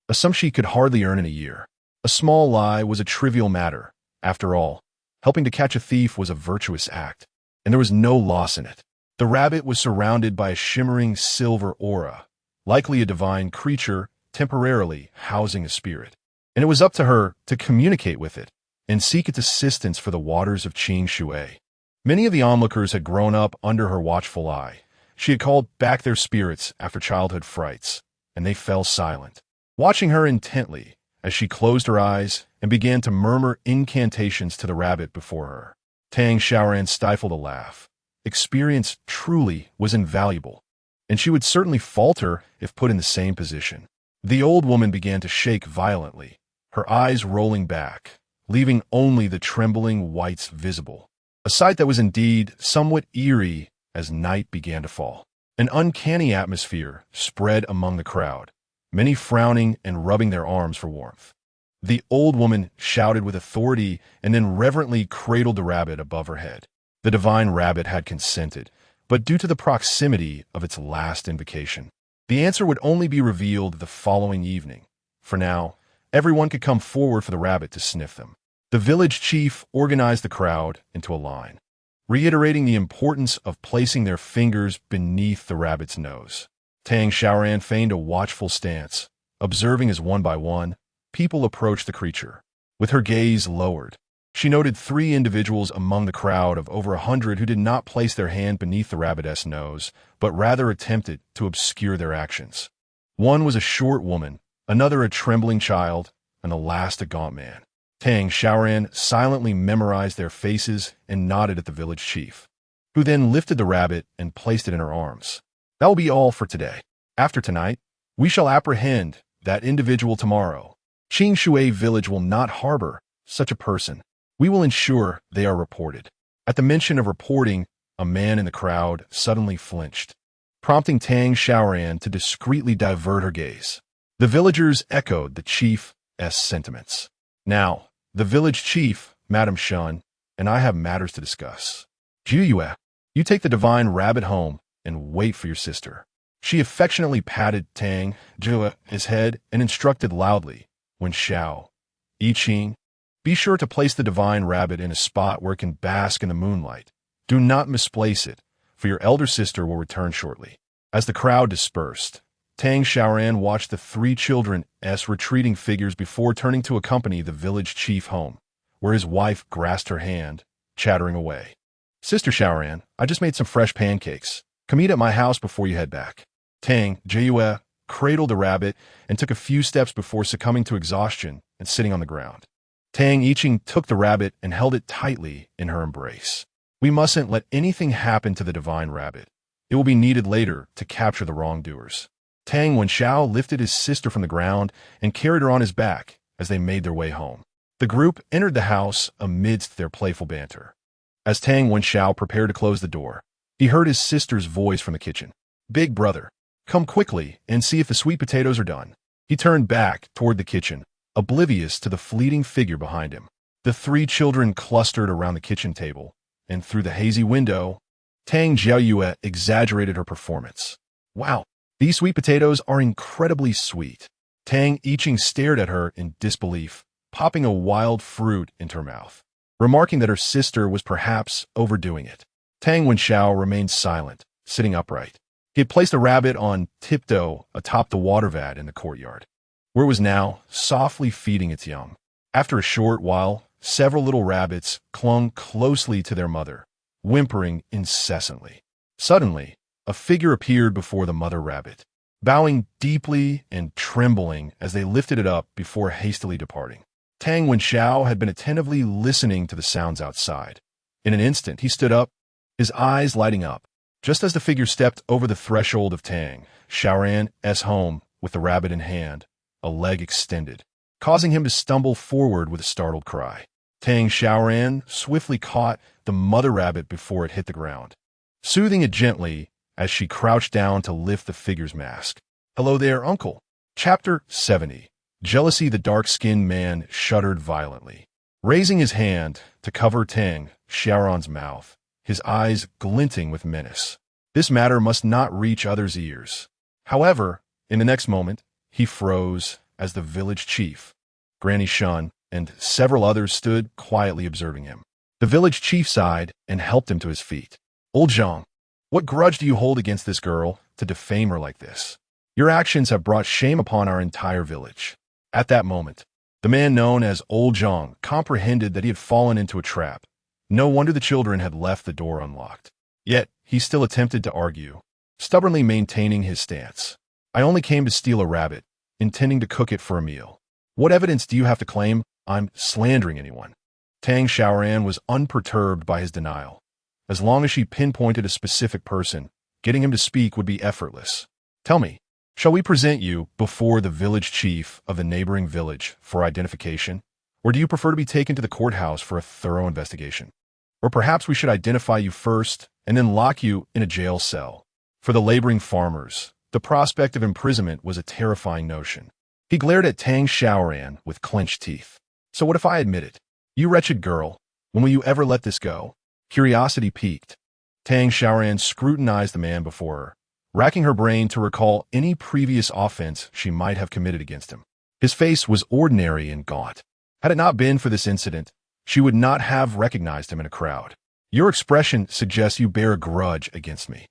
a sum she could hardly earn in a year. A small lie was a trivial matter. After all, helping to catch a thief was a virtuous act, and there was no loss in it. The rabbit was surrounded by a shimmering silver aura, likely a divine creature temporarily housing a spirit, and it was up to her to communicate with it and seek its assistance for the waters of Qing Shui. Many of the onlookers had grown up under her watchful eye. She had called back their spirits after childhood frights, and they fell silent, watching her intently as she closed her eyes and began to murmur incantations to the rabbit before her. Tang Xiaoran stifled a laugh. Experience truly was invaluable, and she would certainly falter if put in the same position. The old woman began to shake violently, her eyes rolling back, leaving only the trembling whites visible. A sight that was indeed somewhat eerie as night began to fall. An uncanny atmosphere spread among the crowd, many frowning and rubbing their arms for warmth. The old woman shouted with authority and then reverently cradled the rabbit above her head. The divine rabbit had consented, but due to the proximity of its last invocation, the answer would only be revealed the following evening. For now, everyone could come forward for the rabbit to sniff them. The village chief organized the crowd into a line, reiterating the importance of placing their fingers beneath the rabbit's nose. Tang Xiaoran feigned a watchful stance, observing as one by one, people approached the creature. With her gaze lowered, she noted 3 individuals among the crowd of over 100 who did not place their hand beneath the rabbit's nose, but rather attempted to obscure their actions. One was a short woman, another a trembling child, and the last a gaunt man. Tang Xiaoran silently memorized their faces and nodded at the village chief, who then lifted the rabbit and placed it in her arms. That will be all for today. After tonight, we shall apprehend that individual tomorrow. Qing Shui village will not harbor such a person. We will ensure they are reported. At the mention of reporting, a man in the crowd suddenly flinched, prompting Tang Xiaoran to discreetly divert her gaze. The villagers echoed the chief's sentiments. Now, the village chief, Madame Shan, and I have matters to discuss. Juyue, you take the divine rabbit home and wait for your sister. She affectionately patted Tang Xiaoran's head and instructed loudly, "When Xiao, Yiqing, be sure to place the divine rabbit in a spot where it can bask in the moonlight. Do not misplace it, for your elder sister will return shortly." As the crowd dispersed, Tang Xiaoran watched the three children's retreating figures before turning to accompany the village chief home, where his wife grasped her hand, chattering away. "Sister Xiaoran, I just made some fresh pancakes. Come eat at my house before you head back." Tang Xiaoran cradled the rabbit and took a few steps before succumbing to exhaustion and sitting on the ground. Tang Yiqing took the rabbit and held it tightly in her embrace. "We mustn't let anything happen to the divine rabbit. It will be needed later to capture the wrongdoers." Tang Wenxiao lifted his sister from the ground and carried her on his back as they made their way home. The group entered the house amidst their playful banter. As Tang Wenxiao prepared to close the door, he heard his sister's voice from the kitchen. "Big brother, come quickly and see if the sweet potatoes are done." He turned back toward the kitchen, oblivious to the fleeting figure behind him. The three children clustered around the kitchen table, and through the hazy window, Tang Xiaoyue exaggerated her performance. "Wow, these sweet potatoes are incredibly sweet." Tang Yiqing stared at her in disbelief, popping a wild fruit into her mouth, remarking that her sister was perhaps overdoing it. Tang Wenxiao remained silent, sitting upright. He had placed a rabbit on tiptoe atop the water vat in the courtyard, where it was now softly feeding its young. After a short while, several little rabbits clung closely to their mother, whimpering incessantly. Suddenly, a figure appeared before the mother rabbit, bowing deeply and trembling as they lifted it up before hastily departing. Tang Wenxiao had been attentively listening to the sounds outside. In an instant, he stood up, his eyes lighting up, just as the figure stepped over the threshold of Tang Xiaoran's home with the rabbit in hand, a leg extended, causing him to stumble forward with a startled cry. Tang Xiaoran swiftly caught the mother rabbit before it hit the ground, soothing it gently as she crouched down to lift the figure's mask. "Hello there, uncle." Chapter 70. Jealousy. The dark-skinned man shuddered violently, raising his hand to cover Tang Xiaoran's mouth, his eyes glinting with menace. This matter must not reach others' ears. However, in the next moment, he froze as the village chief, Granny Shun, and several others stood quietly observing him. The village chief sighed and helped him to his feet. "Old Zhang, what grudge do you hold against this girl to defame her like this? Your actions have brought shame upon our entire village." At that moment, the man known as Old Zhang comprehended that he had fallen into a trap. No wonder the children had left the door unlocked. Yet, he still attempted to argue, stubbornly maintaining his stance. "I only came to steal a rabbit, intending to cook it for a meal. What evidence do you have to claim I'm slandering anyone?" Tang Xiaoran was unperturbed by his denial. As long as she pinpointed a specific person, getting him to speak would be effortless. "Tell me, shall we present you before the village chief of the neighboring village for identification? Or do you prefer to be taken to the courthouse for a thorough investigation? Or perhaps we should identify you first and then lock you in a jail cell." For the laboring farmers, the prospect of imprisonment was a terrifying notion. He glared at Tang Xiaoran with clenched teeth. "So what if I admit it? You wretched girl, when will you ever let this go?" Curiosity piqued. Tang Xiaoran scrutinized the man before her, racking her brain to recall any previous offense she might have committed against him. His face was ordinary and gaunt. Had it not been for this incident, she would not have recognized him in a crowd. "Your expression suggests you bear a grudge against me.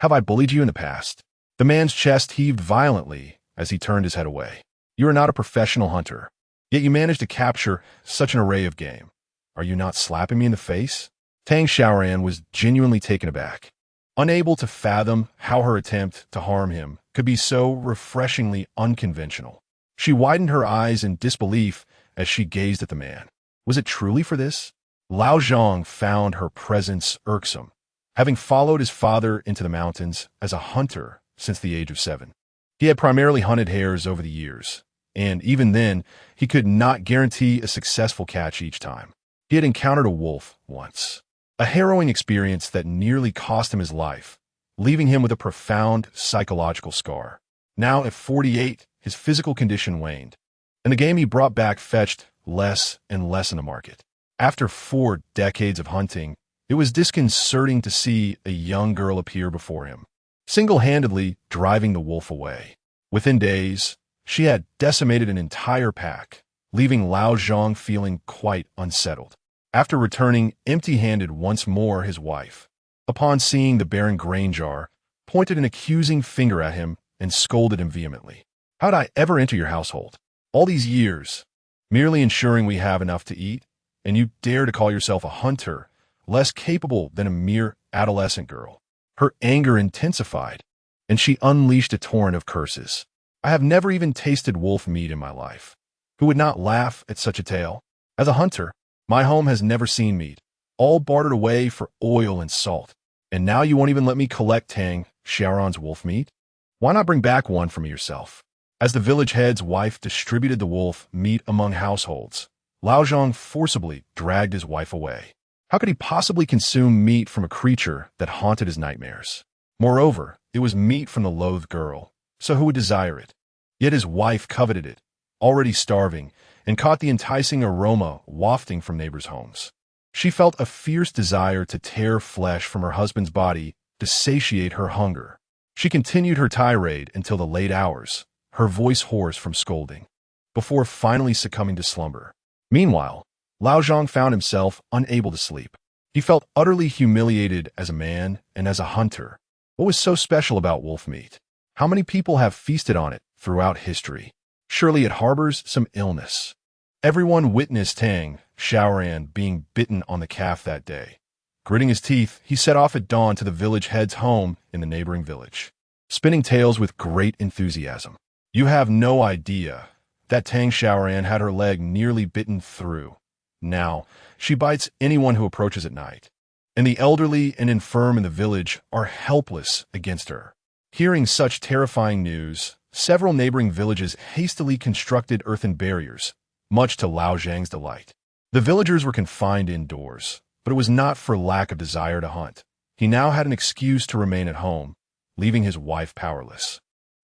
Have I bullied you in the past?" The man's chest heaved violently as he turned his head away. "You are not a professional hunter, yet you managed to capture such an array of game. Are you not slapping me in the face?" Tang Xiaoran was genuinely taken aback, unable to fathom how her attempt to harm him could be so refreshingly unconventional. She widened her eyes in disbelief as she gazed at the man. Was it truly for this? Lao Zhang found her presence irksome, having followed his father into the mountains as a hunter since the age of 7. He had primarily hunted hares over the years, and even then, he could not guarantee a successful catch each time. He had encountered a wolf once, a harrowing experience that nearly cost him his life, leaving him with a profound psychological scar. Now at 48, his physical condition waned, and the game he brought back fetched less and less in the market. After 4 decades of hunting, it was disconcerting to see a young girl appear before him, single-handedly driving the wolf away. Within days, she had decimated an entire pack, leaving Lao Zhang feeling quite unsettled. After returning empty-handed once more, his wife, upon seeing the barren grain jar, pointed an accusing finger at him and scolded him vehemently. "How'd I ever enter your household? All these years, merely ensuring we have enough to eat, and you dare to call yourself a hunter, less capable than a mere adolescent girl." Her anger intensified, and she unleashed a torrent of curses. "I have never even tasted wolf meat in my life. Who would not laugh at such a tale? As a hunter, my home has never seen meat, all bartered away for oil and salt. And now you won't even let me collect Tang Xiaoran's wolf meat? Why not bring back one for me yourself?" As the village head's wife distributed the wolf meat among households, Lao Zhang forcibly dragged his wife away. How could he possibly consume meat from a creature that haunted his nightmares? Moreover, it was meat from the loathed girl, so who would desire it? Yet his wife coveted it, already starving, and caught the enticing aroma wafting from neighbors' homes. She felt a fierce desire to tear flesh from her husband's body to satiate her hunger. She continued her tirade until the late hours, her voice hoarse from scolding, before finally succumbing to slumber. Meanwhile, Lao Zhang found himself unable to sleep. He felt utterly humiliated as a man and as a hunter. What was so special about wolf meat? How many people have feasted on it throughout history? Surely it harbors some illness. Everyone witnessed Tang Xiaoran being bitten on the calf that day. Gritting his teeth, he set off at dawn to the village head's home in the neighboring village, spinning tales with great enthusiasm. You have no idea that Tang Xiaoran had her leg nearly bitten through. Now, she bites anyone who approaches at night, and the elderly and infirm in the village are helpless against her. Hearing such terrifying news, several neighboring villages hastily constructed earthen barriers, much to Lao Zhang's delight. The villagers were confined indoors, but it was not for lack of desire to hunt. He now had an excuse to remain at home, leaving his wife powerless.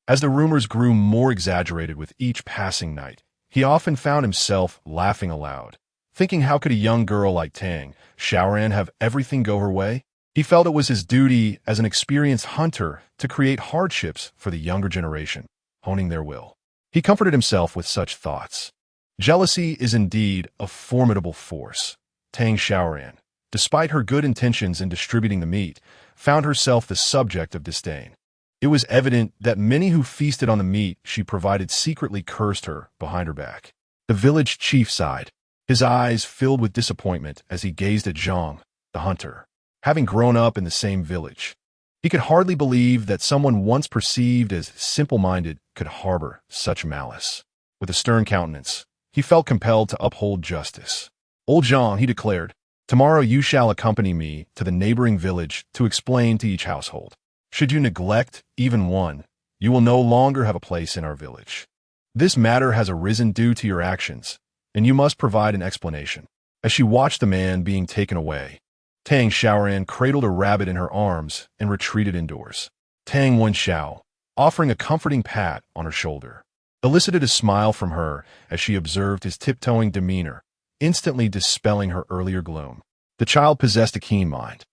As the rumors grew more exaggerated with each passing night, he often found himself laughing aloud, thinking how could a young girl like Tang Xiaoran have everything go her way? He felt it was his duty as an experienced hunter to create hardships for the younger generation, honing their will. He comforted himself with such thoughts. Jealousy is indeed a formidable force. Tang Xiaoran, despite her good intentions in distributing the meat, found herself the subject of disdain. It was evident that many who feasted on the meat she provided secretly cursed her behind her back. The village chief sighed, his eyes filled with disappointment as he gazed at Zhang, the hunter. Having grown up in the same village, he could hardly believe that someone once perceived as simple-minded could harbor such malice. With a stern countenance, he felt compelled to uphold justice. "Old Zhang," he declared, "tomorrow you shall accompany me to the neighboring village to explain to each household. Should you neglect even one, you will no longer have a place in our village. This matter has arisen due to your actions, and you must provide an explanation." As she watched the man being taken away, Tang Xiaoran cradled a rabbit in her arms and retreated indoors. Tang Wenxiao, offering a comforting pat on her shoulder, elicited a smile from her as she observed his tiptoeing demeanor, instantly dispelling her earlier gloom. The child possessed a keen mind.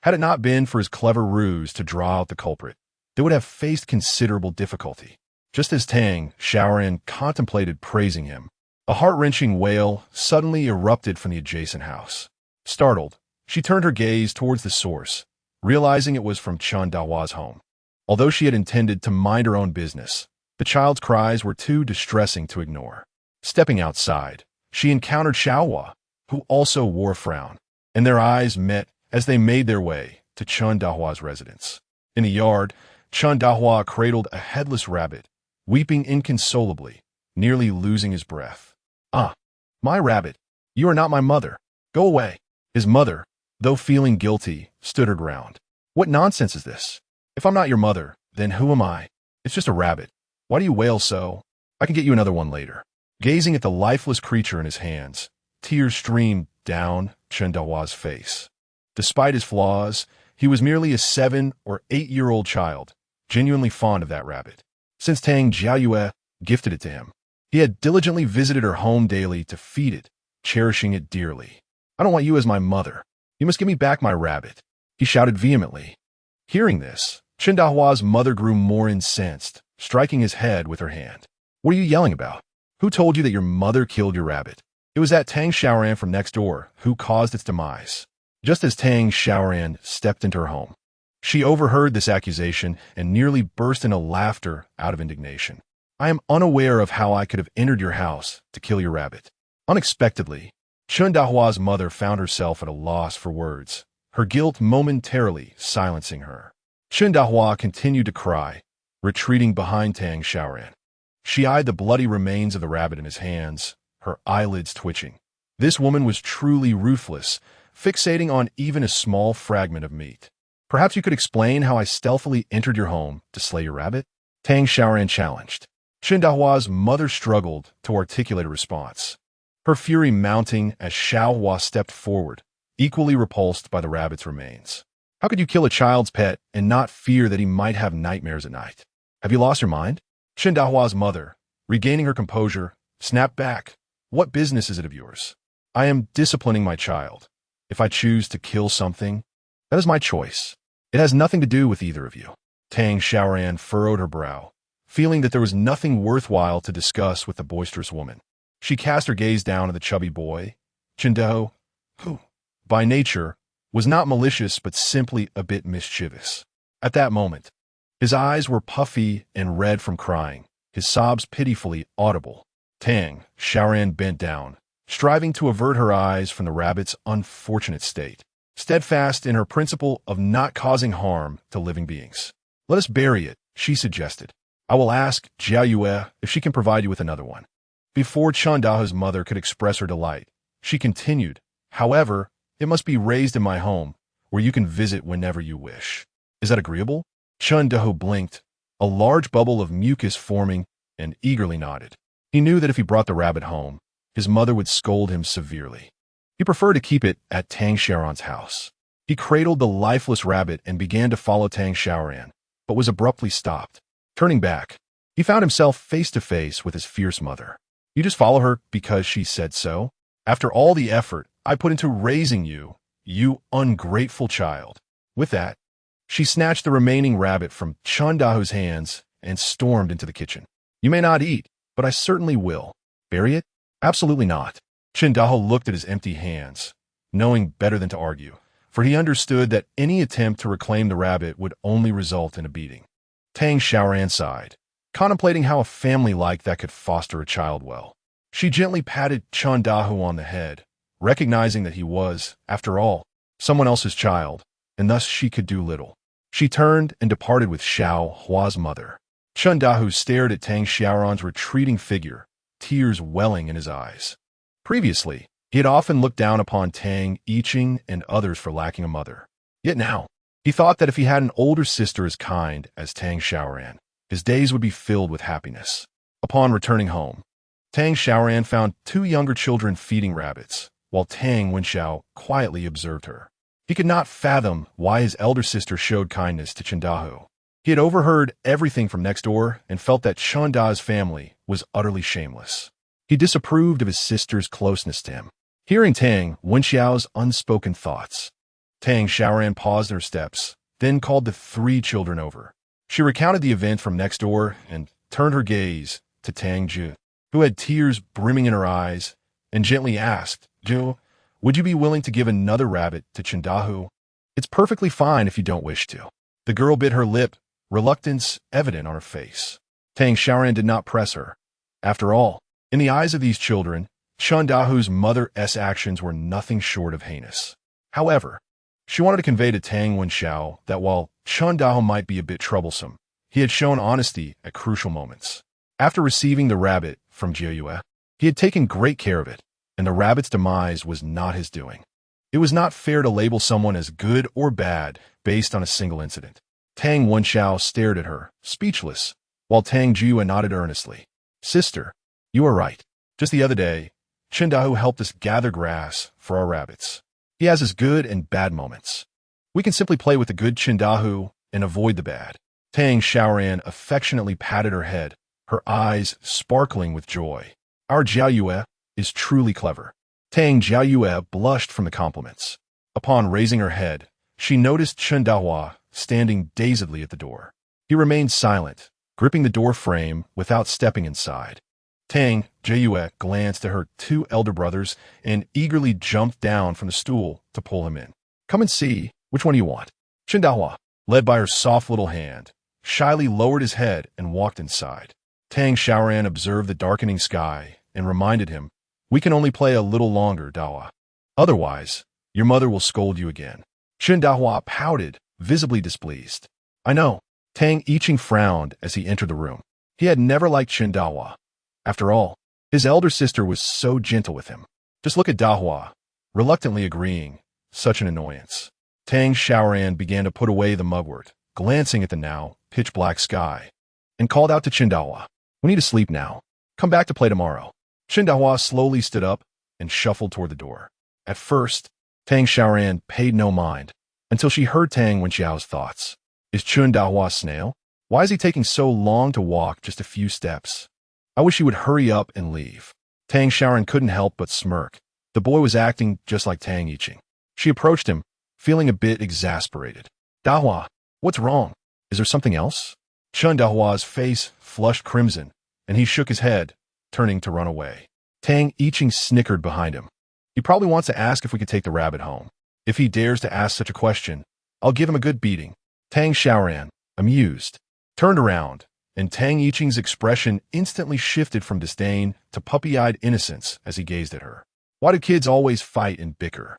Had it not been for his clever ruse to draw out the culprit, they would have faced considerable difficulty. Just as Tang Xiaoran contemplated praising him, a heart-wrenching wail suddenly erupted from the adjacent house. Startled, she turned her gaze towards the source, realizing it was from Chen Dahua's home. Although she had intended to mind her own business, the child's cries were too distressing to ignore. Stepping outside, she encountered Xiaohua, who also wore a frown, and their eyes met as they made their way to Chen Dahua's residence. In the yard, Chen Dahua cradled a headless rabbit, weeping inconsolably, nearly losing his breath. "Ah, my rabbit, you are not my mother. Go away." His mother, though feeling guilty, stood her ground. "What nonsense is this? If I'm not your mother, then who am I? It's just a rabbit. Why do you wail so? I can get you another one later." Gazing at the lifeless creature in his hands, tears streamed down Chen Dahua's face. Despite his flaws, he was merely a 7 or 8-year-old child, genuinely fond of that rabbit. Since Tang Jiayue gifted it to him, he had diligently visited her home daily to feed it, cherishing it dearly. "I don't want you as my mother. You must give me back my rabbit," he shouted vehemently. Hearing this, Chen Dahua's mother grew more incensed, striking his head with her hand. What are you yelling about? Who told you that your mother killed your rabbit? It was that Tang Xiaoran from next door who caused its demise. Just as Tang Xiaoran stepped into her home, she overheard this accusation and nearly burst into laughter out of indignation. I am unaware of how I could have entered your house to kill your rabbit. Unexpectedly, Chen Dahua's mother found herself at a loss for words, her guilt momentarily silencing her. Chen Dahua continued to cry, retreating behind Tang Xiaoran. She eyed the bloody remains of the rabbit in his hands, her eyelids twitching. This woman was truly ruthless, fixating on even a small fragment of meat. Perhaps you could explain how I stealthily entered your home to slay your rabbit? Tang Xiaoran challenged. Chen Dahua's mother struggled to articulate a response, her fury mounting as Xiao Hua stepped forward, equally repulsed by the rabbit's remains. How could you kill a child's pet and not fear that he might have nightmares at night? Have you lost your mind? Chen Dahua's mother, regaining her composure, snapped back. What business is it of yours? I am disciplining my child. If I choose to kill something, that is my choice. It has nothing to do with either of you. Tang Xiaoran furrowed her brow, feeling that there was nothing worthwhile to discuss with the boisterous woman. She cast her gaze down at the chubby boy, Chen Dahu, who, by nature, was not malicious but simply a bit mischievous. At that moment, his eyes were puffy and red from crying, his sobs pitifully audible. Tang Xiaoran bent down, striving to avert her eyes from the rabbit's unfortunate state, steadfast in her principle of not causing harm to living beings. Let us bury it, she suggested. I will ask Jiao Yue if she can provide you with another one. Before Chen Dahu's mother could express her delight, she continued, however, it must be raised in my home, where you can visit whenever you wish. Is that agreeable? Chen Dahu blinked, a large bubble of mucus forming, and eagerly nodded. He knew that if he brought the rabbit home, his mother would scold him severely. He preferred to keep it at Tang Xiaoran's house. He cradled the lifeless rabbit and began to follow Tang Xiaoran, but was abruptly stopped. Turning back, he found himself face to face with his fierce mother. You just follow her because she said so? After all the effort I put into raising you, you ungrateful child. With that, she snatched the remaining rabbit from Chen Dahu's hands and stormed into the kitchen. You may not eat, but I certainly will. Bury it? Absolutely not. Chen Dahu looked at his empty hands, knowing better than to argue, for he understood that any attempt to reclaim the rabbit would only result in a beating. Tang Xiaoran sighed, contemplating how a family like that could foster a child well. She gently patted Chen Dahu on the head, recognizing that he was, after all, someone else's child, and thus she could do little. She turned and departed with Xiao Hua's mother. Chen Dahu stared at Tang Xiaoran's retreating figure, tears welling in his eyes. Previously, he had often looked down upon Tang Yiqing and others for lacking a mother. Yet now, he thought that if he had an older sister as kind as Tang Xiaoran, his days would be filled with happiness. Upon returning home, Tang Xiaoran found 2 younger children feeding rabbits, while Tang Wenxiao quietly observed her. He could not fathom why his elder sister showed kindness to Chen Dahu. He had overheard everything from next door and felt that Chen Da's family was utterly shameless. He disapproved of his sister's closeness to him. Hearing Tang Wenxiao's unspoken thoughts, Tang Xiaoran paused in her steps, then called the 3 children over. She recounted the event from next door and turned her gaze to Tang Zhu, who had tears brimming in her eyes, and gently asked, Zhu, would you be willing to give another rabbit to Chen Dahu? It's perfectly fine if you don't wish to. The girl bit her lip, reluctance evident on her face. Tang Xiaoran did not press her. After all, in the eyes of these children, Chen Dahu's mother's actions were nothing short of heinous. However, she wanted to convey to Tang Wenxiao that while Chen Dahu might be a bit troublesome, he had shown honesty at crucial moments. After receiving the rabbit from Jiao Yue, he had taken great care of it, and the rabbit's demise was not his doing. It was not fair to label someone as good or bad based on a single incident. Tang Wenxiao stared at her, speechless, while Tang Jiyue nodded earnestly. Sister, you are right. Just the other day, Chen Dahu helped us gather grass for our rabbits. He has his good and bad moments. We can simply play with the good Chen Dahu and avoid the bad. Tang Xiaoran affectionately patted her head, her eyes sparkling with joy. Our Jiao Yue is truly clever. Tang Jiao Yue blushed from the compliments. Upon raising her head, she noticed Chen Dahua standing dazedly at the door. He remained silent, gripping the door frame without stepping inside. Tang Xiaoran glanced at her two elder brothers and eagerly jumped down from the stool to pull him in. "Come and see. Which one do you want?" Chen Dahua, led by her soft little hand, shyly lowered his head and walked inside. Tang Xiaoran observed the darkening sky and reminded him, "We can only play a little longer, Dahua. Otherwise, your mother will scold you again." Chen Dahua pouted, visibly displeased. "I know." Tang Yiqing frowned as he entered the room. He had never liked Chen Dahua. After all, his elder sister was so gentle with him. Just look at Dahua, reluctantly agreeing. Such an annoyance. Tang Xiaoran began to put away the mugwort, glancing at the now pitch-black sky, and called out to Chen Dahua, "We need to sleep now. Come back to play tomorrow." Chen Dahua slowly stood up and shuffled toward the door. At first, Tang Xiaoran paid no mind, until she heard Tang Wenxiao's thoughts. Is Chen Dahua a snail? Why is he taking so long to walk just a few steps? I wish he would hurry up and leave. Tang Xiaoran couldn't help but smirk. The boy was acting just like Tang Yiqing. She approached him, feeling a bit exasperated. "Dahua, what's wrong? Is there something else?" Chen Dahua's face flushed crimson, and he shook his head, turning to run away. Tang Yiqing snickered behind him. "He probably wants to ask if we could take the rabbit home. If he dares to ask such a question, I'll give him a good beating." Tang Xiaoran, amused, turned around, and Tang Yiqing's expression instantly shifted from disdain to puppy-eyed innocence as he gazed at her. Why do kids always fight and bicker?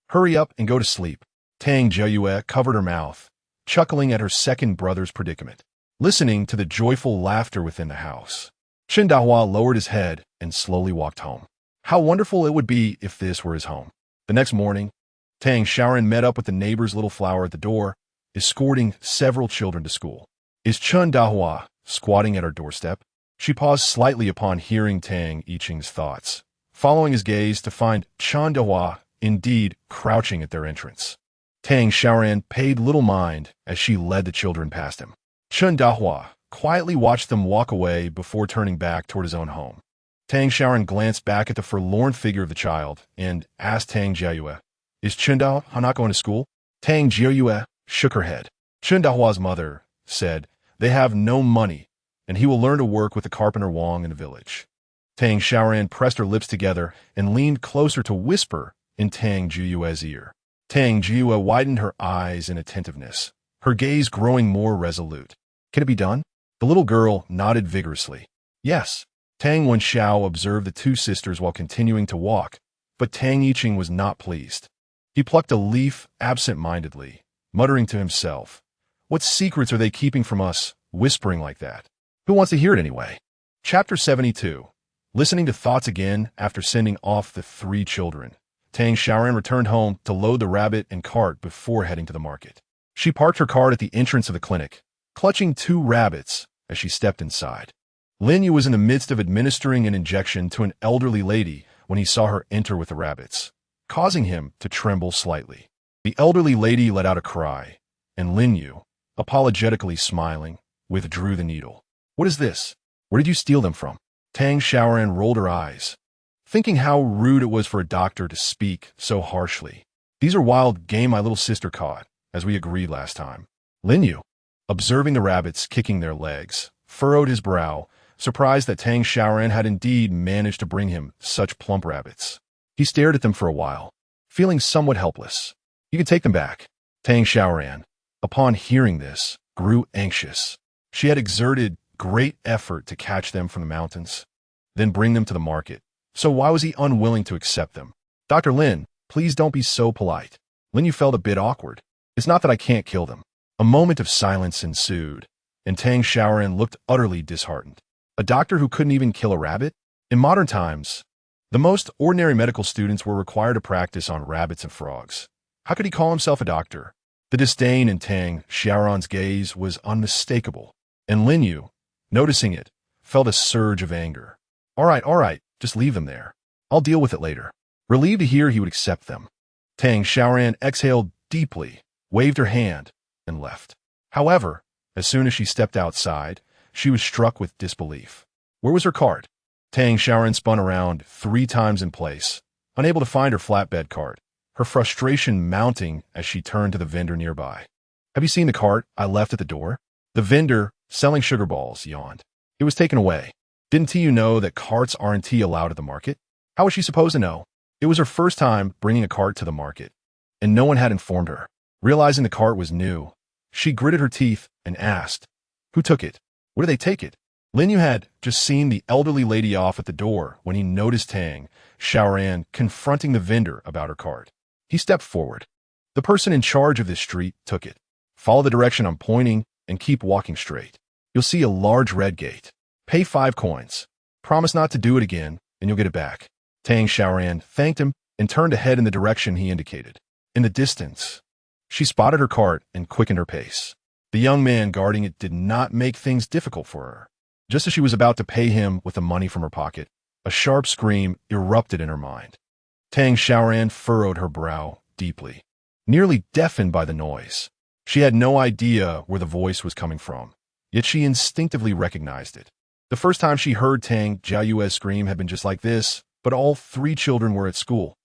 Hurry up and go to sleep. Tang Xiaoran covered her mouth, chuckling at her second brother's predicament, listening to the joyful laughter within the house. Chen Dahua lowered his head and slowly walked home. How wonderful it would be if this were his home. The next morning, Tang Xiaoran met up with the neighbor's little flower at the door, escorting several children to school. Is Chen Dahua squatting at our doorstep? She paused slightly upon hearing Tang Yiqing's thoughts, following his gaze to find Chen Dahua indeed crouching at their entrance. Tang Xiaoran paid little mind as she led the children past him. Chen Dahua quietly watched them walk away before turning back toward his own home. Tang Xiaoran glanced back at the forlorn figure of the child and asked Tang Xiaoran, "Is Chen Dahua not going to school?" Tang Xiaoran shook her head. Chen Dahua's mother said, "They have no money, and he will learn to work with the carpenter Wang in the village." Tang Xiaoran pressed her lips together and leaned closer to whisper in Tang Xiaoran's ear. Tang Xiaoran widened her eyes in attentiveness, her gaze growing more resolute. "Can it be done?" The little girl nodded vigorously. "Yes." Tang Wenxiao observed the two sisters while continuing to walk, but Tang Yiqing was not pleased. He plucked a leaf absent-mindedly, muttering to himself, "What secrets are they keeping from us, whispering like that? Who wants to hear it anyway?" Chapter 72. Listening to thoughts again after sending off the three children, Tang Xiaoran returned home to load the rabbit and cart before heading to the market. She parked her cart at the entrance of the clinic, clutching two rabbits as she stepped inside. Lin Yu was in the midst of administering an injection to an elderly lady when he saw her enter with the rabbits, causing him to tremble slightly. The elderly lady let out a cry, and Lin Yu, apologetically smiling, withdrew the needle. "What is this? Where did you steal them from?" Tang Xiaoran rolled her eyes, thinking how rude it was for a doctor to speak so harshly. "These are wild game my little sister caught, as we agreed last time." Lin Yu, observing the rabbits kicking their legs, furrowed his brow, surprised that Tang Xiaoran had indeed managed to bring him such plump rabbits. He stared at them for a while, feeling somewhat helpless. "You can take them back." Tang Xiaoran, upon hearing this, grew anxious. She had exerted great effort to catch them from the mountains, then bring them to the market. So why was he unwilling to accept them? "Dr. Lin, please don't be so polite." Lin Yu felt a bit awkward. "It's not that I can't kill them." A moment of silence ensued, and Tang Xiaoran looked utterly disheartened. A doctor who couldn't even kill a rabbit? In modern times, the most ordinary medical students were required to practice on rabbits and frogs. How could he call himself a doctor? The disdain in Tang Xiaoran's gaze was unmistakable, and Lin Yu, noticing it, felt a surge of anger. All right, just leave them there. I'll deal with it later." Relieved to hear he would accept them, Tang Xiaoran exhaled deeply, waved her hand, and left. However, as soon as she stepped outside, she was struck with disbelief. Where was her cart? Tang Xiaoran spun around 3 times in place, unable to find her flatbed cart, her frustration mounting as she turned to the vendor nearby. Have you seen the cart I left at the door? The vendor, selling sugar balls, yawned. It was taken away. Didn't you know that carts aren't allowed at the market? How was she supposed to know? It was her first time bringing a cart to the market, and no one had informed her. Realizing the cart was new, she gritted her teeth and asked, "Who took it? Where did they take it?" Lin Yu had just seen the elderly lady off at the door when he noticed Tang Xiaoran confronting the vendor about her cart. He stepped forward. "The person in charge of this street took it. Follow the direction I'm pointing and keep walking straight. You'll see a large red gate. Pay 5 coins. Promise not to do it again, and you'll get it back." Tang Xiaoran thanked him and turned to head in the direction he indicated. In the distance, she spotted her cart and quickened her pace. The young man guarding it did not make things difficult for her. Just as she was about to pay him with the money from her pocket, a sharp scream erupted in her mind. Tang Xiaoran furrowed her brow deeply, nearly deafened by the noise. She had no idea where the voice was coming from, yet she instinctively recognized it. The first time she heard Tang Xiaoyue's scream had been just like this, but all 3 children were at school.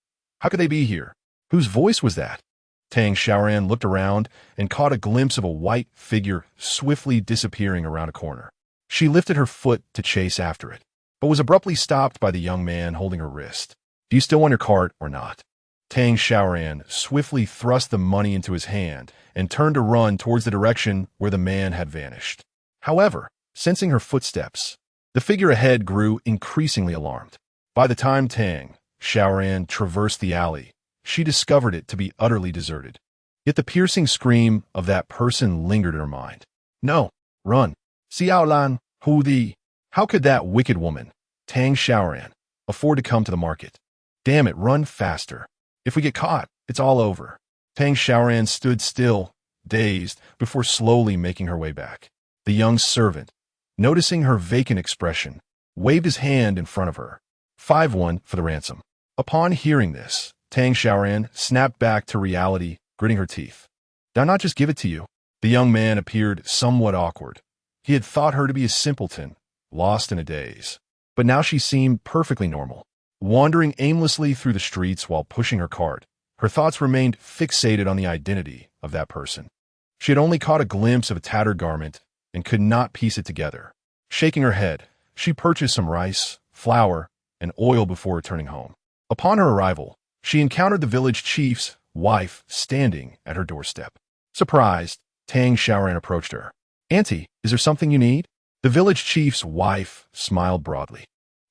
How could they be here? Whose voice was that? Tang Xiaoran looked around and caught a glimpse of a white figure swiftly disappearing around a corner. She lifted her foot to chase after it, but was abruptly stopped by the young man holding her wrist. "Do you still want your cart or not?" Tang Xiaoran swiftly thrust the money into his hand and turned to run towards the direction where the man had vanished. However, sensing her footsteps, the figure ahead grew increasingly alarmed. By the time Tang Xiaoran traversed the alley, she discovered it to be utterly deserted. Yet the piercing scream of that person lingered in her mind. "No, run. Xiaolan, how could that wicked woman, Tang Xiaoran, afford to come to the market? Damn it, run faster. If we get caught, it's all over." Tang Xiaoran stood still, dazed, before slowly making her way back. The young servant, noticing her vacant expression, waved his hand in front of her. 5-1 for the ransom. Upon hearing this, Tang Xiaoran snapped back to reality, gritting her teeth. "Did I not just give it to you?" The young man appeared somewhat awkward. He had thought her to be a simpleton, lost in a daze. But now she seemed perfectly normal. Wandering aimlessly through the streets while pushing her cart, her thoughts remained fixated on the identity of that person. She had only caught a glimpse of a tattered garment and could not piece it together. Shaking her head, she purchased some rice, flour, and oil before returning home. Upon her arrival, she encountered the village chief's wife standing at her doorstep. Surprised, Tang Xiaoran approached her. "Auntie, is there something you need?" The village chief's wife smiled broadly,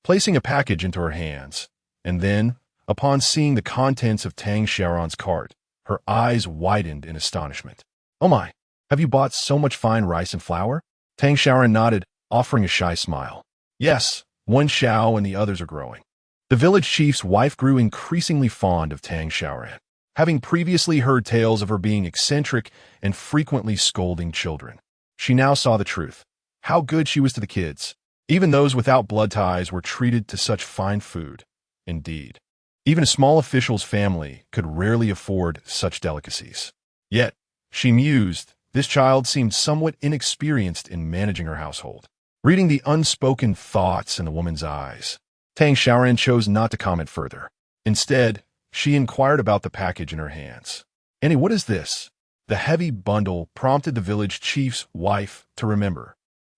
placing a package into her hands, and then, upon seeing the contents of Tang Xiaoran's cart, her eyes widened in astonishment. "Oh my, have you bought so much fine rice and flour?" Tang Xiaoran nodded, offering a shy smile. "Yes, 1 xiao and the others are growing." The village chief's wife grew increasingly fond of Tang Xiaoran, having previously heard tales of her being eccentric and frequently scolding children. She now saw the truth. How good she was to the kids. Even those without blood ties were treated to such fine food. Indeed, even a small official's family could rarely afford such delicacies. Yet, she mused, this child seemed somewhat inexperienced in managing her household. Reading the unspoken thoughts in the woman's eyes, Tang Xiaoran chose not to comment further. Instead, she inquired about the package in her hands. "Annie, what is this?" The heavy bundle prompted the village chief's wife to remember,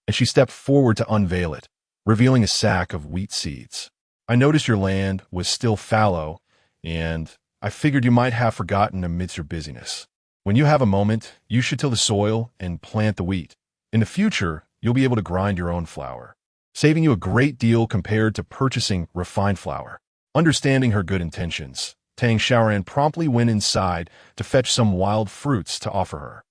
and she stepped forward to unveil it, revealing a sack of wheat seeds. "I noticed your land was still fallow, and I figured you might have forgotten amidst your busyness. When you have a moment, you should till the soil and plant the wheat. In the future, you'll be able to grind your own flour, saving you a great deal compared to purchasing refined flour." Understanding her good intentions, Tang Xiaoran promptly went inside to fetch some wild fruits to offer her.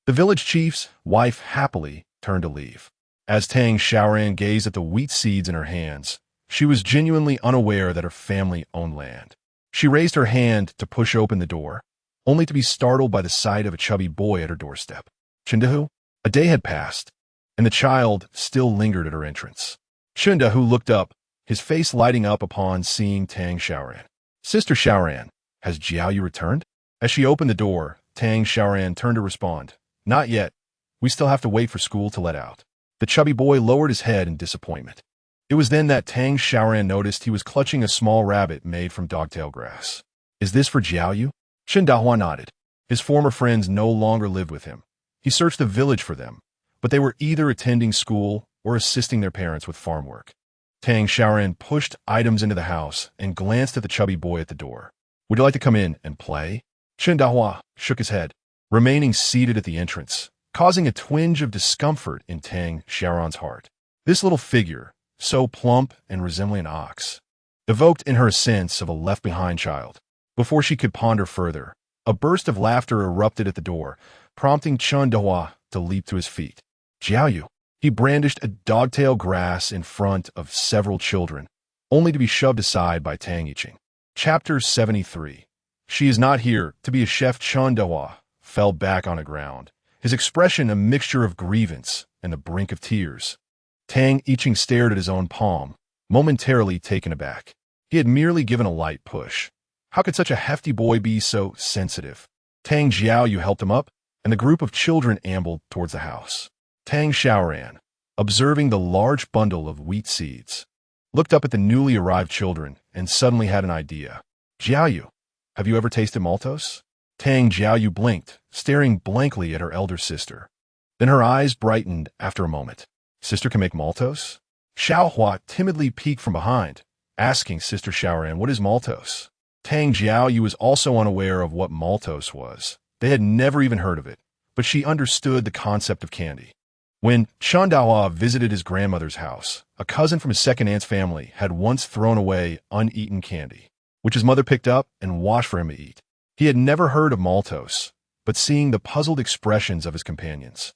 The village chief's wife happily turned to leave. As Tang Xiaoran gazed at the wheat seeds in her hands, she was genuinely unaware that her family owned land. She raised her hand to push open the door, only to be startled by the sight of a chubby boy at her doorstep. Chindahu? A day had passed, and the child still lingered at her entrance. Chindahu looked up, his face lighting up upon seeing Tang Xiaoran. "Sister Xiaoran, has Jiaoyu returned?" As she opened the door, Tang Xiaoran turned to respond. "Not yet. We still have to wait for school to let out." The chubby boy lowered his head in disappointment. It was then that Tang Xiaoran noticed he was clutching a small rabbit made from dogtail grass. "Is this for Jiaoyu?" Shin Dahua nodded. His former friends no longer lived with him, He searched the village for them, but they were either attending school or assisting their parents with farm work. Tang Xiaoran pushed items into the house and glanced at the chubby boy at the door. "Would you like to come in and play?" Chen Dahua shook his head, remaining seated at the entrance, causing a twinge of discomfort in Tang Xiaoran's heart. This little figure, so plump and resembling an ox, evoked in her a sense of a left-behind child. Before she could ponder further, a burst of laughter erupted at the door, prompting Chen Dahua to leap to his feet. "Jiaoyu!" He brandished a dogtail grass in front of several children, only to be shoved aside by Tang Yiqing. Chapter 73. She is not here to be a chef. Chen Dahua fell back on the ground, his expression a mixture of grievance and the brink of tears. Tang Yiqing stared at his own palm, momentarily taken aback. He had merely given a light push. How could such a hefty boy be so sensitive? Tang Xiaoyu helped him up, and the group of children ambled towards the house. Tang Xiaoran, observing the large bundle of wheat seeds, looked up at the newly arrived children and suddenly had an idea. "Jiaoyu, have you ever tasted maltose?" Tang Xiaoyu blinked, staring blankly at her elder sister. Then her eyes brightened after a moment. "Sister can make maltose?" Xiaohua timidly peeked from behind, asking Sister Xiaoran, "What is maltose?" Tang Xiaoyu was also unaware of what maltose was. They had never even heard of it, but she understood the concept of candy. When Chen Dahua visited his grandmother's house, a cousin from his second aunt's family had once thrown away uneaten candy, which his mother picked up and washed for him to eat. He had never heard of maltose, but seeing the puzzled expressions of his companions,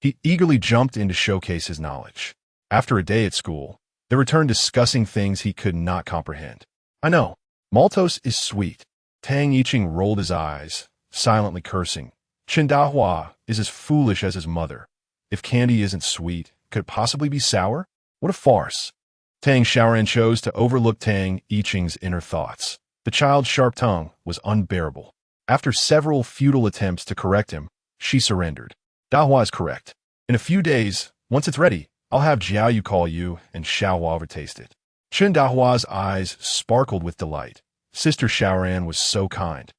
he eagerly jumped in to showcase his knowledge. After a day at school, they returned discussing things he could not comprehend. "I know, maltose is sweet." Tang Yiqing rolled his eyes, silently cursing. Chen Dahua is as foolish as his mother. If candy isn't sweet, could it possibly be sour? What a farce. Tang Xiaoran chose to overlook Tang Yiqing's inner thoughts. The child's sharp tongue was unbearable. After several futile attempts to correct him, she surrendered. "Dahua is correct. In a few days, once it's ready, I'll have Jiaoyu call you and Xiaohua overtaste it." Chen Dahua's eyes sparkled with delight. Sister Xiaoran was so kind,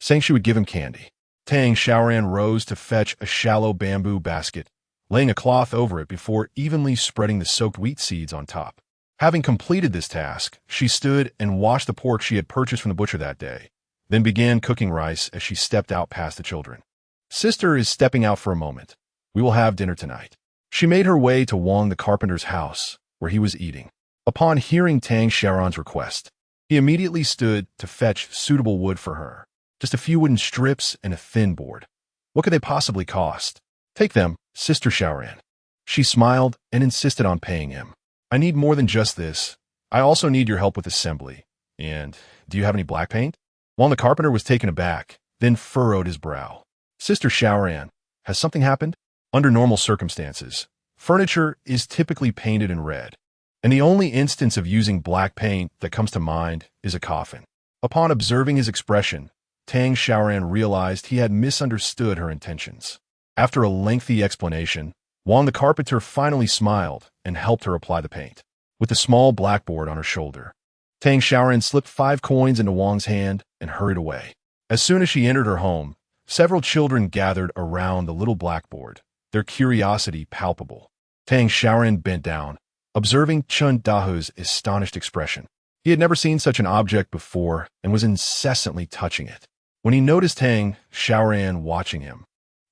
saying she would give him candy. Tang Xiaoran rose to fetch a shallow bamboo basket, laying a cloth over it before evenly spreading the soaked wheat seeds on top. Having completed this task, she stood and washed the pork she had purchased from the butcher that day, then began cooking rice as she stepped out past the children. "Sister is stepping out for a moment. We will have dinner tonight." She made her way to Wang the carpenter's house, where he was eating. Upon hearing Tang Xiaoran's request, he immediately stood to fetch suitable wood for her. Just a few wooden strips and a thin board. What could they possibly cost? "Take them, Sister Xiaoran." She smiled and insisted on paying him. "I need more than just this. I also need your help with assembly. And do you have any black paint?" Wang the carpenter was taken aback, then furrowed his brow. "Sister Xiaoran, has something happened?" Under normal circumstances, furniture is typically painted in red, and the only instance of using black paint that comes to mind is a coffin. Upon observing his expression, Tang Xiaoran realized he had misunderstood her intentions. After a lengthy explanation, Wang the carpenter finally smiled and helped her apply the paint. With the small blackboard on her shoulder, Tang Xiaoran slipped 5 coins into Wang's hand and hurried away. As soon as she entered her home, several children gathered around the little blackboard, their curiosity palpable. Tang Xiaoran bent down, observing Chen Dahu's astonished expression. He had never seen such an object before and was incessantly touching it. When he noticed Tang Xiaoran watching him,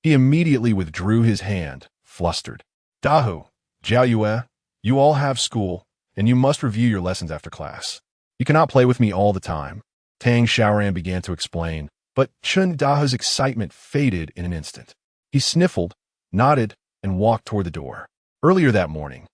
he immediately withdrew his hand, flustered. "Dahu, Jiaoyue, you all have school, and you must review your lessons after class. You cannot play with me all the time." Tang Xiaoran began to explain, but Chen Dahu's excitement faded in an instant. He sniffled, nodded, and walked toward the door. Earlier that morning,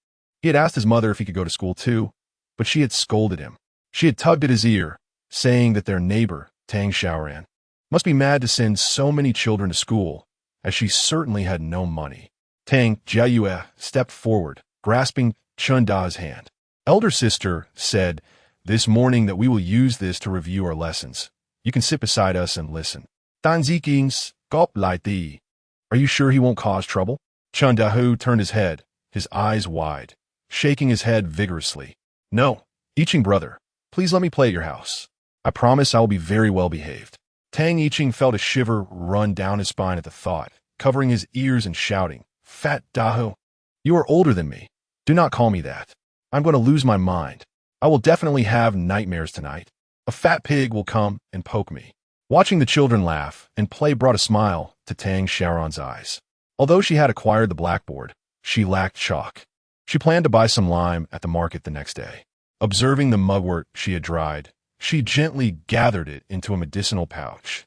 he had asked his mother if he could go to school too, but she had scolded him. She had tugged at his ear, saying that their neighbor, Tang Xiaoran, must be mad to send so many children to school, as she certainly had no money. Tang Jiaoyue stepped forward, grasping Chen Da's hand. "Elder sister said this morning that we will use this to review our lessons. You can sit beside us and listen." Dan Ziking's gulp light thee. "Are you sure he won't cause trouble?" Chen Dahu turned his head, his eyes wide, shaking his head vigorously. "No, Yiqing brother, please let me play at your house. I promise I will be very well behaved." Tang Yiqing felt a shiver run down his spine at the thought, covering his ears and shouting, "Fat Daho! You are older than me. Do not call me that. I'm going to lose my mind. I will definitely have nightmares tonight. A fat pig will come and poke me." Watching the children laugh and play brought a smile to Tang Xiaoran's eyes. Although she had acquired the blackboard, she lacked chalk. She planned to buy some lime at the market the next day. Observing the mugwort she had dried, she gently gathered it into a medicinal pouch.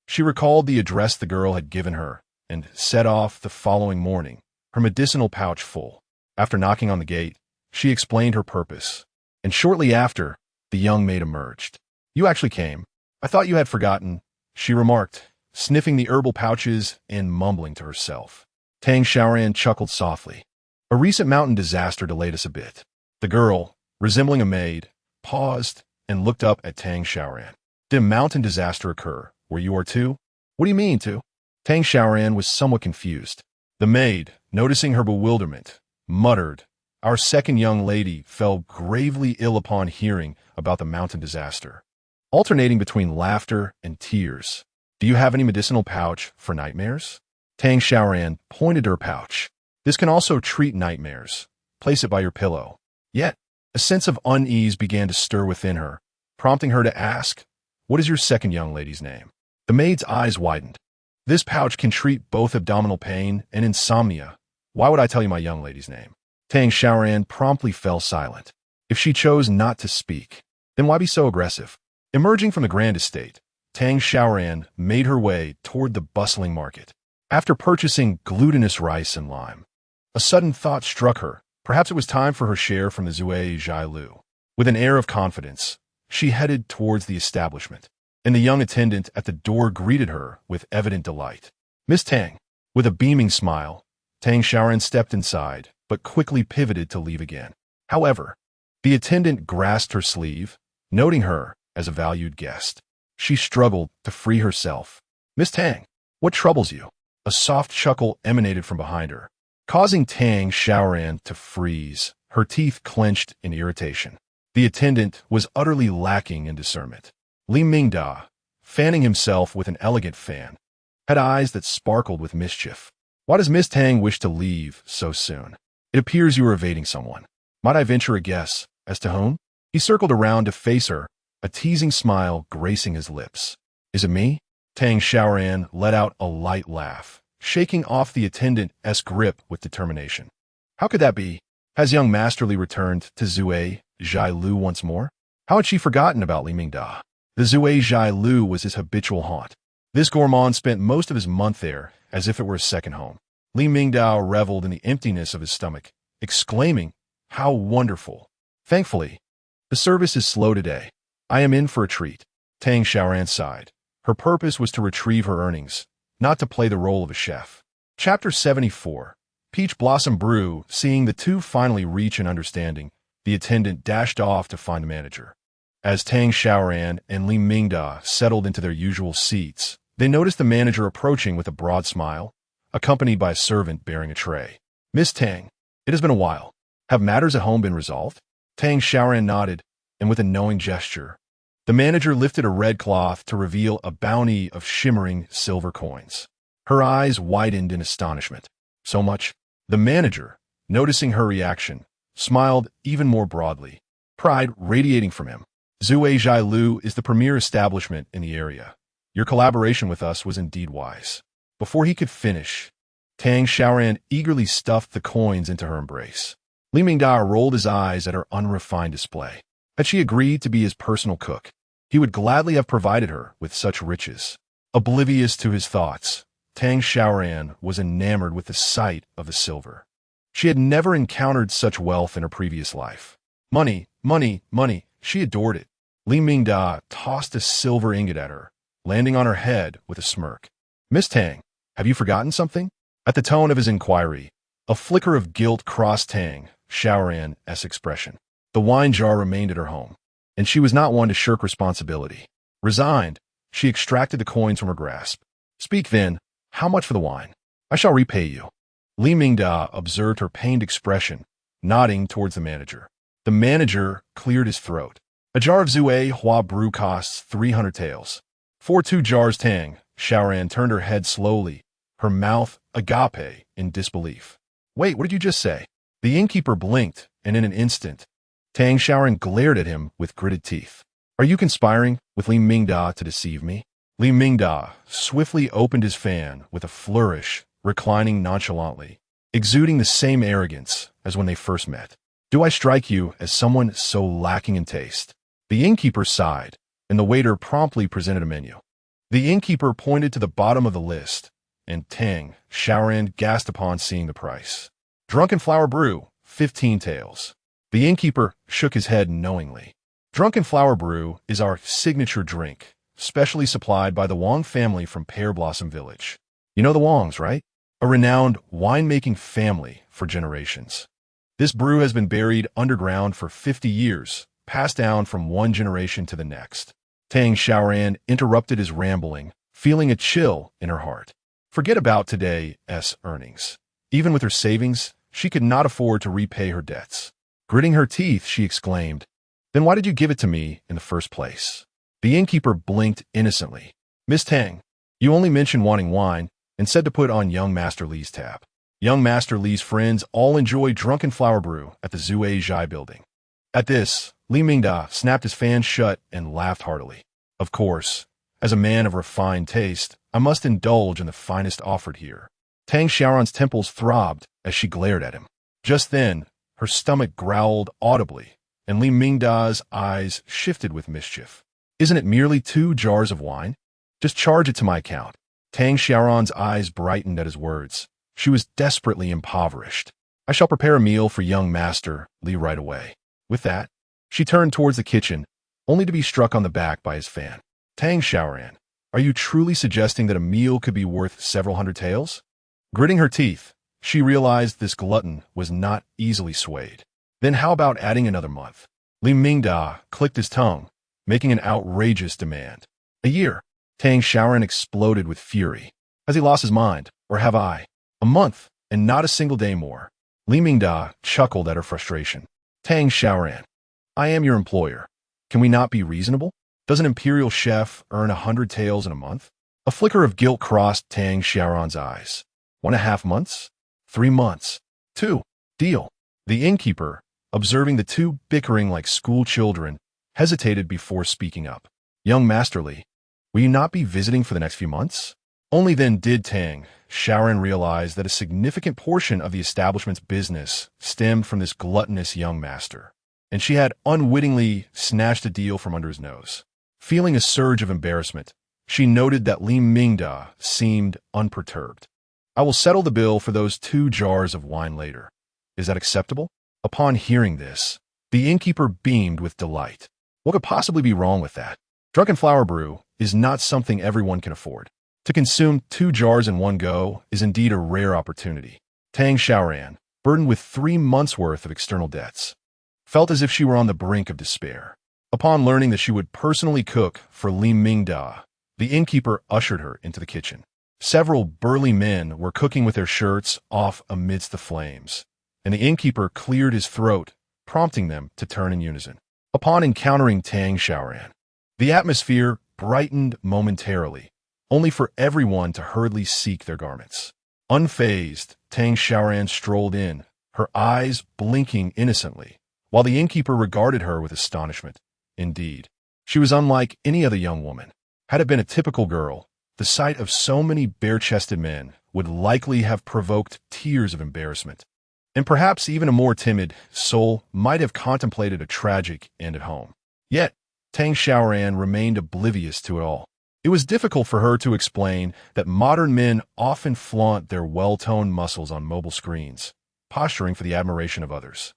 She recalled the address the girl had given her and set off the following morning, her medicinal pouch full. After knocking on the gate, she explained her purpose, and shortly after, the young maid emerged. "You actually came. I thought you had forgotten," she remarked, sniffing the herbal pouches and mumbling to herself. Tang Xiaoran chuckled softly. "A recent mountain disaster delayed us a bit." The girl, resembling a maid, paused and looked up at Tang Xiaoran. "Did a mountain disaster occur where you are too?" "What do you mean, too?" Tang Xiaoran was somewhat confused. The maid, noticing her bewilderment, muttered, "Our second young lady fell gravely ill upon hearing about the mountain disaster," alternating between laughter and tears. "Do you have any medicinal pouch for nightmares?" Tang Xiaoran pointed to her pouch. "This can also treat nightmares. Place it by your pillow." Yet, a sense of unease began to stir within her, prompting her to ask, "What is your second young lady's name?" The maid's eyes widened. "This pouch can treat both abdominal pain and insomnia. Why would I tell you my young lady's name?" Tang Xiaoran promptly fell silent. If she chose not to speak, then why be so aggressive? Emerging from the grand estate, Tang Xiaoran made her way toward the bustling market. After purchasing glutinous rice and lime, a sudden thought struck her. Perhaps it was time for her share from the Zui Zhailu. With an air of confidence, she headed towards the establishment, and the young attendant at the door greeted her with evident delight. "Miss Tang." With a beaming smile, Tang Xiaoran stepped inside, but quickly pivoted to leave again. However, the attendant grasped her sleeve, noting her as a valued guest. She struggled to free herself. "Miss Tang, what troubles you?" A soft chuckle emanated from behind her, causing Tang Xiaoran to freeze, her teeth clenched in irritation. The attendant was utterly lacking in discernment. Li Mingda, fanning himself with an elegant fan, had eyes that sparkled with mischief. "Why does Miss Tang wish to leave so soon? It appears you are evading someone. Might I venture a guess as to whom?" He circled around to face her, a teasing smile gracing his lips. "Is it me?" Tang Xiaoran let out a light laugh, shaking off the attendant's grip with determination. "How could that be? Has young Masterly returned to Zui Zhailu once more? How had she forgotten about Li Mingda? The Zui Zhailu was his habitual haunt. This gourmand spent most of his month there as if it were a second home. Li Mingdao reveled in the emptiness of his stomach, exclaiming, "How wonderful!" "Thankfully, the service is slow today. I am in for a treat." Tang Xiaoran sighed. Her purpose was to retrieve her earnings, not to play the role of a chef. Chapter 74. Peach Blossom Brew. Seeing the two finally reach an understanding, the attendant dashed off to find the manager. As Tang Xiaoran and Li Mingda settled into their usual seats, they noticed the manager approaching with a broad smile, accompanied by a servant bearing a tray. "Miss Tang, it has been a while. Have matters at home been resolved?" Tang Xiaoran nodded, and with a knowing gesture, the manager lifted a red cloth to reveal a bounty of shimmering silver coins. Her eyes widened in astonishment. "So much?" The manager, noticing her reaction, smiled even more broadly, pride radiating from him. "Zui Zhailu is the premier establishment in the area. Your collaboration with us was indeed wise." Before he could finish, Tang Xiaoran eagerly stuffed the coins into her embrace. Li Mingda rolled his eyes at her unrefined display. Had she agreed to be his personal cook, he would gladly have provided her with such riches. Oblivious to his thoughts, Tang Xiaoran was enamored with the sight of the silver. She had never encountered such wealth in her previous life. Money, money, money, she adored it. Li Mingda tossed a silver ingot at her, landing on her head with a smirk. "Miss Tang, have you forgotten something?" At the tone of his inquiry, a flicker of guilt crossed Tang Xiaoran's expression. The wine jar remained at her home, and she was not one to shirk responsibility. Resigned, she extracted the coins from her grasp. "Speak then, how much for the wine? I shall repay you." Li Mingda observed her pained expression, nodding towards the manager. The manager cleared his throat. "A jar of Zui Hua brew costs 300 taels. For 2 jars." Tang Xiaoran turned her head slowly, her mouth agape in disbelief. Wait, what did you just say? The innkeeper blinked, and in an instant, Tang Xiaoran glared at him with gritted teeth. Are you conspiring with Li Mingda to deceive me? Li Mingda swiftly opened his fan with a flourish, reclining nonchalantly, exuding the same arrogance as when they first met. Do I strike you as someone so lacking in taste? The innkeeper sighed, and the waiter promptly presented a menu. The innkeeper pointed to the bottom of the list, and Tang Xiaoran gasped upon seeing the price. Drunken flower brew, 15 taels. The innkeeper shook his head knowingly. Drunken flower brew is our signature drink, specially supplied by the Wang family from Pear Blossom Village. You know the Wangs, right? A renowned winemaking family for generations. This brew has been buried underground for 50 years, passed down from one generation to the next. Tang Xiaoran interrupted his rambling, feeling a chill in her heart. Forget about today's earnings. Even with her savings, she could not afford to repay her debts. Gritting her teeth, she exclaimed, "Then why did you give it to me in the first place?" The innkeeper blinked innocently. "Miss Tang, you only mentioned wanting wine and said to put on young Master Li's tab. Young Master Li's friends all enjoy drunken flower brew at the Zue Zhai building." At this, Li Mingda snapped his fan shut and laughed heartily. Of course, as a man of refined taste, I must indulge in the finest offered here. Tang Xiaoran's temples throbbed as she glared at him. Just then, her stomach growled audibly, and Li Mingda's eyes shifted with mischief. Isn't it merely 2 jars of wine? Just charge it to my account. Tang Xiaoran's eyes brightened at his words. She was desperately impoverished. I shall prepare a meal for young Master Li right away. With that, she turned towards the kitchen, only to be struck on the back by his fan. Tang Xiaoran, are you truly suggesting that a meal could be worth several hundred taels? Gritting her teeth, she realized this glutton was not easily swayed. Then how about adding another month? Li Mingda clicked his tongue, making an outrageous demand. A year. Tang Xiaoran exploded with fury. Has he lost his mind, or have I? A month, and not a single day more. Li Mingda chuckled at her frustration. Tang Xiaoran, I am your employer. Can we not be reasonable? Does an imperial chef earn 100 taels in a month? A flicker of guilt crossed Tang Xiaoran's eyes. 1.5 months? 3 months? 2. Deal. The innkeeper, observing the two bickering like school children, hesitated before speaking up. Young Master Li, will you not be visiting for the next few months? Only then did Tang Xiaoran realize that a significant portion of the establishment's business stemmed from this gluttonous young master, and she had unwittingly snatched a deal from under his nose. Feeling a surge of embarrassment, she noted that Li Mingda seemed unperturbed. I will settle the bill for those 2 jars of wine later. Is that acceptable? Upon hearing this, the innkeeper beamed with delight. What could possibly be wrong with that? Drunken flower brew is not something everyone can afford. To consume 2 jars in one go is indeed a rare opportunity. Tang Xiaoran, burdened with 3 months' worth of external debts, felt as if she were on the brink of despair. Upon learning that she would personally cook for Li Mingda, the innkeeper ushered her into the kitchen. Several burly men were cooking with their shirts off amidst the flames, and the innkeeper cleared his throat, prompting them to turn in unison. Upon encountering Tang Xiaoran, the atmosphere brightened momentarily, only for everyone to hurriedly seek their garments. Unfazed, Tang Xiaoran strolled in, her eyes blinking innocently, while the innkeeper regarded her with astonishment. Indeed, she was unlike any other young woman. Had it been a typical girl, the sight of so many bare-chested men would likely have provoked tears of embarrassment, and perhaps even a more timid soul might have contemplated a tragic end at home. Yet, Tang Xiaoran remained oblivious to it all. It was difficult for her to explain that modern men often flaunt their well-toned muscles on mobile screens, posturing for the admiration of others.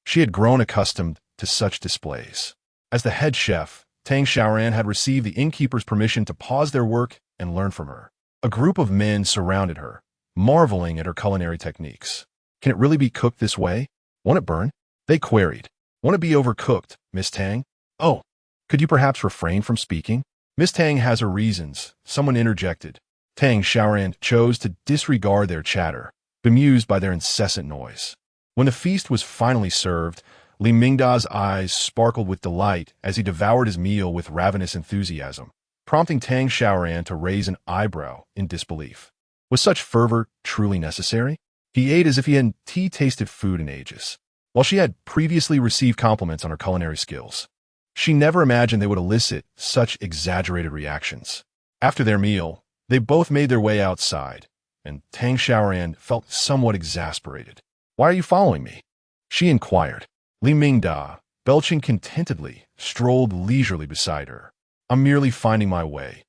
She had grown accustomed to such displays. As the head chef, Tang Xiaoran had received the innkeeper's permission to pause their work and learn from her. A group of men surrounded her, marveling at her culinary techniques. Can it really be cooked this way? Won't it burn? They queried. Won't it be overcooked, Miss Tang? Oh, could you perhaps refrain from speaking? Miss Tang has her reasons, someone interjected. Tang Xiaoran chose to disregard their chatter, bemused by their incessant noise. When the feast was finally served, Li Mingda's eyes sparkled with delight as he devoured his meal with ravenous enthusiasm, prompting Tang Xiaoran to raise an eyebrow in disbelief. Was such fervor truly necessary? He ate as if he hadn't tasted food in ages. While she had previously received compliments on her culinary skills, she never imagined they would elicit such exaggerated reactions. After their meal, they both made their way outside, and Tang Xiaoran felt somewhat exasperated. "Why are you following me?" she inquired. Li Mingda, belching contentedly, strolled leisurely beside her. "I'm merely finding my way.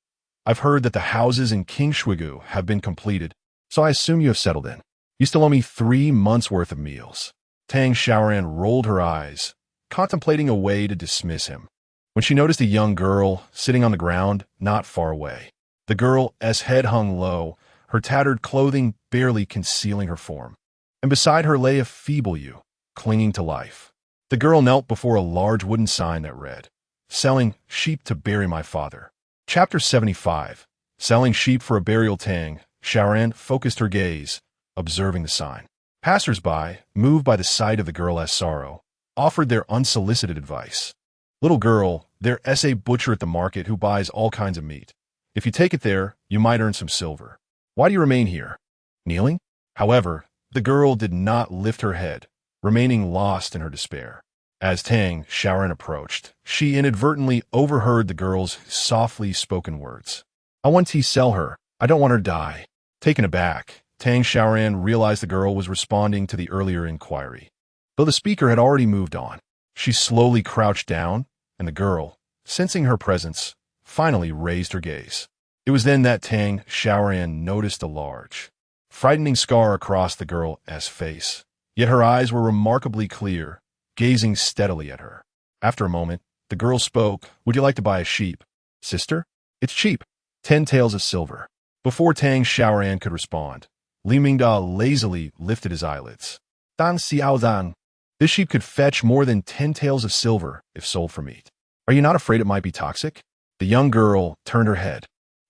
I've heard that the houses in King Shuigu have been completed, so I assume you have settled in. You still owe me 3 months' worth of meals." Tang Xiaoran rolled her eyes, contemplating a way to dismiss him, when she noticed a young girl sitting on the ground not far away. The girl's head hung low, her tattered clothing barely concealing her form, and beside her lay a feeble ewe, clinging to life. The girl knelt before a large wooden sign that read, "Selling sheep to bury my father." Chapter 75. Selling sheep for a burial. Tang Xiaoran focused her gaze, observing the sign. Passers-by, moved by the sight of the girl's sorrow, offered their unsolicited advice. "Little girl, there's a butcher at the market who buys all kinds of meat. If you take it there, you might earn some silver. Why do you remain here?" Kneeling? However, the girl did not lift her head, remaining lost in her despair. As Tang Xiaoran approached, she inadvertently overheard the girl's softly spoken words. "I want to sell her. I don't want her to die." Taken aback, Tang Xiaoran realized the girl was responding to the earlier inquiry. Though the speaker had already moved on, she slowly crouched down, and the girl, sensing her presence, finally raised her gaze. It was then that Tang Xiaoran noticed a large, frightening scar across the girl's face, yet her eyes were remarkably clear, gazing steadily at her. After a moment, the girl spoke. "Would you like to buy a sheep, sister? It's cheap. 10 taels of silver." Before Tang Xiaoran could respond, Li Mingda lazily lifted his eyelids. "Tang Xiaoran, this sheep could fetch more than 10 taels of silver if sold for meat. Are you not afraid it might be toxic?" The young girl turned her head,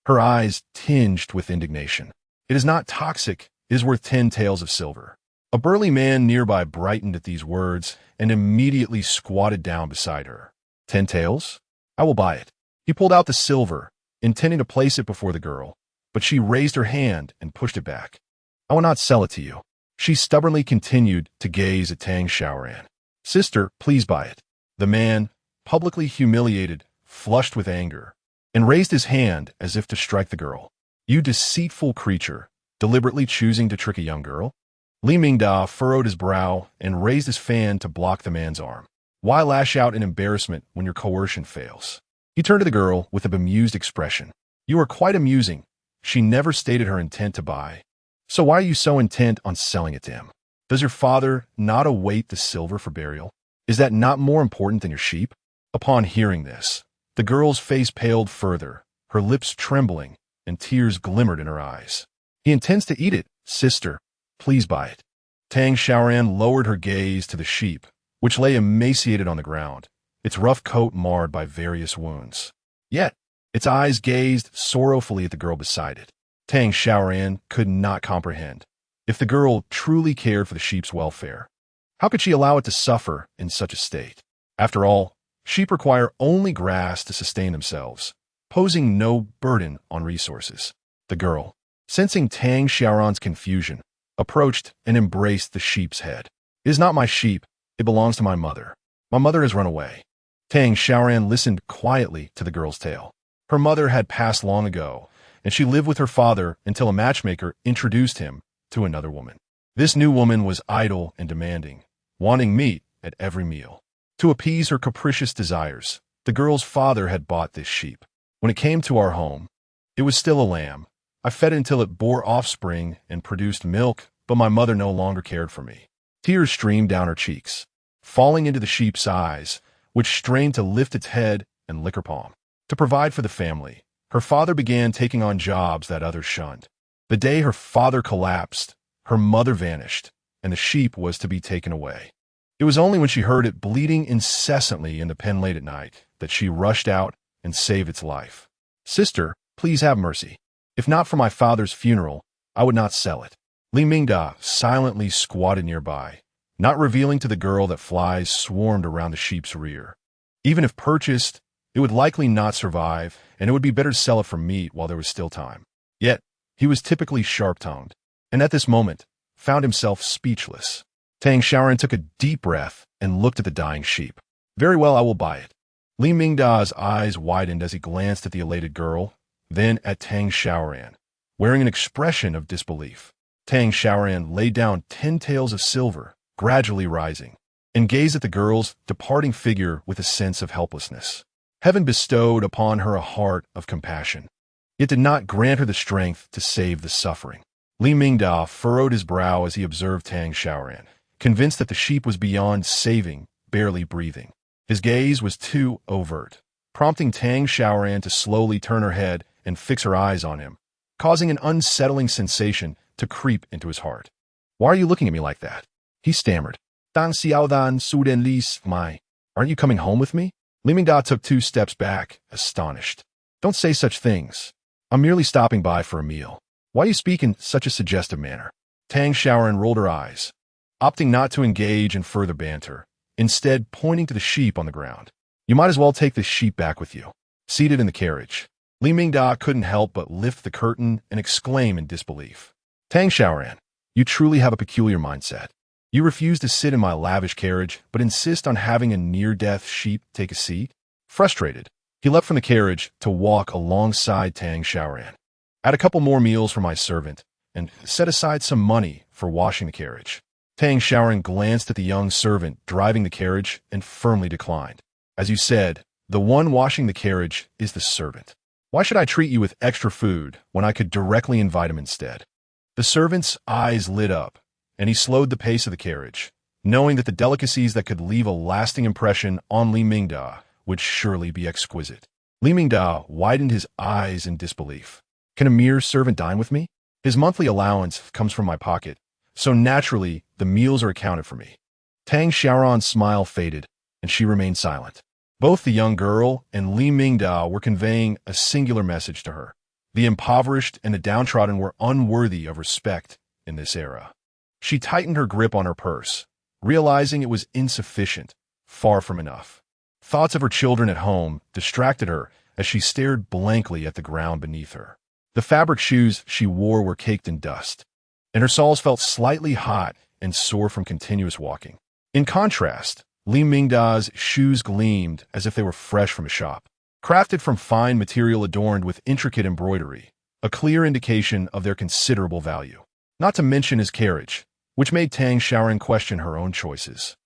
her eyes tinged with indignation. "It is not toxic. It is worth 10 taels of silver." A burly man nearby brightened at these words and immediately squatted down beside her. 10 taels? I will buy it." He pulled out the silver, intending to place it before the girl, but she raised her hand and pushed it back. "I will not sell it to you." She stubbornly continued to gaze at Tang Xiaoran. "Sister, please buy it." The man, publicly humiliated, flushed with anger, and raised his hand as if to strike the girl. "You deceitful creature, deliberately choosing to trick a young girl?" Li Mingda furrowed his brow and raised his fan to block the man's arm. "Why lash out in embarrassment when your coercion fails?" He turned to the girl with a bemused expression. "You are quite amusing. She never stated her intent to buy. So why are you so intent on selling it to him? Does your father not await the silver for burial? Is that not more important than your sheep?" Upon hearing this, the girl's face paled further, her lips trembling, and tears glimmered in her eyes. "He intends to eat it, sister. Please buy it." Tang Xiaoran lowered her gaze to the sheep, which lay emaciated on the ground, its rough coat marred by various wounds. Yet, its eyes gazed sorrowfully at the girl beside it. Tang Xiaoran could not comprehend. If the girl truly cared for the sheep's welfare, how could she allow it to suffer in such a state? After all, sheep require only grass to sustain themselves, posing no burden on resources. The girl, sensing Tang Xiaoran's confusion, approached and embraced the sheep's head. "It is not my sheep. It belongs to my mother. My mother has run away." Tang Xiaoran listened quietly to the girl's tale. Her mother had passed long ago, and she lived with her father until a matchmaker introduced him to another woman. This new woman was idle and demanding, wanting meat at every meal. To appease her capricious desires, the girl's father had bought this sheep. When it came to our home, it was still a lamb. I fed it until it bore offspring and produced milk, but my mother no longer cared for me. Tears streamed down her cheeks, falling into the sheep's eyes, which strained to lift its head and lick her palm. To provide for the family, her father began taking on jobs that others shunned. The day her father collapsed, her mother vanished, and the sheep was to be taken away. It was only when she heard it bleeding incessantly in the pen late at night that she rushed out and saved its life. "Sister, please have mercy. If not for my father's funeral, I would not sell it." Li Mingda silently squatted nearby, not revealing to the girl that flies swarmed around the sheep's rear. Even if purchased, it would likely not survive, and it would be better to sell it for meat while there was still time. Yet, He was typically sharp-tongued, and at this moment, found himself speechless. Tang Xiaoran took a deep breath and looked at the dying sheep. Very well, I will buy it. Li Mingda's eyes widened as he glanced at the elated girl, then at Tang Xiaoran, wearing an expression of disbelief. Tang Xiaoran laid down 10 taels of silver, gradually rising, and gazed at the girl's departing figure with a sense of helplessness. Heaven bestowed upon her a heart of compassion, yet did not grant her the strength to save the suffering. Li Mingda furrowed his brow as he observed Tang Xiaoran, convinced that the sheep was beyond saving, barely breathing. His gaze was too overt, prompting Tang Xiaoran to slowly turn her head and fix her eyes on him, causing an unsettling sensation to creep into his heart. Why are you looking at me like that? He stammered. Tang Xiaoran suden lis mai. Aren't you coming home with me? Li Mingda took 2 steps back, astonished. Don't say such things. I'm merely stopping by for a meal. Why you speak in such a suggestive manner? Tang Xiaoran rolled her eyes, opting not to engage in further banter, instead pointing to the sheep on the ground. You might as well take this sheep back with you. Seated in the carriage, Li Mingda couldn't help but lift the curtain and exclaim in disbelief. Tang Xiaoran, you truly have a peculiar mindset. You refuse to sit in my lavish carriage, but insist on having a near-death sheep take a seat? Frustrated, he leapt from the carriage to walk alongside Tang Xiaoran. Add a couple more meals for my servant, and set aside some money for washing the carriage. Tang Xiaoran glanced at the young servant driving the carriage and firmly declined. As you said, the one washing the carriage is the servant. Why should I treat you with extra food when I could directly invite him instead? The servant's eyes lit up, and he slowed the pace of the carriage, knowing that the delicacies that could leave a lasting impression on Li Mingda would surely be exquisite. Li Mingda widened his eyes in disbelief. Can a mere servant dine with me? His monthly allowance comes from my pocket, so naturally the meals are accounted for me. Tang Xiaoran's smile faded, and she remained silent. Both the young girl and Li Mingda were conveying a singular message to her. The impoverished and the downtrodden were unworthy of respect in this era. She tightened her grip on her purse, realizing it was insufficient, far from enough. Thoughts of her children at home distracted her as she stared blankly at the ground beneath her. The fabric shoes she wore were caked in dust, and her soles felt slightly hot and sore from continuous walking. In contrast, Li Mingda's shoes gleamed as if they were fresh from a shop, crafted from fine material adorned with intricate embroidery, a clear indication of their considerable value. Not to mention his carriage, which made Tang Xiaoran question her own choices.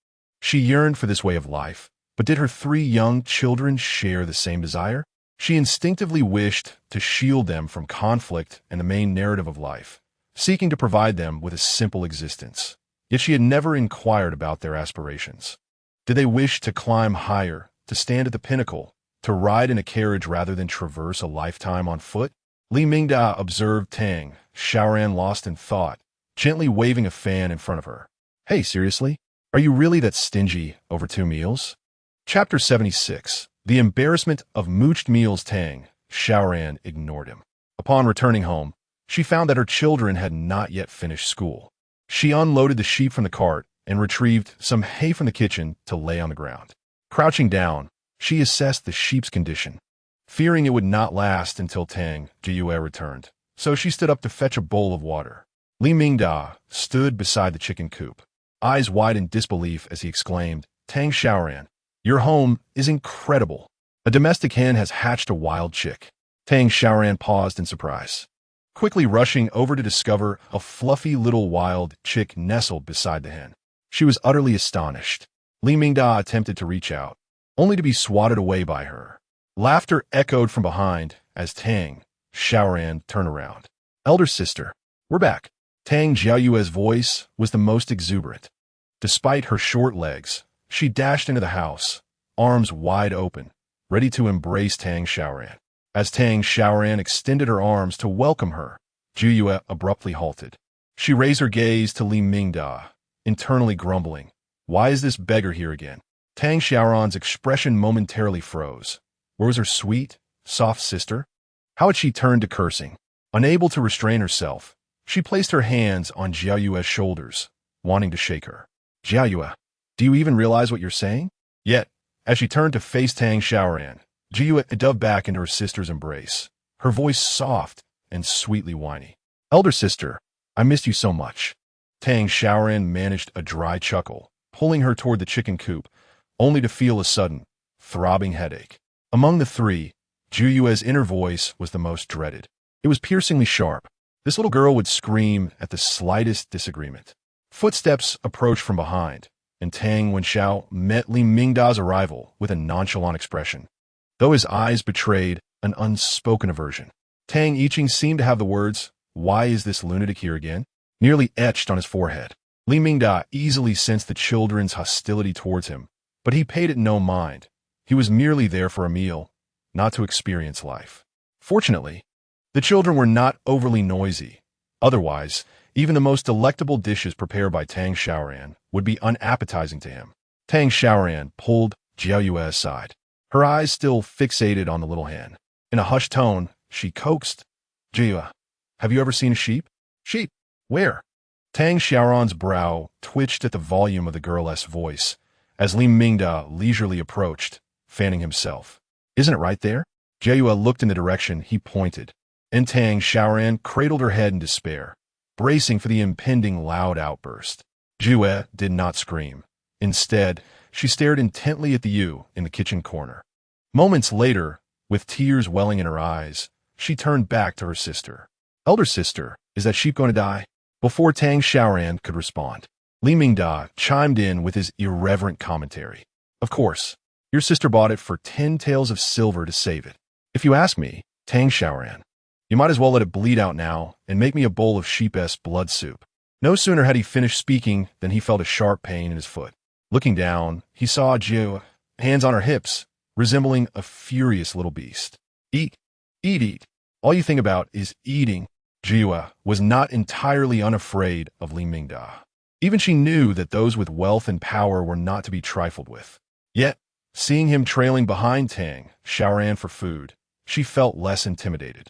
She yearned for this way of life, but did her 3 young children share the same desire? She instinctively wished to shield them from conflict and the main narrative of life, seeking to provide them with a simple existence. Yet she had never inquired about their aspirations. Did they wish to climb higher, to stand at the pinnacle, to ride in a carriage rather than traverse a lifetime on foot? Li Mingda observed Tang Xiaoran lost in thought, gently waving a fan in front of her. Hey, seriously? Are you really that stingy over 2 meals? Chapter 76. The embarrassment of mooched meals. Tang Xiaoran ignored him. Upon returning home, she found that her children had not yet finished school. She unloaded the sheep from the cart and retrieved some hay from the kitchen to lay on the ground. Crouching down, she assessed the sheep's condition, fearing it would not last until Tang Xiaoran returned, so she stood up to fetch a bowl of water. Li Mingda stood beside the chicken coop, eyes wide in disbelief as he exclaimed, Tang Xiaoran, your home is incredible. A domestic hen has hatched a wild chick. Tang Xiaoran paused in surprise, quickly rushing over to discover a fluffy little wild chick nestled beside the hen. She was utterly astonished. Li Mingda attempted to reach out, only to be swatted away by her. Laughter echoed from behind as Tang Xiaoran turned around. Elder sister, we're back. Tang Xiaoyue's voice was the most exuberant. Despite her short legs, she dashed into the house, arms wide open, ready to embrace Tang Xiaoran. As Tang Xiaoran extended her arms to welcome her, Xiaoyue abruptly halted. She raised her gaze to Li Mingda, internally grumbling, why is this beggar here again? Tang Xiaoran's expression momentarily froze. Where was her sweet, soft sister? How had she turned to cursing? Unable to restrain herself, she placed her hands on Xiaoyue's shoulders, wanting to shake her. Xiaoyue, do you even realize what you're saying? Yet, as she turned to face Tang Xiaoran, Xiaoyue dove back into her sister's embrace, her voice soft and sweetly whiny. Elder sister, I missed you so much. Tang Xiaoran managed a dry chuckle, pulling her toward the chicken coop, only to feel a sudden, throbbing headache. Among the three, Zhu Yue's inner voice was the most dreaded. It was piercingly sharp. This little girl would scream at the slightest disagreement. Footsteps approached from behind, and Tang Wenxiao met Li Mingda's arrival with a nonchalant expression, though his eyes betrayed an unspoken aversion. Tang Yiqing seemed to have the words, "Why is this lunatic here again?" nearly etched on his forehead. Li Mingda easily sensed the children's hostility towards him, but he paid it no mind. He was merely there for a meal, not to experience life. Fortunately, the children were not overly noisy. Otherwise, even the most delectable dishes prepared by Tang Xiaoran would be unappetizing to him. Tang Xiaoran pulled Jiao Yue aside, her eyes still fixated on the little hen. In a hushed tone, she coaxed, "Jiao, have you ever seen a sheep?" "Sheep? Where?" Tang Xiaoran's brow twitched at the volume of the girl's voice as Li Mingda leisurely approached, fanning himself. "Isn't it right there?" Jiao Yue looked in the direction he pointed, and Tang Xiaoran cradled her head in despair, bracing for the impending loud outburst. Jiao Yue did not scream. Instead, she stared intently at the ewe in the kitchen corner. Moments later, with tears welling in her eyes, she turned back to her sister. "Elder sister, is that sheep going to die?" Before Tang Xiaoran could respond, Li Mingda chimed in with his irreverent commentary. "Of course, your sister bought it for 10 taels of silver to save it. If you ask me, Tang Xiaoran, you might as well let it bleed out now and make me a bowl of sheep's blood soup." No sooner had he finished speaking than he felt a sharp pain in his foot. Looking down, he saw Jiao, hands on her hips, resembling a furious little beast. "Eat, eat, eat. All you think about is eating." Jiao was not entirely unafraid of Li Mingda. Even she knew that those with wealth and power were not to be trifled with. Yet, seeing him trailing behind Tang Xiaoran for food, she felt less intimidated.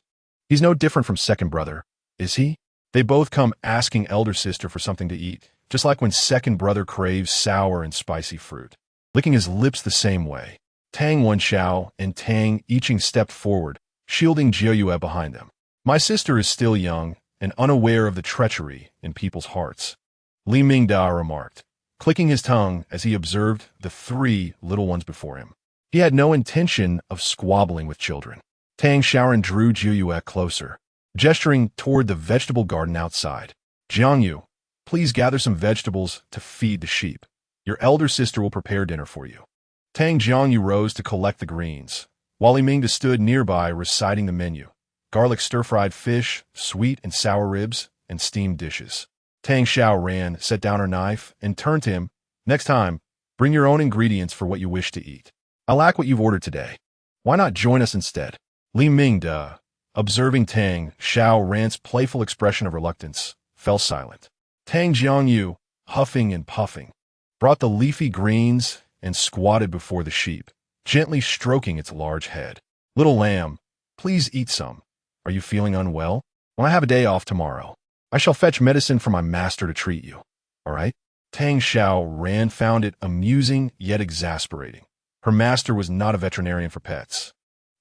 He's no different from second brother, is he? They both come asking elder sister for something to eat, just like when second brother craves sour and spicy fruit. Licking his lips the same way, Tang Wenxiao and Tang Yiqing stepped forward, shielding Jiao Yue behind them. "My sister is still young and unaware of the treachery in people's hearts," Li Mingda remarked, clicking his tongue as he observed the 3 little ones before him. He had no intention of squabbling with children. Tang Xiaoran drew Jiao Yue closer, gesturing toward the vegetable garden outside. "Jiangyu, please gather some vegetables to feed the sheep. Your elder sister will prepare dinner for you." Tang Jiangyu rose to collect the greens, while Li Mingda stood nearby reciting the menu: garlic stir-fried fish, sweet and sour ribs, and steamed dishes. Tang Xiaoran set down her knife and turned to him. "Next time, bring your own ingredients for what you wish to eat. I lack what you've ordered today. Why not join us instead?" Li Mingda, observing Tang Xiaoran's playful expression of reluctance, fell silent. Tang Jiangyu, huffing and puffing, brought the leafy greens and squatted before the sheep, gently stroking its large head. "Little lamb, please eat some. Are you feeling unwell? When I have a day off tomorrow, I shall fetch medicine from my master to treat you. All right?" Tang Xiaoran found it amusing yet exasperating. Her master was not a veterinarian for pets,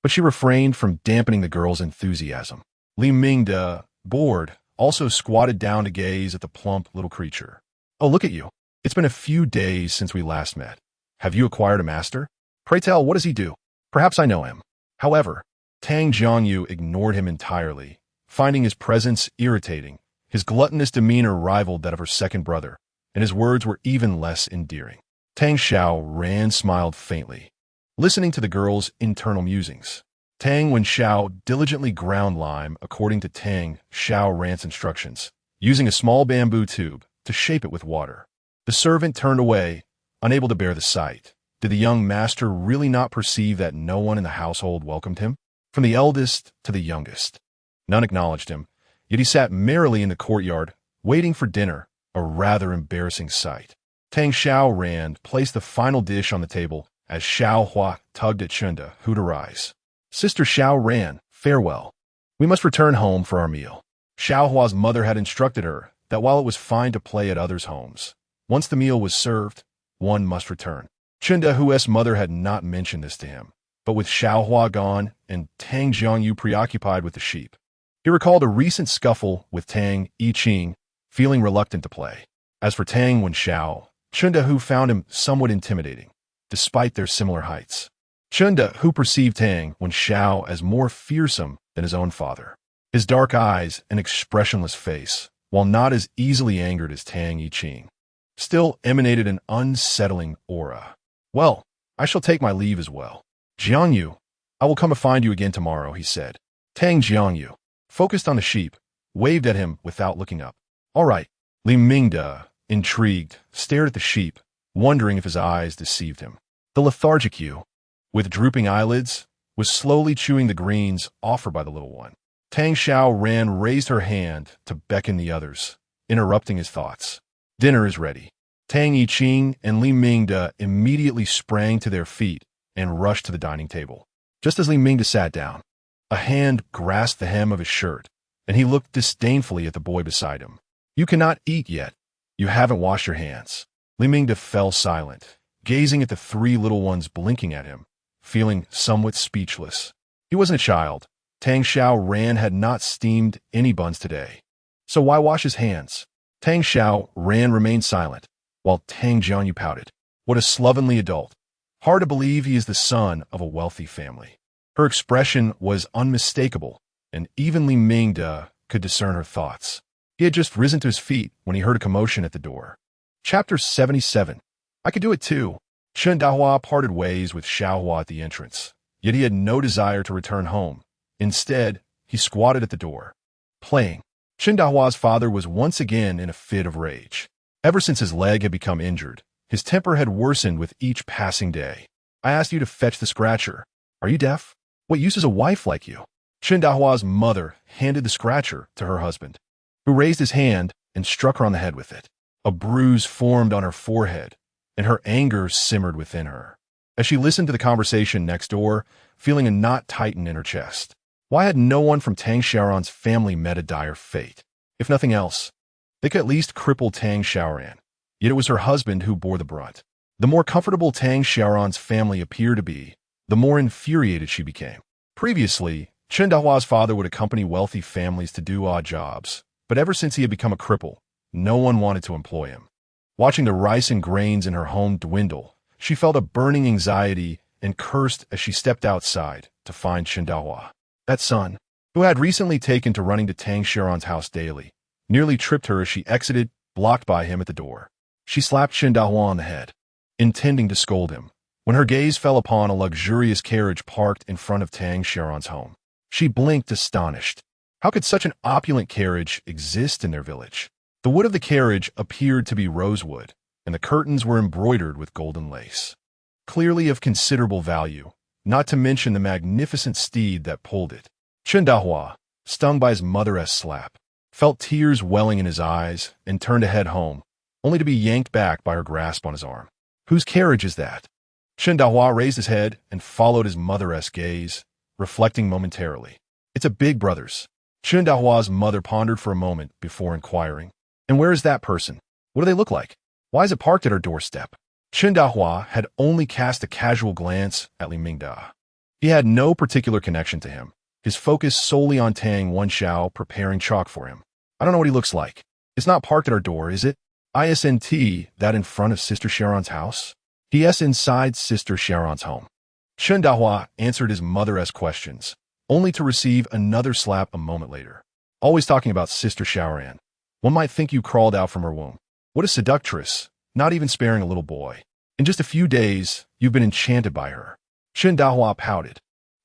but she refrained from dampening the girl's enthusiasm. Li Mingda, bored, also squatted down to gaze at the plump little creature. "Oh, look at you. It's been a few days since we last met. Have you acquired a master? Pray tell, what does he do? Perhaps I know him." However, Tang Jiangyu ignored him entirely, finding his presence irritating. His gluttonous demeanor rivaled that of her second brother, and his words were even less endearing. Tang Xiaoran smiled faintly, listening to the girl's internal musings. Tang Wenxiao diligently ground lime according to Tang Xiaoran's instructions, using a small bamboo tube to shape it with water. The servant turned away, unable to bear the sight. Did the young master really not perceive that no one in the household welcomed him? From the eldest to the youngest, none acknowledged him, yet he sat merrily in the courtyard, waiting for dinner, a rather embarrassing sight. Tang Xiaoran placed the final dish on the table as Xiao Hua tugged at Chunda, who'd arise. "Sister Xiaoran, farewell. We must return home for our meal." Xiao Hua's mother had instructed her that while it was fine to play at others' homes, once the meal was served, one must return. Chunda Hu's mother had not mentioned this to him, but with Xiao Hua gone and Tang Jiangyu preoccupied with the sheep, He recalled a recent scuffle with Tang Yiqing, feeling reluctant to play. As for Tang Wenxiao, Chundahu found him somewhat intimidating, despite their similar heights. Chundahu perceived Tang Wenxiao as more fearsome than his own father. His dark eyes and expressionless face, while not as easily angered as Tang Yiqing, still emanated an unsettling aura. Well, I shall take my leave as well. Jiangyu, I will come to find you again tomorrow, he said. Tang Jiangyu, focused on the sheep, waved at him without looking up. All right. Li Mingde, intrigued, stared at the sheep, wondering if his eyes deceived him. The lethargic Yu, with drooping eyelids, was slowly chewing the greens offered by the little one. Tang Xiaoran raised her hand to beckon the others, interrupting his thoughts. Dinner is ready. Tang Yiqing and Li Mingde immediately sprang to their feet and rushed to the dining table. Just as Li Mingde sat down, a hand grasped the hem of his shirt, and he looked disdainfully at the boy beside him. You cannot eat yet. You haven't washed your hands. Li Mingde fell silent, gazing at the three little ones blinking at him, feeling somewhat speechless. He wasn't a child. Tang Xiaoran had not steamed any buns today. So why wash his hands? Tang Xiaoran remained silent, while Tang Jiangyu pouted. What a slovenly adult. Hard to believe he is the son of a wealthy family. Her expression was unmistakable, and even Li Mingde could discern her thoughts. He had just risen to his feet when he heard a commotion at the door. Chapter 77. I could do it too. Chen Dahua parted ways with Xiaohua at the entrance, yet he had no desire to return home. Instead, he squatted at the door, playing. Chen Dahua's father was once again in a fit of rage. Ever since his leg had become injured, his temper had worsened with each passing day. I asked you to fetch the scratcher. Are you deaf? What use is a wife like you? Chen Dahua's mother handed the scratcher to her husband, who raised his hand and struck her on the head with it. A bruise formed on her forehead, and her anger simmered within her. As she listened to the conversation next door, feeling a knot tighten in her chest. Why had no one from Tang Xiaoran's family met a dire fate? If nothing else, they could at least cripple Tang Xiaoran. Yet it was her husband who bore the brunt. The more comfortable Tang Xiaoran's family appeared to be, the more infuriated she became. Previously, Chen Dahua's father would accompany wealthy families to do odd jobs, but ever since he had become a cripple, no one wanted to employ him. Watching the rice and grains in her home dwindle, she felt a burning anxiety and cursed as she stepped outside to find Chen Dahua. That son, who had recently taken to running to Tang Xiaoran's house daily, nearly tripped her as she exited, blocked by him at the door. She slapped Chen Dahua on the head, intending to scold him, when her gaze fell upon a luxurious carriage parked in front of Tang Xiaoran's home. She blinked, astonished. How could such an opulent carriage exist in their village? The wood of the carriage appeared to be rosewood, and the curtains were embroidered with golden lace. Clearly of considerable value, not to mention the magnificent steed that pulled it. Chen Dahua, stung by his mother-esque slap, felt tears welling in his eyes and turned to head home, only to be yanked back by her grasp on his arm. Whose carriage is that? Chen Dahua raised his head and followed his mother-esque gaze, reflecting momentarily. It's a big brother's. Chen Dahua's mother pondered for a moment before inquiring. And where is that person? What do they look like? Why is it parked at her doorstep? Chen Dahua had only cast a casual glance at Li Mingde. He had no particular connection to him, his focus solely on Tang Wenxiao preparing chalk for him. I don't know what he looks like. It's not parked at our door, is it? Isn't that in front of Sister Xiaoran's house? Yes, inside Sister Xiaoran's home. Chen Dahua answered his mother-esque questions, only to receive another slap a moment later. Always talking about Sister Xiaoran. One might think you crawled out from her womb. What a seductress, not even sparing a little boy. In just a few days, you've been enchanted by her. Chen Dahua pouted,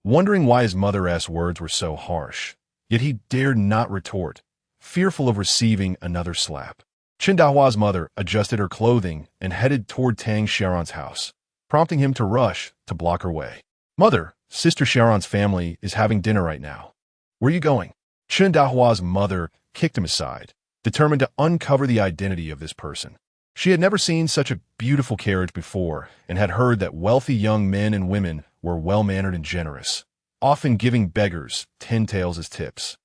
wondering why his mother-esque words were so harsh. Yet he dared not retort, fearful of receiving another slap. Chen Dahua's mother adjusted her clothing and headed toward Tang Xiaoran's house, prompting him to rush to block her way. Mother, Sister Xiaoran's family is having dinner right now. Where are you going? Chen Dahua's mother kicked him aside, determined to uncover the identity of this person. She had never seen such a beautiful carriage before and had heard that wealthy young men and women were well-mannered and generous, often giving beggars 10 taels as tips.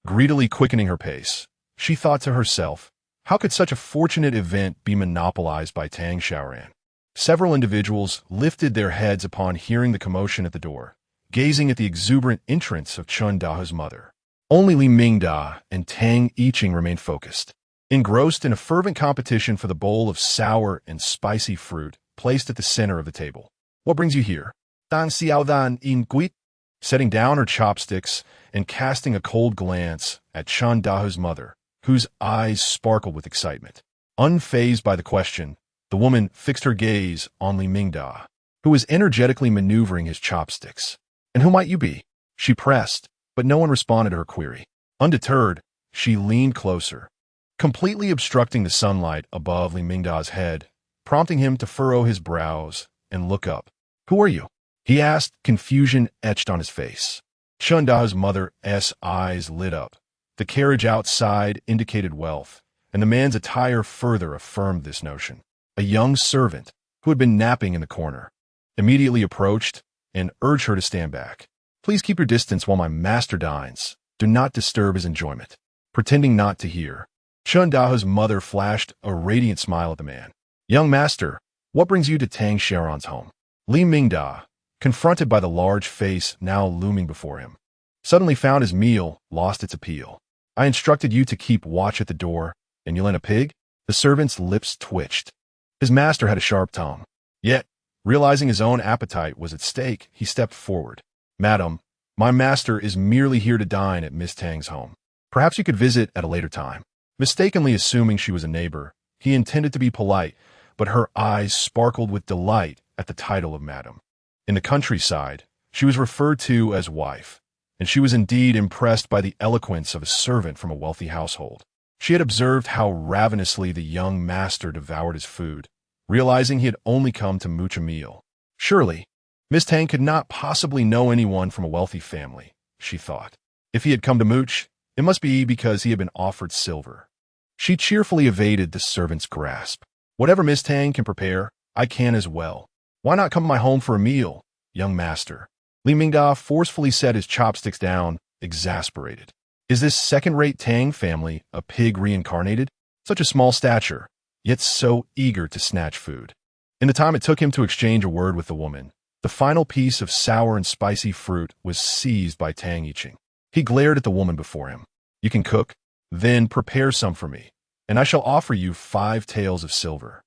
Greedily quickening her pace, she thought to herself, how could such a fortunate event be monopolized by Tang Xiaoran? Several individuals lifted their heads upon hearing the commotion at the door, gazing at the exuberant entrance of Chen Dahua's mother. Only Li Mingda and Tang Yiqing remained focused, engrossed in a fervent competition for the bowl of sour and spicy fruit placed at the center of the table. What brings you here? Tang Xiaoran in Guit, setting down her chopsticks and casting a cold glance at Chen Dahu's mother, whose eyes sparkled with excitement. Unfazed by the question, the woman fixed her gaze on Li Mingda, who was energetically maneuvering his chopsticks. And who might you be? She pressed, but no one responded to her query. Undeterred, she leaned closer, completely obstructing the sunlight above Li Mingda's head, prompting him to furrow his brows and look up. Who are you? He asked, confusion etched on his face. Chen Dahu's mother's eyes lit up. The carriage outside indicated wealth, and the man's attire further affirmed this notion. A young servant, who had been napping in the corner, immediately approached and urged her to stand back. Please keep your distance while my master dines. Do not disturb his enjoyment. Pretending not to hear, Chen Dahu's mother flashed a radiant smile at the man. Young master, what brings you to Tang Xiaoran's home? Li Mingda, confronted by the large face now looming before him, suddenly found his meal lost its appeal. I instructed you to keep watch at the door, and you'll end a pig? The servant's lips twitched. His master had a sharp tongue. Yet, realizing his own appetite was at stake, he stepped forward. Madam, my master is merely here to dine at Miss Tang's home. Perhaps you could visit at a later time. Mistakenly assuming she was a neighbor, he intended to be polite, but her eyes sparkled with delight at the title of madam. In the countryside, she was referred to as wife, and she was indeed impressed by the eloquence of a servant from a wealthy household. She had observed how ravenously the young master devoured his food, realizing he had only come to mooch a meal. Surely, Miss Tang could not possibly know anyone from a wealthy family, she thought. If he had come to mooch, it must be because he had been offered silver. She cheerfully evaded the servant's grasp. Whatever Miss Tang can prepare, I can as well. Why not come to my home for a meal, young master? Li Mingda forcefully set his chopsticks down, exasperated. Is this second-rate Tang family a pig reincarnated? Such a small stature, yet so eager to snatch food. In the time it took him to exchange a word with the woman, the final piece of sour and spicy fruit was seized by Tang Yiqing. He glared at the woman before him. You can cook? Then prepare some for me, and I shall offer you 5 taels of silver.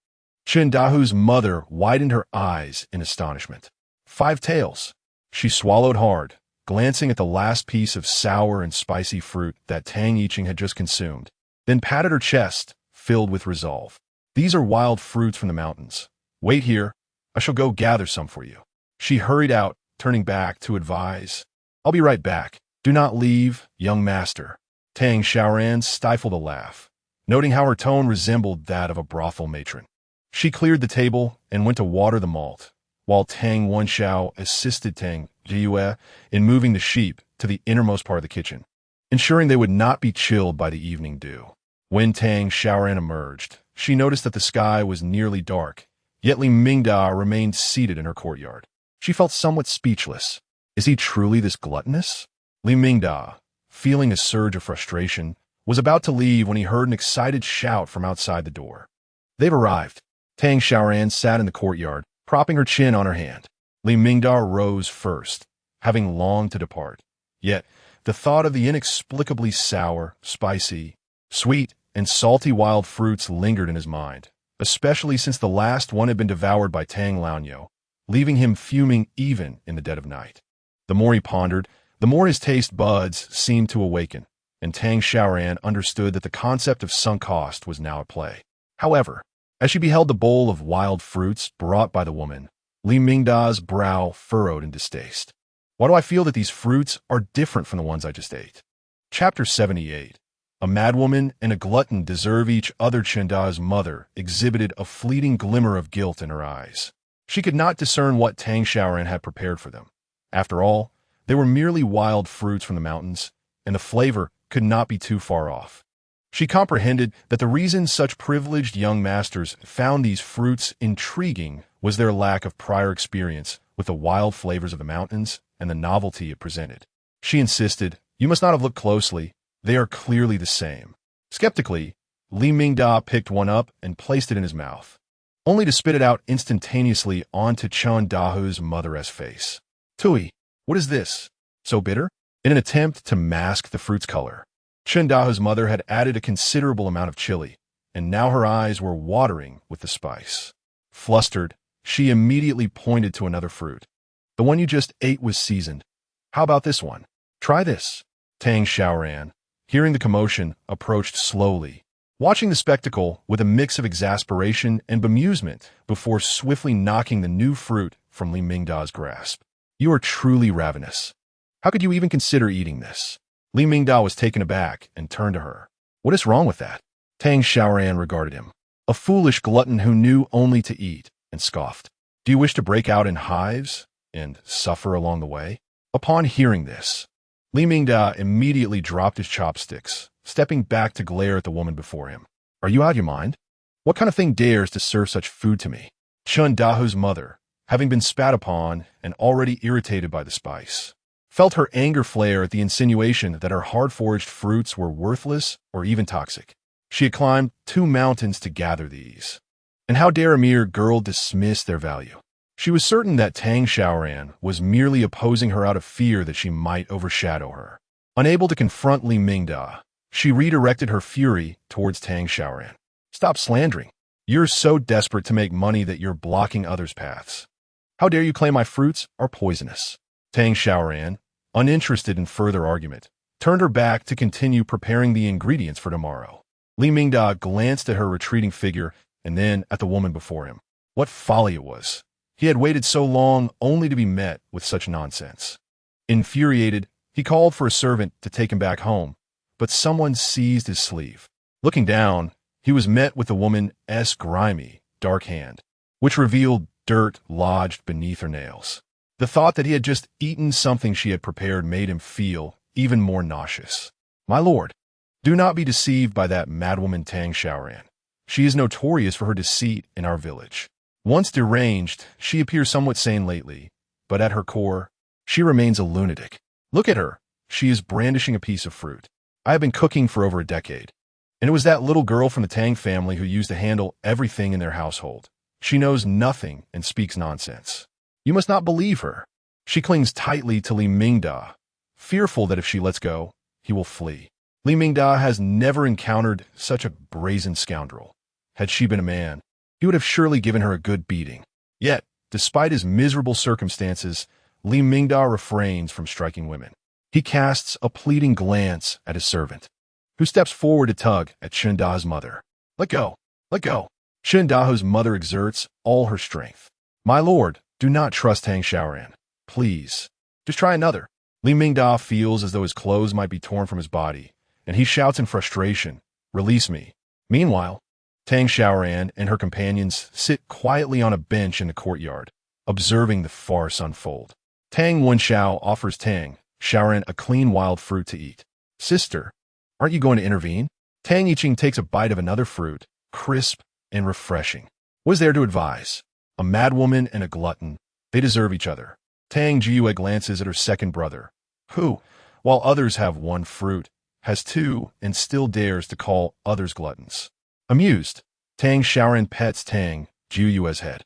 Chen Dahu's mother widened her eyes in astonishment. 5 taels. She swallowed hard, glancing at the last piece of sour and spicy fruit that Tang Yiqing had just consumed, then patted her chest, filled with resolve. These are wild fruits from the mountains. Wait here, I shall go gather some for you. She hurried out, turning back to advise. I'll be right back. Do not leave, young master. Tang Xiaoran stifled a laugh, noting how her tone resembled that of a brothel matron. She cleared the table and went to water the malt, while Tang Wenxiao assisted Tang Jiyue in moving the sheep to the innermost part of the kitchen, ensuring they would not be chilled by the evening dew. When Tang Xiaoran emerged, she noticed that the sky was nearly dark, yet Li Mingda remained seated in her courtyard. She felt somewhat speechless. Is he truly this gluttonous? Li Mingda, feeling a surge of frustration, was about to leave when he heard an excited shout from outside the door. They've arrived. Tang Xiaoran sat in the courtyard, propping her chin on her hand. Li Mingda rose first, having longed to depart. Yet, the thought of the inexplicably sour, spicy, sweet, and salty wild fruits lingered in his mind, especially since the last one had been devoured by Tang Laonyo, leaving him fuming even in the dead of night. The more he pondered, the more his taste buds seemed to awaken, and Tang Xiaoran understood that the concept of sunk cost was now at play. However, as she beheld the bowl of wild fruits brought by the woman, Li Mingda's brow furrowed in distaste. Why do I feel that these fruits are different from the ones I just ate? Chapter 78. A madwoman and a glutton deserve each other. Chen Da's mother exhibited a fleeting glimmer of guilt in her eyes. She could not discern what Tang Xiaoran had prepared for them. After all, they were merely wild fruits from the mountains, and the flavor could not be too far off. She comprehended that the reason such privileged young masters found these fruits intriguing was their lack of prior experience with the wild flavors of the mountains and the novelty it presented. She insisted, "You must not have looked closely. They are clearly the same." Skeptically, Li Mingda picked one up and placed it in his mouth, only to spit it out instantaneously onto Chen Dahu's mother's face. "Tui, what is this? So bitter?" in an attempt to mask the fruit's color. Chen Dao's mother had added a considerable amount of chili, and now her eyes were watering with the spice. Flustered, she immediately pointed to another fruit. The one you just ate was seasoned. How about this one? Try this. Tang Xiaoran, hearing the commotion, approached slowly, watching the spectacle with a mix of exasperation and bemusement before swiftly knocking the new fruit from Li Mingda's grasp. You are truly ravenous. How could you even consider eating this? Li Mingda was taken aback and turned to her. What is wrong with that? Tang Xiaoran regarded him. A foolish glutton who knew only to eat, and scoffed. Do you wish to break out in hives and suffer along the way? Upon hearing this, Li Mingda immediately dropped his chopsticks, stepping back to glare at the woman before him. Are you out of your mind? What kind of thing dares to serve such food to me? Chen Dao's mother, having been spat upon and already irritated by the spice, felt her anger flare at the insinuation that her hard-foraged fruits were worthless or even toxic. She had climbed 2 mountains to gather these. And how dare a mere girl dismiss their value? She was certain that Tang Xiaoran was merely opposing her out of fear that she might overshadow her. Unable to confront Li Mingda, she redirected her fury towards Tang Xiaoran. Stop slandering. You're so desperate to make money that you're blocking others' paths. How dare you claim my fruits are poisonous? Tang Xiaoran, uninterested in further argument, turned her back to continue preparing the ingredients for tomorrow. Li Mingda glanced at her retreating figure and then at the woman before him. What folly it was. He had waited so long only to be met with such nonsense. Infuriated, he called for a servant to take him back home, but someone seized his sleeve. Looking down, he was met with the woman's grimy, dark hand, which revealed dirt lodged beneath her nails. The thought that he had just eaten something she had prepared made him feel even more nauseous. My lord, do not be deceived by that madwoman Tang Xiaoran. She is notorious for her deceit in our village. Once deranged, she appears somewhat sane lately, but at her core, she remains a lunatic. Look at her. She is brandishing a piece of fruit. I have been cooking for over a decade, and it was that little girl from the Tang family who used to handle everything in their household. She knows nothing and speaks nonsense. You must not believe her. She clings tightly to Li Mingda, fearful that if she lets go, he will flee. Li Mingda has never encountered such a brazen scoundrel. Had she been a man, he would have surely given her a good beating. Yet, despite his miserable circumstances, Li Mingda refrains from striking women. He casts a pleading glance at his servant, who steps forward to tug at Chen Dao's mother. Let go! Let go! Chen Dao's mother exerts all her strength. My lord, do not trust Tang Xiaoran. Please, just try another. Li Mingda feels as though his clothes might be torn from his body, and he shouts in frustration, Release me. Meanwhile, Tang Xiaoran and her companions sit quietly on a bench in the courtyard, observing the farce unfold. Tang Wenxiao offers Tang Xiaoran a clean wild fruit to eat. Sister, aren't you going to intervene? Tang Yiqing takes a bite of another fruit, crisp and refreshing. What is there to advise? A madwoman and a glutton. They deserve each other. Tang Jiyue glances at her second brother, who, while others have 1 fruit, has 2 and still dares to call others gluttons. Amused, Tang Xiaoran pets Tang Jiyue's head,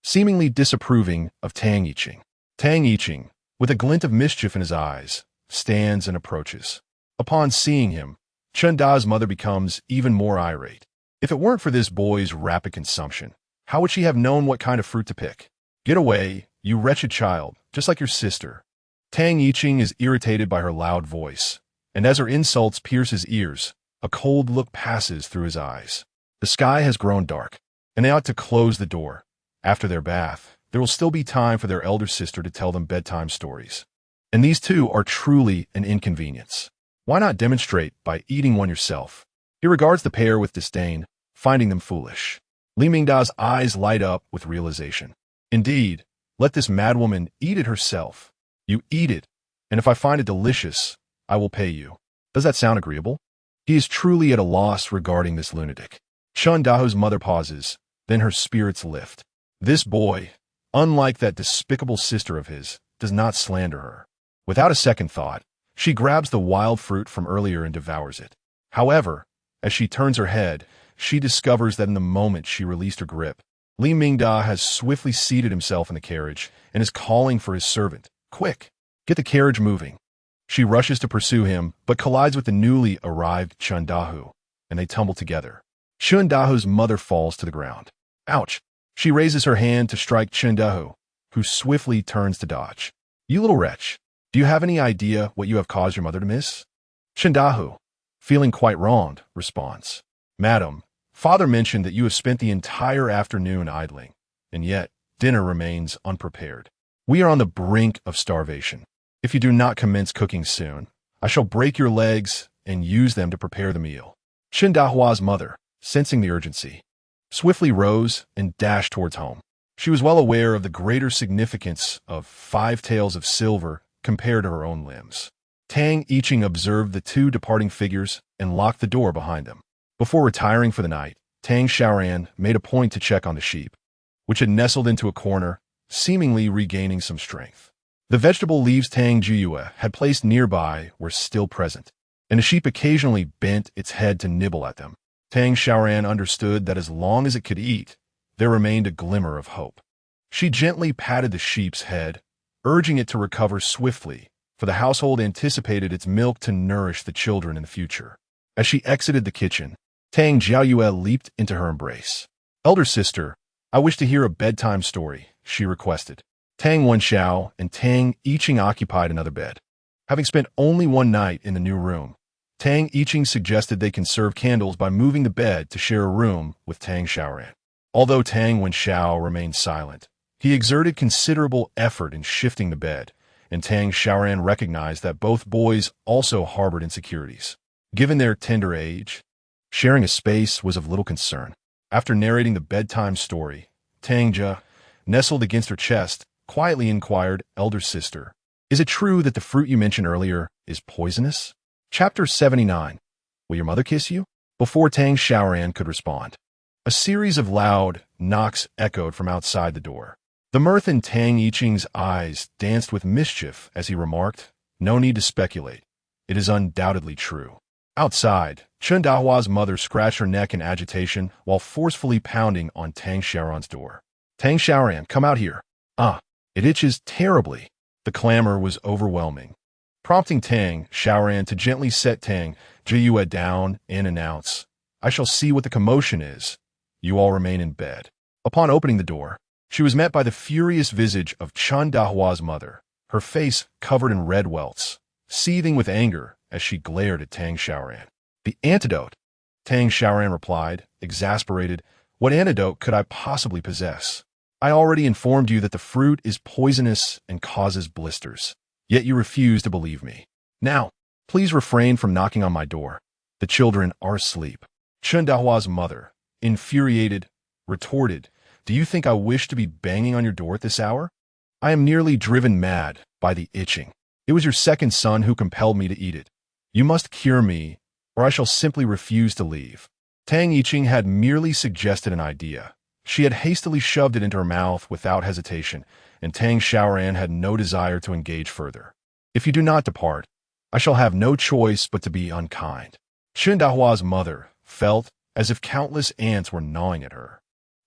seemingly disapproving of Tang Yiqing. Tang Yiqing, with a glint of mischief in his eyes, stands and approaches. Upon seeing him, Chen Da's mother becomes even more irate. If it weren't for this boy's rapid consumption, how would she have known what kind of fruit to pick? Get away, you wretched child, just like your sister. Tang Yiqing is irritated by her loud voice, and as her insults pierce his ears, a cold look passes through his eyes. The sky has grown dark, and they ought to close the door. After their bath, there will still be time for their elder sister to tell them bedtime stories. And these two are truly an inconvenience. Why not demonstrate by eating one yourself? He regards the pair with disdain, finding them foolish. Li Mingda's eyes light up with realization. Indeed, let this madwoman eat it herself. You eat it, and if I find it delicious, I will pay you. Does that sound agreeable? He is truly at a loss regarding this lunatic. Chen Dao's mother pauses, then her spirits lift. This boy, unlike that despicable sister of his, does not slander her. Without a second thought, she grabs the wild fruit from earlier and devours it. However, as she turns her head, she discovers that in the moment she released her grip, Li Mingda has swiftly seated himself in the carriage and is calling for his servant. Quick, get the carriage moving. She rushes to pursue him, but collides with the newly arrived Chun Dahu, and they tumble together. Chun Dahu's mother falls to the ground. Ouch! She raises her hand to strike Chun Dahu, who swiftly turns to dodge. You little wretch! Do you have any idea what you have caused your mother to miss? Chun Dahu, feeling quite wronged, responds. Madam, father mentioned that you have spent the entire afternoon idling, and yet dinner remains unprepared. We are on the brink of starvation. If you do not commence cooking soon, I shall break your legs and use them to prepare the meal. Chun Dahua's mother, sensing the urgency, swiftly rose and dashed towards home. She was well aware of the greater significance of 5 taels of silver compared to her own limbs. Tang Xiaoran observed the 2 departing figures and locked the door behind them. Before retiring for the night, Tang Xiaoran made a point to check on the sheep, which had nestled into a corner, seemingly regaining some strength. The vegetable leaves Tang Xiaoran had placed nearby were still present, and the sheep occasionally bent its head to nibble at them. Tang Xiaoran understood that as long as it could eat, there remained a glimmer of hope. She gently patted the sheep's head, urging it to recover swiftly, for the household anticipated its milk to nourish the children in the future. As she exited the kitchen, Tang Xiaoran leaped into her embrace. Elder sister, I wish to hear a bedtime story, she requested. Tang Wenxiao and Tang Xiaoran occupied another bed. Having spent only one night in the new room, Tang Xiaoran suggested they conserve candles by moving the bed to share a room with Tang Xiaoran. Although Tang Wenxiao remained silent, he exerted considerable effort in shifting the bed, and Tang Xiaoran recognized that both boys also harbored insecurities. Given their tender age, sharing a space was of little concern. After narrating the bedtime story, Tang Jia, nestled against her chest, quietly inquired, Elder sister, is it true that the fruit you mentioned earlier is poisonous? Chapter 79. Will your mother kiss you? Before Tang Xiaoran could respond, a series of loud knocks echoed from outside the door. The mirth in Tang Xiaoran's eyes danced with mischief as he remarked, no need to speculate. It is undoubtedly true. Outside, Chun Dahua's mother scratched her neck in agitation while forcefully pounding on Tang Xiaoran's door. Tang Xiaoran, come out here. It itches terribly. The clamor was overwhelming, prompting Tang Xiaoran to gently set Tang Xiaoran down and announce, I shall see what the commotion is. You all remain in bed. Upon opening the door, she was met by the furious visage of Chun Dahua's mother, her face covered in red welts, seething with anger as she glared at Tang Xiaoran. The antidote, Tang Xiaoran replied, exasperated. What antidote could I possibly possess? I already informed you that the fruit is poisonous and causes blisters, yet you refuse to believe me. Now, please refrain from knocking on my door. The children are asleep. Chun Dahua's mother, infuriated, retorted, do you think I wish to be banging on your door at this hour? I am nearly driven mad by the itching. It was your second son who compelled me to eat it. You must cure me, or I shall simply refuse to leave. Tang Xiaoran had merely suggested an idea. She had hastily shoved it into her mouth without hesitation, and Tang Xiaoran had no desire to engage further. If you do not depart, I shall have no choice but to be unkind. Chun Dahua's mother felt as if countless ants were gnawing at her,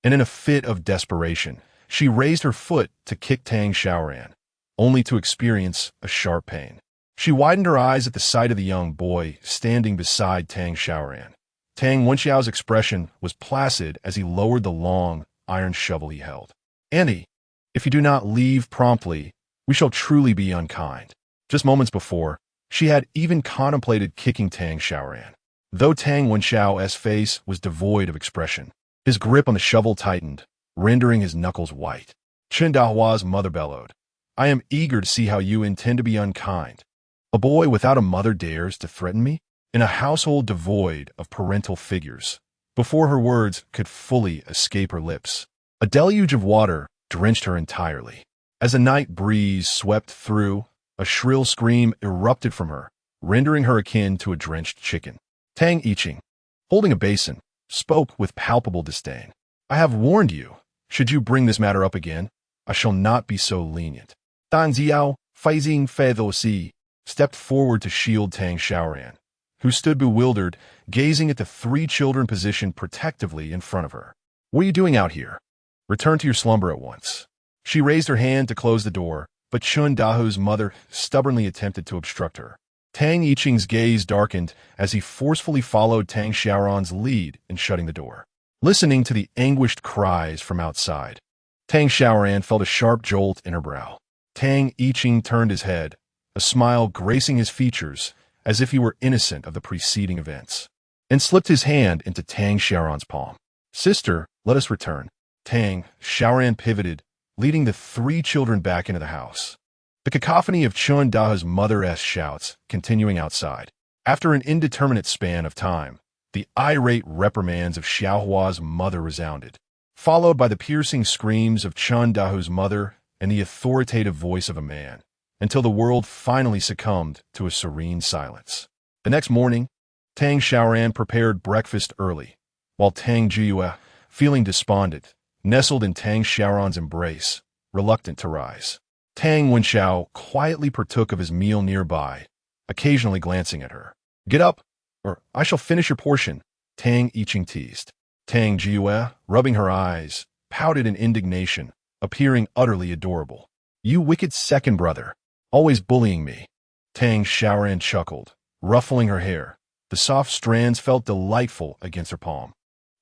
and in a fit of desperation, she raised her foot to kick Tang Xiaoran, only to experience a sharp pain. She widened her eyes at the sight of the young boy standing beside Tang Xiaoran. Tang Wenxiao's expression was placid as he lowered the long, iron shovel he held. Auntie, if you do not leave promptly, we shall truly be unkind. Just moments before, she had even contemplated kicking Tang Xiaoran. Though Tang Wenxiao's face was devoid of expression, his grip on the shovel tightened, rendering his knuckles white. Chun Dahua's mother bellowed, I am eager to see how you intend to be unkind. A boy without a mother dares to threaten me? In a household devoid of parental figures, before her words could fully escape her lips, a deluge of water drenched her entirely. As a night breeze swept through, a shrill scream erupted from her, rendering her akin to a drenched chicken. Tang Xiaoran, holding a basin, spoke with palpable disdain. I have warned you. Should you bring this matter up again, I shall not be so lenient. Dan Xiao, Feizing Feidosi, stepped forward to shield Tang Xiaoran, who stood bewildered, gazing at the 3 children positioned protectively in front of her. What are you doing out here? Return to your slumber at once. She raised her hand to close the door, but Chun Dahu's mother stubbornly attempted to obstruct her. Tang Yiqing's gaze darkened as he forcefully followed Tang Xiaoran's lead in shutting the door. Listening to the anguished cries from outside, Tang Xiaoran felt a sharp jolt in her brow. Tang Yiqing turned his head, a smile gracing his features as if he were innocent of the preceding events, and slipped his hand into Tang Xiaoran's palm. "Sister, let us return." Tang Xiaoran pivoted, leading the three children back into the house. The cacophony of Chun Dahu's mother's shouts continuing outside. After an indeterminate span of time, the irate reprimands of Xiaohua's mother resounded, followed by the piercing screams of Chun Dahu's mother and the authoritative voice of a man, until the world finally succumbed to a serene silence. The next morning, Tang Xiaoran prepared breakfast early, while Tang Jiyue, feeling despondent, nestled in Tang Xiaoran's embrace, reluctant to rise. Tang Wenxiao quietly partook of his meal nearby, occasionally glancing at her. "Get up, or I shall finish your portion," Tang Yiqing teased. Tang Jiyue, rubbing her eyes, pouted in indignation, appearing utterly adorable. "You wicked second brother, always bullying me." Tang Xiaoran chuckled, ruffling her hair. The soft strands felt delightful against her palm,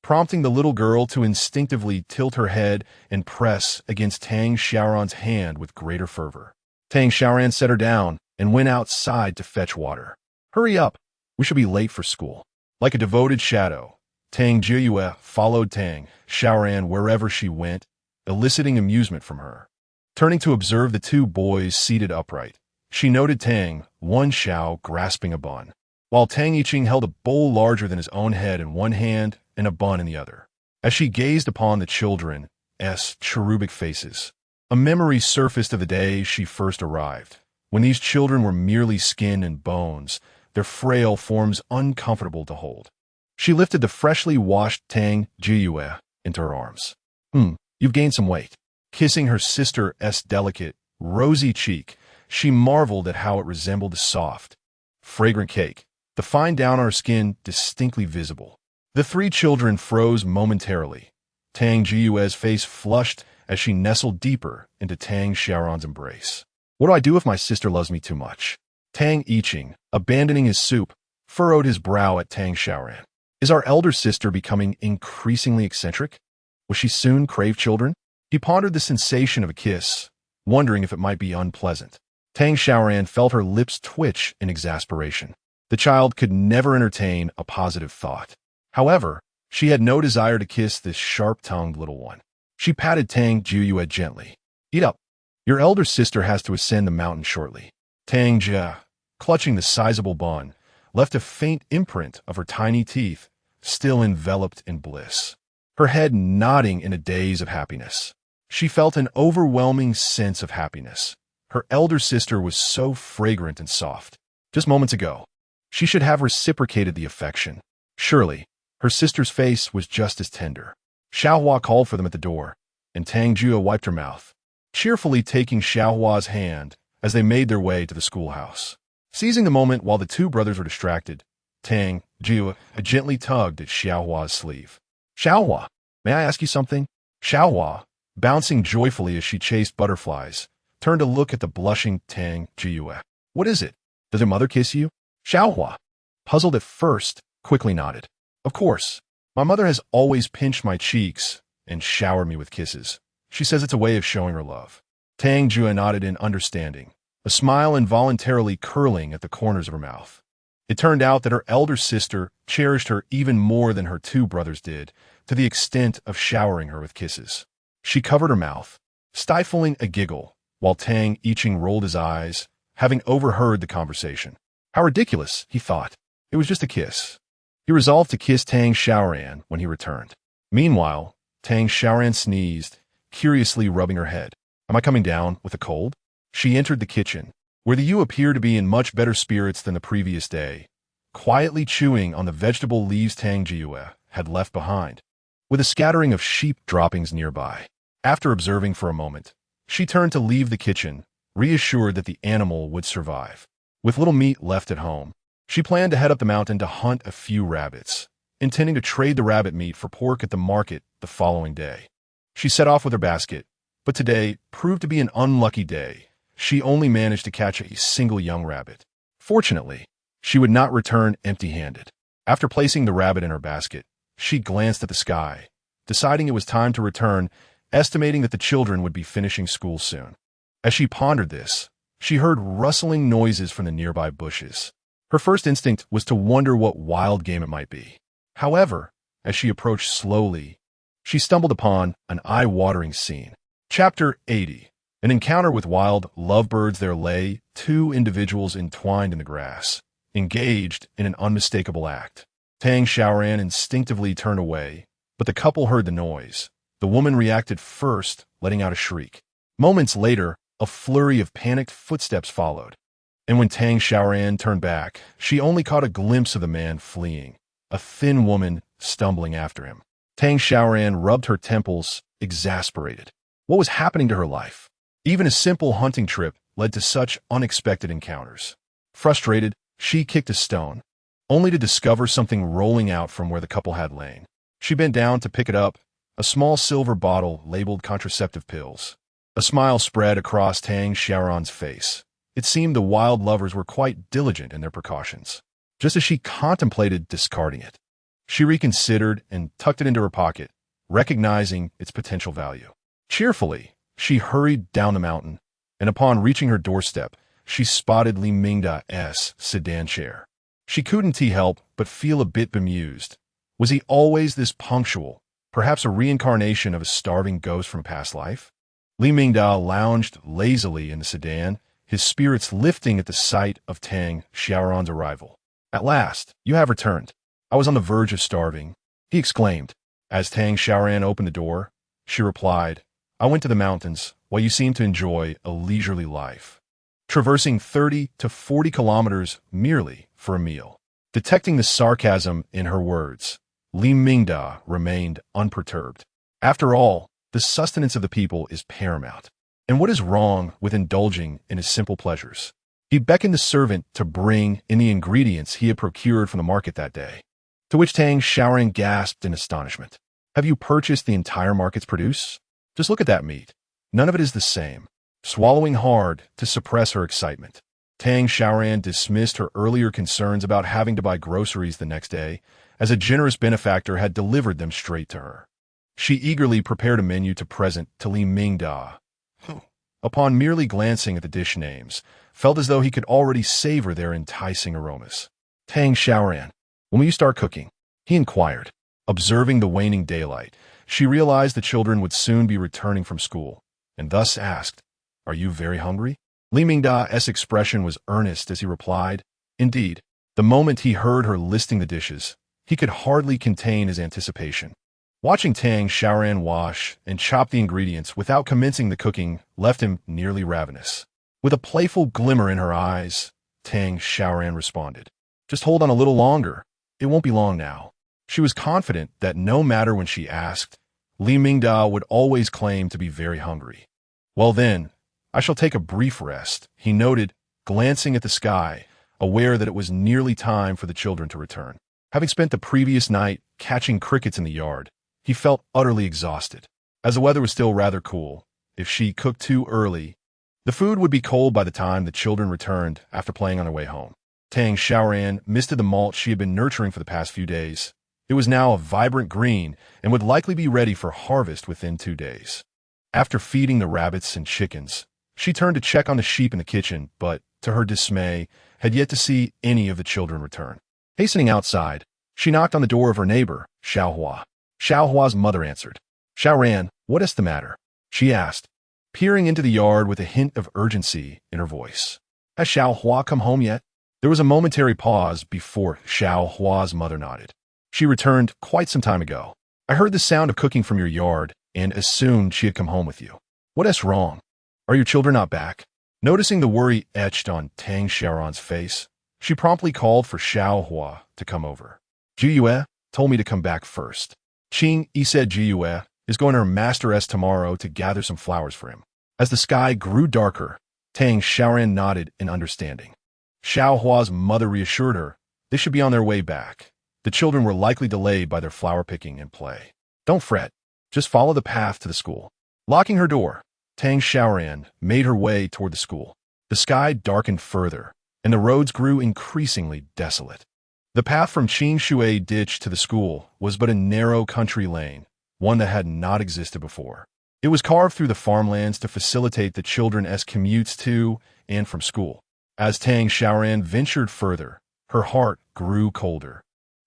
prompting the little girl to instinctively tilt her head and press against Tang Xiaoran's hand with greater fervor. Tang Xiaoran set her down and went outside to fetch water. "Hurry up, we shall be late for school." Like a devoted shadow, Tang Jiyue followed Tang Xiaoran wherever she went, eliciting amusement from her. Turning to observe the two boys seated upright, she noted Tang Wenxiao grasping a bun, while Tang Yiqing held a bowl larger than his own head in one hand and a bun in the other. As she gazed upon the children's cherubic faces, a memory surfaced of the day she first arrived, when these children were merely skin and bones, their frail forms uncomfortable to hold. She lifted the freshly washed Tang Jiyue into her arms. You've gained some weight." Kissing her sister's delicate, rosy cheek, she marveled at how it resembled a soft, fragrant cake, the fine down on her skin distinctly visible. The three children froze momentarily. Tang Jiyue's face flushed as she nestled deeper into Tang Xiaoran's embrace. "What do I do if my sister loves me too much?" Tang Yiqing, abandoning his soup, furrowed his brow at Tang Xiaoran. Is our elder sister becoming increasingly eccentric? Will she soon crave children? He pondered the sensation of a kiss, wondering if it might be unpleasant. Tang Xiaoran felt her lips twitch in exasperation. The child could never entertain a positive thought. However, she had no desire to kiss this sharp-tongued little one. She patted Tang Jiyue gently. "Eat up. Your elder sister has to ascend the mountain shortly." Tang Jia, clutching the sizable bun, left a faint imprint of her tiny teeth, still enveloped in bliss, her head nodding in a daze of happiness. She felt an overwhelming sense of happiness. Her elder sister was so fragrant and soft. Just moments ago, she should have reciprocated the affection. Surely, her sister's face was just as tender. Xiaohua called for them at the door, and Tang Jiyue wiped her mouth, cheerfully taking Xiaohua's hand as they made their way to the schoolhouse. Seizing the moment while the two brothers were distracted, Tang Jiyue gently tugged at Xiaohua's sleeve. "Xiaohua, may I ask you something?" Xiaohua, bouncing joyfully as she chased butterflies, turned to look at the blushing Tang Jiyue. "What is it? Does your mother kiss you?" Xiaohua, puzzled at first, quickly nodded. "Of course. My mother has always pinched my cheeks and showered me with kisses. She says it's a way of showing her love." Tang Jiyue nodded in understanding, a smile involuntarily curling at the corners of her mouth. It turned out that her elder sister cherished her even more than her two brothers did, to the extent of showering her with kisses. She covered her mouth, stifling a giggle, while Tang Yiqing rolled his eyes, having overheard the conversation. How ridiculous, he thought. It was just a kiss. He resolved to kiss Tang Xiaoran when he returned. Meanwhile, Tang Xiaoran sneezed, curiously rubbing her head. "Am I coming down with a cold?" She entered the kitchen, where the Yu appeared to be in much better spirits than the previous day, quietly chewing on the vegetable leaves Tang Jiyue had left behind, with a scattering of sheep droppings nearby. After observing for a moment, she turned to leave the kitchen, reassured that the animal would survive. With little meat left at home, she planned to head up the mountain to hunt a few rabbits, intending to trade the rabbit meat for pork at the market the following day. She set off with her basket, but today proved to be an unlucky day, she only managed to catch a single young rabbit. Fortunately, she would not return empty-handed. After placing the rabbit in her basket, she glanced at the sky, deciding it was time to return, estimating that the children would be finishing school soon. As she pondered this, she heard rustling noises from the nearby bushes. Her first instinct was to wonder what wild game it might be. However, as she approached slowly, she stumbled upon an eye-watering scene. Chapter 80. An encounter with wild lovebirds. There lay two individuals entwined in the grass, engaged in an unmistakable act. Tang Xiaoran instinctively turned away, but the couple heard the noise. The woman reacted first, letting out a shriek. Moments later, a flurry of panicked footsteps followed. And when Tang Xiaoran turned back, she only caught a glimpse of the man fleeing, a thin woman stumbling after him. Tang Xiaoran rubbed her temples, exasperated. What was happening to her life? Even a simple hunting trip led to such unexpected encounters. Frustrated, she kicked a stone, only to discover something rolling out from where the couple had lain. She bent down to pick it up, a small silver bottle labeled contraceptive pills. A smile spread across Tang Xiaoran's face. It seemed the wild lovers were quite diligent in their precautions. Just as she contemplated discarding it, she reconsidered and tucked it into her pocket, recognizing its potential value. Cheerfully, she hurried down the mountain, and upon reaching her doorstep, she spotted Li Mingda's sedan chair. She couldn't help but feel a bit bemused. Was he always this punctual, perhaps a reincarnation of a starving ghost from past life? Li Mingda lounged lazily in the sedan, his spirits lifting at the sight of Tang Xiaoran's arrival. "At last, you have returned. I was on the verge of starving," he exclaimed. As Tang Xiaoran opened the door, she replied, "I went to the mountains, while you seem to enjoy a leisurely life, traversing 30 to 40 kilometers merely for a meal." Detecting the sarcasm in her words, Li Mingda remained unperturbed. After all, the sustenance of the people is paramount. And what is wrong with indulging in his simple pleasures? He beckoned the servant to bring in the ingredients he had procured from the market that day, to which Tang Xiaoran gasped in astonishment. "Have you purchased the entire market's produce? Just look at that meat. None of it is the same." Swallowing hard to suppress her excitement, Tang Xiaoran dismissed her earlier concerns about having to buy groceries the next day, as a generous benefactor had delivered them straight to her. She eagerly prepared a menu to present to Li Mingda, who, upon merely glancing at the dish names, felt as though he could already savor their enticing aromas. "Tang Xiaoran, when will you start cooking?" he inquired. Observing the waning daylight, she realized the children would soon be returning from school, and thus asked, "Are you very hungry?" Li Mingda's expression was earnest as he replied, "Indeed." The moment he heard her listing the dishes, he could hardly contain his anticipation. Watching Tang Xiaoran wash and chop the ingredients without commencing the cooking left him nearly ravenous. With a playful glimmer in her eyes, Tang Xiaoran responded, "Just hold on a little longer. It won't be long now." She was confident that no matter when she asked, Li Mingda would always claim to be very hungry. "Well then, I shall take a brief rest," he noted, glancing at the sky, aware that it was nearly time for the children to return. Having spent the previous night catching crickets in the yard, he felt utterly exhausted. As the weather was still rather cool, if she cooked too early, the food would be cold by the time the children returned after playing on their way home. Tang Xiaoran misted the malt she had been nurturing for the past few days. It was now a vibrant green and would likely be ready for harvest within 2 days. After feeding the rabbits and chickens, she turned to check on the sheep in the kitchen, but, to her dismay, had yet to see any of the children return. Hastening outside, she knocked on the door of her neighbor, Xiaohua. Xiaohua's mother answered. "Xiaoran, what is the matter?" she asked, peering into the yard with a hint of urgency in her voice. "Has Xiaohua come home yet?" There was a momentary pause before Xiaohua's mother nodded. "She returned quite some time ago. I heard the sound of cooking from your yard and assumed she had come home with you. What is wrong? Are your children not back?" Noticing the worry etched on Tang Xiaoran's face, she promptly called for Xiaohua to come over. "Jiyue told me to come back first. Qing Yi said Jiyue is going to her master's tomorrow to gather some flowers for him." As the sky grew darker, Tang Xiaoran nodded in understanding. Xiaohua's mother reassured her they should be on their way back. The children were likely delayed by their flower picking and play. "Don't fret. Just follow the path to the school." Locking her door, Tang Xiaoran made her way toward the school. The sky darkened further, and the roads grew increasingly desolate. The path from Qing Shui Ditch to the school was but a narrow country lane, one that had not existed before. It was carved through the farmlands to facilitate the children's commutes to and from school. As Tang Xiaoran ventured further, her heart grew colder.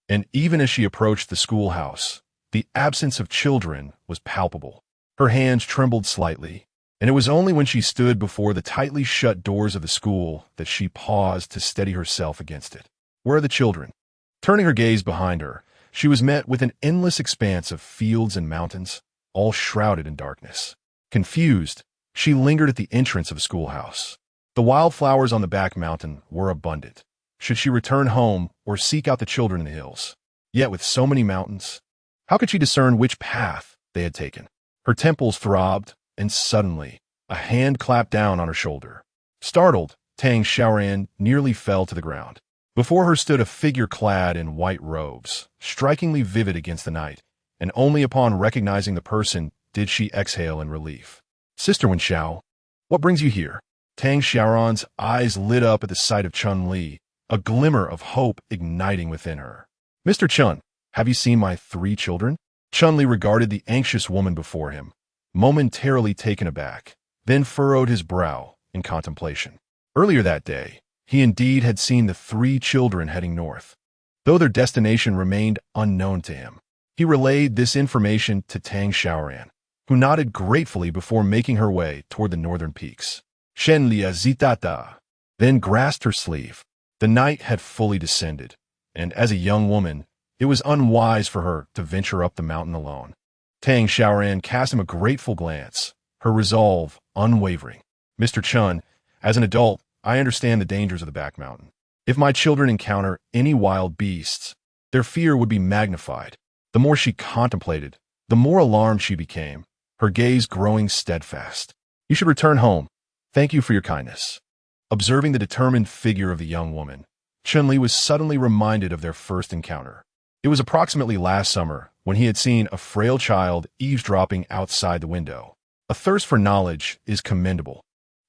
And even as she approached the schoolhouse, the absence of children was palpable. Her hands trembled slightly, and it was only when she stood before the tightly shut doors of the school that she paused to steady herself against it. Where are the children? Turning her gaze behind her, she was met with an endless expanse of fields and mountains, all shrouded in darkness. Confused, she lingered at the entrance of the schoolhouse. The wildflowers on the back mountain were abundant. Should she return home or seek out the children in the hills? Yet with so many mountains, how could she discern which path they had taken? Her temples throbbed, and suddenly, a hand clapped down on her shoulder. Startled, Tang Xiaoran nearly fell to the ground. Before her stood a figure clad in white robes, strikingly vivid against the night, and only upon recognizing the person did she exhale in relief. Sister Wenxiao, what brings you here? Tang Xiaoran's eyes lit up at the sight of Chun-Li, a glimmer of hope igniting within her. Mr. Chun, have you seen my 3 children? Chun-Li regarded the anxious woman before him, momentarily taken aback, then furrowed his brow in contemplation. Earlier that day, he indeed had seen the 3 children heading north, though their destination remained unknown to him. He relayed this information to Tang Xiaoran, who nodded gratefully before making her way toward the northern peaks. Shen Lia Zitata then grasped her sleeve. The night had fully descended, and as a young woman, it was unwise for her to venture up the mountain alone. Tang Xiaoran cast him a grateful glance, her resolve unwavering. Mr. Chun, as an adult, I understand the dangers of the back mountain. If my children encounter any wild beasts, their fear would be magnified. The more she contemplated, the more alarmed she became, her gaze growing steadfast. You should return home. Thank you for your kindness. Observing the determined figure of the young woman, Chun-Li was suddenly reminded of their first encounter. It was approximately last summer when he had seen a frail child eavesdropping outside the window. A thirst for knowledge is commendable,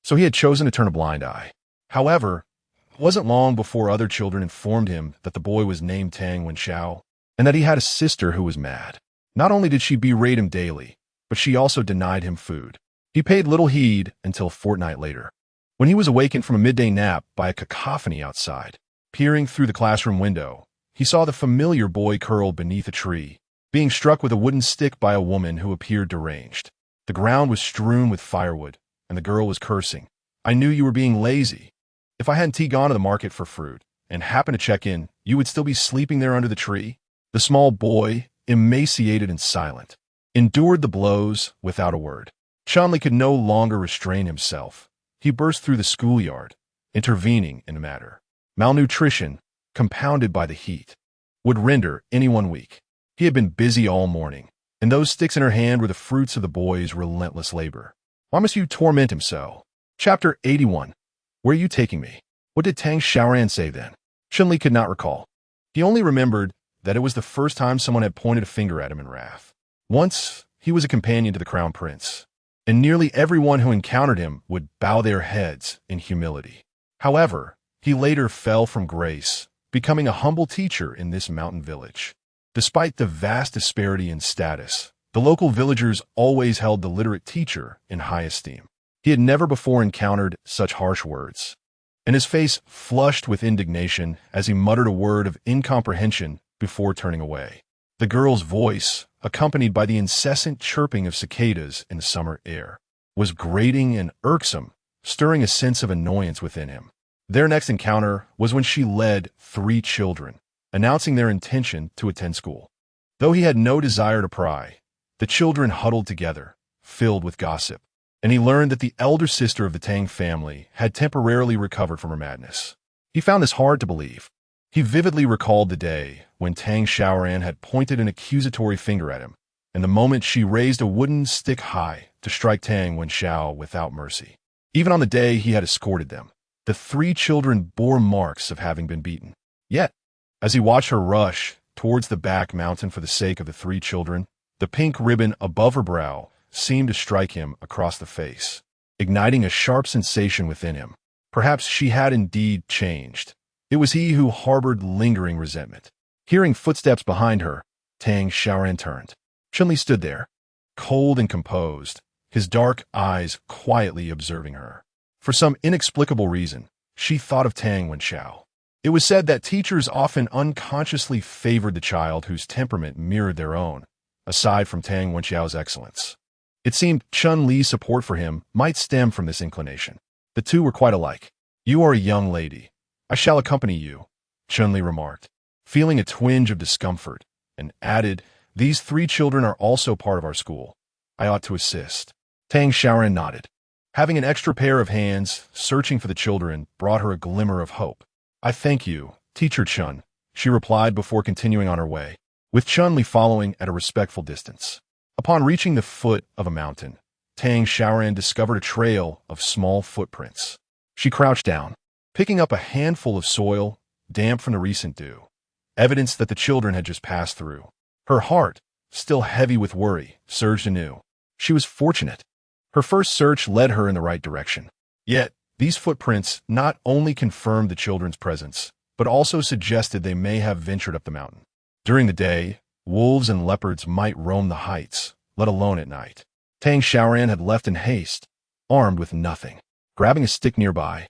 so he had chosen to turn a blind eye. However, it wasn't long before other children informed him that the boy was named Tang Wenxiao, and that he had a sister who was mad. Not only did she berate him daily, but she also denied him food. He paid little heed until a fortnight later, when he was awakened from a midday nap by a cacophony outside. Peering through the classroom window, he saw the familiar boy curled beneath a tree, being struck with a wooden stick by a woman who appeared deranged. The ground was strewn with firewood, and the girl was cursing. I knew you were being lazy. If I hadn't gone to the market for fruit and happened to check in, you would still be sleeping there under the tree. The small boy, emaciated and silent, endured the blows without a word. Chun-Li could no longer restrain himself. He burst through the schoolyard, intervening in the matter. Malnutrition, compounded by the heat, would render anyone weak. He had been busy all morning, and those sticks in her hand were the fruits of the boy's relentless labor. Why must you torment him so? Chapter 81. Where are you taking me? What did Tang Xiaoran say then? Chun-Li could not recall. He only remembered that it was the first time someone had pointed a finger at him in wrath. Once, he was a companion to the crown prince, and nearly everyone who encountered him would bow their heads in humility. However, he later fell from grace, becoming a humble teacher in this mountain village. Despite the vast disparity in status, the local villagers always held the literate teacher in high esteem. He had never before encountered such harsh words, and his face flushed with indignation as he muttered a word of incomprehension before turning away. The girl's voice, accompanied by the incessant chirping of cicadas in the summer air, was grating and irksome, stirring a sense of annoyance within him. Their next encounter was when she led 3 children, announcing their intention to attend school. Though he had no desire to pry, the children huddled together, filled with gossip, and he learned that the elder sister of the Tang family had temporarily recovered from her madness. He found this hard to believe. He vividly recalled the day when Tang Xiaoran had pointed an accusatory finger at him, and the moment she raised a wooden stick high to strike Tang Wenxiao without mercy. Even on the day he had escorted them, the 3 children bore marks of having been beaten. Yet, as he watched her rush towards the back mountain for the sake of the 3 children, the pink ribbon above her brow seemed to strike him across the face, igniting a sharp sensation within him. Perhaps she had indeed changed. It was he who harbored lingering resentment. Hearing footsteps behind her, Tang Xiaoran turned. Chun-Li stood there, cold and composed, his dark eyes quietly observing her. For some inexplicable reason, she thought of Tang Wenxiao. It was said that teachers often unconsciously favored the child whose temperament mirrored their own, aside from Tang Wenxiao's excellence. It seemed Chun-Li's support for him might stem from this inclination. The two were quite alike. "You are a young lady. I shall accompany you," Chun-Li remarked, feeling a twinge of discomfort, and added, "These 3 children are also part of our school. I ought to assist." Tang Xiaoran nodded. Having an extra pair of hands searching for the children brought her a glimmer of hope. "I thank you, Teacher Chun," she replied before continuing on her way, with Chun-Li following at a respectful distance. Upon reaching the foot of a mountain, Tang Xiaoran discovered a trail of small footprints. She crouched down, picking up a handful of soil, damp from the recent dew, evidence that the children had just passed through. Her heart, still heavy with worry, surged anew. She was fortunate. Her first search led her in the right direction. Yet, these footprints not only confirmed the children's presence, but also suggested they may have ventured up the mountain. During the day, wolves and leopards might roam the heights, let alone at night. Tang Xiaoran had left in haste, armed with nothing. Grabbing a stick nearby,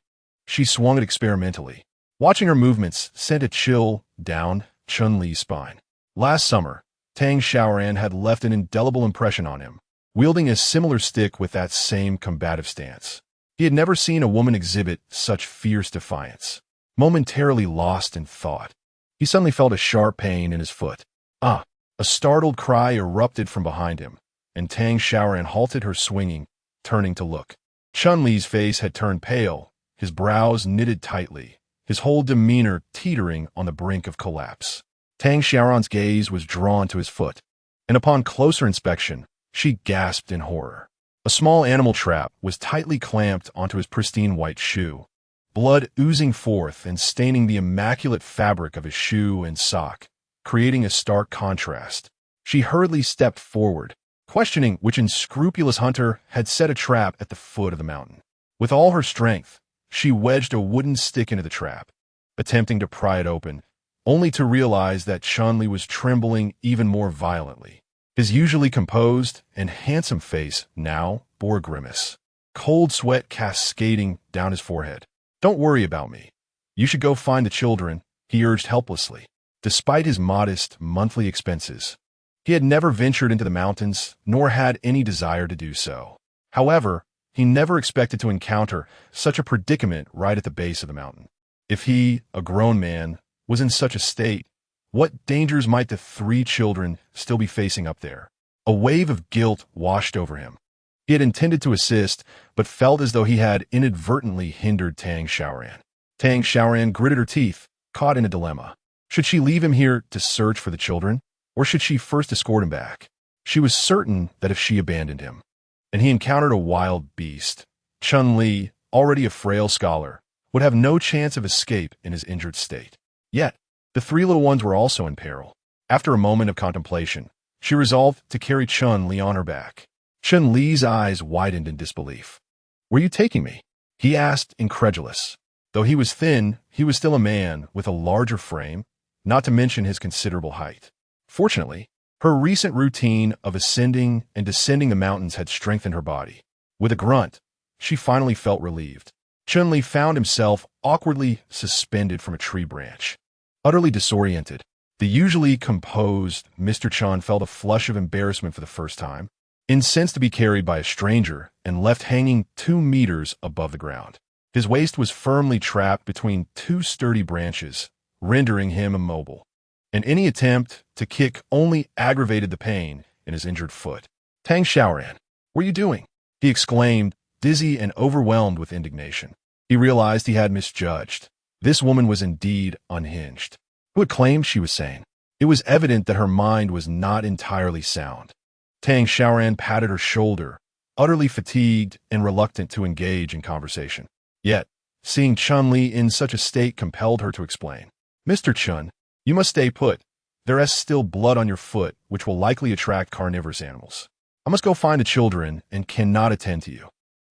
she swung it experimentally. Watching her movements sent a chill down Chun-Li's spine. Last summer, Tang Xiaoran had left an indelible impression on him, wielding a similar stick with that same combative stance. He had never seen a woman exhibit such fierce defiance. Momentarily lost in thought, he suddenly felt a sharp pain in his foot. "Ah!" A startled cry erupted from behind him, and Tang Xiaoran halted her swinging, turning to look. Chun-Li's face had turned pale, his brows knitted tightly, his whole demeanor teetering on the brink of collapse. Tang Xiaoran's gaze was drawn to his foot, and upon closer inspection, she gasped in horror. A small animal trap was tightly clamped onto his pristine white shoe, blood oozing forth and staining the immaculate fabric of his shoe and sock, creating a stark contrast. She hurriedly stepped forward, questioning which unscrupulous hunter had set a trap at the foot of the mountain. With all her strength, she wedged a wooden stick into the trap, attempting to pry it open, only to realize that Chun-Li was trembling even more violently. His usually composed and handsome face now bore a grimace, cold sweat cascading down his forehead. "Don't worry about me. You should go find the children," he urged helplessly. Despite his modest monthly expenses, he had never ventured into the mountains, nor had any desire to do so. However, he never expected to encounter such a predicament right at the base of the mountain. If he, a grown man, was in such a state, what dangers might the 3 children still be facing up there? A wave of guilt washed over him. He had intended to assist, but felt as though he had inadvertently hindered Tang Xiaoran. Tang Xiaoran gritted her teeth, caught in a dilemma. Should she leave him here to search for the children, or should she first escort him back? She was certain that if she abandoned him, and he encountered a wild beast, Chun-Li, already a frail scholar, would have no chance of escape in his injured state. Yet, the 3 little ones were also in peril. After a moment of contemplation, she resolved to carry Chun-Li on her back. Chun-Li's eyes widened in disbelief. "Where are you taking me?" he asked, incredulous. Though he was thin, he was still a man with a larger frame, not to mention his considerable height. Fortunately, her recent routine of ascending and descending the mountains had strengthened her body. With a grunt, she finally felt relieved. Chun-Li found himself awkwardly suspended from a tree branch. Utterly disoriented, the usually composed Mr. Chun felt a flush of embarrassment for the first time, incensed to be carried by a stranger and left hanging 2 meters above the ground. His waist was firmly trapped between 2 sturdy branches, rendering him immobile, and any attempt to kick only aggravated the pain in his injured foot. "Tang Xiaoran, what are you doing?" he exclaimed, dizzy and overwhelmed with indignation. He realized he had misjudged. This woman was indeed unhinged. Who had claimed she was sane? It was evident that her mind was not entirely sound. Tang Xiaoran patted her shoulder, utterly fatigued and reluctant to engage in conversation. Yet, seeing Chun-Li in such a state compelled her to explain. "Mr. Chun, you must stay put. There is still blood on your foot, which will likely attract carnivorous animals. I must go find the children and cannot attend to you.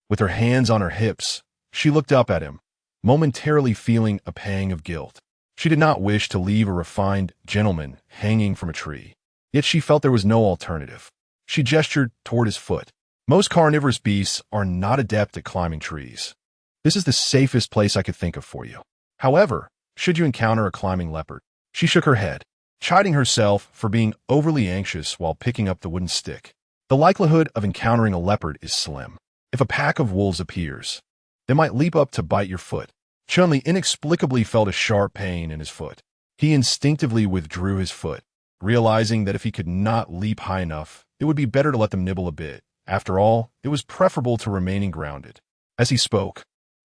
With her hands on her hips, she looked up at him, momentarily feeling a pang of guilt. She did not wish to leave a refined gentleman hanging from a tree, yet she felt there was no alternative. She gestured toward his foot. Most carnivorous beasts are not adept at climbing trees. This is the safest place I could think of for you. However, should you encounter a climbing leopard? She shook her head, chiding herself for being overly anxious while picking up the wooden stick. The likelihood of encountering a leopard is slim. If a pack of wolves appears, they might leap up to bite your foot. Chun-Li inexplicably felt a sharp pain in his foot. He instinctively withdrew his foot, realizing that if he could not leap high enough, it would be better to let them nibble a bit. After all, it was preferable to remaining grounded. As he spoke,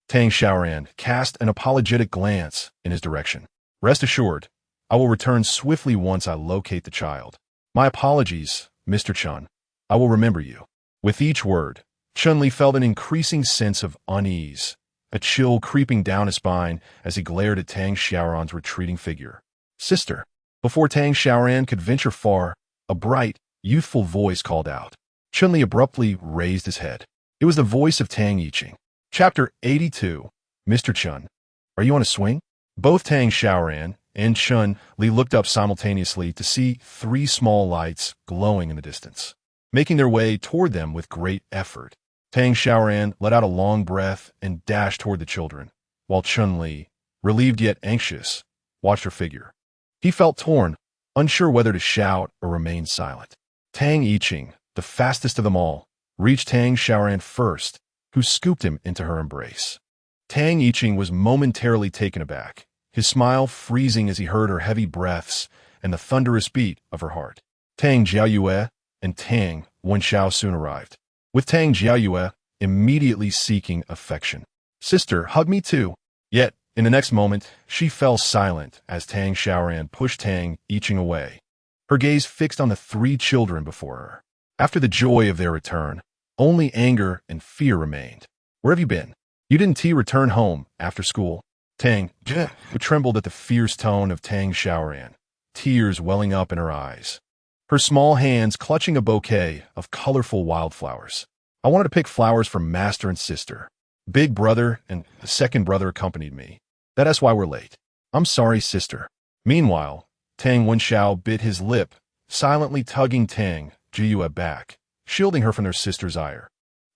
Tang Xiaoran cast an apologetic glance in his direction. Rest assured, I will return swiftly once I locate the child. My apologies, Mr. Chun. I will remember you. With each word, Chun-Li felt an increasing sense of unease, a chill creeping down his spine as he glared at Tang Xiaoran's retreating figure. Sister. Before Tang Xiaoran could venture far, a bright, youthful voice called out. Chun-Li abruptly raised his head. It was the voice of Tang Yiqing. Chapter 82. Mr. Chun. Are you on a swing? Both Tang Xiaoran and Chun-Li looked up simultaneously to see three small lights glowing in the distance, making their way toward them with great effort. Tang Xiaoran let out a long breath and dashed toward the children, while Chun-Li, relieved yet anxious, watched her figure. He felt torn, unsure whether to shout or remain silent. Tang Yiqing, the fastest of them all, reached Tang Xiaoran first, who scooped him into her embrace. Tang Yiqing was momentarily taken aback, his smile freezing as he heard her heavy breaths and the thunderous beat of her heart. Tang Jiayue and Tang Wenxiao soon arrived, with Tang Jiayue immediately seeking affection. Sister, hug me too. Yet, in the next moment, she fell silent as Tang Xiaoran pushed Tang Yiqing away, her gaze fixed on the three children before her. After the joy of their return, only anger and fear remained. Where have you been? You didn't return home after school? Tang trembled at the fierce tone of Tang Xiaoran, tears welling up in her eyes, her small hands clutching a bouquet of colorful wildflowers. I wanted to pick flowers for master and sister. Big brother and the second brother accompanied me. That's why we're late. I'm sorry, sister. Meanwhile, Tang Wenxiao bit his lip, silently tugging Tang Jiayue back, shielding her from their sister's ire.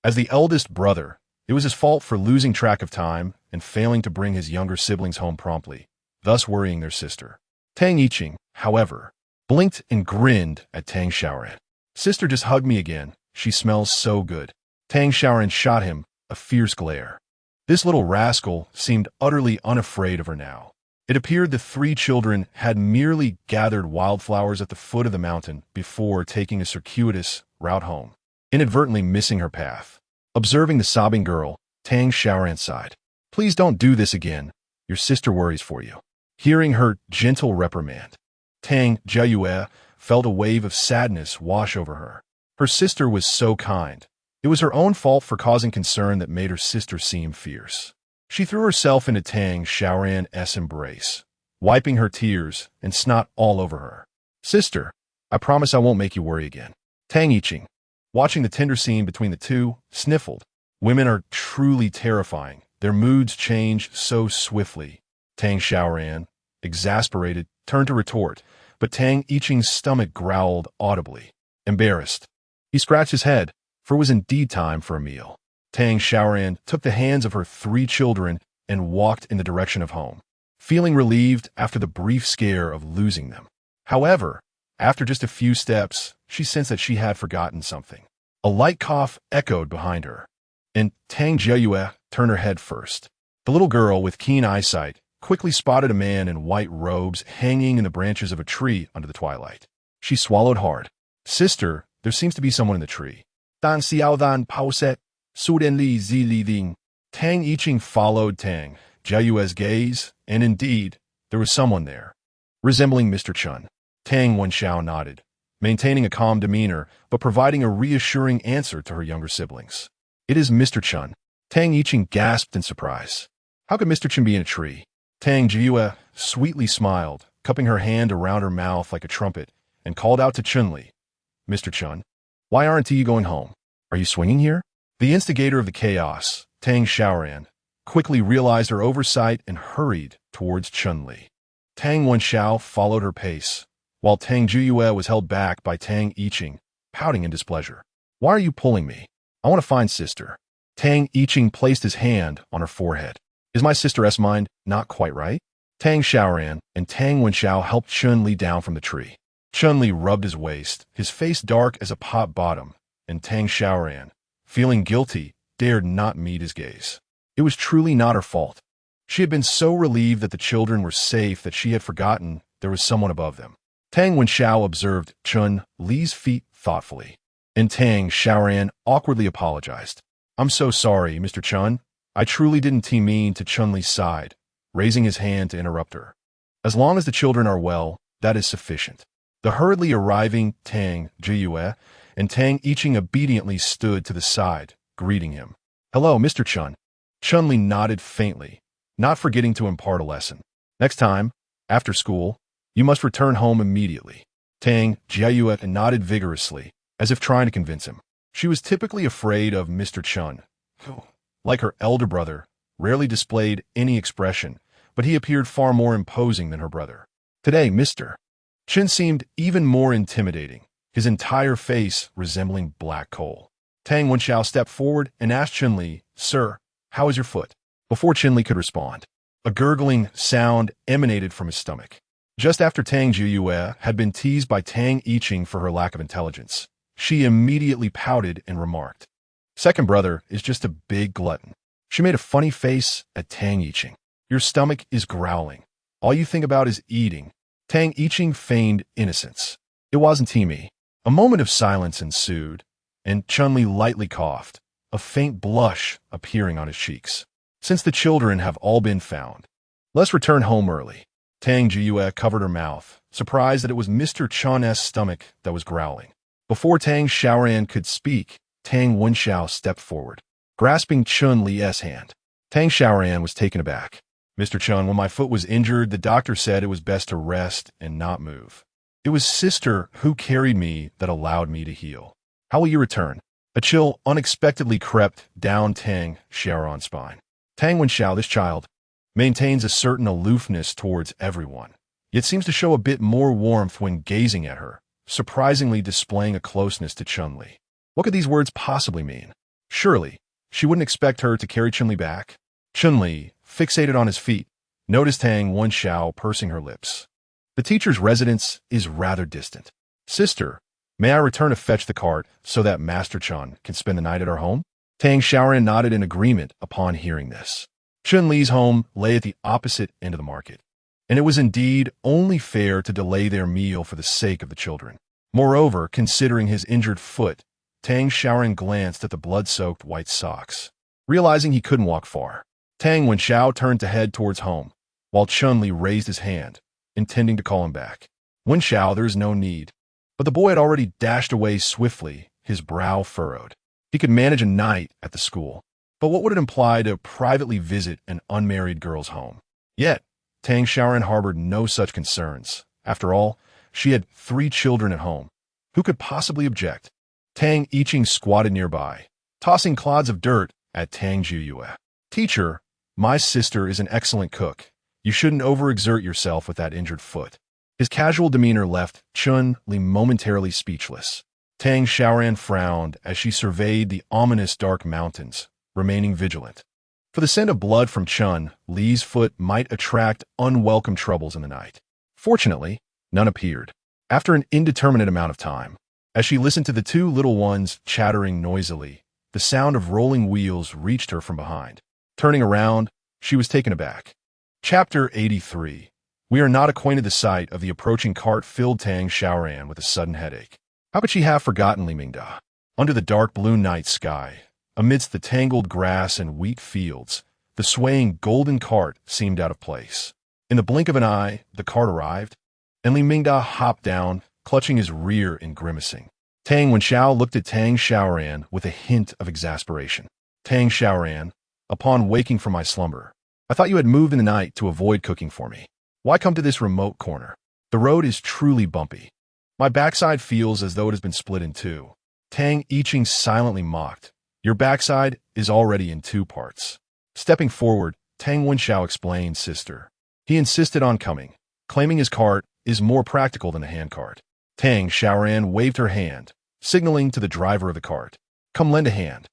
As the eldest brother, it was his fault for losing track of time and failing to bring his younger siblings home promptly, thus worrying their sister. Tang Yiqing, however, blinked and grinned at Tang Xiaoran. Sister just hugged me again. She smells so good. Tang Xiaoran shot him a fierce glare. This little rascal seemed utterly unafraid of her now. It appeared the three children had merely gathered wildflowers at the foot of the mountain before taking a circuitous route home, inadvertently missing her path. Observing the sobbing girl, Tang Xiaoran sighed. Please don't do this again. Your sister worries for you. Hearing her gentle reprimand, Tang Jiayue felt a wave of sadness wash over her. Her sister was so kind. It was her own fault for causing concern that made her sister seem fierce. She threw herself into Tang Xiaoran's embrace, wiping her tears and snot all over her. Sister, I promise I won't make you worry again. Tang Yiqing, watching the tender scene between the two, sniffled. Women are truly terrifying. Their moods change so swiftly. Tang Xiaoran, exasperated, turned to retort, but Tang Yiqing's stomach growled audibly. Embarrassed, he scratched his head, for it was indeed time for a meal. Tang Xiaoran took the hands of her three children and walked in the direction of home, feeling relieved after the brief scare of losing them. However, after just a few steps, she sensed that she had forgotten something. A light cough echoed behind her, and Tang Jiayue turned her head first. The little girl, with keen eyesight, quickly spotted a man in white robes hanging in the branches of a tree under the twilight. She swallowed hard. Sister, there seems to be someone in the tree. Tang Xiaoran pauset, Suden li zi li ding. Tang Yiqing followed Tang Jiayue's gaze, and indeed, there was someone there, resembling Mr. Chun. Tang Wenxiao nodded, maintaining a calm demeanor, but providing a reassuring answer to her younger siblings. It is Mr. Chun. Tang Yiqing gasped in surprise. How could Mr. Chun be in a tree? Tang Jiayue sweetly smiled, cupping her hand around her mouth like a trumpet, and called out to Chun-Li. Mr. Chun. Why aren't you going home? Are you swinging here? The instigator of the chaos, Tang Xiaoran, quickly realized her oversight and hurried towards Chun-Li. Tang Wenxiao followed her pace, while Tang Juyue was held back by Tang Yiqing, pouting in displeasure. Why are you pulling me? I want to find sister. Tang Yiqing placed his hand on her forehead. Is my sister's mind not quite right? Tang Xiaoran and Tang Wenxiao helped Chun-Li down from the tree. Chun-Li rubbed his waist, his face dark as a pot bottom, and Tang Xiaoran, feeling guilty, dared not meet his gaze. It was truly not her fault. She had been so relieved that the children were safe that she had forgotten there was someone above them. Tang Wenxiao observed Chun-Li's feet thoughtfully, and Tang Xiaoran awkwardly apologized. I'm so sorry, Mr. Chun. I truly didn't mean to. Chun-Li sighed, raising his hand to interrupt her. As long as the children are well, that is sufficient. The hurriedly arriving Tang Jiyue and Tang Yiqing obediently stood to the side, greeting him. Hello, Mr. Chun. Chun-Li nodded faintly, not forgetting to impart a lesson. Next time, after school, you must return home immediately. Tang Jiyue nodded vigorously, as if trying to convince him. She was typically afraid of Mr. Chun, who, like her elder brother, rarely displayed any expression, but he appeared far more imposing than her brother. Today, Mr. Chun seemed even more intimidating, his entire face resembling black coal. Tang Wenxiao stepped forward and asked Chun-Li, Sir, how is your foot? Before Chun-Li could respond, a gurgling sound emanated from his stomach. Just after Tang Jiyue had been teased by Tang Yiqing for her lack of intelligence, she immediately pouted and remarked, Second brother is just a big glutton. She made a funny face at Tang Yiqing. Your stomach is growling. All you think about is eating. Tang Yiqing feigned innocence. It wasn't me. A moment of silence ensued, and Chun-Li lightly coughed, a faint blush appearing on his cheeks. Since the children have all been found, let's return home early. Tang Jiyue covered her mouth, surprised that it was Mr. Chun's stomach that was growling. Before Tang Xiaoran could speak, Tang Wenxiao stepped forward, grasping Chun-Li's hand. Tang Xiaoran was taken aback. Mr. Chun, when my foot was injured, the doctor said it was best to rest and not move. It was sister who carried me that allowed me to heal. How will you return? A chill unexpectedly crept down Tang Xiaoran's spine. Tang Wenxiao, this child, maintains a certain aloofness towards everyone, yet seems to show a bit more warmth when gazing at her, surprisingly displaying a closeness to Chun-Li. What could these words possibly mean? Surely, she wouldn't expect her to carry Chun-Li back. Chun-Li, fixated on his feet, noticed Tang Wenxiao pursing her lips. The teacher's residence is rather distant. Sister, may I return to fetch the cart so that Master Chun can spend the night at our home? Tang Xiaoran nodded in agreement upon hearing this. Chun-Li's home lay at the opposite end of the market, and it was indeed only fair to delay their meal for the sake of the children. Moreover, considering his injured foot, Tang Xiaoran glanced at the blood-soaked white socks. Realizing he couldn't walk far, Tang Wenxiao turned to head towards home, while Chun-Li raised his hand, intending to call him back. Wenxiao, there is no need. But the boy had already dashed away swiftly, his brow furrowed. He could manage a night at the school, but what would it imply to privately visit an unmarried girl's home? Yet, Tang Xiaoran harbored no such concerns. After all, she had 3 children at home. Who could possibly object? Tang Yiqing squatted nearby, tossing clods of dirt at Tang Jiyue. Teacher, my sister is an excellent cook. You shouldn't overexert yourself with that injured foot. His casual demeanor left Chun-Li momentarily speechless. Tang Xiaoran frowned as she surveyed the ominous dark mountains, remaining vigilant. For the scent of blood from Chun-Li's foot might attract unwelcome troubles in the night. Fortunately, none appeared. After an indeterminate amount of time, as she listened to the 2 little ones chattering noisily, the sound of rolling wheels reached her from behind. Turning around, she was taken aback. Chapter 83. We are not acquainted. The sight of the approaching cart filled Tang Xiaoran with a sudden headache. How could she have forgotten Li Mingda? Under the dark blue night sky, amidst the tangled grass and wheat fields, the swaying golden cart seemed out of place. In the blink of an eye, the cart arrived, and Li Mingda hopped down, clutching his rear and grimacing. Tang Wenxiao looked at Tang Xiaoran with a hint of exasperation. Tang Xiaoran, upon waking from my slumber, I thought you had moved in the night to avoid cooking for me. Why come to this remote corner? The road is truly bumpy. My backside feels as though it has been split in 2. Tang Yiqing silently mocked. Your backside is already in 2 parts. Stepping forward, Tang Wenxiao explained, sister. He insisted on coming, claiming his cart is more practical than a handcart. Tang Xiaoran waved her hand, signaling to the driver of the cart. Come lend a hand.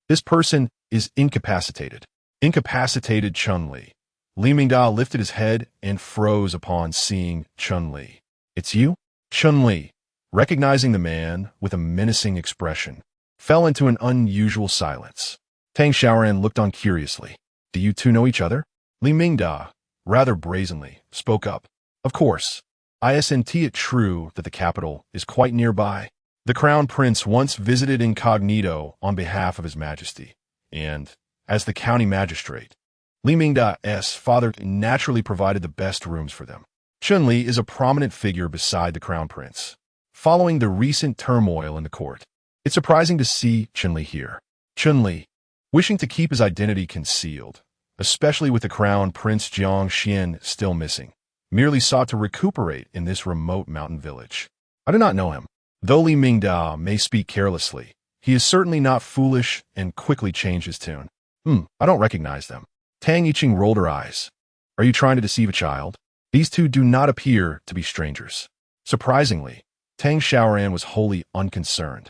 This person is incapacitated. Incapacitated Chun-Li. Li Mingda lifted his head and froze upon seeing Chun-Li. It's you? Chun-Li, recognizing the man with a menacing expression, fell into an unusual silence. Tang Xiaoran looked on curiously. Do you two know each other? Li Mingda, rather brazenly, spoke up. Of course. Isn't it true that the capital is quite nearby? The Crown Prince once visited incognito on behalf of His Majesty, and, as the county magistrate, Li Mingda's father naturally provided the best rooms for them. Chun-Li is a prominent figure beside the Crown Prince. Following the recent turmoil in the court, it's surprising to see Chun-Li here. Chun-Li, wishing to keep his identity concealed, especially with the Crown Prince Jiang Xian still missing, merely sought to recuperate in this remote mountain village. I do not know him. Though Li Mingda may speak carelessly, he is certainly not foolish and quickly changed his tune. I don't recognize them. Tang Yiqing rolled her eyes. Are you trying to deceive a child? These two do not appear to be strangers. Surprisingly, Tang Xiaoran was wholly unconcerned.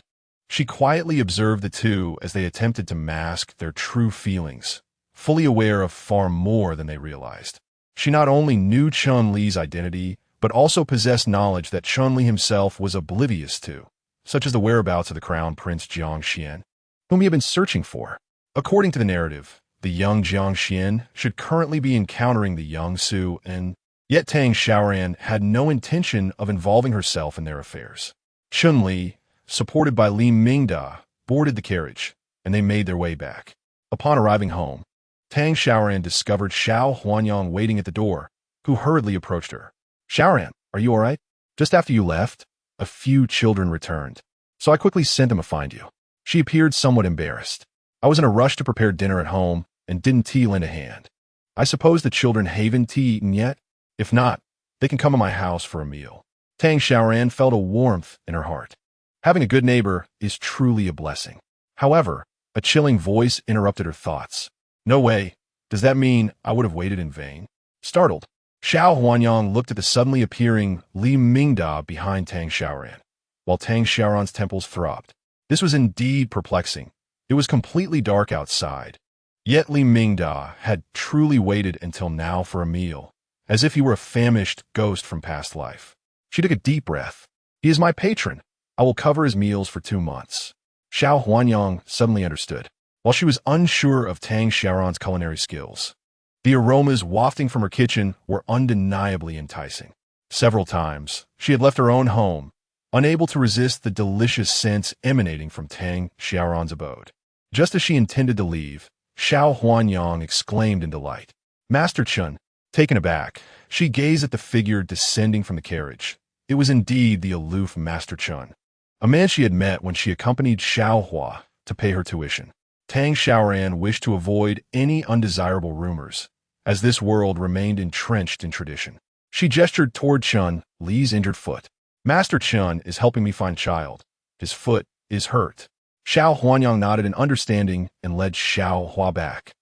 She quietly observed the two as they attempted to mask their true feelings, fully aware of far more than they realized. She not only knew Chun-Li's identity, but also possessed knowledge that Chun-Li himself was oblivious to, such as the whereabouts of the Crown Prince Jiang Xian, whom he had been searching for. According to the narrative, the young Jiang Xian should currently be encountering the young Su, and yet Tang Xiaoran had no intention of involving herself in their affairs. Chun-Li, supported by Li Mingda, boarded the carriage, and they made their way back. Upon arriving home, Tang Xiaoran discovered Xiao Huanyang waiting at the door, who hurriedly approached her. Xiaoran, are you all right? Just after you left, a few children returned, so I quickly sent them to find you. She appeared somewhat embarrassed. I was in a rush to prepare dinner at home and didn't lend a hand. I suppose the children haven't eaten yet? If not, they can come to my house for a meal. Tang Xiaoran felt a warmth in her heart. Having a good neighbor is truly a blessing. However, a chilling voice interrupted her thoughts. No way. Does that mean I would have waited in vain? Startled, Xiao Huanyang looked at the suddenly appearing Li Mingda behind Tang Xiaoran, while Tang Xiaoran's temples throbbed. This was indeed perplexing. It was completely dark outside. Yet Li Mingda had truly waited until now for a meal, as if he were a famished ghost from past life. She took a deep breath. He is my patron. I will cover his meals for 2 months. Xiao Huanyang suddenly understood, while she was unsure of Tang Xiaoran's culinary skills. The aromas wafting from her kitchen were undeniably enticing. Several times, she had left her own home, unable to resist the delicious scents emanating from Tang Xiaoran's abode. Just as she intended to leave, Xiao Huanyang exclaimed in delight. Master Chun, taken aback, she gazed at the figure descending from the carriage. It was indeed the aloof Master Chun, a man she had met when she accompanied Xiao Hua to pay her tuition. Tang Xiaoran wished to avoid any undesirable rumors, as this world remained entrenched in tradition. She gestured toward Chun Li's injured foot. Master Chun is helping me find child. His foot is hurt. Xiao Huanyang nodded in understanding and led Xiao Hua back.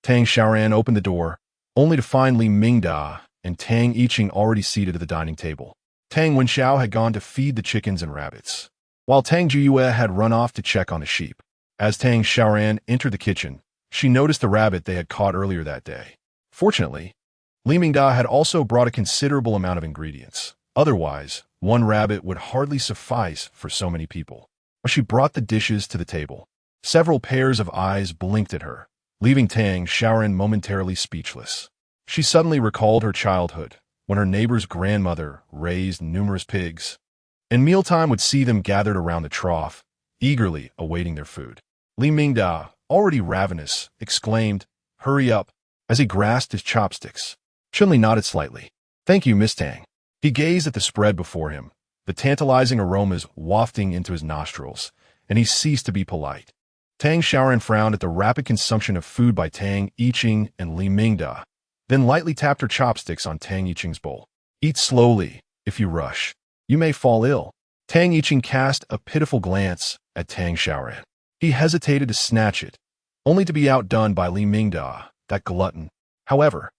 Tang Xiaoran opened the door, only to find Li Mingda and Tang Yiqing already seated at the dining table. Tang Wenxiao had gone to feed the chickens and rabbits, while Tang Juyue had run off to check on the sheep. As Tang Xiaoran entered the kitchen, she noticed the rabbit they had caught earlier that day. Fortunately, Li Mingda had also brought a considerable amount of ingredients. Otherwise, one rabbit would hardly suffice for so many people. As she brought the dishes to the table, several pairs of eyes blinked at her, leaving Tang Xiaoran momentarily speechless. She suddenly recalled her childhood, when her neighbor's grandmother raised numerous pigs, and mealtime would see them gathered around the trough, eagerly awaiting their food. Li Mingda, already ravenous, exclaimed, "Hurry up," as he grasped his chopsticks. Chun-Li nodded slightly. "Thank you, Miss Tang." He gazed at the spread before him, the tantalizing aromas wafting into his nostrils, and he ceased to be polite. Tang Xiaoran frowned at the rapid consumption of food by Tang Yiqing and Li Mingda, then lightly tapped her chopsticks on Tang Yiqing's bowl. "Eat slowly. If you rush, you may fall ill." Tang Yiqing cast a pitiful glance at Tang Xiaoran. He hesitated to snatch it, only to be outdone by Li Mingda, that glutton. However,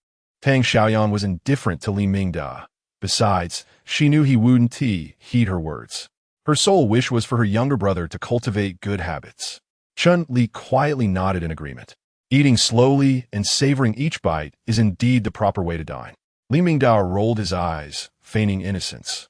Tang Xiaoyan was indifferent to Li Mingda. Besides, she knew he wouldn't heed her words. Her sole wish was for her younger brother to cultivate good habits. Chun Li quietly nodded in agreement. Eating slowly and savoring each bite is indeed the proper way to dine. Li Mingda rolled his eyes, feigning innocence.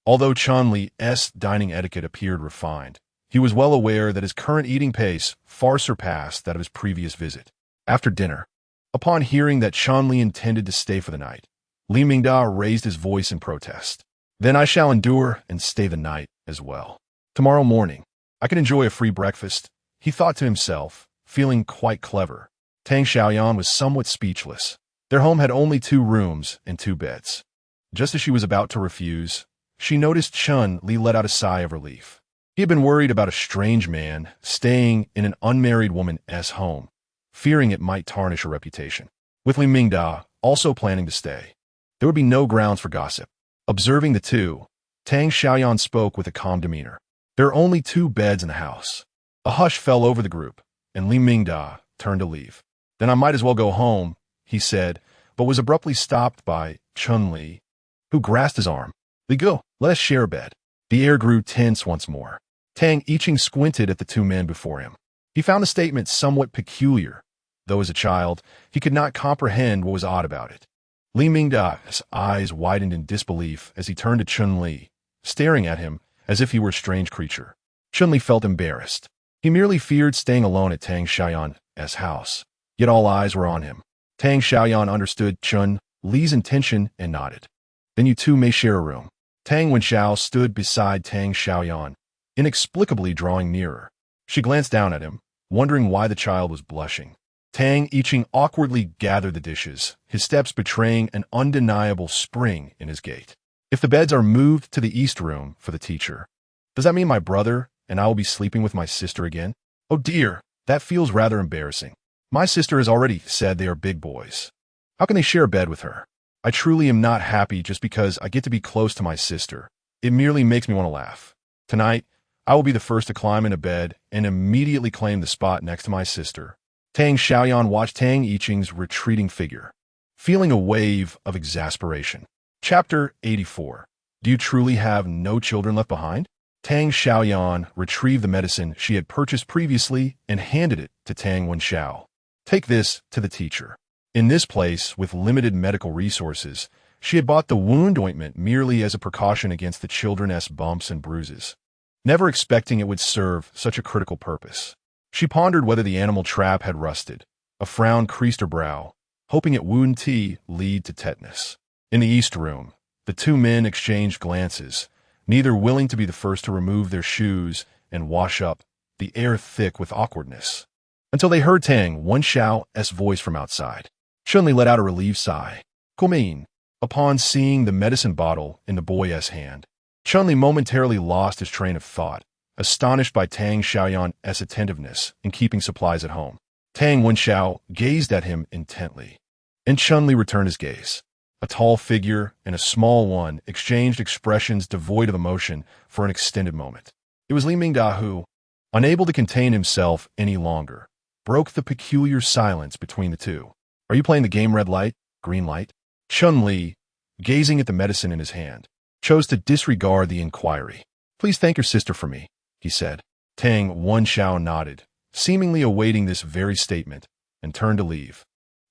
Although Chun Li's dining etiquette appeared refined, he was well aware that his current eating pace far surpassed that of his previous visit. After dinner, upon hearing that Chun Li intended to stay for the night, Li Mingda raised his voice in protest. Then I shall endure and stay the night as well. Tomorrow morning, I can enjoy a free breakfast, he thought to himself, feeling quite clever. Tang Xiaoyan was somewhat speechless. Their home had only 2 rooms and 2 beds. Just as she was about to refuse, she noticed Chun Li let out a sigh of relief. He had been worried about a strange man staying in an unmarried woman's home, fearing it might tarnish her reputation. With Li Mingda also planning to stay, there would be no grounds for gossip. Observing the two, Tang Xiaoyan spoke with a calm demeanor. There are only 2 beds in the house. A hush fell over the group, and Li Mingda turned to leave. Then I might as well go home, he said, but was abruptly stopped by Chun Li, who grasped his arm. Li go, let us share a bed. The air grew tense once more. Tang Yiqing squinted at the 2 men before him. He found the statement somewhat peculiar, though as a child, he could not comprehend what was odd about it. Li Mingda's eyes widened in disbelief as he turned to Chun Li, staring at him as if he were a strange creature. Chun Li felt embarrassed. He merely feared staying alone at Tang Xiaoyan's house, yet all eyes were on him. Tang Xiaoyan understood Chun Li's intention and nodded. Then you 2 may share a room. Tang Wenxiao stood beside Tang Xiaoyan, inexplicably drawing nearer. She glanced down at him, wondering why the child was blushing. Tang Yiqing awkwardly gathered the dishes, his steps betraying an undeniable spring in his gait. If the beds are moved to the east room for the teacher, does that mean my brother and I will be sleeping with my sister again? Oh dear, that feels rather embarrassing. My sister has already said they are big boys. How can they share a bed with her? I truly am not happy just because I get to be close to my sister. It merely makes me want to laugh. Tonight, I will be the first to climb into bed and immediately claim the spot next to my sister. Tang Xiaoyan watched Tang Yiqing's retreating figure, feeling a wave of exasperation. Chapter 84. Do you truly have no children left behind? Tang Xiaoyan retrieved the medicine she had purchased previously and handed it to Tang Wenxiao. Take this to the teacher. In this place, with limited medical resources, she had bought the wound ointment merely as a precaution against the children's bumps and bruises, never expecting it would serve such a critical purpose. She pondered whether the animal trap had rusted. A frown creased her brow, hoping it wouldn't lead to tetanus. In the east room, the 2 men exchanged glances, neither willing to be the first to remove their shoes and wash up, the air thick with awkwardness, until they heard Tang Wenxiao's voice from outside. Chun Li let out a relieved sigh. Come. Upon seeing the medicine bottle in the boy's hand, Chun Li momentarily lost his train of thought, astonished by Tang Xiaoyan's attentiveness in keeping supplies at home. Tang Wenxiao gazed at him intently, and Chun Li returned his gaze. A tall figure and a small one exchanged expressions devoid of emotion for an extended moment. It was Li Mingda who, unable to contain himself any longer, broke the peculiar silence between the 2. Are you playing the game red light, green light? Chun Li, gazing at the medicine in his hand, chose to disregard the inquiry. Please thank your sister for me, he said. Tang Wenxiao nodded, seemingly awaiting this very statement, and turned to leave.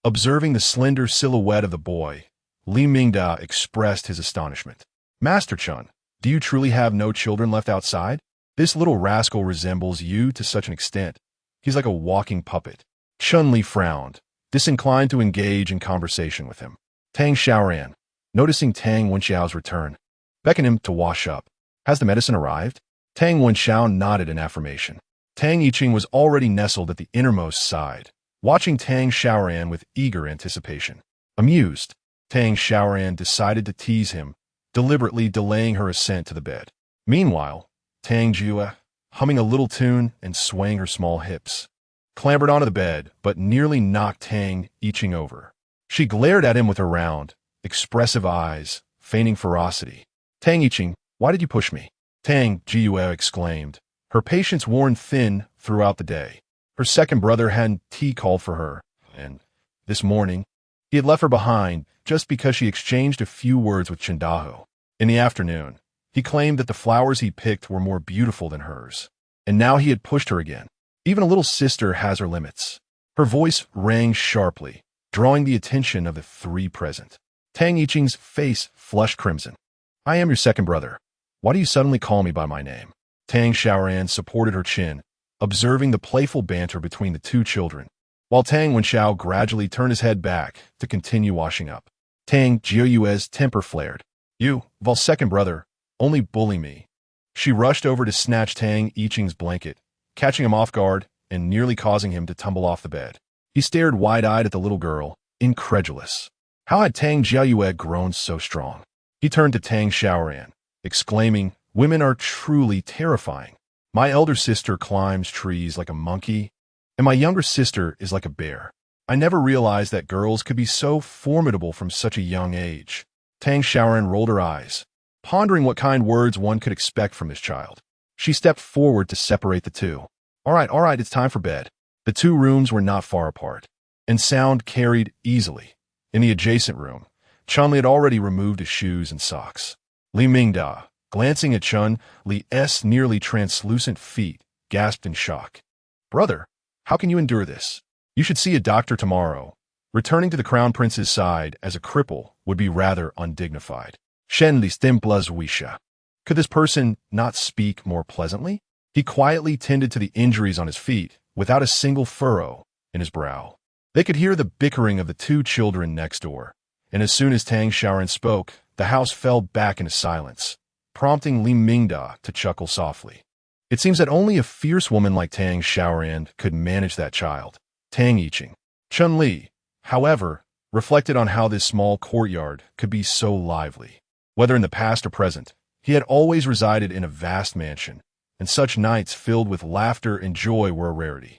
Observing the slender silhouette of the boy, Li Mingda expressed his astonishment. Master Chun, do you truly have no children left outside? This little rascal resembles you to such an extent. He's like a walking puppet. Chun Li frowned, disinclined to engage in conversation with him. Tang Xiaoran, noticing Tang Wenxiao's return, beckoned him to wash up. Has the medicine arrived? Tang Wenxiao nodded in affirmation. Tang Yiqing was already nestled at the innermost side, watching Tang Xiaoran with eager anticipation. Amused, Tang Xiaoran decided to tease him, deliberately delaying her ascent to the bed. Meanwhile, Tang Jue, humming a little tune and swaying her small hips, clambered onto the bed but nearly knocked Tang Yiqing over. She glared at him with her round, expressive eyes, feigning ferocity. Tang Yiqing, why did you push me? Tang Jue exclaimed, Her patience worn thin throughout the day. Her second brother had tea called for her, and this morning, he had left her behind just because she exchanged a few words with Chindaho. In the afternoon, he claimed that the flowers he picked were more beautiful than hers, and now he had pushed her again. Even a little sister has her limits. Her voice rang sharply, drawing the attention of the three present. Tang Yiqing's face flushed crimson. I am your second brother. Why do you suddenly call me by my name? Tang Xiaoran supported her chin, observing the playful banter between the two children, while Tang Wenxiao gradually turned his head back to continue washing up. Tang Jiuyue's temper flared. You, Val's second brother, only bully me. She rushed over to snatch Tang Yiqing's blanket, catching him off guard and nearly causing him to tumble off the bed. He stared wide-eyed at the little girl, incredulous. How had Tang Jiuyue grown so strong? He turned to Tang Xiaoran, exclaiming, women are truly terrifying. My elder sister climbs trees like a monkey, and my younger sister is like a bear. I never realized that girls could be so formidable from such a young age. Tang Xiaoran rolled her eyes, pondering what kind words one could expect from this child. She stepped forward to separate the two. All right, it's time for bed. The two rooms were not far apart, and sound carried easily. In the adjacent room, Chun-Li had already removed his shoes and socks. Li Mingda, glancing at Chun-Li's nearly translucent feet, gasped in shock. Brother, how can you endure this? You should see a doctor tomorrow. Returning to the crown prince's side as a cripple would be rather undignified. Shen Li Stimplas Wisha. Could this person not speak more pleasantly? He quietly tended to the injuries on his feet without a single furrow in his brow. They could hear the bickering of the two children next door, and as soon as Tang Xiaoran spoke, the house fell back into silence, prompting Li Mingda to chuckle softly. It seems that only a fierce woman like Tang Xiaoran could manage that child. Tang Yiqing. Chun-Li, however, reflected on how this small courtyard could be so lively. Whether in the past or present, he had always resided in a vast mansion, and such nights filled with laughter and joy were a rarity.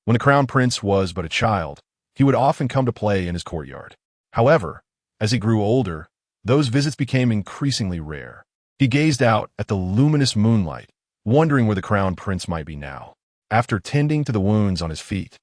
When the crown prince was but a child, he would often come to play in his courtyard. However, as he grew older, those visits became increasingly rare. He gazed out at the luminous moonlight, wondering where the crown prince might be now. After tending to the wounds on his feet,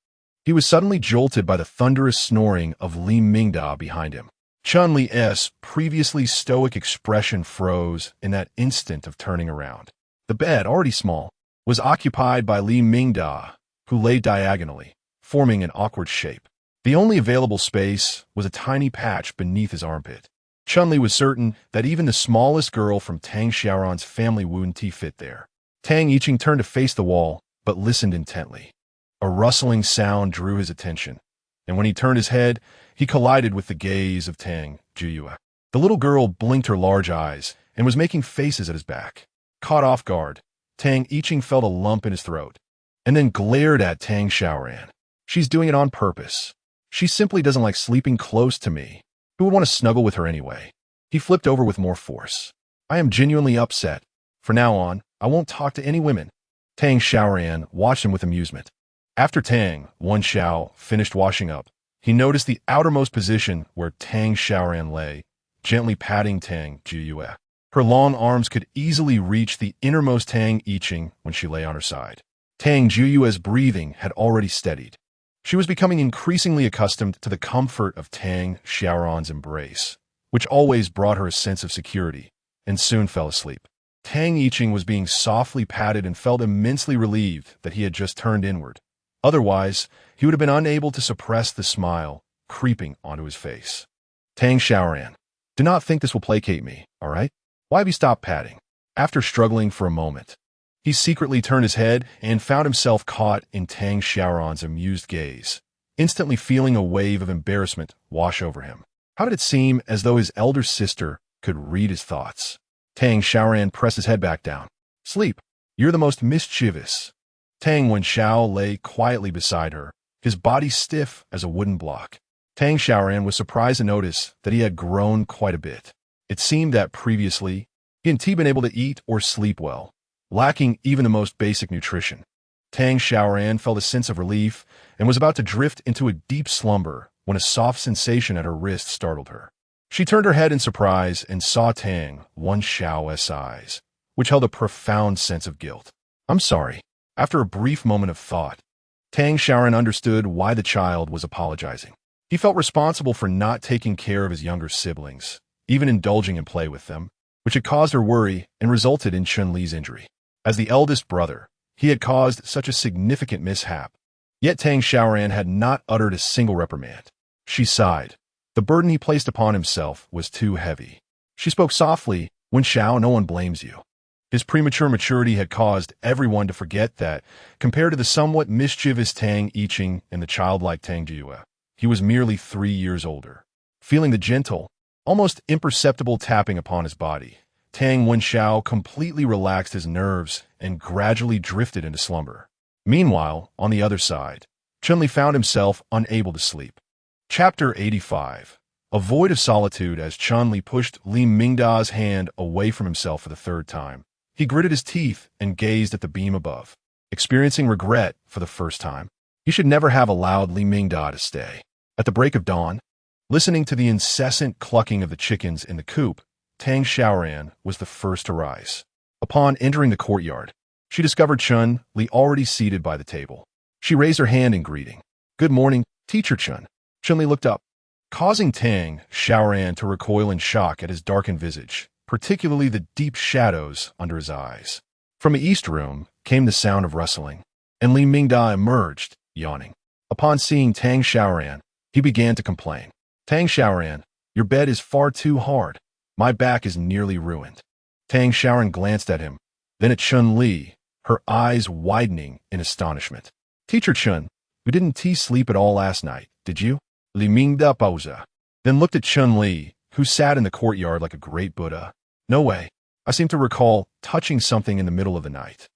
he was suddenly jolted by the thunderous snoring of Li Mingda behind him. Chun-Li's previously stoic expression froze in that instant of turning around. The bed, already small, was occupied by Li Mingda, who lay diagonally, forming an awkward shape. The only available space was a tiny patch beneath his armpit. Chun-Li was certain that even the smallest girl from Tang Xiaoran's family wouldn't fit there. Tang Yiqing turned to face the wall, but listened intently. A rustling sound drew his attention, and when he turned his head, he collided with the gaze of Tang Jiuyue. The little girl blinked her large eyes and was making faces at his back. Caught off guard, Tang Yiqing felt a lump in his throat, and then glared at Tang Xiaoran. She's doing it on purpose. She simply doesn't like sleeping close to me. Who would want to snuggle with her anyway? He flipped over with more force. I am genuinely upset. From now on, I won't talk to any women. Tang Xiaoran watched him with amusement. After Tang Wenxiao finished washing up, he noticed the outermost position where Tang Xiaoran lay, gently patting Tang Jiuyue. Her long arms could easily reach the innermost Tang Yiqing when she lay on her side. Tang Jiuyue's breathing had already steadied. She was becoming increasingly accustomed to the comfort of Tang Xiaoran's embrace, which always brought her a sense of security, and soon fell asleep. Tang Yiqing was being softly patted and felt immensely relieved that he had just turned inward. Otherwise, he would have been unable to suppress the smile creeping onto his face. Tang Xiaoran, do not think this will placate me, all right? Why have you stopped patting? After struggling for a moment, he secretly turned his head and found himself caught in Tang Xiaoran's amused gaze, instantly feeling a wave of embarrassment wash over him. How did it seem as though his elder sister could read his thoughts? Tang Xiaoran pressed his head back down. Sleep. You're the most mischievous. Tang Wenxiao lay quietly beside her, his body stiff as a wooden block. Tang Xiaoran was surprised to notice that he had grown quite a bit. It seemed that previously, he hadn't been able to eat or sleep well, lacking even the most basic nutrition. Tang Xiaoran felt a sense of relief and was about to drift into a deep slumber when a soft sensation at her wrist startled her. She turned her head in surprise and saw Tang Wenxiao's eyes, which held a profound sense of guilt. I'm sorry. After a brief moment of thought, Tang Xiaoran understood why the child was apologizing. He felt responsible for not taking care of his younger siblings, even indulging in play with them, which had caused her worry and resulted in Chun-Li's injury. As the eldest brother, he had caused such a significant mishap, yet Tang Xiaoran had not uttered a single reprimand. She sighed. The burden he placed upon himself was too heavy. She spoke softly, "Wen Xiao, no one blames you." His premature maturity had caused everyone to forget that, compared to the somewhat mischievous Tang Yiqing and the childlike Tang Jiyue, he was merely 3 years older. Feeling the gentle, almost imperceptible tapping upon his body, Tang Wenxiao completely relaxed his nerves and gradually drifted into slumber. Meanwhile, on the other side, Chun-Li found himself unable to sleep. Chapter 85. A void of solitude as Chun-Li pushed Li Mingda's hand away from himself for the third time. He gritted his teeth and gazed at the beam above, experiencing regret for the first time. He should never have allowed Li Mingda to stay. At the break of dawn, listening to the incessant clucking of the chickens in the coop, Tang Xiaoran was the first to rise. Upon entering the courtyard, she discovered Chun-Li already seated by the table. She raised her hand in greeting. "Good morning, Teacher Chun." Chun-Li looked up, causing Tang Xiaoran to recoil in shock at his darkened visage, particularly the deep shadows under his eyes. From the east room came the sound of rustling, and Li Mingda emerged, yawning. Upon seeing Tang Xiaoran, he began to complain. "Tang Xiaoran, your bed is far too hard. My back is nearly ruined." Tang Xiaoran glanced at him, then at Chun-Li, her eyes widening in astonishment. "Teacher Chun, you didn't sleep at all last night, did you?" Li Mingda paused, then looked at Chun-Li, who sat in the courtyard like a great Buddha. "No way. I seem to recall touching something in the middle of the night.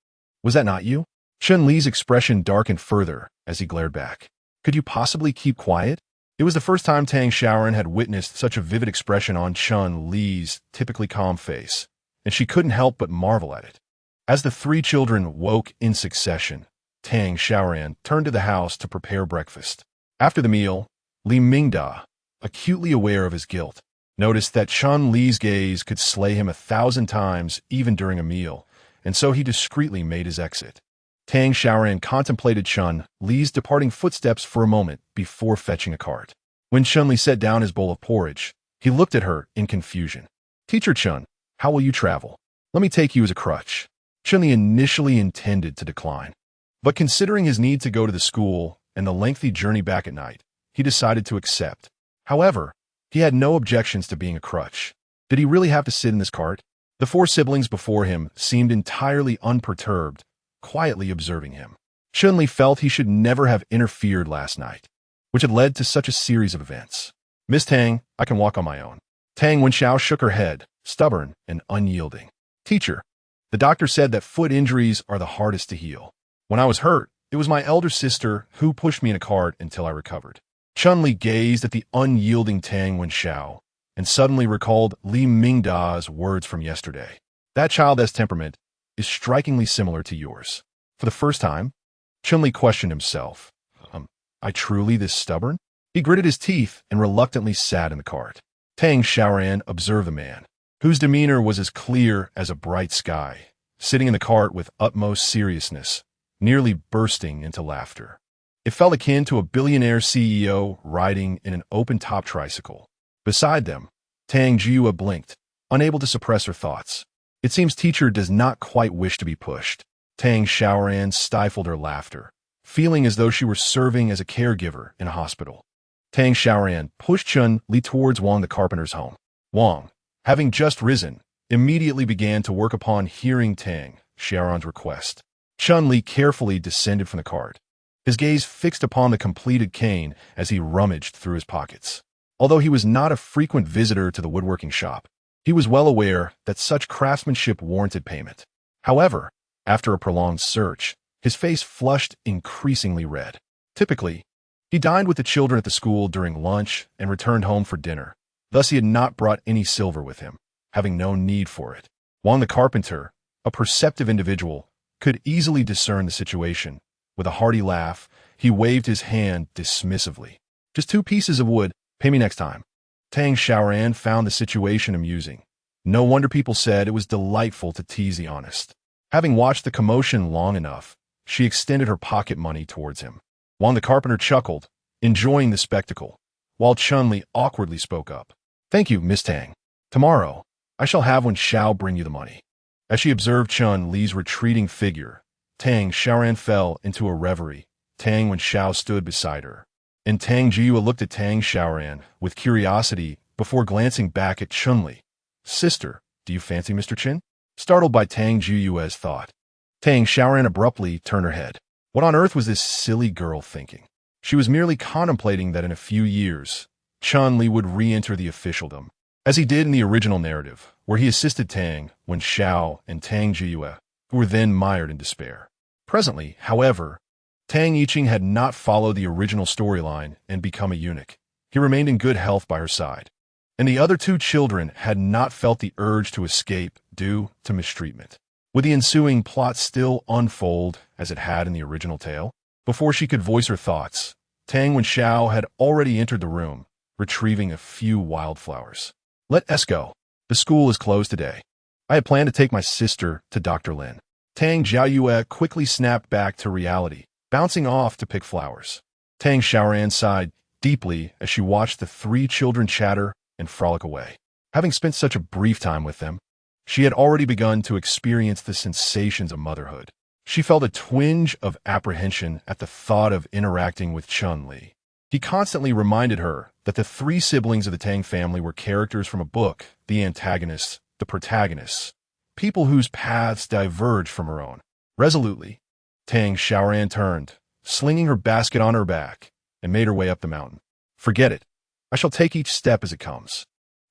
Was that not you?" Chun-Li's expression darkened further as he glared back. "Could you possibly keep quiet?" It was the first time Tang Xiaoran had witnessed such a vivid expression on Chun-Li's typically calm face, and she couldn't help but marvel at it. As the 3 children woke in succession, Tang Xiaoran turned to the house to prepare breakfast. After the meal, Li Mingda, acutely aware of his guilt, noticed that Chun-Li's gaze could slay him 1,000 times even during a meal, and so he discreetly made his exit. Tang Xiaoran contemplated Chun-Li's departing footsteps for a moment before fetching a cart. When Chun-Li set down his bowl of porridge, he looked at her in confusion. "Teacher Chun, how will you travel? Let me take you as a crutch." Chun-Li initially intended to decline, but considering his need to go to the school and the lengthy journey back at night, he decided to accept. However, he had no objections to being a crutch. Did he really have to sit in this cart? The 4 siblings before him seemed entirely unperturbed, quietly observing him. Chun-Li felt he should never have interfered last night, which had led to such a series of events. "Miss Tang, I can walk on my own." Tang Wenxiao shook her head, stubborn and unyielding. "Teacher, the doctor said that foot injuries are the hardest to heal. When I was hurt, it was my elder sister who pushed me in a cart until I recovered." Chun-Li gazed at the unyielding Tang Wenxiao and suddenly recalled Li Mingda's words from yesterday. "That child has temperament is strikingly similar to yours." For the first time, Chun-Li questioned himself. I truly this stubborn? He gritted his teeth and reluctantly sat in the cart. Tang Xiaoran observed the man, whose demeanor was as clear as a bright sky, sitting in the cart with utmost seriousness, nearly bursting into laughter. It felt akin to a billionaire CEO riding in an open-top tricycle. Beside them, Tang Jiyue blinked, unable to suppress her thoughts. It seems teacher does not quite wish to be pushed. Tang Xiaoran stifled her laughter, feeling as though she were serving as a caregiver in a hospital. Tang Xiaoran pushed Chun-Li towards Wang the carpenter's home. Wang, having just risen, immediately began to work upon hearing Tang Xiaoran's request. Chun-Li carefully descended from the cart, his gaze fixed upon the completed cane as he rummaged through his pockets. Although he was not a frequent visitor to the woodworking shop, he was well aware that such craftsmanship warranted payment. However, after a prolonged search, his face flushed increasingly red. Typically, he dined with the children at the school during lunch and returned home for dinner. Thus he had not brought any silver with him, having no need for it. Wang the carpenter, a perceptive individual, could easily discern the situation. With a hearty laugh, he waved his hand dismissively. "Just 2 pieces of wood, pay me next time." Tang Xiaoran found the situation amusing. No wonder people said it was delightful to tease the honest. Having watched the commotion long enough, she extended her pocket money towards him. While the carpenter chuckled, enjoying the spectacle, while Chun-Li awkwardly spoke up. "Thank you, Miss Tang. Tomorrow, I shall have Wen Xiao bring you the money." As she observed Chun-Li's retreating figure, Tang Xiaoran fell into a reverie. Tang Wen Xiao stood beside her, and Tang Jiyue looked at Tang Xiaoran with curiosity before glancing back at Chun-Li. "Sister, do you fancy Mr. Qin?" Startled by Tang Jiyue's thought, Tang Xiaoran abruptly turned her head. What on earth was this silly girl thinking? She was merely contemplating that in a few years, Chun-Li would re-enter the officialdom, as he did in the original narrative, where he assisted Tang, Wen Xiao, and Tang Jiyue, who were then mired in despair. Presently, however, Tang Yiqing had not followed the original storyline and become a eunuch. He remained in good health by her side, and the other two children had not felt the urge to escape due to mistreatment. Would the ensuing plot still unfold as it had in the original tale? Before she could voice her thoughts, Tang Wen Xiao had already entered the room, retrieving a few wildflowers. "Let us go. The school is closed today. I had planned to take my sister to Dr. Lin." Tang Jiayue quickly snapped back to reality, bouncing off to pick flowers. Tang Xiaoran sighed deeply as she watched the three children chatter and frolic away. Having spent such a brief time with them, she had already begun to experience the sensations of motherhood. She felt a twinge of apprehension at the thought of interacting with Chun-Li. He constantly reminded her that the three siblings of the Tang family were characters from a book, the antagonists, the protagonists, people whose paths diverged from her own. Resolutely, Tang Xiaoran turned, slinging her basket on her back, and made her way up the mountain. "Forget it. I shall take each step as it comes."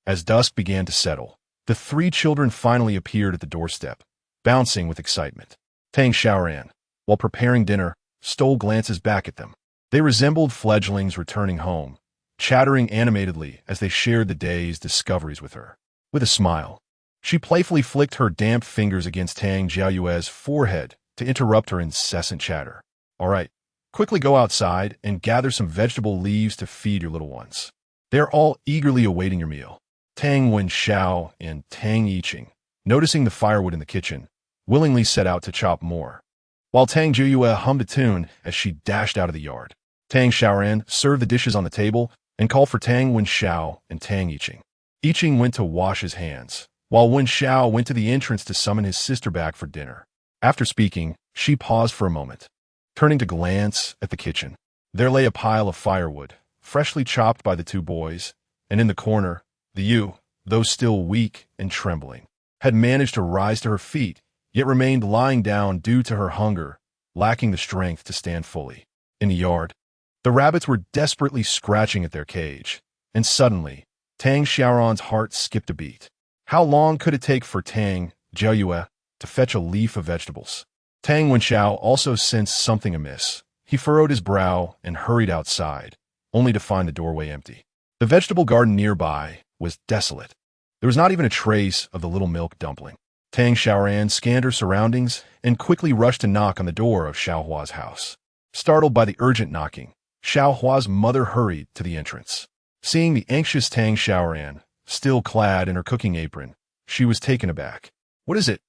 As dusk began to settle, the three children finally appeared at the doorstep, bouncing with excitement. Tang Xiaoran, while preparing dinner, stole glances back at them. They resembled fledglings returning home, chattering animatedly as they shared the day's discoveries with her. With a smile, she playfully flicked her damp fingers against Tang Jiayue's forehead to interrupt her incessant chatter. "All right, quickly go outside and gather some vegetable leaves to feed your little ones. They are all eagerly awaiting your meal." Tang Wen Xiao and Tang Yiqing, noticing the firewood in the kitchen, willingly set out to chop more, while Tang Jiyue hummed a tune as she dashed out of the yard. Tang Xiaoran served the dishes on the table and called for Tang Wen Xiao and Tang Yiqing. Yiqing went to wash his hands, while Wen Xiao went to the entrance to summon his sister back for dinner. After speaking, she paused for a moment, turning to glance at the kitchen. There lay a pile of firewood, freshly chopped by the two boys, and in the corner, the ewe, though still weak and trembling, had managed to rise to her feet, yet remained lying down due to her hunger, lacking the strength to stand fully. In the yard, the rabbits were desperately scratching at their cage, and suddenly, Tang Xiaoran's heart skipped a beat. How long could it take for Tang Jiayue to fetch a leaf of vegetables? Tang Wenxiao also sensed something amiss. He furrowed his brow and hurried outside, only to find the doorway empty. The vegetable garden nearby was desolate. There was not even a trace of the little milk dumpling. Tang Xiaoran scanned her surroundings and quickly rushed to knock on the door of Xiaohua's house. Startled by the urgent knocking, Xiaohua's mother hurried to the entrance. Seeing the anxious Tang Xiaoran, still clad in her cooking apron, she was taken aback. "What is it,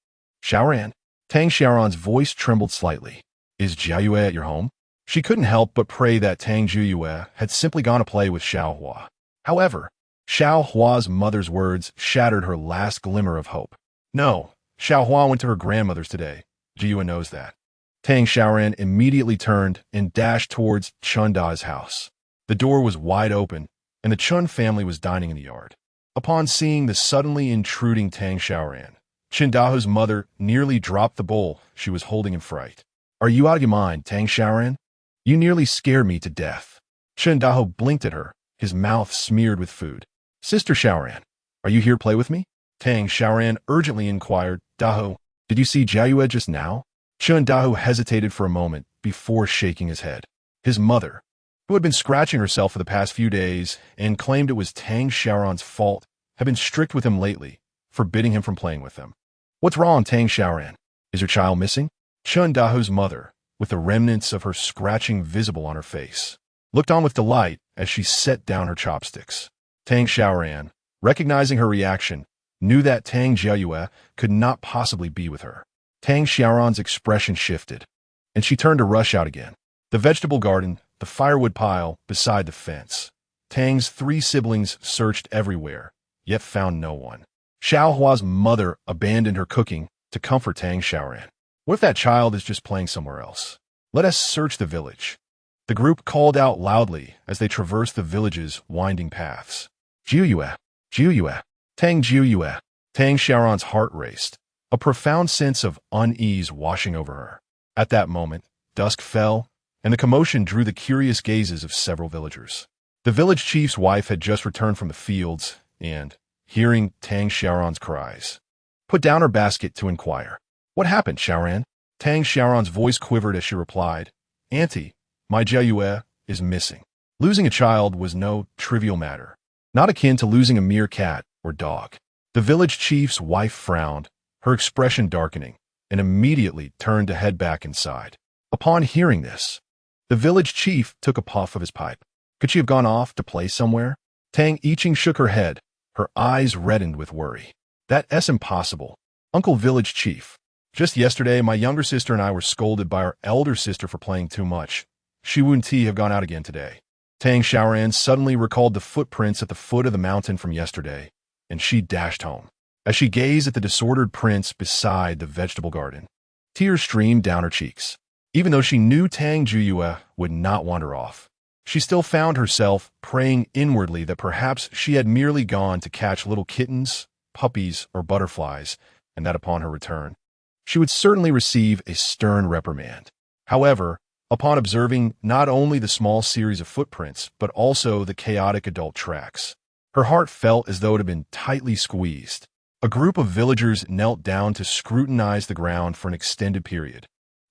Xiaoran?" Tang Xiaoran's voice trembled slightly. "Is Jiayue at your home?" She couldn't help but pray that Tang Jiayue had simply gone to play with Xiaohua. However, Xiaohua's mother's words shattered her last glimmer of hope. "No, Xiaohua went to her grandmother's today. Jiayue knows that." Tang Xiaoran immediately turned and dashed towards Chun Da's house. The door was wide open, and the Chun family was dining in the yard. Upon seeing the suddenly intruding Tang Xiaoran, Chindahu's mother nearly dropped the bowl she was holding in fright. "Are you out of your mind, Tang Xiaoran? You nearly scared me to death." Chindahu blinked at her, his mouth smeared with food. "Sister Xiaoran, are you here to play with me?" Tang Xiaoran urgently inquired. "Dahu, did you see Jiayue just now?" Chindahu hesitated for a moment before shaking his head. His mother, who had been scratching herself for the past few days and claimed it was Tang Xiaoran's fault, had been strict with him lately, forbidding him from playing with them. "What's wrong, Tang Xiaoran? Is your child missing?" Chun Dahu's mother, with the remnants of her scratching visible on her face, looked on with delight as she set down her chopsticks. Tang Xiaoran, recognizing her reaction, knew that Tang Jiayue could not possibly be with her. Tang Xiaoran's expression shifted, and she turned to rush out again. The vegetable garden, the firewood pile beside the fence. Tang's 3 siblings searched everywhere, yet found no one. Xiaohua's mother abandoned her cooking to comfort Tang Xiaoran. What if that child is just playing somewhere else? Let us search the village. The group called out loudly as they traversed the village's winding paths. Jiuyue, Jiuyue, Tang Jiuyue. Tang Xiaoran's heart raced, a profound sense of unease washing over her. At that moment, dusk fell, and the commotion drew the curious gazes of several villagers. The village chief's wife had just returned from the fields, and, hearing Tang Xiaoran's cries, put down her basket to inquire. What happened, Xiaoran? Tang Xiaoran's voice quivered as she replied, Auntie, my Jiuyue is missing. Losing a child was no trivial matter, not akin to losing a mere cat or dog. The village chief's wife frowned, her expression darkening, and immediately turned to head back inside. Upon hearing this, the village chief took a puff of his pipe. Could she have gone off to play somewhere? Tang Yiqing shook her head, her eyes reddened with worry. That's impossible. Uncle Village Chief. Just yesterday, my younger sister and I were scolded by our elder sister for playing too much. She wouldn't have gone out again today. Tang Xiaoran suddenly recalled the footprints at the foot of the mountain from yesterday, and she dashed home. As she gazed at the disordered prints beside the vegetable garden, tears streamed down her cheeks. Even though she knew Tang Jiuyue would not wander off, she still found herself praying inwardly that perhaps she had merely gone to catch little kittens, puppies, or butterflies, and that upon her return, she would certainly receive a stern reprimand. However, upon observing not only the small series of footprints, but also the chaotic adult tracks, her heart felt as though it had been tightly squeezed. A group of villagers knelt down to scrutinize the ground for an extended period.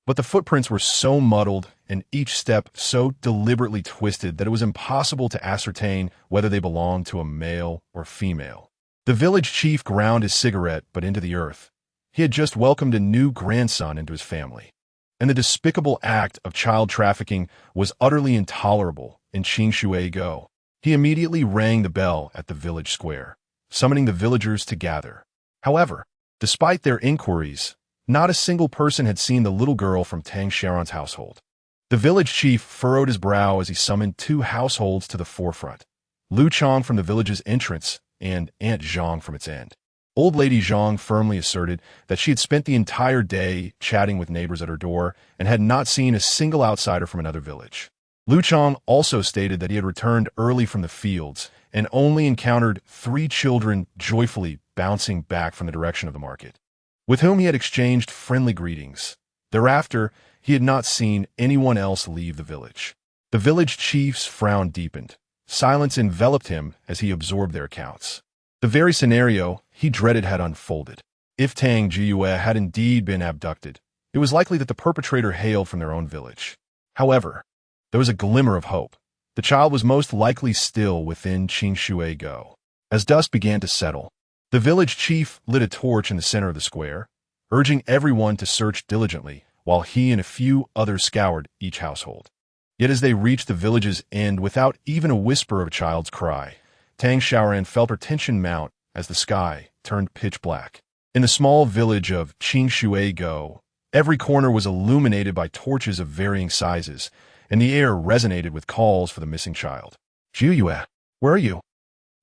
But the footprints were so muddled and each step so deliberately twisted that it was impossible to ascertain whether they belonged to a male or female. The village chief ground his cigarette but into the earth. He had just welcomed a new grandson into his family, and the despicable act of child trafficking was utterly intolerable in Qingshui-go. He immediately rang the bell at the village square, summoning the villagers to gather. However, despite their inquiries, not a single person had seen the little girl from Tang Xiaoran's household. The village chief furrowed his brow as he summoned 2 households to the forefront, Lu Chong from the village's entrance and Aunt Zhang from its end. Old Lady Zhang firmly asserted that she had spent the entire day chatting with neighbors at her door and had not seen a single outsider from another village. Lu Chong also stated that he had returned early from the fields and only encountered 3 children joyfully bouncing back from the direction of the market, with whom he had exchanged friendly greetings. Thereafter, he had not seen anyone else leave the village. The village chief's frown deepened. Silence enveloped him as he absorbed their accounts. The very scenario he dreaded had unfolded. If Tang Jiuyue had indeed been abducted, it was likely that the perpetrator hailed from their own village. However, there was a glimmer of hope. The child was most likely still within Qingshui-go. As dusk began to settle, the village chief lit a torch in the center of the square, urging everyone to search diligently while he and a few others scoured each household. Yet as they reached the village's end without even a whisper of a child's cry, Tang Xiaoran felt her tension mount as the sky turned pitch black. In the small village of Qingshui-go, every corner was illuminated by torches of varying sizes, and the air resonated with calls for the missing child. Jiuyue, where are you?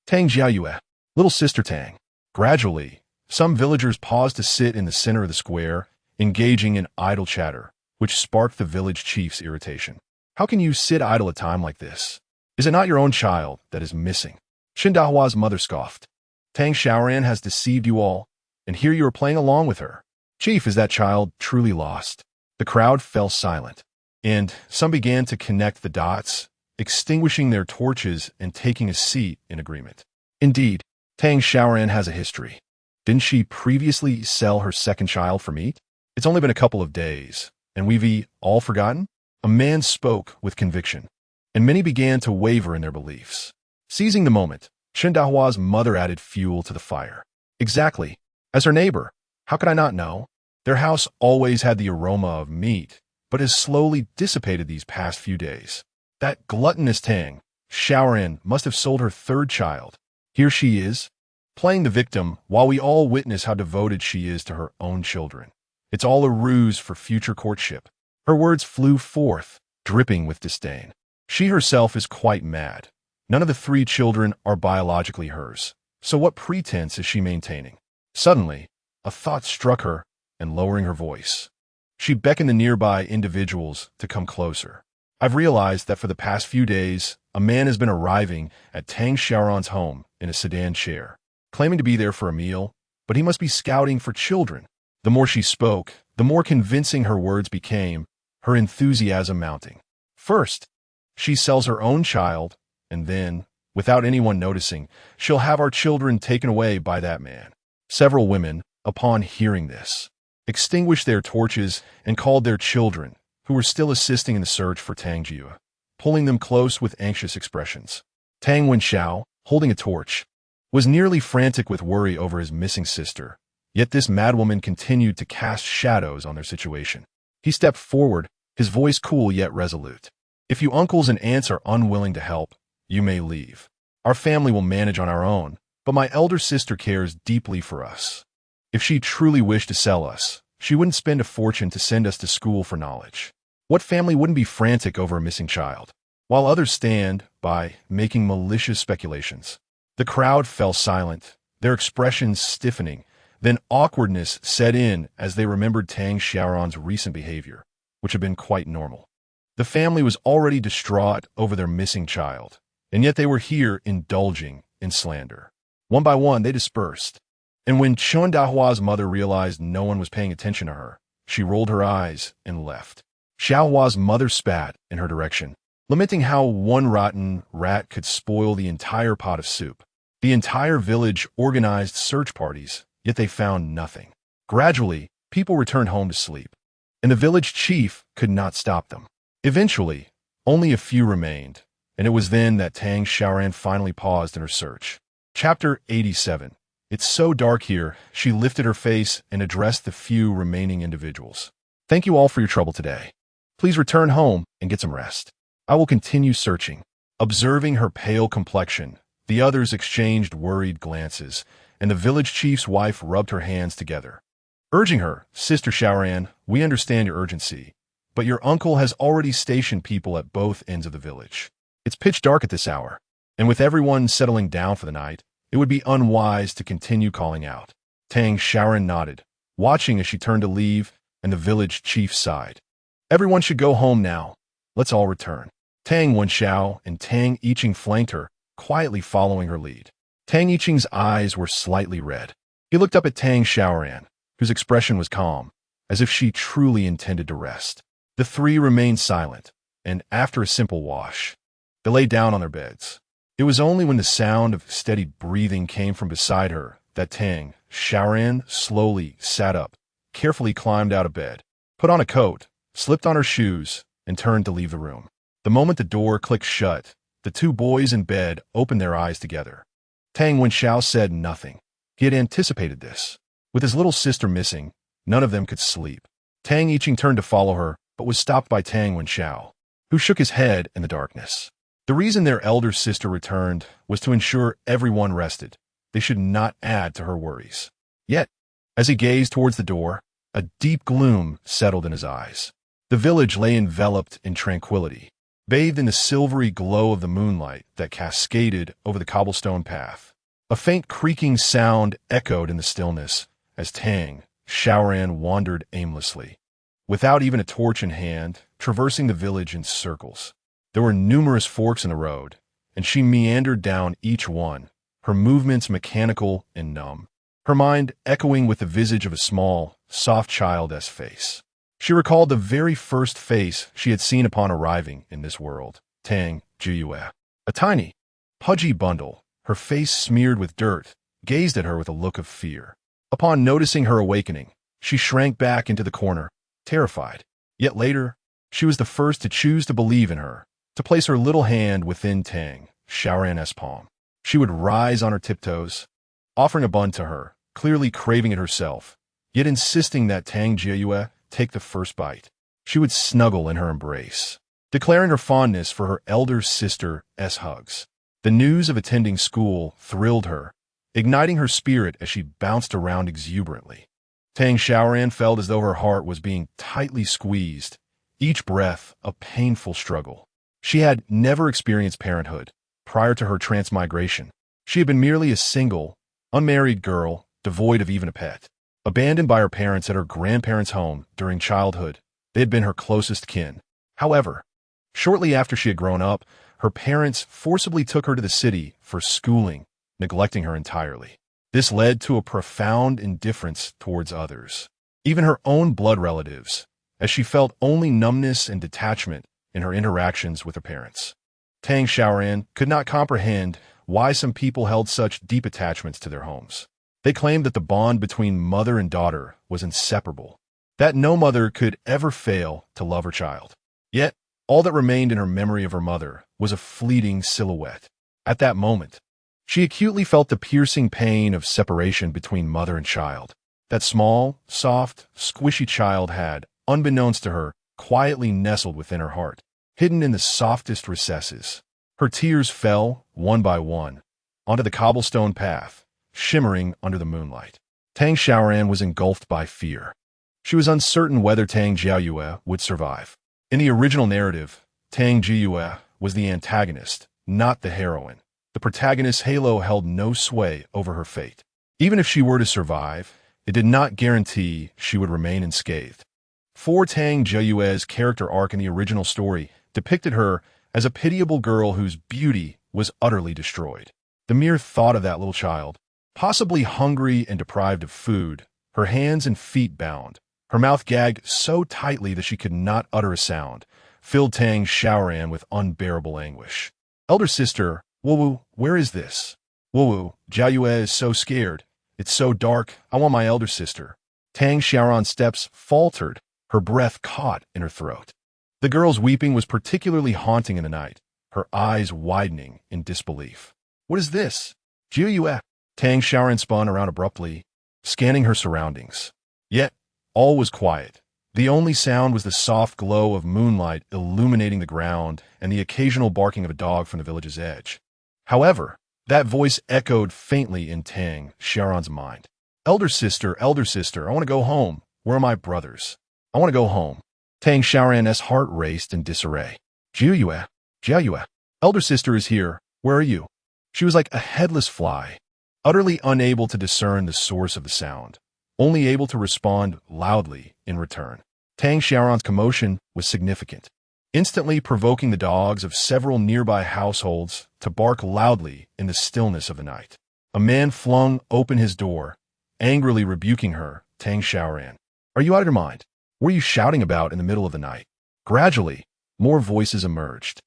Tang Jiuyue, little sister Tang. Gradually, some villagers paused to sit in the center of the square, engaging in idle chatter, which sparked the village chief's irritation. How can you sit idle at a time like this? Is it not your own child that is missing? Xindahua's mother scoffed. Tang Xiaoran has deceived you all, and here you are playing along with her. Chief, is that child truly lost? The crowd fell silent, and some began to connect the dots, extinguishing their torches and taking a seat in agreement. Indeed, Tang Xiaoran has a history. Didn't she previously sell her second child for meat? It's only been a couple of days, and we've all forgotten? A man spoke with conviction, and many began to waver in their beliefs. Seizing the moment, Xindahua's mother added fuel to the fire. Exactly. As her neighbor, how could I not know? Their house always had the aroma of meat, but has slowly dissipated these past few days. That gluttonous Tang Xiaoran must have sold her 3rd child. Here she is, playing the victim while we all witness how devoted she is to her own children. It's all a ruse for future courtship. Her words flew forth, dripping with disdain. She herself is quite mad. None of the 3 children are biologically hers. So what pretense is she maintaining? Suddenly, a thought struck her, and lowering her voice, she beckoned the nearby individuals to come closer. I've realized that for the past few days, a man has been arriving at Tang Xiaoran's home in a sedan chair, claiming to be there for a meal, but he must be scouting for children. The more she spoke, the more convincing her words became, her enthusiasm mounting. First, she sells her own child, and then, without anyone noticing, she'll have our children taken away by that man. Several women, upon hearing this, extinguished their torches and called their children, who were still assisting in the search for Tang Jia, pulling them close with anxious expressions. Tang Wenxiao, holding a torch, was nearly frantic with worry over his missing sister, yet this madwoman continued to cast shadows on their situation. He stepped forward, his voice cool yet resolute. If you uncles and aunts are unwilling to help, you may leave. Our family will manage on our own, but my elder sister cares deeply for us. If she truly wished to sell us, she wouldn't spend a fortune to send us to school for knowledge. What family wouldn't be frantic over a missing child? While others stand by, making malicious speculations. The crowd fell silent, their expressions stiffening. Then awkwardness set in as they remembered Tang Xiaoran's recent behavior, which had been quite normal. The family was already distraught over their missing child, and yet they were here indulging in slander. One by one, they dispersed. And when Chen Dahua's mother realized no one was paying attention to her, she rolled her eyes and left. Xiaohua's mother spat in her direction, lamenting how one rotten rat could spoil the entire pot of soup. The entire village organized search parties, yet they found nothing. Gradually, people returned home to sleep, and the village chief could not stop them. Eventually, only a few remained, and it was then that Tang Xiaoran finally paused in her search. Chapter 87. It's so dark here, she lifted her face and addressed the few remaining individuals. Thank you all for your trouble today. Please return home and get some rest. I will continue searching. Observing her pale complexion, the others exchanged worried glances, and the village chief's wife rubbed her hands together. Urging her, Sister Xiaoran, we understand your urgency, but your uncle has already stationed people at both ends of the village. It's pitch dark at this hour, and with everyone settling down for the night, it would be unwise to continue calling out. Tang Xiaoran nodded, watching as she turned to leave, and the village chief sighed. Everyone should go home now. Let's all return. Tang Wenxiao and Tang Yiqing flanked her, quietly following her lead. Tang Yiqing's eyes were slightly red. He looked up at Tang Xiaoran, whose expression was calm, as if she truly intended to rest. The 3 remained silent, and after a simple wash, they lay down on their beds. It was only when the sound of steady breathing came from beside her that Tang Xiaoran slowly sat up, carefully climbed out of bed, put on a coat, slipped on her shoes, and turned to leave the room. The moment the door clicked shut, the 2 boys in bed opened their eyes together. Tang Wenxiao said nothing. He had anticipated this. With his little sister missing, none of them could sleep. Tang Yiqing turned to follow her, but was stopped by Tang Wenxiao, who shook his head in the darkness. The reason their elder sister returned was to ensure everyone rested. They should not add to her worries. Yet, as he gazed towards the door, a deep gloom settled in his eyes. The village lay enveloped in tranquility, bathed in the silvery glow of the moonlight that cascaded over the cobblestone path. A faint creaking sound echoed in the stillness as Tang Xiaoran wandered aimlessly, without even a torch in hand, traversing the village in circles. There were numerous forks in the road, and she meandered down each one, her movements mechanical and numb, her mind echoing with the visage of a small, soft child's face. She recalled the very first face she had seen upon arriving in this world, Tang Jiyue. A tiny, pudgy bundle, her face smeared with dirt, gazed at her with a look of fear. Upon noticing her awakening, she shrank back into the corner, terrified. Yet later, she was the first to choose to believe in her, to place her little hand within Tang Xiaoran's palm. She would rise on her tiptoes, offering a bun to her, clearly craving it herself, yet insisting that Tang Jiyue take the first bite. She would snuggle in her embrace, declaring her fondness for her elder sister's hugs. The news of attending school thrilled her, igniting her spirit as she bounced around exuberantly. Tang Xiaoran felt as though her heart was being tightly squeezed, each breath a painful struggle. She had never experienced parenthood prior to her transmigration. She had been merely a single, unmarried girl, devoid of even a pet. Abandoned by her parents at her grandparents' home during childhood, they had been her closest kin. However, shortly after she had grown up, her parents forcibly took her to the city for schooling, neglecting her entirely. This led to a profound indifference towards others, even her own blood relatives, as she felt only numbness and detachment in her interactions with her parents. Tang Xiaoran could not comprehend why some people held such deep attachments to their homes. They claimed that the bond between mother and daughter was inseparable, that no mother could ever fail to love her child. Yet, all that remained in her memory of her mother was a fleeting silhouette. At that moment, she acutely felt the piercing pain of separation between mother and child. That small, soft, squishy child had, unbeknownst to her, quietly nestled within her heart, hidden in the softest recesses. Her tears fell, one by one, onto the cobblestone path, shimmering under the moonlight. Tang Xiaoran was engulfed by fear. She was uncertain whether Tang Jiayue would survive. In the original narrative, Tang Jiayue was the antagonist, not the heroine. The protagonist's halo held no sway over her fate. Even if she were to survive, it did not guarantee she would remain unscathed. For Tang Jiayue's character arc in the original story depicted her as a pitiable girl whose beauty was utterly destroyed. The mere thought of that little child, possibly hungry and deprived of food, her hands and feet bound, her mouth gagged so tightly that she could not utter a sound, filled Tang Xiaoran with unbearable anguish. Elder sister, Wu, where is this? Wu, Jiayue is so scared. It's so dark. I want my elder sister. Tang Xiaoran's steps faltered, her breath caught in her throat. The girl's weeping was particularly haunting in the night, her eyes widening in disbelief. What is this? Jiayue. Tang Xiaoran spun around abruptly, scanning her surroundings. Yet, all was quiet. The only sound was the soft glow of moonlight illuminating the ground and the occasional barking of a dog from the village's edge. However, that voice echoed faintly in Tang Xiaoran's mind. Elder sister, I want to go home. Where are my brothers? I want to go home. Tang Xiaoran's heart raced in disarray. Jiayue, elder sister is here. Where are you? She was like a headless fly, utterly unable to discern the source of the sound, only able to respond loudly in return. Tang Xiaoran's commotion was significant, instantly provoking the dogs of several nearby households to bark loudly in the stillness of the night. A man flung open his door, angrily rebuking her. Tang Xiaoran, are you out of your mind? What are you shouting about in the middle of the night? Gradually, more voices emerged,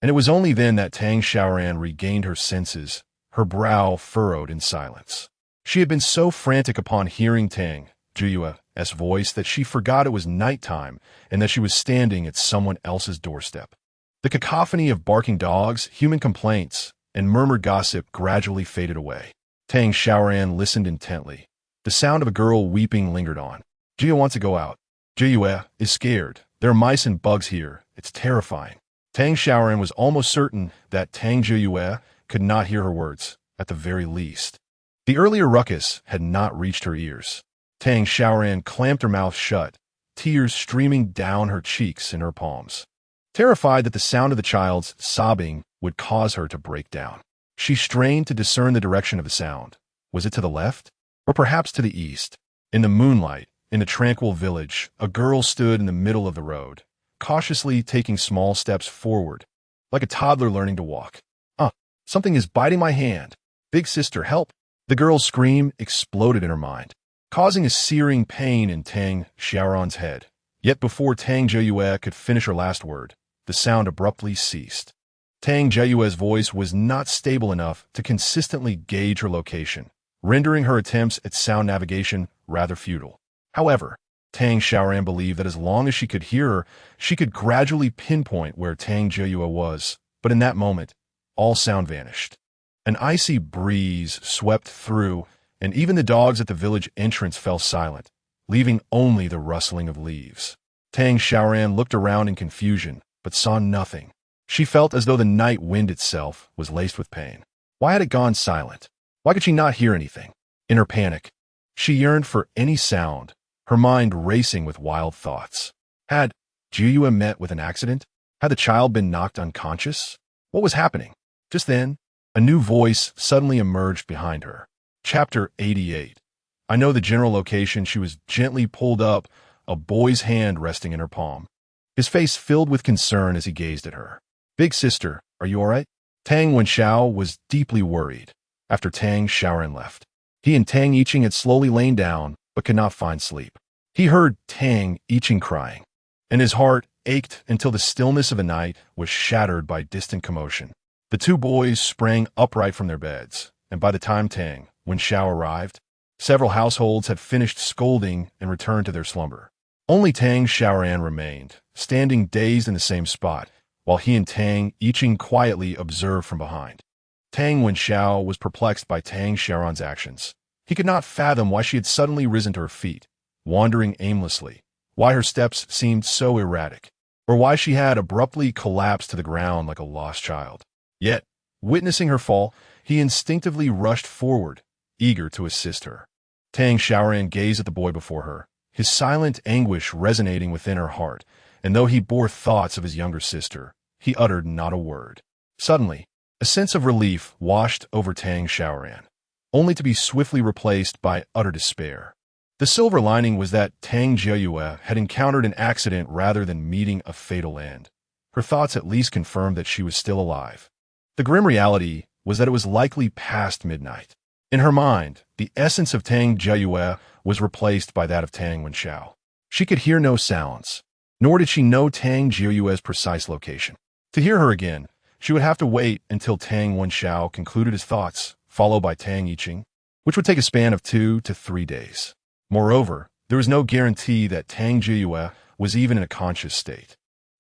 and it was only then that Tang Xiaoran regained her senses, her brow furrowed in silence. She had been so frantic upon hearing Tang Jiayue's voice that she forgot it was nighttime and that she was standing at someone else's doorstep. The cacophony of barking dogs, human complaints, and murmured gossip gradually faded away. Tang Xiaoran listened intently. The sound of a girl weeping lingered on. Jia wants to go out. Jiayue is scared. There are mice and bugs here. It's terrifying. Tang Xiaoran was almost certain that Tang Jiayue could not hear her words, at the very least. The earlier ruckus had not reached her ears. Tang Xiaoran clamped her mouth shut, tears streaming down her cheeks and her palms. Terrified that the sound of the child's sobbing would cause her to break down, she strained to discern the direction of the sound. Was it to the left? Or perhaps to the east? In the moonlight, in the tranquil village, a girl stood in the middle of the road, cautiously taking small steps forward, like a toddler learning to walk. Something is biting my hand. Big sister, help! The girl's scream exploded in her mind, causing a searing pain in Tang Xiaoran's head. Yet before Tang Jiayue could finish her last word, the sound abruptly ceased. Tang Jiayue's voice was not stable enough to consistently gauge her location, rendering her attempts at sound navigation rather futile. However, Tang Xiaoran believed that as long as she could hear her, she could gradually pinpoint where Tang Jiayue was. But in that moment, all sound vanished. An icy breeze swept through, and even the dogs at the village entrance fell silent, leaving only the rustling of leaves. Tang Xiaoran looked around in confusion, but saw nothing. She felt as though the night wind itself was laced with pain. Why had it gone silent? Why could she not hear anything? In her panic, she yearned for any sound her mind racing with wild thoughts. Had Jiyue met with an accident? Had the child been knocked unconscious? What was happening? Just then, a new voice suddenly emerged behind her. Chapter 88. I know the general location. She was gently pulled up, a boy's hand resting in her palm. His face filled with concern as he gazed at her. Big sister, are you all right? Tang Wenxiao was deeply worried after Tang Xiaoran left. He and Tang Yiqing had slowly lain down, but could not find sleep. He heard Tang Yiqing crying, and his heart ached until the stillness of the night was shattered by distant commotion. The two boys sprang upright from their beds, and by the time Tang Wenxiao arrived, several households had finished scolding and returned to their slumber. Only Tang Xiaoran remained, standing dazed in the same spot, while he and Tang Yiqing quietly observed from behind. Tang Wenxiao was perplexed by Tang Xiaoran's actions. He could not fathom why she had suddenly risen to her feet, wandering aimlessly, why her steps seemed so erratic, or why she had abruptly collapsed to the ground like a lost child. Yet, witnessing her fall, he instinctively rushed forward, eager to assist her. Tang Xiaoran gazed at the boy before her, his silent anguish resonating within her heart, and though he bore thoughts of his younger sister, he uttered not a word. Suddenly, a sense of relief washed over Tang Xiaoran, only to be swiftly replaced by utter despair. The silver lining was that Tang Xiaoyue had encountered an accident rather than meeting a fatal end. Her thoughts at least confirmed that she was still alive. The grim reality was that it was likely past midnight. In her mind, the essence of Tang Xiaoyue was replaced by that of Tang Wenxiao. She could hear no sounds, nor did she know Tang Xiaoyue's precise location. To hear her again, she would have to wait until Tang Wenxiao concluded his thoughts, followed by Tang Yiqing, which would take a span of 2 to 3 days. Moreover, there was no guarantee that Tang Xiaoyue was even in a conscious state.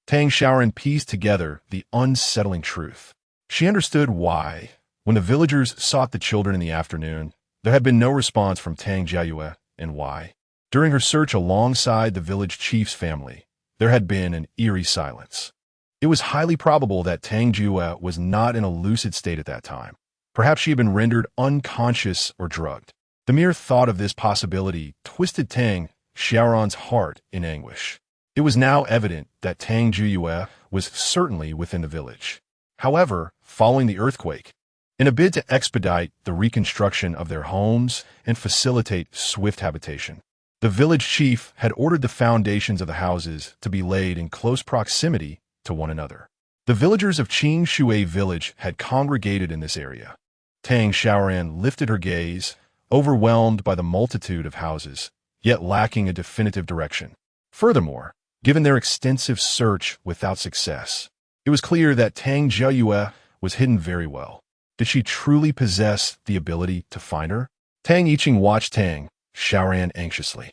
Tang Xiaoran pieced together the unsettling truth. She understood why, when the villagers sought the children in the afternoon, there had been no response from Tang Xiaoyue, and why, during her search alongside the village chief's family, there had been an eerie silence. It was highly probable that Tang Xiaoyue was not in a lucid state at that time. Perhaps she had been rendered unconscious or drugged. The mere thought of this possibility twisted Tang Xiaoran's heart in anguish. It was now evident that Tang Xiaoyue was certainly within the village. However, following the earthquake, in a bid to expedite the reconstruction of their homes and facilitate swift habitation, the village chief had ordered the foundations of the houses to be laid in close proximity to one another. The villagers of Qing Shui village had congregated in this area. Tang Xiaoran lifted her gaze, overwhelmed by the multitude of houses, yet lacking a definitive direction. Furthermore, given their extensive search without success, it was clear that Tang Xiaoyue was hidden very well. Did she truly possess the ability to find her? Tang Yiqing watched Tang Xiaoran anxiously,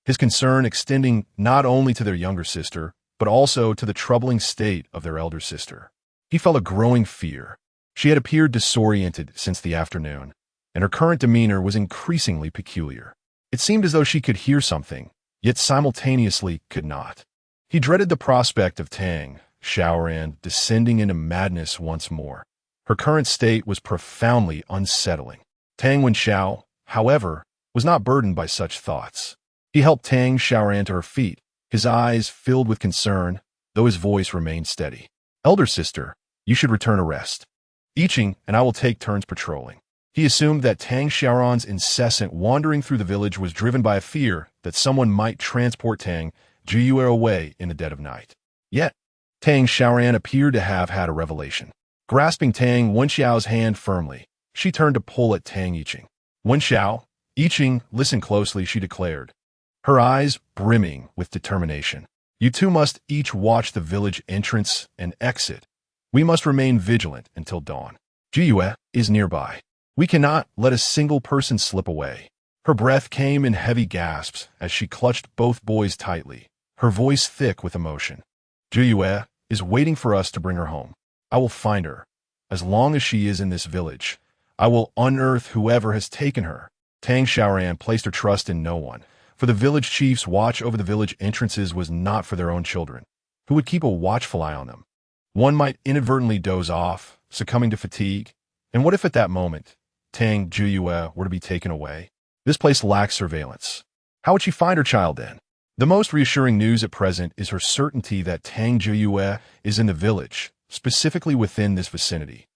his concern extending not only to their younger sister, but also to the troubling state of their elder sister. He felt a growing fear. She had appeared disoriented since the afternoon, and her current demeanor was increasingly peculiar. It seemed as though she could hear something, yet simultaneously could not. He dreaded the prospect of Tang Xiaoran descending into madness once more. Her current state was profoundly unsettling. Tang Wenxiao, however, was not burdened by such thoughts. He helped Tang Xiaoran to her feet, his eyes filled with concern, though his voice remained steady. Elder sister, you should return to rest. Yiqing and I will take turns patrolling. He assumed that Tang Xiaoran's incessant wandering through the village was driven by a fear that someone might transport Tang Xiaoyue away in the dead of night. Yet, Tang Xiaoran appeared to have had a revelation. Grasping Tang Wenxiao's hand firmly, she turned to pull at Tang Yiqing. Wenxiao, Yiqing, listen closely, she declared, her eyes brimming with determination. You two must each watch the village entrance and exit. We must remain vigilant until dawn. Xiaoyue is nearby. We cannot let a single person slip away. Her breath came in heavy gasps as she clutched both boys tightly, her voice thick with emotion. Xiaoyue is waiting for us to bring her home. I will find her. As long as she is in this village, I will unearth whoever has taken her. Tang Xiaoran placed her trust in no one, for the village chief's watch over the village entrances was not for their own children, who would keep a watchful eye on them. One might inadvertently doze off, succumbing to fatigue, and what if at that moment, Tang Xiaoyue were to be taken away? This place lacked surveillance. How would she find her child then? The most reassuring news at present is her certainty that Tang Xiaoran is in the village, specifically within this vicinity,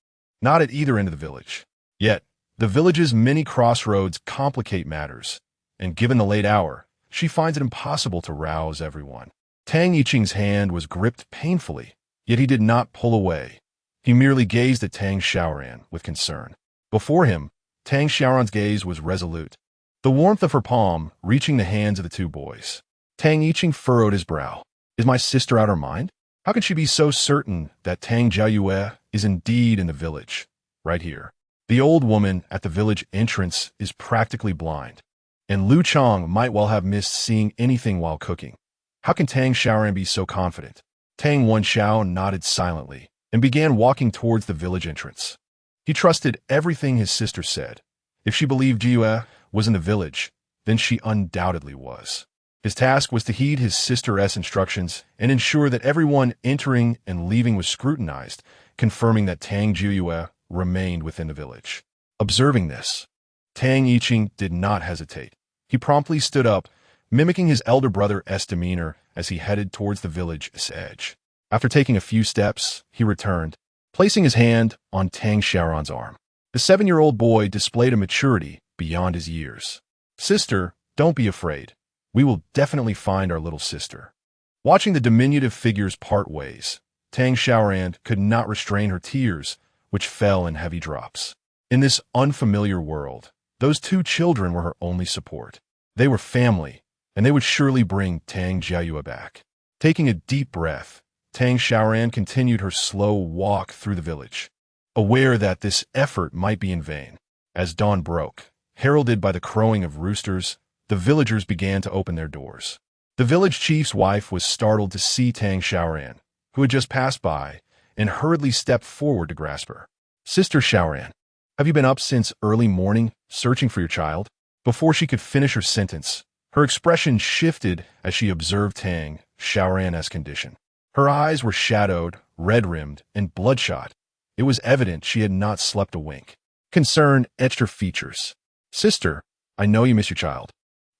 not at either end of the village. Yet, the village's many crossroads complicate matters, and given the late hour, she finds it impossible to rouse everyone. Tang Yiqing's hand was gripped painfully, yet he did not pull away. He merely gazed at Tang Xiaoran with concern. Before him, Tang Xiaoran's gaze was resolute, the warmth of her palm reaching the hands of the two boys. Tang Yiqing furrowed his brow. Is my sister out of her mind? How can she be so certain that Tang Xiaoran is indeed in the village, right here? The old woman at the village entrance is practically blind, and Lu Chang might well have missed seeing anything while cooking. How can Tang Xiaoran be so confident? Tang Wenxiao nodded silently and began walking towards the village entrance. He trusted everything his sister said. If she believed Jiyue was in the village, then she undoubtedly was. His task was to heed his sister's instructions and ensure that everyone entering and leaving was scrutinized, confirming that Tang Xiaoran remained within the village. Observing this, Tang Yiqing did not hesitate. He promptly stood up, mimicking his elder brother's demeanor as he headed towards the village's edge. After taking a few steps, he returned, placing his hand on Tang Xiaoran's arm. The 7-year-old boy displayed a maturity beyond his years. Sister, don't be afraid. We will definitely find our little sister. Watching the diminutive figures part ways, Tang Xiaoran could not restrain her tears, which fell in heavy drops. In this unfamiliar world, those two children were her only support. They were family, and they would surely bring Tang Xiaoran back. Taking a deep breath, Tang Xiaoran continued her slow walk through the village, aware that this effort might be in vain. As dawn broke, heralded by the crowing of roosters, the villagers began to open their doors. The village chief's wife was startled to see Tang Xiaoran, who had just passed by, and hurriedly stepped forward to grasp her. Sister Xiaoran, have you been up since early morning, searching for your child? Before she could finish her sentence, her expression shifted as she observed Tang Xiaoran's condition. Her eyes were shadowed, red-rimmed, and bloodshot. It was evident she had not slept a wink. Concern etched her features. Sister, I know you miss your child,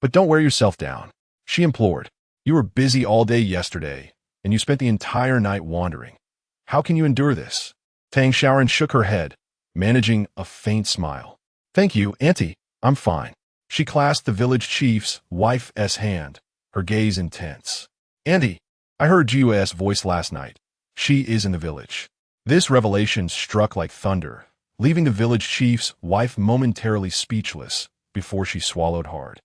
but don't wear yourself down, she implored. You were busy all day yesterday, and you spent the entire night wandering. How can you endure this? Tang Xiaoran shook her head, managing a faint smile. Thank you, Auntie. I'm fine. She clasped the village chief's wife's hand, her gaze intense. Auntie, I heard Jiyue's voice last night. She is in the village. This revelation struck like thunder, leaving the village chief's wife momentarily speechless before she swallowed hard.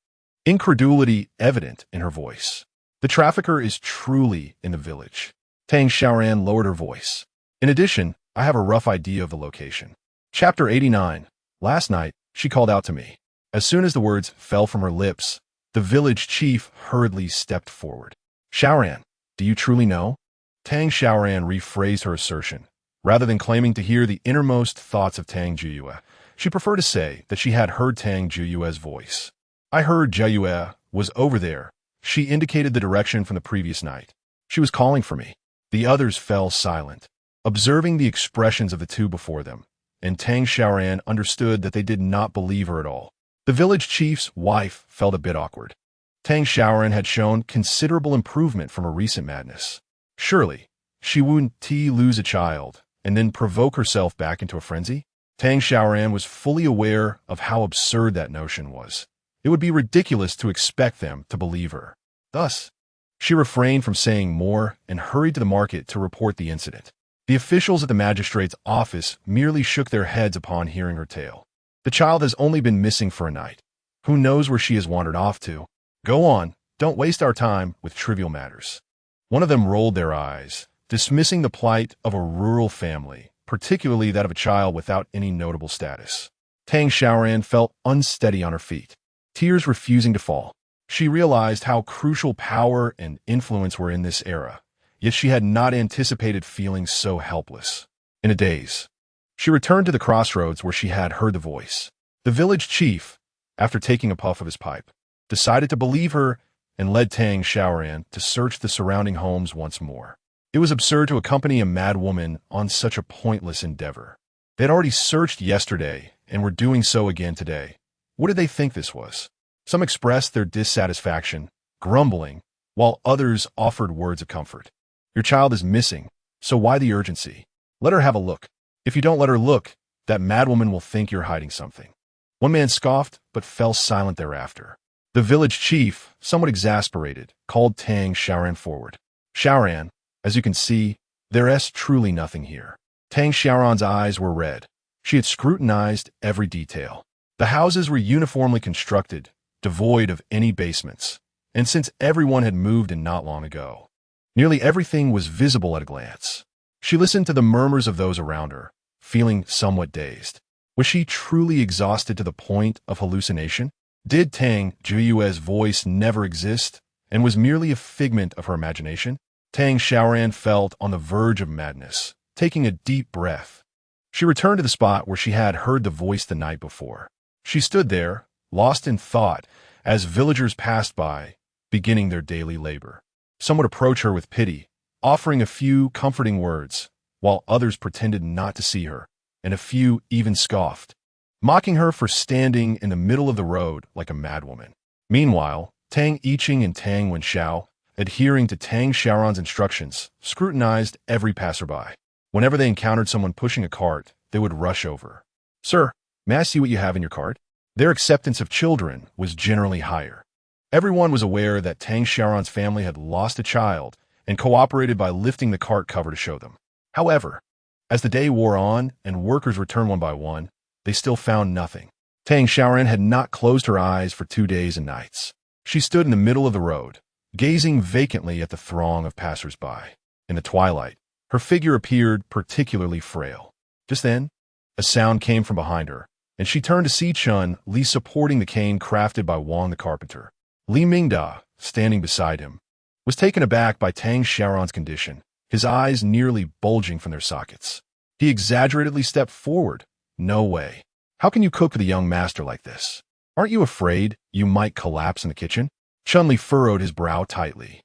Incredulity evident in her voice. The trafficker is truly in the village. Tang Xiaoran lowered her voice. In addition, I have a rough idea of the location. Chapter 89. Last night, she called out to me. As soon as the words fell from her lips, the village chief hurriedly stepped forward. Xiaoran, do you truly know? Tang Xiaoran rephrased her assertion. Rather than claiming to hear the innermost thoughts of Tang Xiaoran, she preferred to say that she had heard Tang Xiaoran's voice. I heard Xiaoran was over there. She indicated the direction from the previous night. She was calling for me. The others fell silent, observing the expressions of the two before them, and Tang Xiaoran understood that they did not believe her at all. The village chief's wife felt a bit awkward. Tang Xiaoran had shown considerable improvement from her recent madness. Surely, she wouldn't lose a child and then provoke herself back into a frenzy? Tang Xiaoran was fully aware of how absurd that notion was. It would be ridiculous to expect them to believe her. Thus, she refrained from saying more and hurried to the market to report the incident. The officials at the magistrate's office merely shook their heads upon hearing her tale. The child has only been missing for a night. Who knows where she has wandered off to? Go on, don't waste our time with trivial matters. One of them rolled their eyes, dismissing the plight of a rural family, particularly that of a child without any notable status. Tang Xiaoran felt unsteady on her feet, tears refusing to fall. She realized how crucial power and influence were in this era, yet she had not anticipated feeling so helpless. In a daze, she returned to the crossroads where she had heard the voice. The village chief, after taking a puff of his pipe, decided to believe her and led Tang Xiaoran to search the surrounding homes once more. It was absurd to accompany a mad woman on such a pointless endeavor. They had already searched yesterday and were doing so again today. What did they think this was? Some expressed their dissatisfaction, grumbling, while others offered words of comfort. Your child is missing, so why the urgency? Let her have a look. If you don't let her look, that madwoman will think you're hiding something. One man scoffed, but fell silent thereafter. The village chief, somewhat exasperated, called Tang Xiaoran forward. Xiaoran, as you can see, there's truly nothing here. Tang Xiaoran's eyes were red. She had scrutinized every detail. The houses were uniformly constructed, devoid of any basements, and since everyone had moved in not long ago, nearly everything was visible at a glance. She listened to the murmurs of those around her, feeling somewhat dazed. Was she truly exhausted to the point of hallucination? Did Tang Jiyue's voice never exist and was merely a figment of her imagination? Tang Xiaoran felt on the verge of madness, taking a deep breath. She returned to the spot where she had heard the voice the night before. She stood there, lost in thought, as villagers passed by, beginning their daily labor. Some would approach her with pity, offering a few comforting words, while others pretended not to see her, and a few even scoffed, mocking her for standing in the middle of the road like a madwoman. Meanwhile, Tang Yiqing and Tang Wenxiao, adhering to Tang Xiaoran's instructions, scrutinized every passerby. Whenever they encountered someone pushing a cart, they would rush over. "Sir, may I see what you have in your cart?" Their acceptance of children was generally higher. Everyone was aware that Tang Xiaoran's family had lost a child and cooperated by lifting the cart cover to show them. However, as the day wore on and workers returned one by one, they still found nothing. Tang Xiaoran had not closed her eyes for 2 days and nights. She stood in the middle of the road, gazing vacantly at the throng of passers-by. In the twilight, her figure appeared particularly frail. Just then, a sound came from behind her, and she turned to see Chun Li supporting the cane crafted by Wang the carpenter. Li Mingda, standing beside him, was taken aback by Tang Xiaoran's condition, his eyes nearly bulging from their sockets. He exaggeratedly stepped forward. "No way. How can you cook for the young master like this? Aren't you afraid you might collapse in the kitchen?" Chun Li furrowed his brow tightly.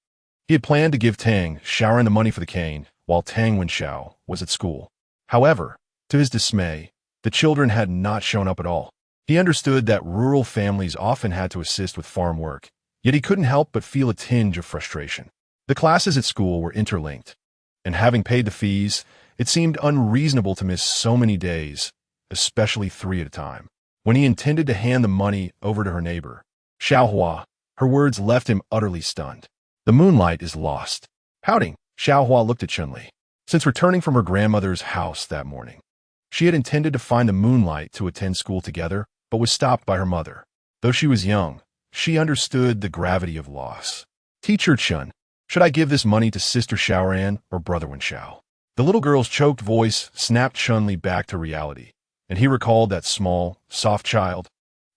He had planned to give Tang Xiaoran the money for the cane while Tang Wenxiao was at school. However, to his dismay, the children had not shown up at all. He understood that rural families often had to assist with farm work, yet he couldn't help but feel a tinge of frustration. The classes at school were interlinked, and having paid the fees, it seemed unreasonable to miss so many days, especially 3 at a time. When he intended to hand the money over to her neighbor, Xiaohua, her words left him utterly stunned. "The moonlight is lost." Pouting, Xiaohua looked at Chun-Li. Since returning from her grandmother's house that morning, she had intended to find the moonlight to attend school together, but was stopped by her mother. Though she was young, she understood the gravity of loss. "Teacher Chun, should I give this money to Sister Xiaoran or Brother Wenxiao?" The little girl's choked voice snapped Chun-Li back to reality, and he recalled that small, soft child.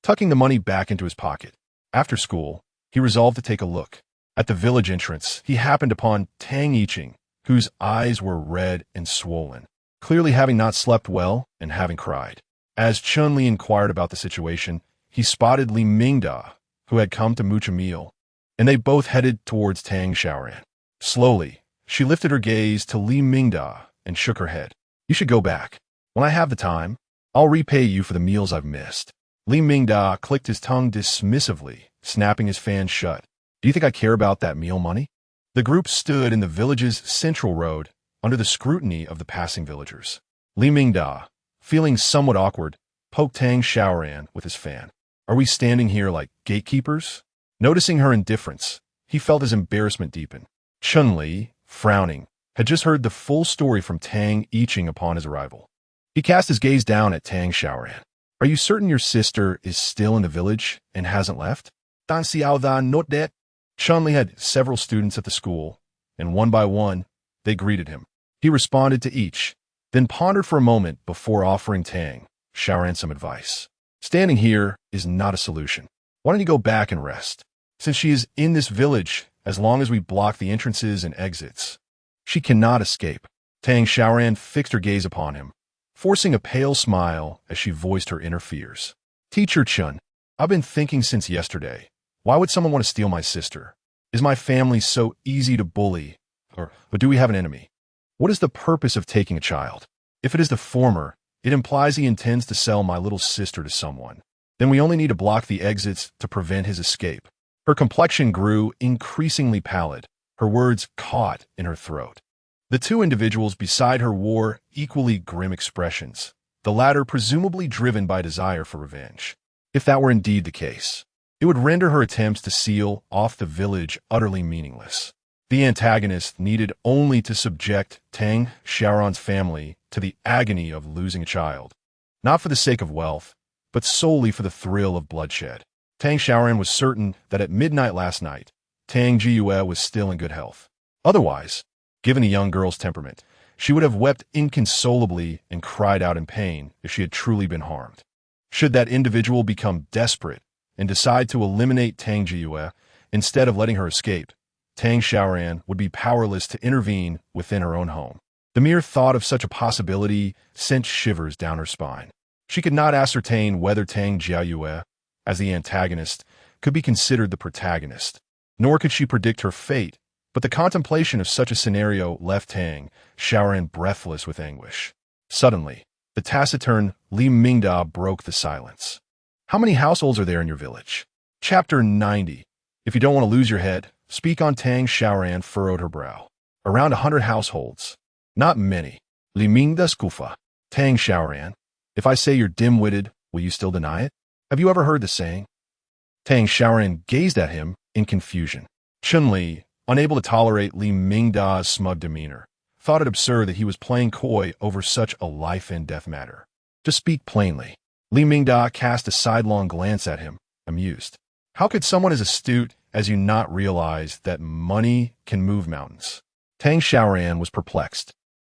Tucking the money back into his pocket, after school, he resolved to take a look. At the village entrance, he happened upon Tang Yiqing, whose eyes were red and swollen, clearly having not slept well and having cried. As Chun-Li inquired about the situation, he spotted Li Mingda, who had come to mooch a meal, and they both headed towards Tang Xiaoran. Slowly, she lifted her gaze to Li Mingda and shook her head. "You should go back. When I have the time, I'll repay you for the meals I've missed." Li Mingda clicked his tongue dismissively, snapping his fan shut. "Do you think I care about that meal money?" The group stood in the village's central road, under the scrutiny of the passing villagers. Li Mingda, feeling somewhat awkward, poked Tang Xiaoran with his fan. "Are we standing here like gatekeepers?" Noticing her indifference, he felt his embarrassment deepen. Chun-Li, frowning, had just heard the full story from Tang Yiqing upon his arrival. He cast his gaze down at Tang Xiaoran. "Are you certain your sister is still in the village and hasn't left?" "Tang Xiaoran not dead." Chun-Li had several students at the school, and one by one, they greeted him. He responded to each, then pondered for a moment before offering Tang Xiaoran some advice. "Standing here is not a solution. Why don't you go back and rest? Since she is in this village, as long as we block the entrances and exits, she cannot escape." Tang Xiaoran fixed her gaze upon him, forcing a pale smile as she voiced her inner fears. "Teacher Chun, I've been thinking since yesterday. Why would someone want to steal my sister? Is my family so easy to bully? Or do we have an enemy? What is the purpose of taking a child? If it is the former, it implies he intends to sell my little sister to someone. Then we only need to block the exits to prevent his escape. Her complexion grew increasingly pallid, her words caught in her throat. The two individuals beside her wore equally grim expressions, the latter presumably driven by desire for revenge. If that were indeed the case, it would render her attempts to seal off the village utterly meaningless. The antagonist needed only to subject Tang Xiaoran's family to the agony of losing a child, not for the sake of wealth, but solely for the thrill of bloodshed. Tang Xiaoran was certain that at midnight last night, Tang Jiyue was still in good health. Otherwise, given the young girl's temperament, she would have wept inconsolably and cried out in pain if she had truly been harmed. Should that individual become desperate and decide to eliminate Tang Jiyue instead of letting her escape, Tang Xiaoran would be powerless to intervene within her own home. The mere thought of such a possibility sent shivers down her spine. She could not ascertain whether Tang Jiyue, as the antagonist, could be considered the protagonist, nor could she predict her fate, but the contemplation of such a scenario left Tang Xiaoran breathless with anguish. Suddenly, the taciturn Li Mingda broke the silence. How many households are there in your village? Chapter 90. If you don't want to lose your head, speak on. Tang Xiaoran furrowed her brow. Around 100 households. Not many. Li Mingda skufa. Tang Xiaoran, if I say you're dim-witted, will you still deny it? Have you ever heard the saying? Tang Xiaoran gazed at him in confusion. Chun-Li, unable to tolerate Li Mingda's smug demeanor, thought it absurd that he was playing coy over such a life-and-death matter. To speak plainly, Li Mingda cast a sidelong glance at him, amused. How could someone as astute as you not realize that money can move mountains? Tang Xiaoran was perplexed.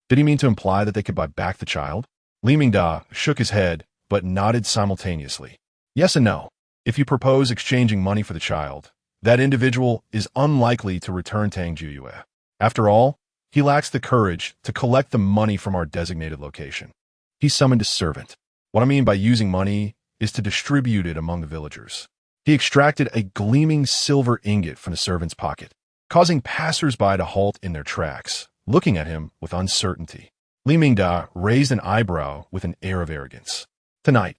Did he mean to imply that they could buy back the child? Li Mingda shook his head, but nodded simultaneously. Yes and no. If you propose exchanging money for the child, that individual is unlikely to return Tang Jiyue. After all, he lacks the courage to collect the money from our designated location. He summoned a servant. What I mean by using money is to distribute it among the villagers. He extracted a gleaming silver ingot from the servant's pocket, causing passers-by to halt in their tracks, looking at him with uncertainty. Li Mingda raised an eyebrow with an air of arrogance. Tonight,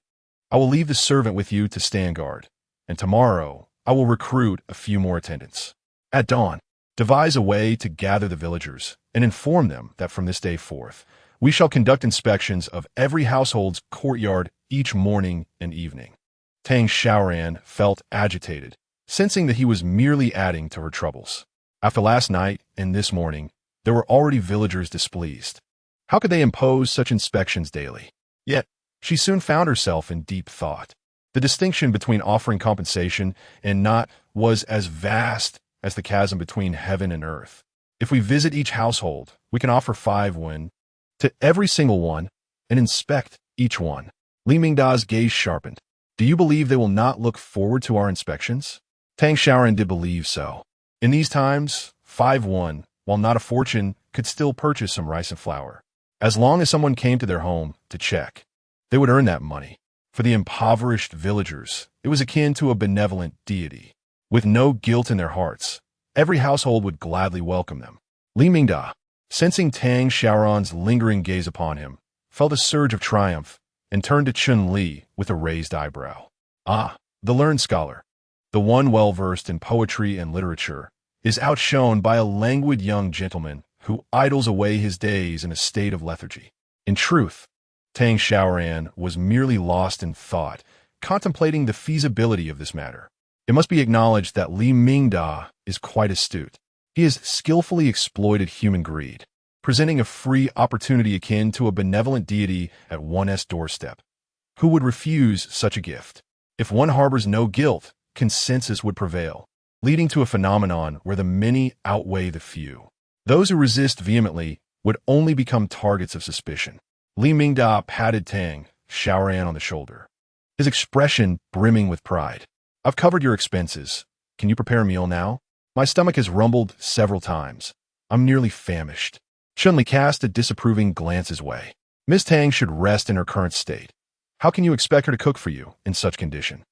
I will leave the servant with you to stand guard, and tomorrow I will recruit a few more attendants. At dawn, devise a way to gather the villagers and inform them that from this day forth, we shall conduct inspections of every household's courtyard each morning and evening. Tang Xiaoran felt agitated, sensing that he was merely adding to her troubles. After last night and this morning, there were already villagers displeased. How could they impose such inspections daily? Yet, she soon found herself in deep thought. The distinction between offering compensation and not was as vast as the chasm between heaven and earth. If we visit each household, we can offer 5 won to every single one and inspect each one. Li Mingda's gaze sharpened. Do you believe they will not look forward to our inspections? Tang Xiaoran did believe so. In these times, 5 won, while not a fortune, could still purchase some rice and flour. As long as someone came to their home to check, they would earn that money. For the impoverished villagers, it was akin to a benevolent deity. With no guilt in their hearts, every household would gladly welcome them. Li Mingda, sensing Tang Xiaoran's lingering gaze upon him, felt a surge of triumph and turned to Chun-Li with a raised eyebrow. Ah, the learned scholar, the one well-versed in poetry and literature, is outshone by a languid young gentleman who idles away his days in a state of lethargy. In truth, Tang Xiaoran was merely lost in thought, contemplating the feasibility of this matter. It must be acknowledged that Li Mingda is quite astute. He has skillfully exploited human greed, presenting a free opportunity akin to a benevolent deity at one's doorstep. Who would refuse such a gift? If one harbors no guilt, consensus would prevail, leading to a phenomenon where the many outweigh the few. Those who resist vehemently would only become targets of suspicion. Li Mingda patted Tang Xiaoran on the shoulder, his expression brimming with pride. I've covered your expenses. Can you prepare a meal now? My stomach has rumbled several times. I'm nearly famished. Chun-Li cast a disapproving glance his way. Miss Tang should rest in her current state. How can you expect her to cook for you in such condition?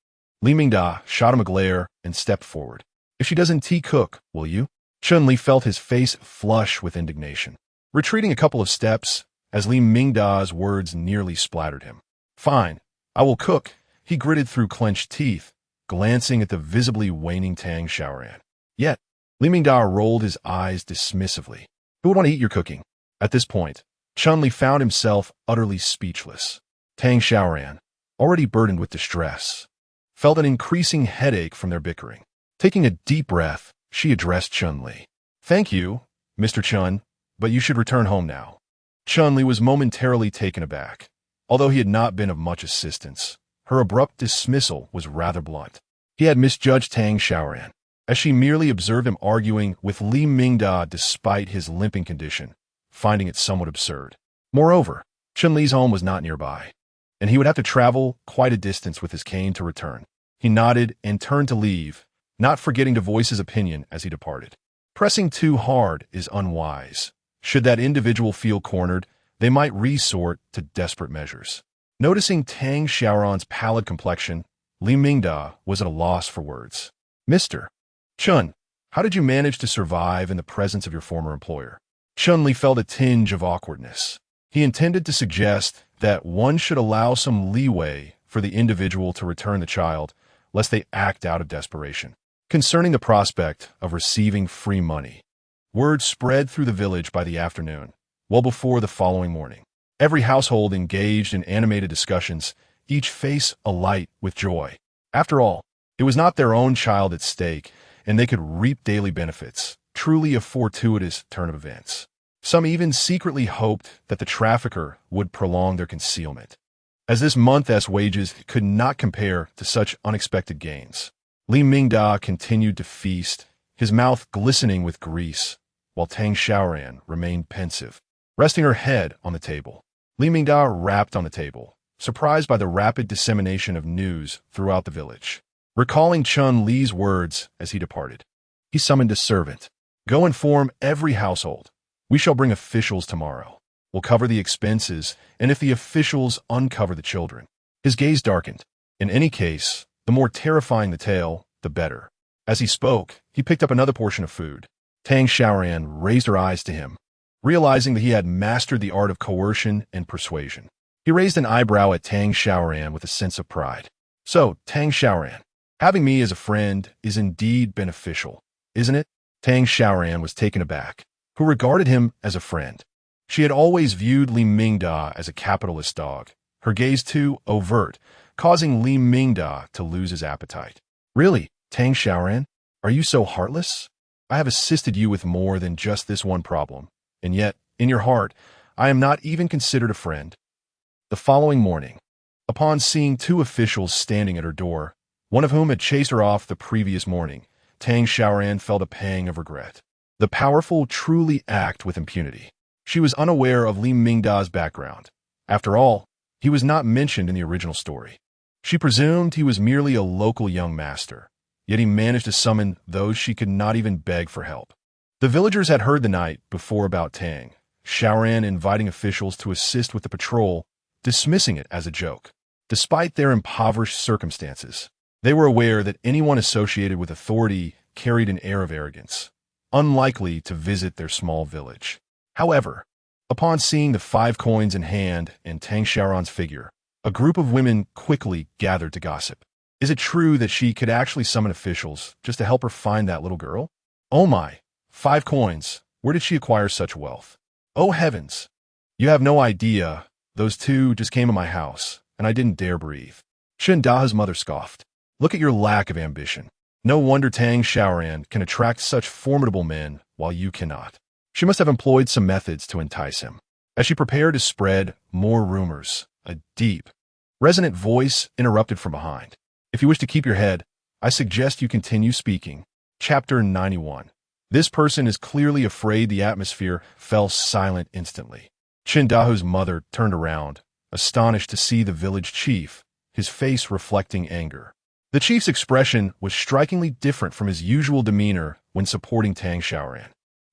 Li Mingda shot him a glare and stepped forward. If she doesn't cook, will you? Chun-Li felt his face flush with indignation, retreating a couple of steps as Li Mingda's words nearly splattered him. Fine, I will cook, He gritted through clenched teeth, glancing at the visibly waning Tang Xiaoran. Yet, Li Mingda rolled his eyes dismissively. Who would want to eat your cooking? At this point, Chun-Li found himself utterly speechless. Tang Xiaoran, already burdened with distress, felt an increasing headache from their bickering. Taking a deep breath, she addressed Chun-Li. Thank you, Mr. Chun, but you should return home now. Chun-Li was momentarily taken aback. Although he had not been of much assistance, her abrupt dismissal was rather blunt. He had misjudged Tang Xiaoran, as she merely observed him arguing with Li Mingda despite his limping condition, finding it somewhat absurd. Moreover, Chun-Li's home was not nearby, and he would have to travel quite a distance with his cane to return. He nodded and turned to leave, not forgetting to voice his opinion as he departed. Pressing too hard is unwise. Should that individual feel cornered, they might resort to desperate measures. Noticing Tang Xiaoran's pallid complexion, Li Mingda was at a loss for words. Mr. Chun, how did you manage to survive in the presence of your former employer? Chun-Li felt a tinge of awkwardness. He intended to suggest that one should allow some leeway for the individual to return the child, lest they act out of desperation. Concerning the prospect of receiving free money, word spread through the village by the afternoon, well before the following morning. Every household engaged in animated discussions, each face alight with joy. After all, it was not their own child at stake, and they could reap daily benefits, truly a fortuitous turn of events. Some even secretly hoped that the trafficker would prolong their concealment, as this month's wages could not compare to such unexpected gains. Li Mingda continued to feast, his mouth glistening with grease, while Tang Xiaoran remained pensive, resting her head on the table. Li Mingda rapped on the table, surprised by the rapid dissemination of news throughout the village. Recalling Chun-Li's words as he departed, he summoned a servant. Go inform every household. We shall bring officials tomorrow. We'll cover the expenses, and if the officials uncover the children. His gaze darkened. In any case, the more terrifying the tale, the better. As he spoke, he picked up another portion of food. Tang Xiaoran raised her eyes to him, realizing that he had mastered the art of coercion and persuasion. He raised an eyebrow at Tang Xiaoran with a sense of pride. So, Tang Xiaoran, having me as a friend is indeed beneficial, isn't it? Tang Xiaoran was taken aback, who regarded him as a friend. She had always viewed Li Mingda as a capitalist dog, her gaze too overt, causing Li Mingda to lose his appetite. Really, Tang Xiaoran, are you so heartless? I have assisted you with more than just this one problem, and yet, in your heart, I am not even considered a friend. The following morning, upon seeing two officials standing at her door, one of whom had chased her off the previous morning, Tang Xiaoran felt a pang of regret. The powerful truly act with impunity. She was unaware of Li Mingda's background. After all, he was not mentioned in the original story. She presumed he was merely a local young master, yet he managed to summon those she could not even beg for help. The villagers had heard the night before about Tang Xiaoran inviting officials to assist with the patrol, dismissing it as a joke. Despite their impoverished circumstances, they were aware that anyone associated with authority carried an air of arrogance, unlikely to visit their small village. However, upon seeing the 5 coins in hand and Tang Xiaoran's figure, a group of women quickly gathered to gossip. Is it true that she could actually summon officials just to help her find that little girl? Oh my, 5 coins. Where did she acquire such wealth? Oh heavens! You have no idea. Those two just came to my house, and I didn't dare breathe. Shen Dahe's mother scoffed. Look at your lack of ambition. No wonder Tang Xiaoran can attract such formidable men while you cannot. She must have employed some methods to entice him. As she prepared to spread more rumors, a deep, resonant voice interrupted from behind. If you wish to keep your head, I suggest you continue speaking. Chapter 91. This person is clearly afraid. The atmosphere fell silent instantly. Chen Dahu's mother turned around, astonished to see the village chief, his face reflecting anger. The chief's expression was strikingly different from his usual demeanor when supporting Tang Xiaoran.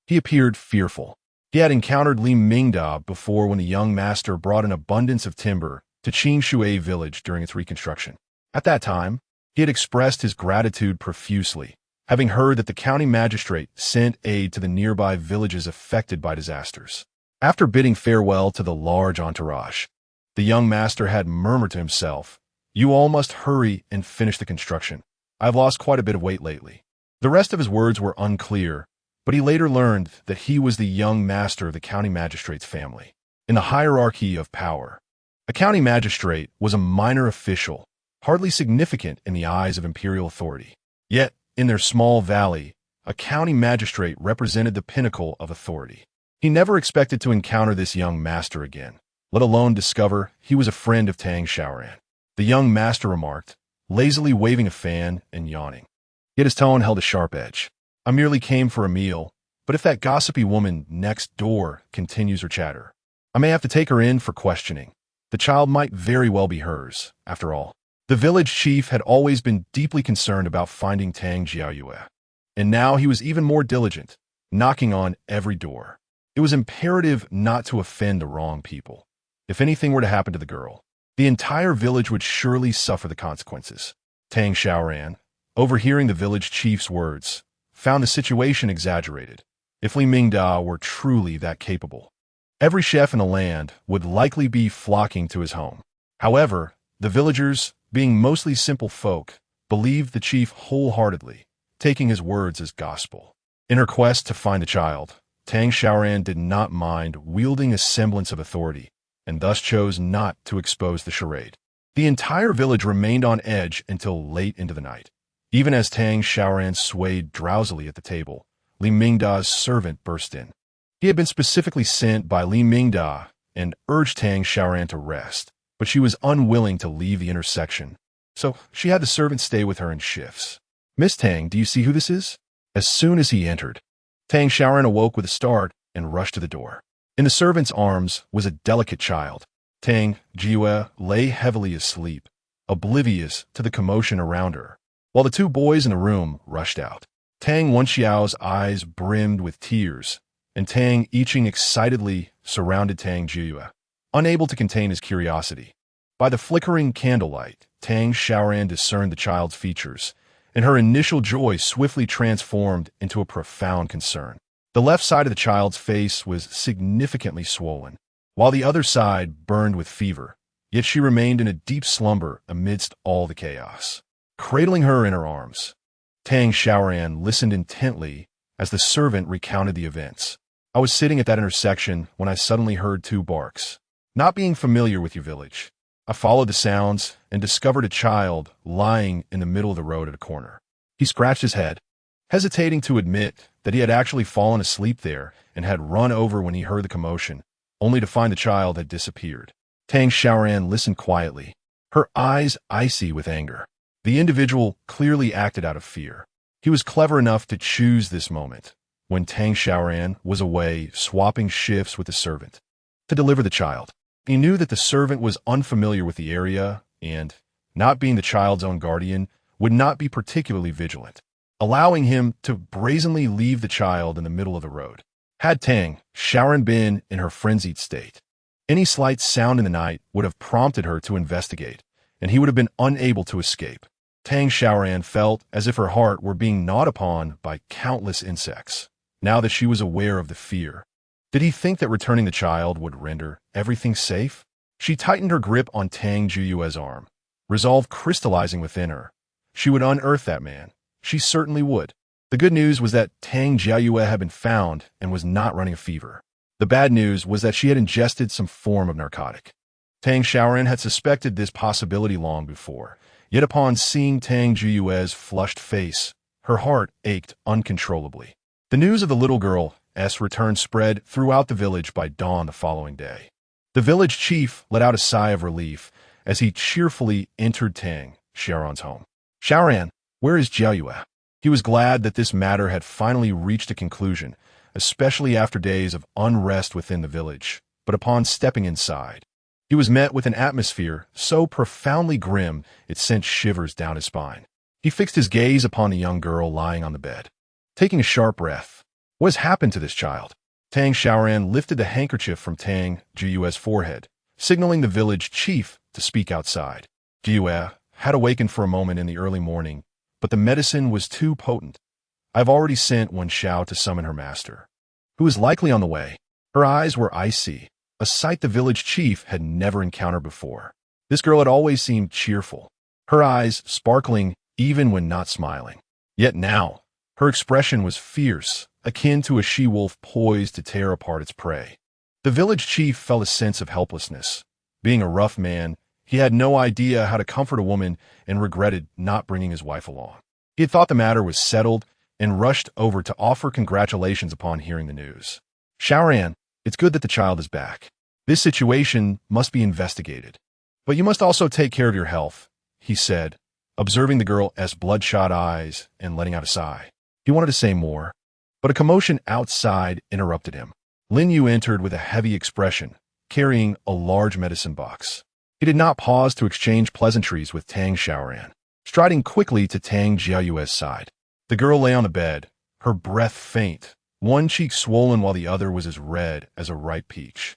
He appeared fearful. He had encountered Li Mingda before when the young master brought an abundance of timber to Qingshui village during its reconstruction. At that time, he had expressed his gratitude profusely, having heard that the county magistrate sent aid to the nearby villages affected by disasters. After bidding farewell to the large entourage, the young master had murmured to himself, You all must hurry and finish the construction. I've lost quite a bit of weight lately. The rest of his words were unclear, but he later learned that he was the young master of the county magistrate's family. In the hierarchy of power, a county magistrate was a minor official, hardly significant in the eyes of imperial authority. Yet, in their small valley, a county magistrate represented the pinnacle of authority. He never expected to encounter this young master again, let alone discover he was a friend of Tang Xiaoran. The young master remarked, lazily waving a fan and yawning. Yet his tone held a sharp edge. I merely came for a meal, but if that gossipy woman next door continues her chatter, I may have to take her in for questioning. The child might very well be hers, after all. The village chief had always been deeply concerned about finding Tang Xiaoyue, and now he was even more diligent, knocking on every door. It was imperative not to offend the wrong people. If anything were to happen to the girl, the entire village would surely suffer the consequences. Tang Xiaoran, overhearing the village chief's words, found the situation exaggerated. If Li Mingda were truly that capable, every chef in the land would likely be flocking to his home. However, the villagers, being mostly simple folk, believed the chief wholeheartedly, taking his words as gospel. In her quest to find the child, Tang Xiaoran did not mind wielding a semblance of authority, and thus chose not to expose the charade. The entire village remained on edge until late into the night. Even as Tang Xiaoran swayed drowsily at the table, Li Mingda's servant burst in. He had been specifically sent by Li Mingda and urged Tang Xiaoran to rest, but she was unwilling to leave the intersection, so she had the servant stay with her in shifts. Miss Tang, do you see who this is? As soon as he entered, Tang Xiaoran awoke with a start and rushed to the door. In the servant's arms was a delicate child. Tang Xiaoyue lay heavily asleep, oblivious to the commotion around her, while the two boys in the room rushed out. Tang Wenxiao's eyes brimmed with tears, and Tang Yiqing excitedly surrounded Tang Xiaoyue, unable to contain his curiosity. By the flickering candlelight, Tang Xiaoran discerned the child's features, and her initial joy swiftly transformed into a profound concern. The left side of the child's face was significantly swollen, while the other side burned with fever, yet she remained in a deep slumber amidst all the chaos. Cradling her in her arms, Tang Xiaoran listened intently as the servant recounted the events. I was sitting at that intersection when I suddenly heard two barks. Not being familiar with your village, I followed the sounds and discovered a child lying in the middle of the road at a corner. He scratched his head, hesitating to admit that he had actually fallen asleep there and had run over when he heard the commotion, only to find the child had disappeared. Tang Xiaoran listened quietly, her eyes icy with anger. The individual clearly acted out of fear. He was clever enough to choose this moment, when Tang Xiaoran was away swapping shifts with the servant, to deliver the child. He knew that the servant was unfamiliar with the area and, not being the child's own guardian, would not be particularly vigilant, allowing him to brazenly leave the child in the middle of the road. Had Tang Xiaoran been in her frenzied state, any slight sound in the night would have prompted her to investigate, and he would have been unable to escape. Tang Xiaoran felt as if her heart were being gnawed upon by countless insects, now that she was aware of the fear. Did he think that returning the child would render everything safe? She tightened her grip on Tang Xiaoyue's arm, resolve crystallizing within her. She would unearth that man. She certainly would. The good news was that Tang Xiaoyue had been found and was not running a fever. The bad news was that she had ingested some form of narcotic. Tang Xiaoran had suspected this possibility long before, yet upon seeing Tang Xiaoyue's flushed face, her heart ached uncontrollably. The news of the little girl's return spread throughout the village by dawn the following day. The village chief let out a sigh of relief as he cheerfully entered Tang Xiaoran's home. Xiaoran, where is Xiaoyue? He was glad that this matter had finally reached a conclusion, especially after days of unrest within the village. But upon stepping inside, he was met with an atmosphere so profoundly grim it sent shivers down his spine. He fixed his gaze upon the young girl lying on the bed, taking a sharp breath. What has happened to this child? Tang Xiaoran lifted the handkerchief from Tang Xiaoyue's forehead, signaling the village chief to speak outside. Xiaoyue had awakened for a moment in the early morning, but the medicine was too potent. I've already sent Wen Xiao to summon her master, who is likely on the way. Her eyes were icy, a sight the village chief had never encountered before. This girl had always seemed cheerful, her eyes sparkling even when not smiling. Yet now, her expression was fierce, akin to a she-wolf poised to tear apart its prey. The village chief felt a sense of helplessness. Being a rough man, he had no idea how to comfort a woman and regretted not bringing his wife along. He had thought the matter was settled and rushed over to offer congratulations upon hearing the news. Xiaoran, it's good that the child is back. This situation must be investigated. But you must also take care of your health, he said, observing the girl's bloodshot eyes and letting out a sigh. He wanted to say more, but a commotion outside interrupted him. Lin Yu entered with a heavy expression, carrying a large medicine box. He did not pause to exchange pleasantries with Tang Xiaoran, striding quickly to Tang Xiaoyue's side. The girl lay on the bed, her breath faint, one cheek swollen while the other was as red as a ripe peach.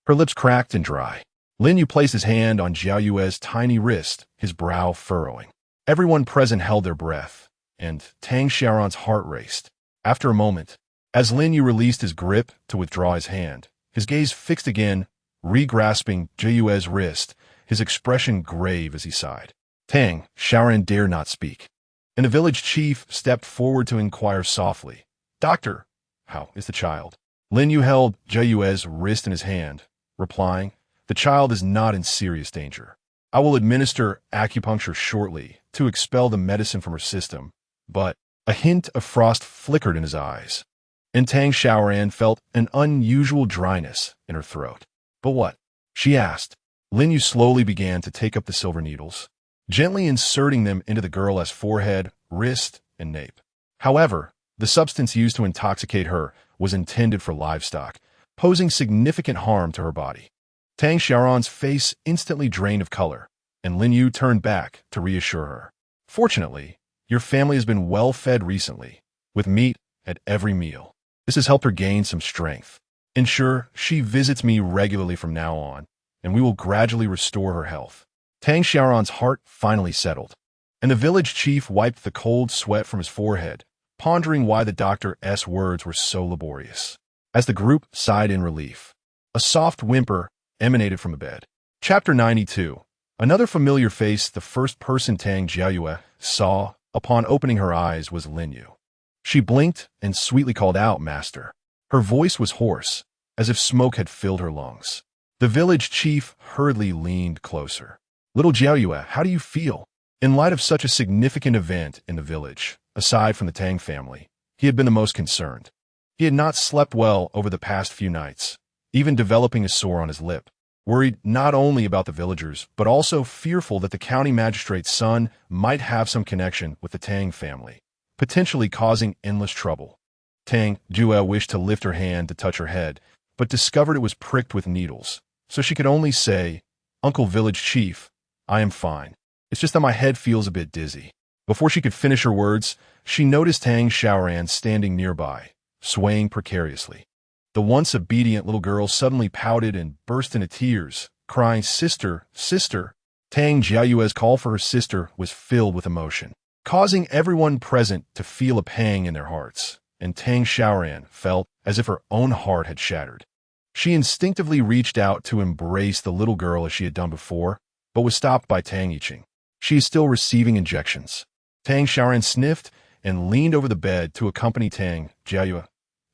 Her lips cracked and dry. Lin Yu placed his hand on Xiaoyue's tiny wrist, his brow furrowing. Everyone present held their breath, and Tang Xiaoran's heart raced. After a moment, as Lin Yu released his grip to withdraw his hand, his gaze fixed again, re-grasping Xiaoyue's wrist, his expression grave as he sighed. Tang Xiaoran dared not speak, and the village chief stepped forward to inquire softly, "Doctor, how is the child?" Lin Yu held Xiaoyue's wrist in his hand, replying, "The child is not in serious danger. I will administer acupuncture shortly to expel the medicine from her system," but a hint of frost flickered in his eyes, and Tang Xiaoran felt an unusual dryness in her throat. "But what?" she asked. Lin Yu slowly began to take up the silver needles, gently inserting them into the girl's forehead, wrist, and nape. However, the substance used to intoxicate her was intended for livestock, posing significant harm to her body. Tang Xiaoran's face instantly drained of color, and Lin Yu turned back to reassure her. "Fortunately, your family has been well fed recently, with meat at every meal. This has helped her gain some strength. Ensure she visits me regularly from now on, and we will gradually restore her health." Tang Xiaoran's heart finally settled, and the village chief wiped the cold sweat from his forehead, pondering why the doctor's words were so laborious. As the group sighed in relief, a soft whimper emanated from the bed. Chapter 92. Another familiar face. The first person Tang Xiaoyue saw upon opening her eyes was Lin Yu. She blinked and sweetly called out, "Master." Her voice was hoarse, as if smoke had filled her lungs. The village chief hurriedly leaned closer. "Little Xiaoyue, how do you feel?" In light of such a significant event in the village, aside from the Tang family, he had been the most concerned. He had not slept well over the past few nights, even developing a sore on his lip, worried not only about the villagers, but also fearful that the county magistrate's son might have some connection with the Tang family, potentially causing endless trouble. Tang Xiaoyue wished to lift her hand to touch her head, but discovered it was pricked with needles, so she could only say, "Uncle Village Chief, I am fine. It's just that my head feels a bit dizzy." Before she could finish her words, she noticed Tang Xiaoran standing nearby, swaying precariously. The once obedient little girl suddenly pouted and burst into tears, crying, "Sister, sister." Tang Xiaoyue's call for her sister was filled with emotion, causing everyone present to feel a pang in their hearts, and Tang Xiaoran felt as if her own heart had shattered. She instinctively reached out to embrace the little girl as she had done before, but was stopped by Tang Yiqing. "She is still receiving injections." Tang Xiaoran sniffed and leaned over the bed to accompany Tang Xiaoyue,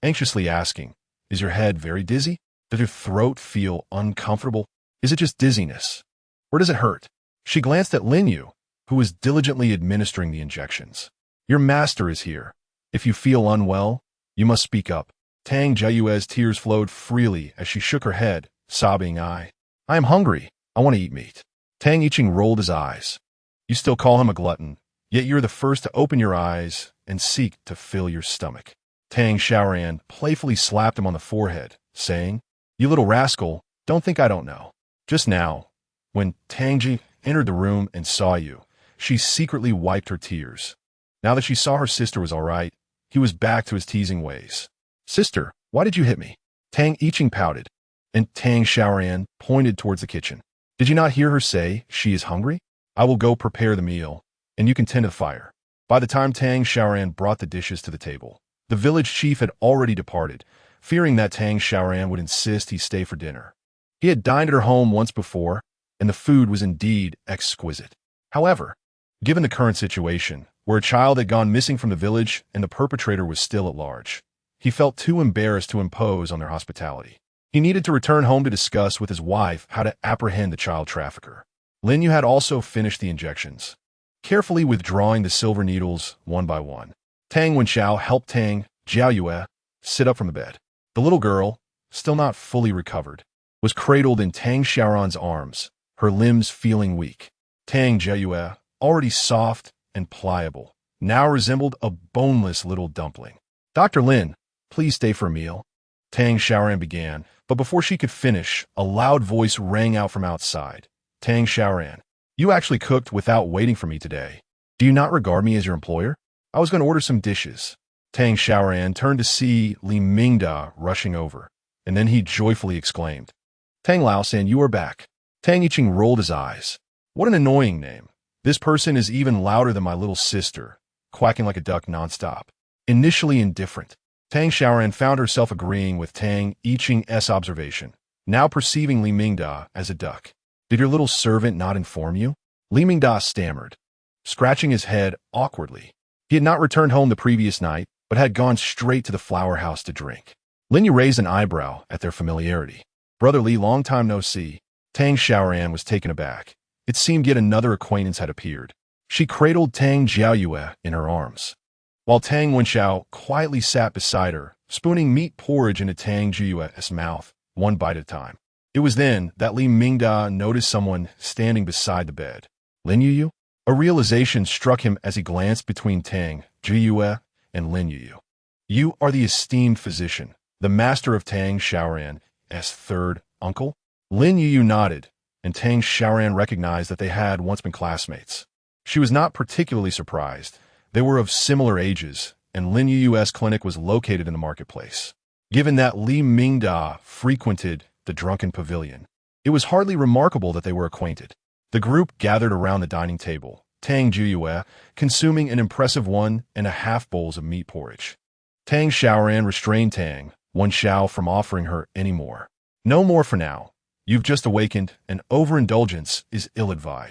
anxiously asking, "Is your head very dizzy? Does your throat feel uncomfortable? Is it just dizziness? Or does it hurt?" She glanced at Lin Yu, who was diligently administering the injections. "Your master is here. If you feel unwell, you must speak up." Tang Xiaoyue's tears flowed freely as she shook her head, sobbing, I am hungry. I want to eat meat." Tang Yiqing rolled his eyes. "You still call him a glutton, yet you're the first to open your eyes and seek to fill your stomach." Tang Xiaoran playfully slapped him on the forehead, saying, "You little rascal, don't think I don't know. Just now, when Tang Ji entered the room and saw you, she secretly wiped her tears. Now that she saw her sister was all right, he was back to his teasing ways." "Sister, why did you hit me?" Tang Yiqing pouted, and Tang Xiaoran pointed towards the kitchen. "Did you not hear her say she is hungry? I will go prepare the meal, and you can tend to the fire." By the time Tang Xiaoran brought the dishes to the table, the village chief had already departed, fearing that Tang Xiaoran would insist he stay for dinner. He had dined at her home once before, and the food was indeed exquisite. However, given the current situation, where a child had gone missing from the village and the perpetrator was still at large, he felt too embarrassed to impose on their hospitality. He needed to return home to discuss with his wife how to apprehend the child trafficker. Lin Yu had also finished the injections, carefully withdrawing the silver needles one by one. Tang Wenxiao helped Tang Xiaoran sit up from the bed. The little girl, still not fully recovered, was cradled in Tang Xiaoran's arms, her limbs feeling weak. Tang Xiaoran, already soft and pliable, now resembled a boneless little dumpling. "Dr. Lin, please stay for a meal," Tang Xiaoran began, but before she could finish, a loud voice rang out from outside. "Tang Xiaoran, you actually cooked without waiting for me today. Do you not regard me as your employer? I was going to order some dishes." Tang Xiaoran turned to see Li Mingda rushing over, and then he joyfully exclaimed, "Tang Laosan, you are back." Tang Yiqing rolled his eyes. "What an annoying name. This person is even louder than my little sister, quacking like a duck nonstop." Initially indifferent, Tang Xiaoran found herself agreeing with Tang Yiqing's observation, now perceiving Li Mingda as a duck. "Did your little servant not inform you?" Li Mingda stammered, scratching his head awkwardly. He had not returned home the previous night, but had gone straight to the flower house to drink. Lin Yu raised an eyebrow at their familiarity. "Brother Li, long time no see." Tang Xiaoran was taken aback. It seemed yet another acquaintance had appeared. She cradled Tang Xiaoran in her arms, while Tang Wenxiao quietly sat beside her, spooning meat porridge into Tang Xiaoran's mouth, one bite at a time. It was then that Li Mingda noticed someone standing beside the bed. "Lin Yu?" A realization struck him as he glanced between Tang Xiaoran and Lin Yu. "You are the esteemed physician, the master of Tang Xiaoran's third uncle?" Lin Yu nodded, and Tang Xiaoran recognized that they had once been classmates. She was not particularly surprised. They were of similar ages, and Lin Yu's clinic was located in the marketplace. Given that Li Mingda frequented the drunken pavilion, it was hardly remarkable that they were acquainted. The group gathered around the dining table, Tang Xiaoran consuming an impressive 1.5 bowls of meat porridge. Tang Xiaoran restrained Tang Wenxiao from offering her any more. "No more for now. You've just awakened, and overindulgence is ill-advised."